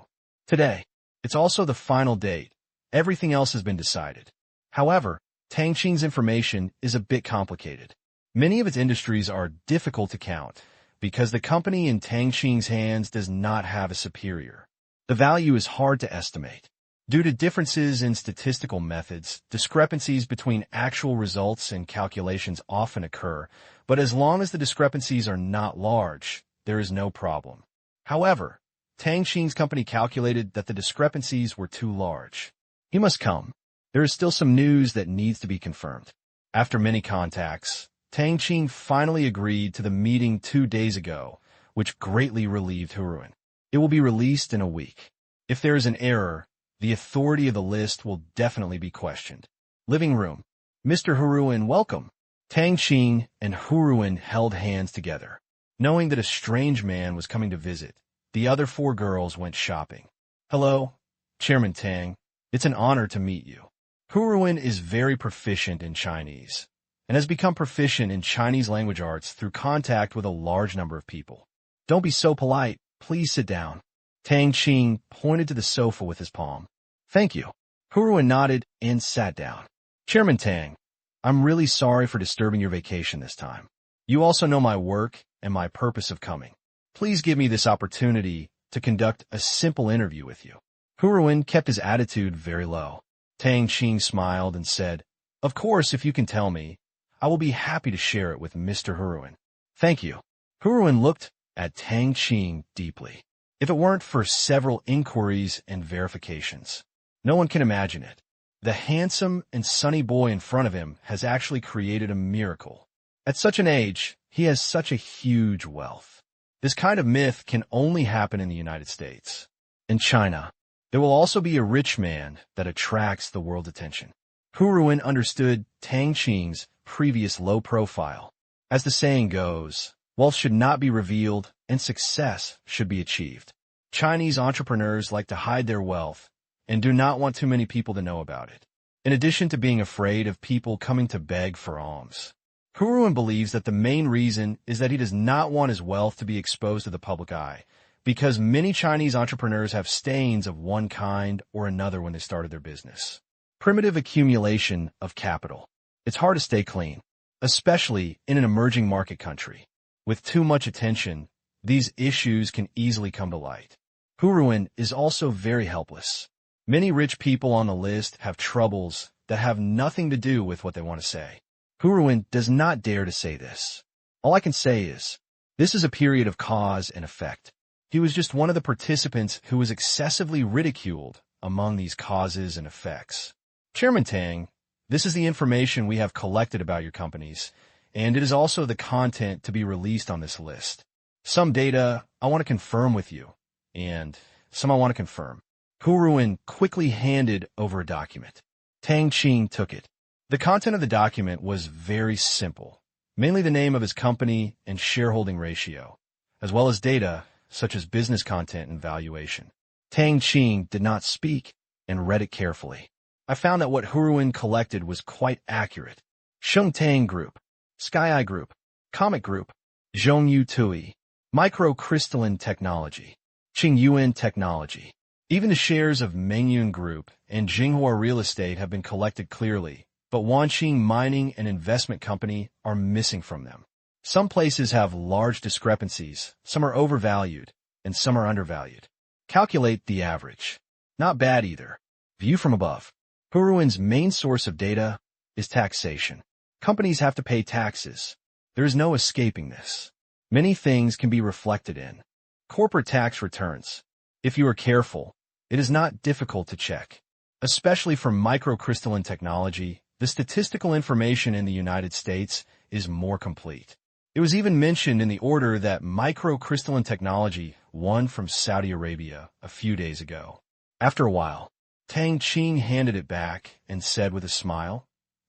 Today, it's also the final date. Everything else has been decided. However, Tang Qing's information is a bit complicated. Many of its industries are difficult to count because the company in Tang Qing's hands does not have a superior. The value is hard to estimate. Due to differences in statistical methods, discrepancies between actual results and calculations often occur, but as long as the discrepancies are not large, there is no problem. However, Tang Qing's company calculated that the discrepancies were too large. He must come. There is still some news that needs to be confirmed. After many contacts, Tang Qing finally agreed to the meeting 2 days ago, which greatly relieved Huruan. It will be released in a week. If there is an error, the authority of the list will definitely be questioned. Living room. Mr. Huruan, welcome. Tang Qing and Huruan held hands together. Knowing that a strange man was coming to visit, the other 4 girls went shopping. Hello, Chairman Tang. It's an honor to meet you. Huruan is very proficient in Chinese and has become proficient in Chinese language arts through contact with a large number of people. Don't be so polite. Please sit down. Tang Qing pointed to the sofa with his palm. Thank you. Huruan nodded and sat down. Chairman Tang, I'm really sorry for disturbing your vacation this time. You also know my work and my purpose of coming. Please give me this opportunity to conduct a simple interview with you. Huruan kept his attitude very low. Tang Qing smiled and said, "Of course, if you can tell me, I will be happy to share it with Mr. Huruan." "Thank you." Huruan looked at Tang Qing deeply. If it weren't for several inquiries and verifications, no one can imagine it. The handsome and sunny boy in front of him has actually created a miracle. At such an age, he has such a huge wealth. This kind of myth can only happen in the United States. In China, there will also be a rich man that attracts the world's attention. Huruan understood Tang Qing's previous low profile. As the saying goes, wealth should not be revealed and success should be achieved. Chinese entrepreneurs like to hide their wealth and do not want too many people to know about it. In addition to being afraid of people coming to beg for alms, Huruan believes that the main reason is that he does not want his wealth to be exposed to the public eye, because many Chinese entrepreneurs have stains of one kind or another when they started their business. Primitive accumulation of capital. It's hard to stay clean, especially in an emerging market country. With too much attention, these issues can easily come to light. Huruan is also very helpless. Many rich people on the list have troubles that have nothing to do with what they want to say. Huruan does not dare to say this. All I can say is, this is a period of cause and effect. He was just one of the participants who was excessively ridiculed among these causes and effects. Chairman Tang, this is the information we have collected about your companies, and it is also the content to be released on this list. Some data I want to confirm with you, and some I want to confirm. Huruan quickly handed over a document. Tang Qing took it. The content of the document was very simple, mainly the name of his company and shareholding ratio, as well as data such as business content and valuation. Tang Qing did not speak and read it carefully. I found that what Huruan collected was quite accurate. Shengtang Group, Sky Group, Comic Group, Zhongyu Tui, Microcrystalline Technology, Qingyuan Technology. Even the shares of Mengyun Group and Jinghua Real Estate have been collected clearly, but Wanqing Mining and Investment Company are missing from them. Some places have large discrepancies, some are overvalued, and some are undervalued. Calculate the average. Not bad either. View from above. Huruan's main source of data is taxation. Companies have to pay taxes. There is no escaping this. Many things can be reflected in corporate tax returns. If you are careful, it is not difficult to check. Especially for microcrystalline technology, the statistical information in the United States is more complete. It was even mentioned in the order that microcrystalline technology won from Saudi Arabia a few days ago. After a while, Tang Qing handed it back and said with a smile,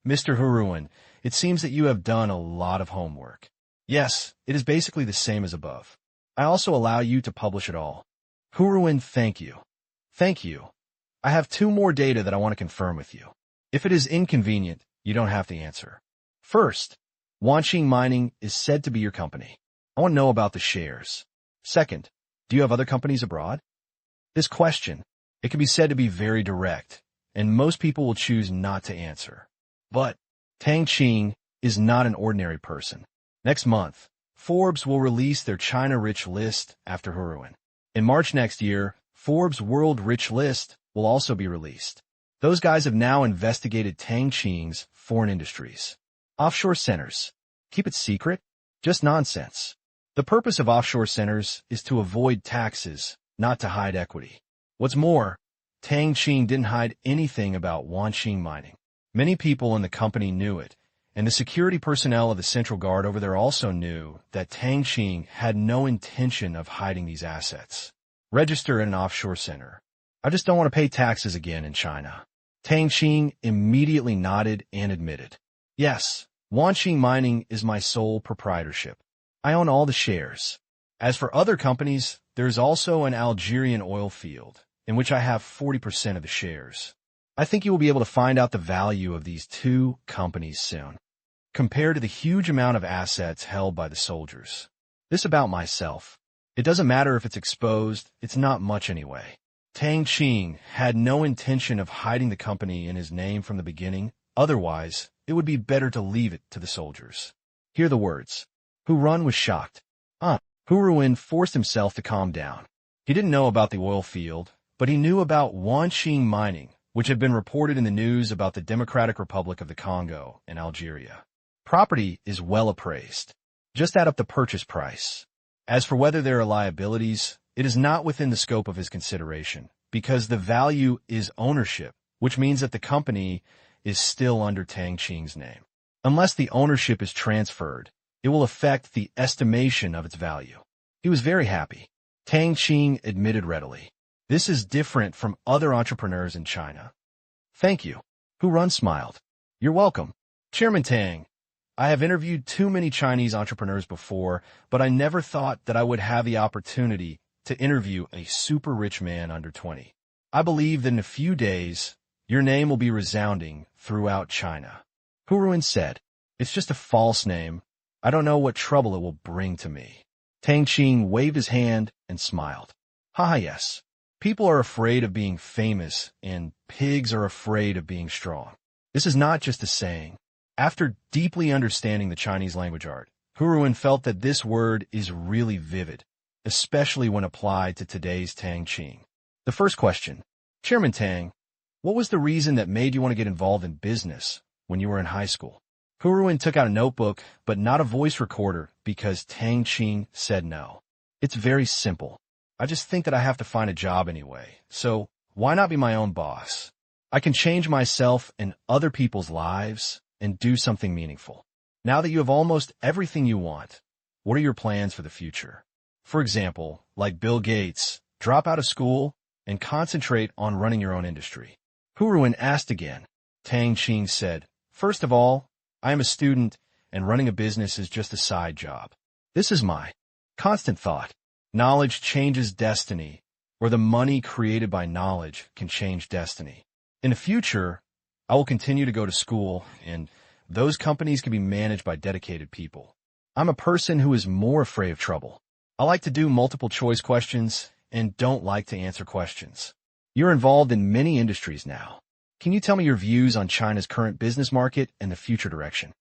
"Mr. Huruan, it seems that you have done a lot of homework. Yes, it is basically the same as above. I also allow you to publish it all." Huruan, thank you. Thank you. I have 2 more data that I want to confirm with you. If it is inconvenient, you don't have to answer. First, Wanqing Mining is said to be your company. I want to know about the shares. Second, do you have other companies abroad? This question, it can be said to be very direct, and most people will choose not to answer. But Tang Qing is not an ordinary person. Next month, Forbes will release their China Rich list after Huruan. In March next year, Forbes' World Rich list will also be released. Those guys have now investigated Tang Qing's foreign industries. Offshore centers. Keep it secret? Just nonsense. The purpose of offshore centers is to avoid taxes, not to hide equity. What's more, Tang Qing didn't hide anything about Wanqing Mining. Many people in the company knew it, and the security personnel of the Central Guard over there also knew that Tang Qing had no intention of hiding these assets. Register in an offshore center. I just don't want to pay taxes again in China. Tang Qing immediately nodded and admitted, "Yes, Wanqing Mining is my sole proprietorship. I own all the shares. As for other companies, there is also an Algerian oil field, in which I have 40% of the shares. I think you will be able to find out the value of these 2 companies soon, compared to the huge amount of assets held by the soldiers. This about myself. It doesn't matter if it's exposed, it's not much anyway." Tang Qing had no intention of hiding the company in his name from the beginning. Otherwise, it would be better to leave it to the soldiers. Hear the words. Huruan was shocked. Huruan forced himself to calm down. He didn't know about the oil field, but he knew about Wanqing Mining, which had been reported in the news about the Democratic Republic of the Congo and Algeria. Property is well appraised. Just add up the purchase price. As for whether there are liabilities, it is not within the scope of his consideration, because the value is ownership, which means that the company is still under Tang Qing's name. Unless the ownership is transferred, it will affect the estimation of its value. He was very happy. Tang Qing admitted readily. This is different from other entrepreneurs in China. Thank you. Hu Run smiled. You're welcome. Chairman Tang, I have interviewed too many Chinese entrepreneurs before, but I never thought that I would have the opportunity to interview a super rich man under 20. I believe that in a few days, your name will be resounding throughout China. Hu Ruin said, It's just a false name. I don't know what trouble it will bring to me. Tang Qing waved his hand and smiled. Haha, yes. People are afraid of being famous, and pigs are afraid of being strong. This is not just a saying. After deeply understanding the Chinese language art, Hu Ruin felt that this word is really vivid, especially when applied to today's Tang Qing. The first question, Chairman Tang, what was the reason that made you want to get involved in business when you were in high school? Hu Ruin took out a notebook, but not a voice recorder, because Tang Qing said no. It's very simple. I just think that I have to find a job anyway, so why not be my own boss? I can change myself and other people's lives and do something meaningful. Now that you have almost everything you want, what are your plans for the future? For example, like Bill Gates, drop out of school and concentrate on running your own industry. Hu Ruin asked again. Tang Qing said, First of all, I am a student and running a business is just a side job. This is my constant thought. Knowledge changes destiny, or the money created by knowledge can change destiny. In the future, I will continue to go to school, and those companies can be managed by dedicated people. I'm a person who is more afraid of trouble. I like to do multiple choice questions and don't like to answer questions. You're involved in many industries now. Can you tell me your views on China's current business market and the future direction?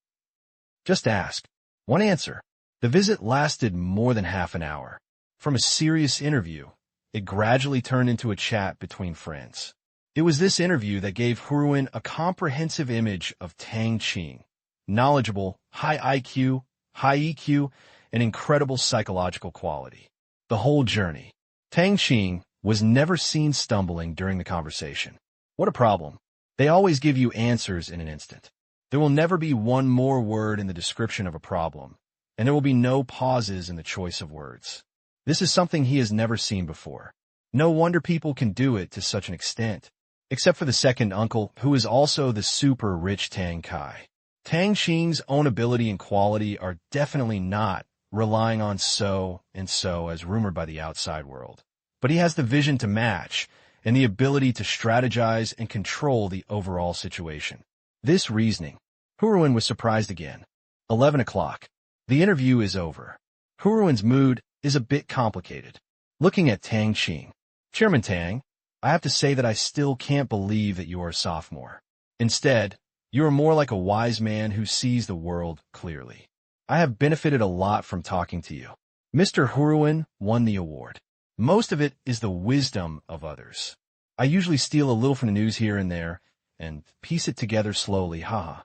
Just ask. One answer. The visit lasted more than half an hour. From a serious interview, it gradually turned into a chat between friends. It was this interview that gave Hu Ruin a comprehensive image of Tang Qing, knowledgeable, high IQ, high EQ, and incredible psychological quality. The whole journey. Tang Qing was never seen stumbling during the conversation. What a problem. They always give you answers in an instant. There will never be one more word in the description of a problem, and there will be no pauses in the choice of words. This is something he has never seen before. No wonder people can do it to such an extent. Except for the second uncle, who is also the super rich Tang Kai. Tang Qing's own ability and quality are definitely not relying on so and so as rumored by the outside world. But he has the vision to match and the ability to strategize and control the overall situation. This reasoning. Hu Ruin was surprised again. 11 o'clock. The interview is over. Hu Ruin's mood is a bit complicated. Looking at Tang Qing. Chairman Tang, I have to say that I still can't believe that you are a sophomore. Instead, you are more like a wise man who sees the world clearly. I have benefited a lot from talking to you. Mr. Hu Ruin won the award. Most of it is the wisdom of others. I usually steal a little from the news here and there and piece it together slowly, haha.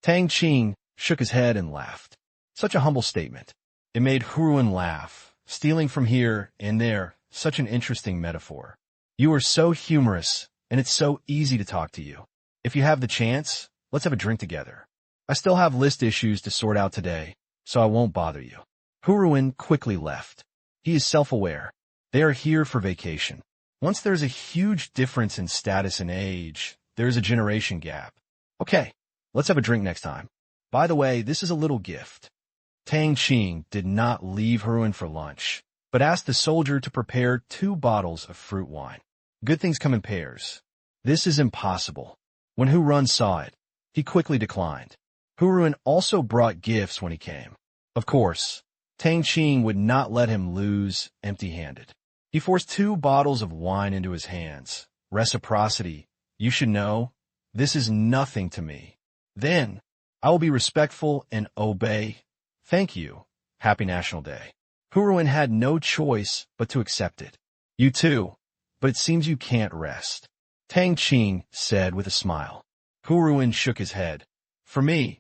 Tang Qing shook his head and laughed. Such a humble statement. It made Hu Ruin laugh, stealing from here and there, such an interesting metaphor. You are so humorous, and it's so easy to talk to you. If you have the chance, let's have a drink together. I still have list issues to sort out today, so I won't bother you. Hu Ruin quickly left. He is self-aware. They are here for vacation. Once there's a huge difference in status and age, there is a generation gap. Okay, let's have a drink next time. By the way, this is a little gift. Tang Qing did not leave Hu Ruin for lunch, but asked the soldier to prepare 2 bottles of fruit wine. Good things come in pairs. This is impossible. When Hu Ruin saw it, he quickly declined. Hu Ruin also brought gifts when he came. Of course, Tang Qing would not let him lose empty-handed. He forced 2 bottles of wine into his hands. Reciprocity. You should know, this is nothing to me. Then, I will be respectful and obey. Thank you. Happy National Day. Hu Ruin had no choice but to accept it. You too, but it seems you can't rest. Tang Qing said with a smile. Huruan shook his head. For me,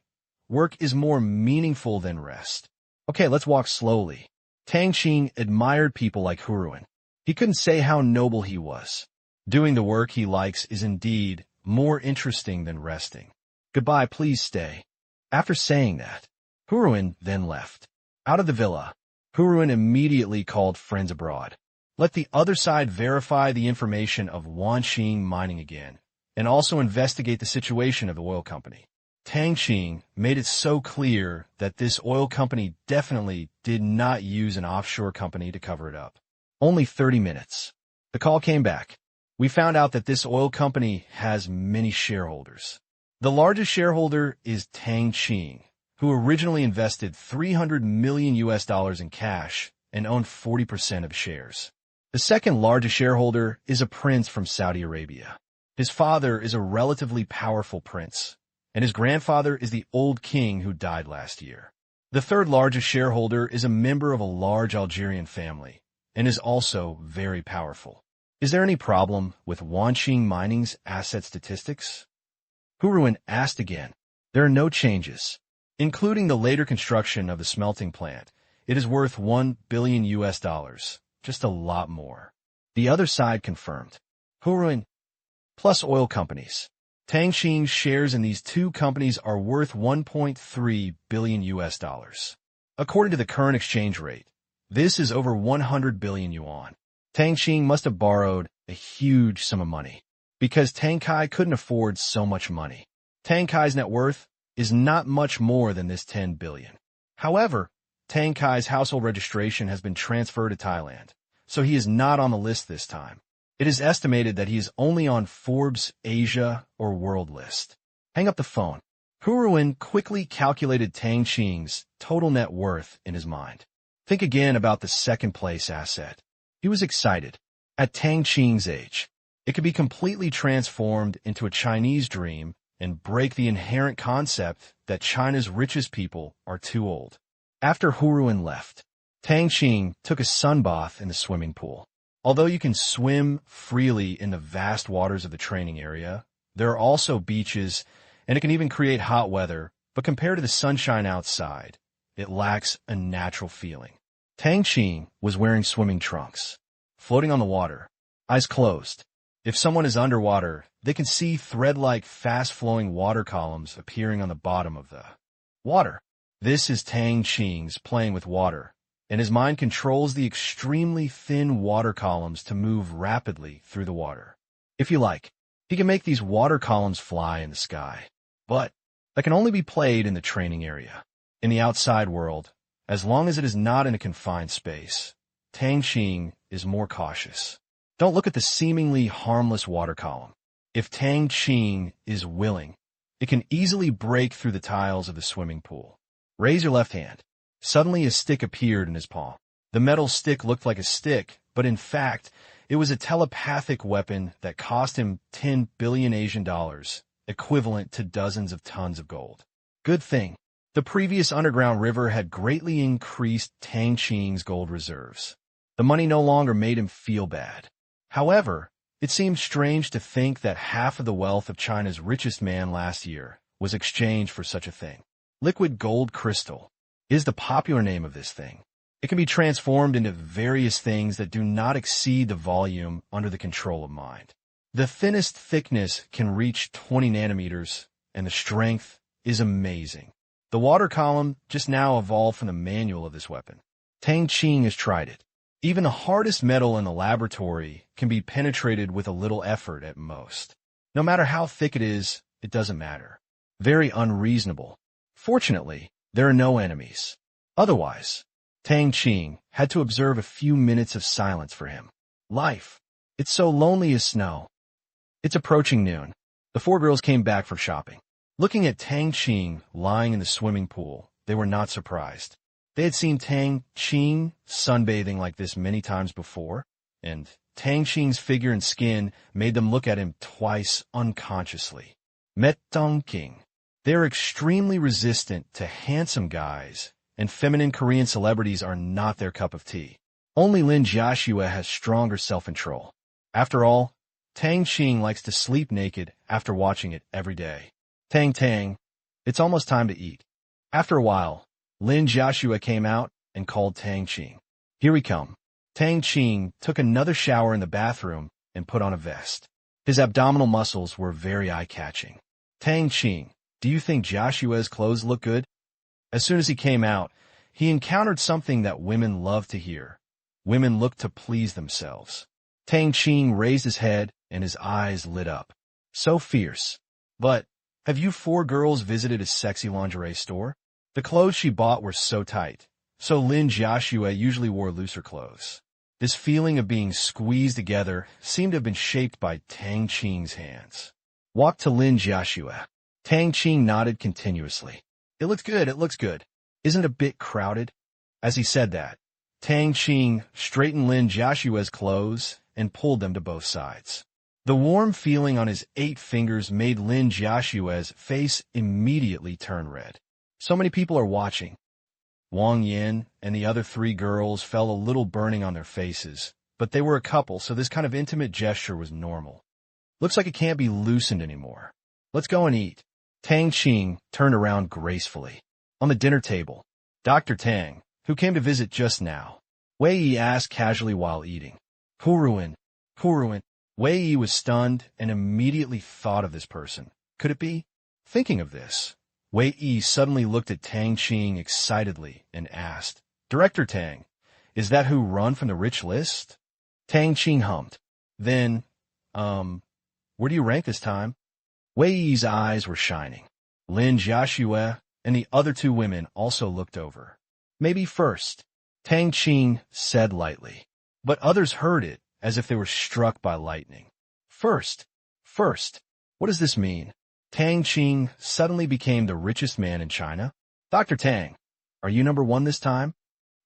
work is more meaningful than rest. Okay, let's walk slowly. Tang Qing admired people like Huruan. He couldn't say how noble he was. Doing the work he likes is indeed more interesting than resting. Goodbye, please stay. After saying that, Huruan then left. Out of the villa, Huruan immediately called friends abroad. Let the other side verify the information of Wanxing mining again, and also investigate the situation of the oil company. Tang Qing made it so clear that this oil company definitely did not use an offshore company to cover it up. Only 30 minutes. The call came back. We found out that this oil company has many shareholders. The largest shareholder is Tang Qing, who originally invested $300 million in cash and owned 40% of shares. The second largest shareholder is a prince from Saudi Arabia. His father is a relatively powerful prince, and his grandfather is the old king who died last year. The third largest shareholder is a member of a large Algerian family and is also very powerful. Is there any problem with Wanxing Mining's asset statistics? Huruan asked again. There are no changes. Including the later construction of the smelting plant, it is worth $1 billion, just a lot more. The other side confirmed. Huruan plus oil companies. Tang Qing's shares in these two companies are worth $1.3 billion. According to the current exchange rate, this is over 100 billion yuan. Tang Qing must have borrowed a huge sum of money, because Tang Kai couldn't afford so much money. Tang Kai's net worth is not much more than this 10 billion. However, Tang Kai's household registration has been transferred to Thailand, so he is not on the list this time. It is estimated that he is only on Forbes' Asia or World list. Hang up the phone. Huruan quickly calculated Tang Qing's total net worth in his mind. Think again about the second-place asset. He was excited. At Tang Qing's age, it could be completely transformed into a Chinese dream and break the inherent concept that China's richest people are too old. After Huruan left, Tang Qing took a sunbath in the swimming pool. Although you can swim freely in the vast waters of the training area, there are also beaches, and it can even create hot weather, but compared to the sunshine outside, it lacks a natural feeling. Tang Qing was wearing swimming trunks, floating on the water, eyes closed. If someone is underwater, they can see thread-like fast-flowing water columns appearing on the bottom of the water. This is Tang Qing's playing with water, and his mind controls the extremely thin water columns to move rapidly through the water. If you like, he can make these water columns fly in the sky, but that can only be played in the training area. In the outside world, as long as it is not in a confined space, Tang Qing is more cautious. Don't look at the seemingly harmless water column. If Tang Qing is willing, it can easily break through the tiles of the swimming pool. Raise your left hand. Suddenly a stick appeared in his palm. The metal stick looked like a stick, but in fact, it was a telepathic weapon that cost him 10 billion Asian dollars, equivalent to dozens of tons of gold. Good thing. The previous underground river had greatly increased Tang Qing's gold reserves. The money no longer made him feel bad. However, it seemed strange to think that half of the wealth of China's richest man last year was exchanged for such a thing. Liquid gold crystal is the popular name of this thing. It can be transformed into various things that do not exceed the volume under the control of mind. The thinnest thickness can reach 20 nanometers, and the strength is amazing. The water column just now evolved from the manual of this weapon. Tang Qing has tried it. Even the hardest metal in the laboratory can be penetrated with a little effort at most. No matter how thick it is, it doesn't matter. Very unreasonable. Fortunately, there are no enemies. Otherwise, Tang Qing had to observe a few minutes of silence for him. Life. It's so lonely as snow. It's approaching noon. The four girls came back from shopping. Looking at Tang Qing lying in the swimming pool, they were not surprised. They had seen Tang Qing sunbathing like this many times before, and Tang Qing's figure and skin made them look at him twice unconsciously. Met Tang Qing. They are extremely resistant to handsome guys, and feminine Korean celebrities are not their cup of tea. Only Lin Jiaxue has stronger self-control. After all, Tang Qing likes to sleep naked after watching it every day. Tang, it's almost time to eat. After a while, Lin Jiaxue came out and called Tang Qing. Here we come. Tang Qing took another shower in the bathroom and put on a vest. His abdominal muscles were very eye-catching. Tang Qing, do you think Jiaxue's clothes look good? As soon as he came out, he encountered something that women love to hear. Women look to please themselves. Tang Qing raised his head and his eyes lit up. So fierce. But, have you four girls visited a sexy lingerie store? The clothes she bought were so tight, so Lin Jiaxue usually wore looser clothes. This feeling of being squeezed together seemed to have been shaped by Tang Qing's hands. Walk to Lin Jiaxue. Tang Qing nodded continuously. It looks good. Isn't it a bit crowded? As he said that, Tang Qing straightened Lin Jiaxue's clothes and pulled them to both sides. The warm feeling on his 8 fingers made Lin Jiaxue's face immediately turn red. So many people are watching. Wang Yin and the other 3 girls felt a little burning on their faces, but they were a couple, so this kind of intimate gesture was normal. Looks like it can't be loosened anymore. Let's go and eat. Tang Qing turned around gracefully. On the dinner table, Dr. Tang, who came to visit just now, Wei Yi asked casually while eating. Huruan. Wei Yi was stunned and immediately thought of this person. Could it be? Thinking of this, Wei Yi suddenly looked at Tang Qing excitedly and asked, Director Tang, is that who run from the rich list? Tang Qing hummed. Then, where do you rank this time? Wei Yi's eyes were shining. Lin Jiaxue and the other 2 women also looked over. Maybe first, Tang Qing said lightly, but others heard it as if they were struck by lightning. First. What does this mean? Tang Qing suddenly became the richest man in China. Dr. Tang, are you number 1 this time?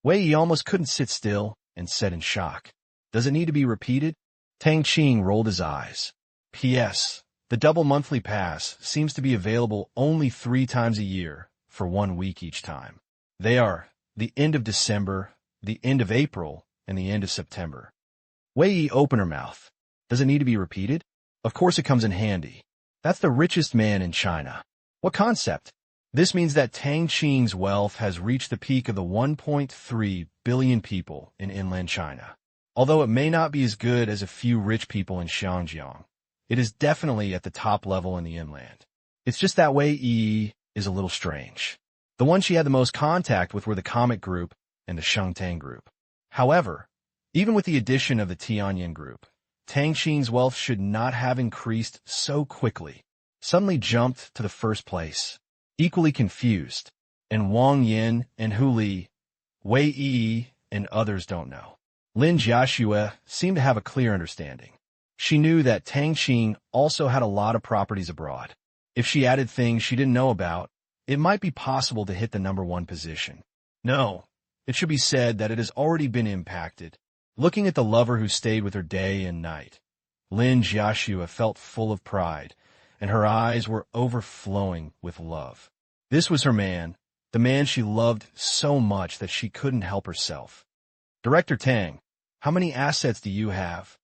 Wei Yi almost couldn't sit still and said in shock. Does it need to be repeated? Tang Qing rolled his eyes. P.S. The double monthly pass seems to be available only 3 times a year for 1 week each time. They are the end of December, the end of April, and the end of September. Wei Yi opened her mouth. Does it need to be repeated? Of course it comes in handy. That's the richest man in China. What concept? This means that Tang Qing's wealth has reached the peak of the 1.3 billion people in inland China. Although it may not be as good as a few rich people in Xinjiang, it is definitely at the top level in the inland. It's just that Wei Yi is a little strange. The ones she had the most contact with were the Comet Group and the Shengtang Group. However, even with the addition of the Tianyin Group, Tang Qing's wealth should not have increased so quickly. Suddenly jumped to the first place. Equally confused. And Wang Yin and Hu Li, Wei Yi, and others don't know. Lin Jiaxue seemed to have a clear understanding. She knew that Tang Qing also had a lot of properties abroad. If she added things she didn't know about, it might be possible to hit the number 1 position. No, it should be said that it has already been impacted. Looking at the lover who stayed with her day and night, Lin Jiaxue felt full of pride, and her eyes were overflowing with love. This was her man, the man she loved so much that she couldn't help herself. Director Tang, how many assets do you have?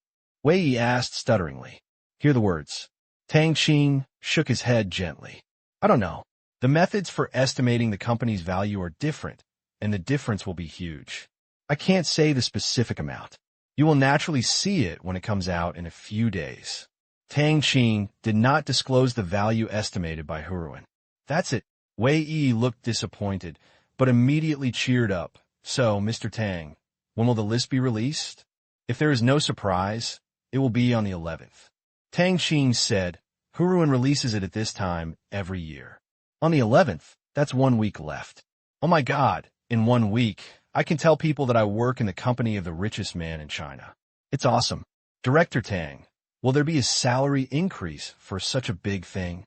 Wei Yi asked stutteringly. Hear the words. Tang Qing shook his head gently. I don't know. The methods for estimating the company's value are different, and the difference will be huge. I can't say the specific amount. You will naturally see it when it comes out in a few days. Tang Qing did not disclose the value estimated by Huruan. That's it. Wei Yi looked disappointed, but immediately cheered up. So, Mr. Tang, when will the list be released? If there is no surprise, it will be on the 11th. Tang Qing said, Huruan releases it at this time every year. On the 11th, that's 1 week left. Oh my God, in 1 week, I can tell people that I work in the company of the richest man in China. It's awesome. Director Tang, will there be a salary increase for such a big thing?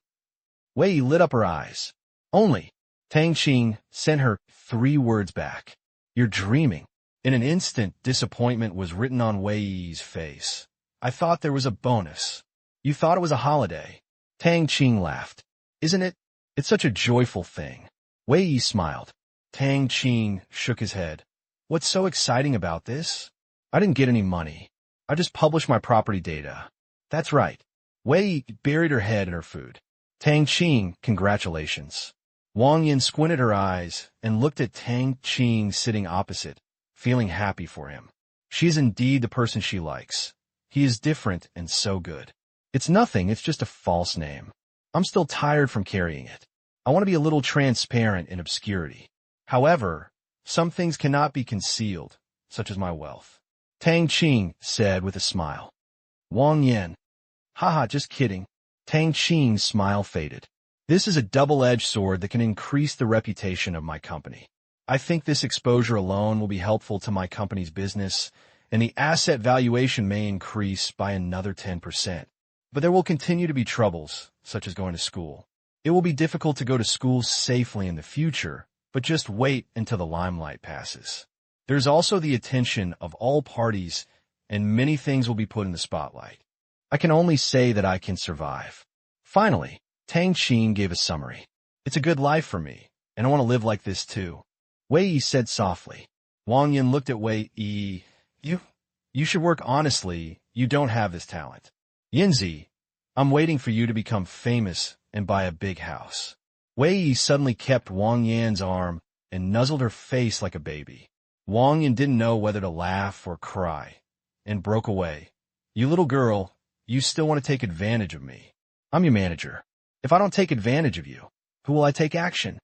Wei Yi lit up her eyes. Only. Tang Qing sent her 3 words back. You're dreaming. In an instant, disappointment was written on Wei Yi's face. I thought there was a bonus. You thought it was a holiday. Tang Qing laughed. Isn't it? It's such a joyful thing. Wei Yi smiled. Tang Qing shook his head. What's so exciting about this? I didn't get any money. I just published my property data. That's right. Wei buried her head in her food. Tang Qing, congratulations. Wang Yin squinted her eyes and looked at Tang Qing sitting opposite, feeling happy for him. She is indeed the person she likes. He is different and so good. It's nothing, it's just a false name. I'm still tired from carrying it. I want to be a little transparent in obscurity. However, some things cannot be concealed, such as my wealth. Tang Qing said with a smile. Wang Yin. Haha, just kidding. Tang Qing's smile faded. This is a double-edged sword that can increase the reputation of my company. I think this exposure alone will be helpful to my company's business, and the asset valuation may increase by another 10%. But there will continue to be troubles, such as going to school. It will be difficult to go to school safely in the future, but just wait until the limelight passes. There's also the attention of all parties, and many things will be put in the spotlight. I can only say that I can survive. Finally, Tang Qing gave a summary. It's a good life for me, and I want to live like this too. Wei Yi said softly. Wang Yin looked at Wei Yi. You should work honestly. You don't have this talent. Yinzi, I'm waiting for you to become famous and buy a big house. Wei Yi suddenly kept Wang Yan's arm and nuzzled her face like a baby. Wang Yan didn't know whether to laugh or cry, and broke away. You little girl, you still want to take advantage of me. I'm your manager. If I don't take advantage of you, who will I take action?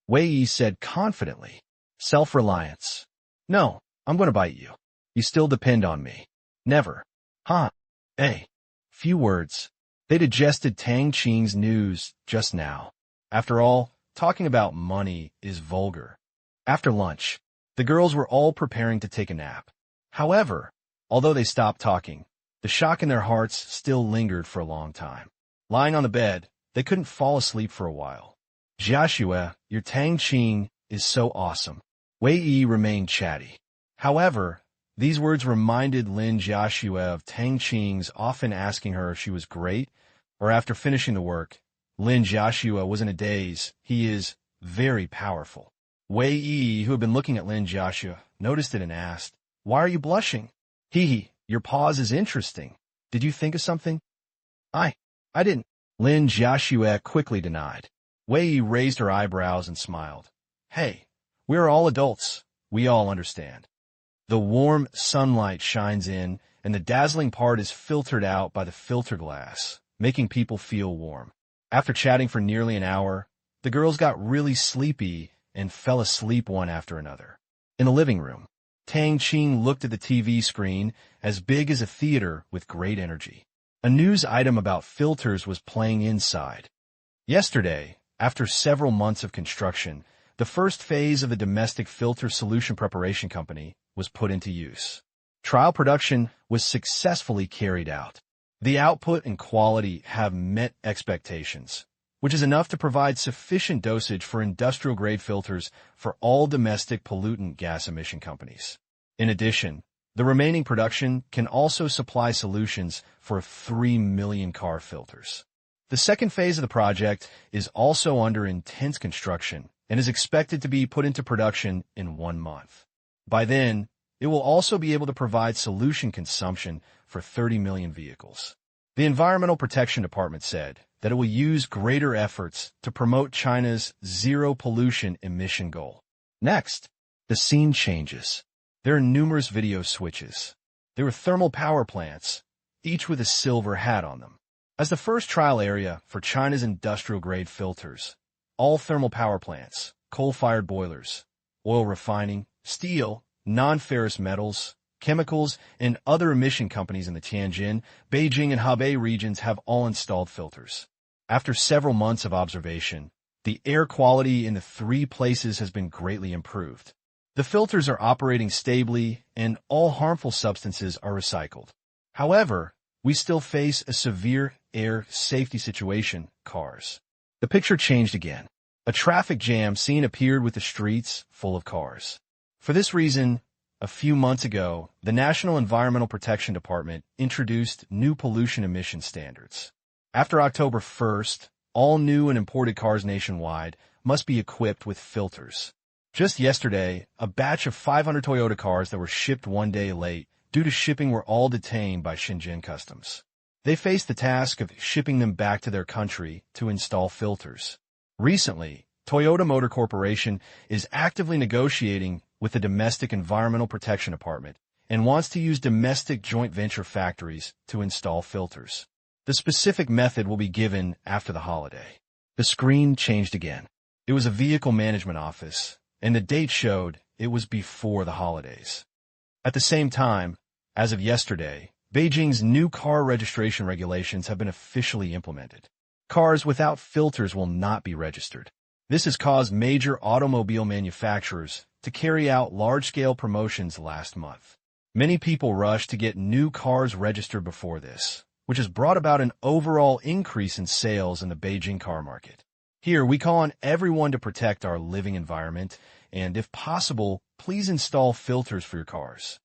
Wei Yi said confidently. Self-reliance. No, I'm going to bite you. You still depend on me. Never. Huh. Hey. Few words. They digested Tang Qing's news just now. After all, talking about money is vulgar. After lunch, the girls were all preparing to take a nap. However, although they stopped talking, the shock in their hearts still lingered for a long time. Lying on the bed, they couldn't fall asleep for a while. Jiaxue, your Tang Qing is so awesome. Wei Yi remained chatty. However, these words reminded Lin Jiaxue of Tang Qing's often asking her if she was great, or after finishing the work. Lin Jiaxue was in a daze. He is very powerful. Wei Yi, who had been looking at Lin Jiaxue, noticed it and asked, Why are you blushing? Hee, your pause is interesting. Did you think of something? I didn't. Lin Jiaxue quickly denied. Wei Yi raised her eyebrows and smiled. Hey, we're all adults. We all understand. The warm sunlight shines in, and the dazzling part is filtered out by the filter glass, making people feel warm. After chatting for nearly an hour, the girls got really sleepy and fell asleep one after another. In the living room, Tang Qing looked at the TV screen, as big as a theater, with great energy. A news item about filters was playing inside. Yesterday, after several months of construction, the first phase of the domestic filter solution preparation company was put into use. Trial production was successfully carried out. The output and quality have met expectations, which is enough to provide sufficient dosage for industrial-grade filters for all domestic pollutant gas emission companies. In addition, the remaining production can also supply solutions for 3 million car filters. The second phase of the project is also under intense construction and is expected to be put into production in 1 month. By then, it will also be able to provide solution consumption for 30 million vehicles. The Environmental Protection Department said that it will use greater efforts to promote China's zero pollution emission goal. Next, the scene changes. There are numerous video switches. There are thermal power plants, each with a silver hat on them. As the first trial area for China's industrial-grade filters, all thermal power plants, coal-fired boilers, oil refining, steel, non-ferrous metals, chemicals, and other emission companies in the Tianjin, Beijing, and Hebei regions have all installed filters. After several months of observation, the air quality in the 3 places has been greatly improved. The filters are operating stably, and all harmful substances are recycled. However, we still face a severe air safety situation, cars. The picture changed again. A traffic jam scene appeared with the streets full of cars. For this reason, a few months ago, the National Environmental Protection Department introduced new pollution emission standards. After October 1st, all new and imported cars nationwide must be equipped with filters. Just yesterday, a batch of 500 Toyota cars that were shipped 1 day late due to shipping were all detained by Shenzhen Customs. They face the task of shipping them back to their country to install filters. Recently, Toyota Motor Corporation is actively negotiating with the Domestic Environmental Protection Department and wants to use domestic joint venture factories to install filters. The specific method will be given after the holiday. The screen changed again. It was a vehicle management office, and the date showed it was before the holidays. At the same time, as of yesterday, Beijing's new car registration regulations have been officially implemented. Cars without filters will not be registered. This has caused major automobile manufacturers to carry out large-scale promotions last month. Many people rushed to get new cars registered before this, which has brought about an overall increase in sales in the Beijing car market. Here, we call on everyone to protect our living environment, and if possible, please install filters for your cars.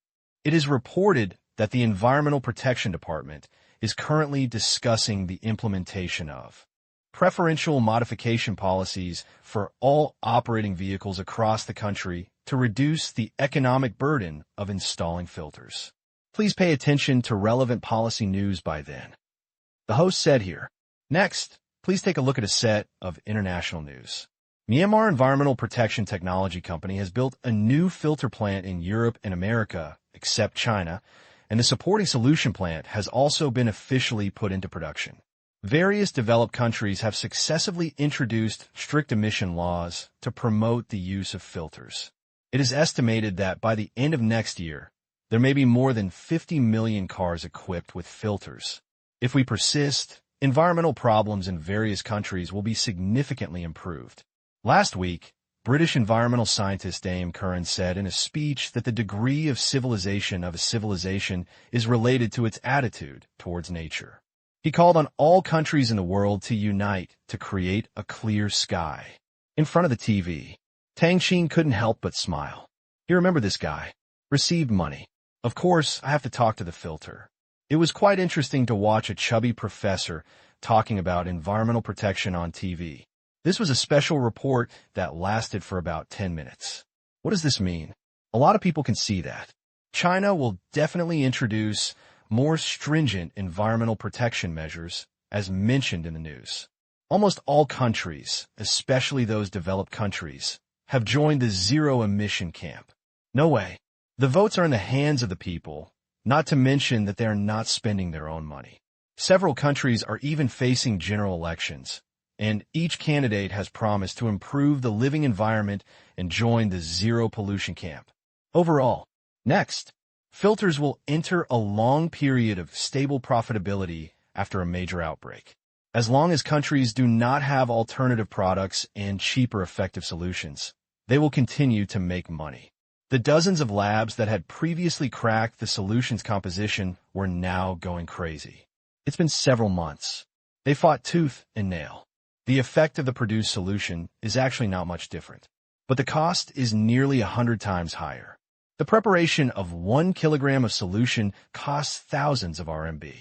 It is reported that the Environmental Protection Department is currently discussing the implementation of preferential modification policies for all operating vehicles across the country to reduce the economic burden of installing filters. Please pay attention to relevant policy news by then. The host said here. Next, please take a look at a set of international news. Myanmar Environmental Protection Technology Company has built a new filter plant in Europe and America, except China, and the supporting solution plant has also been officially put into production. Various developed countries have successively introduced strict emission laws to promote the use of filters. It is estimated that by the end of next year, there may be more than 50 million cars equipped with filters. If we persist, environmental problems in various countries will be significantly improved. Last week, British environmental scientist Dame Curran said in a speech that the degree of civilization of a civilization is related to its attitude towards nature. He called on all countries in the world to unite to create a clear sky. In front of the TV, Tang Qing couldn't help but smile. You remember this guy? Received money. Of course, I have to talk to the filter. It was quite interesting to watch a chubby professor talking about environmental protection on TV. This was a special report that lasted for about 10 minutes. What does this mean? A lot of people can see that. China will definitely introduce more stringent environmental protection measures, as mentioned in the news. Almost all countries, especially those developed countries, have joined the zero-emission camp. No way. The votes are in the hands of the people, not to mention that they are not spending their own money. Several countries are even facing general elections, and each candidate has promised to improve the living environment and join the zero-pollution camp. Overall, next, filters will enter a long period of stable profitability after a major outbreak. As long as countries do not have alternative products and cheaper effective solutions, they will continue to make money. The dozens of labs that had previously cracked the solution's composition were now going crazy. It's been several months. They fought tooth and nail. The effect of the produced solution is actually not much different, but the cost is nearly 100 times higher. The preparation of 1 kilogram of solution costs thousands of RMB.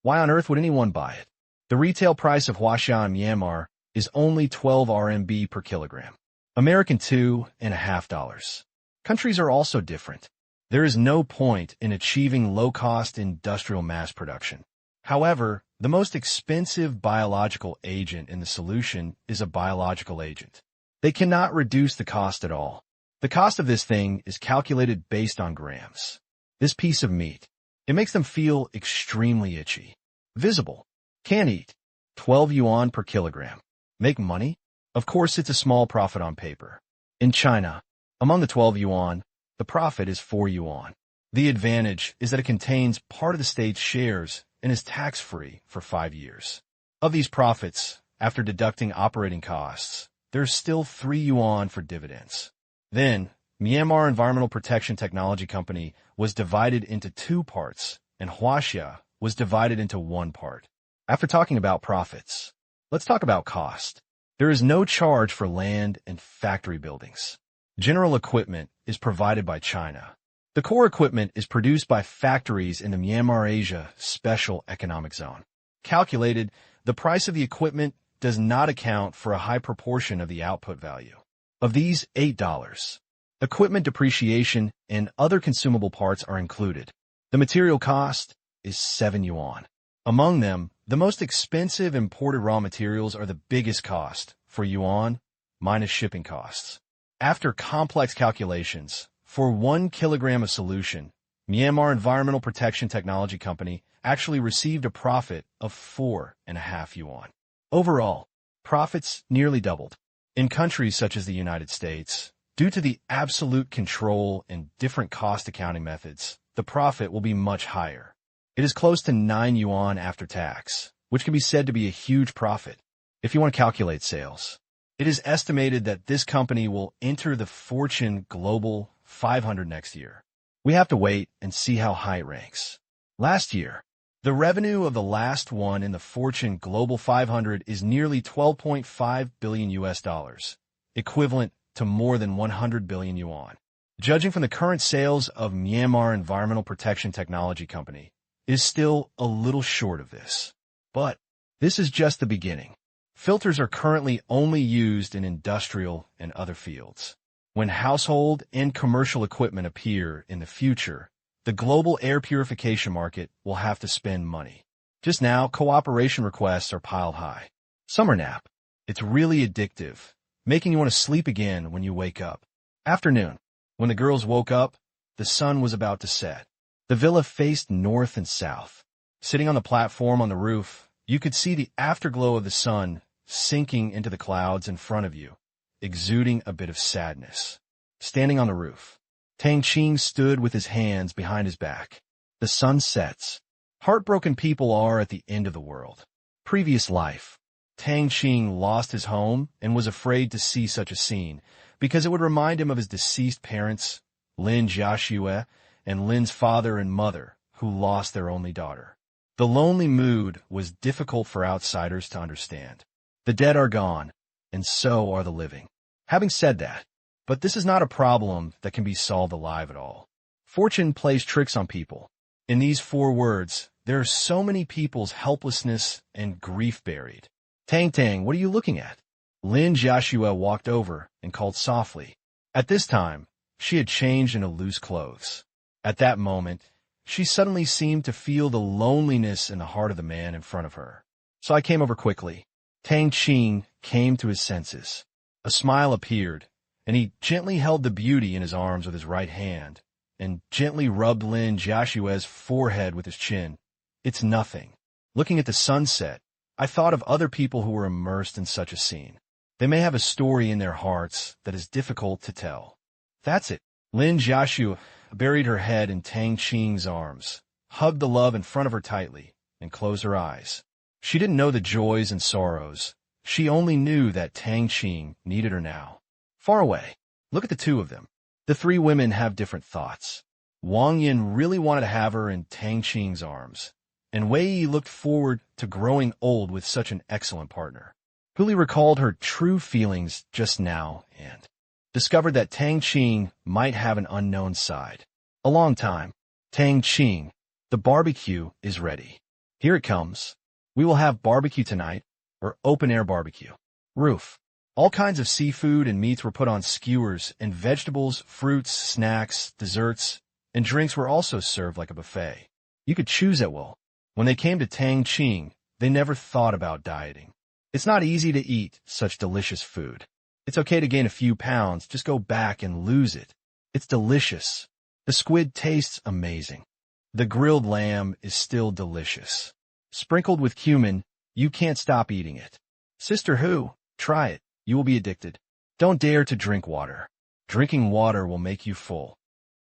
Why on earth would anyone buy it? The retail price of huaxia in Myanmar is only 12 RMB per kilogram. American $2.50. Countries are also different. There is no point in achieving low-cost industrial mass production. However, the most expensive biological agent in the solution is a biological agent. They cannot reduce the cost at all. The cost of this thing is calculated based on grams. This piece of meat, it makes them feel extremely itchy. Visible. Can't eat. 12 yuan per kilogram. Make money? Of course, it's a small profit on paper. In China, among the 12 yuan, the profit is 4 yuan. The advantage is that it contains part of the state's shares and is tax-free for 5 years. Of these profits, after deducting operating costs, there's still 3 yuan for dividends. Then, Myanmar Environmental Protection Technology Company was divided into 2 parts, and Huaxia was divided into 1 part. After talking about profits, let's talk about cost. There is no charge for land and factory buildings. General equipment is provided by China. The core equipment is produced by factories in the Myanmar Asia Special Economic Zone. Calculated, the price of the equipment does not account for a high proportion of the output value. Of these, $8. Equipment depreciation and other consumable parts are included. The material cost is 7 yuan. Among them, the most expensive imported raw materials are the biggest cost, for yuan, minus shipping costs. After complex calculations, for 1 kilogram of solution, Myanmar Environmental Protection Technology Company actually received a profit of 4.5 yuan. Overall, profits nearly doubled. In countries such as the United States, due to the absolute control and different cost accounting methods, the profit will be much higher. It is close to 9 yuan after tax, which can be said to be a huge profit. If you want to calculate sales, it is estimated that this company will enter the Fortune Global 500 next year. We have to wait and see how high it ranks. Last year, the revenue of the last one in the Fortune Global 500 is nearly 12.5 billion US dollars, equivalent to more than 100 billion yuan. Judging from the current sales of Myanmar Environmental Protection Technology Company, it is still a little short of this. But this is just the beginning. Filters are currently only used in industrial and other fields. When household and commercial equipment appear in the future, the global air purification market will have to spend money. Just now, cooperation requests are piled high. Summer nap. It's really addictive, making you want to sleep again when you wake up. Afternoon. When the girls woke up, the sun was about to set. The villa faced north and south. Sitting on the platform on the roof, you could see the afterglow of the sun sinking into the clouds in front of you, exuding a bit of sadness. Standing on the roof, Tang Qing stood with his hands behind his back. The sun sets. Heartbroken people are at the end of the world. Previous life. Tang Qing lost his home and was afraid to see such a scene because it would remind him of his deceased parents, Lin Jiaxue, and Lin's father and mother, who lost their only daughter. The lonely mood was difficult for outsiders to understand. The dead are gone, and so are the living. Having said that, but this is not a problem that can be solved alive at all. Fortune plays tricks on people. In these 4 words, there are so many people's helplessness and grief buried. Tang Tang, what are you looking at? Lin Jiaxue walked over and called softly. At this time, she had changed into loose clothes. At that moment, she suddenly seemed to feel the loneliness in the heart of the man in front of her. So I came over quickly. Tang Qing came to his senses. A smile appeared, and he gently held the beauty in his arms with his right hand, and gently rubbed Lin Jiaxue's forehead with his chin. It's nothing. Looking at the sunset, I thought of other people who were immersed in such a scene. They may have a story in their hearts that is difficult to tell. That's it. Lin Jiaxue buried her head in Tang Qing's arms, hugged the love in front of her tightly, and closed her eyes. She didn't know the joys and sorrows. She only knew that Tang Qing needed her now. Far away. Look at the 2 of them. The 3 women have different thoughts. Wang Yin really wanted to have her in Tang Qing's arms, and Wei Yi looked forward to growing old with such an excellent partner. Huli recalled her true feelings just now and discovered that Tang Qing might have an unknown side. A long time. Tang Qing, the barbecue is ready. Here it comes. We will have barbecue tonight, or open-air barbecue. Roof. All kinds of seafood and meats were put on skewers, and vegetables, fruits, snacks, desserts, and drinks were also served like a buffet. You could choose at will. When they came to Tang Qing, they never thought about dieting. It's not easy to eat such delicious food. It's okay to gain a few pounds, just go back and lose it. It's delicious. The squid tastes amazing. The grilled lamb is still delicious. Sprinkled with cumin, you can't stop eating it. Sister Hu, try it. You will be addicted. Don't dare to drink water. Drinking water will make you full.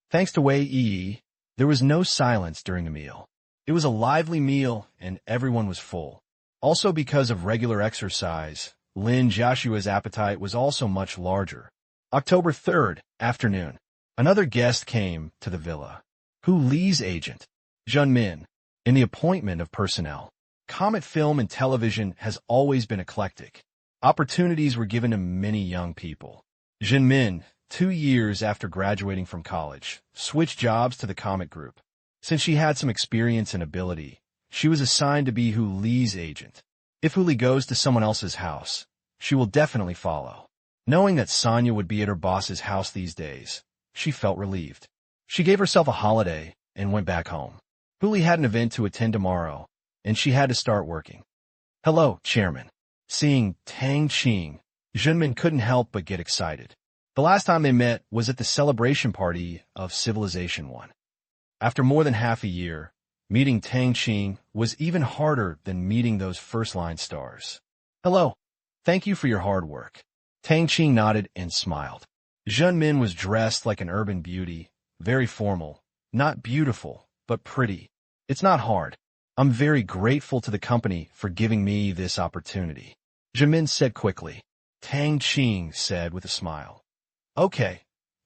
Thanks to Wei Yi, there was no silence during the meal. It was a lively meal, and everyone was full. Also because of regular exercise, Lin Jiaxue's appetite was also much larger. October 3rd, afternoon. Another guest came to the villa. Hu Li's agent, Zhun Min, in the appointment of personnel. Comet film and television has always been eclectic. Opportunities were given to many young people. Zhun Min, 2 years after graduating from college, switched jobs to the Comet Group. Since she had some experience and ability, she was assigned to be Hu Li's agent. If Hu Li goes to someone else's house, she will definitely follow. Knowing that Sonia would be at her boss's house these days, she felt relieved. She gave herself a holiday and went back home. Hu Li had an event to attend tomorrow, and she had to start working. Hello, Chairman. Seeing Tang Qing, Junmin couldn't help but get excited. The last time they met was at the celebration party of Civilization 1. After more than half a year, meeting Tang Qing was even harder than meeting those first-line stars. Hello. Thank you for your hard work. Tang Qing nodded and smiled. Junmin was dressed like an urban beauty, very formal, not beautiful, but pretty. It's not hard. I'm very grateful to the company for giving me this opportunity, Junmin said quickly. Tang Qing said with a smile. Okay,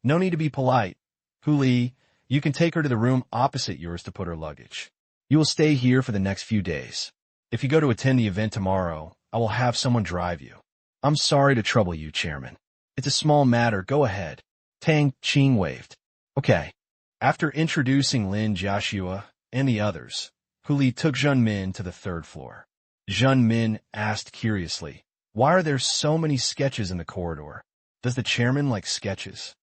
no need to be polite. Hu Li, you can take her to the room opposite yours to put her luggage. You will stay here for the next few days. If you go to attend the event tomorrow, I will have someone drive you. I'm sorry to trouble you, Chairman. It's a small matter, go ahead. Tang Qing waved. Okay. After introducing Lin Jiaxue and the others, Hu Li took Junmin to the third floor. Junmin asked curiously, why are there so many sketches in the corridor? Does the chairman like sketches?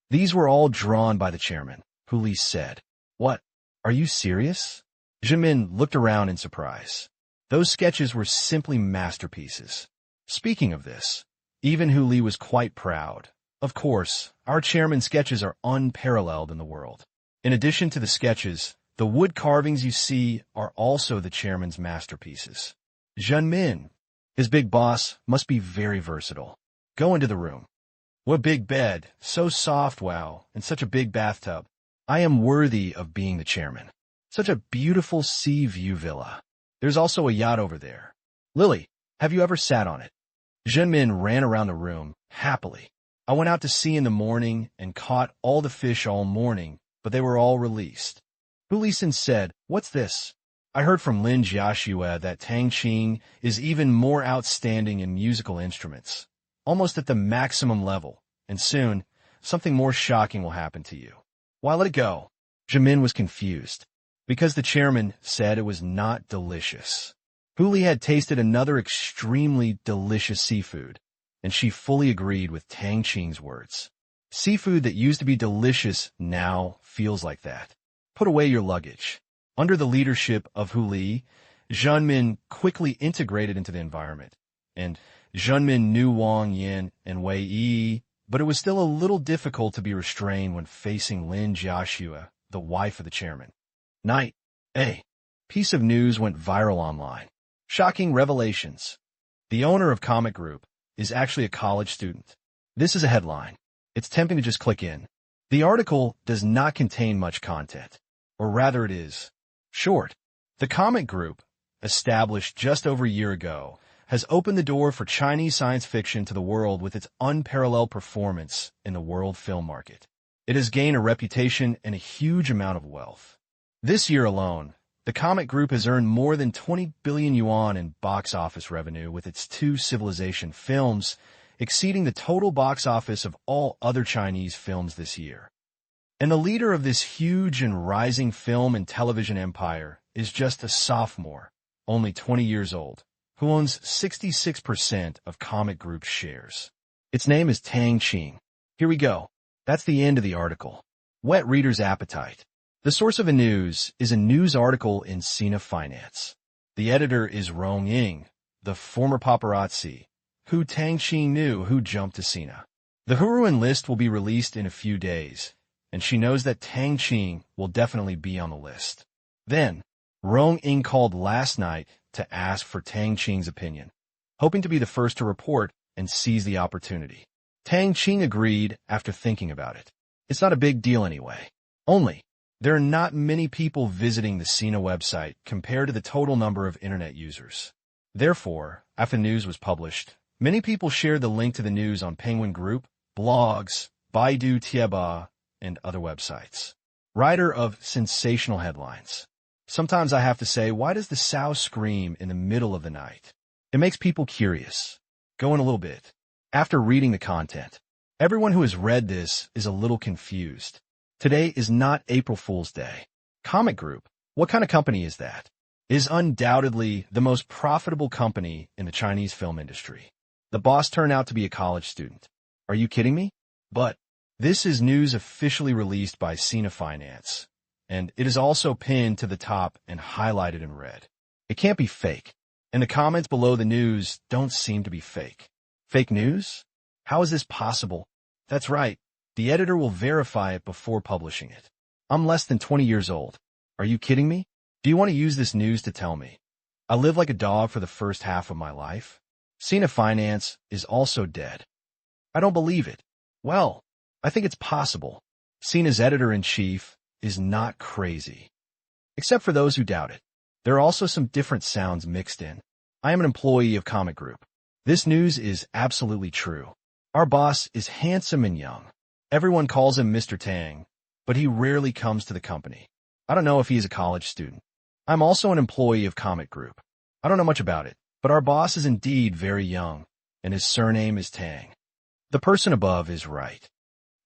These were all drawn by the chairman, Hu Li said. What? Are you serious? Junmin looked around in surprise. Those sketches were simply masterpieces. Speaking of this, even Hu Li was quite proud. Of course, our chairman's sketches are unparalleled in the world. In addition to the sketches, the wood carvings you see are also the chairman's masterpieces. Junmin, his big boss, must be very versatile. Go into the room. What big bed, so soft, wow, and such a big bathtub. I am worthy of being the chairman. Such a beautiful sea view villa. There's also a yacht over there. Lily, have you ever sat on it? Junmin ran around the room, happily. I went out to sea in the morning and caught all the fish all morning, but they were all released. Hu Lisin said, what's this? I heard from Lin Jiaxue that Tang Qing is even more outstanding in musical instruments, almost at the maximum level, and soon, something more shocking will happen to you. Why let it go? Junmin was confused. Because the chairman said it was not delicious. Hu Li had tasted another extremely delicious seafood, and she fully agreed with Tang Qing's words. Seafood that used to be delicious now feels like that. Put away your luggage. Under the leadership of Hu Li, Junmin quickly integrated into the environment, and Junmin knew Wang Yin and Wei Yi, but it was still a little difficult to be restrained when facing Lin Jiaxue, the wife of the chairman. Night. A piece of news went viral online. Shocking revelations. The owner of Comic Group is actually a college student. This is a headline. It's tempting to just click in. The article does not contain much content, or rather it is short. The Comic Group, established just over a year ago, has opened the door for Chinese science fiction to the world with its unparalleled performance in the world film market. It has gained a reputation and a huge amount of wealth. This year alone, the Comic Group has earned more than 20 billion yuan in box office revenue with its 2 Civilization films, exceeding the total box office of all other Chinese films this year. And the leader of this huge and rising film and television empire is just a sophomore, only 20 years old, who owns 66% of Comic Group's shares. Its name is Tang Qing. Here we go. That's the end of the article. Whet readers' appetite. The source of the news is a news article in Sina Finance. The editor is Rong Ying, the former paparazzi, who Tang Qing knew who jumped to Sina. The Huruan list will be released in a few days, and she knows that Tang Qing will definitely be on the list. Then, Rong Ying called last night to ask for Tang Qing's opinion, hoping to be the first to report and seize the opportunity. Tang Qing agreed after thinking about it. It's not a big deal anyway. Only, there are not many people visiting the Sina website compared to the total number of internet users. Therefore, after the news was published, many people shared the link to the news on Penguin Group, blogs, Baidu Tieba, and other websites. Writer of sensational headlines. Sometimes I have to say, why does the sow scream in the middle of the night? It makes people curious. Go in a little bit. After reading the content, everyone who has read this is a little confused. Today is not April Fool's Day. Comic Group, what kind of company is that? It is undoubtedly the most profitable company in the Chinese film industry. The boss turned out to be a college student. Are you kidding me? But this is news officially released by Sina Finance, and it is also pinned to the top and highlighted in red. It can't be fake. And the comments below the news don't seem to be fake. Fake news? How is this possible? That's right. The editor will verify it before publishing it. I'm less than 20 years old. Are you kidding me? Do you want to use this news to tell me I live like a dog for the first half of my life? Cena Finance is also dead. I don't believe it. Well, I think it's possible. Cena's editor-in-chief is not crazy. Except for those who doubt it. There are also some different sounds mixed in. I am an employee of Comic Group. This news is absolutely true. Our boss is handsome and young. Everyone calls him Mr. Tang, but he rarely comes to the company. I don't know if he's a college student. I'm also an employee of Comic Group. I don't know much about it, but our boss is indeed very young, and his surname is Tang. The person above is right.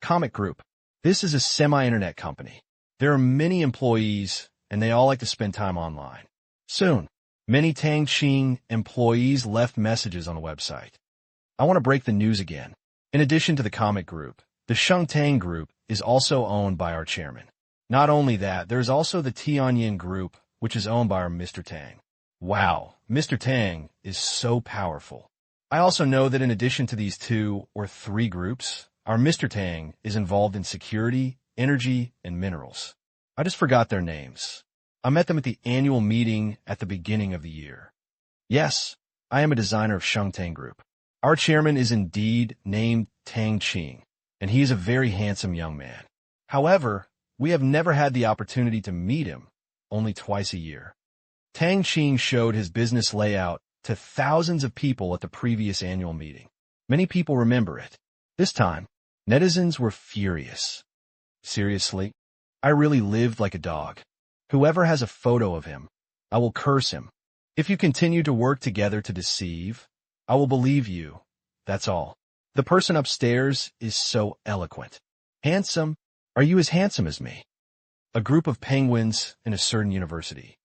Comic Group. This is a semi-internet company. There are many employees, and they all like to spend time online. Soon, many Tang Qing employees left messages on the website. I want to break the news again. In addition to the Comic Group, the Tang Group is also owned by our chairman. Not only that, there is also the Tianyin Group, which is owned by our Mr. Tang. Wow, Mr. Tang is so powerful. I also know that in addition to these 2 or 3 groups, our Mr. Tang is involved in security, energy, and minerals. I just forgot their names. I met them at the annual meeting at the beginning of the year. Yes, I am a designer of Tang Group. Our chairman is indeed named Tang Qing, and he is a very handsome young man. However, we have never had the opportunity to meet him, only twice a year. Tang Qing showed his business layout to thousands of people at the previous annual meeting. Many people remember it. This time, netizens were furious. Seriously? I really lived like a dog. Whoever has a photo of him, I will curse him. If you continue to work together to deceive, I will believe you. That's all. The person upstairs is so eloquent. Handsome? Are you as handsome as me? A group of penguins in a certain university.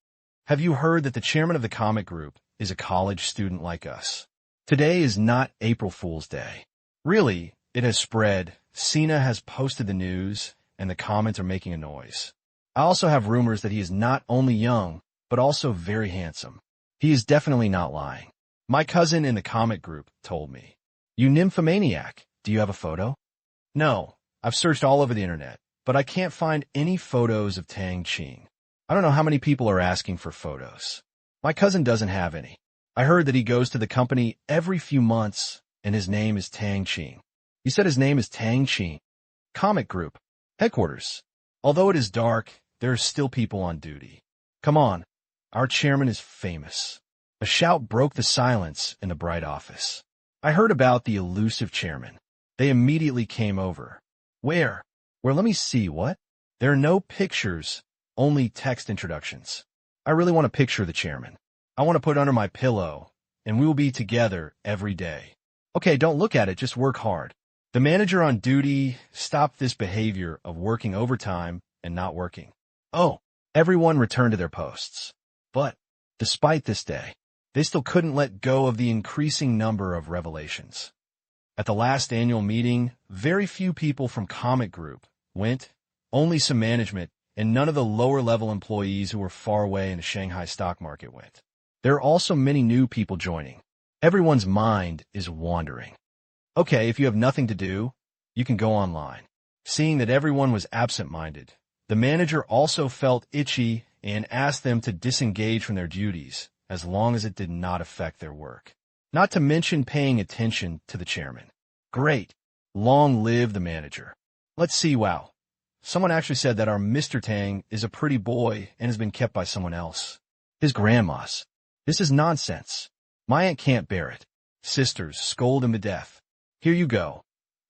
Have you heard that the chairman of the Comic Group is a college student like us? Today is not April Fool's Day. Really, it has spread. Cena has posted the news, and the comments are making a noise. I also have rumors that he is not only young, but also very handsome. He is definitely not lying. My cousin in the Comic Group told me. You nymphomaniac, do you have a photo? No, I've searched all over the internet, but I can't find any photos of Tang Qing. I don't know how many people are asking for photos. My cousin doesn't have any. I heard that he goes to the company every few months, and his name is Tang Qing. You said his name is Tang Qing. Comic Group. Headquarters. Although it is dark, there are still people on duty. Come on, our chairman is famous. A shout broke the silence in the bright office. I heard about the elusive chairman. They immediately came over. Where? Let me see, what? There are no pictures, only text introductions. I really want to picture the chairman. I want to put under my pillow, and we will be together every day. Okay, don't look at it, just work hard. The manager on duty stopped this behavior of working overtime and not working. Oh, everyone returned to their posts. But, despite this day, they still couldn't let go of the increasing number of revelations. At the last annual meeting, very few people from Comic Group went, only some management, and none of the lower-level employees who were far away in the Shanghai stock market went. There are also many new people joining. Everyone's mind is wandering. Okay, if you have nothing to do, you can go online. Seeing that everyone was absent-minded, the manager also felt itchy and asked them to disengage from their duties as long as it did not affect their work. Not to mention paying attention to the chairman. Great. Long live the manager. Let's see, wow. Someone actually said that our Mr. Tang is a pretty boy and has been kept by someone else. His grandma's. This is nonsense. My aunt can't bear it. Sisters scold him to death. Here you go.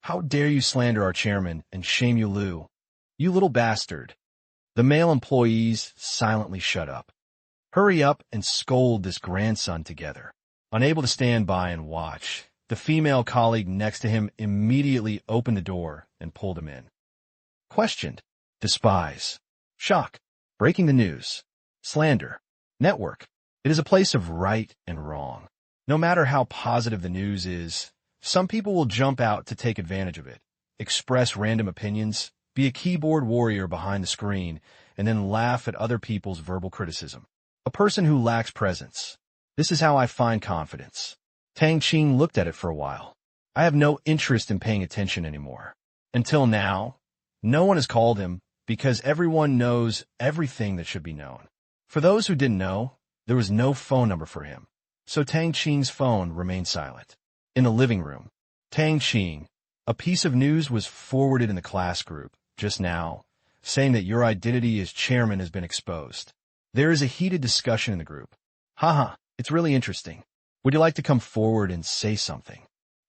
How dare you slander our chairman and shame you, Lou? You little bastard. The male employees silently shut up. Hurry up and scold this grandson together. Unable to stand by and watch, the female colleague next to him immediately opened the door and pulled him in. Questioned. Despise. Shock. Breaking the news. Slander. Network. It is a place of right and wrong. No matter how positive the news is, some people will jump out to take advantage of it, express random opinions, be a keyboard warrior behind the screen, and then laugh at other people's verbal criticism. A person who lacks presence. This is how I find confidence. Tang Qing looked at it for a while. I have no interest in paying attention anymore. Until now, no one has called him because everyone knows everything that should be known. For those who didn't know, there was no phone number for him. So Tang Qing's phone remained silent. In the living room, Tang Qing, a piece of news was forwarded in the class group just now, saying that your identity as chairman has been exposed. There is a heated discussion in the group. Haha, it's really interesting. Would you like to come forward and say something?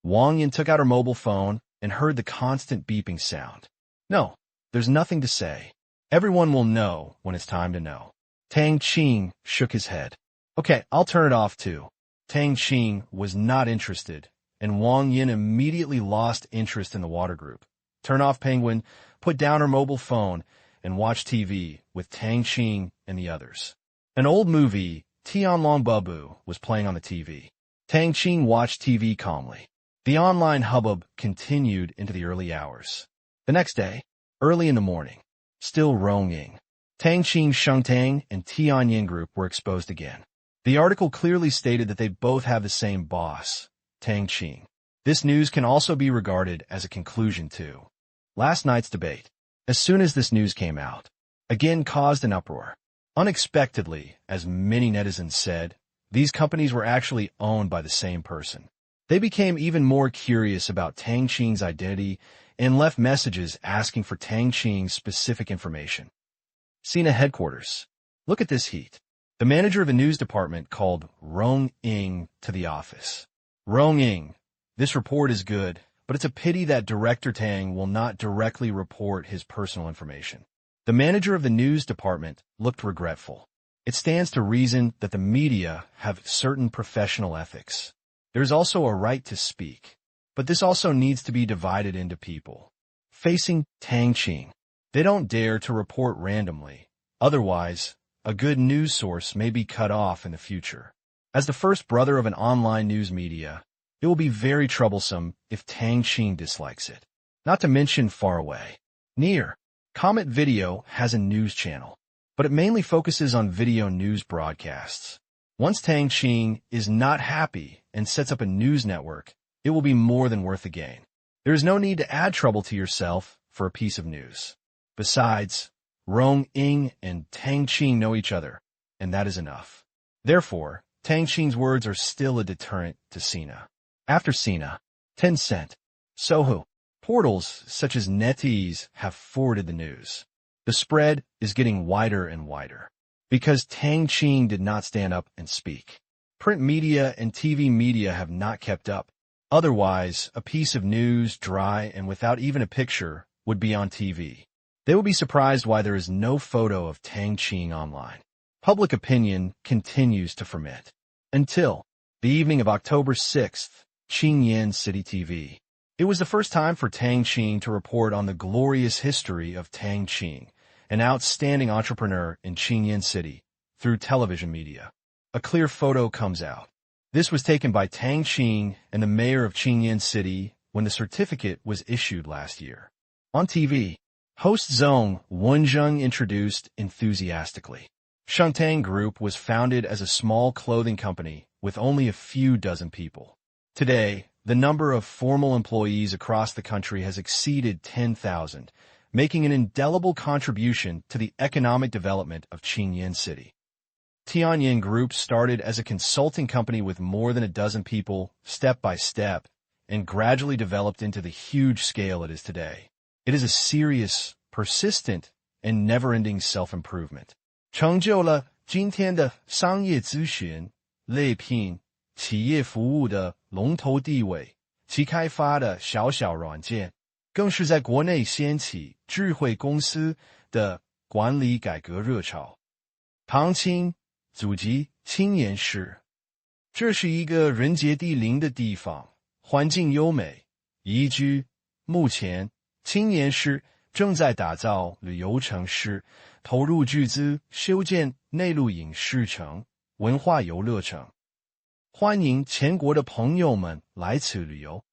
Wang Yin took out her mobile phone and heard the constant beeping sound. No, there's nothing to say. Everyone will know when it's time to know. Tang Qing shook his head. Okay, I'll turn it off too. Tang Qing was not interested, and Wang Yin immediately lost interest in the water group. Turn off Penguin, put down her mobile phone, and watch TV with Tang Qing and the others. An old movie, Tianlong Babu, was playing on the TV. Tang Qing watched TV calmly. The online hubbub continued into the early hours. The next day, early in the morning, still Rongying, Tang Qing, Shengtang, and Tianyin Group were exposed again. The article clearly stated that they both have the same boss, Tang Qing. This news can also be regarded as a conclusion to last night's debate. As soon as this news came out, again caused an uproar. Unexpectedly, as many netizens said, these companies were actually owned by the same person. They became even more curious about Tang Qing's identity and left messages asking for Tang Qing's specific information. Sina headquarters. Look at this heat. The manager of the news department called Rong Ying to the office. Rong Ying, this report is good, but it's a pity that Director Tang will not directly report his personal information. The manager of the news department looked regretful. It stands to reason that the media have certain professional ethics. There is also a right to speak, but this also needs to be divided into people. Facing Tang Qing, they don't dare to report randomly. Otherwise, a good news source may be cut off in the future. As the first brother of an online news media, it will be very troublesome if Tang Qing dislikes it. Not to mention far away. Near, Comet Video has a news channel, but it mainly focuses on video news broadcasts. Once Tang Qing is not happy and sets up a news network, it will be more than worth the gain. There is no need to add trouble to yourself for a piece of news. Besides, Rong Ying and Tang Qing know each other, and that is enough. Therefore, Tang Qing's words are still a deterrent to Sina. After Sina, Tencent, Sohu, portals such as NetEase have forwarded the news. The spread is getting wider and wider. Because Tang Qing did not stand up and speak. Print media and TV media have not kept up. Otherwise, a piece of news, dry and without even a picture, would be on TV. They will be surprised why there is no photo of Tang Qing online. Public opinion continues to ferment. Until the evening of October 6th, Qingyan City TV. It was the first time for Tang Qing to report on the glorious history of Tang Qing, an outstanding entrepreneur in Qingyan City, through television media. A clear photo comes out. This was taken by Tang Qing and the mayor of Qingyan City when the certificate was issued last year. On TV, host Zhong Wenjung introduced enthusiastically. Shengtang Group was founded as a small clothing company with only a few dozen people. Today, the number of formal employees across the country has exceeded 10,000, making an indelible contribution to the economic development of Qingyan City. Tianyin Group started as a consulting company with more than a dozen people, step by step, and gradually developed into the huge scale it is today. It is a serious, persistent, and never-ending self-improvement. 成就了今天的商业咨询、类聘、企业服务的龙头地位，其开发的小小软件，更是在国内掀起智慧公司的管理改革热潮。唐青祖籍青岩市，这是一个人杰地灵的地方，环境优美，宜居。目前，青岩市正在打造旅游城市，投入巨资修建内陆影视城、文化游乐城，欢迎全国的朋友们来此旅游。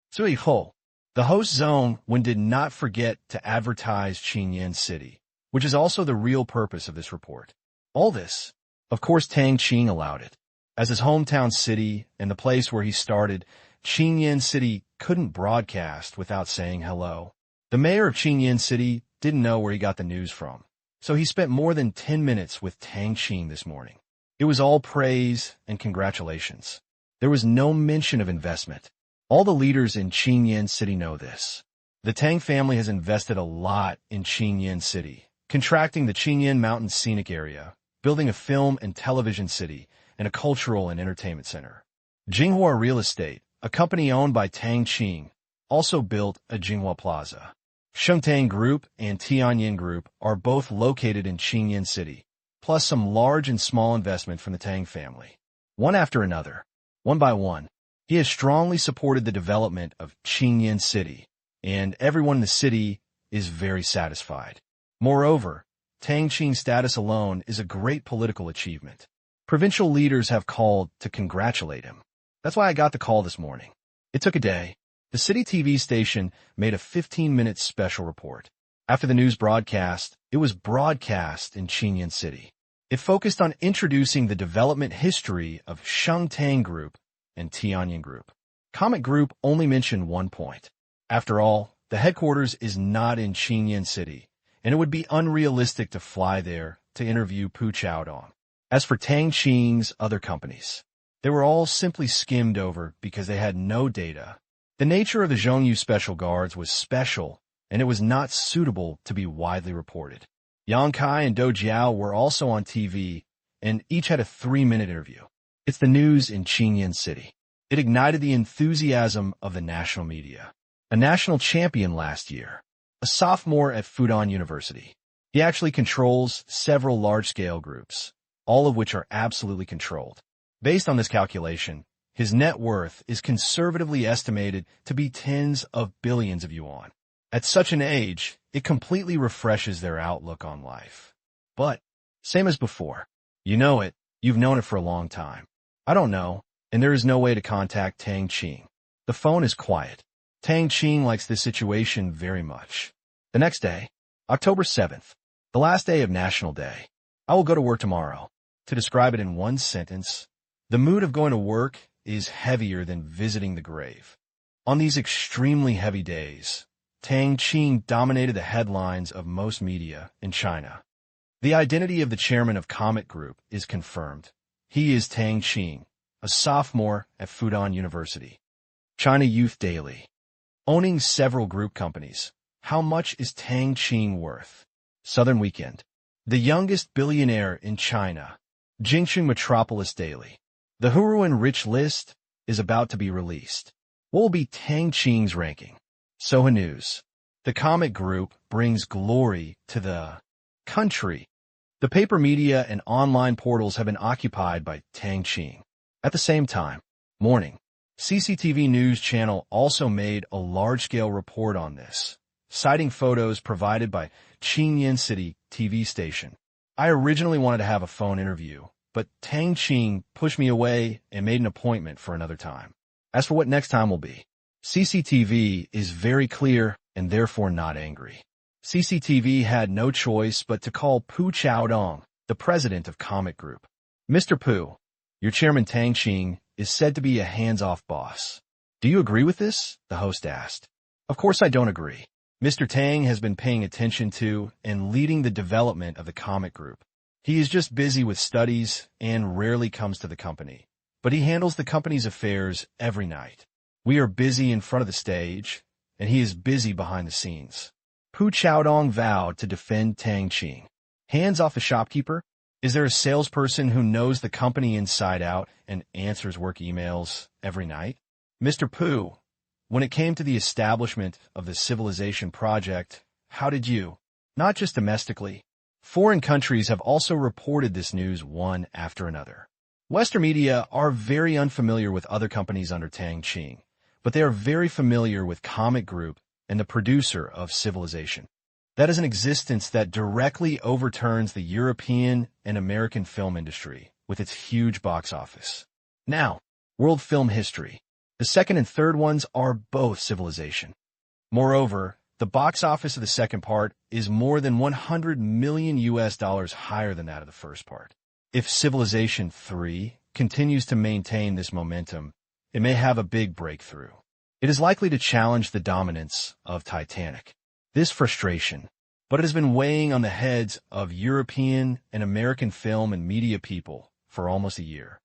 最后， the host Zhong Wen did not forget to advertise Qingyan City, which is also the real purpose of this report. All this Of course, Tang Qing allowed it. As his hometown city and the place where he started, Qingyan City couldn't broadcast without saying hello. The mayor of Qingyan City didn't know where he got the news from, so he spent more than 10 minutes with Tang Qing this morning. It was all praise and congratulations. There was no mention of investment. All the leaders in Qingyan City know this. The Tang family has invested a lot in Qingyan City, contracting the Qingyan Mountain Scenic Area, building a film and television city, and a cultural and entertainment center. Jinghua Real Estate, a company owned by Tang Qing, also built a Jinghua Plaza. Shengtang Group and Tianyin Group are both located in Qingyan City, plus some large and small investment from the Tang family. One after another, one by one, he has strongly supported the development of Qingyan City, and everyone in the city is very satisfied. Moreover, Tang Qing's status alone is a great political achievement. Provincial leaders have called to congratulate him. That's why I got the call this morning. It took a day. The city TV station made a 15-minute special report. After the news broadcast, it was broadcast in Qingyan City. It focused on introducing the development history of Shengtang Group and Tianyin Group. Comet Group only mentioned one point. After all, the headquarters is not in Qingyan City, and it would be unrealistic to fly there to interview Pu Chaodong. As for Tang Qing's other companies, they were all simply skimmed over because they had no data. The nature of the Zhongyu Special Guards was special, and it was not suitable to be widely reported. Yang Kai and Do Jiao were also on TV, and each had a 3-minute interview. It's the news in Qingyan City. It ignited the enthusiasm of the national media. A national champion last year, a sophomore at Fudan University. He actually controls several large-scale groups, all of which are absolutely controlled. Based on this calculation, his net worth is conservatively estimated to be tens of billions of yuan. At such an age, it completely refreshes their outlook on life. But, same as before, you know it, you've known it for a long time. I don't know, and there is no way to contact Tang Qing. The phone is quiet. Tang Qing likes this situation very much. The next day, October 7th, the last day of National Day. I will go to work tomorrow. To describe it in one sentence, the mood of going to work is heavier than visiting the grave. On these extremely heavy days, Tang Qing dominated the headlines of most media in China. The identity of the chairman of Comet Group is confirmed. He is Tang Qing, a sophomore at Fudan University. China Youth Daily. Owning several group companies, how much is Tang Qing worth? Southern Weekend. The youngest billionaire in China. Jingxing Metropolis Daily. The Huruan Rich List is about to be released. What will be Tang Qing's ranking? Soha News. The Comet Group brings glory to the country. The paper media and online portals have been occupied by Tang Qing. At the same time, morning, CCTV News Channel also made a large-scale report on this, citing photos provided by Qingyan City TV station. I originally wanted to have a phone interview, but Tang Qing pushed me away and made an appointment for another time. As for what next time will be, CCTV is very clear and therefore not angry. CCTV had no choice but to call Pu Chaodong, the president of Comet Group. Mr. Pu, your chairman Tang Qing is said to be a hands-off boss. Do you agree with this? The host asked. Of course I don't agree. Mr. Tang has been paying attention to and leading the development of the Comet Group. He is just busy with studies and rarely comes to the company, but he handles the company's affairs every night. We are busy in front of the stage, and he is busy behind the scenes. Pu Chaodong vowed to defend Tang Qing. Hands off the shopkeeper? Is there a salesperson who knows the company inside out and answers work emails every night? Mr. Pu, when it came to the establishment of the civilization project, how did you, not just domestically, foreign countries have also reported this news one after another. Western media are very unfamiliar with other companies under Tang Qing, but they are very familiar with Comet Group and the producer of Civilization. That is an existence that directly overturns the European and American film industry with its huge box office. Now, world film history. The second and third ones are both Civilization. Moreover, the box office of the second part is more than $100 million higher than that of the first part. If Civilization 3 continues to maintain this momentum, it may have a big breakthrough. It is likely to challenge the dominance of Titanic. This frustration, but it has been weighing on the heads of European and American film and media people for almost a year.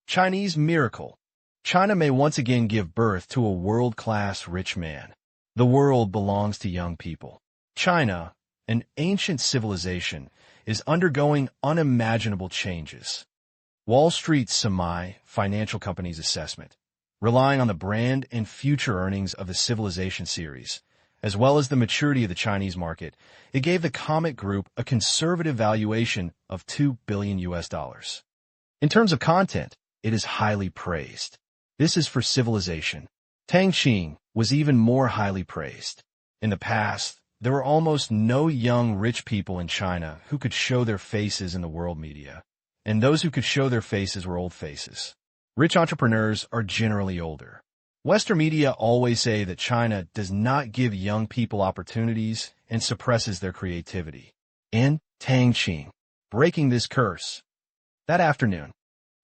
Chinese miracle. China may once again give birth to a world-class rich man. The world belongs to young people. China, an ancient civilization, is undergoing unimaginable changes. Wall Street's semi-financial company's assessment, relying on the brand and future earnings of the Civilization series, as well as the maturity of the Chinese market, it gave the Comet Group a conservative valuation of $2 billion. In terms of content, it is highly praised. This is for Civilization. Tang Qing was even more highly praised. In the past, there were almost no young rich people in China who could show their faces in the world media, and those who could show their faces were old faces. Rich entrepreneurs are generally older. Western media always say that China does not give young people opportunities and suppresses their creativity. And Tang Qing, breaking this curse. That afternoon,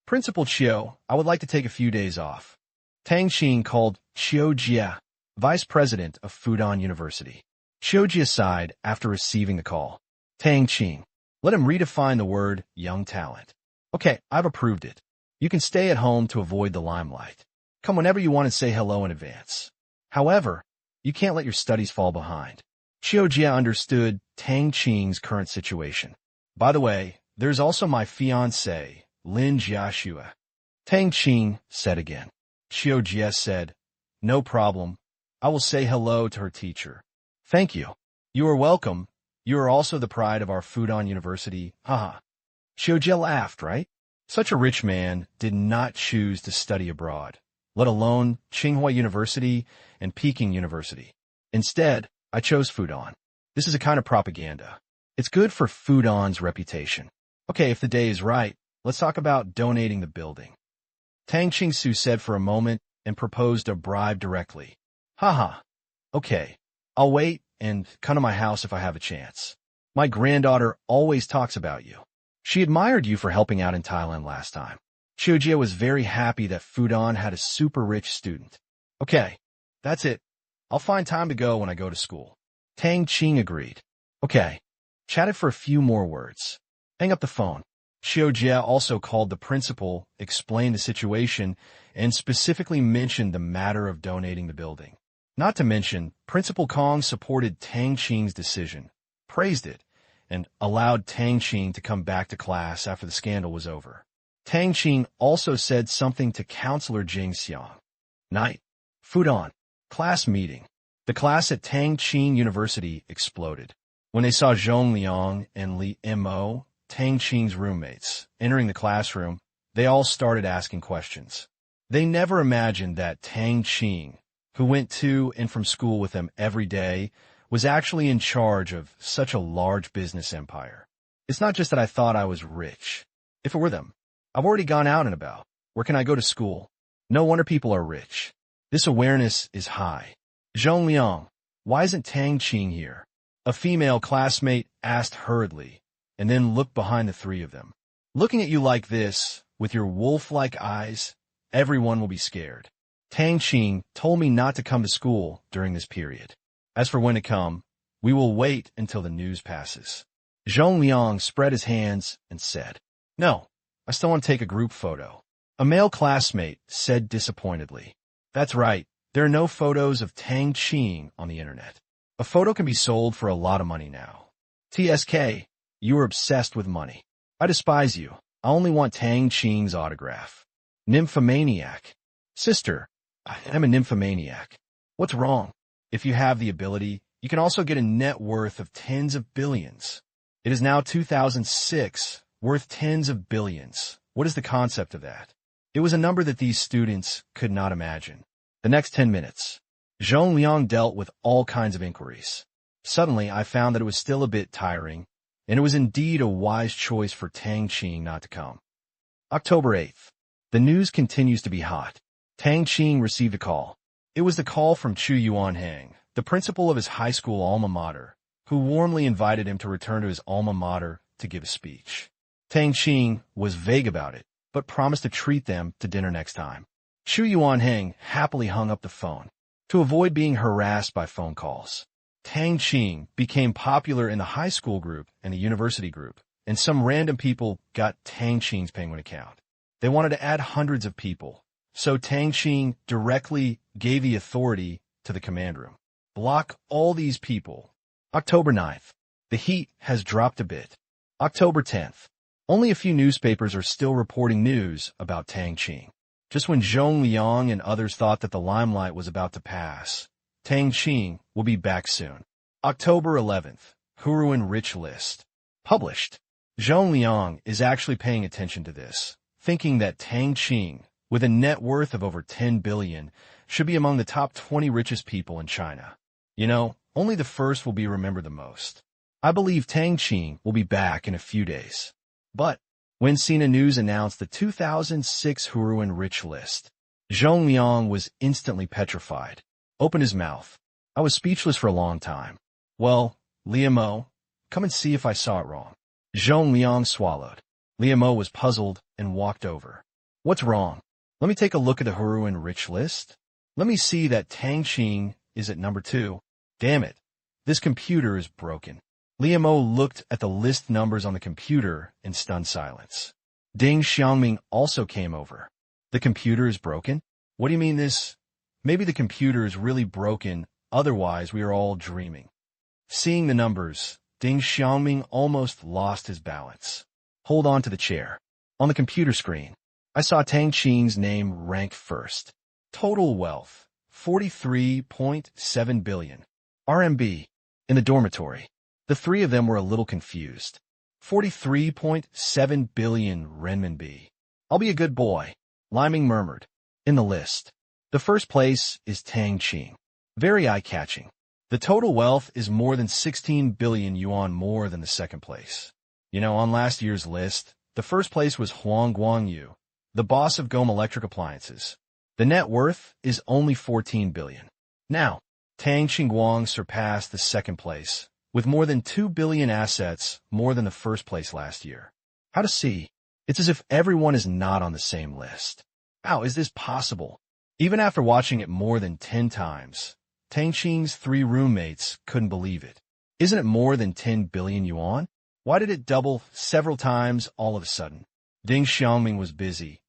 Principal Qiu, I would like to take a few days off. Tang Qing called Qiu Jia, vice president of Fudan University. Qiu Jia sighed after receiving the call. Tang Qing, let him redefine the word young talent. Okay, I've approved it. You can stay at home to avoid the limelight. Come whenever you want and say hello in advance. However, you can't let your studies fall behind. Qiu Jia understood Tang Qing's current situation. By the way, there's also my fiancée, Lin Jiaxue. Tang Qing said again. Qiu Jia said, no problem. I will say hello to her teacher. Thank you. You are welcome. You are also the pride of our Fudan University. Haha. Qiu Jia laughed, right? Such a rich man did not choose to study abroad, let alone Tsinghua University and Peking University. Instead, I chose Fudan. This is a kind of propaganda. It's good for Fudan's reputation. Okay, if the day is right, let's talk about donating the building. Tang Qingsu said for a moment and proposed a bribe directly. Haha. Okay, I'll wait and come to my house if I have a chance. My granddaughter always talks about you. She admired you for helping out in Thailand last time. Qiu Jia was very happy that Fudan had a super rich student. Okay, that's it. I'll find time to go when I go to school. Tang Qing agreed. Okay. Chatted for a few more words. Hang up the phone. Qiu Jia also called the principal, explained the situation, and specifically mentioned the matter of donating the building. Not to mention, Principal Kong supported Tang Qing's decision, praised it, and allowed Tang Qing to come back to class after the scandal was over. Tang Qing also said something to Counselor Jing Xiang. Night. Fudan. Class meeting. The class at Tang Qing University exploded. When they saw Zhong Liang and Li Mo, Tang Qing's roommates, entering the classroom, they all started asking questions. They never imagined that Tang Qing, who went to and from school with them every day, was actually in charge of such a large business empire. It's not just that I thought I was rich. If it were them, I've already gone out and about. Where can I go to school? No wonder people are rich. This awareness is high. Zhong Liang, why isn't Tang Qing here? A female classmate asked hurriedly, and then looked behind the three of them. Looking at you like this, with your wolf-like eyes, everyone will be scared. Tang Qing told me not to come to school during this period. As for when to come, we will wait until the news passes. Zhong Liang spread his hands and said, No, I still want to take a group photo. A male classmate said disappointedly. That's right, there are no photos of Tang Qing on the internet. A photo can be sold for a lot of money now. TSK, you are obsessed with money. I despise you. I only want Tang Qing's autograph. Nymphomaniac. Sister, I am a nymphomaniac. What's wrong? If you have the ability, you can also get a net worth of tens of billions. It is now 2006, worth tens of billions. What is the concept of that? It was a number that these students could not imagine. The next 10 minutes, Zhong Liang dealt with all kinds of inquiries. Suddenly, I found that it was still a bit tiring, and it was indeed a wise choice for Tang Qing not to come. October 8th. The news continues to be hot. Tang Qing received a call. It was the call from Chu Yuanhang, the principal of his high school alma mater, who warmly invited him to return to his alma mater to give a speech. Tang Qing was vague about it, but promised to treat them to dinner next time. Xu Yuanheng happily hung up the phone to avoid being harassed by phone calls. Tang Qing became popular in the high school group and the university group, and some random people got Tang Qing's Penguin account. They wanted to add hundreds of people, so Tang Qing directly gave the authority to the command room. Block all these people. October 9th. The heat has dropped a bit. October 10th. Only a few newspapers are still reporting news about Tang Qing. Just when Zhong Liang and others thought that the limelight was about to pass, Tang Qing will be back soon. October 11th. Huruan Rich List. Published. Zhong Liang is actually paying attention to this, thinking that Tang Qing, with a net worth of over 10 billion, should be among the top 20 richest people in China. You know, only the first will be remembered the most. I believe Tang Qing will be back in a few days. But when Sina News announced the 2006 Huruan Rich List, Zhong Liang was instantly petrified. Opened his mouth. I was speechless for a long time. Well, Liamo, come and see if I saw it wrong. Zhong Liang swallowed. Liamo was puzzled and walked over. What's wrong? Let me take a look at the Huruan Rich List. Let me see that Tang Qing is at number 2. Damn it. This computer is broken. Liamo looked at the list numbers on the computer in stunned silence. Ding Xiangming also came over. The computer is broken? What do you mean this? Maybe the computer is really broken, otherwise we are all dreaming. Seeing the numbers, Ding Xiangming almost lost his balance. Hold on to the chair. On the computer screen, I saw Tang Qing's name ranked first. Total wealth, 43.7 billion RMB. In the dormitory, the three of them were a little confused. 43.7 billion renminbi. I'll be a good boy, Liming murmured. In the list, the first place is Tang Qing. Very eye-catching. The total wealth is more than 16 billion yuan more than the second place. You know, on last year's list, the first place was Huang Guangyu, the boss of Gome Electric Appliances. The net worth is only 14 billion. Now, Tang Qingguang surpassed the second place, with more than 2 billion assets, more than the first place last year. How to see? It's as if everyone is not on the same list. How is this possible? Even after watching it more than 10 times, Tang Qing's 3 roommates couldn't believe it. Isn't it more than 10 billion yuan? Why did it double several times all of a sudden? Ding Xiangming was busy.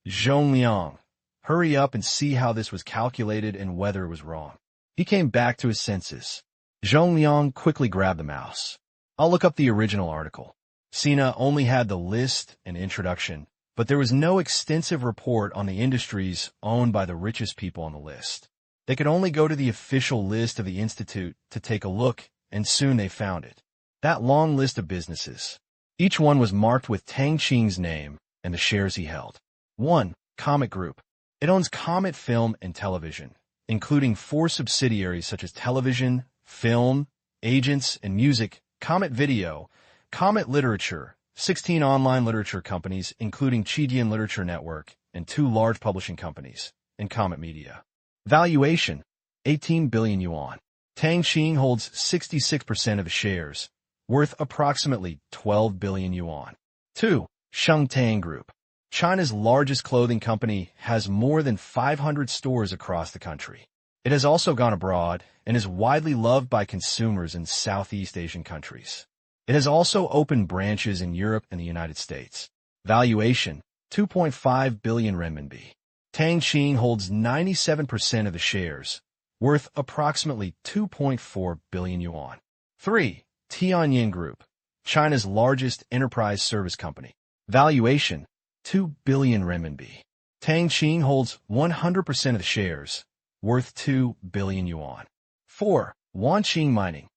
Zhong Liang, hurry up and see how this was calculated and whether it was wrong. He came back to his senses. Zhong Liang quickly grabbed the mouse. I'll look up the original article. Sina only had the list and introduction, but there was no extensive report on the industries owned by the richest people on the list. They could only go to the official list of the institute to take a look, and soon they found it. That long list of businesses. Each one was marked with Tang Qing's name and the shares he held. 1. Comet Group. It owns Comet Film and Television, including 4 subsidiaries such as television, film, agents, and music, Comet Video, Comet Literature, 16 online literature companies, including Chidian Literature Network, and 2 large publishing companies, and Comet Media. Valuation, 18 billion yuan. Tang Qing holds 66% of the shares, worth approximately 12 billion yuan. 2. Shengtang Group. China's largest clothing company has more than 500 stores across the country. It has also gone abroad and is widely loved by consumers in Southeast Asian countries. It has also opened branches in Europe and the United States. Valuation, 2.5 billion renminbi. Tang Qing holds 97% of the shares, worth approximately 2.4 billion yuan. 3. Tianyin Group, China's largest enterprise service company. Valuation, 2 billion renminbi. Tang Qing holds 100% of the shares, worth 2 billion yuan. 4. Wanqing Mining.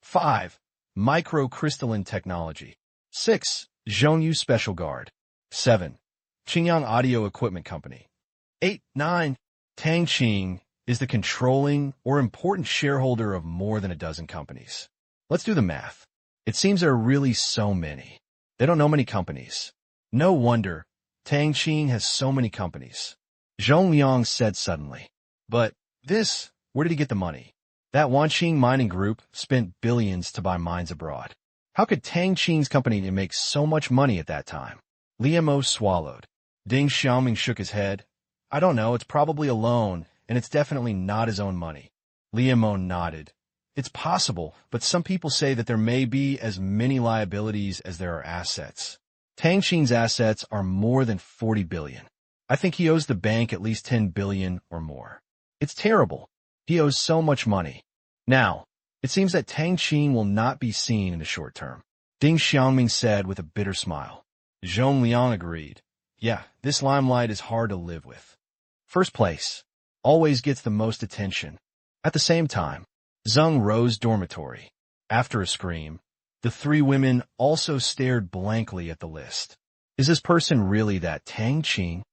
5. Microcrystalline Technology. 6. Zhongyu Special Guard. 7. Qingyang Audio Equipment Company. 8. 9. Tang Qing is the controlling or important shareholder of more than a dozen companies. Let's do the math. It seems there are really so many. They don't know many companies. No wonder Tang Qing has so many companies. Zhong Liang said suddenly. But this, where did he get the money? That Wanqing Mining Group spent billions to buy mines abroad. How could Tang Qing's company make so much money at that time? Liu swallowed. Ding Xiaoming shook his head. I don't know, it's probably a loan, and it's definitely not his own money. Liu nodded. It's possible, but some people say that there may be as many liabilities as there are assets. Tang Qing's assets are more than 40 billion. I think he owes the bank at least 10 billion or more. It's terrible. He owes so much money. Now, it seems that Tang Qing will not be seen in the short term. Ding Xiaoming said with a bitter smile. Zhong Liang agreed. Yeah, this limelight is hard to live with. First place always gets the most attention. At the same time, Zheng Ro's dormitory. After a scream, the three women also stared blankly at the list. Is this person really that Tang Qing?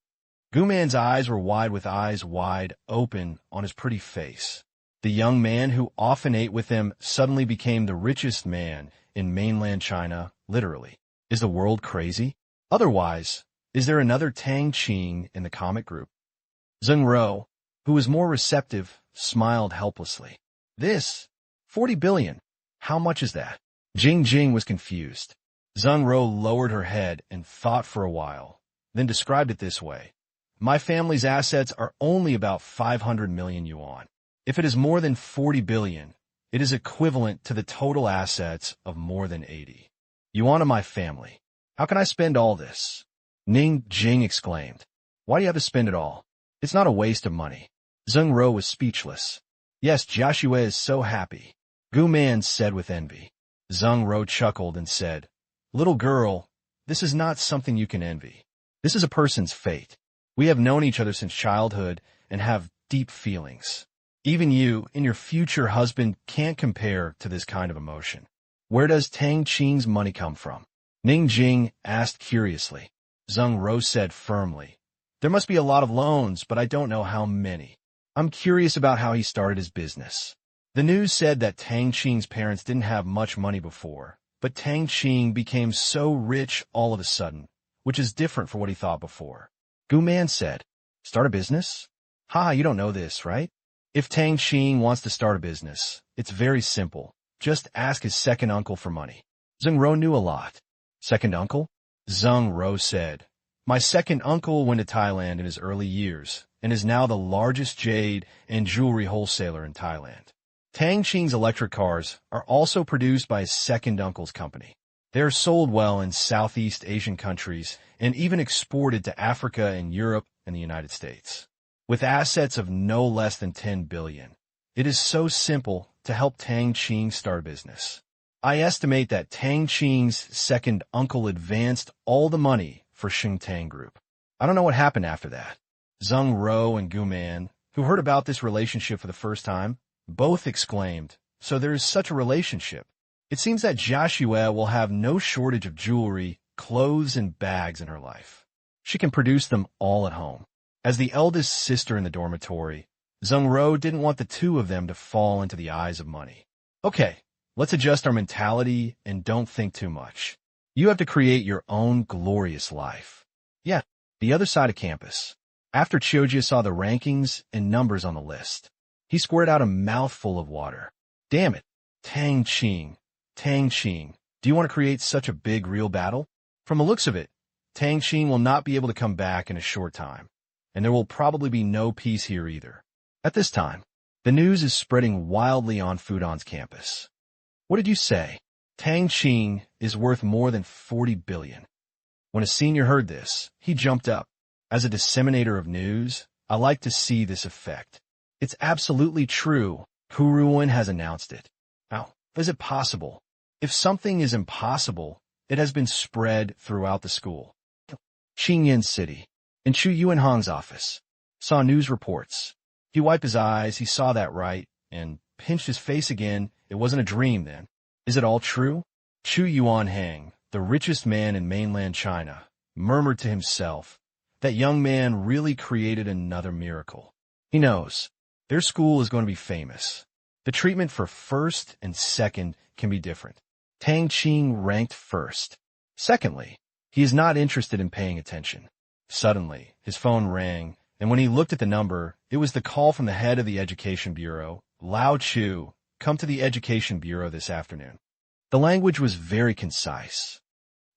Guman's eyes were wide with eyes wide open on his pretty face. The young man who often ate with him suddenly became the richest man in mainland China, literally. Is the world crazy? Otherwise, is there another Tang Qing in the comic group? Zheng Ro, who was more receptive, smiled helplessly. This? 40 billion. How much is that? Jing was confused. Zheng Ro lowered her head and thought for a while, then described it this way. My family's assets are only about 500 million yuan. If it is more than 40 billion, it is equivalent to the total assets of more than 80. Yuan of my family. How can I spend all this? Ning Jing exclaimed. Why do you have to spend it all? It's not a waste of money. Zheng Ro was speechless. Yes, Joshua is so happy. Gu Man said with envy. Zheng Ro chuckled and said, Little girl, this is not something you can envy. This is a person's fate. We have known each other since childhood and have deep feelings. Even you and your future husband can't compare to this kind of emotion. Where does Tang Qing's money come from? Ning Jing asked curiously. Zheng Ro said firmly, There must be a lot of loans, but I don't know how many. I'm curious about how he started his business. The news said that Tang Qing's parents didn't have much money before, but Tang Qing became so rich all of a sudden, which is different from what he thought before. Gu Man said, Start a business? Ha, you don't know this, right? If Tang Qing wants to start a business, it's very simple. Just ask his second uncle for money. Zheng Ro knew a lot. Second uncle? Zheng Ro said, My second uncle went to Thailand in his early years and is now the largest jade and jewelry wholesaler in Thailand. Tang Qing's electric cars are also produced by his second uncle's company. They are sold well in Southeast Asian countries and even exported to Africa and Europe and the United States. With assets of no less than 10 billion, it is so simple to help Tang Qing start a business. I estimate that Tang Qing's second uncle advanced all the money for Xingtang Group. I don't know what happened after that. Zheng Ro and Gu Man, who heard about this relationship for the first time, both exclaimed, So there is such a relationship. It seems that Joshua will have no shortage of jewelry, clothes, and bags in her life. She can produce them all at home. As the eldest sister in the dormitory, Zheng Ro didn't want the two of them to fall into the eyes of money. Okay, let's adjust our mentality and don't think too much. You have to create your own glorious life. Yeah, the other side of campus. After Chiojia saw the rankings and numbers on the list, he squirted out a mouthful of water. Damn it, Tang Qing, do you want to create such a big real battle? From the looks of it, Tang Qing will not be able to come back in a short time, and there will probably be no peace here either. At this time, the news is spreading wildly on Fudan's campus. What did you say? Tang Qing is worth more than 40 billion. When a senior heard this, he jumped up. As a disseminator of news, I like to see this effect. It's absolutely true. Kuruwen has announced it. How is it possible? If something is impossible, it has been spread throughout the school. Qingyan City, in Chu Yuanhong's office, saw news reports. He wiped his eyes, he saw that right, and pinched his face again. It wasn't a dream then. Is it all true? Chu Yuanhang, the richest man in mainland China, murmured to himself, that young man really created another miracle. He knows. Their school is going to be famous. The treatment for first and second can be different. Tang Qing ranked first. Secondly, he is not interested in paying attention. Suddenly, his phone rang, and when he looked at the number, it was the call from the head of the Education Bureau, Lao Chu. Come to the Education Bureau this afternoon. The language was very concise.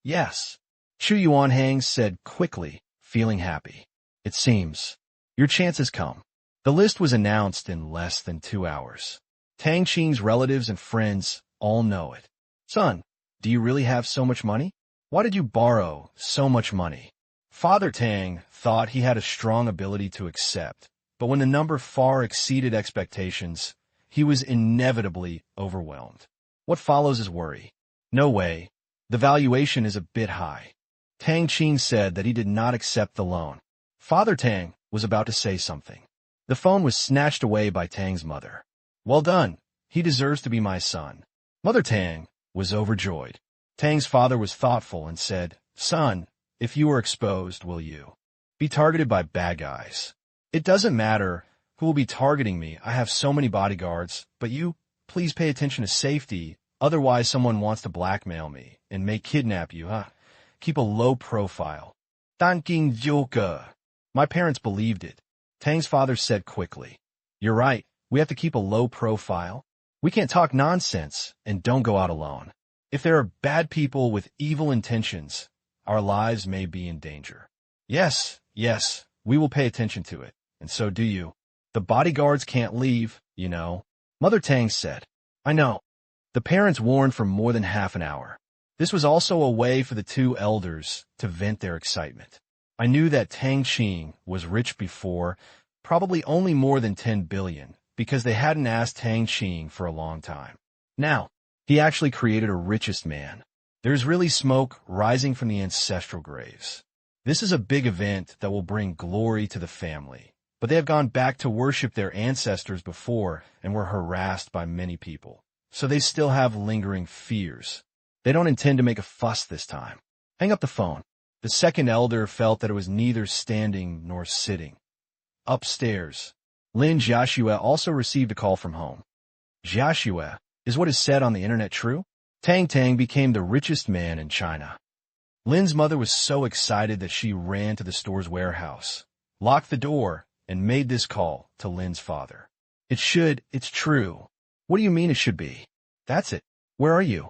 Yes. Chu Yuanhang said quickly, feeling happy. It seems. Your chance has come. The list was announced in less than 2 hours. Tang Qing's relatives and friends all know it. Son, do you really have so much money? Why did you borrow so much money? Father Tang thought he had a strong ability to accept, but when the number far exceeded expectations, he was inevitably overwhelmed. What follows is worry. No way. The valuation is a bit high. Tang Qing said that he did not accept the loan. Father Tang was about to say something. The phone was snatched away by Tang's mother. Well done. He deserves to be my son. Mother Tang was overjoyed. Tang's father was thoughtful and said, Son, if you are exposed, will you be targeted by bad guys? It doesn't matter who will be targeting me. I have so many bodyguards, but you, please pay attention to safety. Otherwise, someone wants to blackmail me and may kidnap you, huh? Keep a low profile. Tang Qing. My parents believed it. Tang's father said quickly. You're right. We have to keep a low profile. We can't talk nonsense and don't go out alone. If there are bad people with evil intentions, our lives may be in danger. Yes, we will pay attention to it, and so do you. The bodyguards can't leave, you know. Mother Tang said. I know. The parents warned for more than half an hour. This was also a way for the two elders to vent their excitement. I knew that Tang Qing was rich before, probably only more than 10 billion, because they hadn't asked Tang Qing for a long time. Now, he actually created a richest man. There's really smoke rising from the ancestral graves. This is a big event that will bring glory to the family, but they have gone back to worship their ancestors before and were harassed by many people, so they still have lingering fears. They don't intend to make a fuss this time. Hang up the phone. The second elder felt that it was neither standing nor sitting. Upstairs, Lin Jiaxue also received a call from home. Jiaxue, is what is said on the internet true? Tang Tang became the richest man in China. Lin's mother was so excited that she ran to the store's warehouse, locked the door, and made this call to Lin's father. It's true. What do you mean it should be? That's it. Where are you?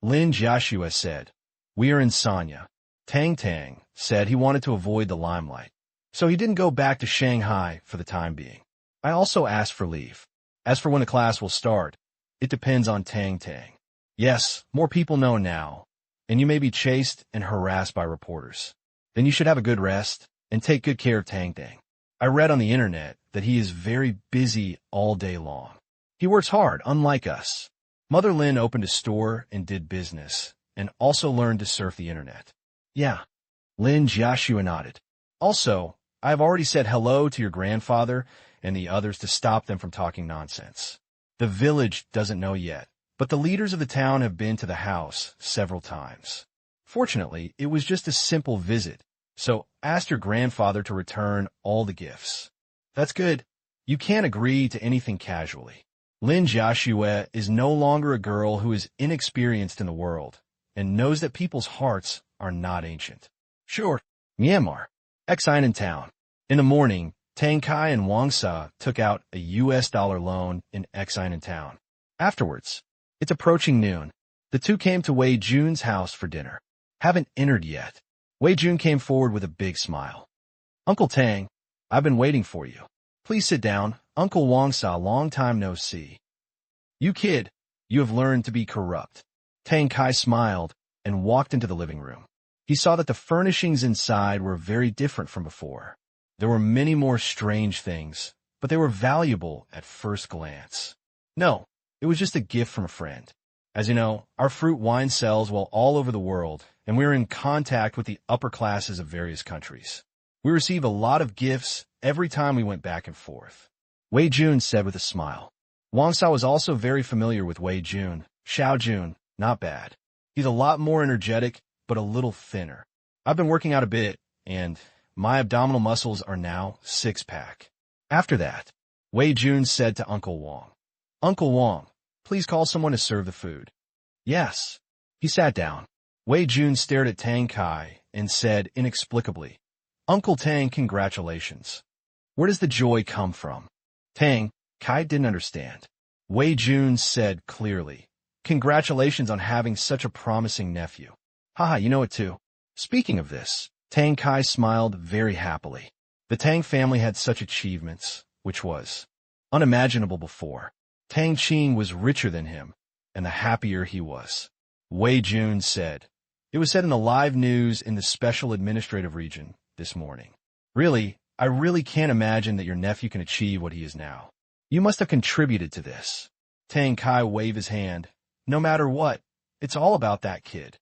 Lin Jiaxue said. We are in Sanya. Tang Tang said he wanted to avoid the limelight, so he didn't go back to Shanghai for the time being. I also asked for leave. As for when the class will start, it depends on Tang Tang. Yes, more people know now, and you may be chased and harassed by reporters. Then you should have a good rest and take good care of Tang Tang. I read on the internet that he is very busy all day long. He works hard, unlike us. Mother Lin opened a store and did business, and also learned to surf the internet. Yeah. Lin Jiaxue nodded. Also, I have already said hello to your grandfather and the others to stop them from talking nonsense. The village doesn't know yet, but the leaders of the town have been to the house several times. Fortunately, it was just a simple visit, so ask your grandfather to return all the gifts. That's good. You can't agree to anything casually. Lin Jiaxue is no longer a girl who is inexperienced in the world and knows that people's hearts are not ancient. Sure, Myanmar. Exine in town. In the morning, Tang Kai and Wang Sa took out a US dollar loan in Exine in town. Afterwards, it's approaching noon. The two came to Wei Jun's house for dinner. Haven't entered yet. Wei Jun came forward with a big smile. Uncle Tang, I've been waiting for you. Please sit down. Uncle Wang Sa, long time no see. You kid, you have learned to be corrupt. Tang Kai smiled and walked into the living room. He saw that the furnishings inside were very different from before. There were many more strange things, but they were valuable at first glance. No, it was just a gift from a friend. As you know, our fruit wine sells well all over the world, and we are in contact with the upper classes of various countries. We receive a lot of gifts every time we went back and forth. Wei Jun said with a smile. Wang Sa was also very familiar with Wei Jun. Xiao Jun, not bad. He's a lot more energetic, but a little thinner. I've been working out a bit, and my abdominal muscles are now six-pack. After that, Wei Jun said to Uncle Wang, Uncle Wang, please call someone to serve the food. Yes. He sat down. Wei Jun stared at Tang Kai and said inexplicably, Uncle Tang, congratulations. Where does the joy come from? Tang Kai didn't understand. Wei Jun said clearly, Congratulations on having such a promising nephew. Haha, you know it too. Speaking of this, Tang Kai smiled very happily. The Tang family had such achievements, which was unimaginable before. Tang Qing was richer than him, and the happier he was. Wei Jun said. It was said in the live news in the Special Administrative Region this morning. Really, I really can't imagine that your nephew can achieve what he is now. You must have contributed to this. Tang Kai waved his hand. No matter what, it's all about that kid.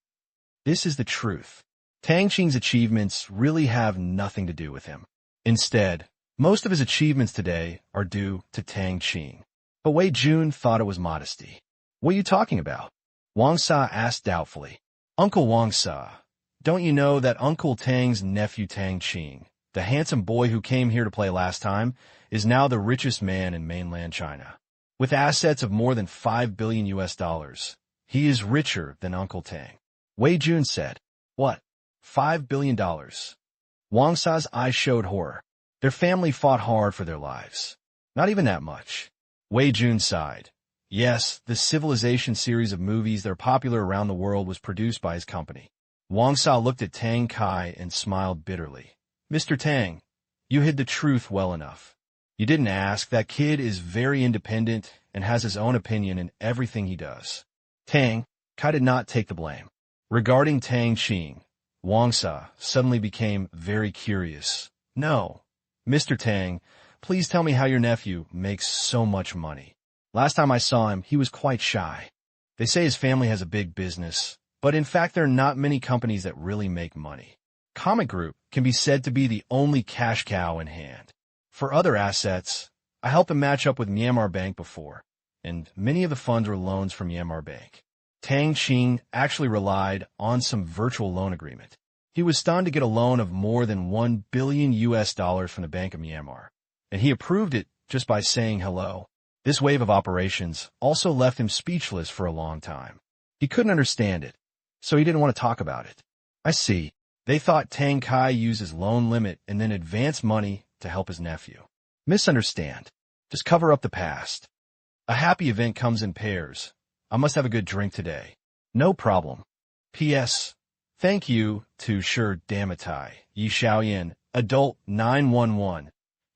This is the truth. Tang Qing's achievements really have nothing to do with him. Instead, most of his achievements today are due to Tang Qing. But Wei Jun thought it was modesty. What are you talking about? Wang Sa asked doubtfully. Uncle Wang Sa, don't you know that Uncle Tang's nephew Tang Qing, the handsome boy who came here to play last time, is now the richest man in mainland China? With assets of more than $5 billion US, he is richer than Uncle Tang. Wei Jun said. What? $5 billion? Wang Sa's eyes showed horror. Their family fought hard for their lives. Not even that much. Wei Jun sighed. Yes, the Civilization series of movies that are popular around the world was produced by his company. Wang Sa looked at Tang Kai and smiled bitterly. Mr. Tang, you hid the truth well enough. You didn't ask. That kid is very independent and has his own opinion in everything he does. Tang Kai did not take the blame. Regarding Tang Qing, Wang Sa suddenly became very curious. No, Mr. Tang, please tell me how your nephew makes so much money. Last time I saw him, he was quite shy. They say his family has a big business, but in fact there are not many companies that really make money. Comic Group can be said to be the only cash cow in hand. For other assets, I helped him match up with Myanmar Bank before, and many of the funds were loans from Myanmar Bank. Tang Qing actually relied on some virtual loan agreement. He was stunned to get a loan of more than $1 billion from the Bank of Myanmar, and he approved it just by saying hello. This wave of operations also left him speechless for a long time. He couldn't understand it, so he didn't want to talk about it. I see. They thought Tang Kai used his loan limit and then advanced money to help his nephew. Misunderstand. Just cover up the past. A happy event comes in pairs. I must have a good drink today. No problem. P.S. Thank you to Sure Damatai, Yi Xiaoyan, Adult 911,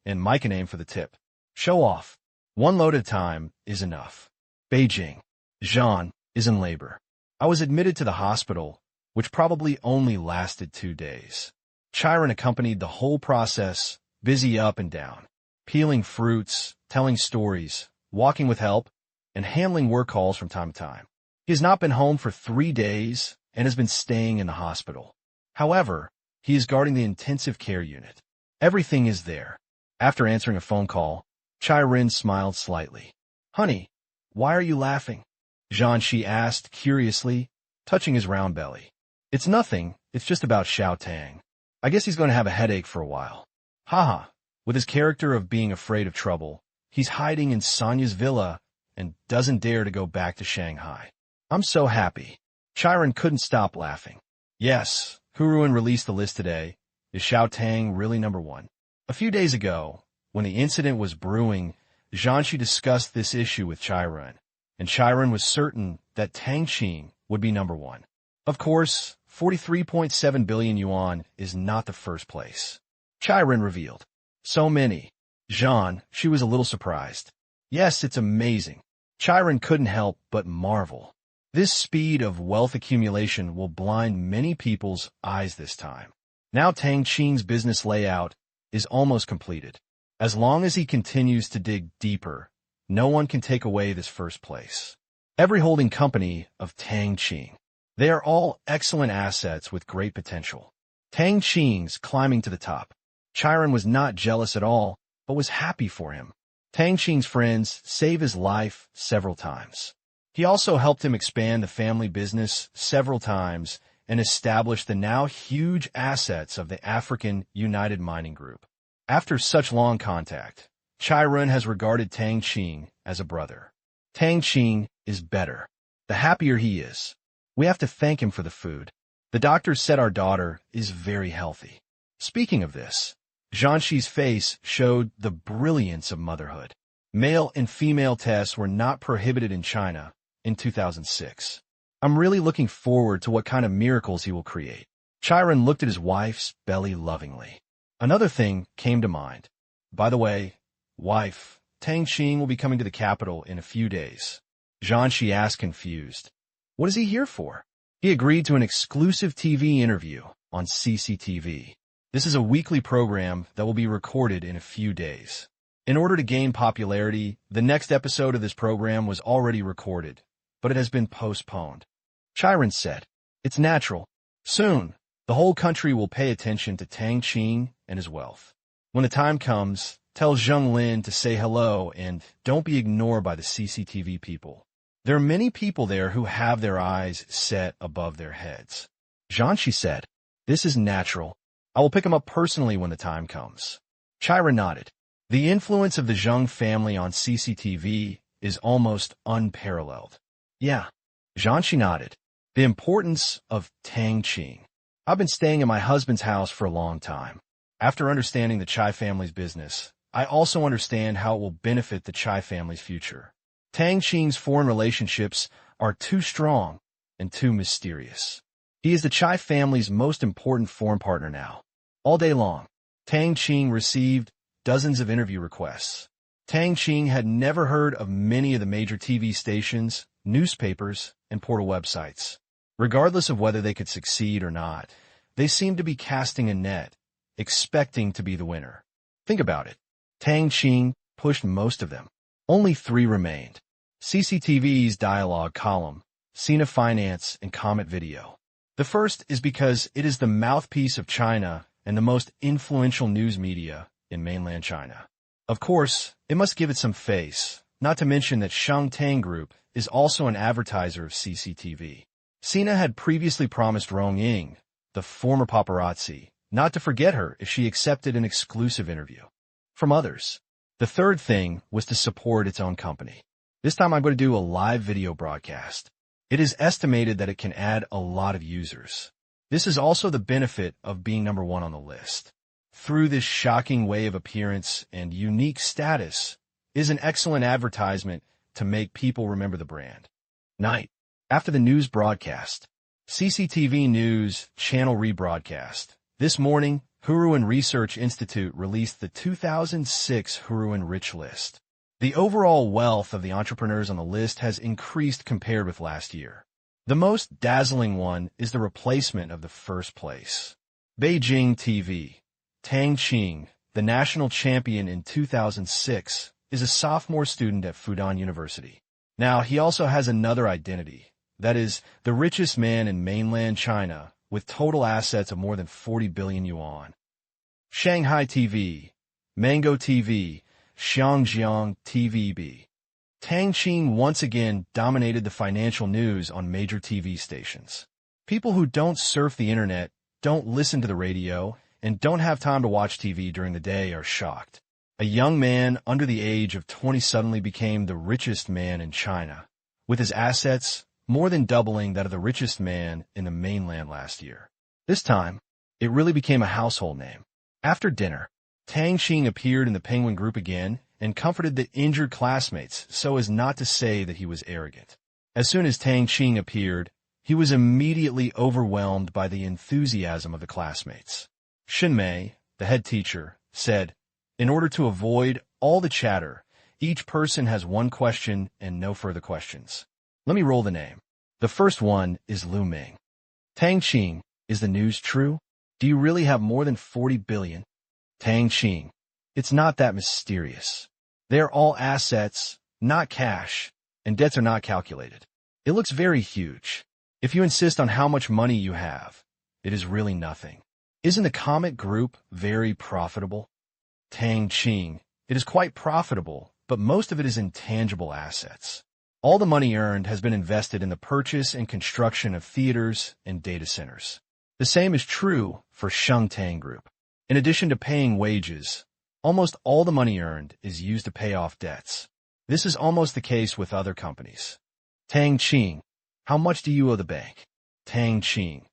and Micah name for the tip. Show off. One load at a time is enough. Beijing. Jean is in labor. I was admitted to the hospital, which probably only lasted 2 days. Chiron accompanied the whole process, busy up and down, peeling fruits, telling stories, walking with help, and handling work calls from time to time. He has not been home for 3 days and has been staying in the hospital. However, he is guarding the intensive care unit. Everything is there. After answering a phone call, Chiron smiled slightly. Honey, why are you laughing? Jianxi asked curiously, touching his round belly. It's nothing, it's just about Xiao Tang. I guess he's going to have a headache for a while. Haha, with his character of being afraid of trouble, he's hiding in Sonia's villa and doesn't dare to go back to Shanghai. I'm so happy. Chiron couldn't stop laughing. Yes, Huruan released the list today. Is Xiao Tang really number one? A few days ago, when the incident was brewing, Jianxi discussed this issue with Chiron, and Chiron was certain that Tang Qing would be number one. Of course, 43.7 billion yuan is not the first place. Chiron revealed. So many. She was a little surprised. Yes, it's amazing. Chiron couldn't help but marvel. This speed of wealth accumulation will blind many people's eyes this time. Now Tang Qing's business layout is almost completed. As long as he continues to dig deeper, no one can take away this first place. Every holding company of Tang Qing. They are all excellent assets with great potential. Tang Qing's climbing to the top. Chiron was not jealous at all, but was happy for him. Tang Qing's friends saved his life several times. He also helped him expand the family business several times and establish the now huge assets of the African United Mining Group. After such long contact, Chiron has regarded Tang Qing as a brother. Tang Qing is better. The happier he is. We have to thank him for the food. The doctors said our daughter is very healthy. Speaking of this, Jianxi's face showed the brilliance of motherhood. Male and female tests were not prohibited in China, in 2006. I'm really looking forward to what kind of miracles he will create. Chiron looked at his wife's belly lovingly. Another thing came to mind. By the way, wife, Tang Qing will be coming to the capital in a few days. Jianxi asked, confused. What is he here for? He agreed to an exclusive TV interview on CCTV. This is a weekly program that will be recorded in a few days. In order to gain popularity, the next episode of this program was already recorded, but it has been postponed. Chiron said, it's natural. Soon, the whole country will pay attention to Tang Qing and his wealth. When the time comes, tell Zheng Lin to say hello and don't be ignored by the CCTV people. There are many people there who have their eyes set above their heads. Jianxi said, this is natural. I will pick him up personally when the time comes. Chiron nodded. The influence of the Zheng family on CCTV is almost unparalleled. Yeah. Jianxi nodded. The importance of Tang Qing. I've been staying at my husband's house for a long time. After understanding the Chai family's business, I also understand how it will benefit the Chai family's future. Tang Qing's foreign relationships are too strong and too mysterious. He is the Chai family's most important foreign partner now. All day long, Tang Qing received dozens of interview requests. Tang Qing had never heard of many of the major TV stations, newspapers, and portal websites. Regardless of whether they could succeed or not, they seemed to be casting a net, expecting to be the winner. Think about it. Tang Qing pushed most of them. Only 3 remained. CCTV's dialogue column, Sina Finance, and Comet Video. The first is because it is the mouthpiece of China and the most influential news media in mainland China. Of course, it must give it some face, not to mention that Shang Tang Group is also an advertiser of CCTV. Sina had previously promised Rong Ying, the former paparazzi, not to forget her if she accepted an exclusive interview from others. The third thing was to support its own company. This time I'm going to do a live video broadcast. It is estimated that it can add a lot of users. This is also the benefit of being number 1 on the list. Through this shocking way of appearance and unique status is an excellent advertisement to make people remember the brand. Night. After the news broadcast, CCTV News channel rebroadcast. This morning, Huruan Research Institute released the 2006 Huruan Rich List. The overall wealth of the entrepreneurs on the list has increased compared with last year. The most dazzling one is the replacement of the first place. Beijing TV. Tang Qing, the national champion in 2006, is a sophomore student at Fudan University. Now, he also has another identity. That is, the richest man in mainland China, with total assets of more than 40 billion yuan. Shanghai TV, Mango TV, Xiangjiang TVB. Tang Qing once again dominated the financial news on major TV stations. People who don't surf the internet, don't listen to the radio, and don't have time to watch TV during the day are shocked. A young man under the age of 20 suddenly became the richest man in China, with his assets more than doubling that of the richest man in the mainland last year. This time, it really became a household name. After dinner, Tang Qing appeared in the Penguin Group again and comforted the injured classmates so as not to say that he was arrogant. As soon as Tang Qing appeared, he was immediately overwhelmed by the enthusiasm of the classmates. Shinmei, the head teacher, said, in order to avoid all the chatter, each person has one question and no further questions. Let me roll the name. The first one is Lu Ming. Tang Qing, is the news true? Do you really have more than 40 billion? Tang Qing, it's not that mysterious. They are all assets, not cash, and debts are not calculated. It looks very huge. If you insist on how much money you have, it is really nothing. Isn't the Comet Group very profitable? Tang Qing, it is quite profitable, but most of it is intangible assets. All the money earned has been invested in the purchase and construction of theaters and data centers. The same is true for Shang Tang Group. In addition to paying wages, almost all the money earned is used to pay off debts. This is almost the case with other companies. Tang Qing, how much do you owe the bank? Tang Qing,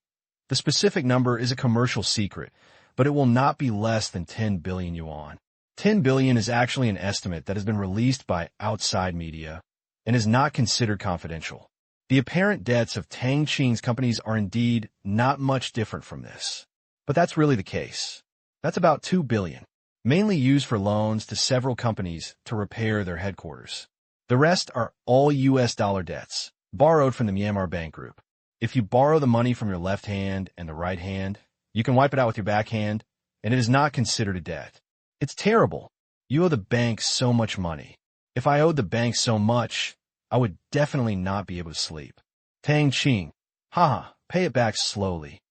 the specific number is a commercial secret, but it will not be less than 10 billion yuan. 10 billion is actually an estimate that has been released by outside media, and is not considered confidential. The apparent debts of Tang Qing's companies are indeed not much different from this. But that's really the case. That's about $2 billion, mainly used for loans to several companies to repair their headquarters. The rest are all US dollar debts, borrowed from the Myanmar Bank Group. If you borrow the money from your left hand and the right hand, you can wipe it out with your backhand, and it is not considered a debt. It's terrible. You owe the bank so much money. If I owed the bank so much, I would definitely not be able to sleep. Tang Qing, haha, pay it back slowly.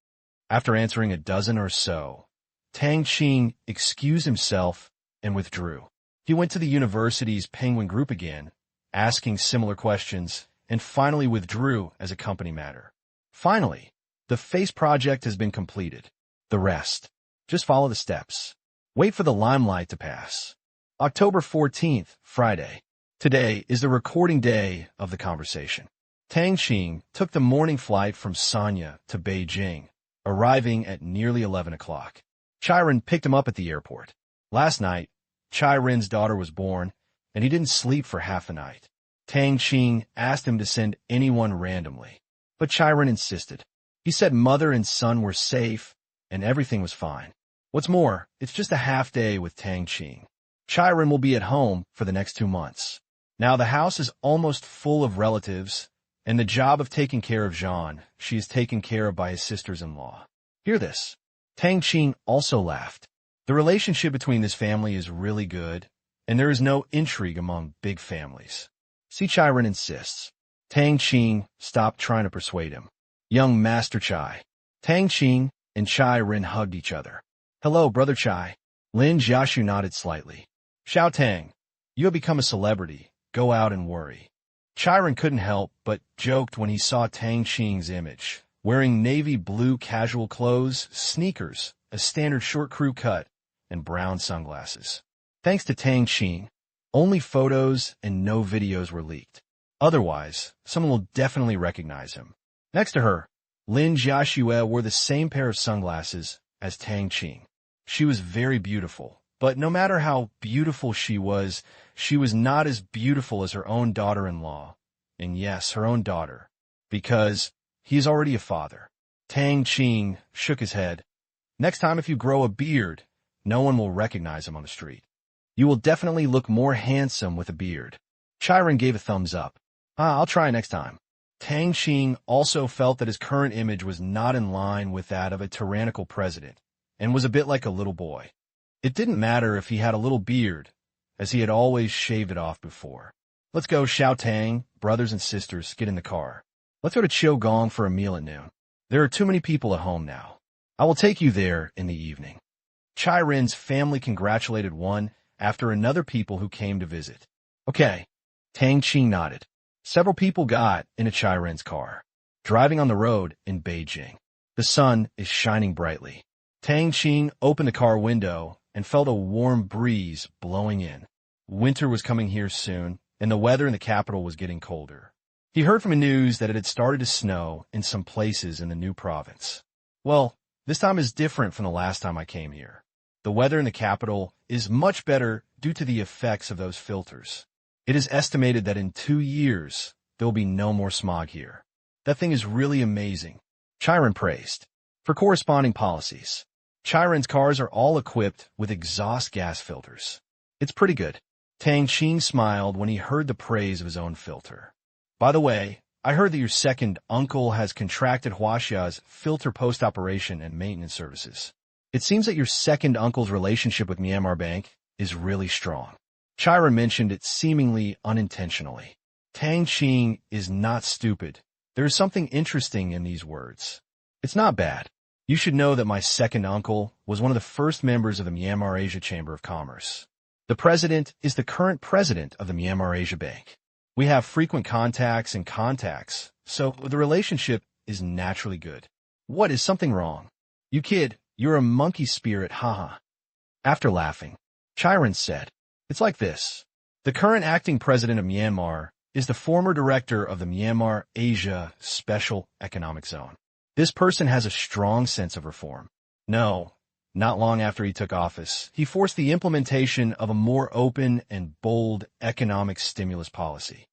After answering a dozen or so, Tang Qing excused himself and withdrew. He went to the university's Penguin Group again, asking similar questions, and finally withdrew as a company matter. Finally, the face project has been completed. The rest. Just follow the steps. Wait for the limelight to pass. October 14th, Friday. Today is the recording day of the conversation. Tang Qing took the morning flight from Sanya to Beijing, arriving at nearly 11 o'clock. Chiren picked him up at the airport. Last night, Chiren's daughter was born, and he didn't sleep for half the night. Tang Qing asked him to send anyone randomly, but Chiren insisted. He said mother and son were safe, and everything was fine. What's more, it's just a half day with Tang Qing. Chiren will be at home for the next 2 months. Now the house is almost full of relatives, and the job of taking care of Jean, she is taken care of by his sisters-in-law. Hear this. Tang Qing also laughed. The relationship between this family is really good, and there is no intrigue among big families. See, Chiren insists. Tang Qing stopped trying to persuade him. Young Master Chai. Tang Qing and Chiren hugged each other. Hello, Brother Chai. Lin Jiashu nodded slightly. Xiao Tang, you have become a celebrity. Go out and worry. Chiren couldn't help but joked when he saw Tang Qing's image, wearing navy blue casual clothes, sneakers, a standard short crew cut, and brown sunglasses. Thanks to Tang Qing, only photos and no videos were leaked. Otherwise, someone will definitely recognize him. Next to her, Lin Jiashue wore the same pair of sunglasses as Tang Qing. She was very beautiful, but no matter how beautiful she was not as beautiful as her own daughter-in-law. And yes, her own daughter, because he is already a father. Tang Qing shook his head. Next time if you grow a beard, no one will recognize him on the street. You will definitely look more handsome with a beard. Chiren gave a thumbs up. I'll try next time. Tang Qing also felt that his current image was not in line with that of a tyrannical president, and was a bit like a little boy. It didn't matter if he had a little beard, as he had always shaved it off before. Let's go, Xiao Tang, brothers and sisters, get in the car. Let's go to Chiogong for a meal at noon. There are too many people at home now. I will take you there in the evening. Chiren's family congratulated one after another people who came to visit. Okay. Tang Qing nodded. Several people got into Chiren's car, driving on the road in Beijing. The sun is shining brightly. Tang Qing opened the car window and felt a warm breeze blowing in. Winter was coming here soon, and the weather in the capital was getting colder. He heard from the news that it had started to snow in some places in the new province. Well, this time is different from the last time I came here. The weather in the capital is much better due to the effects of those filters. It is estimated that in 2 years, there will be no more smog here. That thing is really amazing. Chiren praised. For corresponding policies, Chiren's cars are all equipped with exhaust gas filters. It's pretty good. Tang Qing smiled when he heard the praise of his own filter. By the way, I heard that your second uncle has contracted Huaxia's filter post-operation and maintenance services. It seems that your second uncle's relationship with Myanmar Bank is really strong. Chiren mentioned it seemingly unintentionally. Tang Qing is not stupid. There is something interesting in these words. It's not bad. You should know that my second uncle was one of the first members of the Myanmar Asia Chamber of Commerce. The president is the current president of the Myanmar Asia Bank. We have frequent contacts and contacts, so the relationship is naturally good. What is something wrong? You kid, you're a monkey spirit, haha. After laughing, Chiren said, it's like this. The current acting president of Myanmar is the former director of the Myanmar Asia Special Economic Zone. This person has a strong sense of reform. No, not long after he took office, he forced the implementation of a more open and bold economic stimulus policy.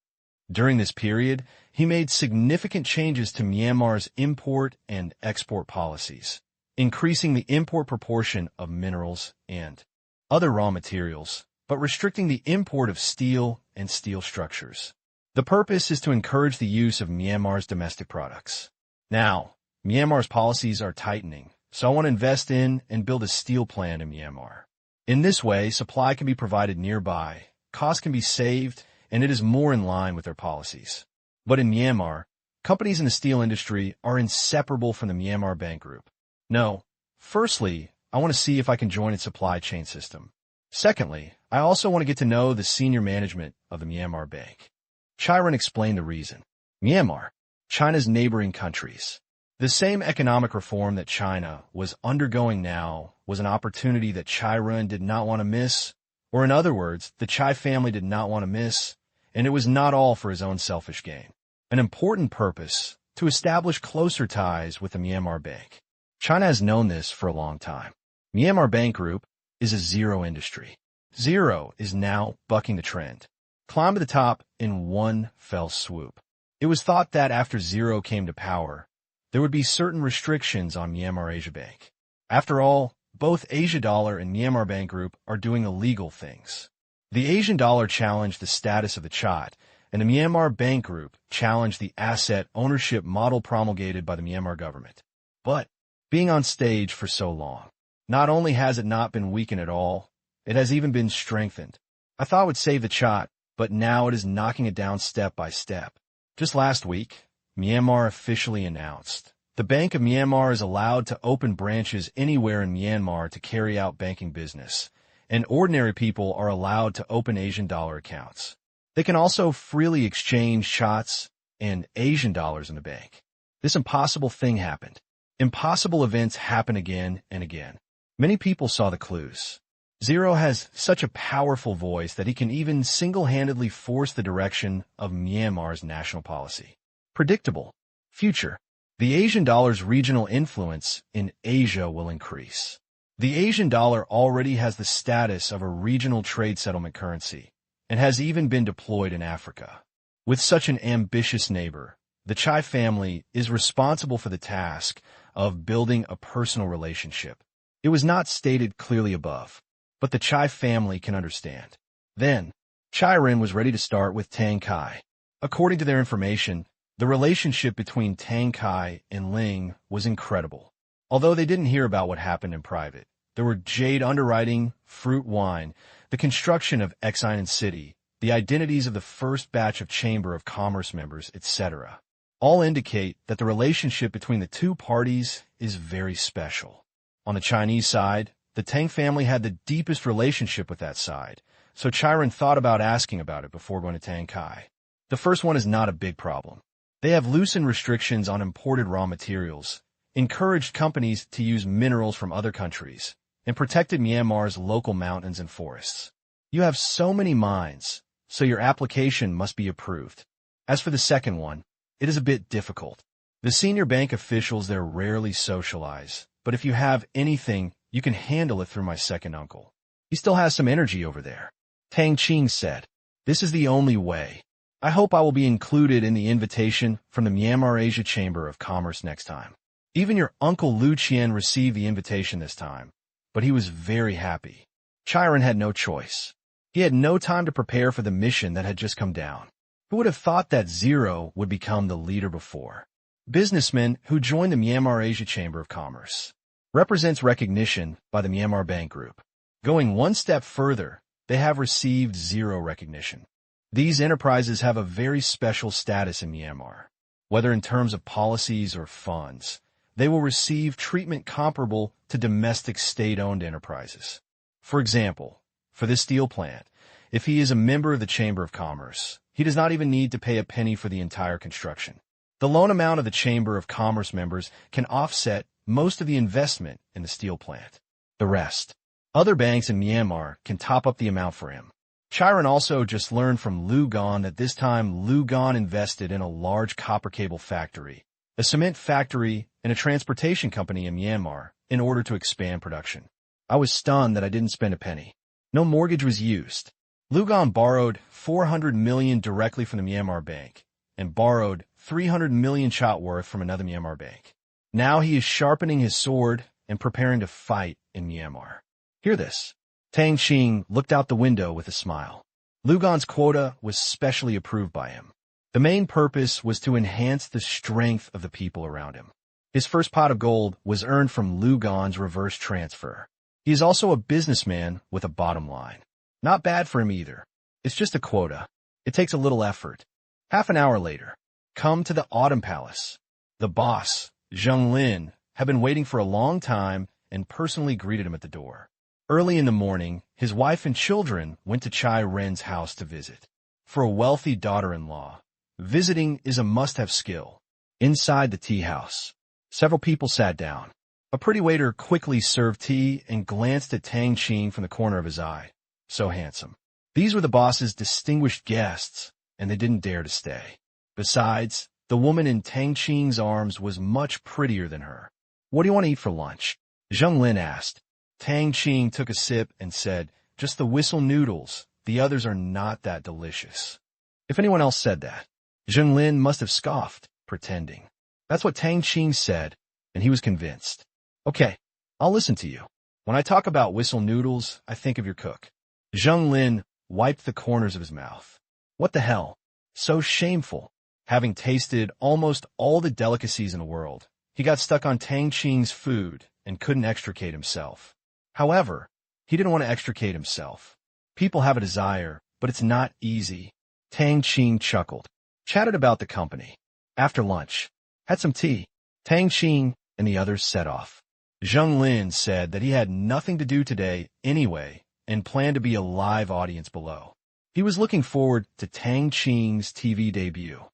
During this period, he made significant changes to Myanmar's import and export policies, increasing the import proportion of minerals and other raw materials, but restricting the import of steel and steel structures. The purpose is to encourage the use of Myanmar's domestic products. Now, Myanmar's policies are tightening, so I want to invest in and build a steel plant in Myanmar. In this way, supply can be provided nearby, costs can be saved, and it is more in line with their policies. But in Myanmar, companies in the steel industry are inseparable from the Myanmar Bank Group. No, firstly, I want to see if I can join its supply chain system. Secondly, I also want to get to know the senior management of the Myanmar Bank. Chiron explained the reason. Myanmar, China's neighboring countries. The same economic reform that China was undergoing now was an opportunity that Chiron did not want to miss, or in other words, the Chai family did not want to miss, and it was not all for his own selfish gain. An important purpose, to establish closer ties with the Myanmar Bank. China has known this for a long time. Myanmar Bank Group is a zero industry. Zero is now bucking the trend. Climb to the top in one fell swoop. It was thought that after Zero came to power, there would be certain restrictions on Myanmar Asia Bank. After all, both Asia Dollar and Myanmar Bank Group are doing illegal things. The Asian dollar challenged the status of the Chad, and the Myanmar Bank Group challenged the asset ownership model promulgated by the Myanmar government. But, being on stage for so long, not only has it not been weakened at all, it has even been strengthened. I thought it would save the Chad, but now it is knocking it down step by step. Just last week, Myanmar officially announced the Bank of Myanmar is allowed to open branches anywhere in Myanmar to carry out banking business, and ordinary people are allowed to open Asian dollar accounts. They can also freely exchange shots and Asian dollars in the bank. This impossible thing happened. Impossible events happen again and again. Many people saw the clues. Zero has such a powerful voice that he can even single-handedly force the direction of Myanmar's national policy. Predictable. Future. The Asian dollar's regional influence in Asia will increase. The Asian dollar already has the status of a regional trade settlement currency and has even been deployed in Africa. With such an ambitious neighbor, the Chai family is responsible for the task of building a personal relationship. It was not stated clearly above, but the Chai family can understand. Then, Chiron was ready to start with Tang Qing. According to their information, the relationship between Tang Qing and Ling was incredible. Although they didn't hear about what happened in private, there were jade underwriting, fruit wine, the construction of Exine City, the identities of the first batch of Chamber of Commerce members, etc. All indicate that the relationship between the two parties is very special. On the Chinese side, the Tang family had the deepest relationship with that side, so Chiron thought about asking about it before going to Tang Qing. The first one is not a big problem. They have loosened restrictions on imported raw materials, encouraged companies to use minerals from other countries, and protected Myanmar's local mountains and forests. You have so many mines, so your application must be approved. As for the second one, it is a bit difficult. The senior bank officials there rarely socialize, but if you have anything, you can handle it through my second uncle. He still has some energy over there. Tang Qing said, "This is the only way. I hope I will be included in the invitation from the Myanmar Asia Chamber of Commerce next time." Even your uncle Lu Qian received the invitation this time, but he was very happy. Chiron had no choice. He had no time to prepare for the mission that had just come down. Who would have thought that Zero would become the leader before? Businessmen who joined the Myanmar Asia Chamber of Commerce. Represents recognition by the Myanmar Bank Group. Going one step further, they have received zero recognition. These enterprises have a very special status in Myanmar. Whether in terms of policies or funds, they will receive treatment comparable to domestic state-owned enterprises. For example, for this steel plant, if he is a member of the Chamber of Commerce, he does not even need to pay a penny for the entire construction. The loan amount of the Chamber of Commerce members can offset most of the investment in the steel plant. The rest. Other banks in Myanmar can top up the amount for him. Chiron also just learned from Lu Gon that this time Lu Gon invested in a large copper cable factory, a cement factory, and a transportation company in Myanmar in order to expand production. I was stunned that I didn't spend a penny. No mortgage was used. Lugan borrowed 400 million directly from the Myanmar bank and borrowed 300 million kyat worth from another Myanmar bank. Now he is sharpening his sword and preparing to fight in Myanmar. Hear this. Tang Qing looked out the window with a smile. Lugan's quota was specially approved by him. The main purpose was to enhance the strength of the people around him. His first pot of gold was earned from Lugan's reverse transfer. He is also a businessman with a bottom line. Not bad for him either. It's just a quota. It takes a little effort. Half an hour later, come to the Autumn Palace. The boss, Zheng Lin, had been waiting for a long time and personally greeted him at the door. Early in the morning, his wife and children went to Chai Ren's house to visit. For a wealthy daughter-in-law, visiting is a must-have skill. Inside the tea house, several people sat down. A pretty waiter quickly served tea and glanced at Tang Qing from the corner of his eye. So handsome. These were the boss's distinguished guests, and they didn't dare to stay. Besides, the woman in Tang Qing's arms was much prettier than her. What do you want to eat for lunch? Zheng Lin asked. Tang Qing took a sip and said, just the whistle noodles. The others are not that delicious. If anyone else said that, Zheng Lin must have scoffed, pretending. That's what Tang Qing said, and he was convinced. Okay, I'll listen to you. When I talk about whistle noodles, I think of your cook. Zheng Lin wiped the corners of his mouth. What the hell? So shameful. Having tasted almost all the delicacies in the world, he got stuck on Tang Qing's food and couldn't extricate himself. However, he didn't want to extricate himself. People have a desire, but it's not easy. Tang Qing chuckled, chatted about the company. After lunch, had some tea. Tang Qing and the others set off. Zheng Lin said that he had nothing to do today anyway and planned to be a live audience below. He was looking forward to Tang Qing's TV debut.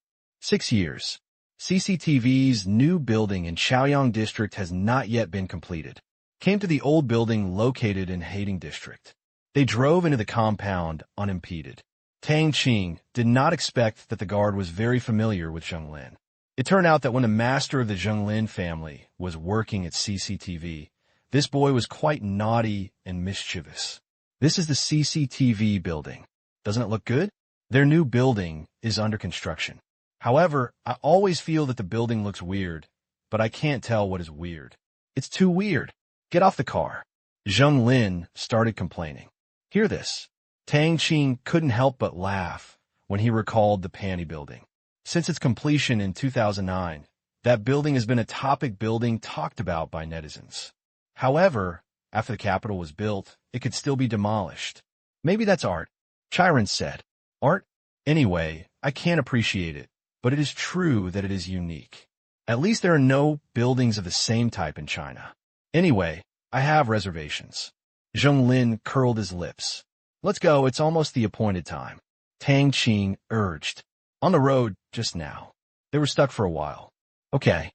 6 years. CCTV's new building in Chaoyang District has not yet been completed. Came to the old building located in Hating District. They drove into the compound unimpeded. Tang Qing did not expect that the guard was very familiar with Zheng Lin. It turned out that when the master of the Zheng Lin family was working at CCTV, this boy was quite naughty and mischievous. This is the CCTV building. Doesn't it look good? Their new building is under construction. However, I always feel that the building looks weird, but I can't tell what is weird. It's too weird. Get off the car. Zheng Lin started complaining. Hear this. Tang Qing couldn't help but laugh when he recalled the Panty building. Since its completion in 2009, that building has been a topic building talked about by netizens. However, after the Capitol was built, it could still be demolished. Maybe that's art, Chiron said. Art? Anyway, I can't appreciate it, but it is true that it is unique. At least there are no buildings of the same type in China. Anyway, I have reservations. Zheng Lin curled his lips. Let's go, it's almost the appointed time. Tang Qing urged. On the road, just now. They were stuck for a while. Okay.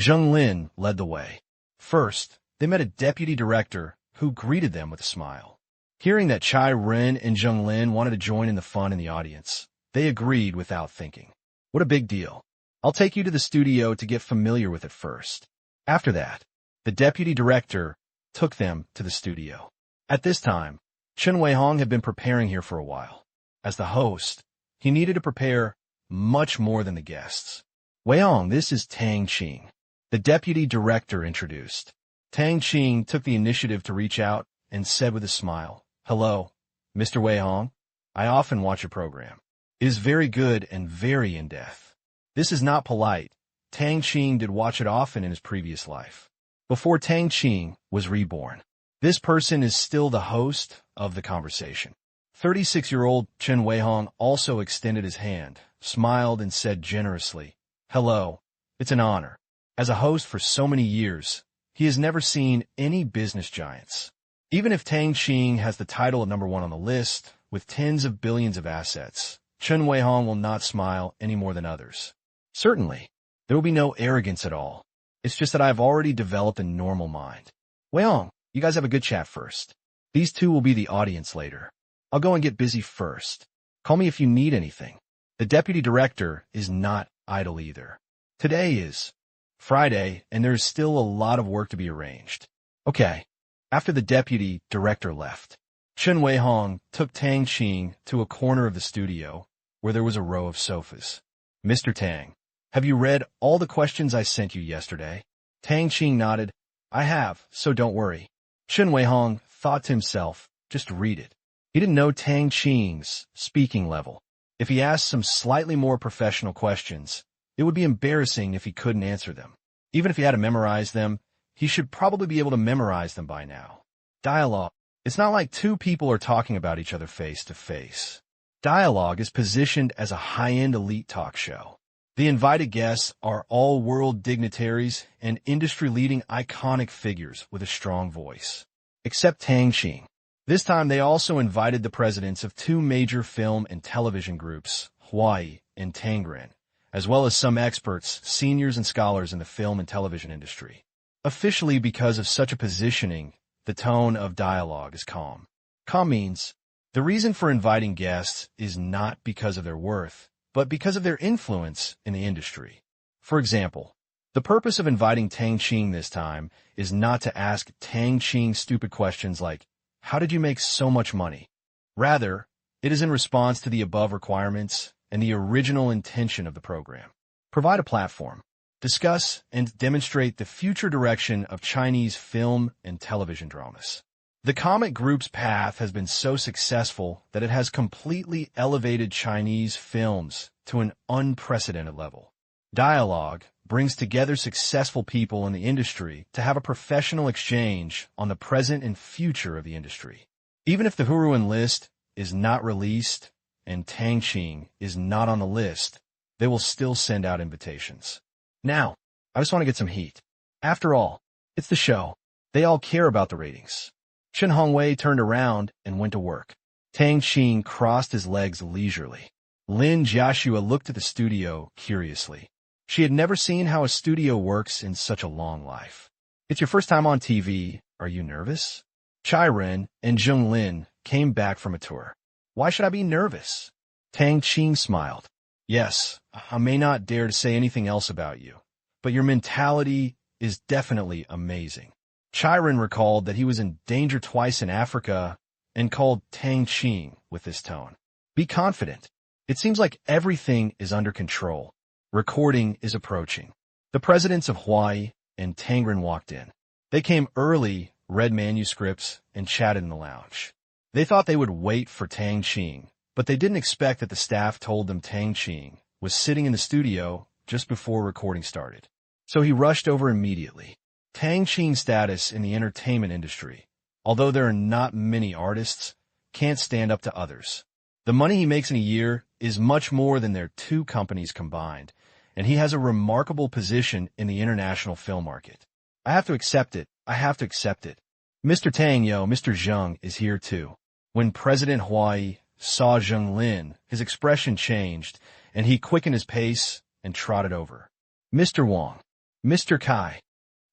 Zheng Lin led the way. First, they met a deputy director who greeted them with a smile. Hearing that Chai Ren and Zheng Lin wanted to join in the fun in the audience, they agreed without thinking. What a big deal. I'll take you to the studio to get familiar with it first. After that, the deputy director took them to the studio. At this time, Chen Weihong had been preparing here for a while. As the host, he needed to prepare much more than the guests. Weihong, this is Tang Qing. The deputy director introduced. Tang Qing took the initiative to reach out and said with a smile, Hello, Mr. Weihong. I often watch your program. It is very good and very in-depth. This is not polite. Tang Qing did watch it often in his previous life. Before Tang Qing was reborn. This person is still the host of the conversation. 36-year-old Chen Weihong also extended his hand, smiled, and said generously, Hello, it's an honor. As a host for so many years, he has never seen any business giants. Even if Tang Qing has the title of number one on the list, with tens of billions of assets, Chen Weihong will not smile any more than others. Certainly, there will be no arrogance at all. It's just that I have already developed a normal mind. Weihong, you guys have a good chat first. These two will be the audience later. I'll go and get busy first. Call me if you need anything. The deputy director is not idle either. Today is Friday, and there is still a lot of work to be arranged. Okay. After the deputy director left, Chen Weihong took Tang Qing to a corner of the studio where there was a row of sofas. "Mr. Tang, have you read all the questions I sent you yesterday?" Tang Qing nodded. "I have, so don't worry." Chen Weihong thought to himself, just read it. He didn't know Tang Qing's speaking level. If he asked some slightly more professional questions, it would be embarrassing if he couldn't answer them. Even if he had to memorize them, he should probably be able to memorize them by now. Dialogue. It's not like two people are talking about each other face to face. Dialogue is positioned as a high-end elite talk show. The invited guests are all world dignitaries and industry-leading iconic figures with a strong voice. Except Tang Qing. This time they also invited the presidents of two major film and television groups, Hawaii and Tangren, as well as some experts, seniors and scholars in the film and television industry. Officially, because of such a positioning, the tone of dialogue is calm. Calm means the reason for inviting guests is not because of their worth, but because of their influence in the industry. For example, the purpose of inviting Tang Qing this time is not to ask Tang Qing stupid questions like, "How did you make so much money?" Rather, it is in response to the above requirements and the original intention of the program. Provide a platform. Discuss and demonstrate the future direction of Chinese film and television dramas. The comic group's path has been so successful that it has completely elevated Chinese films to an unprecedented level. Dialogue brings together successful people in the industry to have a professional exchange on the present and future of the industry. Even if the Huruan list is not released and Tang Qing is not on the list, they will still send out invitations. Now, I just want to get some heat. After all, it's the show. They all care about the ratings. Chen Hongwei turned around and went to work. Tang Qing crossed his legs leisurely. Lin Jiaxue looked at the studio curiously. She had never seen how a studio works in such a long life. "It's your first time on TV. Are you nervous?" Chai Ren and Zheng Lin came back from a tour. "Why should I be nervous?" Tang Qing smiled. "Yes, I may not dare to say anything else about you, but your mentality is definitely amazing." Chai Ren recalled that he was in danger twice in Africa and called Tang Qing with this tone. "Be confident. It seems like everything is under control. Recording is approaching." The presidents of Hawaii and Tangren walked in. They came early, read manuscripts, and chatted in the lounge. They thought they would wait for Tang Qing, but they didn't expect that the staff told them Tang Qing was sitting in the studio just before recording started. So he rushed over immediately. Tang Qing's status in the entertainment industry, although there are not many artists, can't stand up to others. The money he makes in a year is much more than their two companies combined, and he has a remarkable position in the international film market. I have to accept it. Mr. Tang, Mr. Zheng is here too. When President Hawaii saw Zheng Lin, his expression changed, and he quickened his pace and trotted over. Mr. Wang, Mr. Kai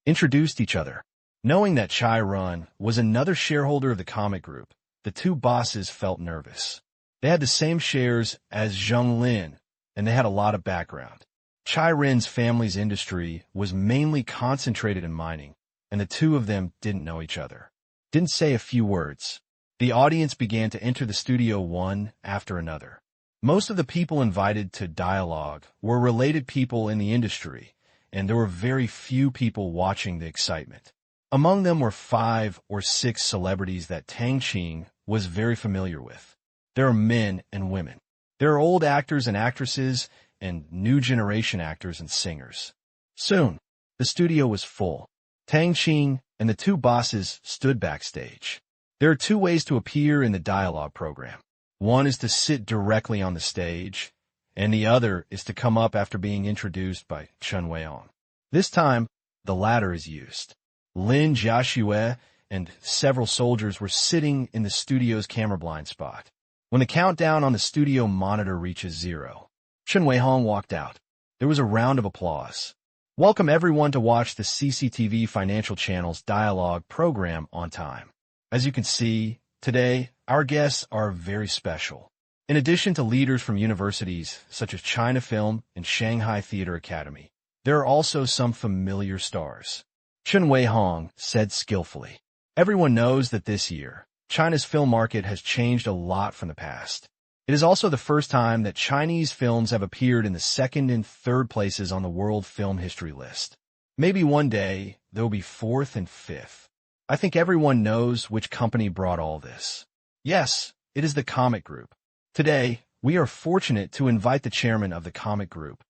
introduced each other. Knowing that Chai Run was another shareholder of the comic group, the two bosses felt nervous. They had the same shares as Zheng Lin, and they had a lot of background. Chai Rin's family's industry was mainly concentrated in mining, and the two of them didn't know each other. Didn't say a few words. The audience began to enter the studio one after another. Most of the people invited to dialogue were related people in the industry, and there were very few people watching the excitement. Among them were 5 or 6 celebrities that Tang Qing was very familiar with. There are men and women. There are old actors and actresses and new generation actors and singers. Soon, the studio was full. Tang Qing and the two bosses stood backstage. There are 2 ways to appear in the dialogue program. One is to sit directly on the stage, and the other is to come up after being introduced by Chen Weihong. This time, the latter is used. Lin Jiaxue and several soldiers were sitting in the studio's camera blind spot. When the countdown on the studio monitor reaches 0, Chen Weihong walked out. There was a round of applause. Welcome everyone to watch the CCTV Financial Channel's dialogue program on time. As you can see, today, our guests are very special. In addition to leaders from universities such as China Film and Shanghai Theater Academy, there are also some familiar stars. Chen Weihong said skillfully. Everyone knows that this year, China's film market has changed a lot from the past. It is also the first time that Chinese films have appeared in the second and third places on the World Film History list. Maybe one day, there will be fourth and fifth. I think everyone knows which company brought all this. Yes, it is the Comic Group. Today, we are fortunate to invite the chairman of the Comic Group,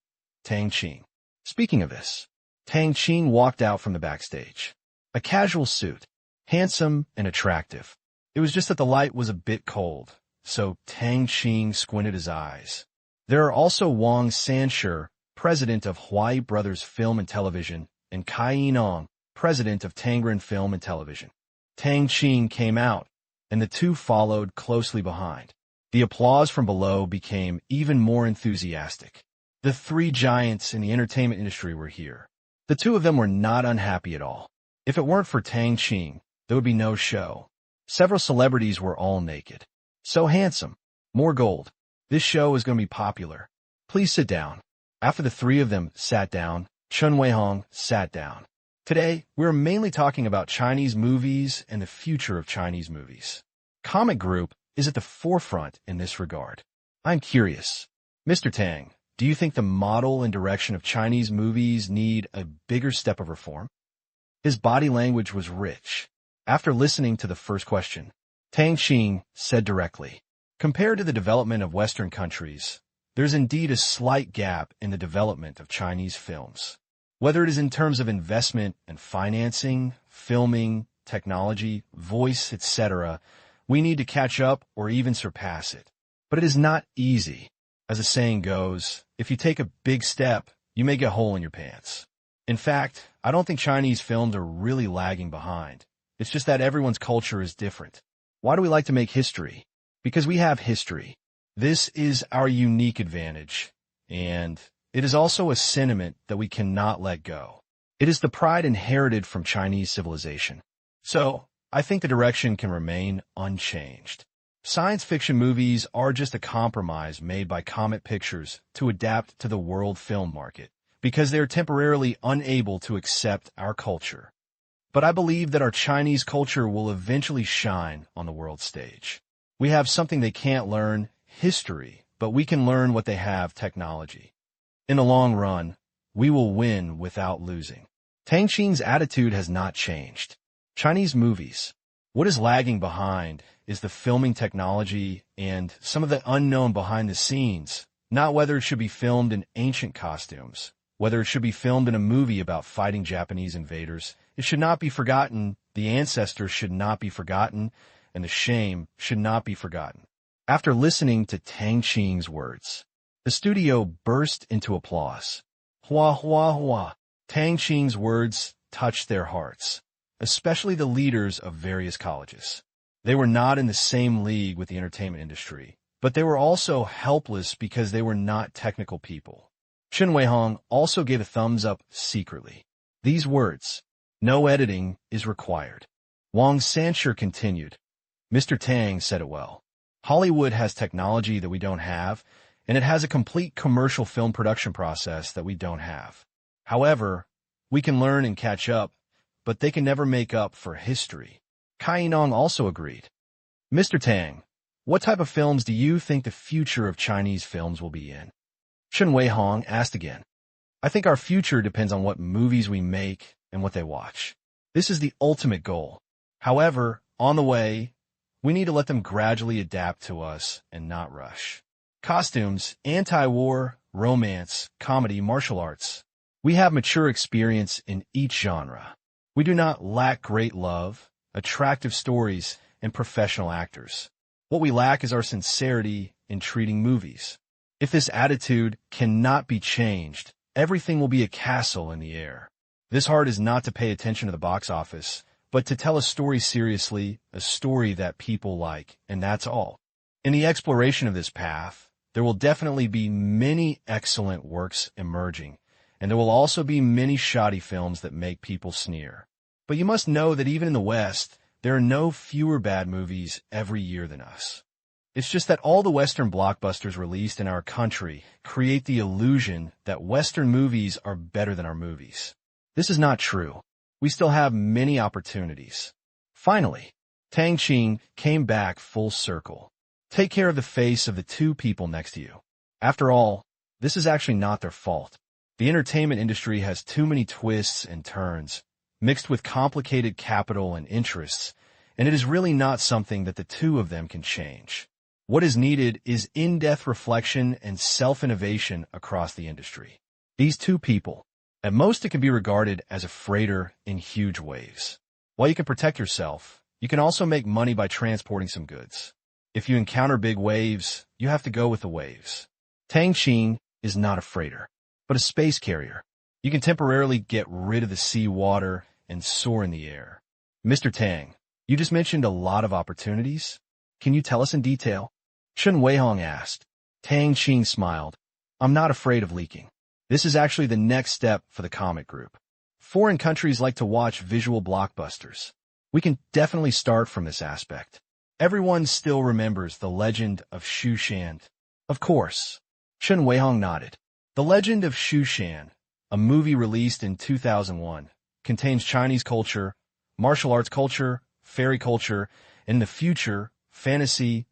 Tang Qing. Speaking of this, Tang Qing walked out from the backstage. A casual suit, handsome and attractive. It was just that the light was a bit cold, so Tang Qing squinted his eyes. There are also Wang Sanshi, president of Huai Brothers Film and Television, and Kai Yinong, president of Tangren Film and Television. Tang Qing came out, and the two followed closely behind. The applause from below became even more enthusiastic. The three giants in the entertainment industry were here. The two of them were not unhappy at all. If it weren't for Tang Qing, there would be no show. Several celebrities were all naked. So handsome. More gold. This show is going to be popular. Please sit down. After the three of them sat down, Chen Weihong sat down. Today, we're mainly talking about Chinese movies and the future of Chinese movies. Comic Group is at the forefront in this regard. I'm curious. Mr. Tang, do you think the model and direction of Chinese movies need a bigger step of reform? His body language was rich. After listening to the first question, Tang Qing said directly, compared to the development of Western countries, there's indeed a slight gap in the development of Chinese films. Whether it is in terms of investment and financing, filming, technology, voice, etc., we need to catch up or even surpass it. But it is not easy. As the saying goes, if you take a big step, you may get a hole in your pants. In fact, I don't think Chinese films are really lagging behind. It's just that everyone's culture is different. Why do we like to make history? Because we have history. This is our unique advantage, and it is also a sentiment that we cannot let go. It is the pride inherited from Chinese civilization. So, I think the direction can remain unchanged. Science fiction movies are just a compromise made by Comet Pictures to adapt to the world film market, because they are temporarily unable to accept our culture. But I believe that our Chinese culture will eventually shine on the world stage. We have something they can't learn, history, but we can learn what they have, technology. In the long run, we will win without losing. Tang Qing's attitude has not changed. Chinese movies. What is lagging behind is the filming technology and some of the unknown behind the scenes, not whether it should be filmed in ancient costumes, whether it should be filmed in a movie about fighting Japanese invaders. It should not be forgotten, the ancestors should not be forgotten, and the shame should not be forgotten. After listening to Tang Qing's words, the studio burst into applause. Hua hua hua. Tang Qing's words touched their hearts, especially the leaders of various colleges. They were not in the same league with the entertainment industry, but they were also helpless because they were not technical people. Chen Weihong also gave a thumbs up secretly. These words, no editing is required. Wang Sanshi continued. Mr. Tang said it well. Hollywood has technology that we don't have, and it has a complete commercial film production process that we don't have. However, we can learn and catch up, but they can never make up for history. Kai Yinong also agreed. Mr. Tang, what type of films do you think the future of Chinese films will be in? Chen Weihong asked again. I think our future depends on what movies we make and what they watch. This is the ultimate goal. However, on the way, we need to let them gradually adapt to us and not rush. Costumes, anti-war, romance, comedy, martial arts. We have mature experience in each genre. We do not lack great love, attractive stories, and professional actors. What we lack is our sincerity in treating movies. If this attitude cannot be changed, everything will be a castle in the air. This heart is not to pay attention to the box office, but to tell a story seriously, a story that people like, and that's all. In the exploration of this path, there will definitely be many excellent works emerging, and there will also be many shoddy films that make people sneer. But you must know that even in the West, there are no fewer bad movies every year than us. It's just that all the Western blockbusters released in our country create the illusion that Western movies are better than our movies. This is not true. We still have many opportunities. Finally, Tang Qing came back full circle. Take care of the face of the two people next to you. After all, this is actually not their fault. The entertainment industry has too many twists and turns, mixed with complicated capital and interests, and it is really not something that the two of them can change. What is needed is in-depth reflection and self-innovation across the industry. These two people, at most it can be regarded as a freighter in huge waves. While you can protect yourself, you can also make money by transporting some goods. If you encounter big waves, you have to go with the waves. Tang Qing is not a freighter, but a space carrier. You can temporarily get rid of the sea water and soar in the air. Mr. Tang, you just mentioned a lot of opportunities. Can you tell us in detail? Chen Weihong asked. Tang Qing smiled. I'm not afraid of leaking. This is actually the next step for the comic group. Foreign countries like to watch visual blockbusters. We can definitely start from this aspect. Everyone still remembers the legend of Xu Shan. Of course. Chen Weihong nodded. The Legend of Xu Shan, a movie released in 2001, contains Chinese culture, martial arts culture, fairy culture, and in the future, fantasy,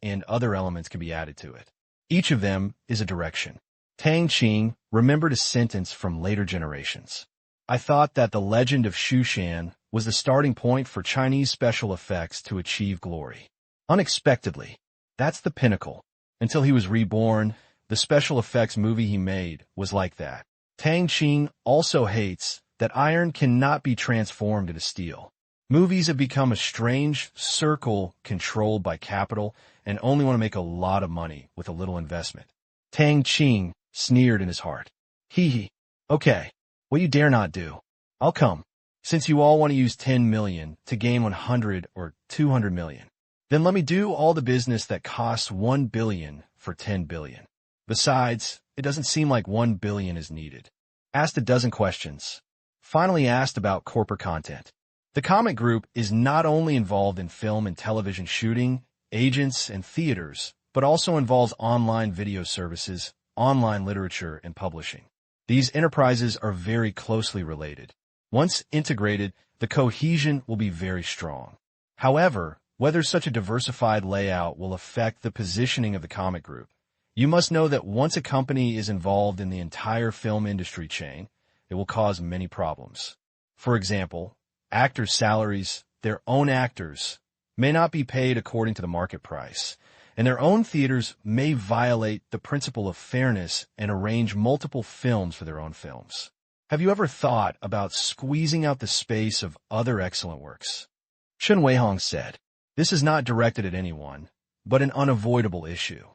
and other elements can be added to it. Each of them is a direction. Tang Qing remembered a sentence from later generations. I thought that the Legend of Xu Shan was the starting point for Chinese special effects to achieve glory. Unexpectedly, that's the pinnacle. Until he was reborn, the special effects movie he made was like that. Tang Qing also hates that iron cannot be transformed into steel. Movies have become a strange circle controlled by capital and only want to make a lot of money with a little investment. Tang Qing sneered in his heart. Hee hee. Okay, what you dare not do. I'll come. Since you all want to use 10 million to gain 100 or 200 million, then let me do all the business that costs 1 billion for 10 billion. Besides, it doesn't seem like 1 billion is needed. Asked a dozen questions. Finally asked about corporate content. The comic group is not only involved in film and television shooting, agents, and theaters, but also involves online video services, online literature, and publishing. These enterprises are very closely related. Once integrated, the cohesion will be very strong. However, whether such a diversified layout will affect the positioning of the comic group, you must know that once a company is involved in the entire film industry chain, it will cause many problems. For example, actors' salaries, their own actors, may not be paid according to the market price, and their own theaters may violate the principle of fairness and arrange multiple films for their own films. Have you ever thought about squeezing out the space of other excellent works? Chen Weihong said, this is not directed at anyone, but an unavoidable issue.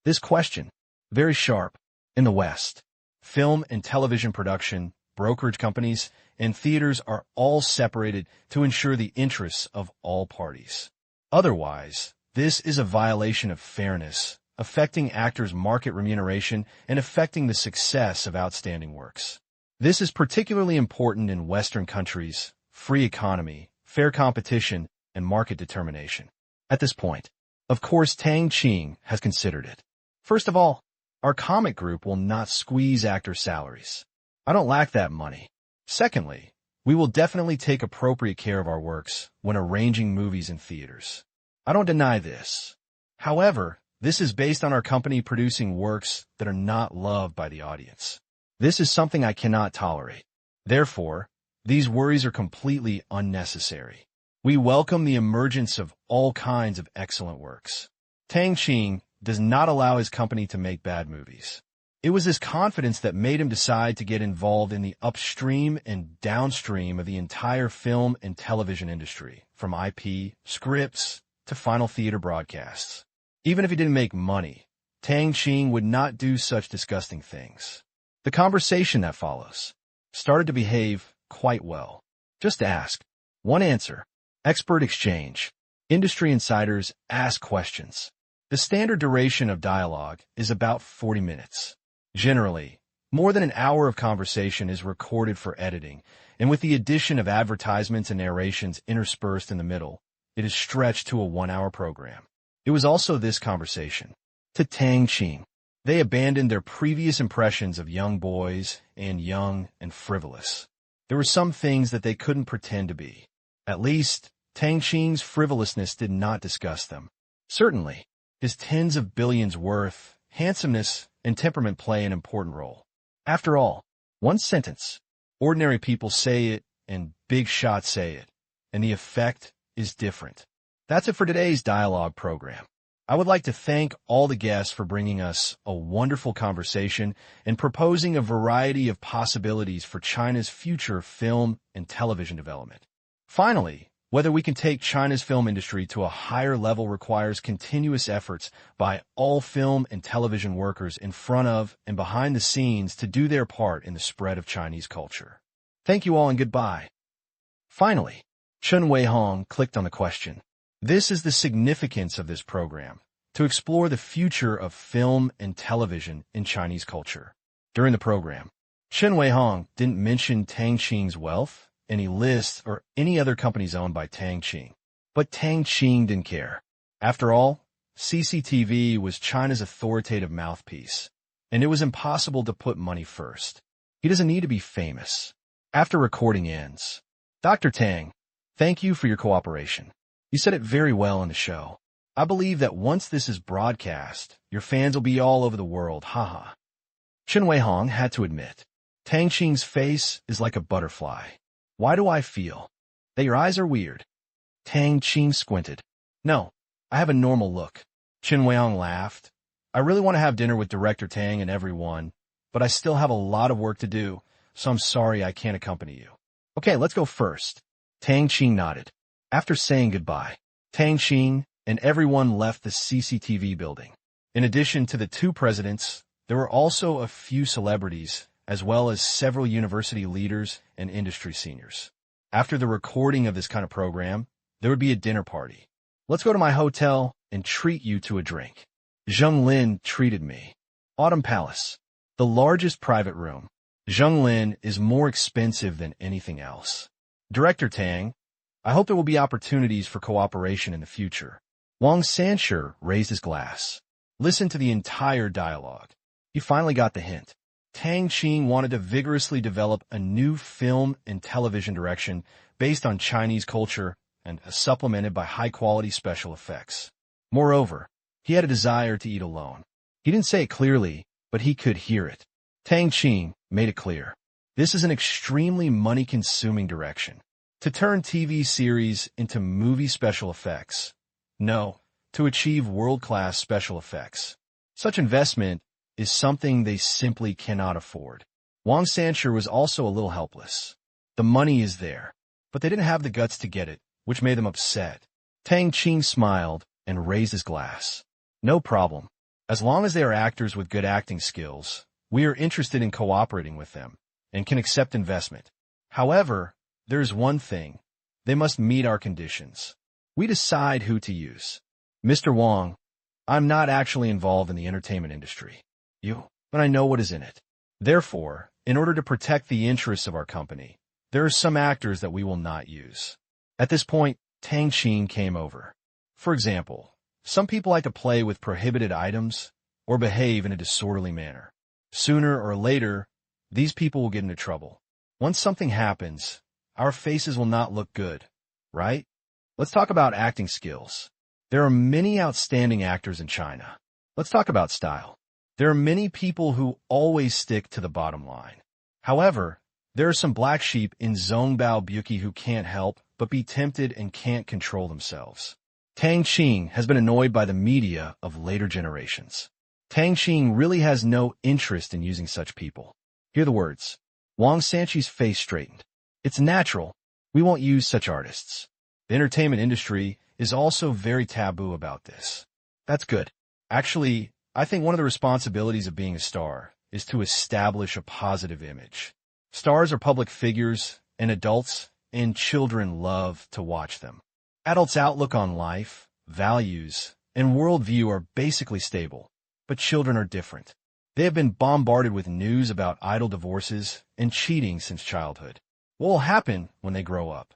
This question, very sharp, in the West. Film and television production, brokerage companies, and theaters are all separated to ensure the interests of all parties. Otherwise, this is a violation of fairness, affecting actors' market remuneration and affecting the success of outstanding works. This is particularly important in Western countries, free economy, fair competition, and market determination. At this point, of course, Tang Qing has considered it. First of all, our comic group will not squeeze actors' salaries. I don't lack that money. Secondly, we will definitely take appropriate care of our works when arranging movies in theaters. I don't deny this. However, this is based on our company producing works that are not loved by the audience. This is something I cannot tolerate. Therefore, these worries are completely unnecessary. We welcome the emergence of all kinds of excellent works. Tang Qing does not allow his company to make bad movies. It was his confidence that made him decide to get involved in the upstream and downstream of the entire film and television industry, from IP, scripts, to final theater broadcasts. Even if he didn't make money, Tang Qing would not do such disgusting things. The conversation that follows started to behave quite well. Just ask. One answer. Expert exchange. Industry insiders ask questions. The standard duration of dialogue is about 40 minutes. Generally, more than an hour of conversation is recorded for editing, and with the addition of advertisements and narrations interspersed in the middle, it is stretched to a 1-hour program. It was also this conversation. To Tang Qing, they abandoned their previous impressions of young boys and young and frivolous. There were some things that they couldn't pretend to be. At least, Tang Qing's frivolousness did not disgust them. Certainly, his tens of billions worth, handsomeness, and temperament play an important role. After all, one sentence, ordinary people say it and big shots say it, and the effect is different. That's it for today's dialogue program. I would like to thank all the guests for bringing us a wonderful conversation and proposing a variety of possibilities for China's future film and television development. Finally, whether we can take China's film industry to a higher level requires continuous efforts by all film and television workers in front of and behind the scenes to do their part in the spread of Chinese culture. Thank you all and goodbye. Finally, Chen Weihong clicked on the question. This is the significance of this program, to explore the future of film and television in Chinese culture. During the program, Chen Weihong didn't mention Tang Qing's wealth, any lists, or any other companies owned by Tang Qing. But Tang Qing didn't care. After all, CCTV was China's authoritative mouthpiece, and it was impossible to put money first. He doesn't need to be famous. After recording ends, Dr. Tang, thank you for your cooperation. You said it very well in the show. I believe that once this is broadcast, your fans will be all over the world, haha. Chen Weihong had to admit, Tang Qing's face is like a butterfly. Why do I feel that your eyes are weird? Tang Qing squinted. No, I have a normal look. Chen Weihong laughed. I really want to have dinner with Director Tang and everyone, but I still have a lot of work to do, so I'm sorry I can't accompany you. Okay, let's go first. Tang Qing nodded. After saying goodbye, Tang Qing and everyone left the CCTV building. In addition to the two presidents, there were also a few celebrities, as well as several university leaders and industry seniors. After the recording of this kind of program, there would be a dinner party. Let's go to my hotel and treat you to a drink. Zheng Lin treated me. Autumn Palace, the largest private room. Zheng Lin is more expensive than anything else. Director Tang, I hope there will be opportunities for cooperation in the future. Wang Sanshi raised his glass. Listened to the entire dialogue. He finally got the hint. Tang Qing wanted to vigorously develop a new film and television direction based on Chinese culture and supplemented by high-quality special effects. Moreover, he had a desire to eat alone. He didn't say it clearly, but he could hear it. Tang Qing made it clear. This is an extremely money-consuming direction. To turn TV series into movie special effects. No, to achieve world-class special effects. Such investment is something they simply cannot afford. Wang Sanshi was also a little helpless. The money is there, but they didn't have the guts to get it, which made them upset. Tang Qing smiled and raised his glass. No problem. As long as they are actors with good acting skills, we are interested in cooperating with them and can accept investment. However, there is one thing. They must meet our conditions. We decide who to use. Mr. Wang, I'm not actually involved in the entertainment industry. But I know what is in it. Therefore, in order to protect the interests of our company, there are some actors that we will not use. At this point, Tang Qing came over. For example, some people like to play with prohibited items or behave in a disorderly manner. Sooner or later, these people will get into trouble. Once something happens, our faces will not look good, right? Let's talk about acting skills. There are many outstanding actors in China. Let's talk about style. There are many people who always stick to the bottom line. However, there are some black sheep in Zongbao Buki who can't help but be tempted and can't control themselves. Tang Qing has been annoyed by the media of later generations. Tang Qing really has no interest in using such people. Hear the words. Wang Sanshi's face straightened. It's natural. We won't use such artists. The entertainment industry is also very taboo about this. That's good. Actually, I think one of the responsibilities of being a star is to establish a positive image. Stars are public figures, and adults and children love to watch them. Adults' outlook on life, values, and worldview are basically stable, but children are different. They have been bombarded with news about idle divorces and cheating since childhood. What will happen when they grow up?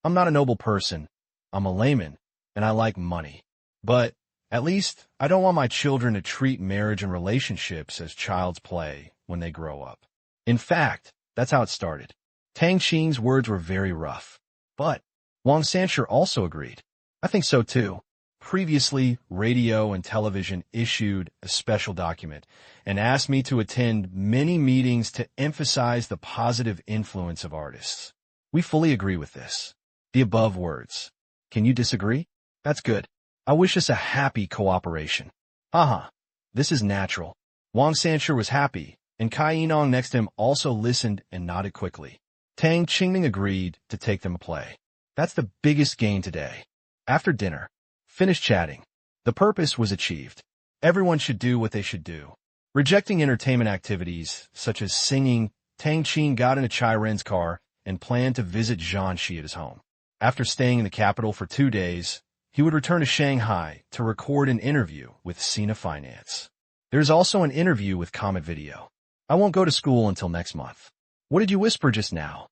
I'm not a noble person. I'm a layman, and I like money. But at least I don't want my children to treat marriage and relationships as child's play when they grow up. In fact, that's how it started. Tang Qing's words were very rough. But Wang Sancher also agreed. I think so too. Previously, radio and television issued a special document and asked me to attend many meetings to emphasize the positive influence of artists. We fully agree with this. The above words. Can you disagree? That's good. I wish us a happy cooperation. Haha. This is natural. Wang Sancher was happy, and Kai Enong next to him also listened and nodded quickly. Tang Qing agreed to take them a play. That's the biggest gain today. After dinner, finished chatting. The purpose was achieved. Everyone should do what they should do. Rejecting entertainment activities, such as singing, Tang Qing got into Chai Ren's car and planned to visit Jiangxi at his home. After staying in the capital for 2 days, he would return to Shanghai to record an interview with Sina Finance. There's also an interview with Comet Video. I won't go to school until next month. What did you whisper just now?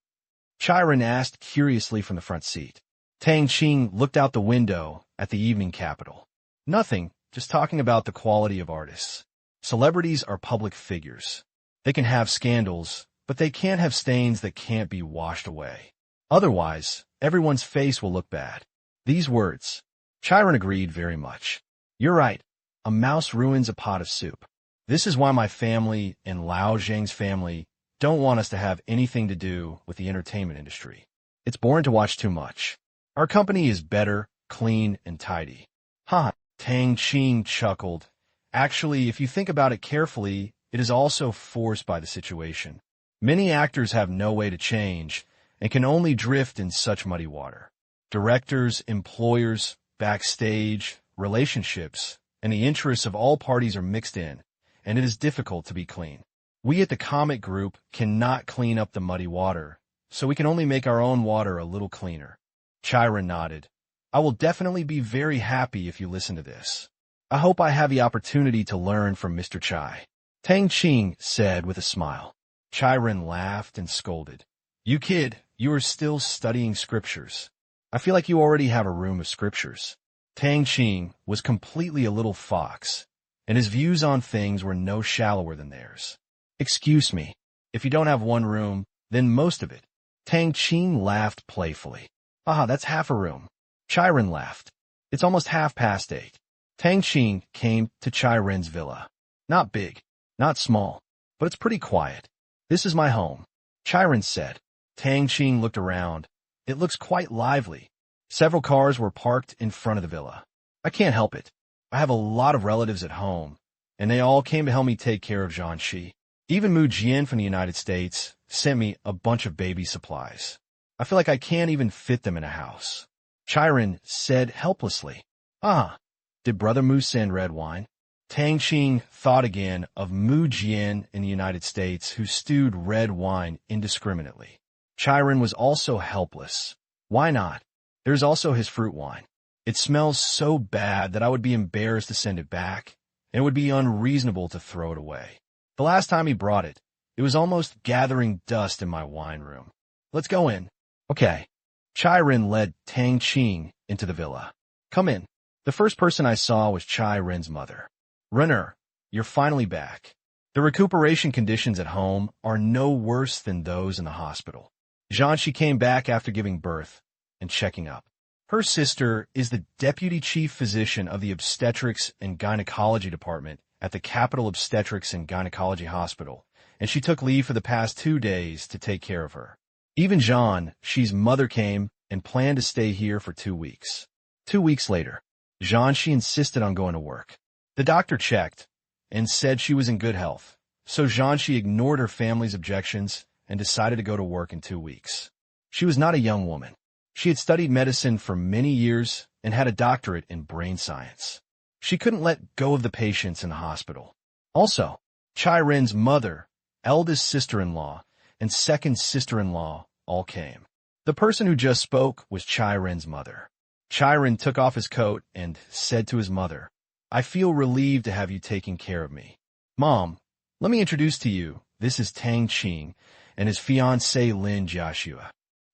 Chai Ren asked curiously from the front seat. Tang Qing looked out the window at the evening capital. Nothing, just talking about the quality of artists. Celebrities are public figures. They can have scandals, but they can't have stains that can't be washed away. Otherwise, everyone's face will look bad. These words. Chai Ren agreed very much. You're right. A mouse ruins a pot of soup. This is why my family and Lao Zhang's family don't want us to have anything to do with the entertainment industry. It's boring to watch too much. Our company is better, clean, and tidy. Ha! Tang Qing chuckled. Actually, if you think about it carefully, it is also forced by the situation. Many actors have no way to change and can only drift in such muddy water. Directors, employers, backstage, relationships, and the interests of all parties are mixed in, and it is difficult to be clean. We at the Comet Group cannot clean up the muddy water, so we can only make our own water a little cleaner. Chai Ren nodded. I will definitely be very happy if you listen to this. I hope I have the opportunity to learn from Mr. Chai. Tang Qing said with a smile. Chai Ren laughed and scolded. You kid, you are still studying scriptures. I feel like you already have a room of scriptures. Tang Qing was completely a little fox, and his views on things were no shallower than theirs. Excuse me, if you don't have one room, then most of it. Tang Qing laughed playfully. Ah, that's half a room. Chai Ren laughed. It's almost 8:30. Tang Qing came to Chai Ren's villa. Not big, not small, but it's pretty quiet. This is my home, Chai Ren said. Tang Qing looked around. It looks quite lively. Several cars were parked in front of the villa. I can't help it. I have a lot of relatives at home, and they all came to help me take care of Jiangxi. Even Mu Jian from the United States sent me a bunch of baby supplies. I feel like I can't even fit them in a house. Chai Ren said helplessly. Ah, did Brother Mu send red wine? Tang Qing thought again of Mu Jian in the United States who stewed red wine indiscriminately. Chai Ren was also helpless. Why not? There's also his fruit wine. It smells so bad that I would be embarrassed to send it back, and it would be unreasonable to throw it away. The last time he brought it, it was almost gathering dust in my wine room. Let's go in. Okay. Chai Ren led Tang Qing into the villa. Come in. The first person I saw was Chai Ren's mother. Renner, you're finally back. The recuperation conditions at home are no worse than those in the hospital. Jiangxi came back after giving birth and checking up. Her sister is the deputy chief physician of the obstetrics and gynecology department at the Capital Obstetrics and Gynecology Hospital, and she took leave for the past 2 days to take care of her. Even Jean, she's mother, came and planned to stay here for 2 weeks. 2 weeks later, Jiangxi insisted on going to work. The doctor checked and said she was in good health, so Jiangxi ignored her family's objections and decided to go to work in 2 weeks. She was not a young woman. She had studied medicine for many years and had a doctorate in brain science. She couldn't let go of the patients in the hospital. Also, Chai Ren's mother, eldest sister-in-law, and second sister-in-law all came. The person who just spoke was Chai Ren's mother. Chai Ren took off his coat and said to his mother, I feel relieved to have you taking care of me. Mom, let me introduce to you, this is Tang Qing and his fiancée Lin Jiaxue.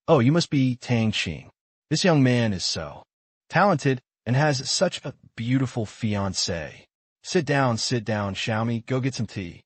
Oh, you must be Tang Qing. This young man is so talented and has such a beautiful fiancée. Sit down, Xiaomi, go get some tea.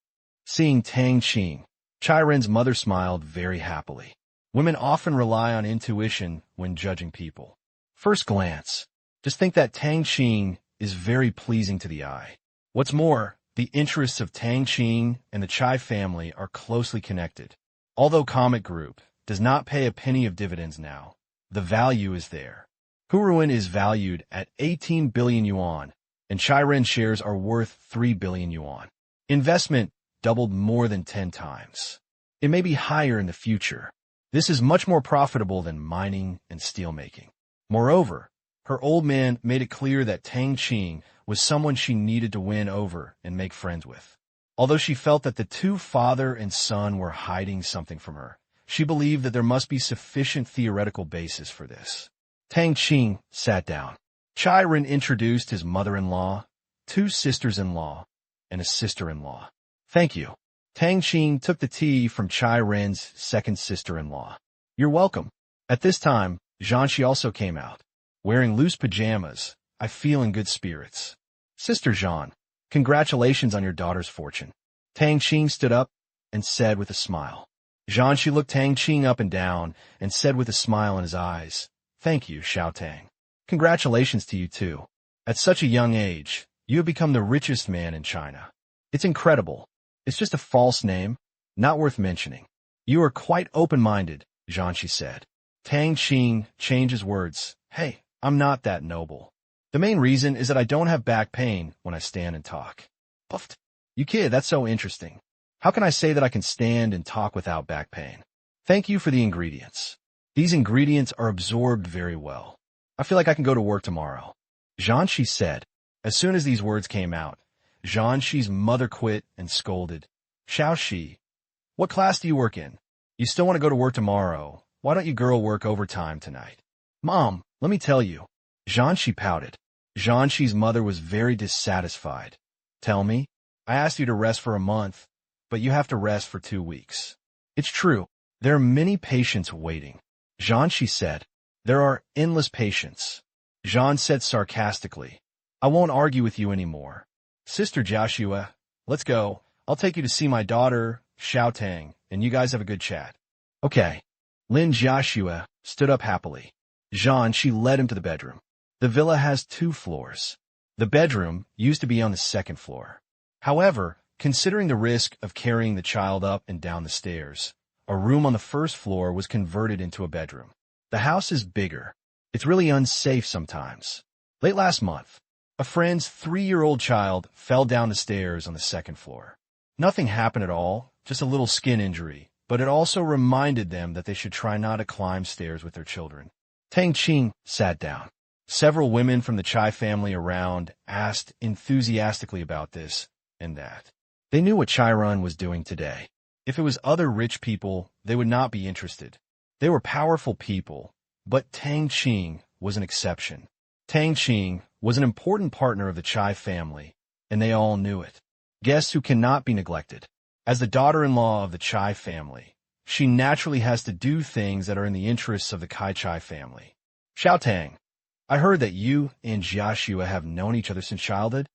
Seeing Tang Qing, Chai Ren's mother smiled very happily. Women often rely on intuition when judging people. First glance, just think that Tang Qing is very pleasing to the eye. What's more, the interests of Tang Qing and the Chai family are closely connected. Although Comic Group does not pay a penny of dividends now, the value is there. Huruan is valued at 18 billion yuan, and Chai-Ren shares are worth 3 billion yuan. Investment doubled more than 10 times. It may be higher in the future. This is much more profitable than mining and steelmaking. Moreover, her old man made it clear that Tang Qing was someone she needed to win over and make friends with. Although she felt that the two father and son were hiding something from her, she believed that there must be sufficient theoretical basis for this. Tang Qing sat down. Chai-Ren introduced his mother-in-law, two sisters-in-law, and a sister-in-law. Thank you. Tang Qing took the tea from Chai-Ren's second sister-in-law. You're welcome. At this time, Zhanshi also came out. Wearing loose pajamas, I feel in good spirits. Sister Zhan, congratulations on your daughter's fortune. Tang Qing stood up and said with a smile. Zhanshi looked Tang Qing up and down and said with a smile in his eyes, Thank you, Xiao Tang. Congratulations to you too. At such a young age, you have become the richest man in China. It's incredible. It's just a false name, not worth mentioning. You are quite open-minded, Zhanshi said. Tang Qing changed his words. Hey, I'm not that noble. The main reason is that I don't have back pain when I stand and talk. Puffed. You kid, that's so interesting. How can I say that I can stand and talk without back pain? Thank you for the ingredients. These ingredients are absorbed very well. I feel like I can go to work tomorrow. Zhanshi said. As soon as these words came out, Zhanshi's mother quit and scolded. Xiaoxi, what class do you work in? You still want to go to work tomorrow. Why don't you girl work overtime tonight? Mom, let me tell you. Zhanshi pouted. Zhanshi's mother was very dissatisfied. Tell me, I asked you to rest for a month, but you have to rest for 2 weeks. It's true. There are many patients waiting. Zhanshi said. There are endless patients. Zhan said sarcastically. I won't argue with you anymore. Sister Joshua, let's go. I'll take you to see my daughter, Xiao Tang, and you guys have a good chat. Okay. Lin Joshua stood up happily. She led him to the bedroom. The villa has 2 floors. The bedroom used to be on the 2nd floor. However, considering the risk of carrying the child up and down the stairs, a room on the 1st floor was converted into a bedroom. The house is bigger. It's really unsafe sometimes. Late last month, a friend's 3-year-old child fell down the stairs on the 2nd floor. Nothing happened at all, just a little skin injury, but it also reminded them that they should try not to climb stairs with their children. Tang Qing sat down. Several women from the Chai family around asked enthusiastically about this and that. They knew what Chai-Ren was doing today. If it was other rich people, they would not be interested. They were powerful people, but Tang Qing was an exception. Tang Qing was an important partner of the Chai family, and they all knew it. Guests who cannot be neglected. As the daughter-in-law of the Chai family, she naturally has to do things that are in the interests of the Chai family. Xiao Tang, I heard that you and Jiaxua have known each other since childhood?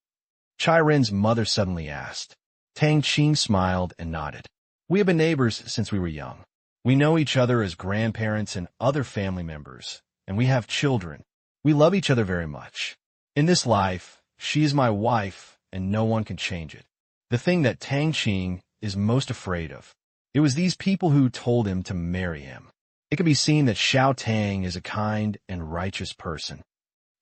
Chai-Ren's mother suddenly asked. Tang Qing smiled and nodded. We have been neighbors since we were young. We know each other as grandparents and other family members, and we have children. We love each other very much. In this life, she is my wife, and no one can change it. The thing that Tang Qing is most afraid of. It was these people who told him to marry him. It can be seen that Xiao Tang is a kind and righteous person.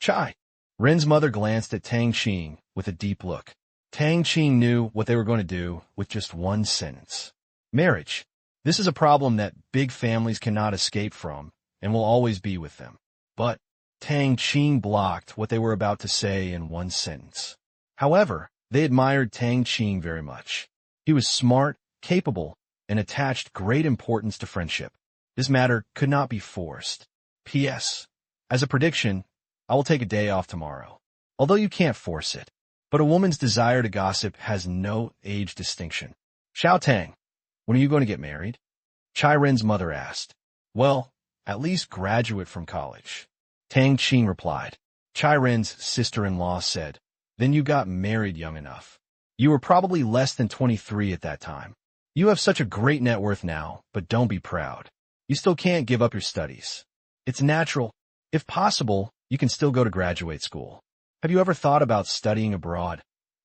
Chai. Ren's mother glanced at Tang Qing with a deep look. Tang Qing knew what they were going to do with just one sentence. Marriage. This is a problem that big families cannot escape from and will always be with them. But Tang Qing blocked what they were about to say in one sentence. However, they admired Tang Qing very much. He was smart, capable, and attached great importance to friendship. This matter could not be forced. P.S. As a prediction, I will take a day off tomorrow. Although you can't force it. But a woman's desire to gossip has no age distinction. Xiao Tang, when are you going to get married? Chai-Ren's mother asked. Well, at least graduate from college. Tang Qing replied. Chai-Ren's sister-in-law said, Then you got married young enough. You were probably less than 23 at that time. You have such a great net worth now, but don't be proud. You still can't give up your studies. It's natural. If possible, you can still go to graduate school. Have you ever thought about studying abroad?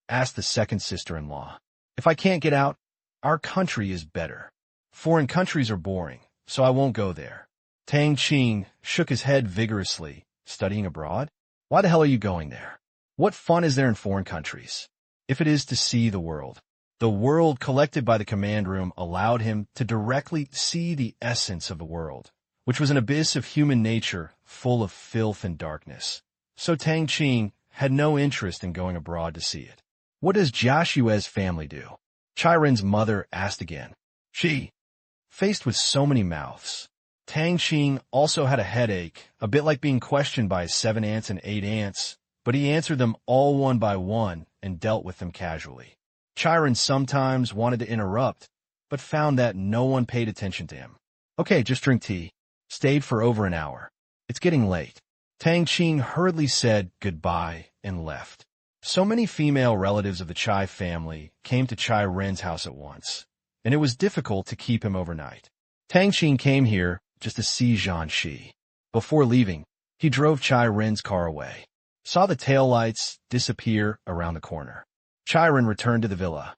Asked the second sister-in-law. If I can't get out, our country is better. Foreign countries are boring, so I won't go there. Tang Qing shook his head vigorously. Studying abroad? Why the hell are you going there? What fun is there in foreign countries? If it is to see the world collected by the command room allowed him to directly see the essence of the world, which was an abyss of human nature full of filth and darkness. So Tang Qing had no interest in going abroad to see it. What does Joshua's family do? Chiren's mother asked again. She, faced with so many mouths. Tang Qing also had a headache, a bit like being questioned by 7 aunts and 8 aunts, but he answered them all one by one and dealt with them casually. Chiren sometimes wanted to interrupt, but found that no one paid attention to him. Okay, just drink tea. Stayed for over an hour. It's getting late. Tang Qing hurriedly said goodbye and left. So many female relatives of the Chai family came to Chiren's house at once, and it was difficult to keep him overnight. Tang Qing came here just to see Jianxi. Before leaving, he drove Chiren's car away. Saw the taillights disappear around the corner. Chiren returned to the villa.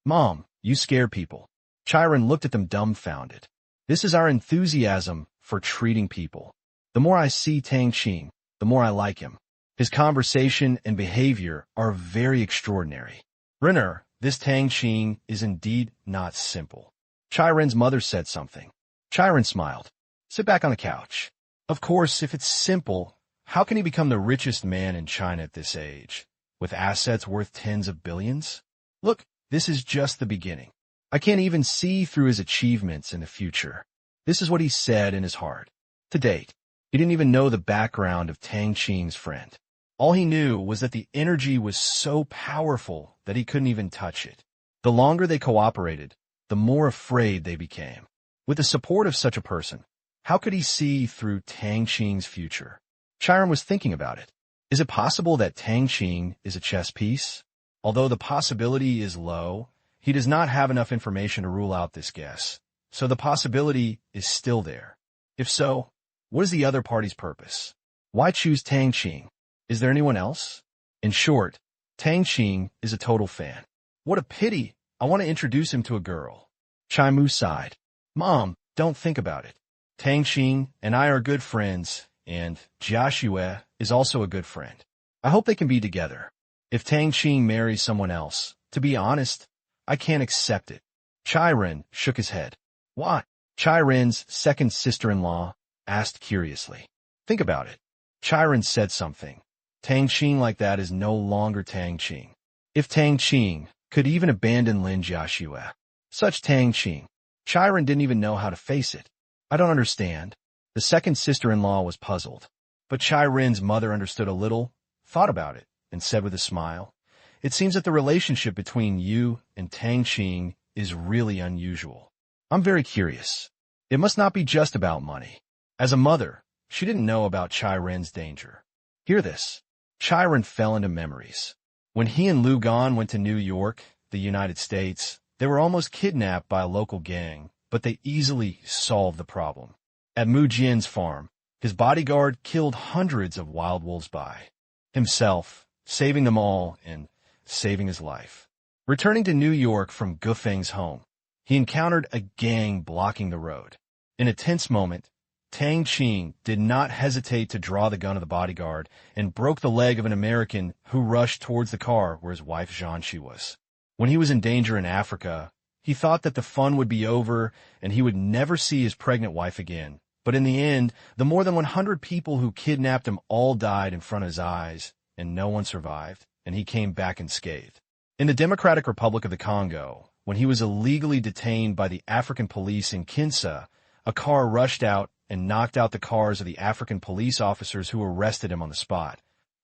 Mom, you scare people. Chiren looked at them dumbfounded. This is our enthusiasm for treating people. The more I see Tang Qing, the more I like him. His conversation and behavior are very extraordinary. Renner, this Tang Qing is indeed not simple. Chiren's mother said something. Chiren smiled. Sit back on the couch. Of course, if it's simple, how can he become the richest man in China at this age, with assets worth tens of billions? Look, this is just the beginning. I can't even see through his achievements in the future. This is what he said in his heart. To date, he didn't even know the background of Tang Qing's friend. All he knew was that the energy was so powerful that he couldn't even touch it. The longer they cooperated, the more afraid they became. With the support of such a person, how could he see through Tang Qing's future? Chiren was thinking about it. Is it possible that Tang Qing is a chess piece? Although the possibility is low, he does not have enough information to rule out this guess, so the possibility is still there. If so, what is the other party's purpose? Why choose Tang Qing? Is there anyone else? In short, Tang Qing is a total fan. What a pity! I want to introduce him to a girl. Chai Mu sighed. Mom, don't think about it. Tang Qing and I are good friends, and Joshua is also a good friend. I hope they can be together. If Tang Qing marries someone else, to be honest, I can't accept it. Chiren shook his head. Why? Chiren's second sister-in-law asked curiously. Think about it. Chiren said something. Tang Qing like that is no longer Tang Qing. If Tang Qing could even abandon Lin Joshua, such Tang Qing, Chiren didn't even know how to face it. I don't understand. The second sister-in-law was puzzled, but Chiren's mother understood a little, thought about it, and said with a smile, It seems that the relationship between you and Tang Qing is really unusual. I'm very curious. It must not be just about money. As a mother, she didn't know about Chiren's danger. Hear this. Chiren fell into memories. When he and Lu Gan went to New York, the United States, they were almost kidnapped by a local gang, but they easily solved the problem. At Mu Jian's farm, his bodyguard killed hundreds of wild wolves by himself, saving them all and saving his life. Returning to New York from Gufeng's home, he encountered a gang blocking the road. In a tense moment, Tang Qing did not hesitate to draw the gun of the bodyguard and broke the leg of an American who rushed towards the car where his wife Jianxi was. When he was in danger in Africa, he thought that the fun would be over and he would never see his pregnant wife again. But in the end, the more than 100 people who kidnapped him all died in front of his eyes, and no one survived, and he came back unscathed. In the Democratic Republic of the Congo, when he was illegally detained by the African police in Kinshasa, a car rushed out and knocked out the cars of the African police officers who arrested him on the spot,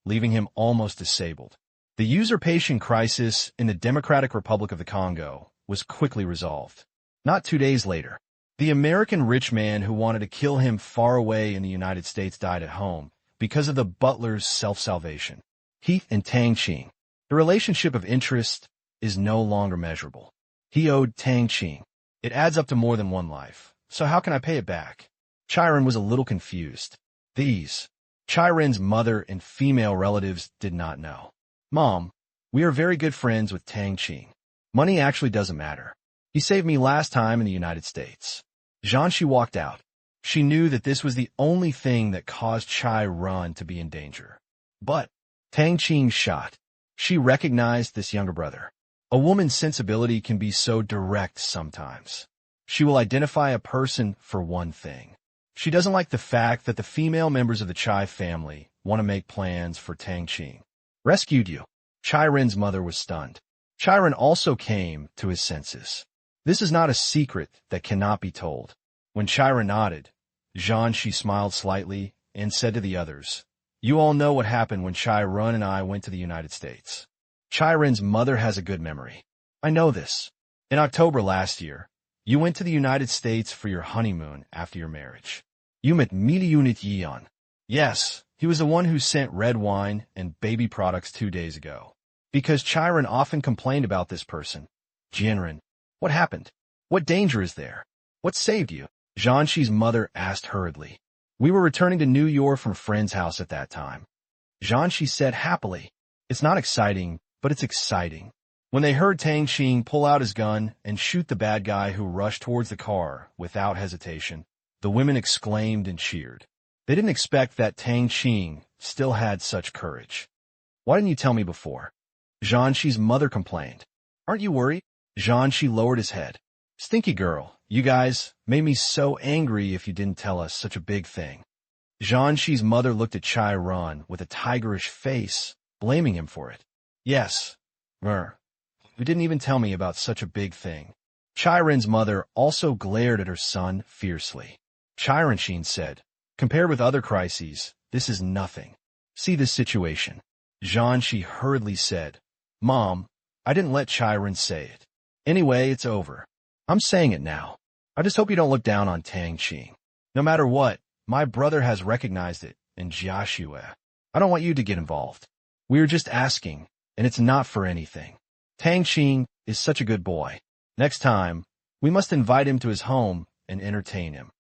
leaving him almost disabled. The usurpation crisis in the Democratic Republic of the Congo was quickly resolved. Not 2 days later, the American rich man who wanted to kill him far away in the United States died at home because of the butler's self-salvation. Heath and Tang Qing. The relationship of interest is no longer measurable. He owed Tang Qing. It adds up to more than one life. So how can I pay it back? Chiron was a little confused. Chiron's mother and female relatives did not know. Mom, we are very good friends with Tang Qing. Money actually doesn't matter. He saved me last time in the United States. Jianxi walked out. She knew that this was the only thing that caused Chiron to be in danger. But Tang Qing shot. She recognized this younger brother. A woman's sensibility can be so direct sometimes. She will identify a person for one thing. She doesn't like the fact that the female members of the Chai family want to make plans for Tang Qing. Rescued you. Chiron's mother was stunned. Chiron also came to his senses. This is not a secret that cannot be told. When Chiron nodded, Jianxi smiled slightly and said to the others, "You all know what happened when Chiron and I went to the United States." Chiron's mother has a good memory. I know this. In October last year, you went to the United States for your honeymoon after your marriage. You met Miliunit Yeon. Yes, he was the one who sent red wine and baby products 2 days ago. Because Chiron often complained about this person. Jianren, what happened? What danger is there? What saved you? Jianxi's mother asked hurriedly. We were returning to New York from a friend's house at that time. Jianxi said happily. It's not exciting, but it's exciting. When they heard Tang Qing pull out his gun and shoot the bad guy who rushed towards the car without hesitation, the women exclaimed and cheered. They didn't expect that Tang Qing still had such courage. Why didn't you tell me before? Jianxi's mother complained. Aren't you worried? Jianxi lowered his head. Stinky girl, you guys made me so angry if you didn't tell us such a big thing. Jianxi's mother looked at Chiron with a tigerish face, blaming him for it. Yes, you didn't even tell me about such a big thing. Chiron's mother also glared at her son fiercely. Chiron said, compared with other crises, this is nothing. See this situation. Jianxi hurriedly said, Mom, I didn't let Chiron say it. Anyway, it's over. I'm saying it now. I just hope you don't look down on Tang Qing. No matter what, my brother has recognized it, and Jiashue. I don't want you to get involved. We are just asking, and it's not for anything. Tang Qing is such a good boy. Next time, we must invite him to his home and entertain him.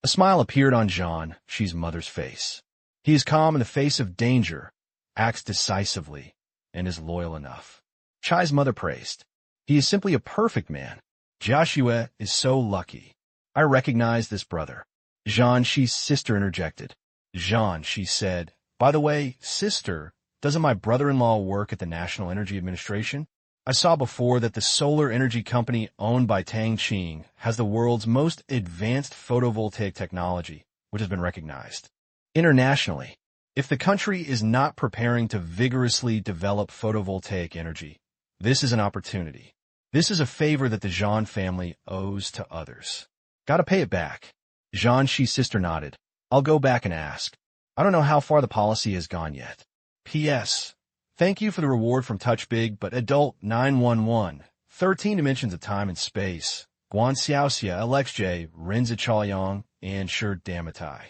A smile appeared on Jianxi's mother's face. He is calm in the face of danger, acts decisively, and is loyal enough. Chai's mother praised. He is simply a perfect man. Jiashue is so lucky. I recognize this brother. Jianxi's sister interjected. Jianxi said, By the way, sister, doesn't my brother-in-law work at the National Energy Administration? I saw before that the solar energy company owned by Tang Qing has the world's most advanced photovoltaic technology, which has been recognized internationally. If the country is not preparing to vigorously develop photovoltaic energy, this is an opportunity. This is a favor that the Zhang family owes to others. Gotta pay it back. Jianxi's sister nodded. I'll go back and ask. I don't know how far the policy has gone yet. P.S. Thank you for the reward from Touch Big but Adult 911. 13 dimensions of time and space. Guan Xiaoxia, LXJ, Renzi Chaoyang, and Sure Damatai.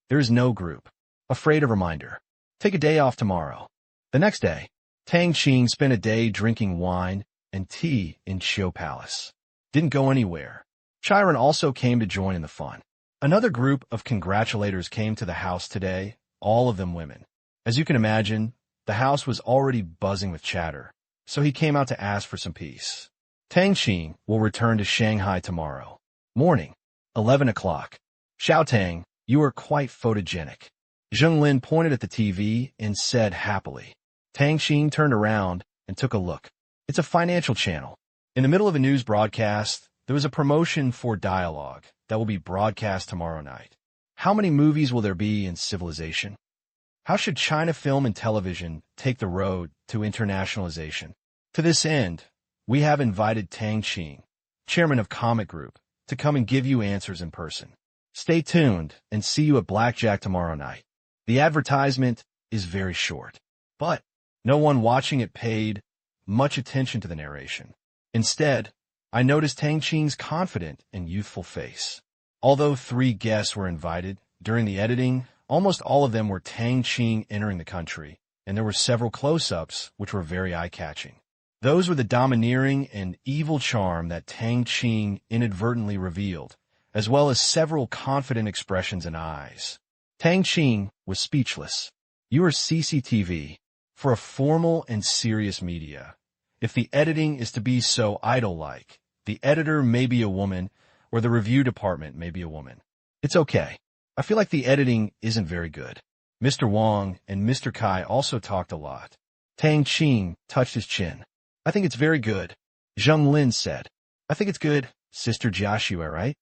There is no group. Afraid of reminder. Take a day off tomorrow. The next day, Tang Qing spent a day drinking wine and tea in Qiu Palace. Didn't go anywhere. Chiron also came to join in the fun. Another group of congratulators came to the house today, all of them women. As you can imagine, the house was already buzzing with chatter, so he came out to ask for some peace. Tang Qing will return to Shanghai tomorrow. Morning, 11 o'clock. Xiao Tang, you are quite photogenic. Zheng Lin pointed at the TV and said happily. Tang Qing turned around and took a look. It's a financial channel. In the middle of a news broadcast, there was a promotion for dialogue that will be broadcast tomorrow night. How many movies will there be in civilization? How should China film and television take the road to internationalization? To this end, we have invited Tang Qing, chairman of Comic Group, to come and give you answers in person. Stay tuned and see you at Blackjack tomorrow night. The advertisement is very short, but no one watching it paid much attention to the narration. Instead, I noticed Tang Qing's confident and youthful face. Although 3 guests were invited, during the editing, almost all of them were Tang Qing entering the country, and there were several close-ups which were very eye-catching. Those were the domineering and evil charm that Tang Qing inadvertently revealed, as well as several confident expressions and eyes. Tang Qing was speechless. You are CCTV for a formal and serious media. If the editing is to be so idol-like, the editor may be a woman, or the review department may be a woman. It's okay. I feel like the editing isn't very good. Mr. Wang and Mr. Kai also talked a lot. Tang Qing touched his chin. I think it's very good. Zheng Lin said. I think it's good, Sister Jiaxue, right?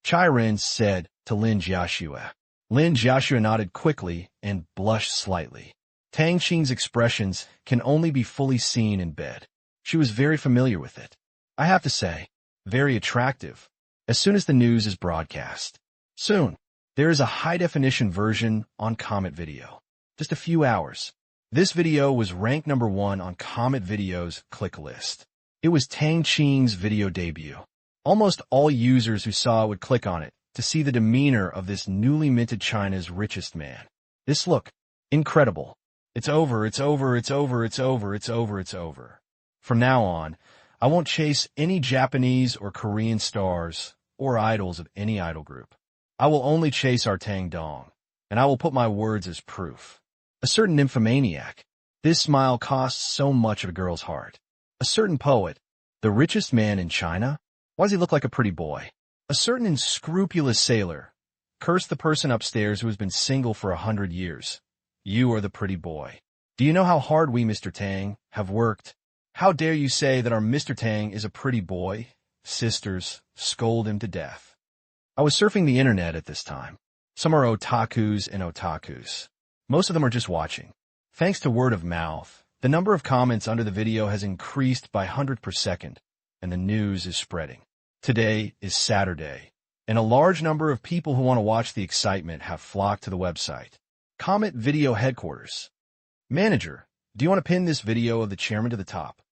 Chai Ren said to Lin Jiaxue. Lin Jiaxue nodded quickly and blushed slightly. Tang Qing's expressions can only be fully seen in bed. She was very familiar with it. I have to say, very attractive. As soon as the news is broadcast. Soon. There is a high-definition version on Comet Video. Just a few hours. This video was ranked #1 on Comet Video's click list. It was Tang Qing's video debut. Almost all users who saw it would click on it to see the demeanor of this newly minted China's richest man. This look. Incredible. It's over, it's over, it's over, it's over, it's over, it's over. From now on, I won't chase any Japanese or Korean stars or idols of any idol group. I will only chase our Tang Dong, and I will put my words as proof. A certain nymphomaniac. This smile costs so much of a girl's heart. A certain poet. The richest man in China? Why does he look like a pretty boy? A certain unscrupulous sailor. Curse the person upstairs who has been single for 100 years. You are the pretty boy. Do you know how hard we, Mr. Tang, have worked? How dare you say that our Mr. Tang is a pretty boy? Sisters, scold him to death. I was surfing the internet at this time. Some are otakus and otakus. Most of them are just watching. Thanks to word of mouth, the number of comments under the video has increased by hundreds per second, and the news is spreading. Today is Saturday, and a large number of people who want to watch the excitement have flocked to the website. Comet Video Headquarters. Manager, do you want to pin this video of the chairman to the top?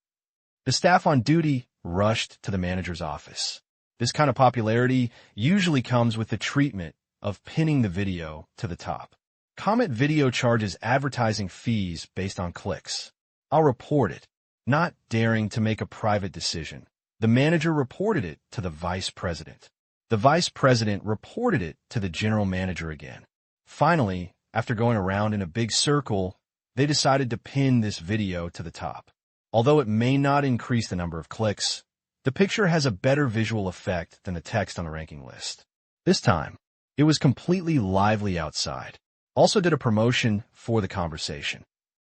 The staff on duty rushed to the manager's office. This kind of popularity usually comes with the treatment of pinning the video to the top. Comet Video charges advertising fees based on clicks. I'll report it. Not daring to make a private decision, the manager reported it to the vice president. The vice president reported it to the general manager again. Finally, after going around in a big circle, they decided to pin this video to the top. Although it may not increase the number of clicks, the picture has a better visual effect than the text on the ranking list. This time, it was completely lively outside. Also did a promotion for the conversation.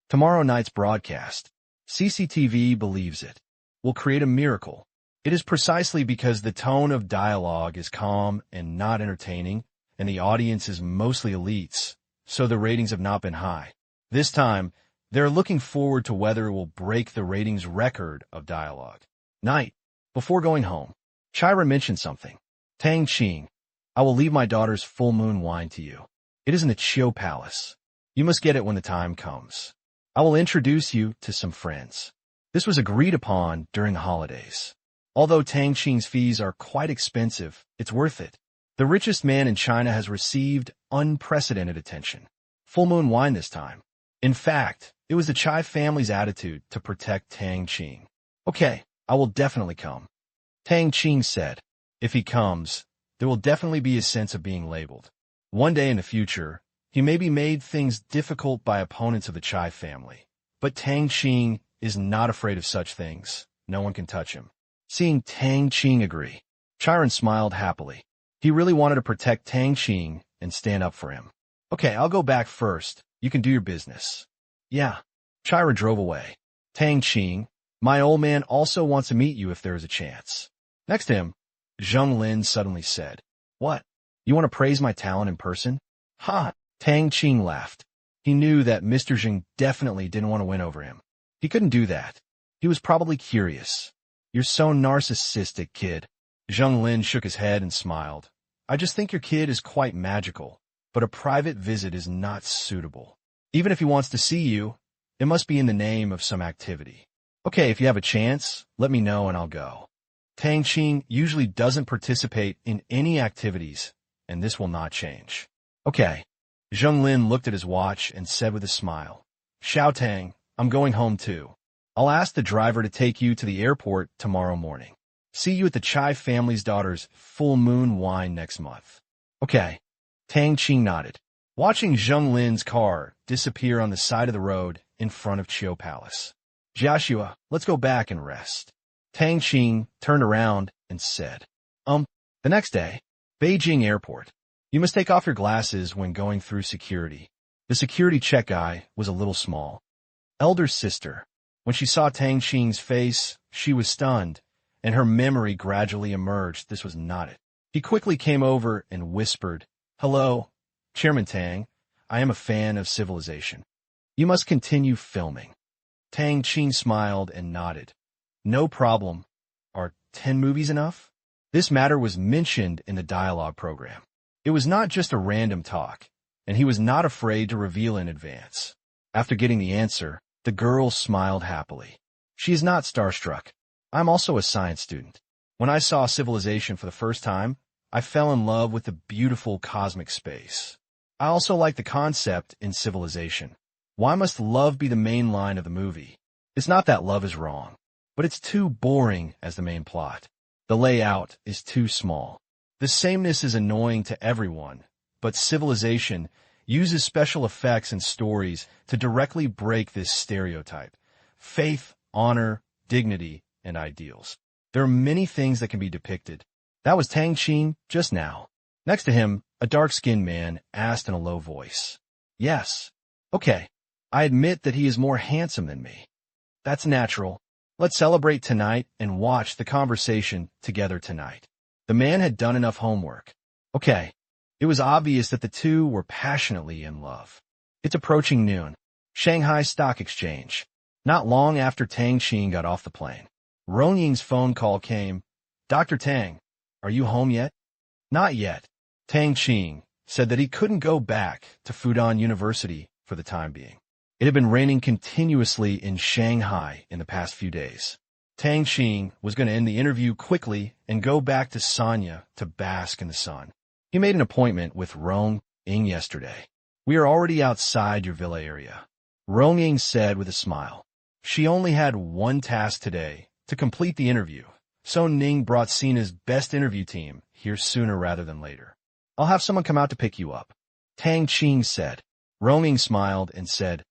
Tomorrow night's broadcast, CCTV believes it, will create a miracle. It is precisely because the tone of dialogue is calm and not entertaining, and the audience is mostly elites, so the ratings have not been high. This time, they're looking forward to whether it will break the ratings record of dialogue. Night. Before going home, Chira mentioned something. Tang Qing, I will leave my daughter's full moon wine to you. It is in the Chiu Palace. You must get it when the time comes. I will introduce you to some friends. This was agreed upon during the holidays. Although Tang Qing's fees are quite expensive, it's worth it. The richest man in China has received unprecedented attention. Full moon wine this time. In fact, it was the Chai family's attitude to protect Tang Qing. Okay, I will definitely come. Tang Qing said, if he comes, there will definitely be a sense of being labeled. One day in the future, he may be made things difficult by opponents of the Chai family. But Tang Qing is not afraid of such things. No one can touch him. Seeing Tang Qing agree, Chiron smiled happily. He really wanted to protect Tang Qing and stand up for him. Okay, I'll go back first. You can do your business. Yeah. Chira drove away. Tang Qing, my old man also wants to meet you if there is a chance. Next to him, Zheng Lin suddenly said, what? You want to praise my talent in person? Ha! Tang Qing laughed. He knew that Mr. Zheng definitely didn't want to win over him. He couldn't do that. He was probably curious. You're so narcissistic, kid. Zheng Lin shook his head and smiled. I just think your kid is quite magical, but a private visit is not suitable. Even if he wants to see you, it must be in the name of some activity. Okay, if you have a chance, let me know and I'll go. Tang Qing usually doesn't participate in any activities, and this will not change. Okay. Zheng Lin looked at his watch and said with a smile, Xiao Tang, I'm going home too. I'll ask the driver to take you to the airport tomorrow morning. See you at the Chai family's daughter's full moon wine next month. Okay. Tang Qing nodded, watching Zheng Lin's car disappear on the side of the road in front of Chiu Palace. Joshua, let's go back and rest. Tang Qing turned around and said, The next day, Beijing Airport. You must take off your glasses when going through security. The security check guy was a little small. Elder sister. When she saw Tang Qing's face, she was stunned, and her memory gradually emerged. This was not it. He quickly came over and whispered, Hello, Chairman Tang. I am a fan of Civilization. You must continue filming. Tang Qing smiled and nodded. No problem. Are 10 movies enough? This matter was mentioned in the dialogue program. It was not just a random talk, and he was not afraid to reveal in advance. After getting the answer, the girl smiled happily. She is not starstruck. I'm also a science student. When I saw Civilization for the first time, I fell in love with the beautiful cosmic space. I also like the concept in Civilization. Why must love be the main line of the movie? It's not that love is wrong, but it's too boring as the main plot. The layout is too small. The sameness is annoying to everyone, but Civilization uses special effects and stories to directly break this stereotype. Faith, honor, dignity, and ideals. There are many things that can be depicted. That was Tang Qing just now. Next to him, a dark-skinned man asked in a low voice. Yes. Okay. I admit that he is more handsome than me. That's natural. Let's celebrate tonight and watch the conversation together tonight. The man had done enough homework. Okay. It was obvious that the two were passionately in love. It's approaching noon. Shanghai Stock Exchange. Not long after Tang Qing got off the plane, Rong Ying's phone call came. Dr. Tang, are you home yet? Not yet. Tang Qing said that he couldn't go back to Fudan University for the time being. It had been raining continuously in Shanghai in the past few days. Tang Qing was going to end the interview quickly and go back to Sanya to bask in the sun. He made an appointment with Rong Ying yesterday. We are already outside your villa area, Rong Ying said with a smile. She only had one task today, to complete the interview, so Ning brought Sina's best interview team here sooner rather than later. I'll have someone come out to pick you up, Tang Qing said. Rong Ying smiled and said,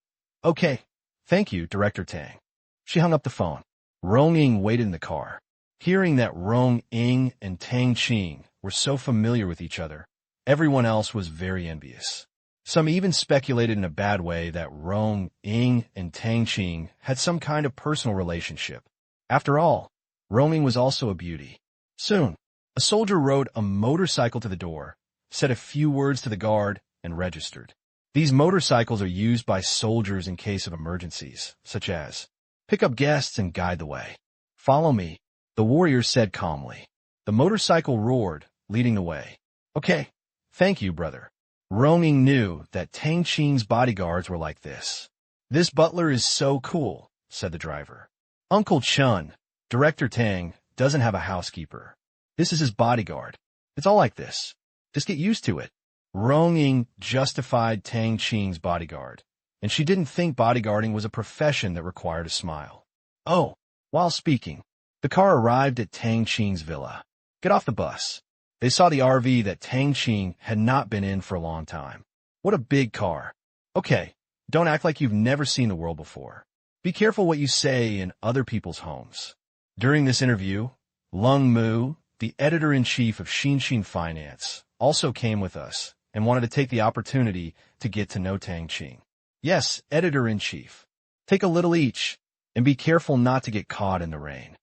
Okay, thank you, Director Tang. She hung up the phone. Rong Ying waited in the car. Hearing that Rong Ying and Tang Qing were so familiar with each other, everyone else was very envious. Some even speculated in a bad way that Rong Ying and Tang Qing had some kind of personal relationship. After all, Rong Ying was also a beauty. Soon, a soldier rode a motorcycle to the door, said a few words to the guard, and registered. These motorcycles are used by soldiers in case of emergencies, such as, pick up guests and guide the way. Follow me, the warrior said calmly. The motorcycle roared, leading the way. Okay, thank you, brother. Rong Ying knew that Tang Qing's bodyguards were like this. This butler is so cool, said the driver. Uncle Chun, Director Tang, doesn't have a housekeeper. This is his bodyguard. It's all like this. Just get used to it. Rong Ying justified Tang Qing's bodyguard, and she didn't think bodyguarding was a profession that required a smile. Oh, while speaking, the car arrived at Tang Qing's villa. Get off the bus. They saw the RV that Tang Qing had not been in for a long time. What a big car. Okay, don't act like you've never seen the world before. Be careful what you say in other people's homes. During this interview, Lung Mu, the editor-in-chief of Xinxin Finance, also came with us and wanted to take the opportunity to get to know Tang Qing. Yes, editor-in-chief. Take a little each, and be careful not to get caught in the rain.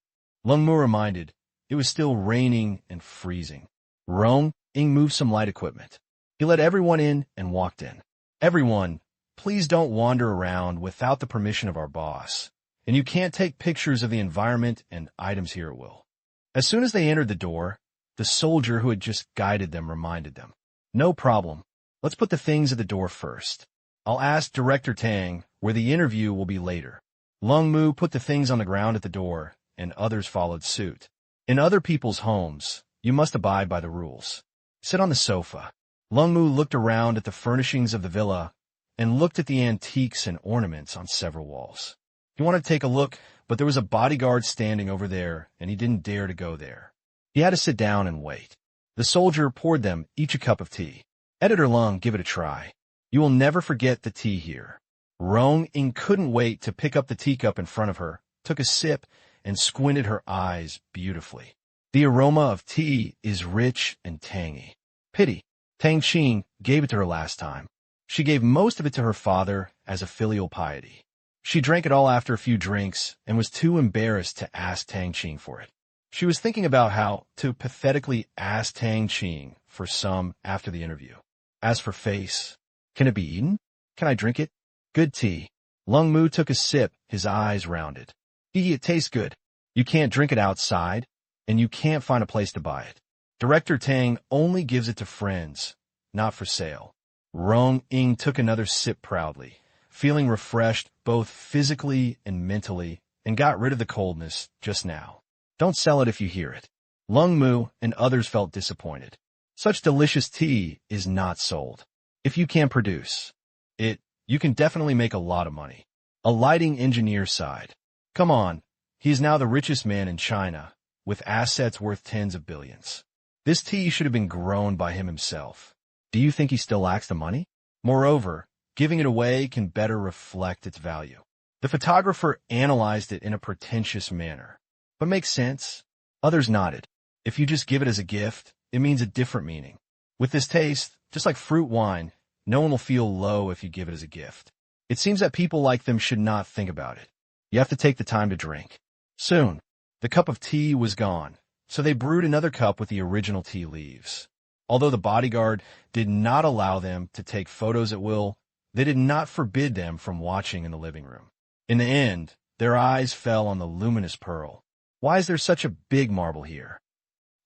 Lung Mu reminded, it was still raining and freezing. Rong Ying moved some light equipment. He let everyone in and walked in. Everyone, please don't wander around without the permission of our boss. And you can't take pictures of the environment and items here at will. As soon as they entered the door, the soldier who had just guided them reminded them. No problem. Let's put the things at the door first. I'll ask Director Tang where the interview will be later. Lung Mu put the things on the ground at the door, and others followed suit. In other people's homes, you must abide by the rules. Sit on the sofa. Lung Mu looked around at the furnishings of the villa and looked at the antiques and ornaments on several walls. He wanted to take a look but there was a bodyguard standing over there, and he didn't dare to go there. He had to sit down and wait. The soldier poured them each a cup of tea. Editor Lung, give it a try. You will never forget the tea here. Rong Ying couldn't wait to pick up the teacup in front of her, took a sip, and squinted her eyes beautifully. The aroma of tea is rich and tangy. Pity. Tang Qing gave it to her last time. She gave most of it to her father as a filial piety. She drank it all after a few drinks and was too embarrassed to ask Tang Qing for it. She was thinking about how to pathetically ask Tang Qing for some after the interview. As for face, can it be eaten? Can I drink it? Good tea. Lung Mu took a sip, his eyes rounded. It tastes good. You can't drink it outside, and you can't find a place to buy it. Director Tang only gives it to friends, not for sale. Rong Ying took another sip proudly, feeling refreshed both physically and mentally, and got rid of the coldness just now. Don't sell it if you hear it. Lung Mu and others felt disappointed. Such delicious tea is not sold. If you can't produce it, you can definitely make a lot of money. A lighting engineer sighed. Come on, he is now the richest man in China, with assets worth tens of billions. This tea should have been grown by him himself. Do you think he still lacks the money? Moreover, giving it away can better reflect its value. The photographer analyzed it in a pretentious manner. But makes sense. Others nodded. If you just give it as a gift, it means a different meaning. With this taste, just like fruit wine, no one will feel low if you give it as a gift. It seems that people like them should not think about it. You have to take the time to drink. Soon, the cup of tea was gone, so they brewed another cup with the original tea leaves. Although the bodyguard did not allow them to take photos at will, they did not forbid them from watching in the living room. In the end, their eyes fell on the luminous pearl. Why is there such a big marble here?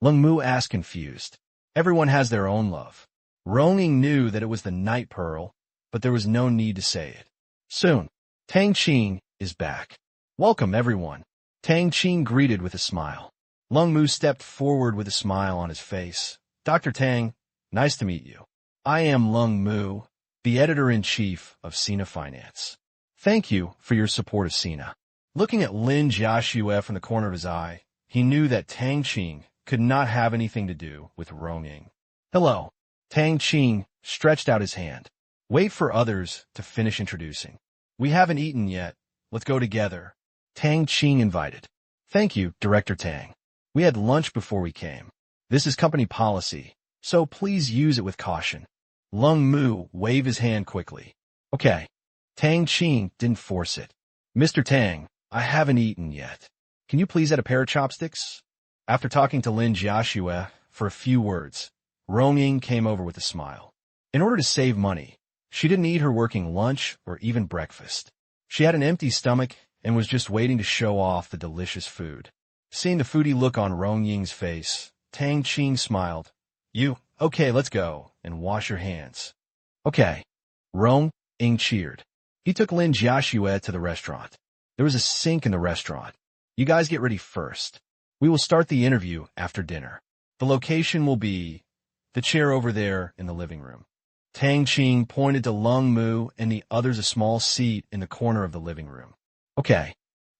Lung Mu asked, confused. Everyone has their own love. Rong Ying knew that it was the night pearl, but there was no need to say it. Soon, Tang Qing is back. Welcome, everyone. Tang Qing greeted with a smile. Lung Mu stepped forward with a smile on his face. Dr. Tang, nice to meet you. I am Lung Mu, the editor-in-chief of Sina Finance. Thank you for your support of Sina. Looking at Lin Jiaxue from the corner of his eye, he knew that Tang Qing could not have anything to do with Rong Ying. Hello. Tang Qing stretched out his hand. Wait for others to finish introducing. We haven't eaten yet. Let's go together. Tang Qing invited. Thank you, Director Tang. We had lunch before we came. This is company policy, so please use it with caution. Lung Mu waved his hand quickly. Okay. Tang Qing didn't force it. Mr. Tang, I haven't eaten yet. Can you please add a pair of chopsticks? After talking to Lin Jiaxue for a few words, Rong Ying came over with a smile. In order to save money, she didn't eat her working lunch or even breakfast. She had an empty stomach and was just waiting to show off the delicious food. Seeing the foodie look on Rong Ying's face, Tang Qing smiled. Okay, let's go, and wash your hands. Okay. Rong Ying cheered. He took Lin Jiaxue to the restaurant. There was a sink in the restaurant. You guys get ready first. We will start the interview after dinner. The location will be the chair over there in the living room. Tang Qing pointed to Lung Mu and the others a small seat in the corner of the living room. Okay,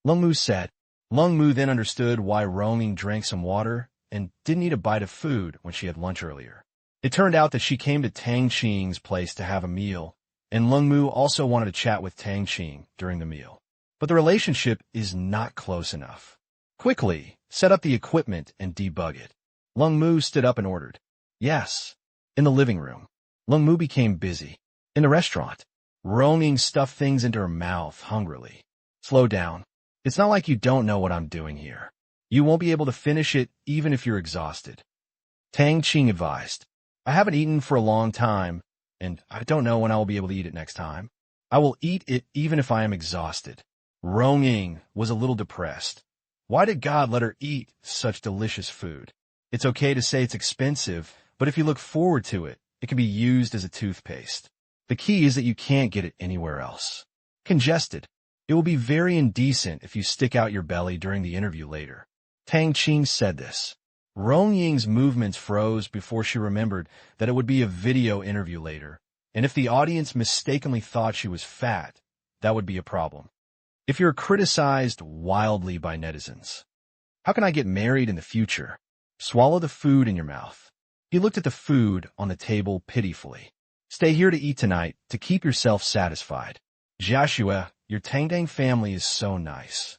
Lung Mu said. Lung Mu then understood why Rong Ying drank some water and didn't eat a bite of food when she had lunch earlier. It turned out that she came to Tang Qing's place to have a meal, and Lung Mu also wanted to chat with Tang Qing during the meal. But the relationship is not close enough. Quickly, set up the equipment and debug it. Lung Mu stood up and ordered. Yes. In the living room. Lung Mu became busy. In the restaurant. Rong Ying stuffed things into her mouth hungrily. Slow down. It's not like you don't know what I'm doing here. You won't be able to finish it even if you're exhausted. Tang Qing advised. I haven't eaten for a long time, and I don't know when I will be able to eat it next time. I will eat it even if I am exhausted. Rong Ying was a little depressed. Why did God let her eat such delicious food? It's okay to say it's expensive, but if you look forward to it, it can be used as a toothpaste. The key is that you can't get it anywhere else. Congested. It will be very indecent if you stick out your belly during the interview later. Tang Qing said this. Rong Ying's movements froze before she remembered that it would be a video interview later, and if the audience mistakenly thought she was fat, that would be a problem. If you're criticized wildly by netizens, how can I get married in the future? Swallow the food in your mouth. He looked at the food on the table pitifully. Stay here to eat tonight to keep yourself satisfied. Joshua, your Tang family is so nice.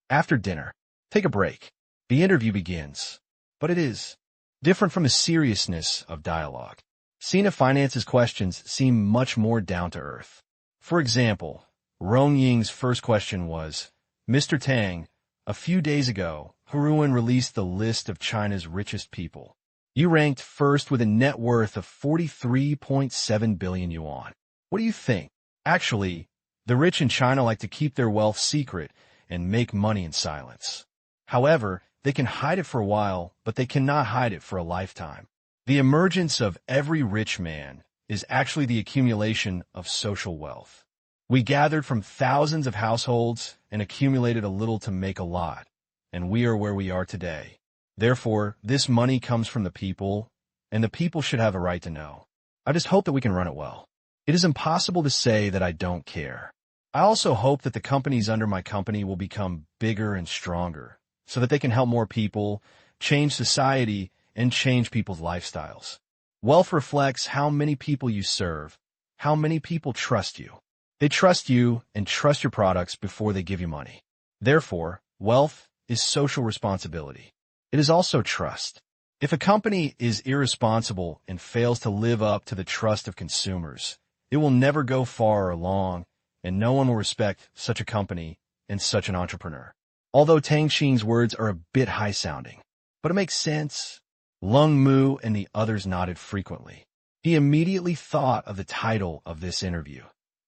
After dinner, take a break. The interview begins, but it is different from the seriousness of dialogue. Sina Finance's questions seem much more down-to-earth. For example, Rong Ying's first question was, Mr. Tang, a few days ago, Haruan released the list of China's richest people. You ranked first with a net worth of 43.7 billion yuan. What do you think? Actually, the rich in China like to keep their wealth secret and make money in silence. However, they can hide it for a while, but they cannot hide it for a lifetime. The emergence of every rich man is actually the accumulation of social wealth. We gathered from thousands of households and accumulated a little to make a lot, and we are where we are today. Therefore, this money comes from the people, and the people should have a right to know. I just hope that we can run it well. It is impossible to say that I don't care. I also hope that the companies under my company will become bigger and stronger, so that they can help more people, change society, and change people's lifestyles. Wealth reflects how many people you serve, how many people trust you. They trust you and trust your products before they give you money. Therefore, wealth is social responsibility. It is also trust. If a company is irresponsible and fails to live up to the trust of consumers, it will never go far or long, and no one will respect such a company and such an entrepreneur. Although Tang Qing's words are a bit high-sounding, but it makes sense. Lung Mu and the others nodded frequently. He immediately thought of the title of this interview,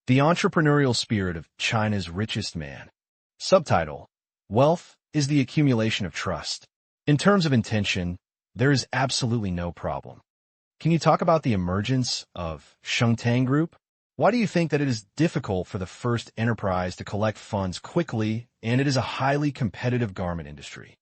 The Entrepreneurial Spirit of China's Richest Man. Subtitle, Wealth is the Accumulation of Trust. In terms of intention, there is absolutely no problem. Can you talk about the emergence of Shengtang Group? Why do you think that it is difficult for the first enterprise to collect funds quickly, and it is a highly competitive garment industry?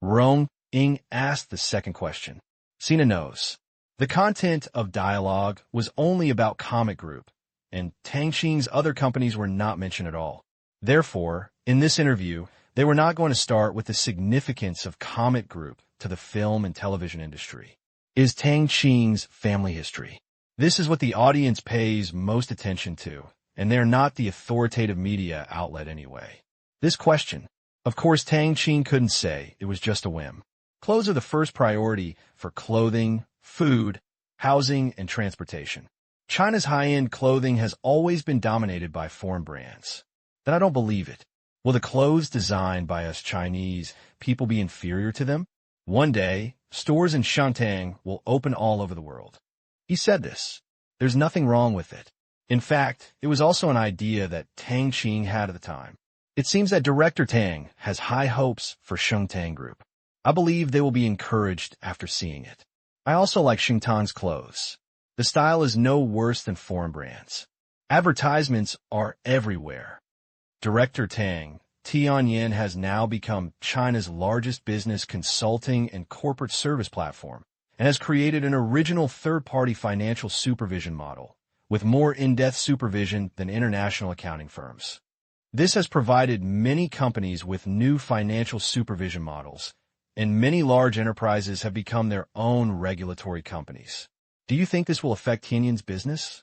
Rong Ying asked the second question. Sina knows. The content of dialogue was only about Comet Group, and Tang Qing's other companies were not mentioned at all. Therefore, in this interview, they were not going to start with the significance of Comet Group to the film and television industry. Is Tang Qing's family history? This is what the audience pays most attention to, and they're not the authoritative media outlet anyway. This question, of course, Tang Qing couldn't say. It was just a whim. Clothes are the first priority for clothing, food, housing, and transportation. China's high-end clothing has always been dominated by foreign brands. Then I don't believe it. Will the clothes designed by us Chinese people be inferior to them? One day, stores in Shangtang will open all over the world. He said this. There's nothing wrong with it. In fact, it was also an idea that Tang Qing had at the time. It seems that Director Tang has high hopes for Shengtang Group. I believe they will be encouraged after seeing it. I also like Shengtang's clothes. The style is no worse than foreign brands. Advertisements are everywhere. Director Tang, Tianyan has now become China's largest business consulting and corporate service platform and has created an original third-party financial supervision model with more in-depth supervision than international accounting firms. This has provided many companies with new financial supervision models, and many large enterprises have become their own regulatory companies. Do you think this will affect Tianyan's business?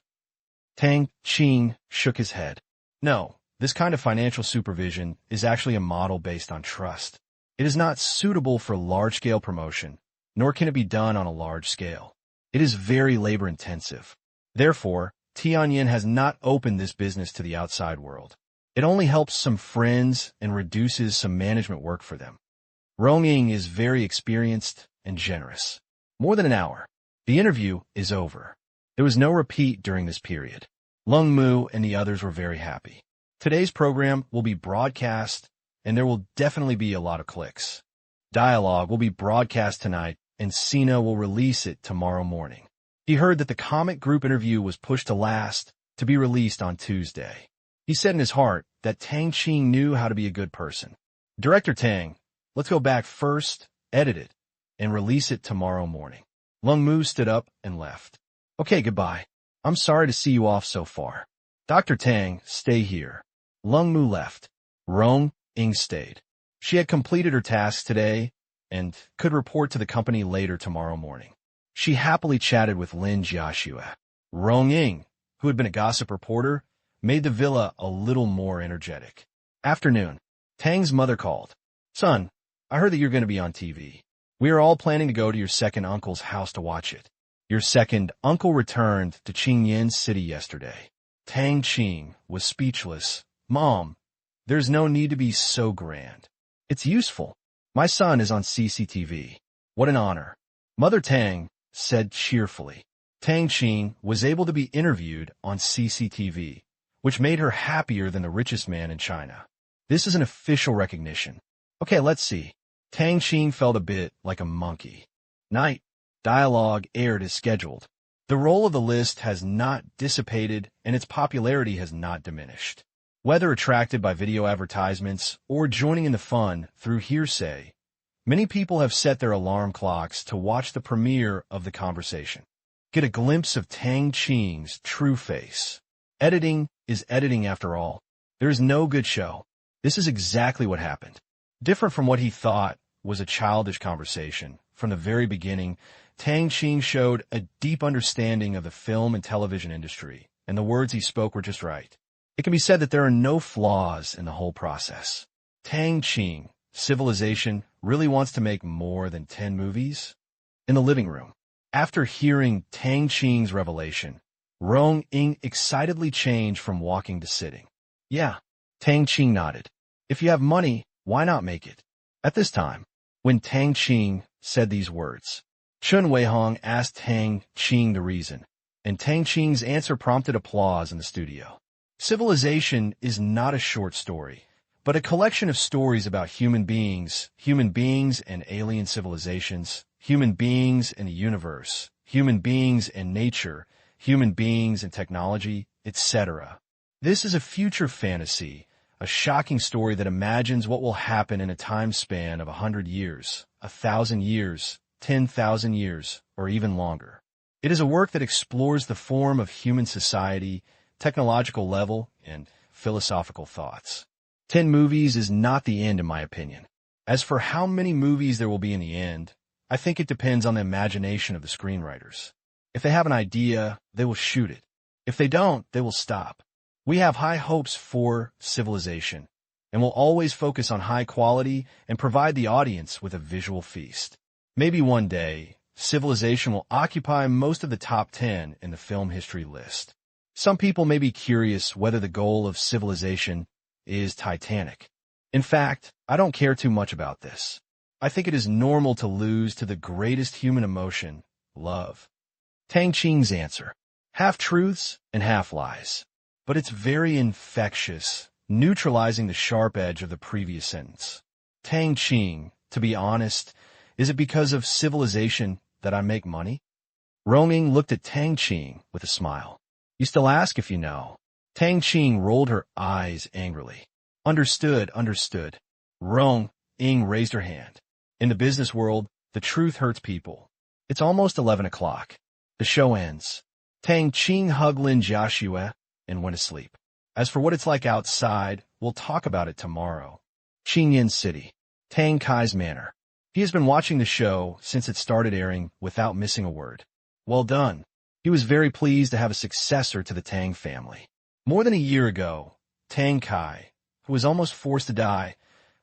Tang Qing shook his head. No. This kind of financial supervision is actually a model based on trust. It is not suitable for large-scale promotion, nor can it be done on a large scale. It is very labor-intensive. Therefore, Tianyan has not opened this business to the outside world. It only helps some friends and reduces some management work for them. Rong Ying is very experienced and generous. More than an hour. The interview is over. There was no repeat during this period. Lung Mu and the others were very happy. Today's program will be broadcast, and there will definitely be a lot of clicks. Dialogue will be broadcast tonight, and Sina will release it tomorrow morning. He heard that the Comet Group interview was pushed to last, to be released on Tuesday. He said in his heart that Tang Qing knew how to be a good person. Director Tang, let's go back first, edit it, and release it tomorrow morning. Lung Mu stood up and left. Okay, goodbye. I'm sorry to see you off so far. Dr. Tang, stay here. Lung Mu left. Rong Ing stayed. She had completed her tasks today and could report to the company later tomorrow morning. She happily chatted with Lin Jiaxue. Rong Ing, who had been a gossip reporter, made the villa a little more energetic. Afternoon. Tang's mother called. Son, I heard that you're going to be on TV. We are all planning to go to your second uncle's house to watch it. Your second uncle returned to Qingyan City yesterday. Tang Qing was speechless. Mom, there's no need to be so grand. It's useful. My son is on CCTV. What an honor. Mother Tang said cheerfully. Tang Qing was able to be interviewed on CCTV, which made her happier than the richest man in China. This is an official recognition. Okay, let's see. Tang Qing felt a bit like a monkey. Night. Dialogue aired as scheduled. The role of the list has not dissipated and its popularity has not diminished. Whether attracted by video advertisements or joining in the fun through hearsay, many people have set their alarm clocks to watch the premiere of the conversation. Get a glimpse of Tang Qing's true face. Editing is editing after all. There is no good show. This is exactly what happened. Different from what he thought was a childish conversation. From the very beginning, Tang Qing showed a deep understanding of the film and television industry, and the words he spoke were just right. It can be said that there are no flaws in the whole process. Tang Qing, Civilization, really wants to make more than 10 movies? In the living room. After hearing Tang Qing's revelation, Rong Ing excitedly changed from walking to sitting. Yeah, Tang Qing nodded. If you have money, why not make it? At this time, when Tang Qing said these words, Chun Weihong asked Tang Qing the reason, and Tang Qing's answer prompted applause in the studio. Civilization is not a short story, but a collection of stories about human beings and alien civilizations, human beings and the universe, human beings and nature, human beings and technology, etc. This is a future fantasy, a shocking story that imagines what will happen in a time span of 100 years, 1,000 years, 10,000 years, or even longer. It is a work that explores the form of human society, technological level, and philosophical thoughts. 10 movies is not the end, in my opinion. As for how many movies there will be in the end, I think it depends on the imagination of the screenwriters. If they have an idea, they will shoot it. If they don't, they will stop. We have high hopes for Civilization, and will always focus on high quality and provide the audience with a visual feast. Maybe one day, Civilization will occupy most of the top 10 in the film history list. Some people may be curious whether the goal of Civilization is Titanic. In fact, I don't care too much about this. I think it is normal to lose to the greatest human emotion, love. Tang Qing's answer. Half-truths and half-lies. But it's very infectious, neutralizing the sharp edge of the previous sentence. Tang Qing, to be honest, is it because of Civilization that I make money? Rong Ing looked at Tang Qing with a smile. You still ask if you know. Tang Qing rolled her eyes angrily. Understood. Rong Ing raised her hand. In the business world, the truth hurts people. It's almost 11 o'clock. The show ends. Tang Qing hugged Lin Jiaxue and went to sleep. As for what it's like outside, we'll talk about it tomorrow. Qingyan City. Tang Kai's Manor. He has been watching the show since it started airing without missing a word. Well done. He was very pleased to have a successor to the Tang family. More than a year ago, Tang Kai, who was almost forced to die,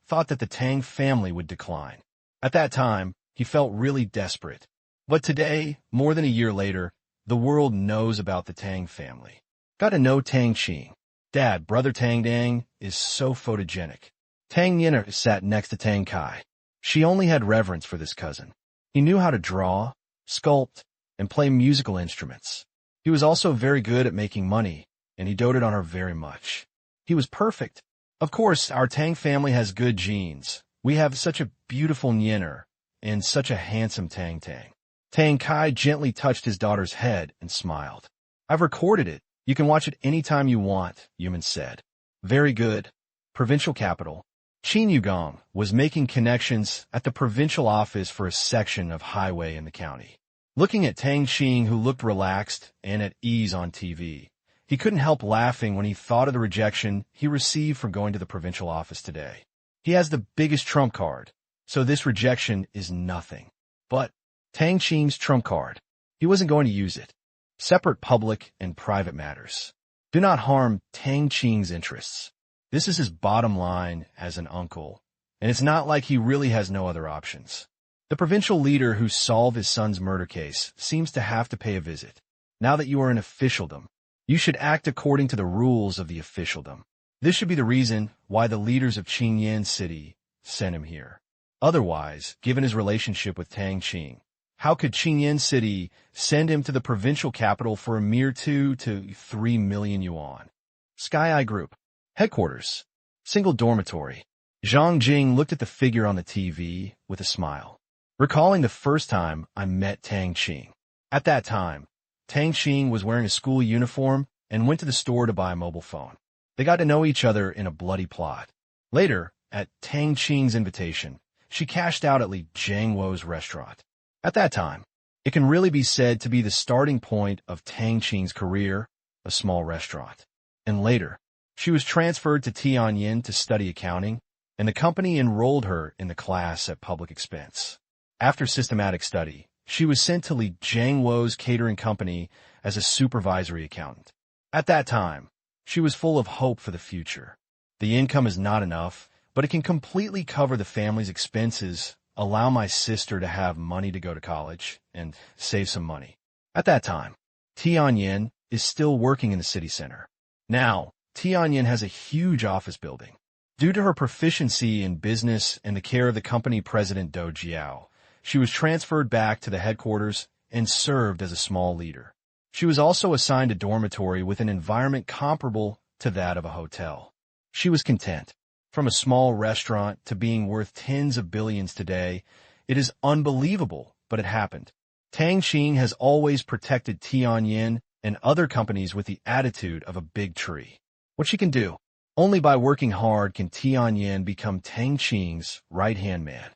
thought that the Tang family would decline. At that time, he felt really desperate. But today, more than a year later, the world knows about the Tang family. Got to know Tang Qing. Dad, brother Tang Dang, is so photogenic. Tang Yinner sat next to Tang Kai. She only had reverence for this cousin. He knew how to draw, sculpt, and play musical instruments. He was also very good at making money, and he doted on her very much. He was perfect. Of course, our Tang family has good genes. We have such a beautiful Nyener and such a handsome Tang Tang. Tang Kai gently touched his daughter's head and smiled. I've recorded it. You can watch it anytime you want, Yuman said. Very good. Provincial capital. Qin Yugong was making connections at the provincial office for a section of highway in the county. Looking at Tang Qing, who looked relaxed and at ease on TV, He couldn't help laughing when he thought of the rejection he received for going to the provincial office today. He has the biggest trump card, so this rejection is nothing. But Tang Qing's trump card, he wasn't going to use it. Separate public and private matters. Do not harm Tang Qing's interests. This is his bottom line as an uncle, and it's not like he really has no other options. The provincial leader who solved his son's murder case seems to have to pay a visit. Now that you are in officialdom, you should act according to the rules of the officialdom. This should be the reason why the leaders of Qingyan City sent him here. Otherwise, given his relationship with Tang Qing, how could Qingyan City send him to the provincial capital for a mere 2 to 3 million yuan? Sky Eye Group. Headquarters. Single dormitory. Zhang Jing looked at the figure on the TV with a smile, recalling the first time I met Tang Qing. At that time, Tang Qing was wearing a school uniform and went to the store to buy a mobile phone. They got to know each other in a bloody plot. Later, at Tang Qing's invitation, she cashed out at Li Jiangwo's restaurant. At that time, it can really be said to be the starting point of Tang Qing's career, a small restaurant. And later, she was transferred to Tianjin to study accounting, and the company enrolled her in the class at public expense. After systematic study, she was sent to Li Jiangwo's catering company as a supervisory accountant. At that time, she was full of hope for the future. The income is not enough, but it can completely cover the family's expenses, allow my sister to have money to go to college, and save some money. At that time, Tianjin is still working in the city center. Now, Tianjin has a huge office building. Due to her proficiency in business and the care of the company president Do Jiao, she was transferred back to the headquarters and served as a small leader. She was also assigned a dormitory with an environment comparable to that of a hotel. She was content. From a small restaurant to being worth tens of billions today, it is unbelievable, but it happened. Tang Qing has always protected Tianjin and other companies with the attitude of a big tree. What she can do? Only by working hard can Tianjin become Tang Qing's right-hand man.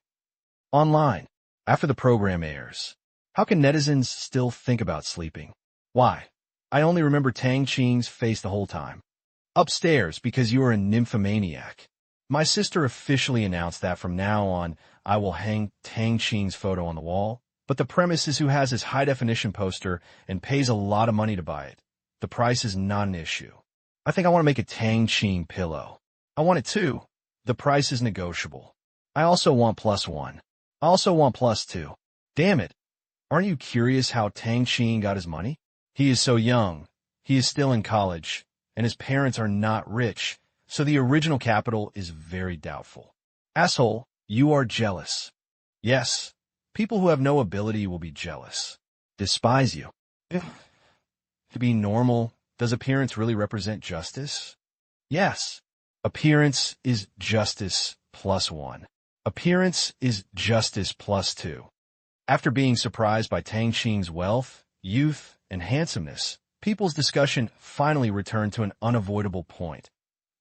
Online, after the program airs, how can netizens still think about sleeping? Why? I only remember Tang Qing's face the whole time. Upstairs, because you are a nymphomaniac. My sister officially announced that from now on, I will hang Tang Qing's photo on the wall, but the premise is who has his high-definition poster and pays a lot of money to buy it. The price is not an issue. I think I want to make a Tang Qing pillow. I want it too. The price is negotiable. I also want +1. I also want +2. Damn it. Aren't you curious how Tang Qing got his money? He is so young. He is still in college, and his parents are not rich, so the original capital is very doubtful. Asshole, you are jealous. Yes, people who have no ability will be jealous. Despise you. To be normal, does appearance really represent justice? Yes. Appearance is justice +1. Appearance is justice +2. After being surprised by Tang Qing's wealth, youth, and handsomeness, people's discussion finally returned to an unavoidable point.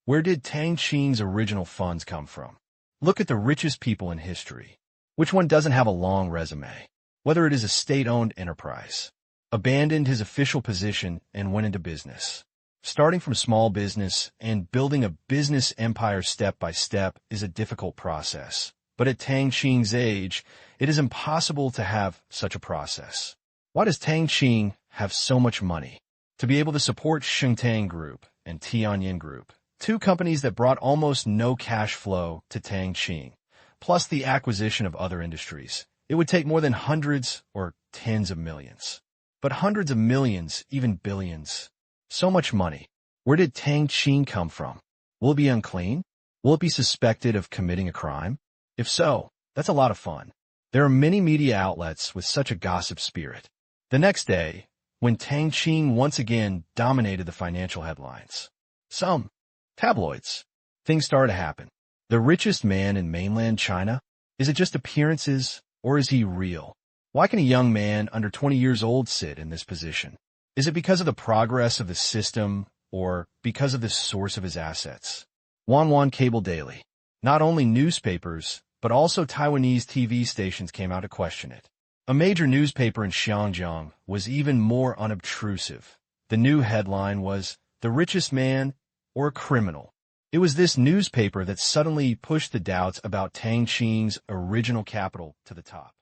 Where did Tang Qing's original funds come from? Look at the richest people in history. Which one doesn't have a long resume? Whether it is a state-owned enterprise, abandoned his official position and went into business. Starting from small business and building a business empire step by step is a difficult process. But at Tang Qing's age, it is impossible to have such a process. Why does Tang Qing have so much money? To be able to support Shengtang Group and Tianjin Group, two companies that brought almost no cash flow to Tang Qing, plus the acquisition of other industries. It would take more than hundreds or tens of millions. But hundreds of millions, even billions. So much money. Where did Tang Qing come from? Will it be unclean? Will it be suspected of committing a crime? If so, that's a lot of fun. There are many media outlets with such a gossip spirit. The next day, when Tang Qing once again dominated the financial headlines, some tabloids, things started to happen. The richest man in mainland China? Is it just appearances, or is he real? Why can a young man under 20 years old sit in this position? Is it because of the progress of the system, or because of the source of his assets? Wanwan Cable Daily. Not only newspapers, but also Taiwanese TV stations came out to question it. A major newspaper in Xiangjiang was even more unobtrusive. The new headline was, "The Richest Man or a Criminal?" It was this newspaper that suddenly pushed the doubts about Tang Qing's original capital to the top.